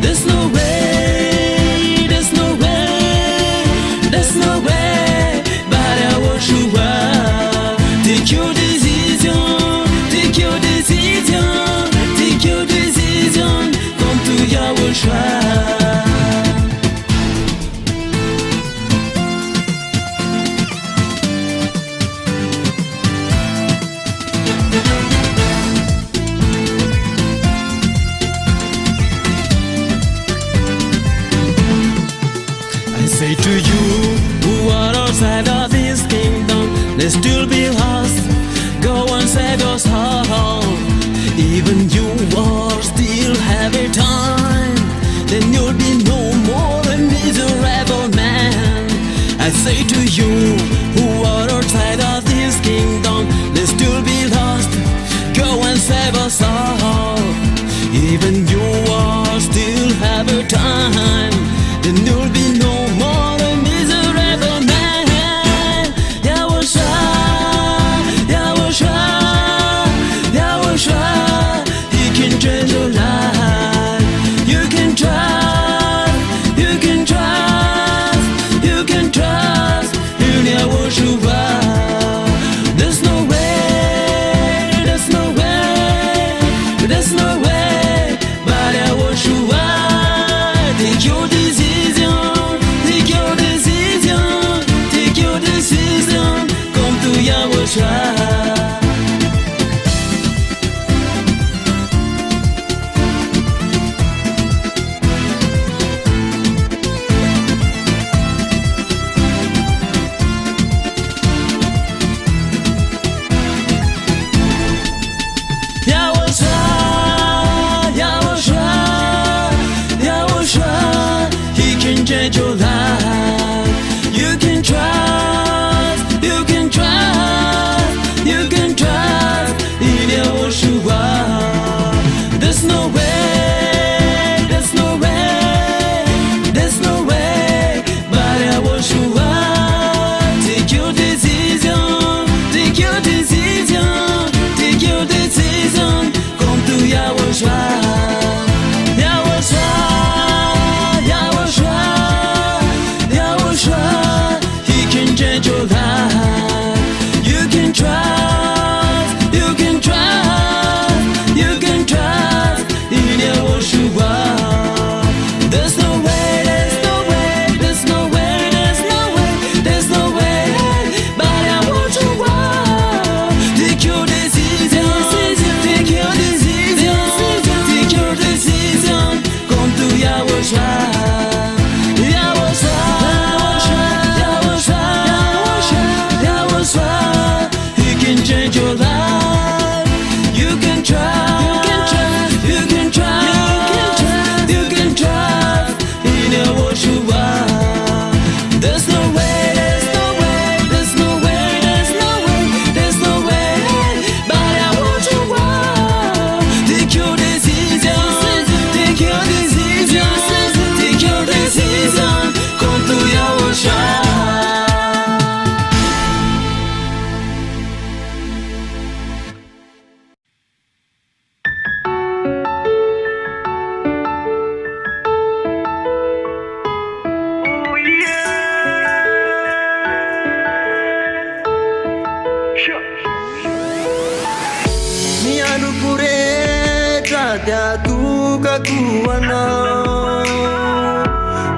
There's no way, there's no way, there's no way but Yahushua. Take your decision, take your decision, take your decision. Come to Yahushua. Say to you who are outside of this kingdom, they still be lost. Go and save your soul. Even you are still have a time. Then you'll be no more a miserable man. I say to you who are outside of this kingdom, they still be lost. Go and save your soul. Even you are still have a time. Then you'll be no more a miserable man. Yahushua, Yahushua, your life. You can drive, you can drive, you can drive in your what you want. There's no way, there's no way, there's no way, there's no way, there's no way, but I want you want. Take your decision, take your decision, take your decision. Come to your shine.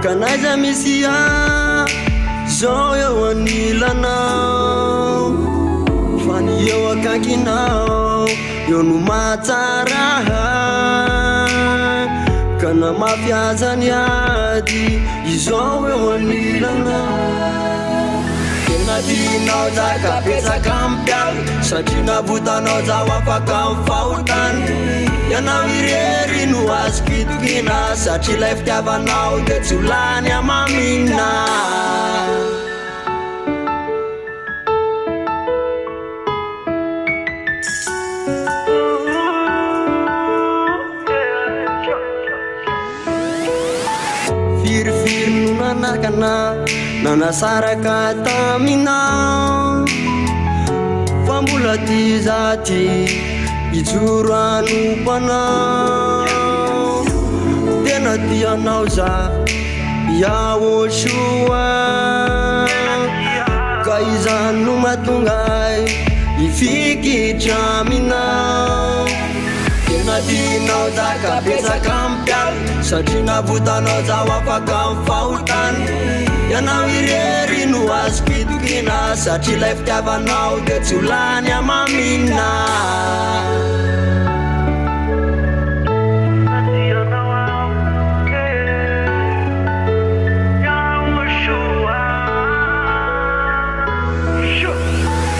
Kanaiza misia zoyo wanilanao fani yo akakinao yo numataraha kana mafiazani adi izoyo wanilanao kenadinao zakapetsaka mpialy satria nabotanao zawafaka mifahotany ianao irery no azo kitokina satria ilay fitiavanao de tsy olany amamina firifiry no nanakana nanasaraka taminao fa mbola ty zaty ijoro anompanao tena tianao za yaosoa ka izany no matongay ifikitra aminao tena tinao zakapetsaka mpialy satria navotanao zaho afaka mifahotany ianao irery no azo kitokina satria ilay fitiavanao de tsy olany amamina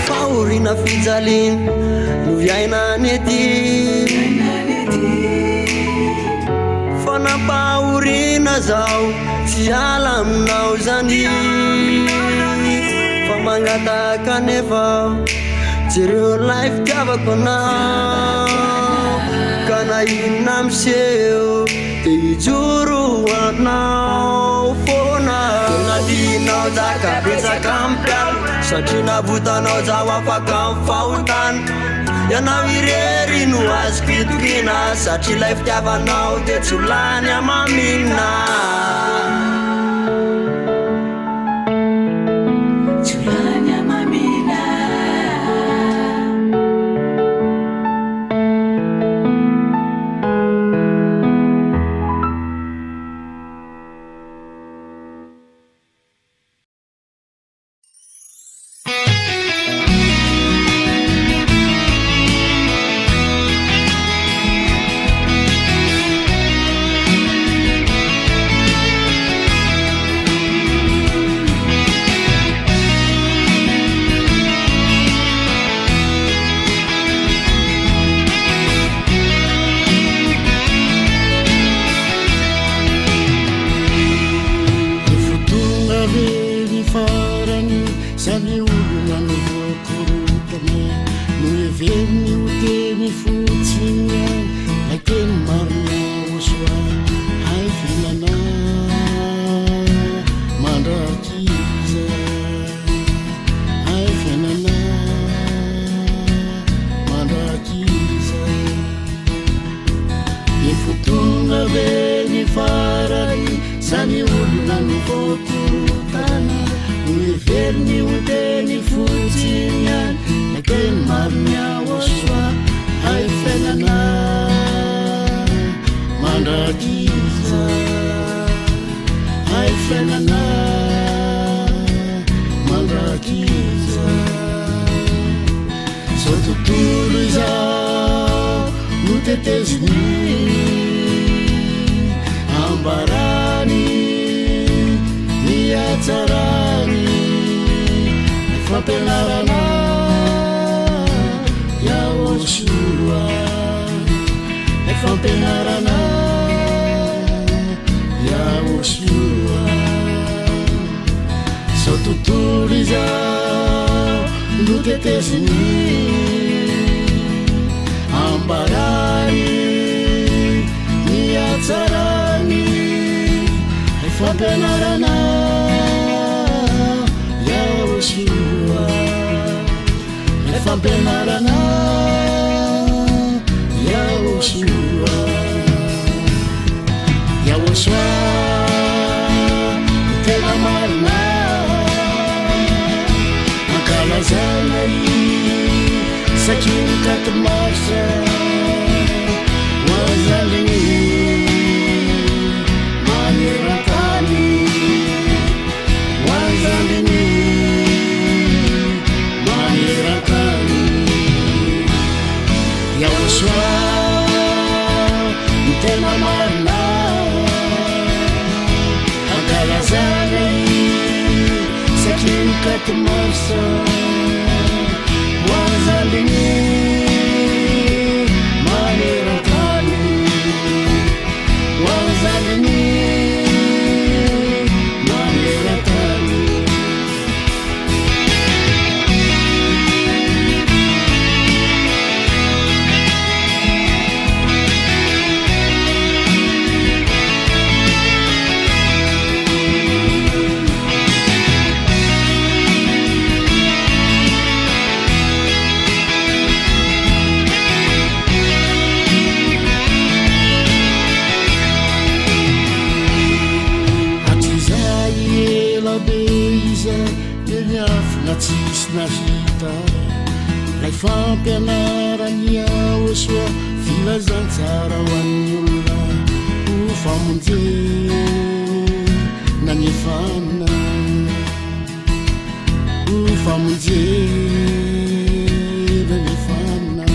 paorina fijaliny no viainany ety fanampaorina zao tsy ala aminao zany fa mangataka nefa jereo lay fitiavako anao ka na inona miseho de ijoro anao fona nadinao zakapetsaka mpialy satria navotanao zaho afaka mifahotany ianao irery no azo kitokina satria ilay fitiavanao de tsy olany amamina tsy olany amamina fampianarana Yahoshua zao tontolo izao no teteziny ambarany ny atsarany fampianarana Yahoshua fampianarana Yahoshua Yahoshua tena marina ankalazana satria mikaty marsa hoazany maneran-tany hoazany maneran-tany Yahoshua tena marina ankalazana satria mikaty marsa hoazany maneran-tany hoazany maneran-tany tsisy nahita lay fampianarany Yahoshua filazantsara ho an'ny olona ho famonje nanyefana ho famonje nanyefana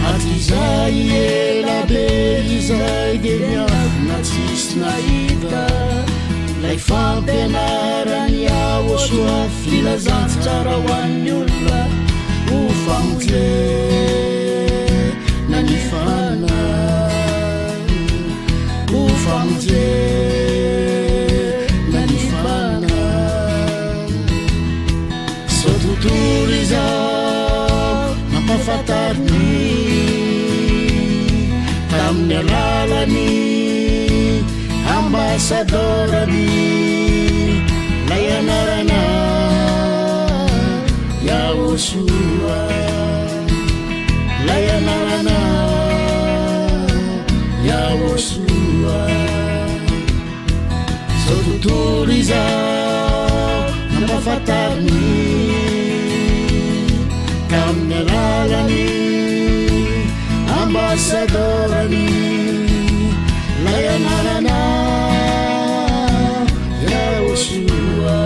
aty izay elabe izay de miafina tsisy nahita lay fampianarany Yahoshua filazantsara ho an'ny olona ho famonje nanyefana ho famonje nanyefana zao tontolo izao mampafantariny tamin'ny alalany ambasadorany lay anarana Yahoshua lay anarana Yahoshua zao tontolo izao mampafantariny tamin'ny alalany ambasadorany lay anarana Yahoshua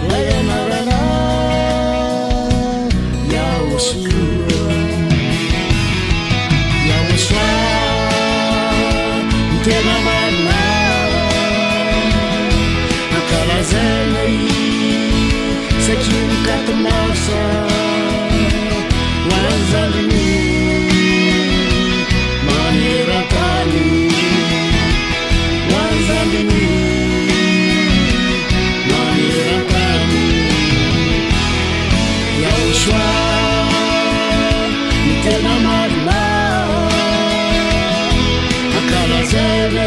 lay anarana Yahoshua Yahoshua tena marina ankalazana satria mikaty marsa hoazany maneran-tany hoazany maneran-tany Yahoshua tena marina ankalazana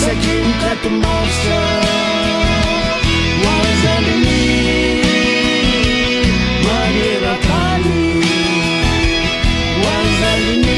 satria mikaty marsa hoazany maneran-tany hoazany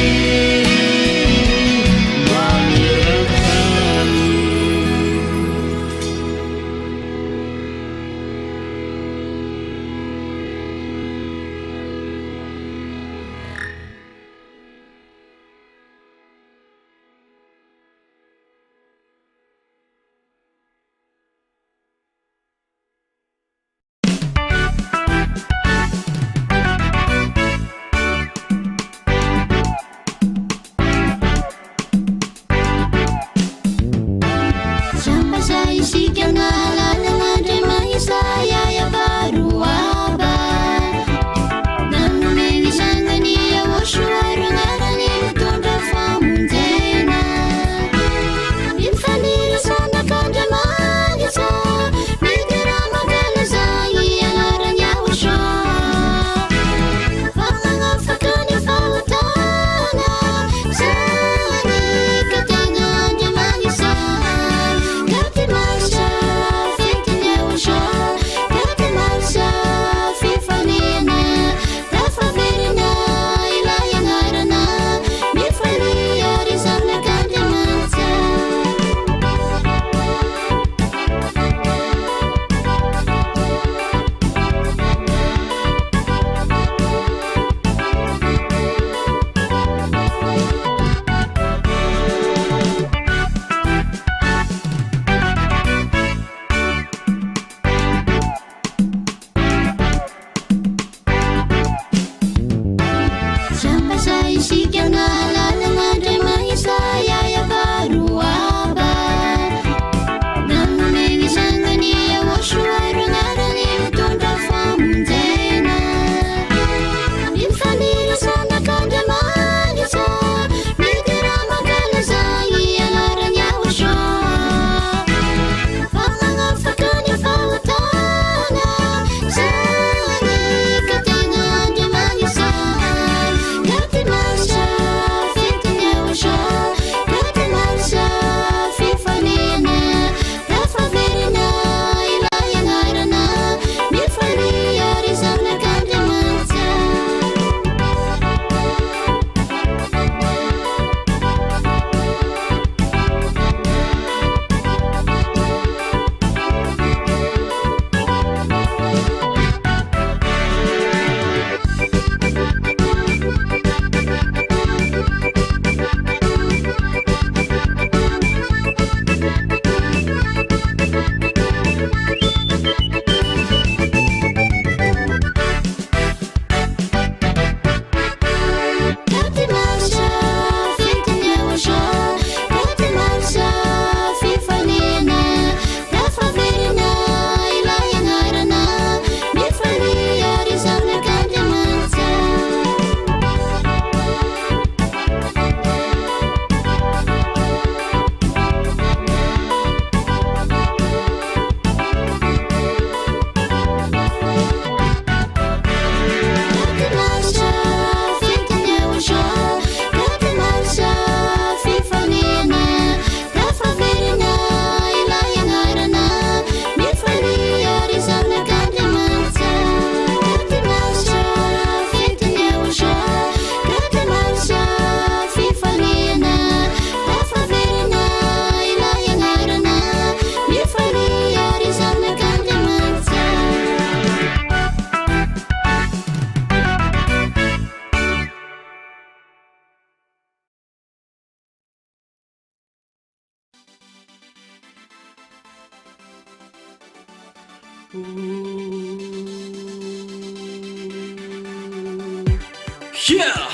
Yeah!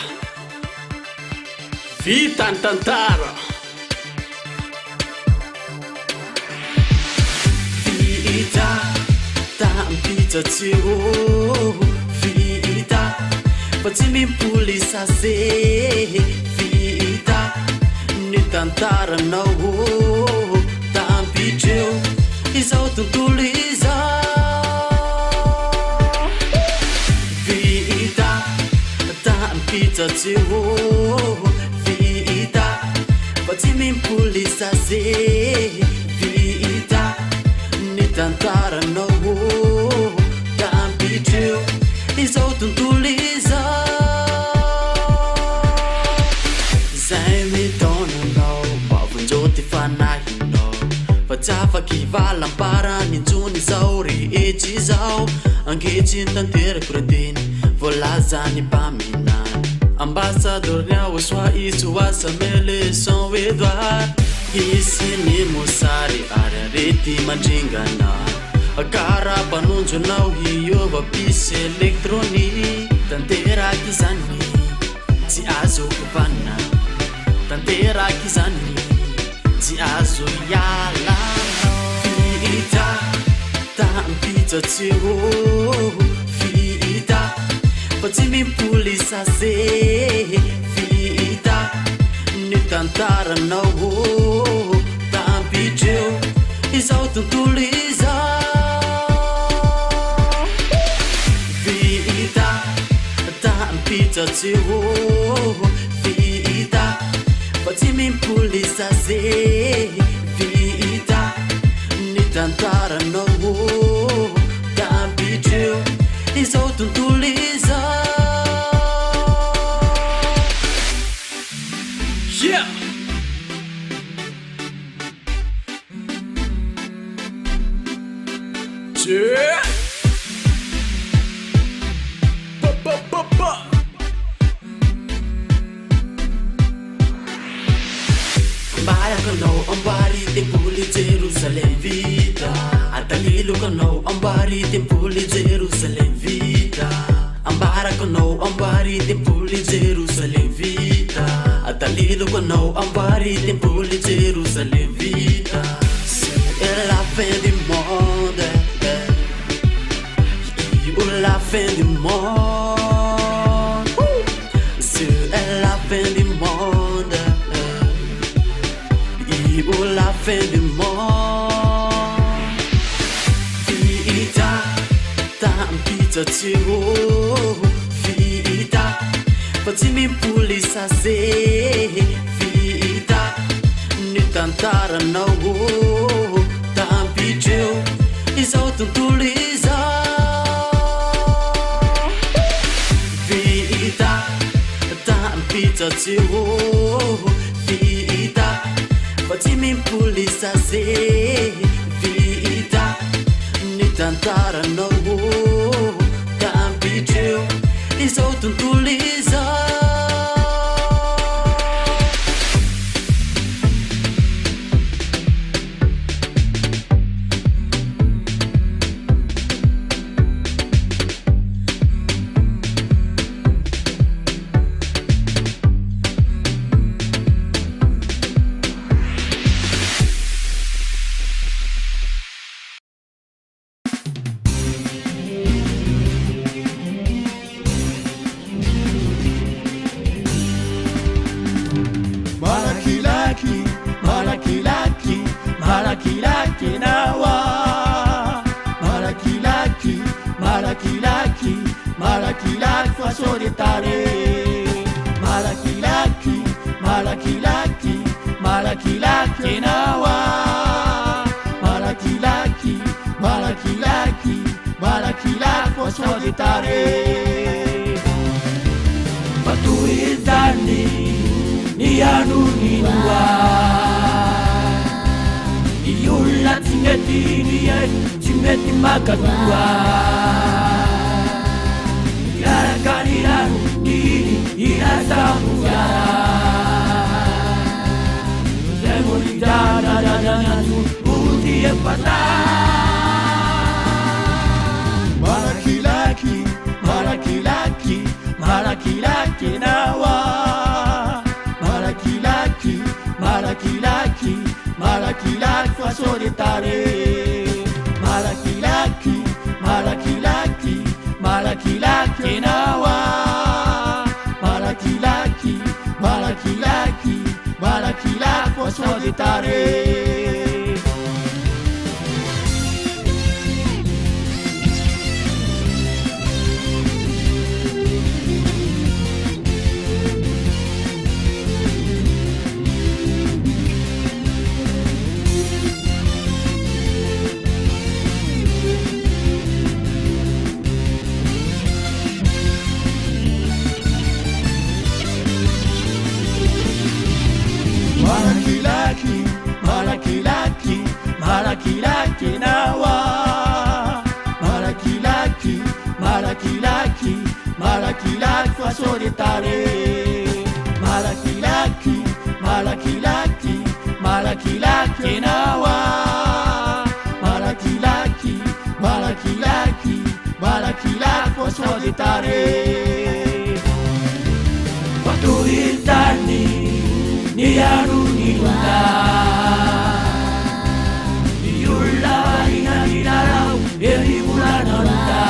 Vita ny tantara vita tampitsatsio vita fa tsy mimpoly sase vita ny tantaranao tampitreo izao tontolo izao vita tampitsatsio vita fa tsy mimpoly sase vita ny tantaranao tampitreo izao tontolo izao zay mitonanao mavonjoty fanahinao fa tsy afaky valamparany injony izao rehetra izao ankehitriny tanterako reteny volazany mpaminany ambassadeur niao soa iso asa meleson Edouard isiny mosary ary arety mandringana karapanonjonao hiova pisy elektrônique tanteraky zany tsy azo vanina tanteraky zany tsy azo iala vita tampitsatsio vita fa tsy mimpoly sase vita ny tantaranao tampitreo izao tontolo izao vita tampitsatsio vita fa tsy mimpoly sase vita ny tantaranao tampitreo izao tontolo izao yeah yeah Ambarakanao ambary tempoly Jerusalem vita atalilokanao ambary tempoly Jerusalem vita ambarakanao ambary tempoly Jerusalem vita atalilokanao ambary tempoly Jerusalem vita c'est la fin du monde la fin du monde c'est la fin du monde la fin du monde vita tampitsatsio vita fa tsy mimpoly sase vita ny tantaranao tampitreo izao tontolo izao vita tampitsatsio vita fa tsy mimpoly sase vita ny tantaranao tampitreo izao tontolo izao malakilaki nawa malakilaki malakilaki malakilaki fasolitare malakilaki malakilaki malakilaki nawa malakilaki malakilaki malakilaki fasolitare malakilaki malakilaki nawa malakilaki malakilaki malakilaki fasolitare malakilaki malakilaki malakilaki nawa malakilaki malakilaki malakilaki fasolitare watuhitani niyarunilunda Eri bulana luta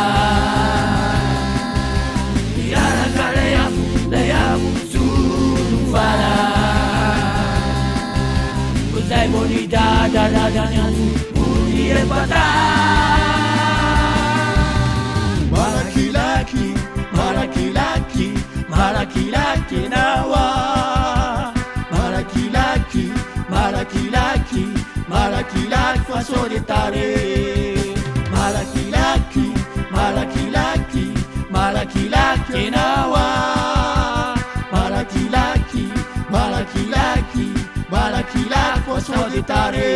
Yara kaleyafu leyafu sunufara Uzai bonita da nyansu Muni epata Malakilaki malakilaki malakilaki nawa Malakilaki malakilaki malakilaki fasolitare malakilaki malakilaki malakilaki nawa malakilaki malakilaki malakilaki fasolitare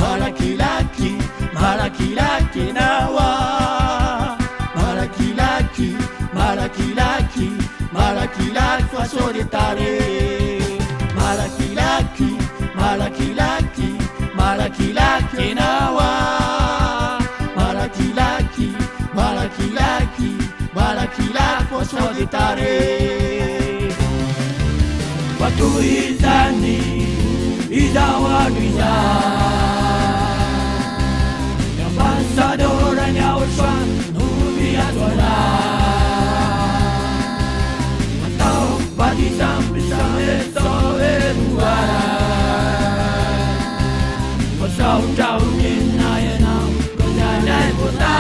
malakilaki malakilaki nawa malakilaki malakilaki malakilaki fasolitare malakilaki malakilaki malakilaki nawa malakilaki malakilaki malakilaki fasolitare watuhizani idawanuiza Ambassadora nyauswa nubiatola Matao badizambizamesa eruara Wasau nyenayena kuzanai kota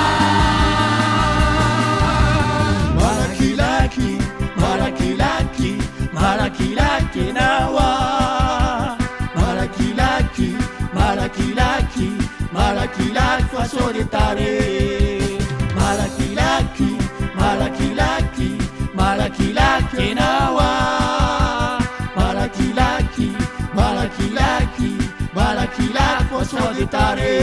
Malakilaki malakilaki malakilaki nawa malakilaki malakilaki malakilaki fasolitare malakilaki malakilaki malakilaki nawa malakilaki malakilaki malakilaki fasolitare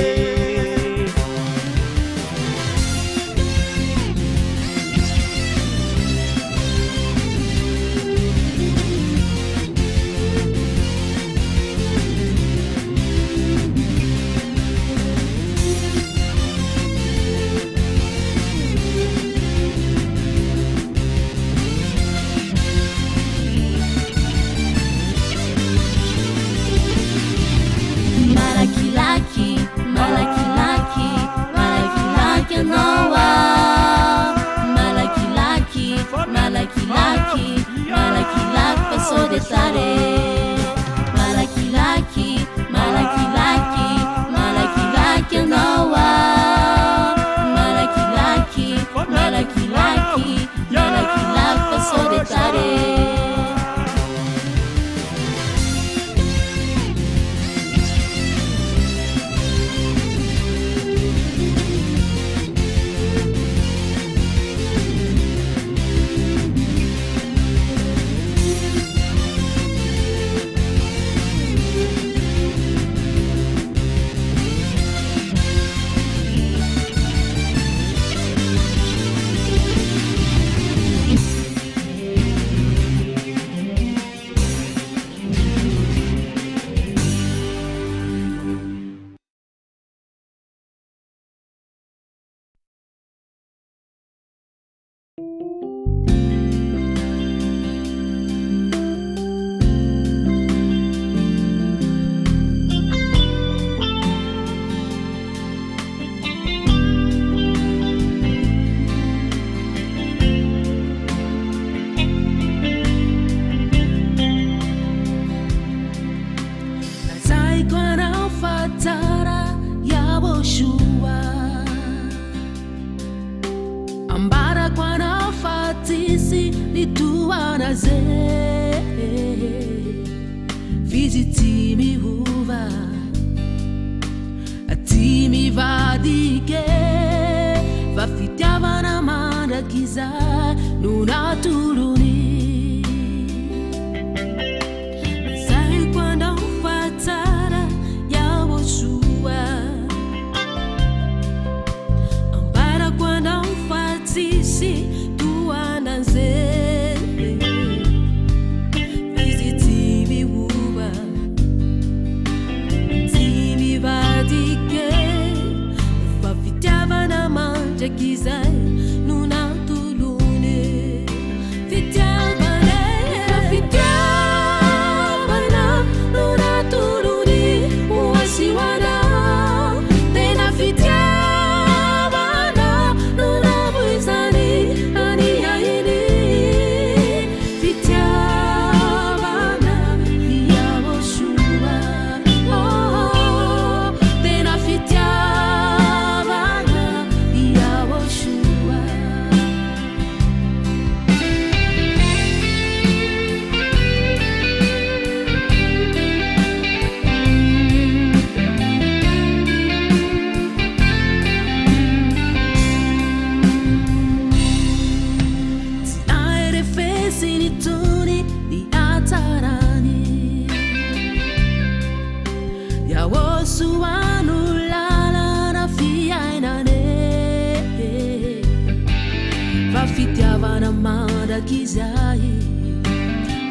sisi lituanaze vizitimi huva atimi vadike vafitiavana mandakiza nunaturuni sai quando fatara yawo sua ambara quando fatisi tuanaze vizitimi huva timi vadike vafitiavana mandakiza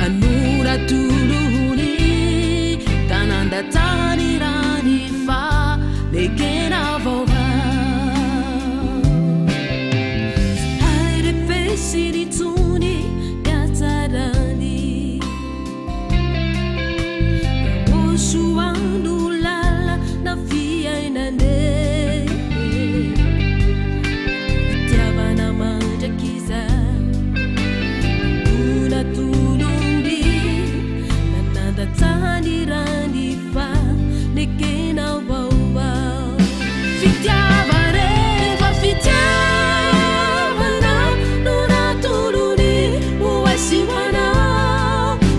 anura tuluhuni tananda tanirani fa lekena vova aire pesi di tuni yatarani osuandu lala na fia inane tiavana manja kiza tulumbi nananda tanirani fa nekena wawa fitiavare va fitiavana nuna tuluni uwasiwana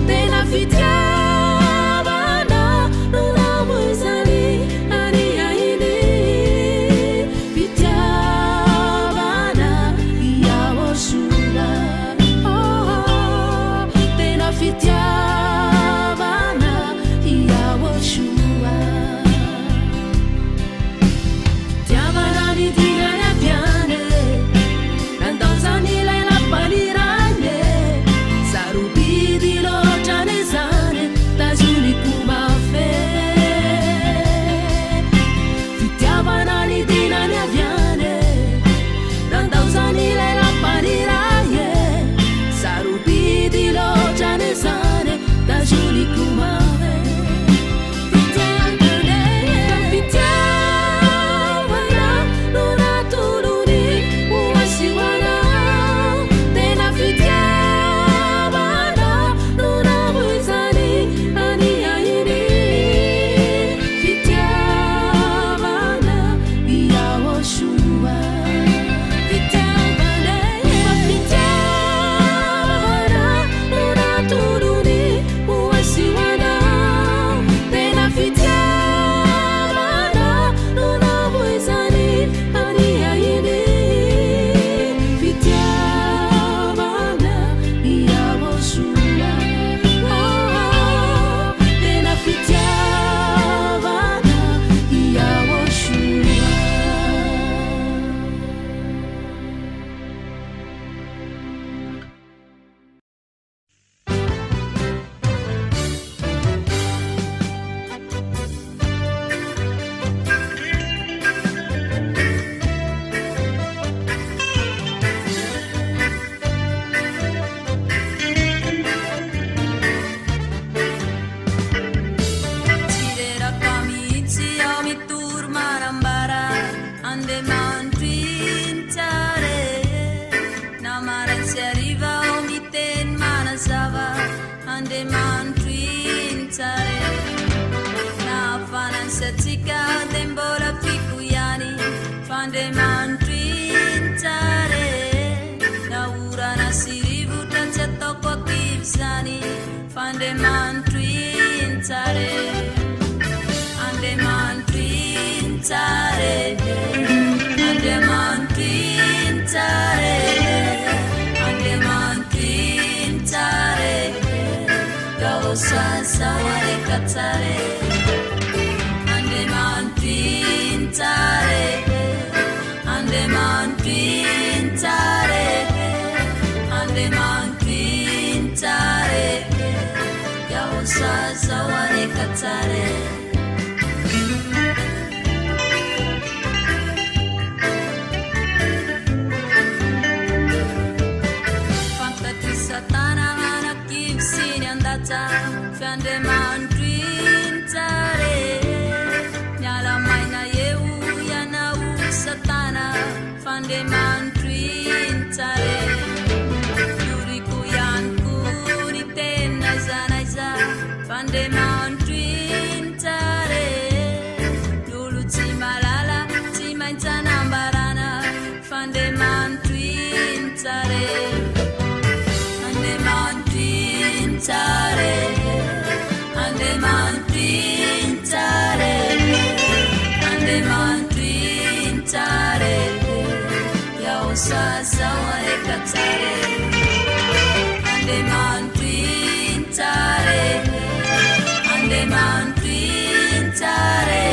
tena fitiavana nuna mwezani ani aini fitiavana yawosula fitiavana yawoshua fitiavana ni dinane piane nandausani lei la palirane sarubidi lo cianesane tajuni kumafe fitiavana ni dinane piane nandausani lei la palirane sarubidi lo cianesane tajuni kumare fitiavana nuna turuni uwasiwana tena fitiavana nuna mwezani ani aini fitiavana yawoshua fitiavana nuna turuni uwasiwana tena fitiavana nuna mwezani ani aini fitiavana yawoshua tena fitiavana yawoshua. Tirera kamici ao mi turma rambara ande mantintare namara si arriva o mi ten manasava ande mantintare na fanan setika dembola pikuyani fande mantintare na ura na siri yaosazawarekatare andemantintare andemantintare andemantintare yaosazawarekatare Satana anakim sini andata fande mandrintare nyala maina yeu yana satana fande mandrintare yuriku yanku ni tena zanaiza fande mandrintare dulu timalala timaintana barana fande mandrintare Andemantintare, andemantintare, andemantintare, yaosazawarekatare. Andemantintare, andemantintare,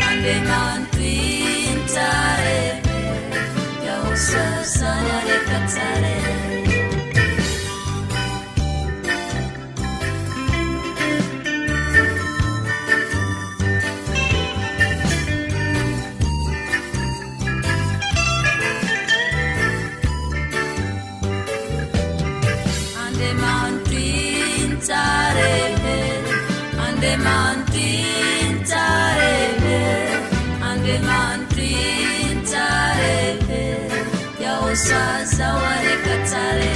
andemantintare, yaosazawarekatare. Andemantintare, andemantintare, yaosazawarekatare.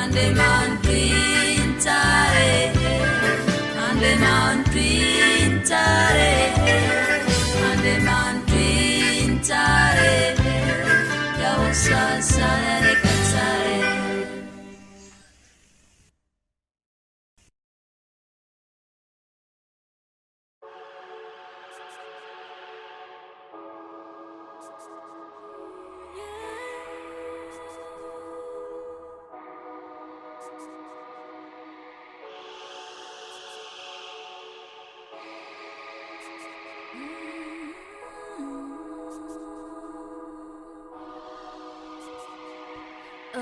Andemantintare, andemantintare, andemantintare, yaosazawarekatare.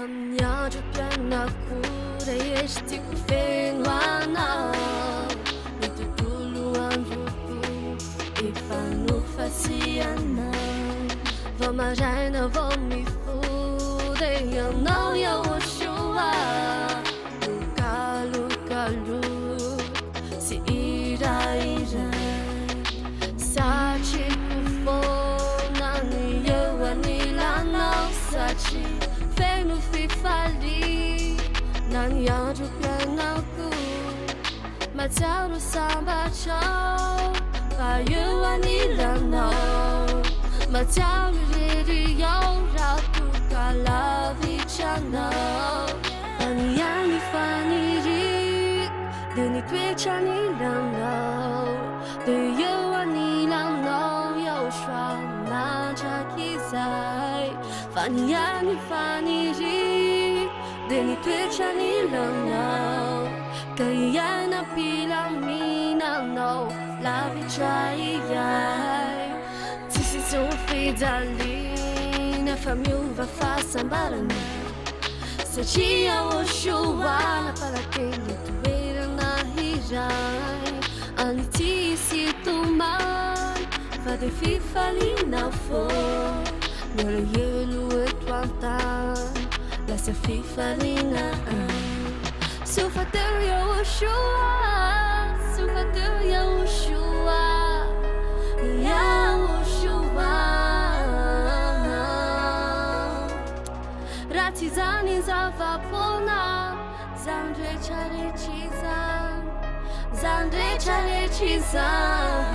Amniadrapiana kura este governo anal e tudo andruku e pano faciana vamos reina vão me fude eu não ia oxua luka se ira sachi kufona ni eu anila não sachi Feno fifali Nanyadu pianaku Mataru samba chau Kayu anila no Mataru riri yau Ratu kalavi chano Anyani faniri Duni twechani no Do you anila no Yoshua Najakizai Fanyani faniri Deni twechani no Kayana pilamina no Lavi chai Tisi sofidalina Famiuva fasambarana Sachia oshuana Para quem tueira na hirai Anitisi tuman Fade fifalina for Nora yelu etwantan Lasa fifalina Sufater ya Ushua Sufater ya Ushua Ya Ushua Ratizani zavapona Zandre charechizan Zandre charechizan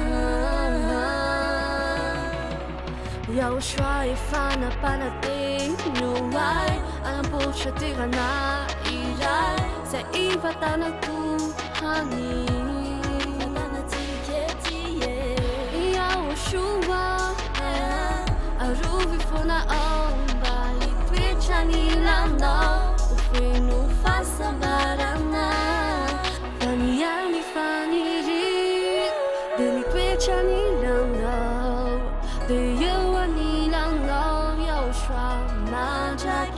Yaoshua ifana panate nuai alam pocha tirana irai sa ivatana kuhani nana tiketie Yaoshua aruvi fona omba itwechani lando ufinu fasa barana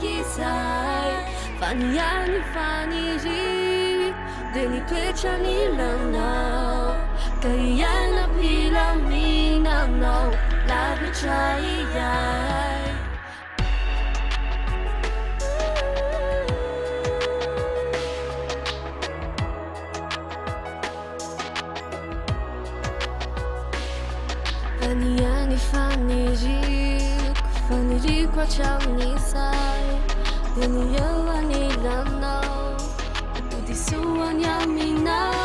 izay faniany faniry de nitoetra ny lanao ka iana pilaminanao lavitra iyay faniany faniriko atramin'izay de ny eo anilanao ipodisoany aminao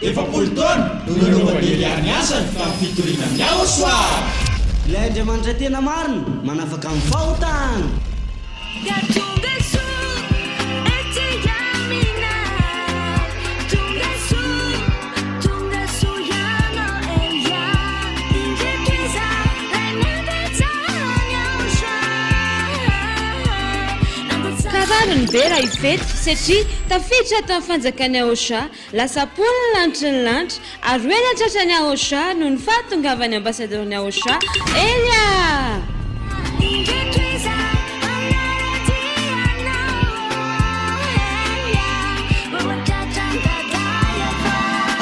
efapolo taona no nanaovan'ny Eliany asany tamin'ny fitoriana ny Aosoa. Ilay Andriamanitra tena marina manafaka amin'ny fahotana. Kararany be raha ifety satria tafiditra tamin'ny fanjakany Aosha lasa poliny lanitry ny lanitra ary hoe natratra ny Aosha noho ny fahatongavany ambasadorny Aosha Elia.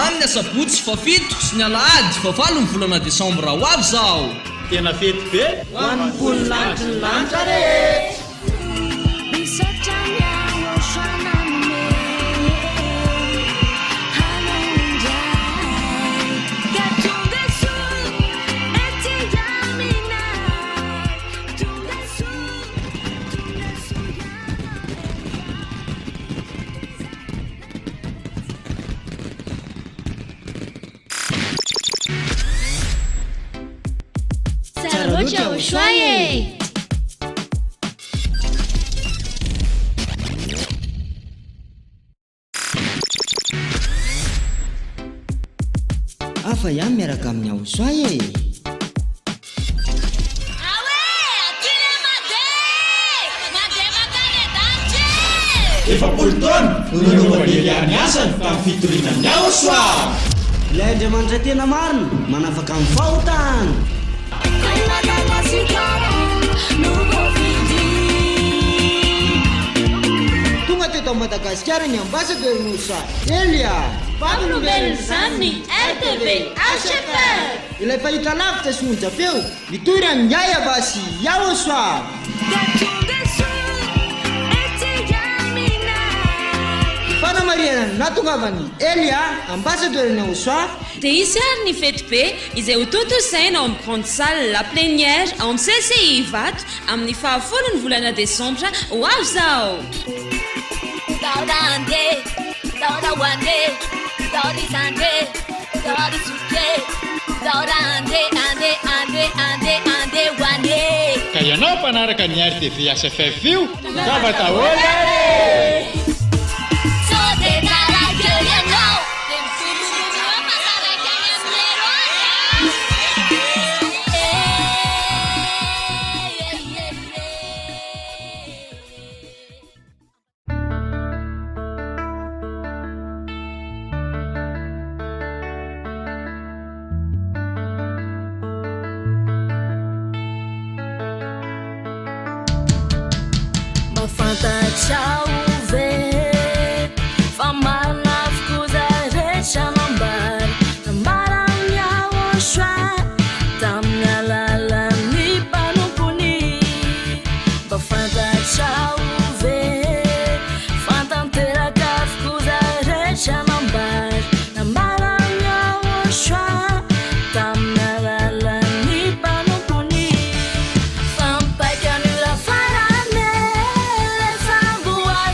Amin'ny sabotsy fafito sy ny alahady favalo ny volana Desambra ho avy zao. Tena fety be ho an'ny poliny lanitry ny lanitra rehetra. Afa ihany miaraka amin'ny Aosoa e. Efapolo taona no nanaovan'ny Eliany asany tamin'ny fitoriana ny Aosoa. Ilay Andriamanitra tena marina manafaka amin'ny fahotana. Tonga teto Madagasikara ny ambasadorny Aosoa Elia. Fampinombelony izany ny RTV HFR. Ilay fahitra lavitra sy onjam-peo nitorany ny Ayaba sy Aosoa. Fanamariana natongavany Elia ambasadorny Aosoa. Dia isy ary ny fety be izay ho tontosaina ao amin'ny grande salle la plénière ao amin'ny CCI Ivato amin'ny fahafolony volana Desambra ho avy zao. Ka ianao mpanaraka ny RTV HFF io gava daholo ary. Ciao ve fa marna scusa recha nambar nambaranya Aosoa tamna la ni panopuni ba fanta ciao ve fantantera ka scusa recha nambar nambaranya Aosoa tamna la ni panopuni fampa kanura farane sambuar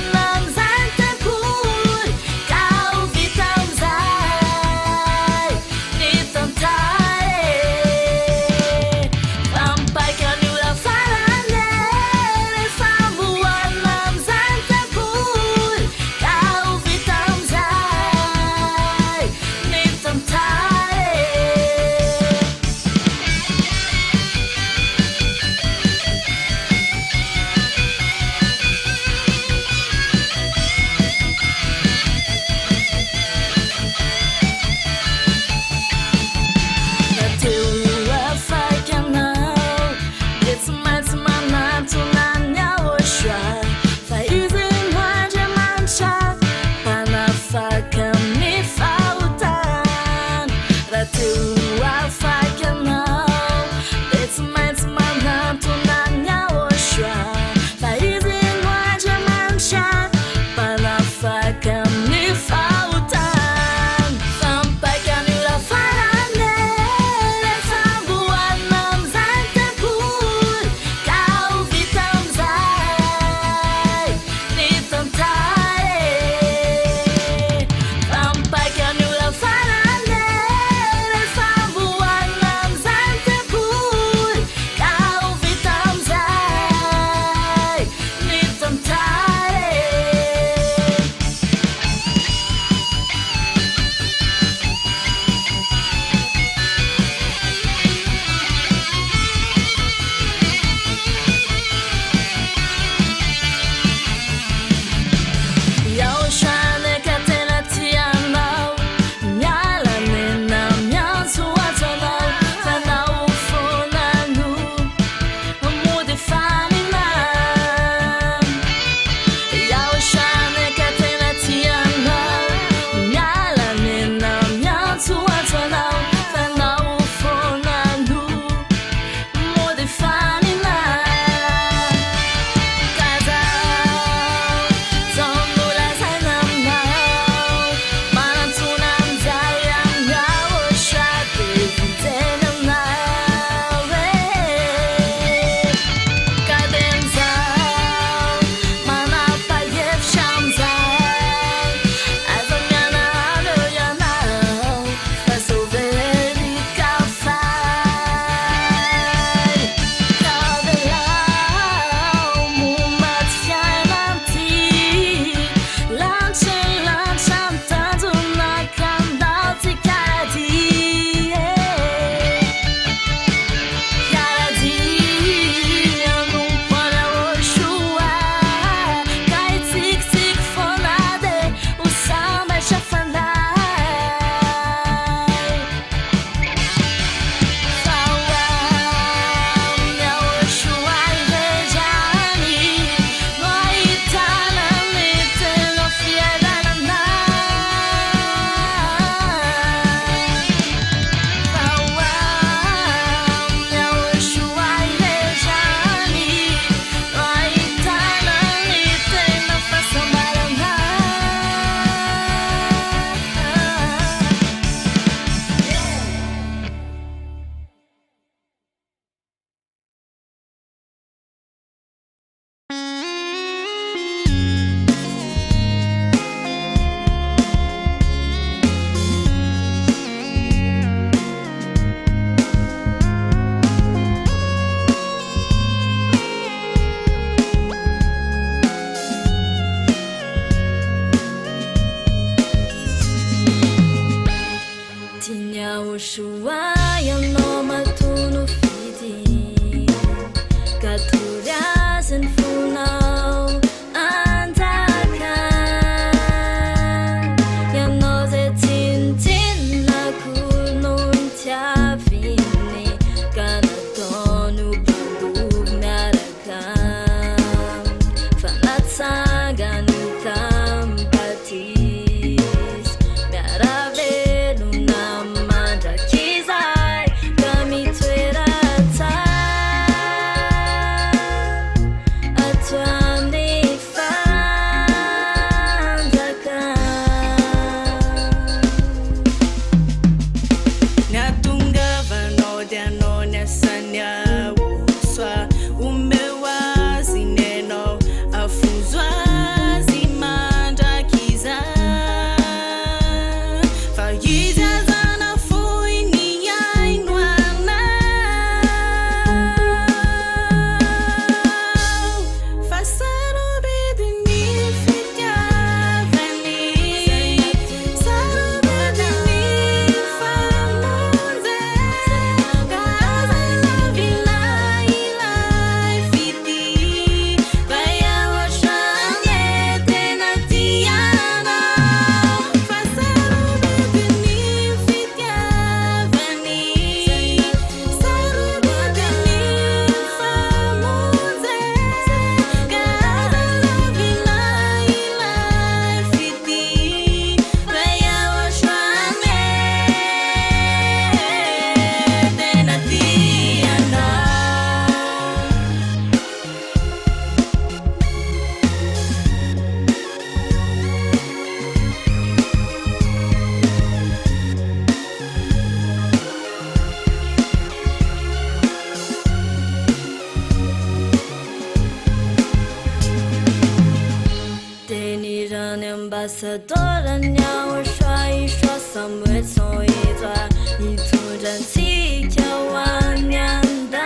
ambassadeur nhau xoay xóa sầm với soi ra你突然起叫我娘的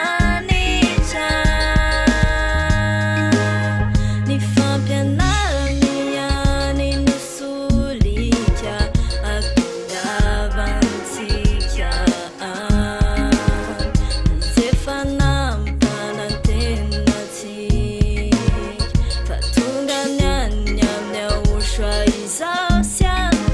你家你方便那你呀你努苏里家阿古达万起家你这发那把那天那起发图个娘娘娘我说一首想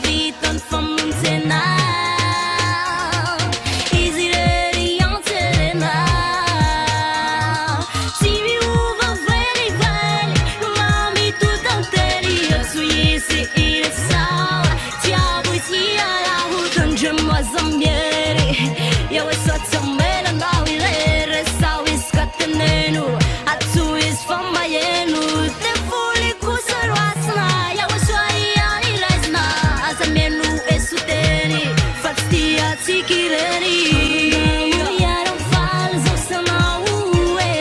vitany famonjena izy rery antserena tsy miova velively mamitotantery atsoisy iresao tiavo iziarahotandremoazamiery eo esotsamelanao ireresao iskateneno atsoisy famayeno tevoly kosaroasina eo esoaianirezina azameno esoteny fa tsy tiatsikireny iaramfaly zao sanao e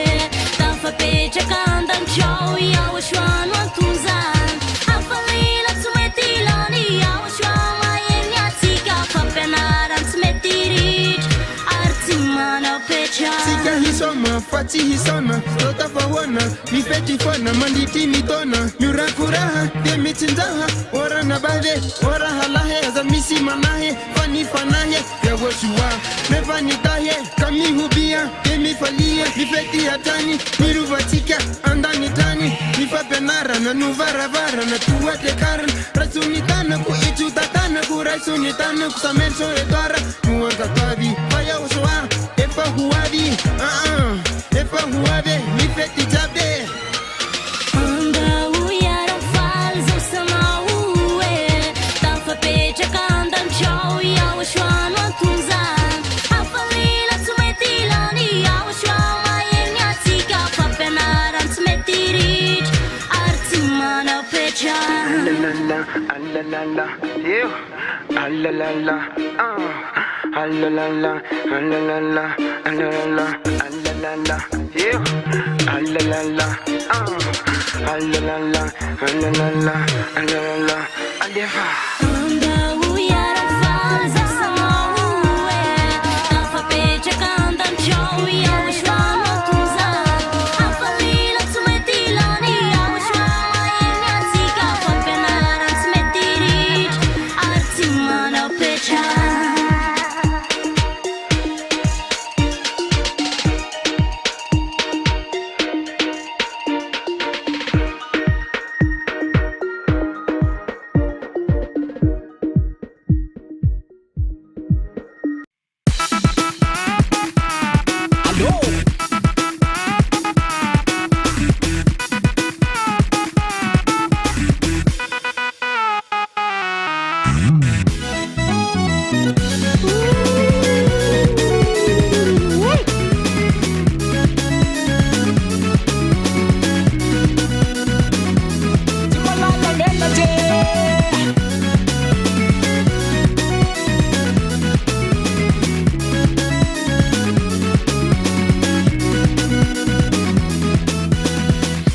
tafapetraka andantrao iaho esoano antonzany afalila tsy mety ilany iaho esoama eny atsika fampianarany tsy mety ritra ary tsy manapetra tsika hisoma fa tsy hisona rotafahoana mifety fona mandity mitona miorakoraha dia mitsinjaha orana bave oraha lahe aza misy manahe fa nifanahe yawosoa nefa nitahe ka mihobia dia mifalia mifety hatrany mirovatsika andany-trany mifampianarana no varavarana toatekarana raisonitanako itsotatanako raisonitanako samerso edora no ankatavy fa yawosoa efa hoavy efa hoavy mifety jabe andao iaramfaly zao sanao e tafapetraka andantrao iaho esoano antonzany afalila tsy mety ilany iaho esoama eny atsika fampianarany tsy mety ritra ary tsy manapetra Alalala, ew, alalala, alalala, alalala, alalala, alalala, ew, alalala, alalala, alalala, alalala, alefa. andao iaramfaly zao sanao e tafapetraka andantrao iaho esoano antonzany afalila tsy mety ilany iaho esoama eny atsika fampianarany tsy mety ritra ary tsy manapetra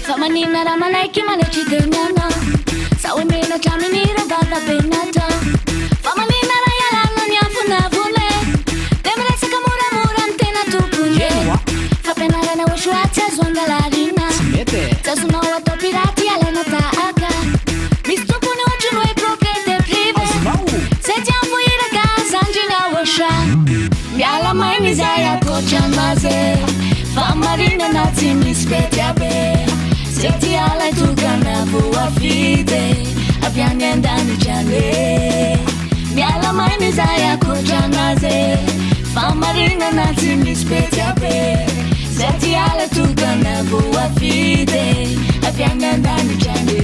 famanina raha manaiky manetry tenana sao menatra minirabata benatra famanina raha ialana ny afonavole de miresaka moramora ny tena tompony fampianarana osoatsy azo angalarina zazonao atao piraty alana tahaka misy tompony otriny hoe propriété privé zay tiampo iraka zandrina osra miala mainy zay akotranaze famarinana tsy misy petyabe zety alay tokana voafide avy any andanitrane miala mainy zay akotranaze famarinana tsy misy petyabe zety alay tokana voafide avy any andanitrane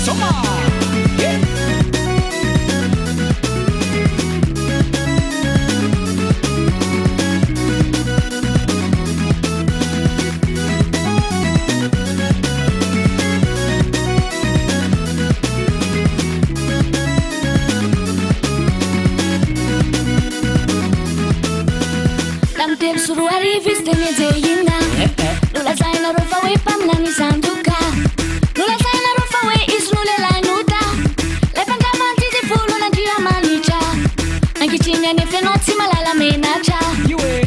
soma Damtelo suru arivis de mezeyina Lula zaina rofa we pamna ni sanduka Lula zaina rofa we isnule lainuta Lepanga manti di fulu na dia manicha Anki chinya ne fenotsi malala menacha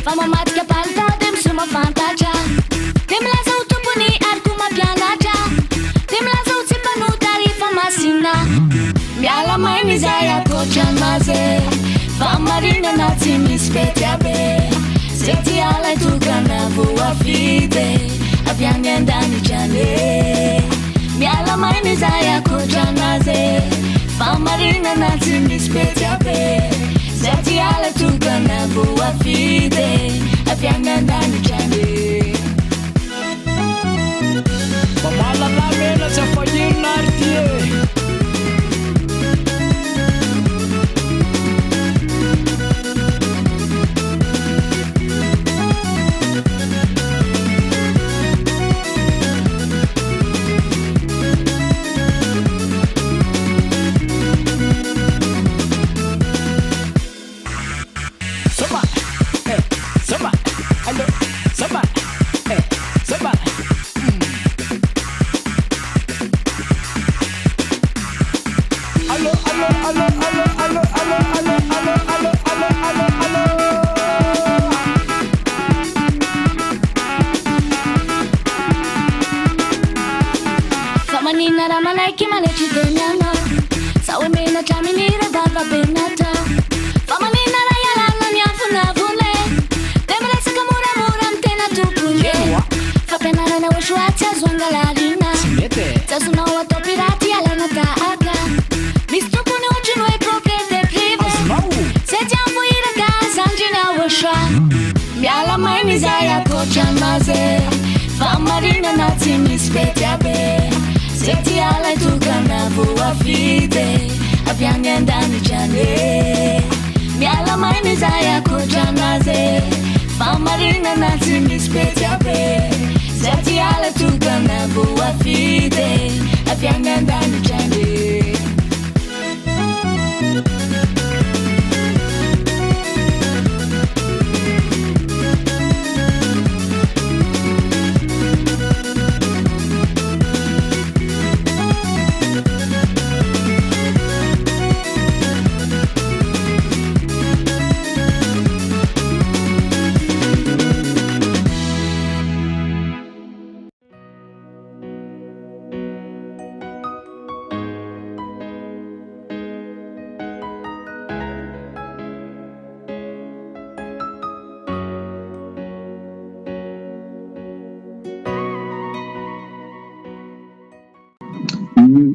Fama matka palta dem suma fantacha Dem laza utupuni arkuma pianacha Dem laza utsipanu tarifa masina Miala maini zaya kochan maze Famarina nati mispetiabe Zeti alay tukana voafide Avy any andanitrane Miala miala mainy zay akotranazy famarinana tsy misy petsabe zay ty ala tokana voafidy afiagnandanitrany mamalalamena tsy afahirina ary ty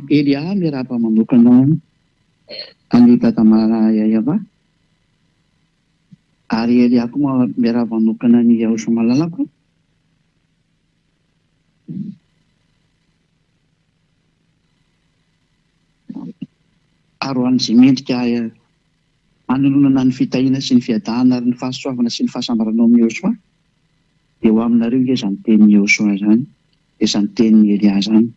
Elia miarapa manokana any tatamara yayava ary Elia koa miarapa manokana ny Yaoso malalako ary an'izay mendrika anononana ny fitahina sy ny fiadahana ary ny fahasoavana sy ny fahasambarana amin'ny Yaoso dia ho aminareo izy izany tenin'ny Yaoso zany izany tenin'ny Elia zany.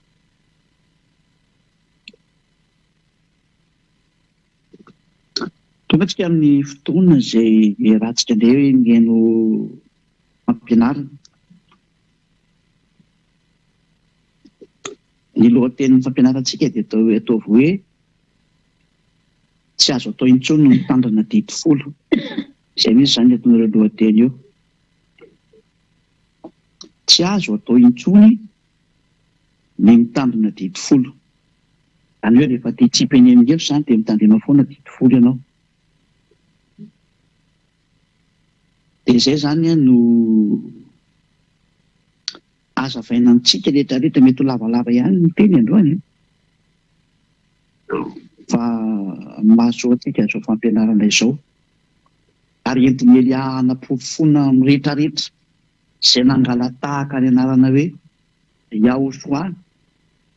Tonga tsika amin'ny fotoana izay rahantsika indray hoe mihaino fampianarana. Ny lohatenin'ny fampianarantsika dia ataovy hoe tsy azo atao intsony ny mitandrina dity folo. Izay misy izany aton'ireo lohateny eo. Tsy azo atao intsony ny mitandrina dity folo. Izany hoe rehefa tia tsipeny amin'ny hevitra izany dia mitandrina foana dity folo ianao. Dia izay zany no azavaina antsika rehetrarehetra mety ho lavalava ihany ny teny androany. Fa mahasoa antsika izao fampianarana izao. Ary entin'ny Elia hanapofona amin'ny rehetrarehetra izay nangala tahaka ny anarana hoe Yaosoa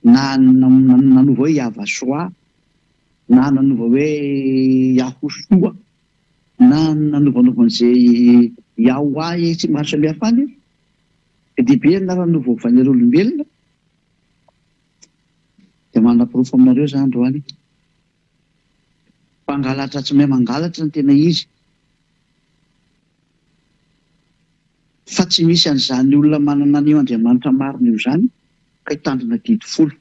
na nanova hoe Yavasoa na nanova hoe Yahosoa na nanovan'izay Yahoa tsy maro samihafa any dia be na nanovan'ireo olombelona dia manapirofo aminareo zany androany. Mpangalatra tsy mahay mangalatra ny tena izy. Fa tsy misy an'izany olona manana an'io Andriamanitra marina io zany ka hitandrina dity folo.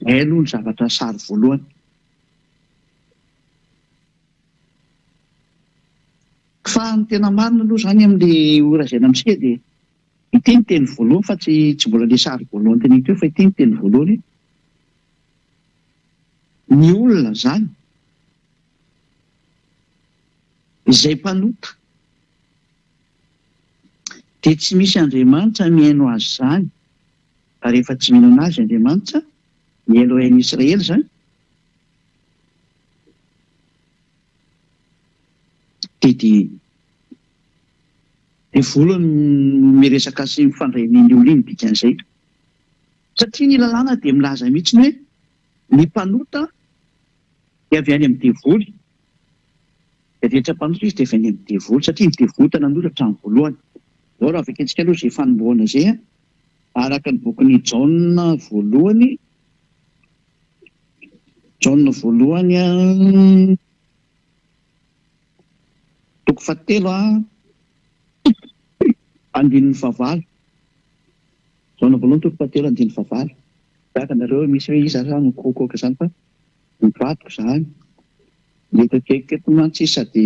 Aloha ny zavatra sary voalohany. Fa ny tena marina aloha zany amin'ilay orazana amintsika dia ity ny teny voalohany fa tsy mbola ilay sary voalohany teny teo fa ity ny teny voalohany. Ny olona zany izay mpanota dia tsy misy Andriamanitra mihaino azy zany. Fa rehefa tsy mino azy Andriamanitra ny Elohim-Israely zany dia volony miresaka sy mifandray ny olona iny dikan'izay satria ny lalàna dia milaza mihitsy hoe ny mpanota dia avy any amin'ny devoly dia rehetra mpanota izy dia avy any amin'ny devoly satria ny devoly tananota hatramin'ny voalohany zao raha vakentsika aloha izay fanombohana izay araka ny bokin'ny Jaona voalohany toko 7 andin'ny favalo Jaona voalohany toko 7 andin'ny favalo saka nareo misy hoe iza zany kokoka zany fa mivadiko zany mety aketo mantsy sady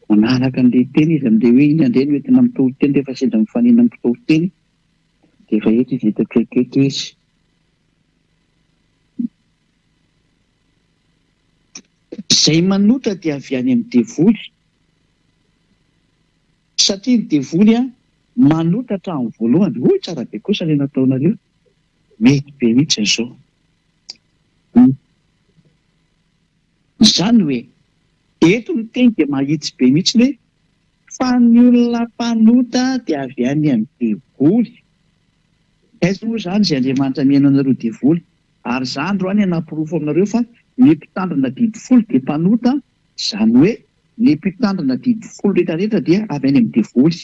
manaraka an'ilay teny izy amin'ilay hoe iny andreny hoentina mitovy teny rehefa sendra mifanina mitovy teny dia efa eto izy hita aketo izy izay manotra dia avy any amin'ny devoly satria ny devoly manotra hatramin'ny voalohany hoy tsara be kosa ilay nataonareo mety be mihitsy izao izany hoe eto ny teny dia mahitsy be mihitsy hoe fa ny olona mpanota dia avy any amin'ny devoly aiza moa izany izay Andriamanitra mihaino anareo devoly ary izany ro any anapirofo aminareo fa ny mpitandrina didy folo dia mpanota izany hoe ny mpitandrina didy folo rehetrarehetra dia avy any amin'ny devoly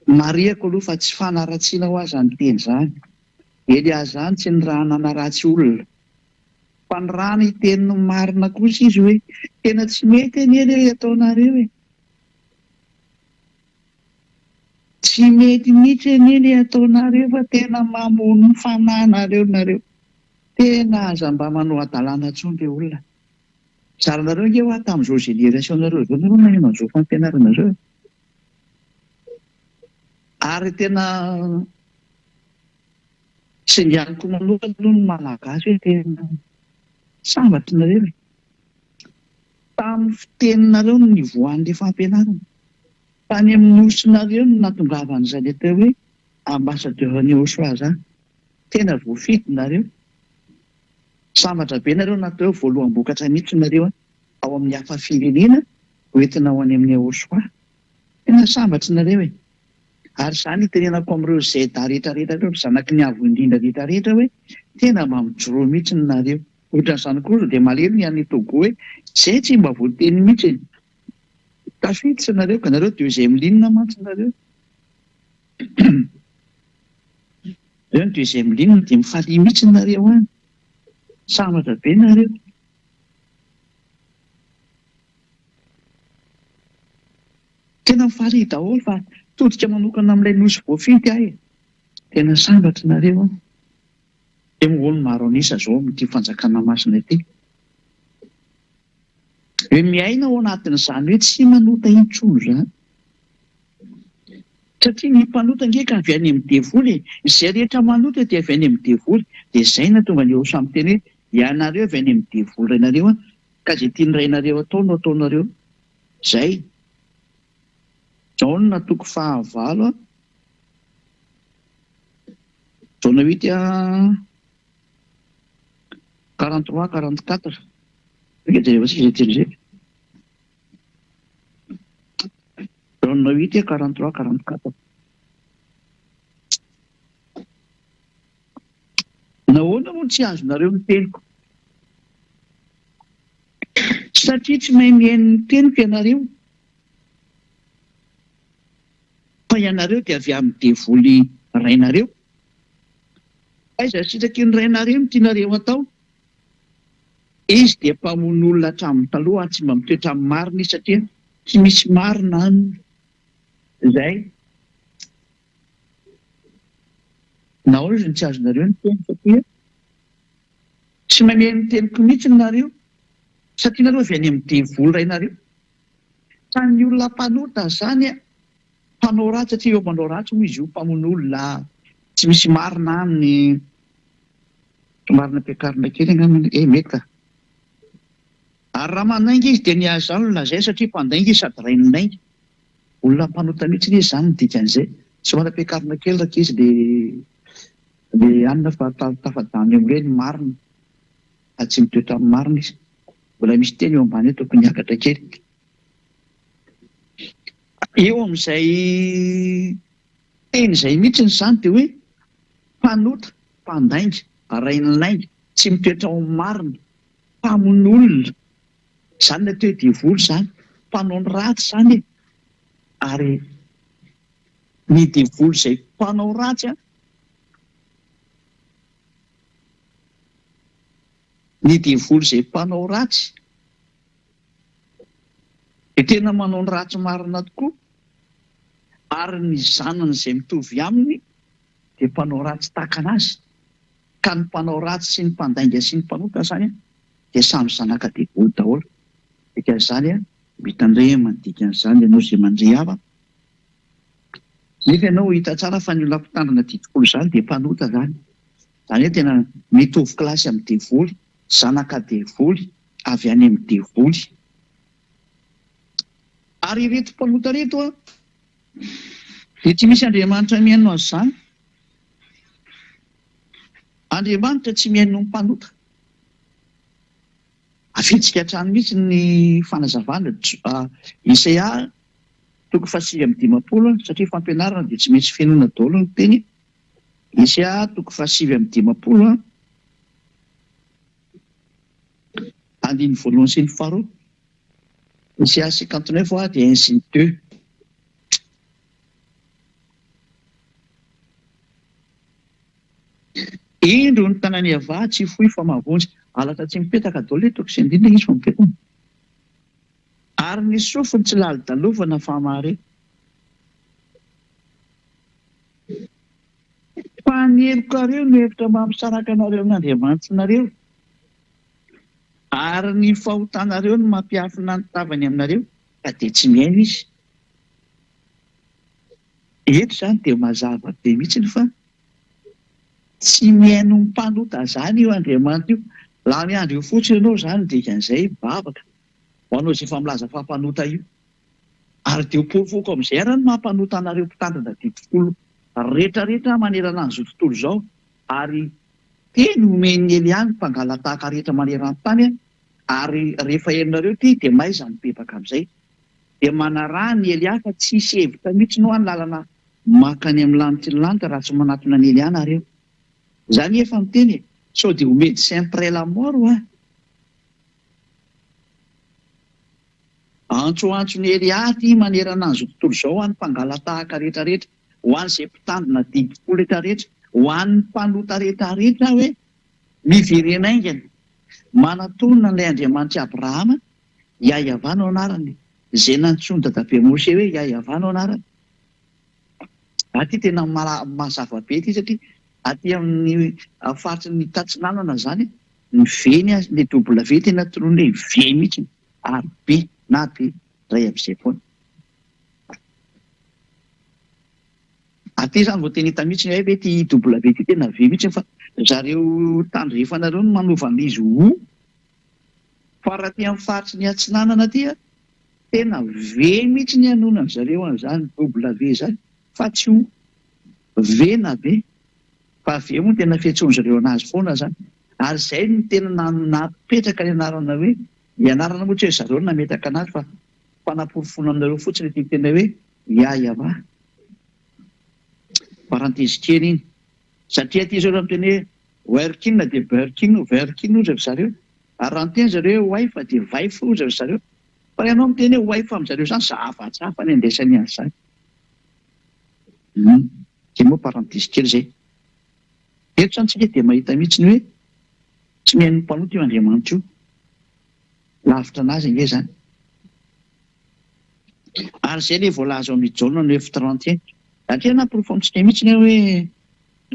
mariako aloha fa tsy fanaratsiana ho azy ny teny izany ely azany tsy ny raha nanaratsy olona fa ny raha ny teniny marina kosa izy hoe tena tsy mety eny ely ataonareo tsy mety mihitsy eny ely ataonareo fa tena mamono ny fanahinareo nareo tena aza mba manao adalàna tsony le olona zaranareo nge hoa tamin'izao génération nareo zao nareo magnano an'izao fampianarana zao ary tena sengianiko manokana aloha ny malagasy hoe tena sambatry nareo tamin'ny fiteninareo no nivoan'ilay fampianarana tany amin'ny nosinareo no natongavan'izany atao hoe ambassadeur-ny Osoaza tena voafity nareo sambatra be nareo natao voaloham-bokatra mihitsy nareo ao amin'ny hafa firenena hoentina ho any amin'ny Osoa tena sambatry nareo ary izany itenenako amin'ireo zeda rehetrarehetra reo zanaky ny avo indrindra rehetrarehetra hoe tena mba mijoro mihitsy nareo ohatran'izany kosa dia malemy ny any Togo hoe izay tsy mba voateny mihitsy tafiditra nareo ka nareo deuxième ligne mantsy nareo eo ny deuxième ligne dia mifalia mihitsy nareo any sambatra be nareo tena mifalia daholo fa todika manokana amin'ilay nosy voafity ahy tena sambatra nareo dia miholo maro anisa zao amin'ity fanjakana masina ity hoe miaina ao anatin'izany hoe tsy manota intsony zany satria ny mpanota ngeka avy any amin'ny devoly izay rehetra manota dia avy any amin'ny devoly dia izay na tonga ny Osa miteny hoe ianareo avy any amin'ny devoly rainareo ka izay tiany rainareo ataonao ataonareo izay Jaona toko 9 Jaona 8 43-44 rehefa sisa teny izay Jaona 8 43-44 nahoana moa tsy azonareo ny teniko satria tsy mahay mihaino ny teniko ianareo fa ianareo dia avy amin'ny devoly rainareo aiza sitraky ny rainareo ny tianareo atao izy dia mpamono olona hatramin'ny taloha tsy mba mitoetra amin'ny marina izy satria tsy misy marina any izay nahoana izy ny tsy azonareo ny teny satria tsy mahay ny teniko mihitsy nareo satria nareo avy any amin'ny devoly rainareo fa ny olona mpanota zany mpanao ratsy satria eo manao ratsy moa izy io mpamono olona tsy misy marina aminy marina ampiakarina kely agnaminy mety ka ary raha manainga izy dia niazo izany olona zay satria mpandainga izy sady rainy nainga olona mpanota mihitsy izy izany ny dikan'izay tsy mana ampiakarina kely raka izy dia dia anina fa tafadany ireny marina fa tsy mitoetra amin'ny marina izy mbola misy teny eo ambany hoe tokony hiakatra kely eo amin'izay teny izay mihitsy zany dia hoe mpanota mpandainga arain'lainga tsy mitoetra ao amin'ny marina mpamon'olona zany na teo divoly zany mpanao ny ratsy zany ary ny divoly izay mpanao ratsy ny divoly izay mpanao ratsy dia tena manao ny ratsy marina tokoa ary ny zanany izay mitovy aminy dia mpanao ratsy tahaka anazy ka ny mpanao ratsy sy ny mpandainga sy ny mpanota zany dia samy zanaka divoly daholo dikan'izany mitandray manodikan'izany ianao izay mandray hava nefa ianao hita tsara fa ny olona mpitandrina divoly zany dia mpanota zany hoe tena mitovy kilasy amin'ny divoly zanaka divoly avy any amin'ny divoly ary reto mpanota reto dia tsy misy Andriamanitra mihaino azy zany Andriamanitra tsy mihaino ny mpanota afetsika hatrany mihitsy ny fanazavana Isaia 7:50 satria fampianarana dia tsy maintsy fiainona daholo ny teny Isaia 7:50 andiny voalohany sy ny faharoa Isaia 59 dia 1 sy ny 2 indro ny tanany ava tsy fohy fa mahavonjy alatra tsy mipetaka daholo etoko sy indrindra izy fa mipetaka ary ny sofiny tsy lali-dalovana fa mare fa ny helokareo no hevitra mampisaraka anareo amin'Andriamanitrareo ary ny fahotanareo no mampiafina ny tavany aminareo ka dia tsy mihaino izy eto zany dia mazava be mihitsy fa tsy mihaino ny mpanota zany io Andriamanitra io laha miandro io fotsiny ianao zany dia kan'izay bavaka ho anao izay efa milaza fa mpanota io ary dia pofoako amin'izay ary no mampanota anareo mpitandrina ditvolo rehetrarehetra manerana an'izao tontolo izao ary teny omeny ely ihany mpangalatahaka rehetra maneran-tany ary rehefa herinareo ty dia maiza mipepaka amin'izay dia manarahany ely ihany fa tsisy hevitra mihitsy no any lalana makany amin'ny lanitra ny lanitra raha tsy manatona ny ely ihany areo zany efa miteny sao dia ho médecin après la mort antsoantsony ely aty manerana an'izao tontolo izao ho an'ny mpangalatahaka rehetrarehetra ho an'izay mpitandrina didim-polo rehetrarehetra ho an'ny mpanota rehetrarehetra hoe miverenaingana manatonina ilay Andriamanitra Abrahama Yahyavanao anarany izay nantsony dadabe Mose hoe Yahyavanao anarany aty tena mazava be ty satria aty amin'ny faritry ny tatsinanana zany ny veny ny W tena torony hoe ve mihitsy ary be na be ray amin'izay foana aty zany vao teny hita mihitsy hoe ty W ty tena ve mihitsy fa zareo tandrefanareo no manovan'izy ho fa raha ty amin'ny faritry ny atsinanana ty tena ve mihitsy ny anona zareo an'izany W zany fa tsy ho ve na be fa ve moa tena fiantsoany zareo anazy foana zany ary izay no tena napetraka ny anarana hoe ianarana moa tsy hoe zareo nametaka anazy fa fanaporofoana aminareo fotsiny ty tena hoe Yahyaha parantesy kely iny satria ty zao miteny hoe working dia working ozy zareo ary raha miteny zareo hoe wife dia wife ozy zareo fa ianao miteny hoe wife amin'izareo zany zafatsafa ny andraisany azy zany dia moa parantesy kely zay eto zany tsika dia mahita mihitsy ny hoe tsy mihaino mpanota io Andriamanitra io lavitra anazy nge zany ary izay le voalaza ao amin'ny Jaona 9:31 satria naporofomitsika mihitsy ny hoe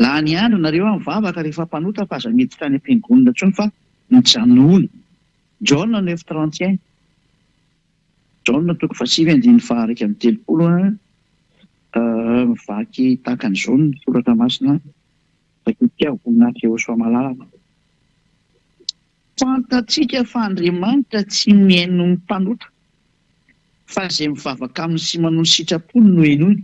laha ny andro nareo mivavaka rehefa mpanota fa aza miditra any am-piangonana intsony fa mijanoana Jaona 9:31 Jaona 7:30 mivaky tahaka an'izao ny soratra masina vakitia voninahitra eo Soamalalana fantatsika fa Andriamanitra tsy mihaino ny mpanota fa izay mivavaka aminy sy manao ny sitrapony no henoiny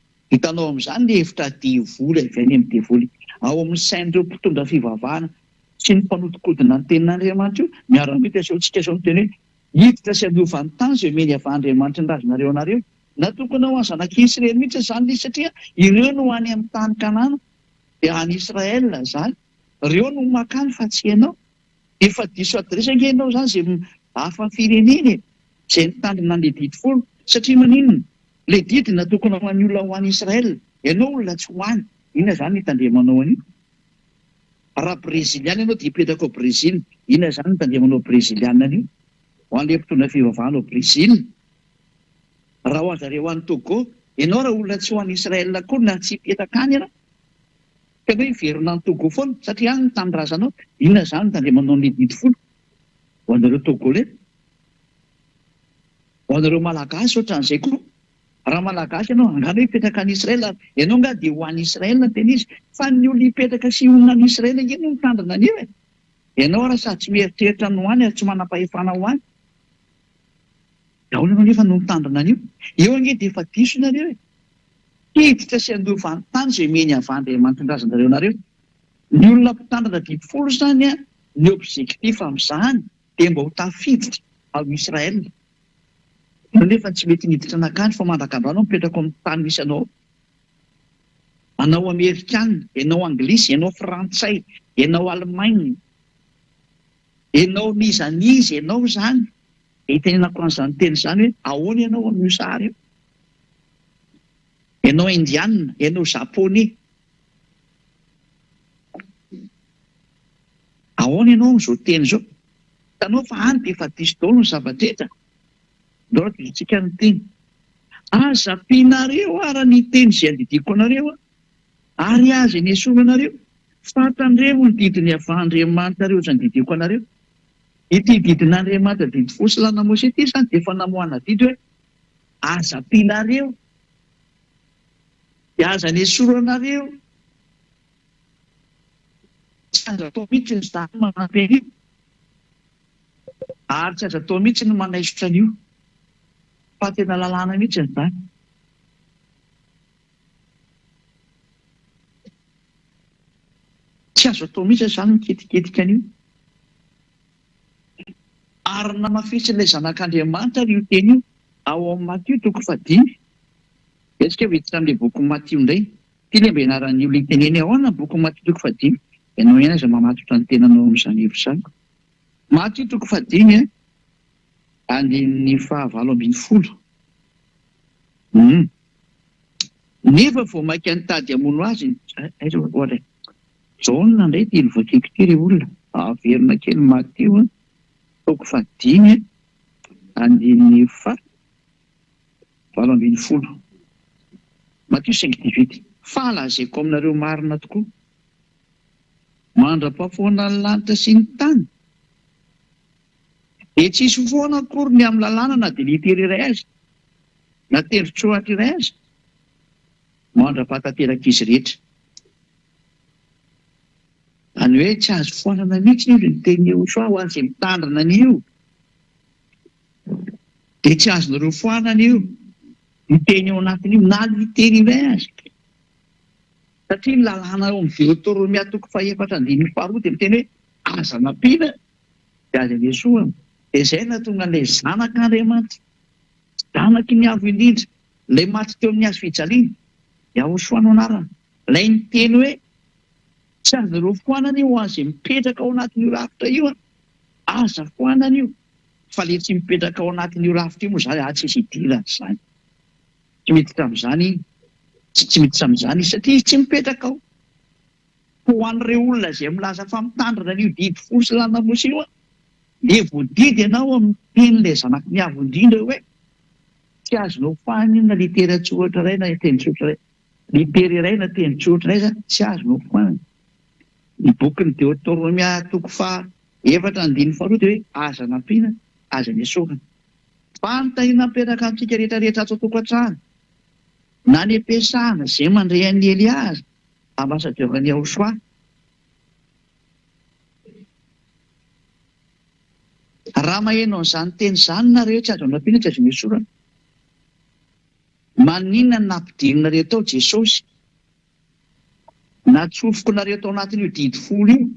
hitanao amin'izany le hevitra diavoly avy any amin'ny diavoly ao amin'ny sain'ireo mpitondra fivavahana sy ny mpanodikodina ny tenin'Andriamanitra io miara-mita aseho tsika zao miteny hoe hiditra sy andovan'ny tany izay omeny avy Andriamanitra ny razonareo anareo natokana ho any zanak'Israely mihitsy izany le satria ireo no any amin'ny tany Kanana dia any Israel zany ireo no makany fa tsy ianao efa diso adresaka ianao zany izay hafa firenena izay nitandrina an'le didy folo satria maninona le didy natokana ho an'ny olona ho any Israel ianao olona tsy ho any inona zany nitandremanao an'io raha breziliana ianao dia hipetraka ao Brezila inona zany nitandremanao breziliana an'io ho an'le mpitondra fivavahana ao Brezila raha ho azareo any Togo ianao raha olona tsy ho any Israel koa na tsy hipetraka any ianao ka hoe hiverina ny Togo foana satria any nytandrazanao inona zany nitandremanao an'le didy folo ho anareo Togolais ho anareo malagasy ohatran'izay koa raha malagasy ianao angano hoe hipetraka any Israel ianao nga dia ho any Israel tena izy fa ny olona hipetraka sy honona any Israel ino mitandrina an'io e ianao raha sady tsy mieritreritra no any ary tsy manam-pahefana ho any daholy ianao nefa no mitandrina an'io eo ange dia efa diso nareo e hiditra sy andovan'ny tany izay omeny avy Andriamanitra ny razonareo nareo ny olona mpitandrina didy folo zany a ny objectif amin'izany dia mba ho tafiditra ao Israel nefa tsy mety niditra anakany fa mandrakandroanao mipetraka amin'ny tany misy anao anao Amerikana ianao Anglisy ianao Frantsay ianao Alemaina ianao nizanizy ianao zany hitenenako an'izany teny zany hoe ahoana ianao amin'io sary io ianao indiana ianao japonais ahoana ianao amin'izao teny zao hitanao fa any dia efa diso daholo ny zava-drehetra ndao ditsika ny teny aza-pinareo ara ny teny izay andidiko anareo ary aza ny esoana anareo fatandremo ny didiny avy Andriamanitra reo izany didiko anareo ity didin'Andriamanitra didy fosy lana Mose ity zany dia efa namoana didy hoe aza-pinareo dia aza ny esoranareo tsy aza atao mihitsy ny zany manampy an'io ary tsy aza atao mihitsy ny manaisotra an'io fa tena lalàna mihitsy ny zany tsy azo atao mihitsy zany miketiketika an'io ary namafisy ilay zanak'Andriamanitra io teny io ao amin'ny Matio 5 etsika vetivitra amin'ilay boky Matio indray ty le mba ianaran'io le teneny ahoana boky Matio 5 ianao ihany aza mamatotra ny tenanao amin'izany hevitra izany Matio 5 andin'ny 7:20 nefa vao maika nitady hamono azy ohatra zao nandray ty ilovakeko ty re olona averina kely Matio 5 andin'ny 7:20 Matio 5:18 falazeko aminareo marina tokoa mandra-pahafoana ny lanitra sy ny tany dia tsisy foana akory ny amin'ny lalàna na dia litera iray azy na tendrotsoatra iray azy mandra-pahatanteraka izy rehetra any hoe tsy azo foanana mihitsy io ny teny Joshua ho an'izay mitandrina an'io dia tsy azonareo foanana io miteny ao anatin'io na litera iray azy satria ny lalàna ao amin'ny Deutéronomie 4:4 dia miteny hoe aza nampiana dia aza niesoana dia izay natonga an'ilay zanak'Andriamanitra zanaky ny avo indrindra ilay maty teo amin'ny hazo fijaliana Joshua no anarana ilay niteny hoe tsy azonareo foanana io ho an'izay mipetraka ao anatin'io rafitra io aza foanana io fa le tsy mipetraka ao anatin'io rafitra io moa zany tsisy idirana zany tsy miditra amin'izany tsy miditra amin'izany satria tsy mipetraka ao ho an'ireo olona izay milaza fa mitandrina an'io didy folo sy lana Mose io le voadidy ianao amin'ny tenin'ilay zanaky ny avo indrindra hoe tsy azonao foanana na litera tsotra iray na tendrotsotra iray litera iray na tendrotsotra iray zany tsy azonao foanana ny bokyny Deutéronomie 4:4 dia hoe aza nampiana aza niesorana fanontaniana mipetraka amintsika rehetrarehetra ato an-tokantrano na ny ampiasana izay mandray an'ny Eliaza ambasadiovan'i Joshua raha maheno an'izany teny izany nareo tsy azo nampiana tsy azo niesorana maninona nampidirinareo tao Jesosy? Natsofoko nareo tao anatin'io didy folo io.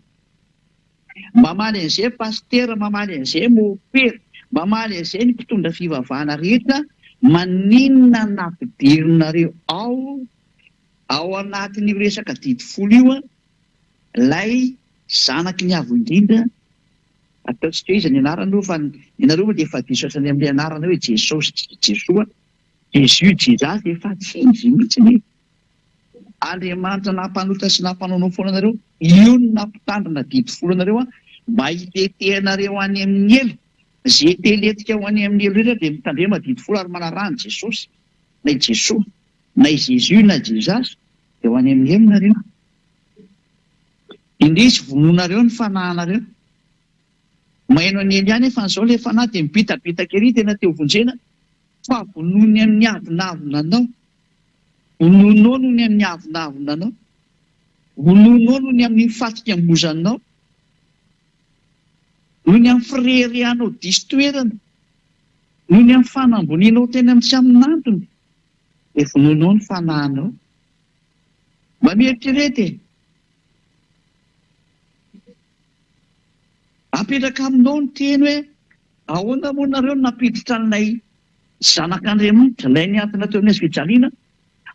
Mamaly an'izay pastera, mamaly an'izay mopera, mamaly an'izay ny mpitondra fivavahana rehetra, maninona nampidirinareo ao anatin'io resaka didy folo io lay zanaky ny avo indrindra, ataontsika hoe izy ny anarana fa ianareo dia efa diso asany amin'ny anarana hoe Jesosy, Jesoa, Jésus, Jesus, efa tsy izy mihitsy. Andriamanitra nampanota sy nampanonao foana anareo, io no nampitandrina didy folo anareo mba hitetehanareo any amin'ny elo. Zay teletika ho any amin'ny elo rehetra dia mitandrema didy folo ary manarahany Jesosy, na i Jesoa, na i Jésus, na Jesus, dia ho any amin'ny elo nareo. Indrisy vononareo ny fanahinareo. Maino any ely ihany efa n'izao ilay fanahy dia mibitabitaka ery tena teo vonjena, fa vonony amin'ny avonavonanao. Vononao no ny amin'ny avonavonanao. Vononao no ny amin'ny fatikam-bozanao. No ny amin'ny fireherehanao diso toerana. No ny amin'ny fanambonianao tena amin'ny tsy amin'antony. Dia vononao ny fanahinao. Mba mieritrerety apetraka aminao ny teny hoe ahoana moa nareo napiditra an'ilay zanak'Andriamanitra, ilay niantona teo amin'ny hazo fijaliana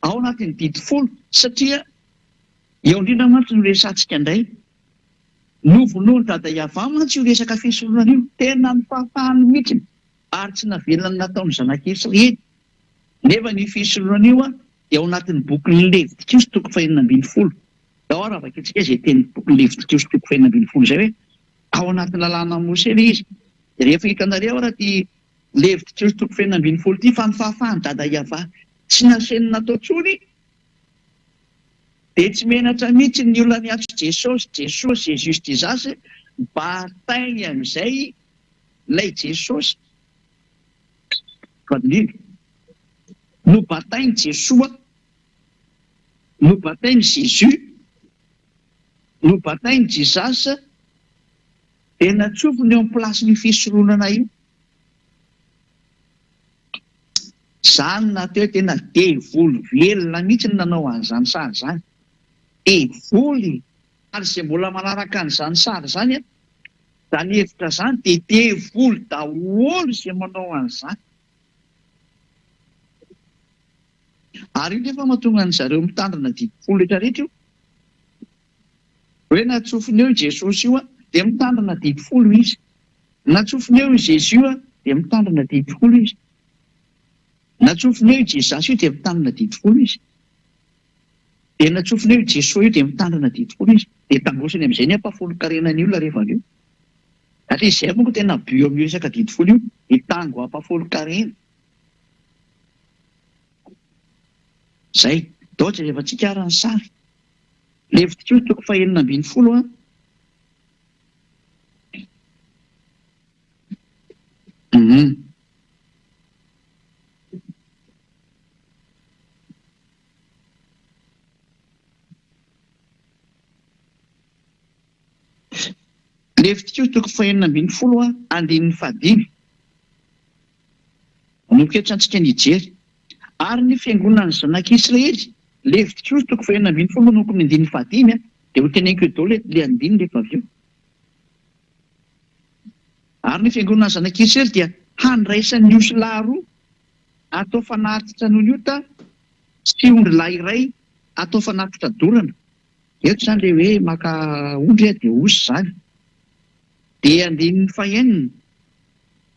ao anatin'ny didy folo, satria eo indrindra mantsy no resantsika indray. Novonoany dada Iava mantsy io resaka fisorohana io, tena ny fahafahany mihitsy ary tsy navelona nataony zanak'Israely. Nefa ny fisorohana io dia ao anatin'ny boky Levitikos toko 2:12. Ao raha vakitsika izay teny boky Levitikos toko 2:12 izay hoe ao anatin'ny lalàna Mose ilay izy. Dia rehefa hitanareo raha ty Levitikos toko 2:12 ity fa ny fahafahany dada Iava tsy nasenina natao tsony, dia tsy menatra mihitsy ny olona niatso Jesosy, Jesoa, Jesus, Jesus, batainy amin'izay ilay Jesosy. Fadiliny, no batainy Jesoa, no batainy Jésus, no batainy Jesus, dia natsofony eo amin'ny plasin'ny fisoronana io. Zany nateo tena devoly velona mihitsy ny nanao an'izany sary izany. Devoly, ary izay mbola manaraka an'izany sary izany zany hevitra izany dia devoly daholo izay manao an'izany. Ary io nefa mahatonga an'zareo mitandrina didy folo rehetrarehetra io. Hoe natsofony eo Jesosy io dia mitandrina didy folo izy. Natsofony eo Jésus dia mitandrina didy folo izy. Natsofony eo Jesus io dia mitandrina didy folo izy. Dia natsofony eo Jesosy io dia mitandrina didy folo izy. Dia tambosiny amin'izay ny ampafolo-karenany olona rehefa avy eo. Atria izay moa tena bio amin'ny resaka didy folo io, hitango ampafolo-karena. Zay, toatra rehefa tsika arany sary. Levitikos toko 2:12. Levitikos toko 2:12 andininy 5. Noketra antsika nijery. Ary ny fiangonan'ny zanak'Israely, Levitikos toko 2:12 manoko ny andininy 5 dia ho teneniko eto ilay andininy rehefa avy eo. Ary ny fiangonan'ny zanak'Israely dia handraisan'ny osy lahy roa atao fanatitra noniota sy ondry lahy iray atao fanatitra dorana. Eto izany ilay hoe maka ondry dia osy izany. Dia andininy 9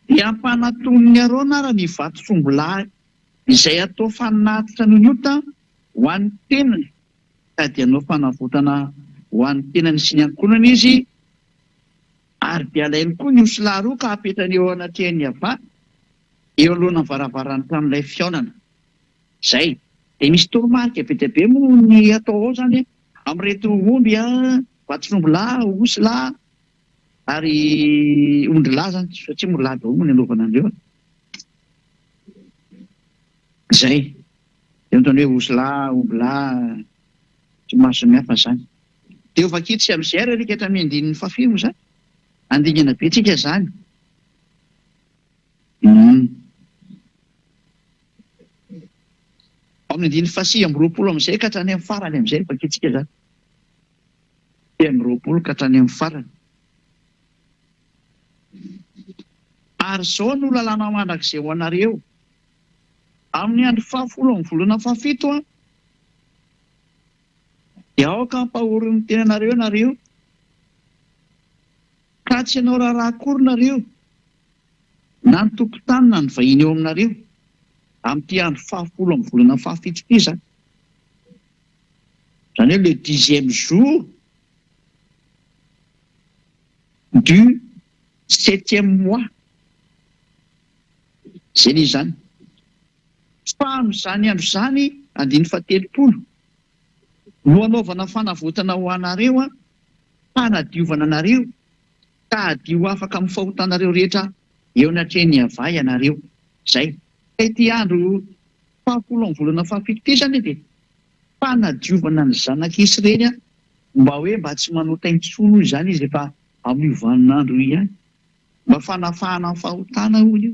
dia ampanatony Arona ary ny vato sombo-lahy izay atao fanatitra noniota ho an'ny tenany, ka dia anao fanavotana ho an'ny tenany sy ny ankonany izy. Ary dia alainy koa ny osy lahy roa ka apetrany eo anatrehan'ny Ava eo alohana varavarany tamin'ilay fiaonana. Zay, dia misy toromarika be dia be moa ny atao ao zany amin'ireto omby vato-sombo-lahy, osy lahy ary ondry lahy zany, satria moa lahy daholo ny anaovana andreo. Zay, dia mitany hoe osy lahy, omby lahy, tsy maro samihafa zany. Dia vakitsy amin'izay ary rika hatramin'ny andininy 5 zany. Andingana be tsika zany. amin'ny 9 am'izay ka hatrany amin'ny farany am'izay fakitsika zany 10 ka hatrany amin'ny farany ary zao no lalàna mandrakizay ho anareo amin'ny andro 10 amin'ny volana 17 dia aoka ampahorin'ny tena nareo nareo ka tsy ianao raharaha akory nareo na ny tokotany na ny vahiny eo aminareo amin'ity andro 10 amin'ny volana 17 ity zany hoe le 10e jour du 7e mois zay ny zany fa amin'izany andro zany 9 no anaovana fanavotana ho anareo a hanadiovana anareo ka adio afaka amin'ny fahotanareo rehetra eo natreny avay anareo zay ity andro 10 amin'ny volana 17 ity zany dia fanadiovana ny zanak'Israely mba hoe mba tsy manotaintsolo zany izy efa amin'ny vaninandro ihany mba fanafahana ny fahotana hoy io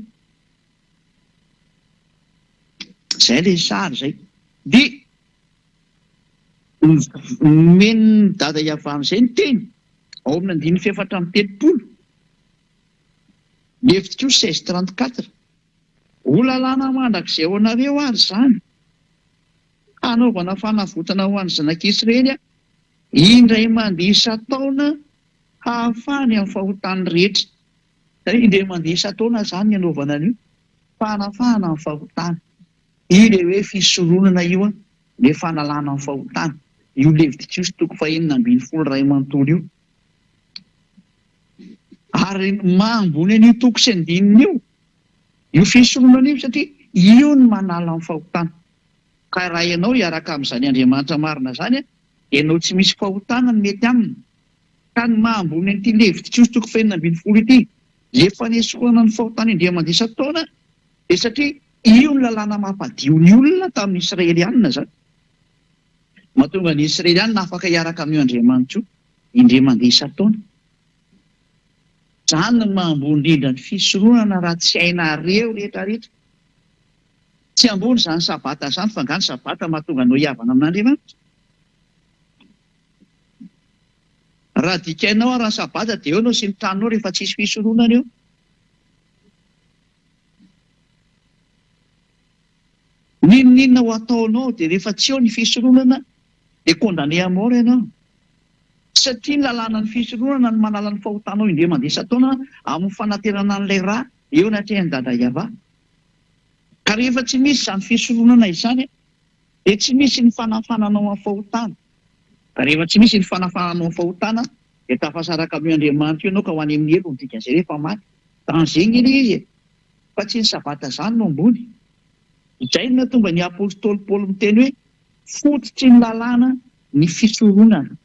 zay le sary zay dia meny dada iava amin'izay ny teny ao amin'ny 9:7 lefitiko 16:34 ho lalàna mandrakizay ho anareo ary zany anaovana fanavotana ho an'ny zanak'Israely indray mandeha isa-taona hahafahany amin'ny fahotany rehetra satria indray mandeha isa-taona zany anaovana an'io fanafahana amin'ny fahotana io le hoe fisoronana io a le fanalana amin'ny fahotana io Levitikos 9:12 io ary mahambony an'io toko sy andininy io fisoronana io satria io ny manala amin'ny fahotana ka raha ianao hiaraka amin'izany Andriamanitra marina zany a ianao tsy misy fahotana ny mety aminy ka ny mahambony an'ity Levitikos 9:12 ity zay fanesorana ny fahotana indray mandeha isa-taona dia satria io ny lalàna mampadio ny olona tamin'ny Israelianina zany mahatonga ny Israelianina afaka hiaraka amin'io Andriamanitra io indray mandeha isa-taona zany ny mahambony indrindra ny fisoronana raha tsy hainareo rehetrarehetra tsy ambony zany sabata zany fa ngany sabata mahatonga anao hiavana amin'Andriamanitra raha dikainao raha sabata dia eo anao sy mitranonao rehefa tsisy fisoronana eo ninona ho ataonao dia rehefa tsy eo ny fisoronana dia condamné à mort ianao satria ny lalàna ny fisoronana ny manala ny fahotanao indray mandeha isa-taona amin'ny fanaterana an'ilay raha eo natrehany dada iava ka rehefa tsy misy izany fisoronana izany dia tsy misy ny fanafananao amin'ny fahotana ka rehefa tsy misy ny fanafananao amin'ny fahotana dia tafasaraka amin'io Andriamanitra io ianao ka ho any amin'ny helo dikan'izay rehefa maty tanzeny ilay izy fa tsy ny sabata zany no ambony izay no tonga ny apôstôly Paoly miteny hoe fototry ny lalàna ny fisoronana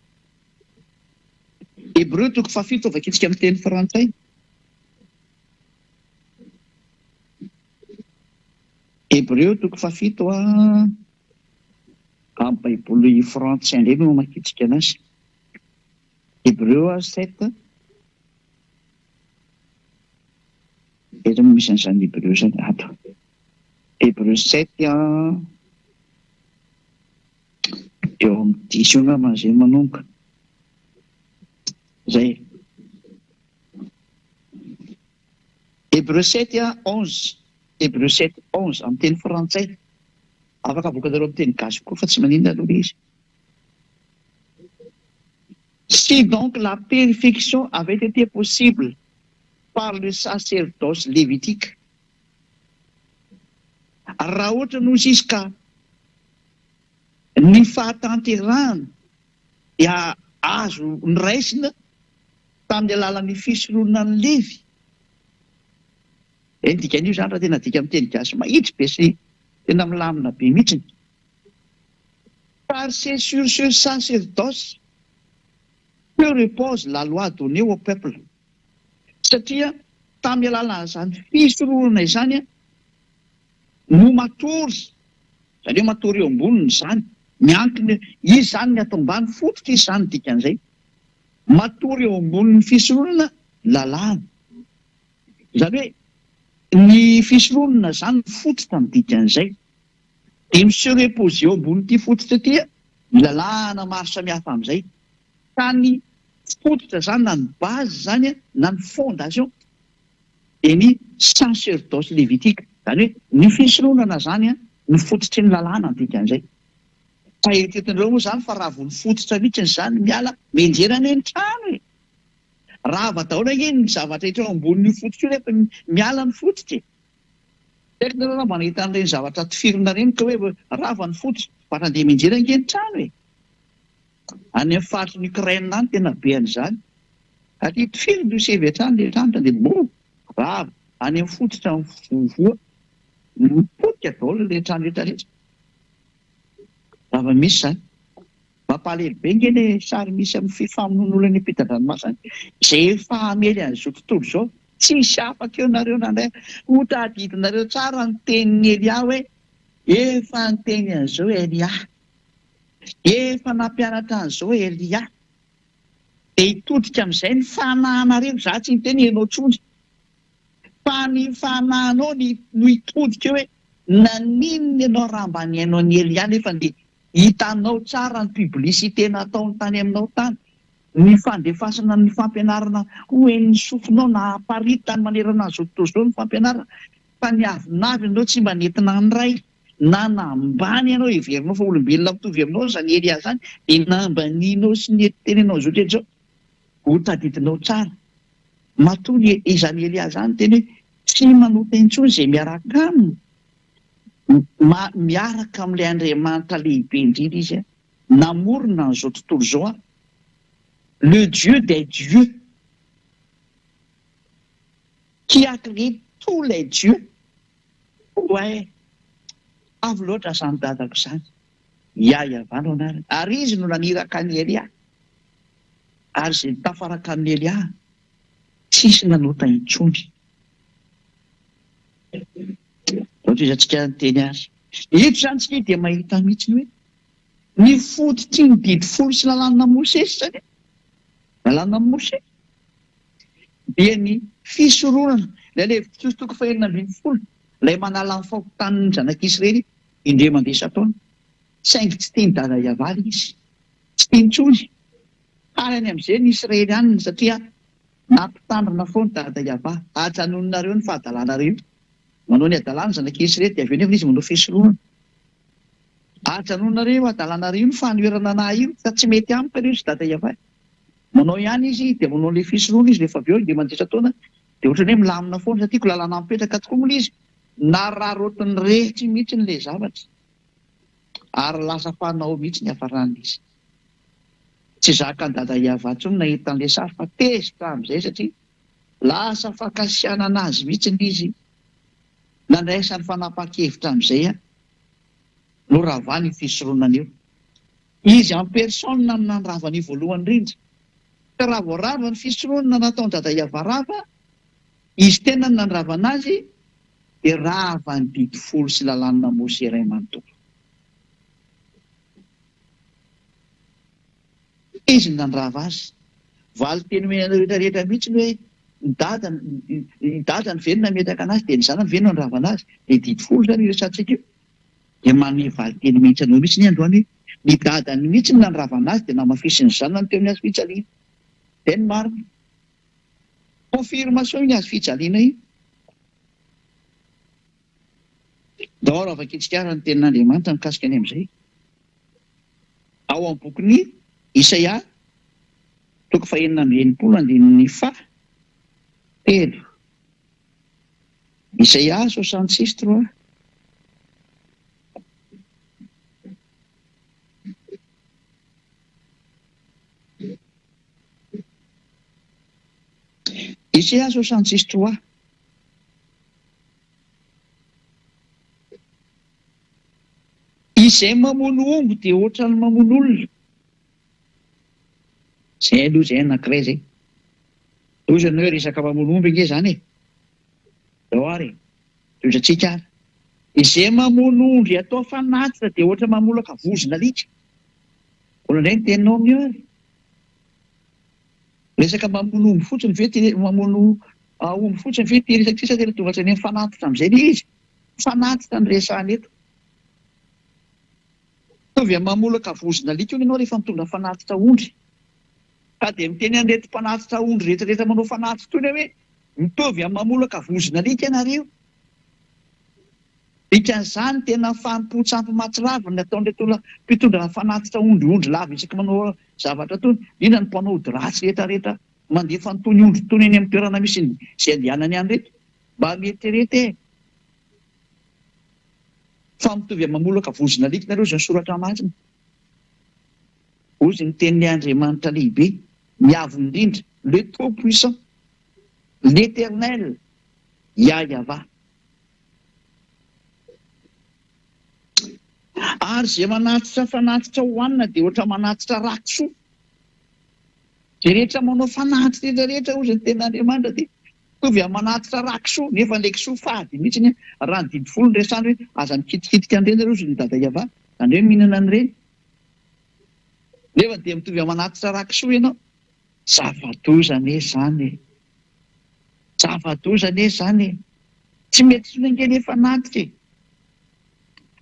Hébreu 7 vakitsika amin'ny teny frantsay Hébreu 7 amin'ny baiboly frantsay indray no makitsika anazy Hébreu 7 eto misy an'izany Hébreu zany ato Hébreu 7 eo amin'ny 10 io angamba zay manomboka zay Hébreu 7:11 Hébreu 7:11 amin'ny teny frantsay afaka avoakanareo amin'ny teny gasy koa fa tsy maninona aloha izy si donc la purification avait été possible par le sacerdoce lévitique raha ohatra noho izy ka ny fahatanterahana dia azo niraisina tamin'ny alalan'ny fisoronana ny Levy ny dikan'io zany raha tena dika amin'ny teny gasy mahitsy be sy tena milamina be mihitsy car c'est sur ce sacerdoce que repose la loi donnée au peuple satria tamin'ny alalan'izany fisoronana izany no matory zany hoe matory eo amboniny zany miankiny izy zany ny atao ambany fototra izy zany dikan'izay matory eo ambonin'ny fisoronana lalàna zany hoe ny fisoronana zany fototra ny dikan'izay dia misurepose eo ambony fototra ty milalahana maro samihafa amin'izay ka ny fototra zany na ny base zany na ny fondation dia ny sacerdoce lévitique zany hoe ny fisorohana zany ny fototry ny lalàna dikan'izay fa etetin'ireo moa zany fa raha vo ny fototra mihitsiny zany miala menjerana eny trano e rava daholo eny ny zavatra etreo ambony fototra io rehefa miala ny fototry tekinareo raha manahita an'ireny zavatra tifirina reny ka hoe rava ny fototra fa andeha menjerana eny trano e any amin'ny faritry ny Ukraine any tena be an'izany aty tifirina io sevy trano le trano dia bo rava any amin'ny fototra voa mipotika daholo le trano rehetrarehetra rava misy zany mampalelibe ngeny sary misy amin'ny fifamonoan'olona ny ampitan-dranomasina izay efa amely an'izao tontolo izao tsisy afaka eo nareo nandray ho tadidinareo tsara ny tenin'ny Elia hoe efa ny teny an'izao Elia efa nampianatra an'izao Elia dia hitodika amin'izay ny fanahinareo za tsy ny teny ianao tsony fa ny fanahinao no hitodika hoe naninona ianao raha mba ny hainao ny Elia nefa dia hitanao tsara ny publicité nataony tany aminao tany ny fandefasana ny fampianarana hoen'ny sofinao na aparitany manerana an'izao tontolo izao ny fampianarana fa ny avinavy ianao tsy mba nentina ny ray na nambany ianao heverinao fa olombelona mitovy aminao zany Elia zany dia nambanianao sy ny tenenao zao tetra zao ho tadidinao tsara matoa izany Elia zany teny hoe tsy manota intsony izay miaraka aminy miaraka amin'ilay Andriamanitra lehibe indrindra izy namorona n'izao tontolo izao le Dieu des dieux qui a créé tous les dieux ouais avy loatra zany dadako zany iavanao anarany ary izy no naniraka ny Elia ary izay tafaraka ny Elia tsisy nanota intsony ohatry izy antsika nyteny azy eto zany tsika dia mahita mihitsiny hoe ny fototry ny didy folo sy lalàna Mosesy zany lalàna Mosesy dia ny fisorohana lay fitostoko fahenina ambin'ny folo lay manala ny fahotan'ny zanak'Israely indray mandeha sataona saingy tsy teny dada Yavaly izy tsy teny tsony ary any amin'izay ny Israely any satria nampitandrina foana dada Yavaly ajanononareo ny fahadalanareo manao ny adalàna zanak'Israely dia avy eo nefa izy manao fisorohana ajanononareo adalanareo ny fanoerana anahy io fa tsy mety amiko ireo sy dada Yavaly manao ihany izy dia manao le fisorohana izy rehefa avy eo dia mandeha sataona dia ohatrany hoe milamina foana satiako lalàna mipetraka tokoa moa izy nararotiny rehetra mihitsy n'ilay zavatra ary lasa fanao mihitsy ny hafaran'izy tsy zaka ny dada Yavaly tsony nahita an'ilay sary fa tezitra amin'izay satria lasa fakasianana azy mihitsy izy nandraisany fanapa-kevitra amin'izay no ravany fisorohana eo izy amin'ny persona no nanravany voalohany rindra ka raha voarava ny fisorohana nataony dada Yavaly rava izy tena ny nanravana azy dia rava ny didy folo sy lalàna Mosesy iray manontolo izy ny nandrava azy valy teny menana rehetrarehetra mihitsy ny hoe ny dada ny venona metaka anazy dia ny zanany venona nravana azy dia didy folo zany iresantsika io dia manome valy teny mihitsy anao mihitsy ny androany hoe ny dadany mihitsy ny nanravana azy dia namafisiny zanany teo amin'ny azy fijaliana dia ny marina confirmation ny azy fijaliana io daholo afaka itsikara ny tenin'Andriamanitra mikasika any amin'izay ao amin'ny bokin'ny Isaia toko fahenina amby enimpolo andininy fa telo Isaia 66:3 Isaia 66:3 izay mamono omby dia ohatra ny mamono olona zay aloha zay anankiray zay ozany hoe resaka mamono omby nge zany e dao ary tozatsika ary izay mamono ondry atao fanatitra dia ohatra mamolaka vozona alika olandray ny teninao amin'io ary resaka mamono omby fotsiny ve mamono omby fotsiny ve ty resaka sisa tena tonga hatrany amin'ny fanatitra amin'izay le izy fanatitra ny resahany eto mitovy amin'ny mamolaka vozona alika ianao rehefa mitondra fanatitra ondry. Ka dia miteny an'reto mpanatitra ondry rehetrarehetra manao fanatitra toy hoe mitovy amin'ny mamolaka vozona alika ianareo. Dikan'izany tena fanompo-tsampy mahatsiravina ataon'reto mpitondra fanatitra ondry lava isaka manao zavatra toy. Ina ny mpanao dratsy rehetrarehetra mandefa nytony ondry tony eny amin'ny toerana misy izay andehanany any reto mba mieritrerety fa mitovy amin'ny mamolaka vozona alika nareo izay soratra masina. Ozy ny tenin'ny Andriamanitra lehibe miavo indrindra, le trop puissant, l'éternel, Yahweh. Ary izay manatitra fanatitra hohanina dia ohatra manatitra rakisoa. Izay rehetra manao fanatitra rehetra ozy ny tenin'Andriamanitra dia mitovy amin'ny manatitra rakisoa, nefa ilay kisoa fady mihitsy raha ny dimy folo resany hoe aza mikitikitika an'ireny ireo ozy ny dada Yahweh, izany hoe mihinana an'ireny. Nefa dia mitovy amin'ny manatitra rakisoa ianao. Zava-doza zany. Zava-doza zany. Tsy mety tsy nengeny efa natitra.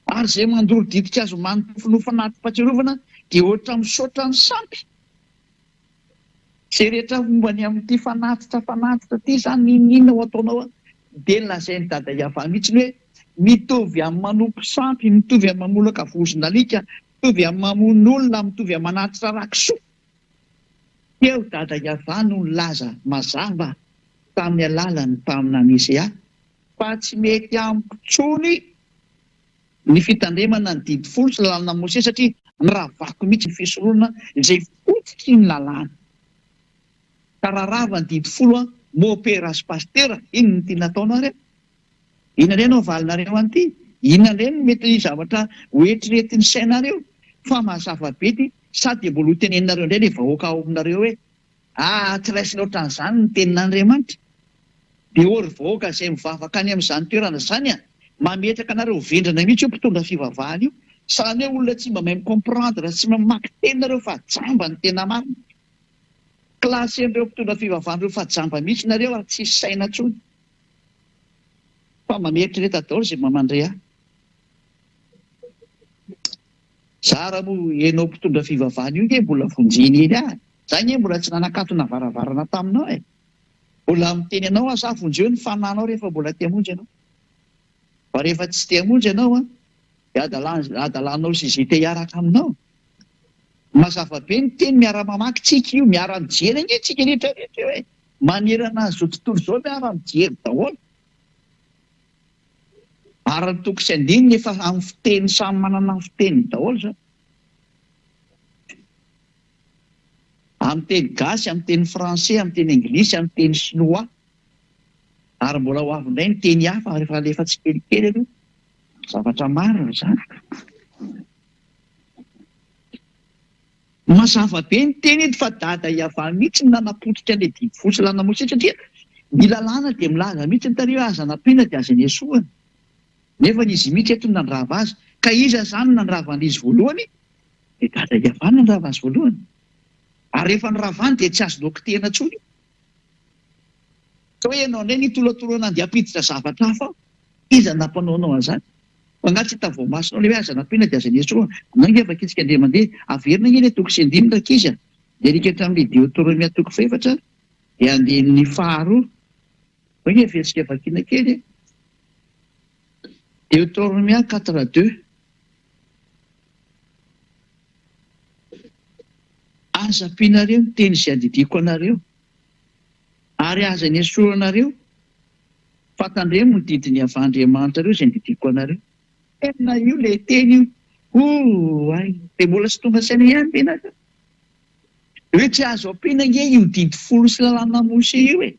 Ary izay mandoro ditika azo manontofo no fanatim-pahatsiarovana dia ohatra misaotra ny sampy. Izay rehetra mombany amin'ity fanatitra ity izany ninona ho ataonao dia lazain'ny dada Yahweh mihitsy hoe mitovy amin'ny manompo sampy, mitovy amin'ny mamolaka vozona alika, mitovy amin'ny mamono olona, mitovy amin'ny manatitra rakisoa. Eo dada Yahweh no nilaza mazava tamin'ny alalany tamin'ny Mesia fa tsy mety ampitsony ny fitandremana ny didy folo sy lalàna Mose satria niravako mihitsy ny fisoroana izay fotiky ny lalàna. Ka raharava ny didy folo mopera sy pastera, ino ny tiana ataonareo? Inona ireny no valinareo an'ity? Inona ireny mety zavatra hoetriretin'ny sainareo? Fa mazava be ty sady mbola ho teneninareo indray ilay vahoaka ao aminareo hoe tsy raisina ohatran'izany ny tenin'Andriamanitra. Dia ory vahoaka izay mivavaka any amin'izany toerana izany mametraka anareo vendrana mihitsy io mpitondra fivavahana io. Sahala hoe olona tsy mba mahay mikomprendre, tsy mamaky teninareo fa jamba ny tena marina. Klasy an'ireo mpitondra fivavahana ireo fa jamba mihitsy nareo ary tsisy saina intsony. Fa mameritreretra daholo izay mamandray ahy. Zara moa ianao mpitondra fivavahana io nge mbola vonjeny eny ahy. Zay nge mbola tsy nanakatona varavarana taminao e. Mbola miteny anao aho za vonjeo ny fananao rehefa mbola tia monjy ianao. Fa rehefa tsy tia monjy ianao dia adalanao sy izay te hiaraka aminao. Mazava be ny teny miara-mamaky tsika io, miara-mijery nge tsika rehetrarehetra hoe manerana an'izao tontolo izao miara-mijery daholo. Ary ny toko sy andininy efa amin'ny fiteny samy manana ny fiteny daholo zao. Amin'ny teny gasy, amin'ny teny français, amin'ny teny anglisy, amin'ny teny chinois. Ary mbola ho avy indray ny teny hafa rehefa tsy kelikely aloha. Zavatra maro izany. Mazava be ny teny eto fa dada Yahweh mihitsy nanapotika ilay didy folo sy lalàna Mose satria ny lalàna dia milaza mihitsy ny tareo aza nampiana dia aza niesoana. Nefa izy mihitsy eto nandrava azy. Ka iza zany nandrava izy voalohany? Dia dada Yahweh nandrava azy voalohany. Ary rehefa niravany dia tsy azo dokotena intsony. Fa hoe ianao indray nitolotolona andeha hampiditra zavatra hafa, iza nampanaonao an'izany? Mangatsy hita voamasonao ilay hoe aza nampiana dia aza niesoana. Nangefa kitsika andeha mandeha averina nge ilay toko sy andinina kizy. Dia rikatra amin'ilay Deutéronomie toko faefatra dia andeha faharoa. Hoe fetsika vakiana kely. Deutéronomie 4:2. Aza ampianareo ny teny izay andidiko anareo ary aza niesoranareo fantandremo ny didiny avy Andriamanitra reo izay andidiko anareo. Tena io ilay teny io. Dia mbola tsy tonga saina ihany tena. Hoe tsy azo ampiana nge io didy folo sy lalàna Mose io e.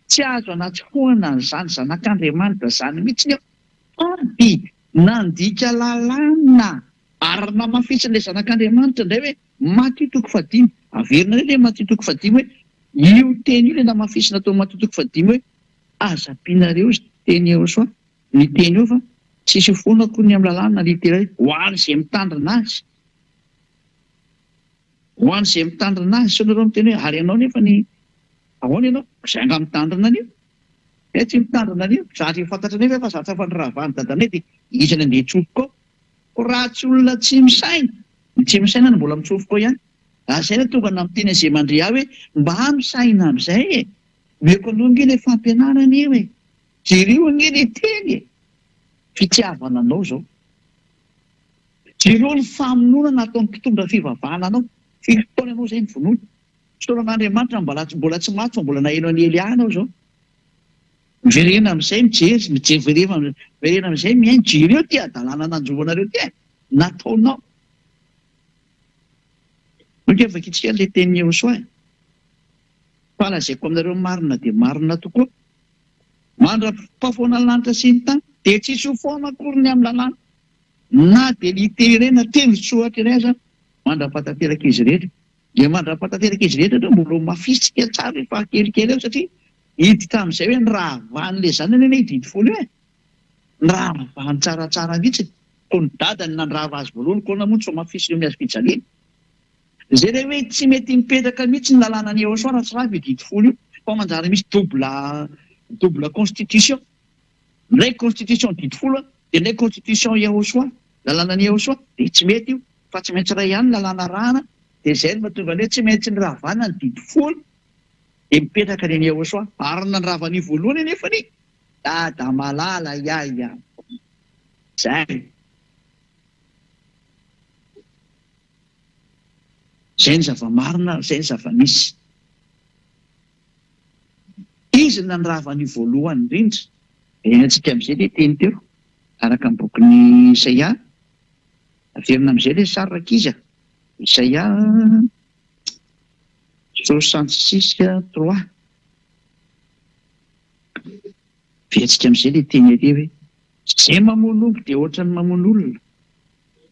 Tsy azo anatsofohana an'izany zanak'Andriamanitra zany mihitsy ady nandika lalàna ary namafisy zanak'Andriamanitra indray hoe Matthieu toko 5. Averina ilay Matthieu toko 5 hoe io teny io ilay namafisy natao Matthieu toko 5 hoe aza ampianareo izy teny eo soa. Ny teny io fa tsisy fonako ny amin'ny lalàna literaly ho an'izay mitandrina azy. Ho an'izay mitandrina azy sonareo miteny hoe ary ianao nefa ny ahoana ianao izay nga mitandrina an'io. Tsy mitandrina an'io. Zatra fantatra nefa fa zatra fa niravany dadanay dia izy ny andeha tsofoka ao. Raha tsy olona tsy misaina tsy misaina no mbola mitsofoka ihany. Asaina tonga namiteny izay mandre ahy hoe mba misaina amin'izay e. Meko aloha nge le fampianarana io e. Jereo nge le teny. Fitiavana anao zao. Jereo ny famonoana ataon'ny mpitondra fivavahana anao. Fitoana anao zay ny vonoana. Soran'Andriamanitra mbola tsy maty fa mbola naheno any Elia anao zao. Miverena amin'izay verena amin'izay mihaino jereo ty adalàna nanjoanareo ty e. Nataonao. Nuk efa kitsika le teny Jehosoa e. Falazaiko aminareo marina dia marina tokoa. Mandra-pahafoana ny lanitra sy ny tany dia tsisy ho foana akory ny amin'ny lalàna. Na dia literena tendrotsoatra iray aza mandra-pahatanteraka izy rehetra. Dia mandra-pahatanteraka izy rehetra dia mbola mafisika tsara rehefa kelikely eo satria hiditra amin'izay hoe ny rahavany zanany eny hididy folo io e. Ny rahavany tsaratsara mihitsy. Ko ny dadany nandrava azy voalohany ko namoa tsy mafisy eo miazo fijaliana. Zay re hoe tsy mety mipetraka mihitsy ny lalàna ny Jehosoa raha tsy raha hididy folo io. Fa manjary misy double constitution. Ndraiky constitution didy folo dia ndraiky constitution Jehosoa. Lalàna ny Jehosoa dia tsy mety io. Fa tsy maintsy raha ihany ny lalàna rahana. Dia izay no mahatonga hoe tsy maintsy ny rahavana ny didy folo. Dia mipetraka ny Jehosoa. Ary nandrava ny voalohany nefa ny dada malala ia. Zay. Zay ny zava-marina, zay ny zava-misy. Izy nandrava ny voalohany indrindra. Enantsika amin'izay le teny teo. Araka ny bokin'ny Isaia. Averina amin'izay le saraka izy. Isaia 66:3. Vetsika amin'izay le teny ery hoe zay mamono omby dia ohatra ny mamono olona.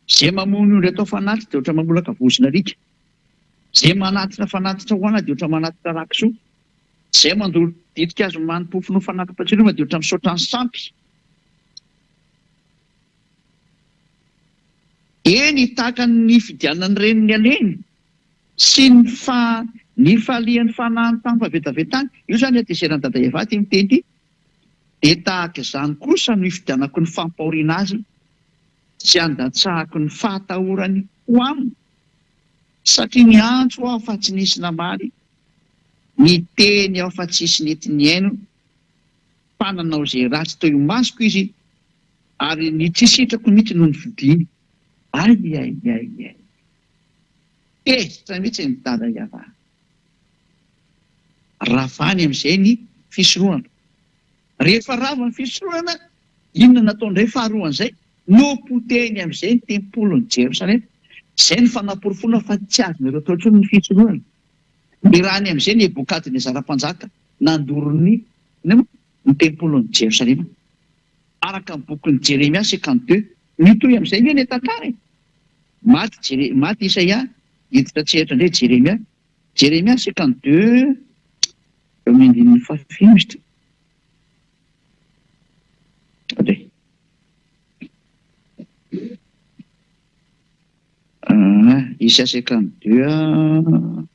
Zay mamono olona atao fanaty dia ohatra mamolaka vozona rika. Zay manatitra fanatitra hoana dia ohatra manatitra rakisoa. Zay mandolo ditika azo manimpofo no fanapim-pahatsiarova dia ohatra misaotra ny sampy. Eny tahaka ny fidianany reniny aleny sy ny fahalian'ny fanahy tany fahavetavetany. Io zany atezerany dada Eva ty miteny ity. Dia tahaka izany kosa no hifidianako ny fampahoriana azy sy andatsahako ny fahatahorany ho aminy. Satria ny antso aho fa tsy nisy namaly, ny teny aho fa tsisy nety ny aino, fananao izay ratsy toy ho masoko izy, ary ny tsisitrako mihitsy no ny fidiny. Ay. Tezitra mihitsy ny dada Eva. Ravany amin'izay ny fisorohana. Rehefa rava ny fisorohana, inona nataondray faharohan' izay? Nopoteny amin'izay ny tempolon'ny Jerosalema. Izay ny fanaporofona fa tsy azonareo atao intsony ny fisorohana. Mirany amin'izay ny Nebokadnezara mpanjaka nandorony ny tempolon'ny Jerosalema. Araka ny bokin'ny Jeremia 52, mitohy amin'izay ny tantara. Maty Isaia, hiditra tseratra indray Jeremia. Jeremia 52, eo amin'ny fahafimitra. Isaia 52.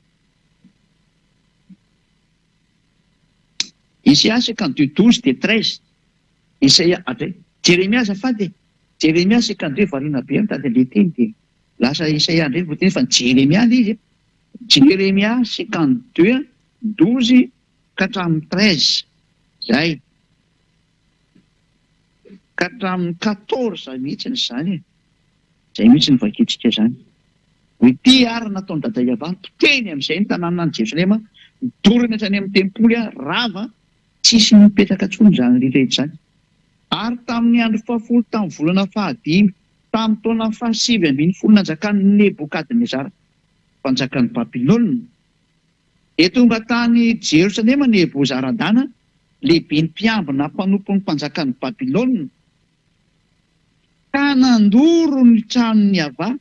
Isaia 52, 12 dia 13. Isaia, Jeremia azafady. Jeremia 52 variana be mitady le teny dia lasa Isaia indray voateny fa Jeremia le izy. Jeremia 52, 12 ka hatramin'ny 13. Zay. Ka hatramin'ny 14 mihitsy ny zany. Zay mihitsy ny vakitsika zany. Hoe ty ary nataony dada Eva teny amin'izay ny tanàna ny Jerosalema, dorina hatrany amin'ny tempoly rava, tsisy mipetraka intsony zany rehetra zany. Ary tamin'ny andro fahafolo tamin'ny volana fahadimy, tamin'ny taona fahasivy ambin'ny folo nanjakan'ny Nebokadnezara, mpanjakan'ny Babilôna. Dia tonga tany Jerosalema Nebozaradana, lehibe ny mpiambina mpanompon'ny mpanjakan'ny Babilôna, ka nandoro ny tranony Ava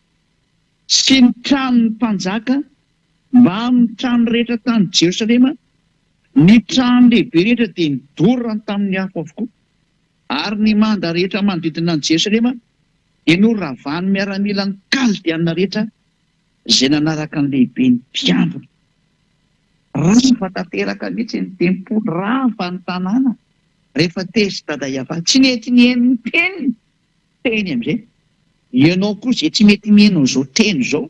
sy ny tranony mpanjaka mba amin'ny trano rehetra tany Jerosalema. Ny trano lehibe rehetra dia nidorana tamin'ny afo avokoa. Ary ny manda rehetra manodidina ny Jerosalema dia noravany miaramila ny kaldiana rehetra izay nanaraka ny lehibe ny mpiambina. Rava tanteraka mihitsy ny tempoly, rava ny tanàna rehefa tezitra dada Eva. Tsy nety ny teny amin'izay. ianao koa zay tsy mety meno zao teny zao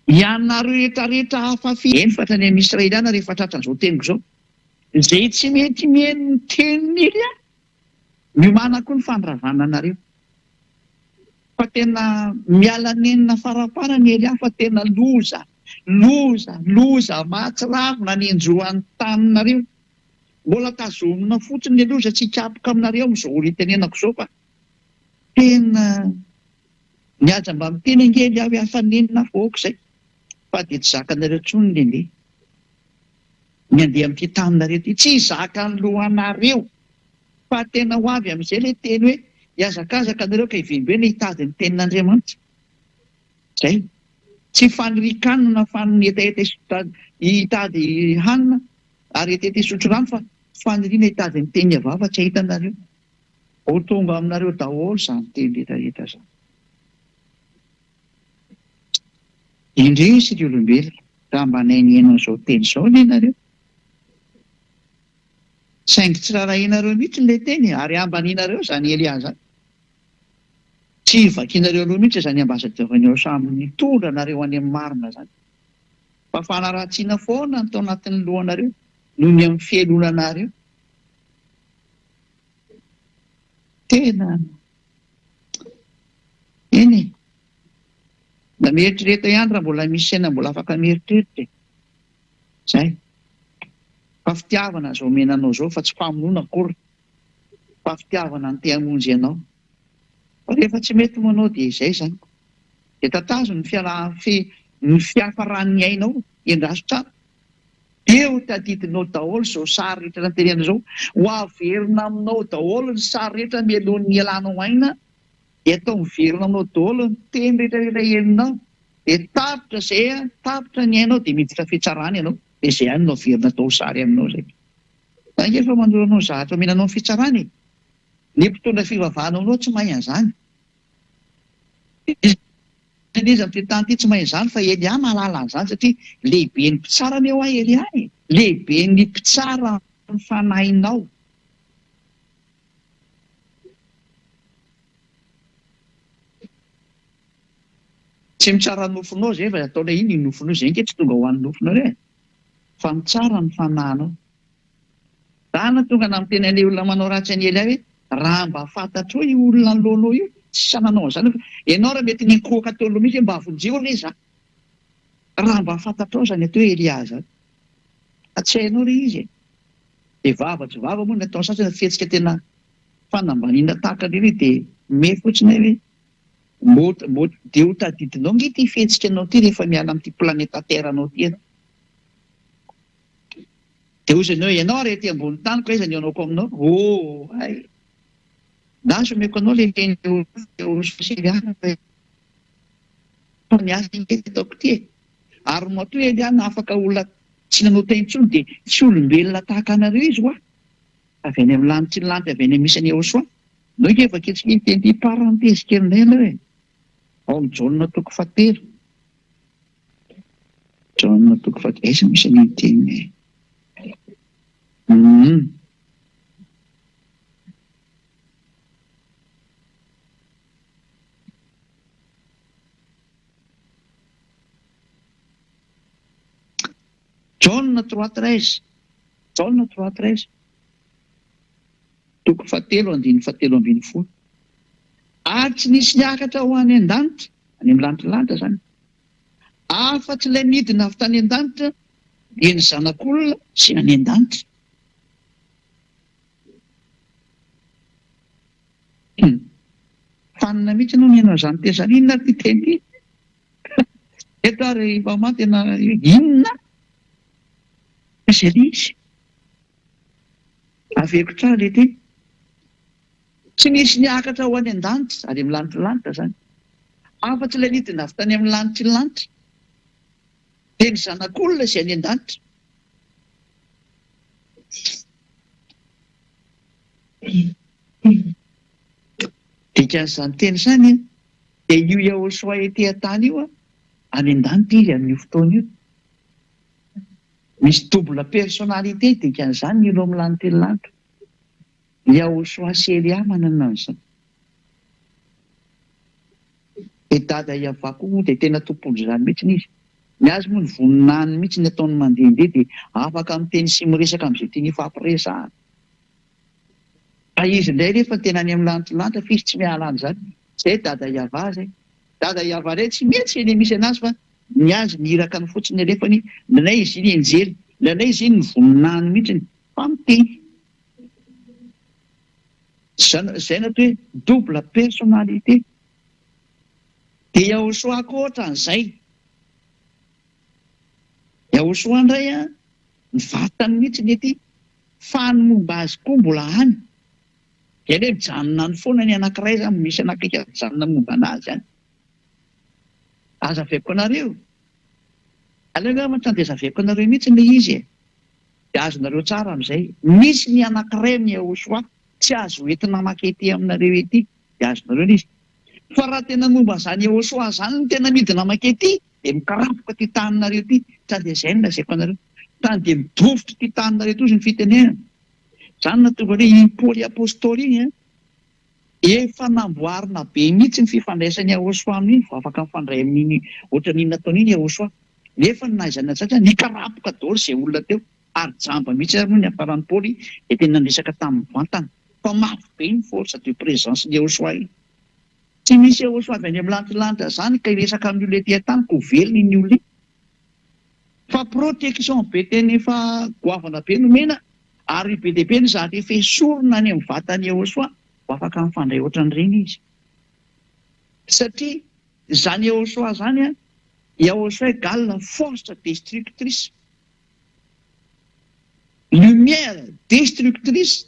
ianareo rehetrarehetra hafafi eny fatra ny amin'ny israeliana rehefa tratran'izao teniko zao zay tsy mety meno ny teniny a miomana koa ny fandravana anareo fa tena mialanenina faraparany ely fa tena loza mahatsiravina ny enjoan'ny taninareo mbola tazomina fotsiny ny loza tsy kapoka aminareo amin'izao ritenenako zao fa tena miaja mba miteny angely avy hafanenina foako zay fa dia tsy zakanareo tsony nendeha ny andeha amin'ity taninareo ty tsy zaka ny lohanareo fa tena ho avy amin'izay le teny hoe iazakazaka anareo ka ivembe ny hitady ny tenin'Andriamanitra zay tsy fanirikanina fa nyetaeta hitady hanina ary eteta isotro rano fa faniriana hitady ny teny avava tsy ahitanareo ho tonga aminareo daholo zany teny rehetrarehetra zany indrisy ry olombelona raha mba nainienao izao teny izao nenareo saingy tsy rarahinareo mihitsy le teny ary ambanianareo zany Elia zany tsy vakinareo aloha mihitsy zany ambasadavany ao samy tondra nareo any amin'ny marina zany fa fanaratsiana foana ny tao anatin'ny lohanareo noho ny amin'ny fielonanareo tena eny da mieritrereta ihany raha mbola misy saina mbola afaka mieritreritra zay fa fitiavana zao menanao zao fa tsy famonoana akory fa fitiavana ny te-hamonjy ianao fa rehefa tsy mety manao dia izay zany dia tatazo ny fiafaran'ny ainao endraso tsara eo tadidinao daholo zao sary rehetra nantenena zao ho averina aminao daholo ny sary rehetra mialohan'ny ialanao aina dia atao miverina aminao daholo ny teny rehetrarehetra helinao dia tapitra zay tapitra ny ainao dia miditra fitsarana ianao dia zay ihany no averina atao sary aminao zay angefa mandoranao zahatra menanao fitsarana ny mpitondra fivavahanao anao tsy mahay an'izany izy amin'ity tany ity tsy mahay an'izany fa Elia mahalala an'izany satria lehibe ny mpitsarana eo Elia lehibe ny mpitsara ny fanahinao tsy mitsara nofonao zay fa ataona iny ny nofonao zay nke tsy tonga ho an'ny nofonao re fa mitsara ny fanahinao dana tonga na miteny an'ilay olona manao ratsy any Elia hoe raha mba fantatro io olona loanao io tsy sananao zany ianao raha mety nikoaka teo aloha mihitsy mba avonjeo le za raha mba fantatrao zany atao Elia zany tsy hainao re izy dia vavatry vava moa ny atao sasany fihetsika tena fanambaniana tahaka lery dia me fotsiny hoe dia ho tadidinao nge ty fihetsika anao ty rehefa miala amin'ity planeta terre anao ty ianao dia ozanao ianao rety ambony tany ko izany ianaoko aminao ay daso meko anao le sosialiana fa miasa ingetaoko ty ary matoa Eliana afaka olona tsy nanao tentsony dia tsy olombelona tahaka anareo izy hoa avy any amin'ny lanitra ny lanitra avy any misany ao soa no efa ketsika itenty parenthèse kelinay hoe ao amin'ny Jaona toko 7 Jaona toko 7 esa misy ny teny Jaona 3:13 Jaona 3:13 toko 7 andiny 7:10 ary tsy nisy niakatra ho any an-danitra any amin'ny lanitra zany afa-tsy ilay nidina avy tany an-danitra dia ny zanak'olona sy any an-danitra fanina mihitsy anao mianao zany tezany inona ty teny ty eto ary mama tena inona izay izy aveko tsara le teny tsy nisy niakatra ho any an-danitra ary amin'ny lanitra zany afa-tsy ilay nidina avy tany amin'ny lanitra ny lanitra dia ny zanak'olona izay any an-danitra dikan'izany teny zany dia io Yahosoa ety an-tany io any an-danitra izy amin'io fotoana io misy double personnalité dikan'izany ilo amin'ny lanitra ny lanitra Yahosoa sy Elia manana an'izany dia dada iavako dia tena tompondry izany mihitsy izy. Ny azy moa ny voninany mihitsy ny ataony mandehandeha dia afaka miteny sy miresaka amin'izay tiany ifampiresahana. Fa izy indray rehefa tena any amin'ny lantolanitra fa izy tsy miala an'izany. Izay dada iava zay. Dada iava ray tsy mety eny misy anazy fa ny azy niraka ny fotsiny alefany nanay izy iny enjely, nanay izy iny ny voninany mihitsy fa miteny. Zay na hoe double personnalité. Dia Yahosoa koa ohatra an'izay. Yahosoa indray ny vatany mihitsy nety fa ny momba azy koa mbola any. Dia hoe mijanona ny foana ny anankiray zany misy anakaiky mijanona momba anazy any. Aza aveko anareo. Aleo matrandy aveko anareo mihitsy ilay izy e. Dia azonareo tsara amin'izay. Misy ny anankiray amin'ny Yahosoa tsy azo entina makety aminareo ety. Dia azonareo izy. Fa raha tena momba izany Yahosoa izany no tena midina makety dia mikarapoka ty taninareo ty. Tsa dia izay no lazaiko anareo. Tany dia midofotra ty taninareo toy ny fitenenana. Izany na tonga hoe iny Paoly apôstôly iny efa namboarina be mihitsy ny fifandraisan'ny Yahosoa amin'iny fa afaka mifandray amin'iny ohatran'iny nataon'iny Yahosoa. Nefa ny naizana tsatra nikarapoka daholo izay olona teo ary jamba mihitsy ary moa ny afaran'ny Paoly dia tena nisaka tamin'ny vantana. Fa mafy be ny force de présence ny Yahosoa iny. Tsy misy Yahosoa avy any amin'ny lantolanitra izany ka hiresaka amin'ny olona ety an-tany ko velona iny olona. Fa protection be teny efa goavana be nomena ary be dia be ny zatra efa esorina any amin'ny vatany Yahosoa ho afaka mifandray ohatran'ireny izy. Satria izany Yahosoa izany Yahosoa égale force destructrice. Lumière destructrice.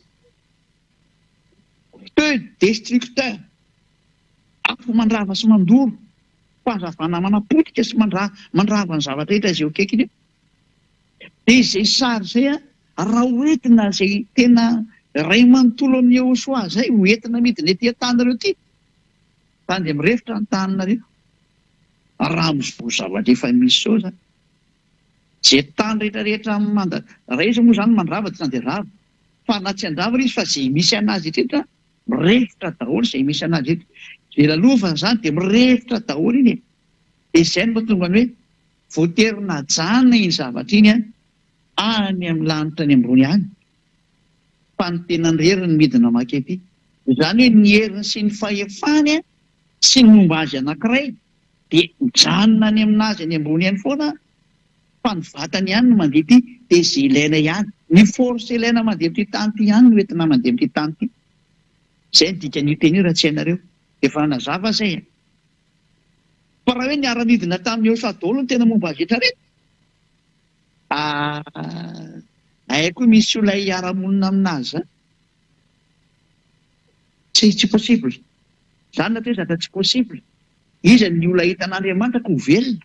Feu destructeur. Afo mandrava sy mandoro. Fahazavana manapotika sy mandrava ny zavatra rehetra izay akaiky iny. Dia izay sary izay raha hoentina izay tena ray manontolo amin'ny Yahosoa izay hoentina midina ety an-tanareo ity. Tany dia mirefitra ny taninareo. Raha mivoa zavatra efa misy sao zany. Izay tany rehetrarehetra raha izy moa izany mandrava tsy dia rava. Fa na tsy andrava izy fa izay misy anazy rehetra mirefitra daholo izay misy anazy rehetra. Izay lalovana izany dia mirefitra daholo iny. Dia izay no mahatonga ny hoe voaterina jana iny zavatra iny any amin'ny lanitra any ambony any. Fa ny tena ny herin'ny midina makety. Izany hoe ny heriny sy ny fahefany sy ny momba azy anankiray dia mijanona any aminazy any ambony any foana. Fa ny vatany ihany no mandeha ity dia izay ilaina ihany. Ny force ilaina mandeha amin'ity tany ity ihany no entina mandeha amin'ity tany ity. Izay ny dikan'io teny io raha tsy hainareo. Efa nazava izay. Fa raha hoe niara-midina tamin'ny Yahosoa daholo no tena momba azy rehetrarehetra. Haiko misy olona hiara-monina aminazy. Tsy possible. Izany na hoe zatra tsy possible. Izy ny olona hitan'Andriamanitra ko velona.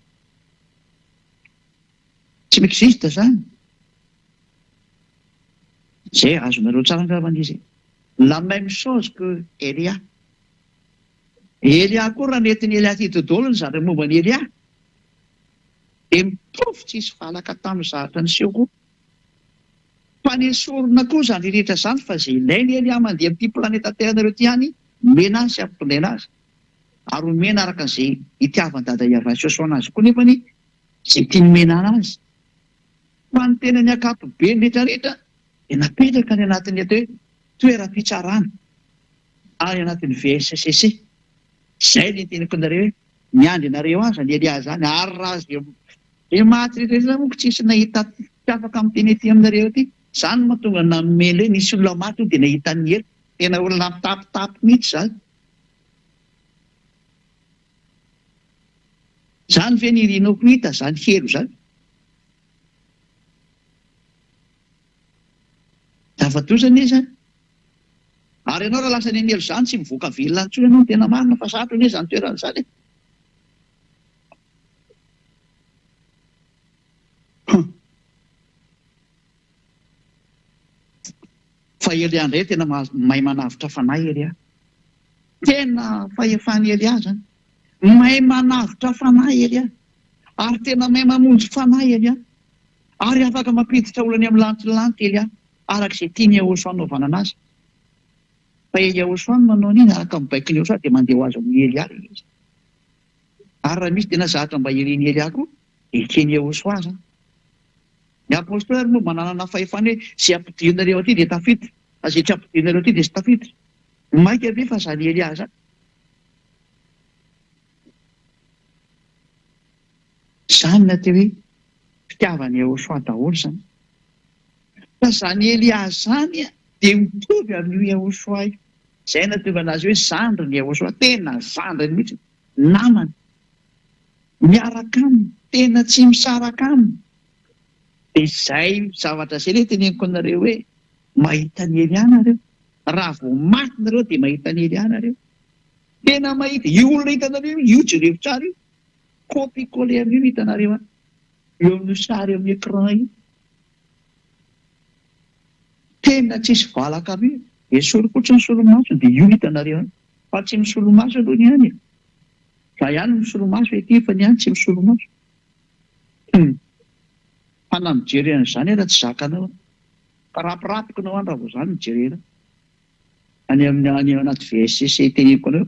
Tsy m'existe zany. Izay azonareo tsara angambany izy. La même chose que Elia. Elia koa raha nentin'ny Elia ty dodolo ny zavatra momba ny Elia. Dia mitovy tsisy valaka tamin'ny zavatra niseho koa. Fa ny esorina koa izany rehetra izany fa izay ilainy Elia mandeha amin'ity planeta Terre ity ihany mena azy sy ampitondraina azy. Ary omena araka an'izay itiavany dada Iava sy Yahosoa anazy koa nefany izay tiany mena anazy. Fa ny tena ny akapobe ny rehetrarehetra dia napetraka ny anatin'ny atao hoe toeram-pitsarana ary anatin'ny VSCC. Izay ny teniko anareo hoe miandry anareo azy ny Elia izany ary raha izay maty rehetra moa tsisy nahita afaka miteny ety aminareo ety. Izany mahatonga namela hoe nisy olona maty dia nahita ny hery. Tena olona mitapitapy mihitsy izany. Izany ve ny rinoko hita izany hero izany. Zavatozana izy. Ary ianao raha lasa ny anelo izany tsy mivoaka velona intsony ianao tena marina fa sarotra ny izany toerana izany. Fa Elia indray tena mahay manavitra fanahy Elia. Tena fahefany Elia zany. Mahay manavitra fanahy Elia. Ary tena mahay mamonjy fanahy Elia. Ary afaka mampiditra olany amin'ny lantolanitra Elia arak'izay tiany Yahosoa anaovana anazy. Fa Yahosoa no manao an'iny araka mibaiko ny Yahosoa dia mandeha ho azy amin'ny Elia izy. Ary raha misy tena zatra mba ireny Eliako ekeny Yehosoa zany. Ny apôstôly moa mananana fahefana hoe sy ampidirina aty dia tafiditra, fa izay tsy ampidirina aty dia tsy tafiditra. Maika ve fa zany Elia zany. Zany na teo hoe fitiavany Yehosoa daholo zany. Fa zany Elia zany dia mitovy amin'io Yehosoa io. Izay nahatonga anazy hoe zandriny Yehosoa, tena zandriny mihitsy, namany. Miaraka aminy, tena tsy misaraka aminy. Dia izay zavatra izay ilay teneniko anareo hoe mahita ny Elia nareo. Raha vao maty nareo dia mahita ny Elia nareo. Tena mahita. Io olona hitanareo io jereo tsara io. Copie-coller amin'io hitanareo any. Eo amin'ny sary eo amin'ny écran io. Tena tsisy valaka amin'io. Esolo fotsiny solomaso dia io hitanareo any. Fa tsy misolomaso aloha ny any. Fa ihany misolomaso ety fa ny any tsy misolomaso. Fa na mijery an'izany raha tsy zakanao. Fa rapirapiko nao any raha vao izany mijerena. Any amin'ny anaty VSCC teneniko anao.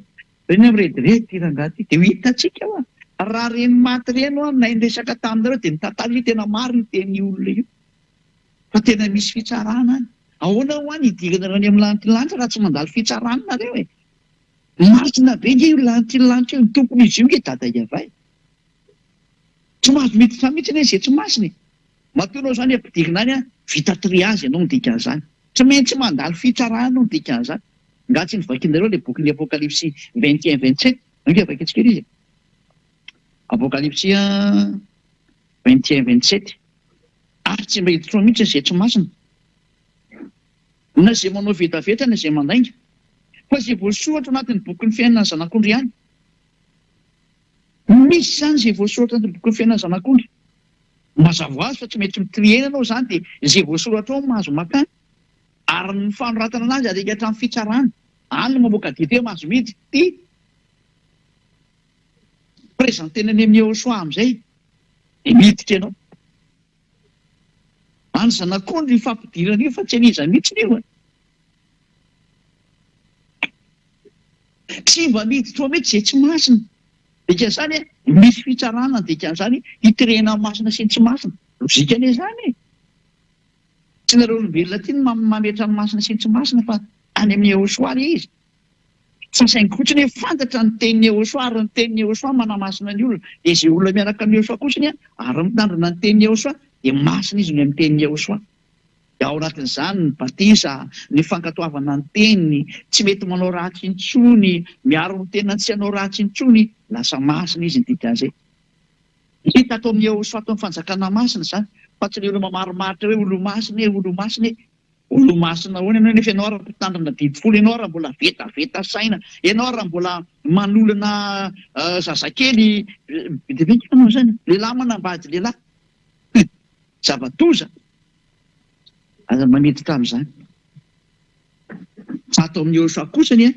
Reny mirediredy rangaty dia ho hitantsika hoa. Raha reny maty reny hoa na indresaka taminareo dia mitantara tena maro ny tenin'ny olona io. Fa tena misy fitsarana any. Ahoana ho any hidirana any amin'ny lanitra raha tsy mandalo fitsarana nareo e. Marina be nge io lanitra io, tokony izy io nge dada iavay. Tsy mahazo miditra mihitsy izay tsy masiny. Matoanao izany ampidirina any vita triazy ianao midika an'izany. Tsy maintsy mandalo fitsarana no midika an'izany. Nga tsy nivakinareo ilay bokin'ny Apokalipsy 21-27. Nge vakintsika izy. Apokalipsy 21-27. Ary tsy miditra mihitsy izay tsy masina. Na izay manao vetaveta na izay mandainga. Fa izay voasoratra anatin'ny bokin'ny fiainana ny zanak'ondry ihany. Misy izany izay voasoratra anatin'ny bokin'ny fiainana ny zanak'ondry. Mazava ho azy fa tsy mety mitriena anao izany dia izay voasoratra ao mahazo makany. Ary ny fanoratana anazy arika hatramin'ny fitsarana. Any no mamoaka dite mahazo miditra ty. Prezantena any amin'ny Yehosoa amin'izay dia miditra ianao. Any zanak'ondry ny fampidirana io fa tsy aniza mihitsy io. Tsy mba miditra mihitsy izay tsy masina. Dikan'izany misy fitsarana dikan'izany hitirena masina sy tsy masina. Lozika anie izany. Tsy nareo olombelona ty mametra ny masina sy tsy masina fa any amin'ny Yehosoa ilay izy. Sasainy kotsiny hoe fantatra ny tenin'ny Yehosoa ary ny tenin'ny Yehosoa manamasina ny olona. Dia izay olona miaraka amin'ny Yehosoa kotsiny ary mitandrina ny tenin'ny Yehosoa dia masina izy ny amin'ny tenin'ny Yehosoa. Dia ao anatin'izany ny batisa, ny fankatoavana ny teniny, tsy mety manao ratsy intsony, miaro ny tena tsy hanao ratsy intsony, lasa masina izy ny dikan'izay. Hita atao amin'ny Yehosoa atao amin'ny fanjakana masina izany, fa tsy ilay olona mamaromaritra hoe olo masina, olo masina. Olo masina hoana ianao nefa ianao raha mpitandrina didifolo, ianao raha mbola vetaveta saina, ianao raha mbola manolana zazakely bitibitika ianao izany. Lehilahy manambady lehilahy. Zavatoza. Aza maniditra amin'izany. Atao amin'ny Yehosoa kosany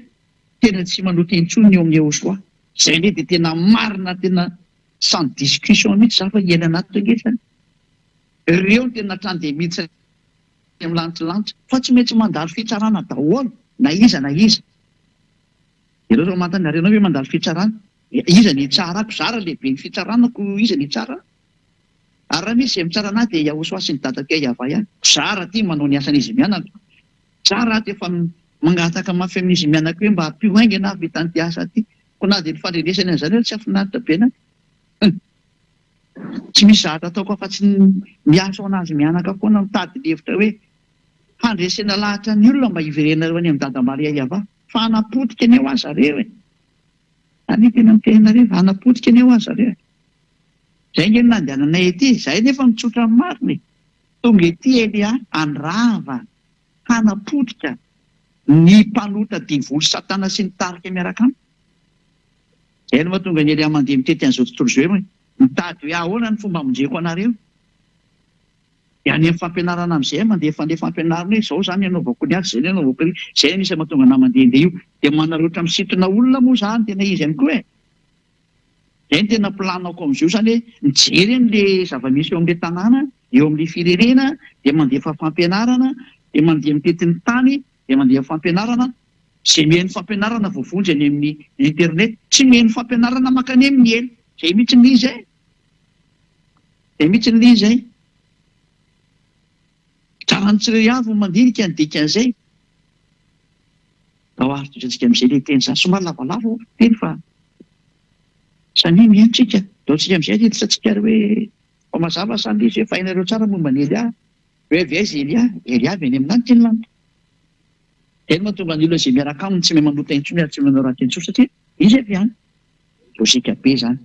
tena tsy manoty intsony eo amin'ny Yehosoa. Izay ilay dia tena marina, tena sans discussion mihitsy za fa hiaina anaty nge. Ireo tena hatrany dia miditra amin'ny lanitra fa tsy maintsy mandalo fitsarana daholo na iza na iza. Ireo raha mantanarena hoe mandalo fitsarana. Iza ny tsarako, zara lehibe ny fitsaranako, iza ny tsara. Ary raha misy izay mitsara anahy dia Yehosoa sy ny dadako iavay ihany. Zara ty manao ny asan'izy mianako. Zara ty efa mangataka mafy amin'izy mianako hoe mba hampio hainga na vitan'ny ty asa ty. Ko na dia ny fandrenesany an'izany tsy afinaritra be na. Tsy misy zatra ataoko afa-tsy miasa ho anazy mianaka foana mitady levitra hoe handresena lahatra ny olona mba hiverenareo any amin'ny dada Maria iava. Fa hanapotika ny eo azy zareo e. Any tena mitenareo hanapotika ny eo azy zareo. Izay nge nandehananay ety, izay nefa mitsotra ny mariny. Tonga ety Elia andrava, hanapotika ny mpanota divoly satana sy ny tarika miaraka aminy. Izay no mahatonga ny Elia mandeha mitety an'izao tontolo izao hoe mitady hoe ahoana ny fomba hamonjeko anareo. Dia any amin'ny fampianarana amin'izay mandefa ilay fampianarana hoe izao izany anaovako ny azy, izay anaovako ny izay misy mahatonga na mandehandeha io. Dia manaroatra misintona olona moa izany tena izy ihany koa e. Izay ny tena planako amin'izio izany hoe mijery an'ilay zava-misy eo amin'ilay tanàna, eo amin'ilay firenena, dia mandefa fampianarana, dia mandeha mitety ny tany, dia mandeha fampianarana. Izay mihaino fampianarana voavonjy any amin'ny internet, tsy mihaino fampianarana mankany amin'ny elo. zay mihitsy ny izy mihitsy ny izy tsara ny tsirairay avy mandinika ny dikan'izay ao ary toetratsika amin'izay le teny zany somary lavalava teny fa sany miantsika daotsika amin'izay hiditsatsika hoe mazava sany izy hoe fahinareo tsara momba ny Elia hoe vaizy Elia avy any aminany teny lanitra teny mahatonga ny olona izay miaraka aminy tsy mahay manota intsony ary tsy manao raha teny tsoa satria izy avy any lozika be zany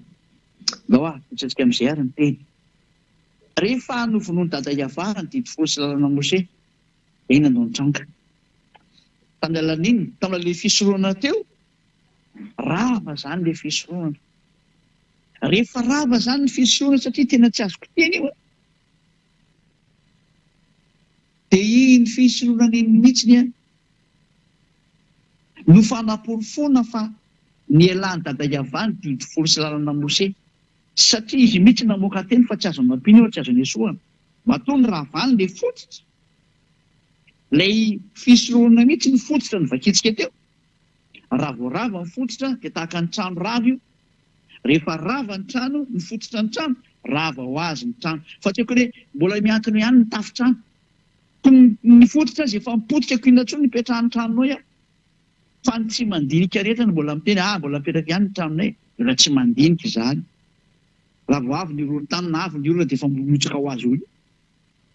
ao ary toetratsika amin'izay ary ny teny rehefa novonoany dada Iavara ny didy folo sy lalana Mose ina no nitranga tamin'ny alanin'ny tamin'ilay fisoroana teo rava zany le fisoroana rehefa rava zany ny fisoroana satria tena tsy azoko teny io dia iny fisoroana iny mihitsiny no fanaporofona fa ny elany dada Iavara ny didy folo sy lalana Mose satria izy mihitsy namoaka teny fa tsy azo mampiny eo tsy azo nesoana matoa ny ravany le fototra lay fisoroana mihitsy ny fototra ny vakitsika teo raha vao rava ny fototra dia tahaka ny trano rava io rehefa rava ny trano ny fototra ny trano rava ho azy ny trano fa tsy haiko hoe mbola miantona ihany ny tafitrano ny fototra azy efa mipotika ko inona tsony nipetrahan'ny tranonao ia fa ny tsy mandinika rehetra ny mbola miteny mbola mipetraka ihany ny tranonay mbola tsy mandinika izany raha vao avy ny olona tany na avy ny olona dia efa miotsaka ho azy io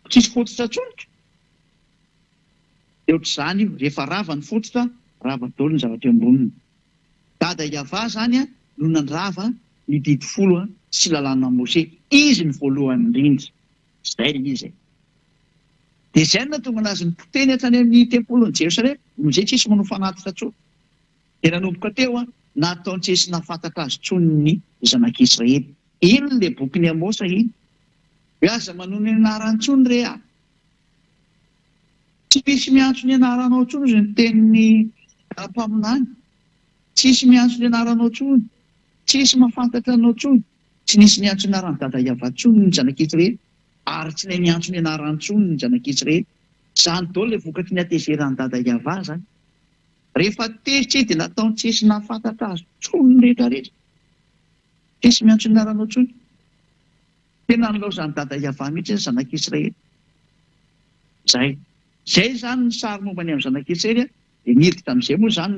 tsisy fototra tsonika dia ohatr'izany io rehefa rava ny fototra rava daholo ny zavatra eo amboniny dada Iavara zany no nandrava ny didy folo sy lalàna Mose izy ny voalohany indrindra zay izy dia zay no natonga anazy ny poteny hatrany amin'ny tempoly ny Jerosalema noho izay tsisy manao fanatitra tsony dia nanomboka teo nataony tsy esy nafantatra azy tsony ny zanak'Israely iny le boky ny Amosa iny hoe aza manao ny anarany tsony re tsy misy miantso ny anaranao tsony izy ny tenin'ny ara-paminany tsisy miantso ny anaranao tsony tsisy mahafantatra anao tsony tsy nisy miantso ny anarany dada Iavara tsony ny zanak'Israely ary tsy nay miantso ny anarany tsony ny zanak'Israely zany daholo le vokatry ny atezerany dada Iavara zany rehefa tezitra dia nataony tsy esy nahafantatra azy tsony rehetrarehetra tsisy miantso ny anaranao tsony tena nilaozany dada Iavara mihitsy ny zanak'Israely zay zany ny sary momba ny amin'ny zanak'Israely dia niditra amin'izay moa zany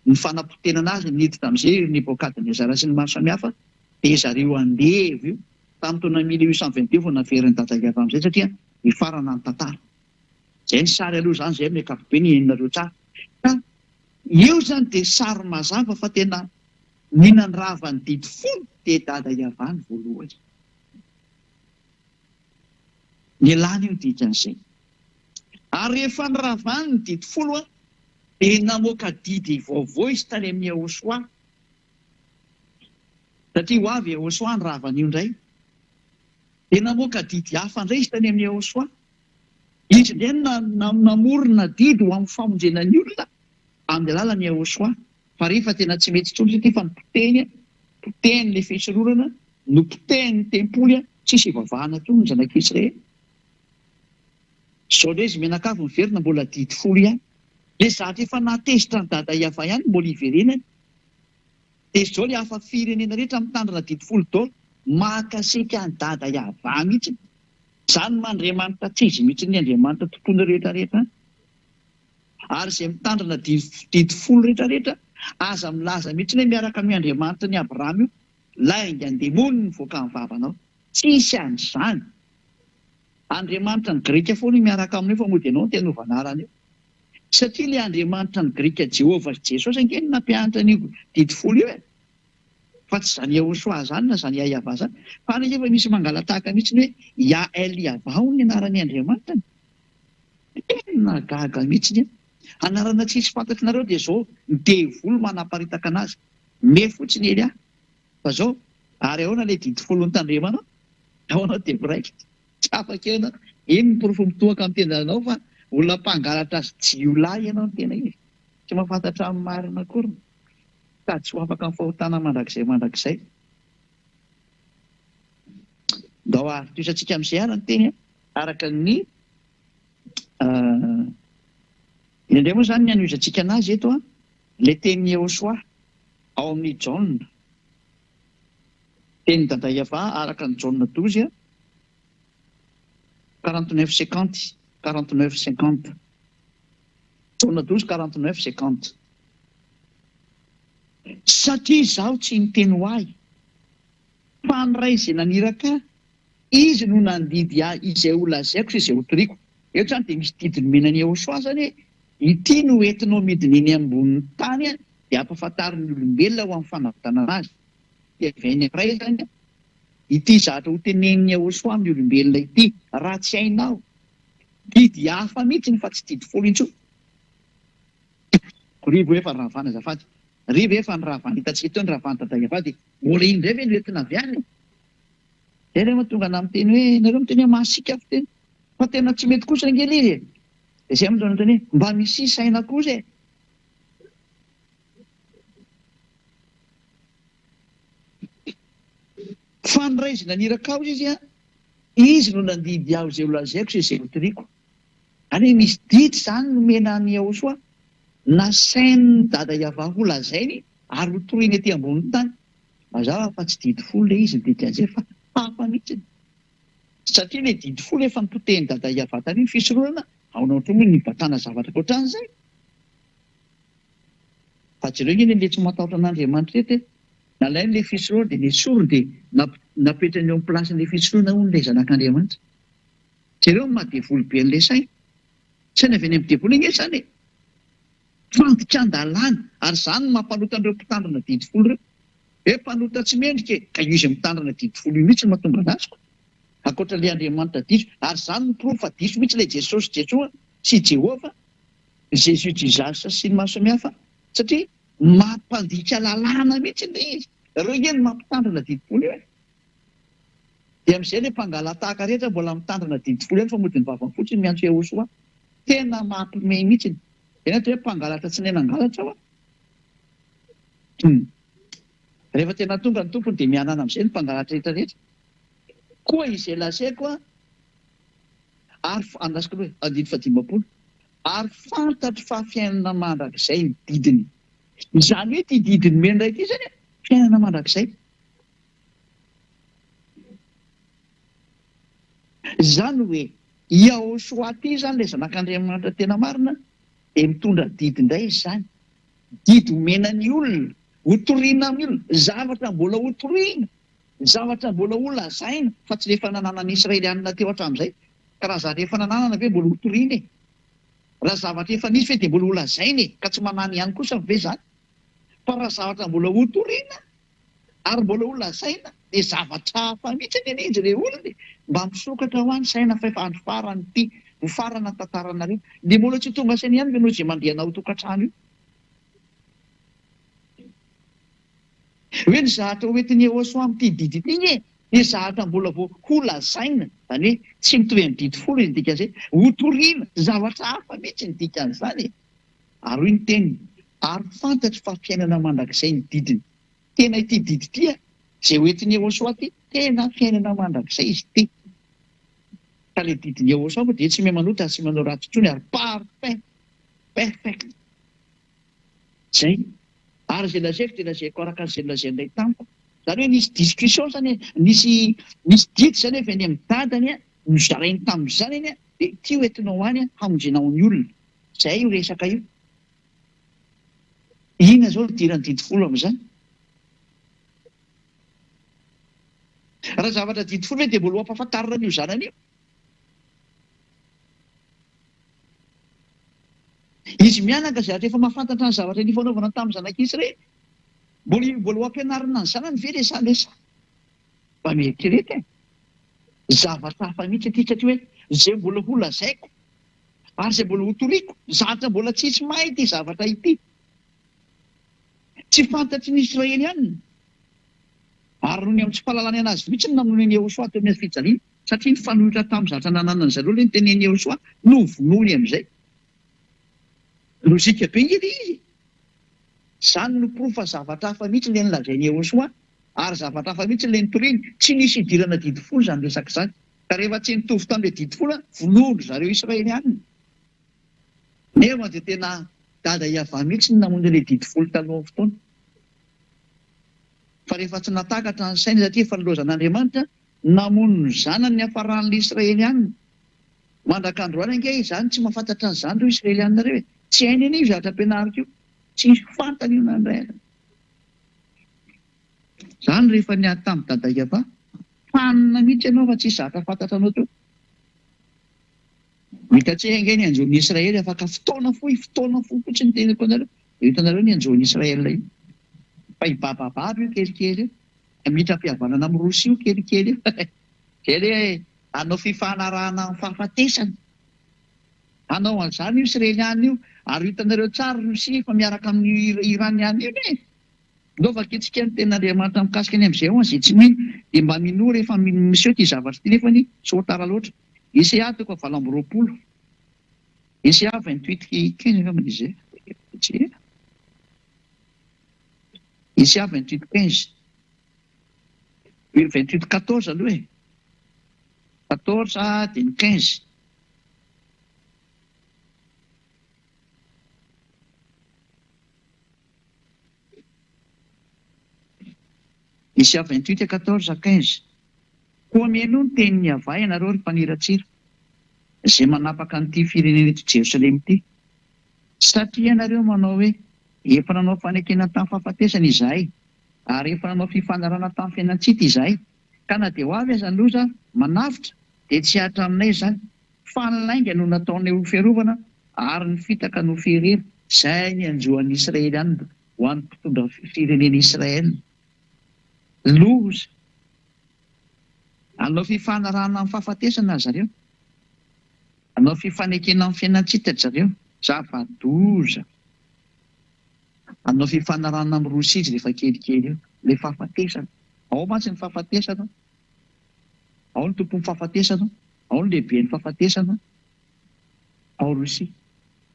ny fanapotenana azy niditra amin'izay Nebokadnezara sy ny maro samihafa dia zareo andevy io tamin'ny taona 1822 vao naveriny dada Iavara amin'izay satria hifarana ny tantara zay ny sary aloha zany zay amin'ny ankapobeny henonareo tsara ka io zany dia sary mazava fa tena ninandrava ny didy folo dia dada Iavara ny voalohany ny elany io dikan'izay ary rehefa nyravany ny didy folo dia namoaka didy vaovao izy tany amin'ny Ahosoa satria ho avy Ahosoa ny ravany io indray dia namoaka didy hafa indray izy tany amin'ny Ahosoa izy indray namorona didy ho amin'ny famonjena ny olona amin'ny alalan'ny Ahosoa fa rehefa tena tsy mety tsony satria fa nipoteny le fisororana no poteny ny tempoly tsisy ivavahana tsony ny zanak'Israely zao le izy menakavy miverina mbola didy folo ihany le zatra efa natezitra ny dada Iavara ihany mbola hiverenany dia zao le hafa firenena rehetra mitandrina didy folo daholo mahakasika ny dada Iavara mihitsy zany mandriamanitra tsy izy mihitsy ny Andriamanitra tompony rehetrarehetra ary izay mitandrina didy folo rehetrarehetra aza milaza mihitsy hoe miaraka amin'ny Andriamanitra ny Abrahama io lainga andemony ny voaka ny vavanao tsisy an'izany Andriamanitra ny Grika foana miaraka amin'io fa moa dia anao tena ovanarany io satria le Andriamanitra ny Grika Jehovah Jesosy angeny nampianatra ny didy folo io fa tsy zany Ahosoa zany na zany Iavara zany fa rehefa misy mangalatahaka mihitsy hoe Eliavao ny anaran'ny Andriamanitra tena gaga mihitsy anarana tsisy fantatrinareo dia zao ny devolo manaparitaka anazy me fotsiny Elia fa zao ary ahoana le didy folo ny tandremanao ahoanao dia viraikitra tsy afaka ena eny ny porofo mitohaka amin'ny tendanao fa olona mpangalatra azy jiolahy ianao ny tena izy tsy mahafantatra amin'ny marina akory ka tsy ho afaka amin'ny fahotana mandrakizay dao ary toisantsika amin'izay ary ny teny araka ny indray moa zany ny anoizantsika anazy eto le tenin'ny Ahosoa ao amin'ny Jaona teny dada Iava araka ny Jaune 12 49-50 49-50 Jaune 12 49-50 satria zaho tsy niteny ho ahy fa ny ray izay naniraka izy no nandidy izay ho lazaiko sy izay ho toriko eto zany dia misy didiny menany Iosoa zany ity no entinao midiny eny ambonin'ny tany dia ampahafantarin'ny olombelona ho amin'ny fanavotana anazy dia vainy ray zany ity zatra ho teneniny Iosoa amin'ny olombelona ity raha tsy hainao didy hafa mihitsy fa tsy didy folo intsony rivo efa ny rahavana azafady rivo efa ny rahavana hitantsika teo ny rahavana dada Iava dia mbola iny ndray ve no entina avy any zay rehefa tonga ana miteny hoe nareo miteny hoe mahasika avy teny fa tena tsy mety kosa ngely izy dia zay amin'izao noteny hoe mba misy saina kosa fa ny ray izy naniraka ao izy izy no nandidy aho izay ho lazaiko sy izay ho toriko any hoe misy didy zany nomena ny Iosoa na sainy dada Iava ho lazainy ary ho toriany ety amboniny tany mazava fa tsy didy folo le izy didy an'izay fa hafa mihitsy satria le didy folo efa nipoteny dada Iava tany ny fisorohana aonao ohatry hoe nibatana zavatra koatran'izay fa jereo ngeny le tsy matahotra an'Andriamanitra ety nalainy le fisorohana dia nesorony dia napetrany eo amin'ny plasin'le fisorohana hono le zanak'Andriamanitra jereo mahadevoly be an'le saina saina avy any amin'ny devoly iny zany fantitra an-dalàna ary zany no mampanota an'ireo mpitandrina didy folo reo mpanota tsy mendrika ka izy mitandrina didy folo io mihitsy no mahatonga an'azy ankoatra le Andriamanitra diso ary zany miprofo fa diso mihitsy ilay Jesosy Jesoa sy Jehova Jésus Jesus sy ny maro samihafa satria mampandika lalàna mihitsy le izy reo ngeny mampitandrina didy folo io dia amin'izay le mpangala tahaka rehetra mbola mitandrina didy folo ihany fa mody ny vavany fotsiny miantso Iosoa tena mampimey mihitsy ena hoe mpangalatra tsy nenangalatra ao rehefa tena tonga ny tompony dia mianana amin'izay ny mpangalatra rehetrarehetra koa izay lazaiko ary andasiko hoe andidy fa 50 ary fantatro fa fiainana mandrakizay ny didiny izany hoe ty didiny menray ity zany fiainana mandrakizay zany hoe Iosoa ty zany le zanak'Andriamanitra tena marina dia mitondra didy indray izy zany didy homenany olona hotoriana amin'ny olona zavatra mbola hotoriana zavatra mbola ho lazaina fa tsy rehefa nananany Israelianina teo hatramin'izay ka raha zany rehefa nananana ve mbola hotoriana e raha zavatra efa nisy ve dia mbola ho lazaina e ka tsy manany ihany kosa ve zany fa raha zavatra mbola hotoriana ary mbola ho lazaina dia zavatra hafa mihitsy ny izy le olona mba misokatra ho any saina fa efa andro farany ity ho farana tantaranareo dia mbola tsy tonga saina ihany ve no izay mandehana ho tokantrano io hoe ny zahatra hoentiny Iosoa amin'ity didy ity e ny zahatra mbola vo ho lazaina zany hoe tsy mitovy amin'ny didy folo ny dikan'izay hotoriana zavatra hafa mihitsy ny dikan'izany ary hoy ny teniny ary fantatro fa fiainana mandrakizay ny didiny tena ity didy ity zay hoentiny Iosoa ty tena fiainana mandrakizay izy ity ka le didiny Iosoa moa dia tsy mahay manota sy manao ratsy intsony ary parfait perfect zay ary zay lazaiko dia lazaiko araka an'izay lazainay tamiko zany hoe nisy discussion zany nisy didy zany avy any amin'ny dadany no zarainy tamin'izany iny dia ty hoentinao any hamonjenao ny olona zay io resaka io ina zao dirany didy folo amin'izany raha zavatra didy folo hoe dia mbola ho ampahafantarina an'io zanany io izy mianaka zavatra efa mahafantatra ny zavatra ny fanaovana tamin'ny zanak'Israely mbola ho ampianarina ny zanany ve lesa mba mieritrerety zavatra hafa mihitsy ity satria hoe zay mbola ho lazaiko ary zay mbola ho toriako zavatra mbola tsisy mahay ity zavatra ity tsy fantatry ny Israely ihany ary noho ny amin'ny tsy fahalalany anazy mihitsy no namoneny Iosoa teo amin'ny fijaliana satria ny fanohitra tamin'ny zavatra nananany zareo le nyteneny Iosoa no vonoiny amin'izay lozika be ngely izy zany no profa zavatra hafa mihitsy le nilazainy Iosoa ary zavatra hafa mihitsy le nitoriany tsy nisy idirana didy folo zany resaka zany ka rehefa tsy nitovy tamin'le didy folo vonono zareo Israely ihany nefa dia tena dada Iava mihitsy ny namonjy le didy folo talohan'ny fotoana fa rehefa tsy natakatra ny sainy satria fanolozan'Andriamanitra namono ny zanany hafaran'ny Israelianina. Mandrak'androany ange izany tsy mahafantatra an'izany reo Israelianina reo. Tsy hainy anie io zavatra ampianariko io. Tsy fantany io nandray. Zany rehefa niady tamin'ny dada Eva, fanina mihitsy ianao fa tsy zaka fantatra anao teo. Mitatsy ange ny anjon'ny Israely afaka fotoana fotsiny teniko anareo. Hitanareo ny anjon'ny Israely io. Fa ibabababa io kelikely io. Mitra-pihavanana amin'ny Rosia io kelikely io. Kely anao fifanarahana amin'ny fahafatesana. Anao an'izany io Israeliana io, ary hitanareo tsara Rosia fa miaraka amin'ny Iraniana io ne. Lova kitsika ny ten'Andriamanitra mikasika ny amin'izay ho izay tsy mino dia mba mino rehefa miseho ty zavatra ty nefa ny sotara loatra. Isaia toko 7:20. Isaia 28:15 angambany izay. Isaia 28:15. 28:14 aloha e. 14 dia ny 15. Isaia 28:14-15. Koa mihaino ny tenin'ny avay ianareo ry mpaniratsira, izay manapaka an'ity firenena eto Jerosalema ity. Satria ianareo manao hoe efa nanao fanekena tamin'ny fahafatesana izahay, ary efa nanao fifanarana tamin'ny fiainantsika izahay, ka na dia ho avy aza ny loza manavitra dia tsy hatra aminay izany. Fa ny lainga no nataonay ho fiarovana ary ny fitaka no ferera. Izay ny anjoan'ny Israelianina ho an'ny mpitondra firenena Israel. Loza. Anao fifanarahana amin'ny fahafatesana zareo. Anao fifanekena amin'ny fiainantsika zareo. Zava-doza. Anao fifanarahana amin'ny Rosia rehefa kelikely io. Ilay fahafatesana. Ao mantsy ny fahafatesana. Ao ny tompon'ny fahafatesana. Ao ny lehiben'ny fahafatesana. Ao Rosia.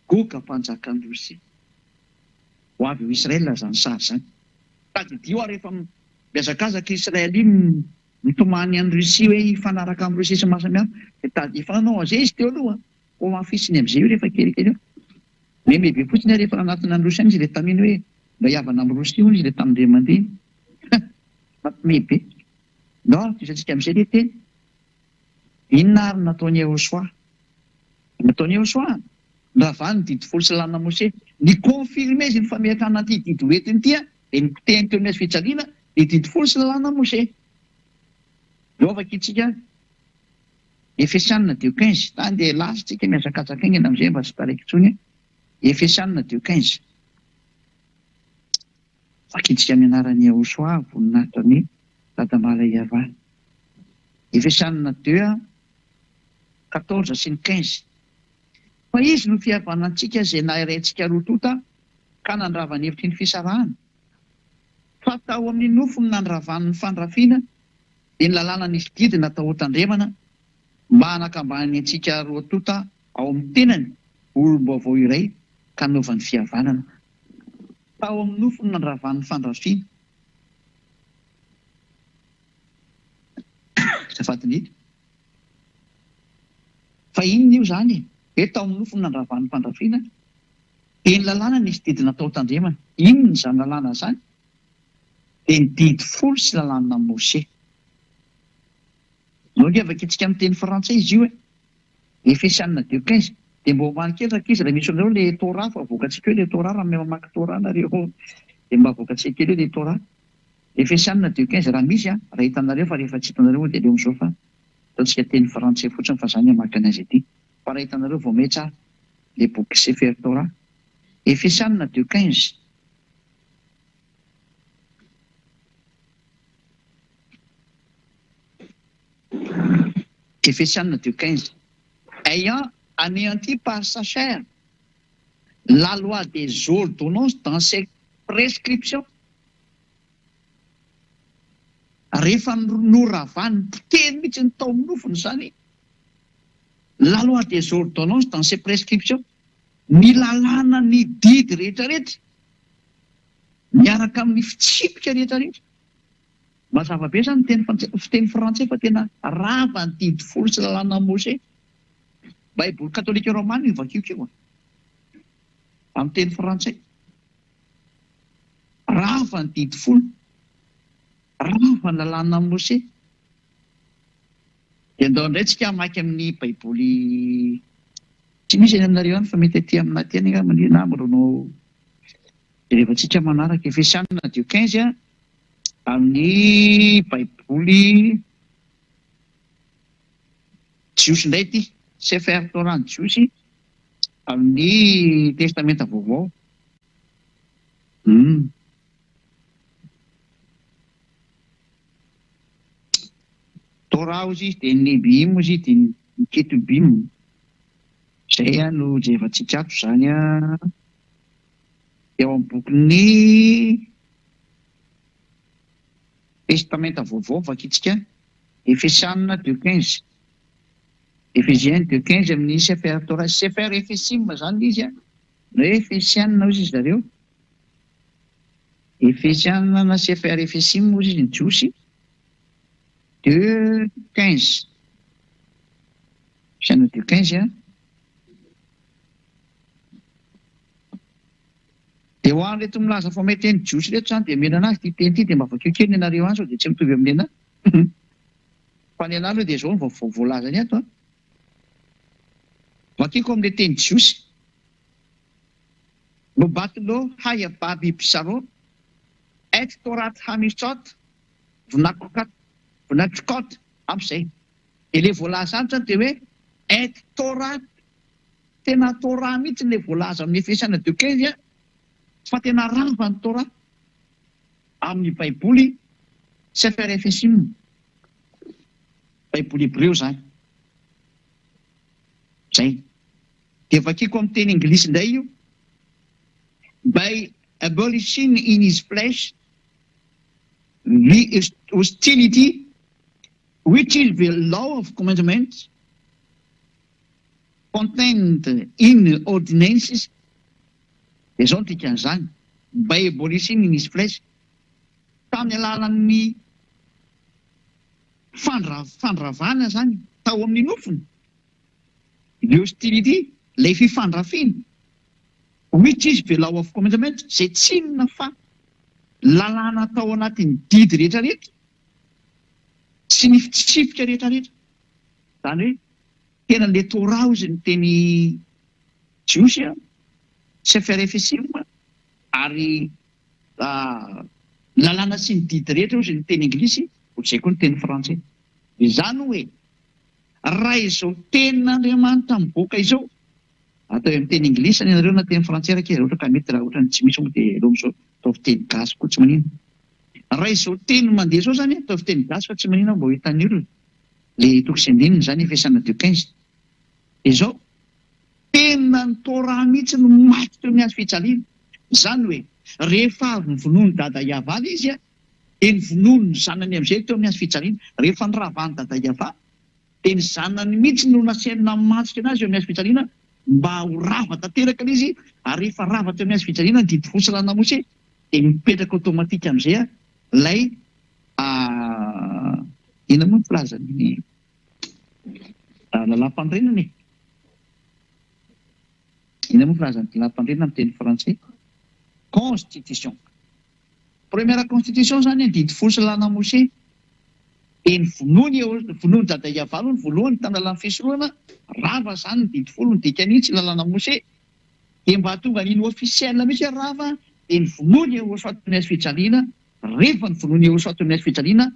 Goka mpanjakan'ny Rosia. Ho avy ho Israel zany sary zany. Tadidio rehefa miazakazaka Israel iny mitomany an'ny Rosia hoe hifanaraka amin'ny Rosia sy mahasamihafa. Efa nanao an'izay izy teo aloha. Ho mafisiny amin'izay io rehefa kelikely io. Mebe fotsiny rehefa anatina ny Rosia izy ilay taminy hoe mba hiavana amin'ny Rosia izy ilay tamin'ireo mandeha. Mebe. No, tisantsika amin'izay ilay teny. Inona ary nataony Yehosoa? Nataony Yehosoa nravany ny didy folo sy lana Mose. Ny confirme izy ny famerakana ty didy hoentiny ty dia ny potehiny teo amin'ny fitsaliana ny didy folo sy lana Mose. Lovaka itsika Efesianina 2:15. Tany dia lasitsika miazakazaka iny amin'izay mba tsy taraiky intsony. Efesianina 2:15. Fakitsika amin'ny anaran'ny Yehosoa voninahitra ny dadamala Eva. Efesianina 2:14 sy ny 15. Fa izy no fihavanantsika izay nahiraintsika roa tota ka nandravany hevitry ny fisarahana. Fa tao amin'ny nofony nandravan'ny fandrafiana dia ny lalàna nisy didy natao hotandremana mba hanakambany antsika roa tota ao amin'ny tenany olom-baovao iray ka novan'ny fihavanana. Tao amin'ny nofony nandravan'ny fandrafiana. Safatiny fa inona io zany? Tao amin'ny nofony nandravan'ny fandrafiana dia ny lalàna nisy didy natao hotandremana. Inona izany lalàna zany? Dia ny didy folo sy lalàna Mose. Nogevaka itsika amin'ny teny frantsay izy io e. Efesianina 2:15. Dia mba homan'ny kely raha izy raha misy anareo ilay Torah fa voakatsika eo ilay Torah raha mamaky Torah nareo. Dia mba voakatsika kely eo ilay Torah. Efesianina 2:15 raha misy raha hitanareo fa rehefa tsy hitanareo dia leo amin'izao fa ataontsika teny frantsay fotsiny fa zany hamaky anazy ity. Fa raha hitanareo vao mety tsara ilay boky Sefer Torah. Efesianina 2:15. Efesianina 2:15. Ayant anéanti par sa chair la loi des ordonnances dans ses prescriptions. Rehefa noravany poteny mihitsy ny tao amin'ny nofony zany. La loi des ordonnances dans ses prescriptions. Ny lalàna ny didy rehetrarehetra miaraka amin'ny fitsipika rehetrarehetra. Mazava be zany teny frantsay fa tena rava ny didy folo sy lalàna Mose. Baiboly katolika romana io vakiokio amin'ny teny frantsay. Rava ny didy folo rava ny lalàna Mose. Dia andao indray tsika maiky amin'ny baiboly tsy misy eny aminareo any fa mety aty amina teny nga manina amronao rehefa tsika manaraka Efesianina 2:15 amin'ny baiboly Jiosy indray ty Sefer Torah ny Jiosy amin'ny testamenta vaovao. Torah ozy izy dia Nebim ozy dia ny Ketubim. Zay no jevatsika ato zany eo amin'ny bokin'ny testamenta vaovao vakitsika Efesianina 2:15. Efesiens 2:15 amin'ny Sefer Torah. Sefer Efesim zany izy na Efesianina ozy izy zareo. Efesianina na Sefer Efesim ozy izy ny Jiosy 2:15. Efesianina 2:15 dia ho any reto milaza fa mety teny Jiosy reto zany dia mena anazy ty teny ity dia mba vakeo kely ny anareo any sao dia tsy mitovy amin'ny anahy. Fa ny anahy aloha dia zao ny voalaza ny ato. Vakiko amin'ilay teny Jiosy. Mobatilo haya baby pisaro et torat hamisot vnatrokot amin'izay. Ilay voalaza any zany dia hoe et torat, tena Torah mihitsy ilay voalaza amin'ny Efesianina 2:15 fa tena rava ny Torah amin'ny baiboly Sefer Efesim. Baiboly Hebreo zany. Zay. Dia vakiko amin'ny teny Anglisy indray io. By abolishing in his flesh the hostility which is the law of commandments contained in ordinances. Dia zao ny tikan'izany. By abolishing in his flesh. Tamin'ny alalan'ny fandravana zany tao amin'ny nofony. The hostility, ilay fifandrafiana, which is the law of commandment, zay tsy inona fa lalàna tao anatin'ny didy rehetrarehetra sy ny fitsipika rehetrarehetra. Zany hoe tena le Torah ozy ny teny Jiosy Sefer Efesim ary lalàna sy ny didy rehetra ozy ny teny Anglisy ohatr'izay koa ny teny Frantsay. Izany hoe raha izao tenin'Andriamanitra miboaka izao atao amin'ny teny Anglisy ny anareo na teny Frantsay raha kely ohatra ka mety raha ohatra ny tsy misy moa dia elo amin'izao atao fiteny gasy koa tsy manino. Raha izao teny mandeha zao zany atao fiteny gasy fa tsy manino mba hitan'ny olona le toko sy andininy zany Efesianina 2:15. Izao tena ny Torah mihitsy no maty teo amin'ny hazo fijaliana. Zany hoe rehefa avy nyvonoany dada Iava izy dia nyvonoany ny zanany amin'izay teo amin'ny hazo fijaliana. Rehefa nyravany dada Iava dia ny zanany mihitsy no nasenina matsika anazy eo amin'ny hazo fijaliana mba ho rava tanteraka izy. Ary rehefa rava teo amin'ny hazo fijaliana didy fosy lalàna Mose dia mipetraka automatika amin'izay ilay ina moa ny filazany lalam-pandrenana ina moa filazany lalam-pandrenana amin'ny teny Frantsay constitution. Première constitution zany didy fosy lalàna Mose dia ny vonoany dada Iava ny voalohany tany lalàna fisorohana rava zany ny didy folo ny dikan'itsy lalàna Mose. Dia mba tonga n'iny officiel mihitsy rava dia ny vonoany Jehosoato amin'ny hazo fijaliana. Rehefa ny vonoany Jehosoato amin'ny hazo fijaliana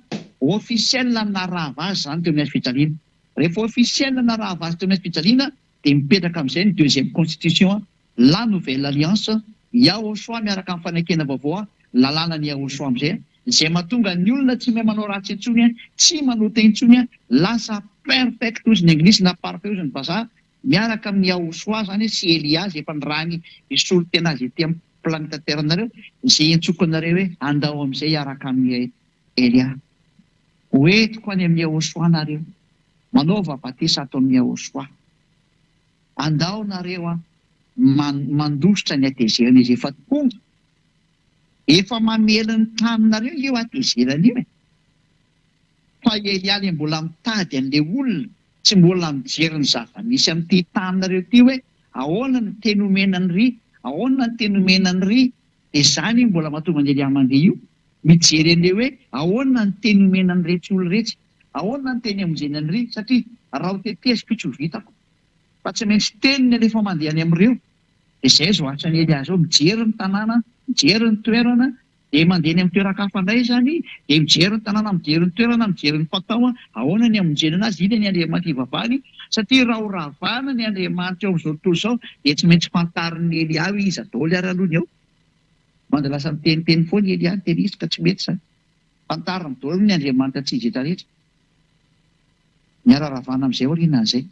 officiel na rava azy zany teo amin'ny hazo fijaliana. Rehefa officiel na rava azy teo amin'ny hazo fijaliana dia mipetraka amin'izay ny deuxième constitution, la nouvelle alliance, Yahosoa miaraka amin'ny fanekena vaovao lalàna ny Yahosoa amin'izay izay mahatonga ny olona tsy mahay manao ratsy intsony tsy manao teny intsony lasa perfect ozy ny Anglisy na parfait ozy ny vazaha miaraka amin'ny Yahosoa zany sy Elia efa nirany isolo tena azy ety amin'ny planeta Terre nareo izay entsokonareo hoe andao amin'izay iaraka amin'ny Elia. Hoentiko any amin'ny Yahosoa nareo manaova batisa ato amin'ny Yahosoa. Andao nareo mandositra ny atezerana izy efa tonga. Efa mamela ny taninareo eo atezerana io fa Elia le mbola mitady an'ilay olona tsy mbola mijery ny zava-misy amin'ity taninareo ity hoe ahoana ny teny omenany ry, ahoana ny teny omenany ry. Dia zany mbola mahatonga ny Elia mandeha io mijery an'le hoe ahoana ny teny omena ny rehetra olo rehetra, ahoana ny teny amonjeny any rehetra, satria raha ho teteziko itsy ho vitako fa tsy maintsy teniny rehefa mandeha any amin'ireo. Dia izay zo atran'ny Eliazy ao, mijery ny tanàna, mijery ny toerana, dia mandeha ny amin'ny toeran-kafa indray zany, dia mijery ny tanàna, mijery ny toerana, mijery ny fatao, ahoana ny amonjeny anazy, iny ny Andriamanitra ivavahany, satria raha ho ravana ny Andriamanitra eo amin'izao tontolo izao dia tsy maintsy fantarin'ny Elia izy adaoly ary alohany ao. Manda lasa miteniteny foana Elia ny teny izy ka tsy mety zany. Fantariny daholo ny Andriamanitra tsy izy rehetra. Miara-ravana amin'izay aorianan'izay,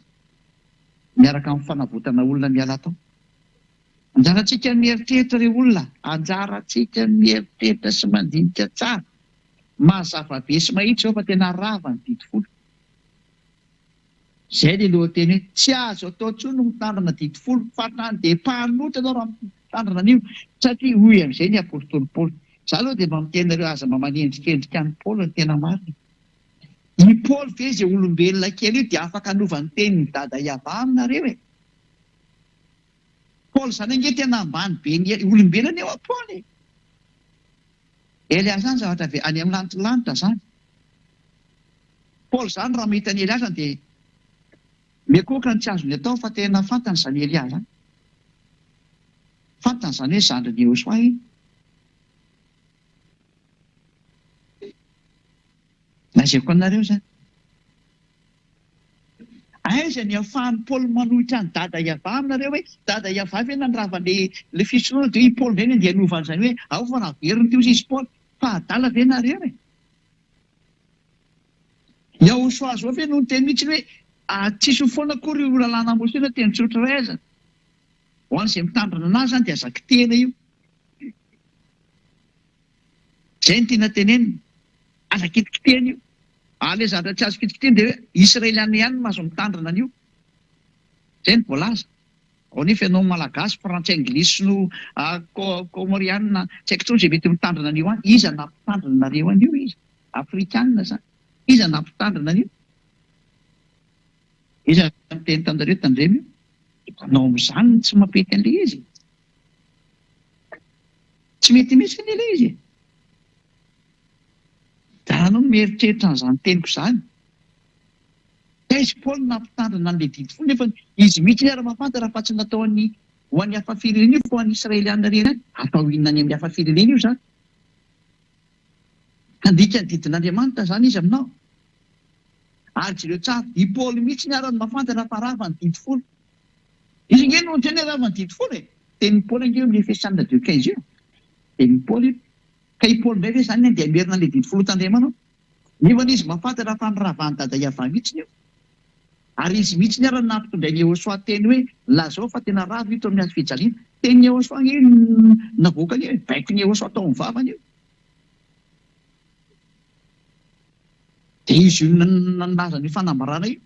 miaraka amin'ny fanavotana olona miala tao. Anjarantsika mieritreritra ireo olona, anjarantsika mieritreritra sy mandinika tsara. Mazava be sy mahitsy fa tena rava ny didy folo. Izay ny lohateny hoe tsy azo atao intsony mitandrina didy folo fa tany dia mpanotra ianao raha mitandrina an'io, satria hoy amin'izay ny apôstôly Paoly. Izaho aloha dia mba miteny nareo aza mba manendrikendrika ny Paoly ny tena marina. I Paoly ve izay olombelona kely io dia afaka hanovany teniny dada Iava aminareo e. Paoly zany ange tena ambany be ny olombelona eo a Paoly. Elias zany zavatra ve any amin'ny lanitra zany. Paoly zany raha mahita ny Elias zany dia mekoka ny tsy azony atao fa tena fantany zany Elias zany. Fantany zany hoe zandriny Josua iny. Lazaiko anareo zany. Aiza ny ahafahan'ny Paoly manohitra ny dada Iava aminareo hoe dada Iava ve nandravan'le fisoroana dia i Paoly indray ny andeha hanovany zany hoe ao fa naveriny teo izy Paoly fa adala ve nareo e. Josua zao ve no ny teny mihitsy hoe tsisy foana kory io lalàna Mose na teny tsotra hoe aiza. Ho an'izay mitandrina anazy zany dia azaky tena io. Izay ny tiana tenenina. Aza kitikiteny io. Ale zavatra tsy azo kitikiteny dia hoe Israeliana ihany mahazo mitandrina an'io. Izay ny voalaza. Ao nefa ianao malagasy, frantsay, anglisy no komoriana, tsy haiko intsony izay mety mitandrina an'io any. Iza nampitandrina anareo an'io izy. Afrikanina zany. Iza nampitandrina an'io. Iza miteny tanareo tandremo io. Anao amin'izany tsy mampety an'ilay izy. Tsy mety mihitsy an'ilay izy. Da anao mieritreritra n'izany teniko izany. Izy Paoly nampitandrina an'ilay didy folo nefa izy mihitsy ary mahafantatra fa tsy natao ho an'ny hafa firenena io fa ho an'ny Israeliana ireny atao inona any amin'ny hafa firenena io zany. Handika ny didin'Andriamanitra zany izy aminao. Ary ireo tsara i Paoly mihitsy ny arany mahafantatra fa rava ny didy folo. Izy nge no teny rava ny didy folo e. Teny Paoly ange amin'ny Efesiana 2:15 io. Teny Paoly ka i Paoly indray ve zany dia merina an'ilay didy folo tandremanao. Nefa izy mahafantatra fa ny ravany dada Iava mihitsy io. Ary izy mihitsy ny arany nampitondrainy Josua teny hoe lazao fa tena rava ito amin'ny azy fijaliana. Teny Josua nge navoaka ny hoe baiko ny Josua tao amin'ny vavany io. Dia izy io nalaza ny fanambarana io.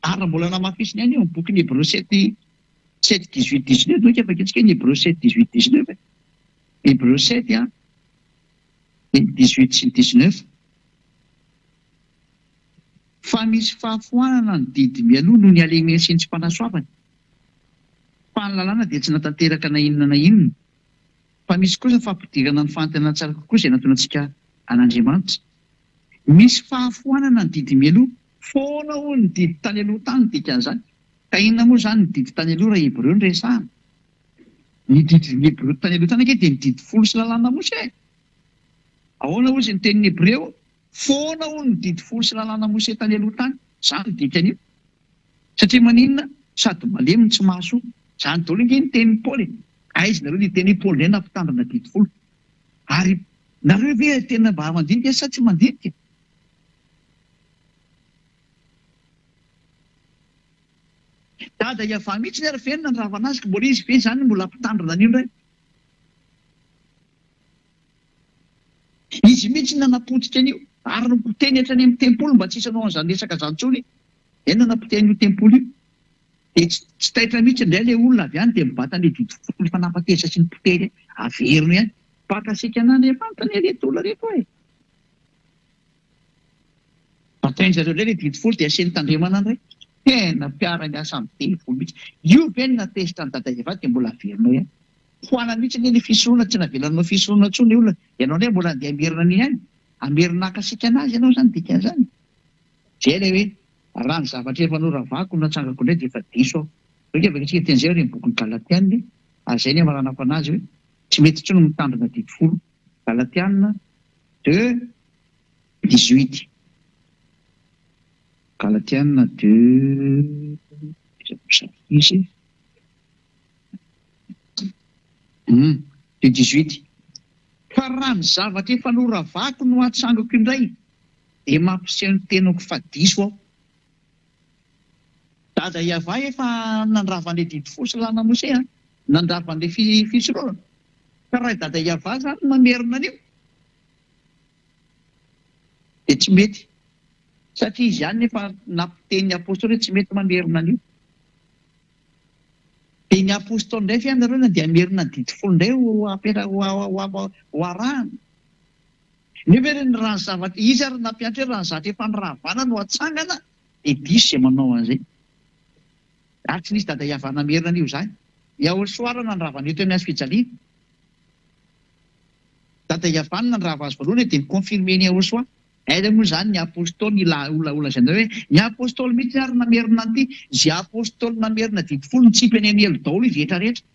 Ary mbola namafisiny ihany eo amin'ny boky ny Hébreux 7:18-19 no afaka antsika ny Hébreux 7:18-19. Hébreux 7 18 sy 19. Fa misy fahafoanana ny didy mialoha noho ny alemena sy ny tsy mpanasoavany. Fa ny lalàna dia tsy natanteraka na inona na inona. Fa misy kosa fampidirana ny fahantena tsara kokoa izay natonantsika an'Andriamanitra. Misy fahafoanana ny didy mialoha, foana ho ny didy tany aloha tany dikan'izany. Ka inona moa zany ny didy tany aloha raha Hébreux no resahana. Ny didy Hébreux tany aloha tany ake dia ny didy folo sy lalàna Mose. Ahoana hozy ny tenin'ny Hébreux, foana ho ny didy folo sy lalàna Mose tany aloha tany, zany dikan'io. Satria maninona sady malemy tsy mahasoa. Zany daholo ange ny tenin'ny Paoly. Aizy nareo ny teny Paoly indray nampitandrina didy folo. Ary nareo ve tena mba mandinika sa tsy mandinika? Dada Iava mihitsy ny ary fenina ny ravana azy, mbola izy ve zany mbola ampitandrina an'io indray? Izy mihitsy nanapotika an'io ary nopoteny hatrany amin'ny tempolo mba tsy hisanao an'izany resaka zany intsony. Eny nanapoteny io tempolo io. Dia tsy taitra mihitsy indray ilay olona avy any dia mibata an'ilay didy folo efa nampateza sy ny poteny averiny ihany. Pakasika an'Andriamanitra ny reto olona reto e. Batainy zareo indray ilay didy folo dia asiany tandremana indray. Tena mpiara-miasa amin'ny teny folo mihitsy. Io ve ny natezitra ny dada Iava dia mbola averinao ihany. hoana mihitsy ny fisoroana tsy navelanao fisoroana tsony olona ianao ndray mbola andeha amirina an'iny any amirina akasika anazy ianao zany dikan'izany zay le hoe raha ny zavatra efa noravako natsangako indray dia efa diso aho vaketsika ten'izay hoe boky ny galatianina ary zay ny amaranako anazy hoe tsy mety tsony mitandrina 10 galatianina 2:18 galatianina 2:18 fa raha ny zavatra efa noravako no atsangako indray dia mampiseho ny tenako fa diso aho dada Iava efa nandravan'ilay 10 sy lana Mose nandravan'ilay fisoroana fa raha dada Iava zany mamerina an'io dia tsy mety satria izy ihany nefa nampiten'ny apôstôly hoe tsy mety mamerina an'io dia ny apôstôly indray fa ianareo na dia amerina ny 10 indray ho arahana nefa ny raha ny zavatra izy ary nampianatra hoe raha ny zavatra efa niravana no atsangana dia diso izay manao an'izay ary tsy nisy dada Iava namerina an'io zany Yahosoa nandrava an'io teo amin'ny hazo fijaliana dada Iava nandrava azy voalohany dia nikonfirme ny Yahosoa aiza moa zany ny apôstôly olona zay hoe ny apôstôly mihitsy ary namerina an'ity zay apôstôly namerina 10 ny tsipy any elo daolo izy rehetra rehetra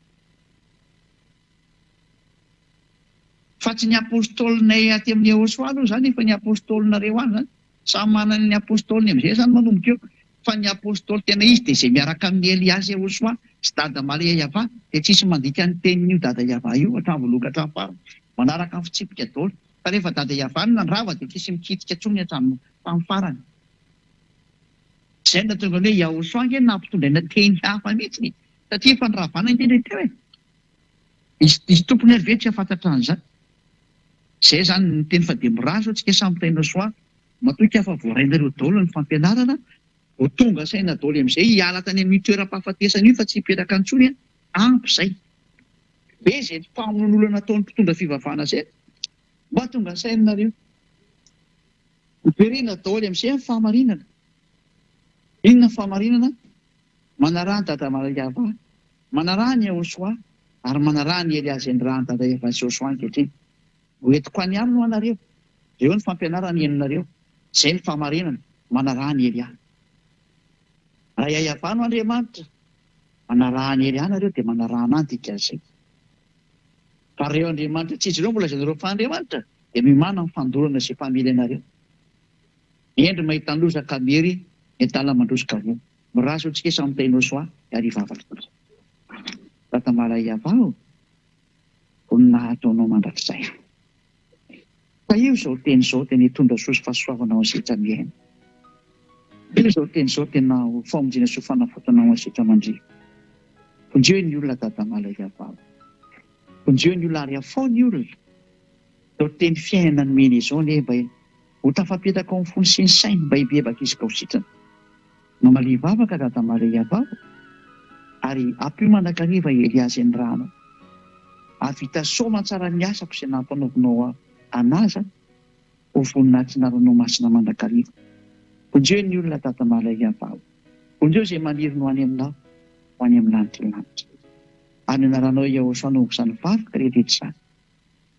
fa tsy ny apôstôlinay aty amin'ny Yahosoa aloha zany efa ny apôstôlinareo any zany samy manana ny apôstôliny amin'izay zany manomboka eo fa ny apôstôly tena izy dia izay miaraka amin'ny Eliasy Yahosoa sy dada Maria Iava dia tsisy mandika ny tenin'io dada Iava io hatramin'ny lokatra farany manaraka ny fitsipika daolo fa rehefa dada Iava nandrava dia tsisy mikitika tsony hatramin'ny farany izay natonga ny hoe Yahosoa nge nampitondraina teny hafa mihitsy satria efa niravana indrindra teo e izy tompony ary ve tsy afantatra an'izany izay zany ny teny fa dia mirazo atsika samy taina-soa matoka afa voarainareo daolo ny fampianarana ho tonga saina daolo amin'izay hiala tany amin'ny toeram-pahafatesana io fa tsy hipetraka antsony ampy izay be izay famon'olona nataon'ny mpitondra fivavahana izay mba tonga sainareo hiperina daolo amin'izay ny fahamarinana inona ny fahamarinana manaraha ny dada Maria Iava manaraha ny Yahosoa ary manaraha ny Eliasy raha ny dada Iava sy Yahosoa ankehitriny hoentiko any aminy ho anareo eo ny fampianarana henonareo izay ny fahamarinana manaraha ny Elia raha Iava no Andriamanitra manaraha ny Elia nareo dia manaraha anany dikan'izay fa reo Andriamanitra tsy izy ireo mbola zanareo fa Andriamanitra dia mimana ny fandorana izay family anareo endry mahita ny lozaka mery entala mandrosika vo mirazo antsika samy taina-soa ary vavaka dada Maria Iava vonina ataonao mandrakizay fa io izao teny izao tena hitondra soa sy fahasoavana ao asitra miaina io izao teny izao tena famonjena sy fanafotana ao asitra mandria vonjeo ny olona dada Maria Iava vonjeo ny olona ary afao ny olona izao teny fiainana ny mena izao ne mba ho tafapetraka ao amin'ny fony sy ny sainy mba hibebaka izy ka ho sitrana mamalia vavaka dada Maria Iava ary ampio manakariva Eliasy ny rano avita soma tsara ny asako izay nampanaovinao anazy ho voninahitry-naranao masina mandrakariva vonjeo ny olona dada Maria Iava vonjeo izay maniry no any aminao ho any amin'ny lanitra lanitra any anaranao Yahosoa novok'izany vavaka rehetra izany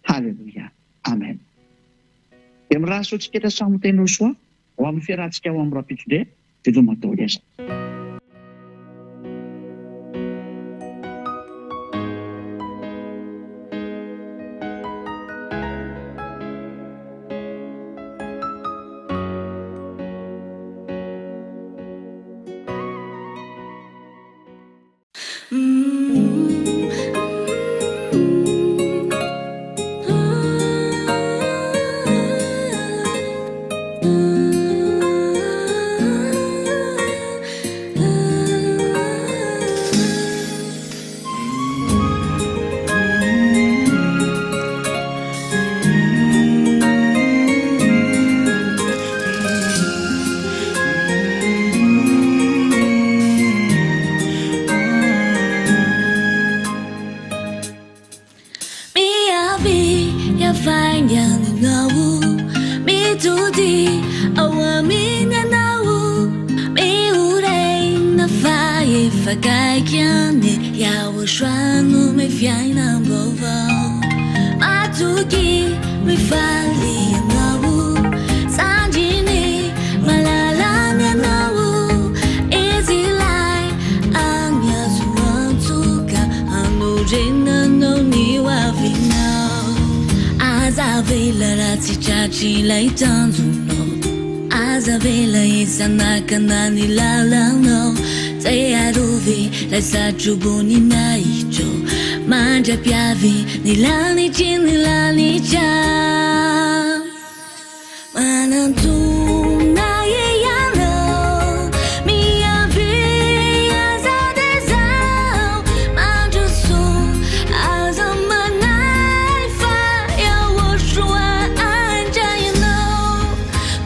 halleloia amen dia miraso antsika etra samy taina-soa ho amin'ny fiarahantsika ao amin'ny rapitondre veloma daoly aza choix no me fiaina bovo matuki me fali no sanjini malalanya no easy lie anya suantuka anojena no ni wavina azavela ratichachi lai tanzuno azavela isanaka nani lalano Tearuvi la sajubuni naicho Mangia piavi nilani chin nilani cha Manantu na ye yano Mia via za desau Mangia su aza manai fa Ya woshua anja you know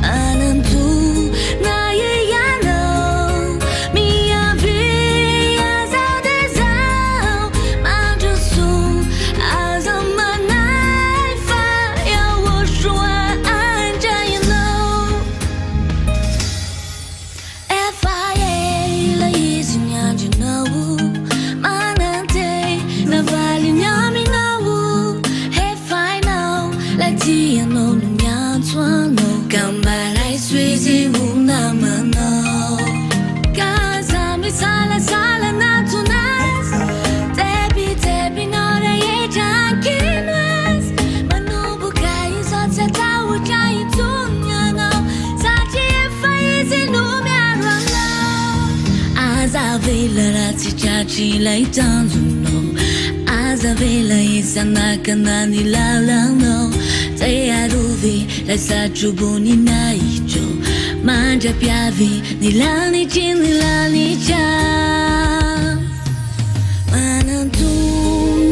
Manantu na ye yano Lai tanzuno azavela isanaka nani lalano Tearuvi la sajubuni naicho Mangia piavi nilani chin nilani cha Manantu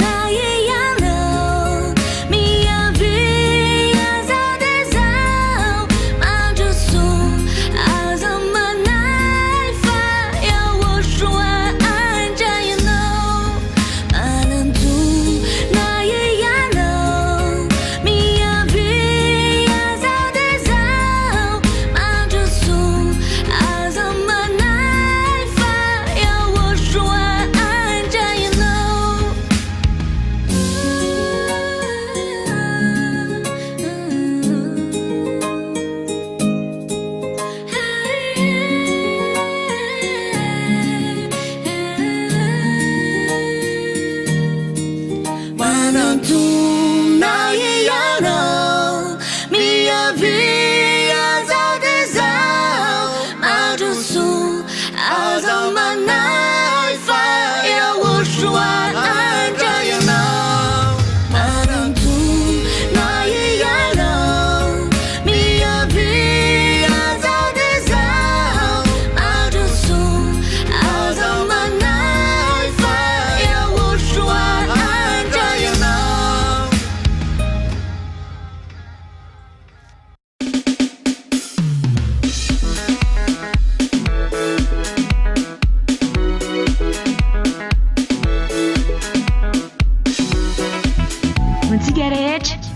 na ye yano Mia via za desau Mangia su azamanai fa Ya woshua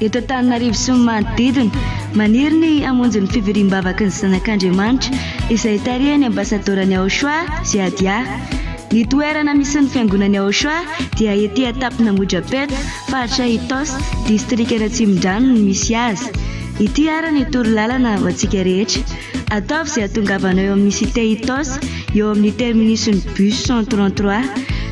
eto Antananarivo sy ny manodidina maniry ny amonjy ny fivoriam-bavaka ny zanak'Andriamanitra izay tarihany ambasadorany Aochoa Ziadia. Ny toerana misy ny fiangonany Aochoa dia ety Atapina Modrapeta, faritra Itos, distrika Ratsimondrano no misy azy. Ity ara ny torolalana ho antsika rehetra. Ataovy izay ahatongavanao eo amin'ny cité Itos, eo amin'ny terminus'ny bus 133.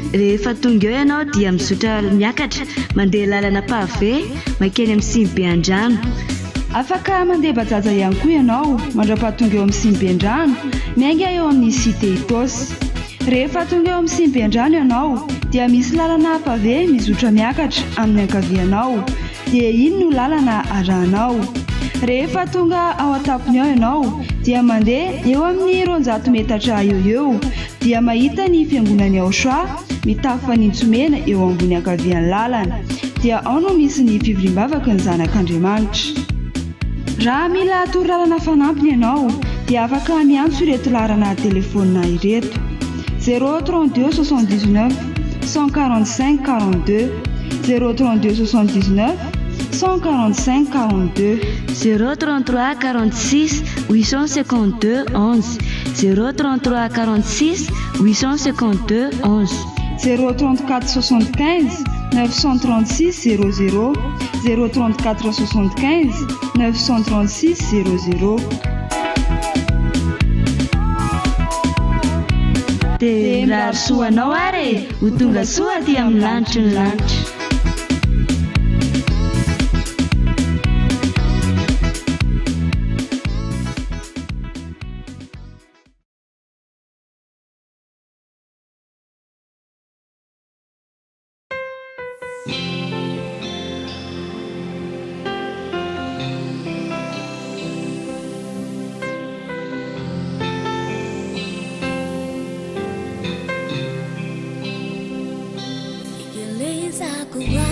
Rehefa tonga eo ianao dia mizotra miakatra mandeha lalana pavé makeny amin'ny Simbeandrano. Afaka mandeha bajaja ihany koa ianao mandrapahatonga eo amin'ny Simbeandrano, miainga eo amin'ny cité Itos. Rehefa tonga eo amin'ny Simbeandrano ianao dia misy lalana pavé mizotra miakatra amin'ny ankavianao, dia iny no lalana arahanao. Rehefa tonga ao Atapina ao ianao dia mandeha eo amin'ny 200 metatra eo dia mahita ny fiangonany Aochoa mitafo fanitso mena eo ambony ankavian'ny lalana, dia ao no misy ny fivoriam-bavaka ny zanak'Andriamanitra. Raha mila torolalana fanampiny ianao dia afaka miantso ireto laharana telefonina ireto: 032 79 145 42 032 79 145 42 033 46 852 11 033 46 852 11 034 75 936 00 034 75 936 00. dia mirary soanao ary ho tonga soa ty amin'ny lanitry ny lanitra. Away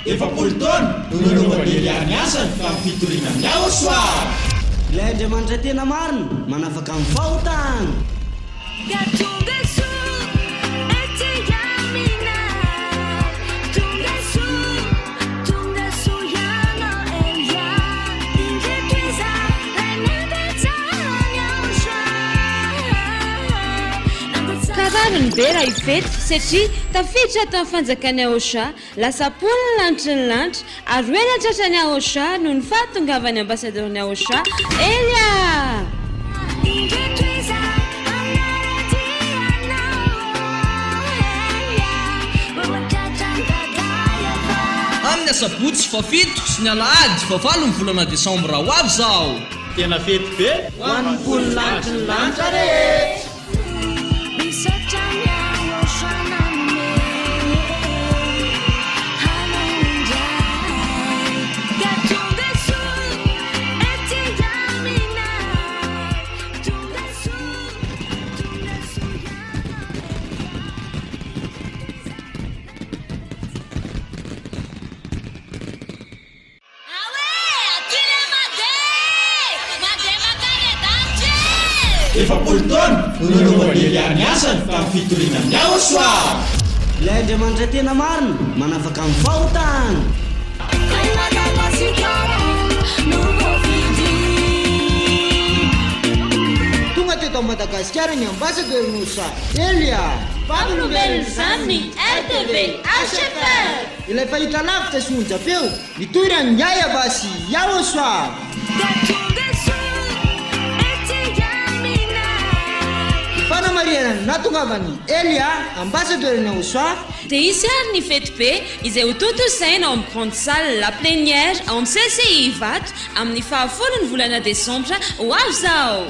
efapolo taona no nanaovany Eliany asany tamin'ny fitoriana ny Aosoa. Ilay Andriamanitra tena marina manafaka amin'ny fahotana. Kararony be raha ifety satria tafiditra tao amin'ny fanjakany Aosha, lasa polina lanitra ny lanitra ary hoe natratra ny Aosha noho ny fahatongavany ambasadorny Aosha Elia. Amin'ny Sabotsy fafito sy ny Alahady fahavalo ny volana Desambra ho avy zao. Tena fety be ho an'ny polina lanitra ny lanitra rehetra. efapolo taona no nanaovany Eliany asany tamin'ny fitoriana ny Aosoa. Ilay Andriamanitra tena marina manafaka amin'ny fahotana. Tonga teto Madagasikara ny ambasadorny Aosha Elia. Mpampilovelony izany ny RTV HFR. Ilay fahita lavitra sy onjam-peo nitoerany Yaya Basy Aosha. Fanamariana natongavany Elia ambassadorny Aosha. Dia isy ary ny fety be izay ho totosaina ao amin'ny grande salle la plénière ao amin'ny CCI Ivato amin'ny fahafolony volana Desambra ho avy zao.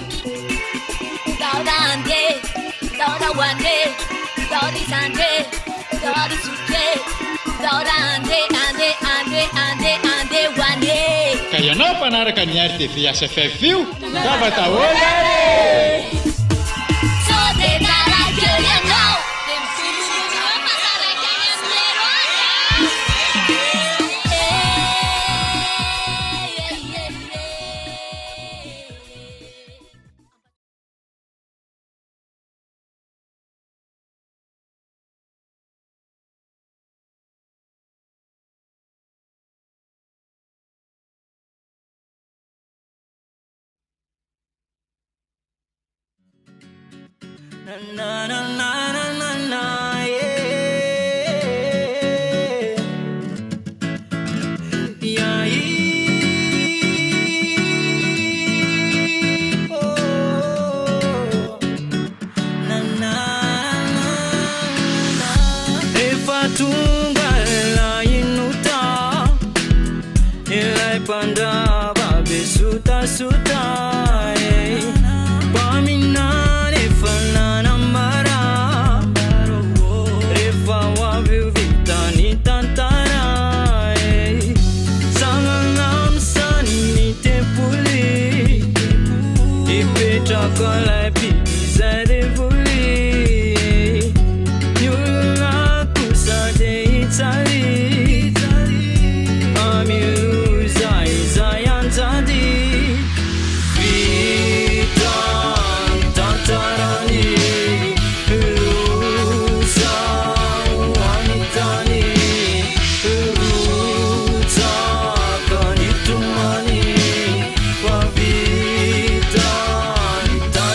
Ka ianao mpanaraka ny RTV SFF io ka vatahola re. Na na na na na na, yeah. Yeah, oh. Na na na na. Efa tonga ilay inuta, ilay pandava besuta-suta, paminane fanana mara, refa wavyu vitani tantara, sanganam sani tepuli, ipetra kolai pizza devuli, nyula kusade itali, amiluza izayanzadi.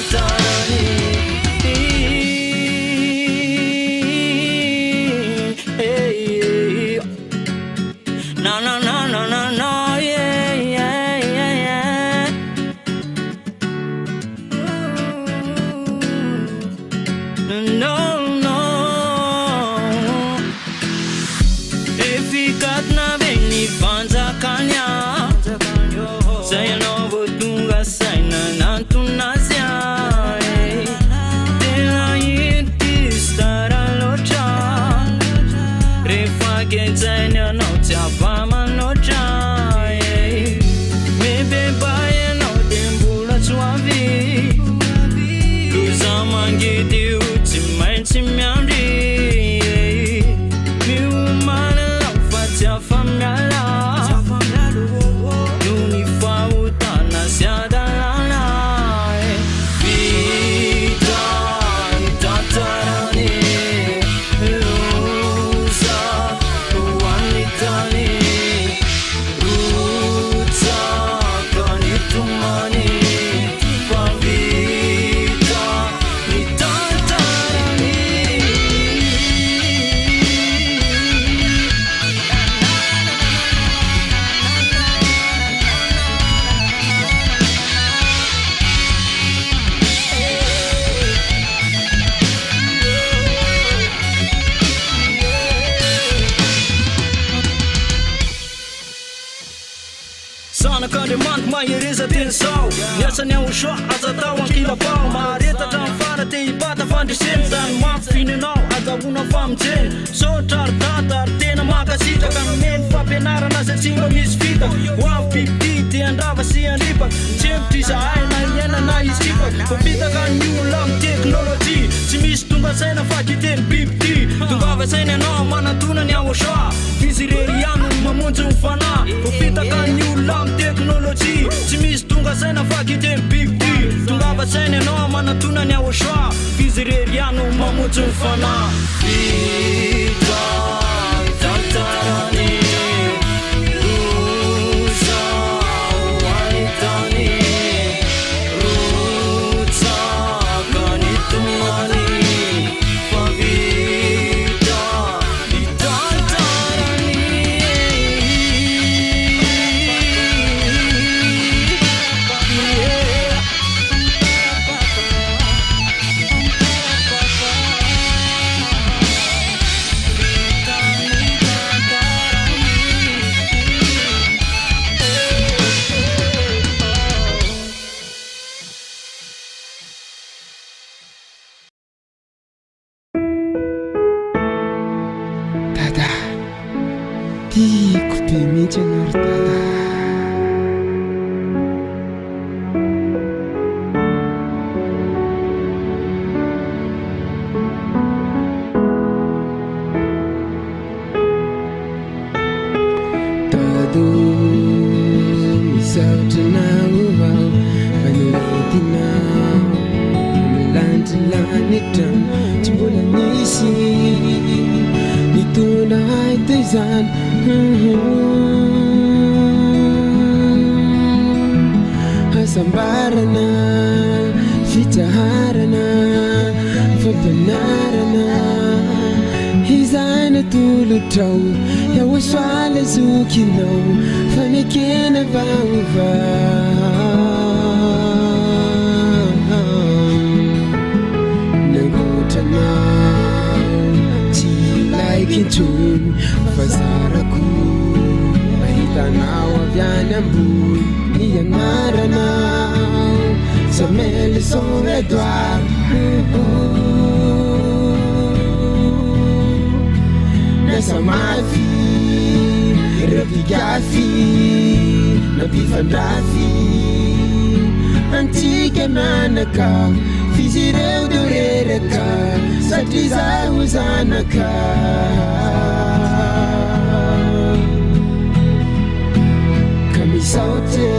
Ta andriamanitra mahereza teny zao niasany ao soa aza tao ankilapao maharetatra mifara te hibata fandriseny zany mampifinanao azahoana famonjeny sotra ary data ary tena makasitraka nomeny fampianarana za tsy mba misy vita hoavy bibity de andrava sy andripa tsempotry izahay na iainana izy tifa fa vitaka ny olona amin'ny teknôlôjia tsy misy tonga saina fakiteny bibity tongava saina ianao manantonany ao soa izy rery ihany mamonjy ny fanahy fa vitaka ny olona amin'ny teknôlôjia tsy misy tonga saina fakiteny bibity tongava saina ianao manantonany ao soa izy rery ihany mamonjy ny fanahy vita tantarany Sambarana, fitaharana, fampianarana izana tolotrao yahosoala zokinao fanekena vaova nangotranao tsy ilaiky intsony fazarako mahitanao avy any ambony nianarana Samele son Edouard Nessa mafi Repigafi Nabifandafi Antika nanaka Fizireu durereka Satriza uzanaka Kamisaute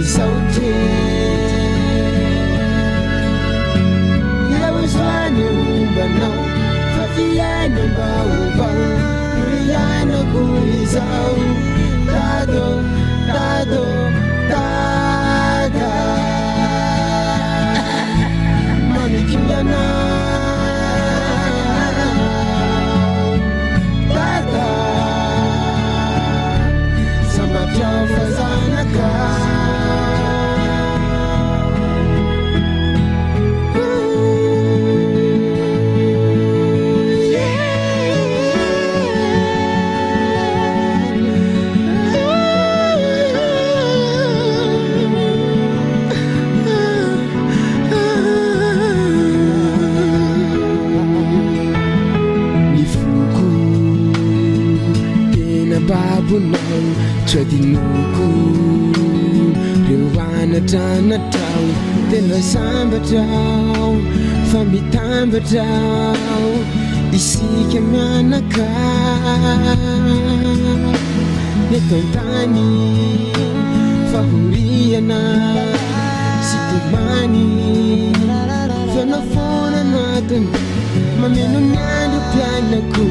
Saute Yawaswani umbanao Fafiana baubau Riana kuizau Dado, dado, dada Mami kimyana Dada Samatra fazanaka babunau tradinuku rewana tanatau tena sambatau famitambatau isike manaka netontani fahuriana situmani fanafona natun mamenu nyandu pianaku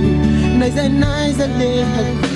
naiza naiza lehaku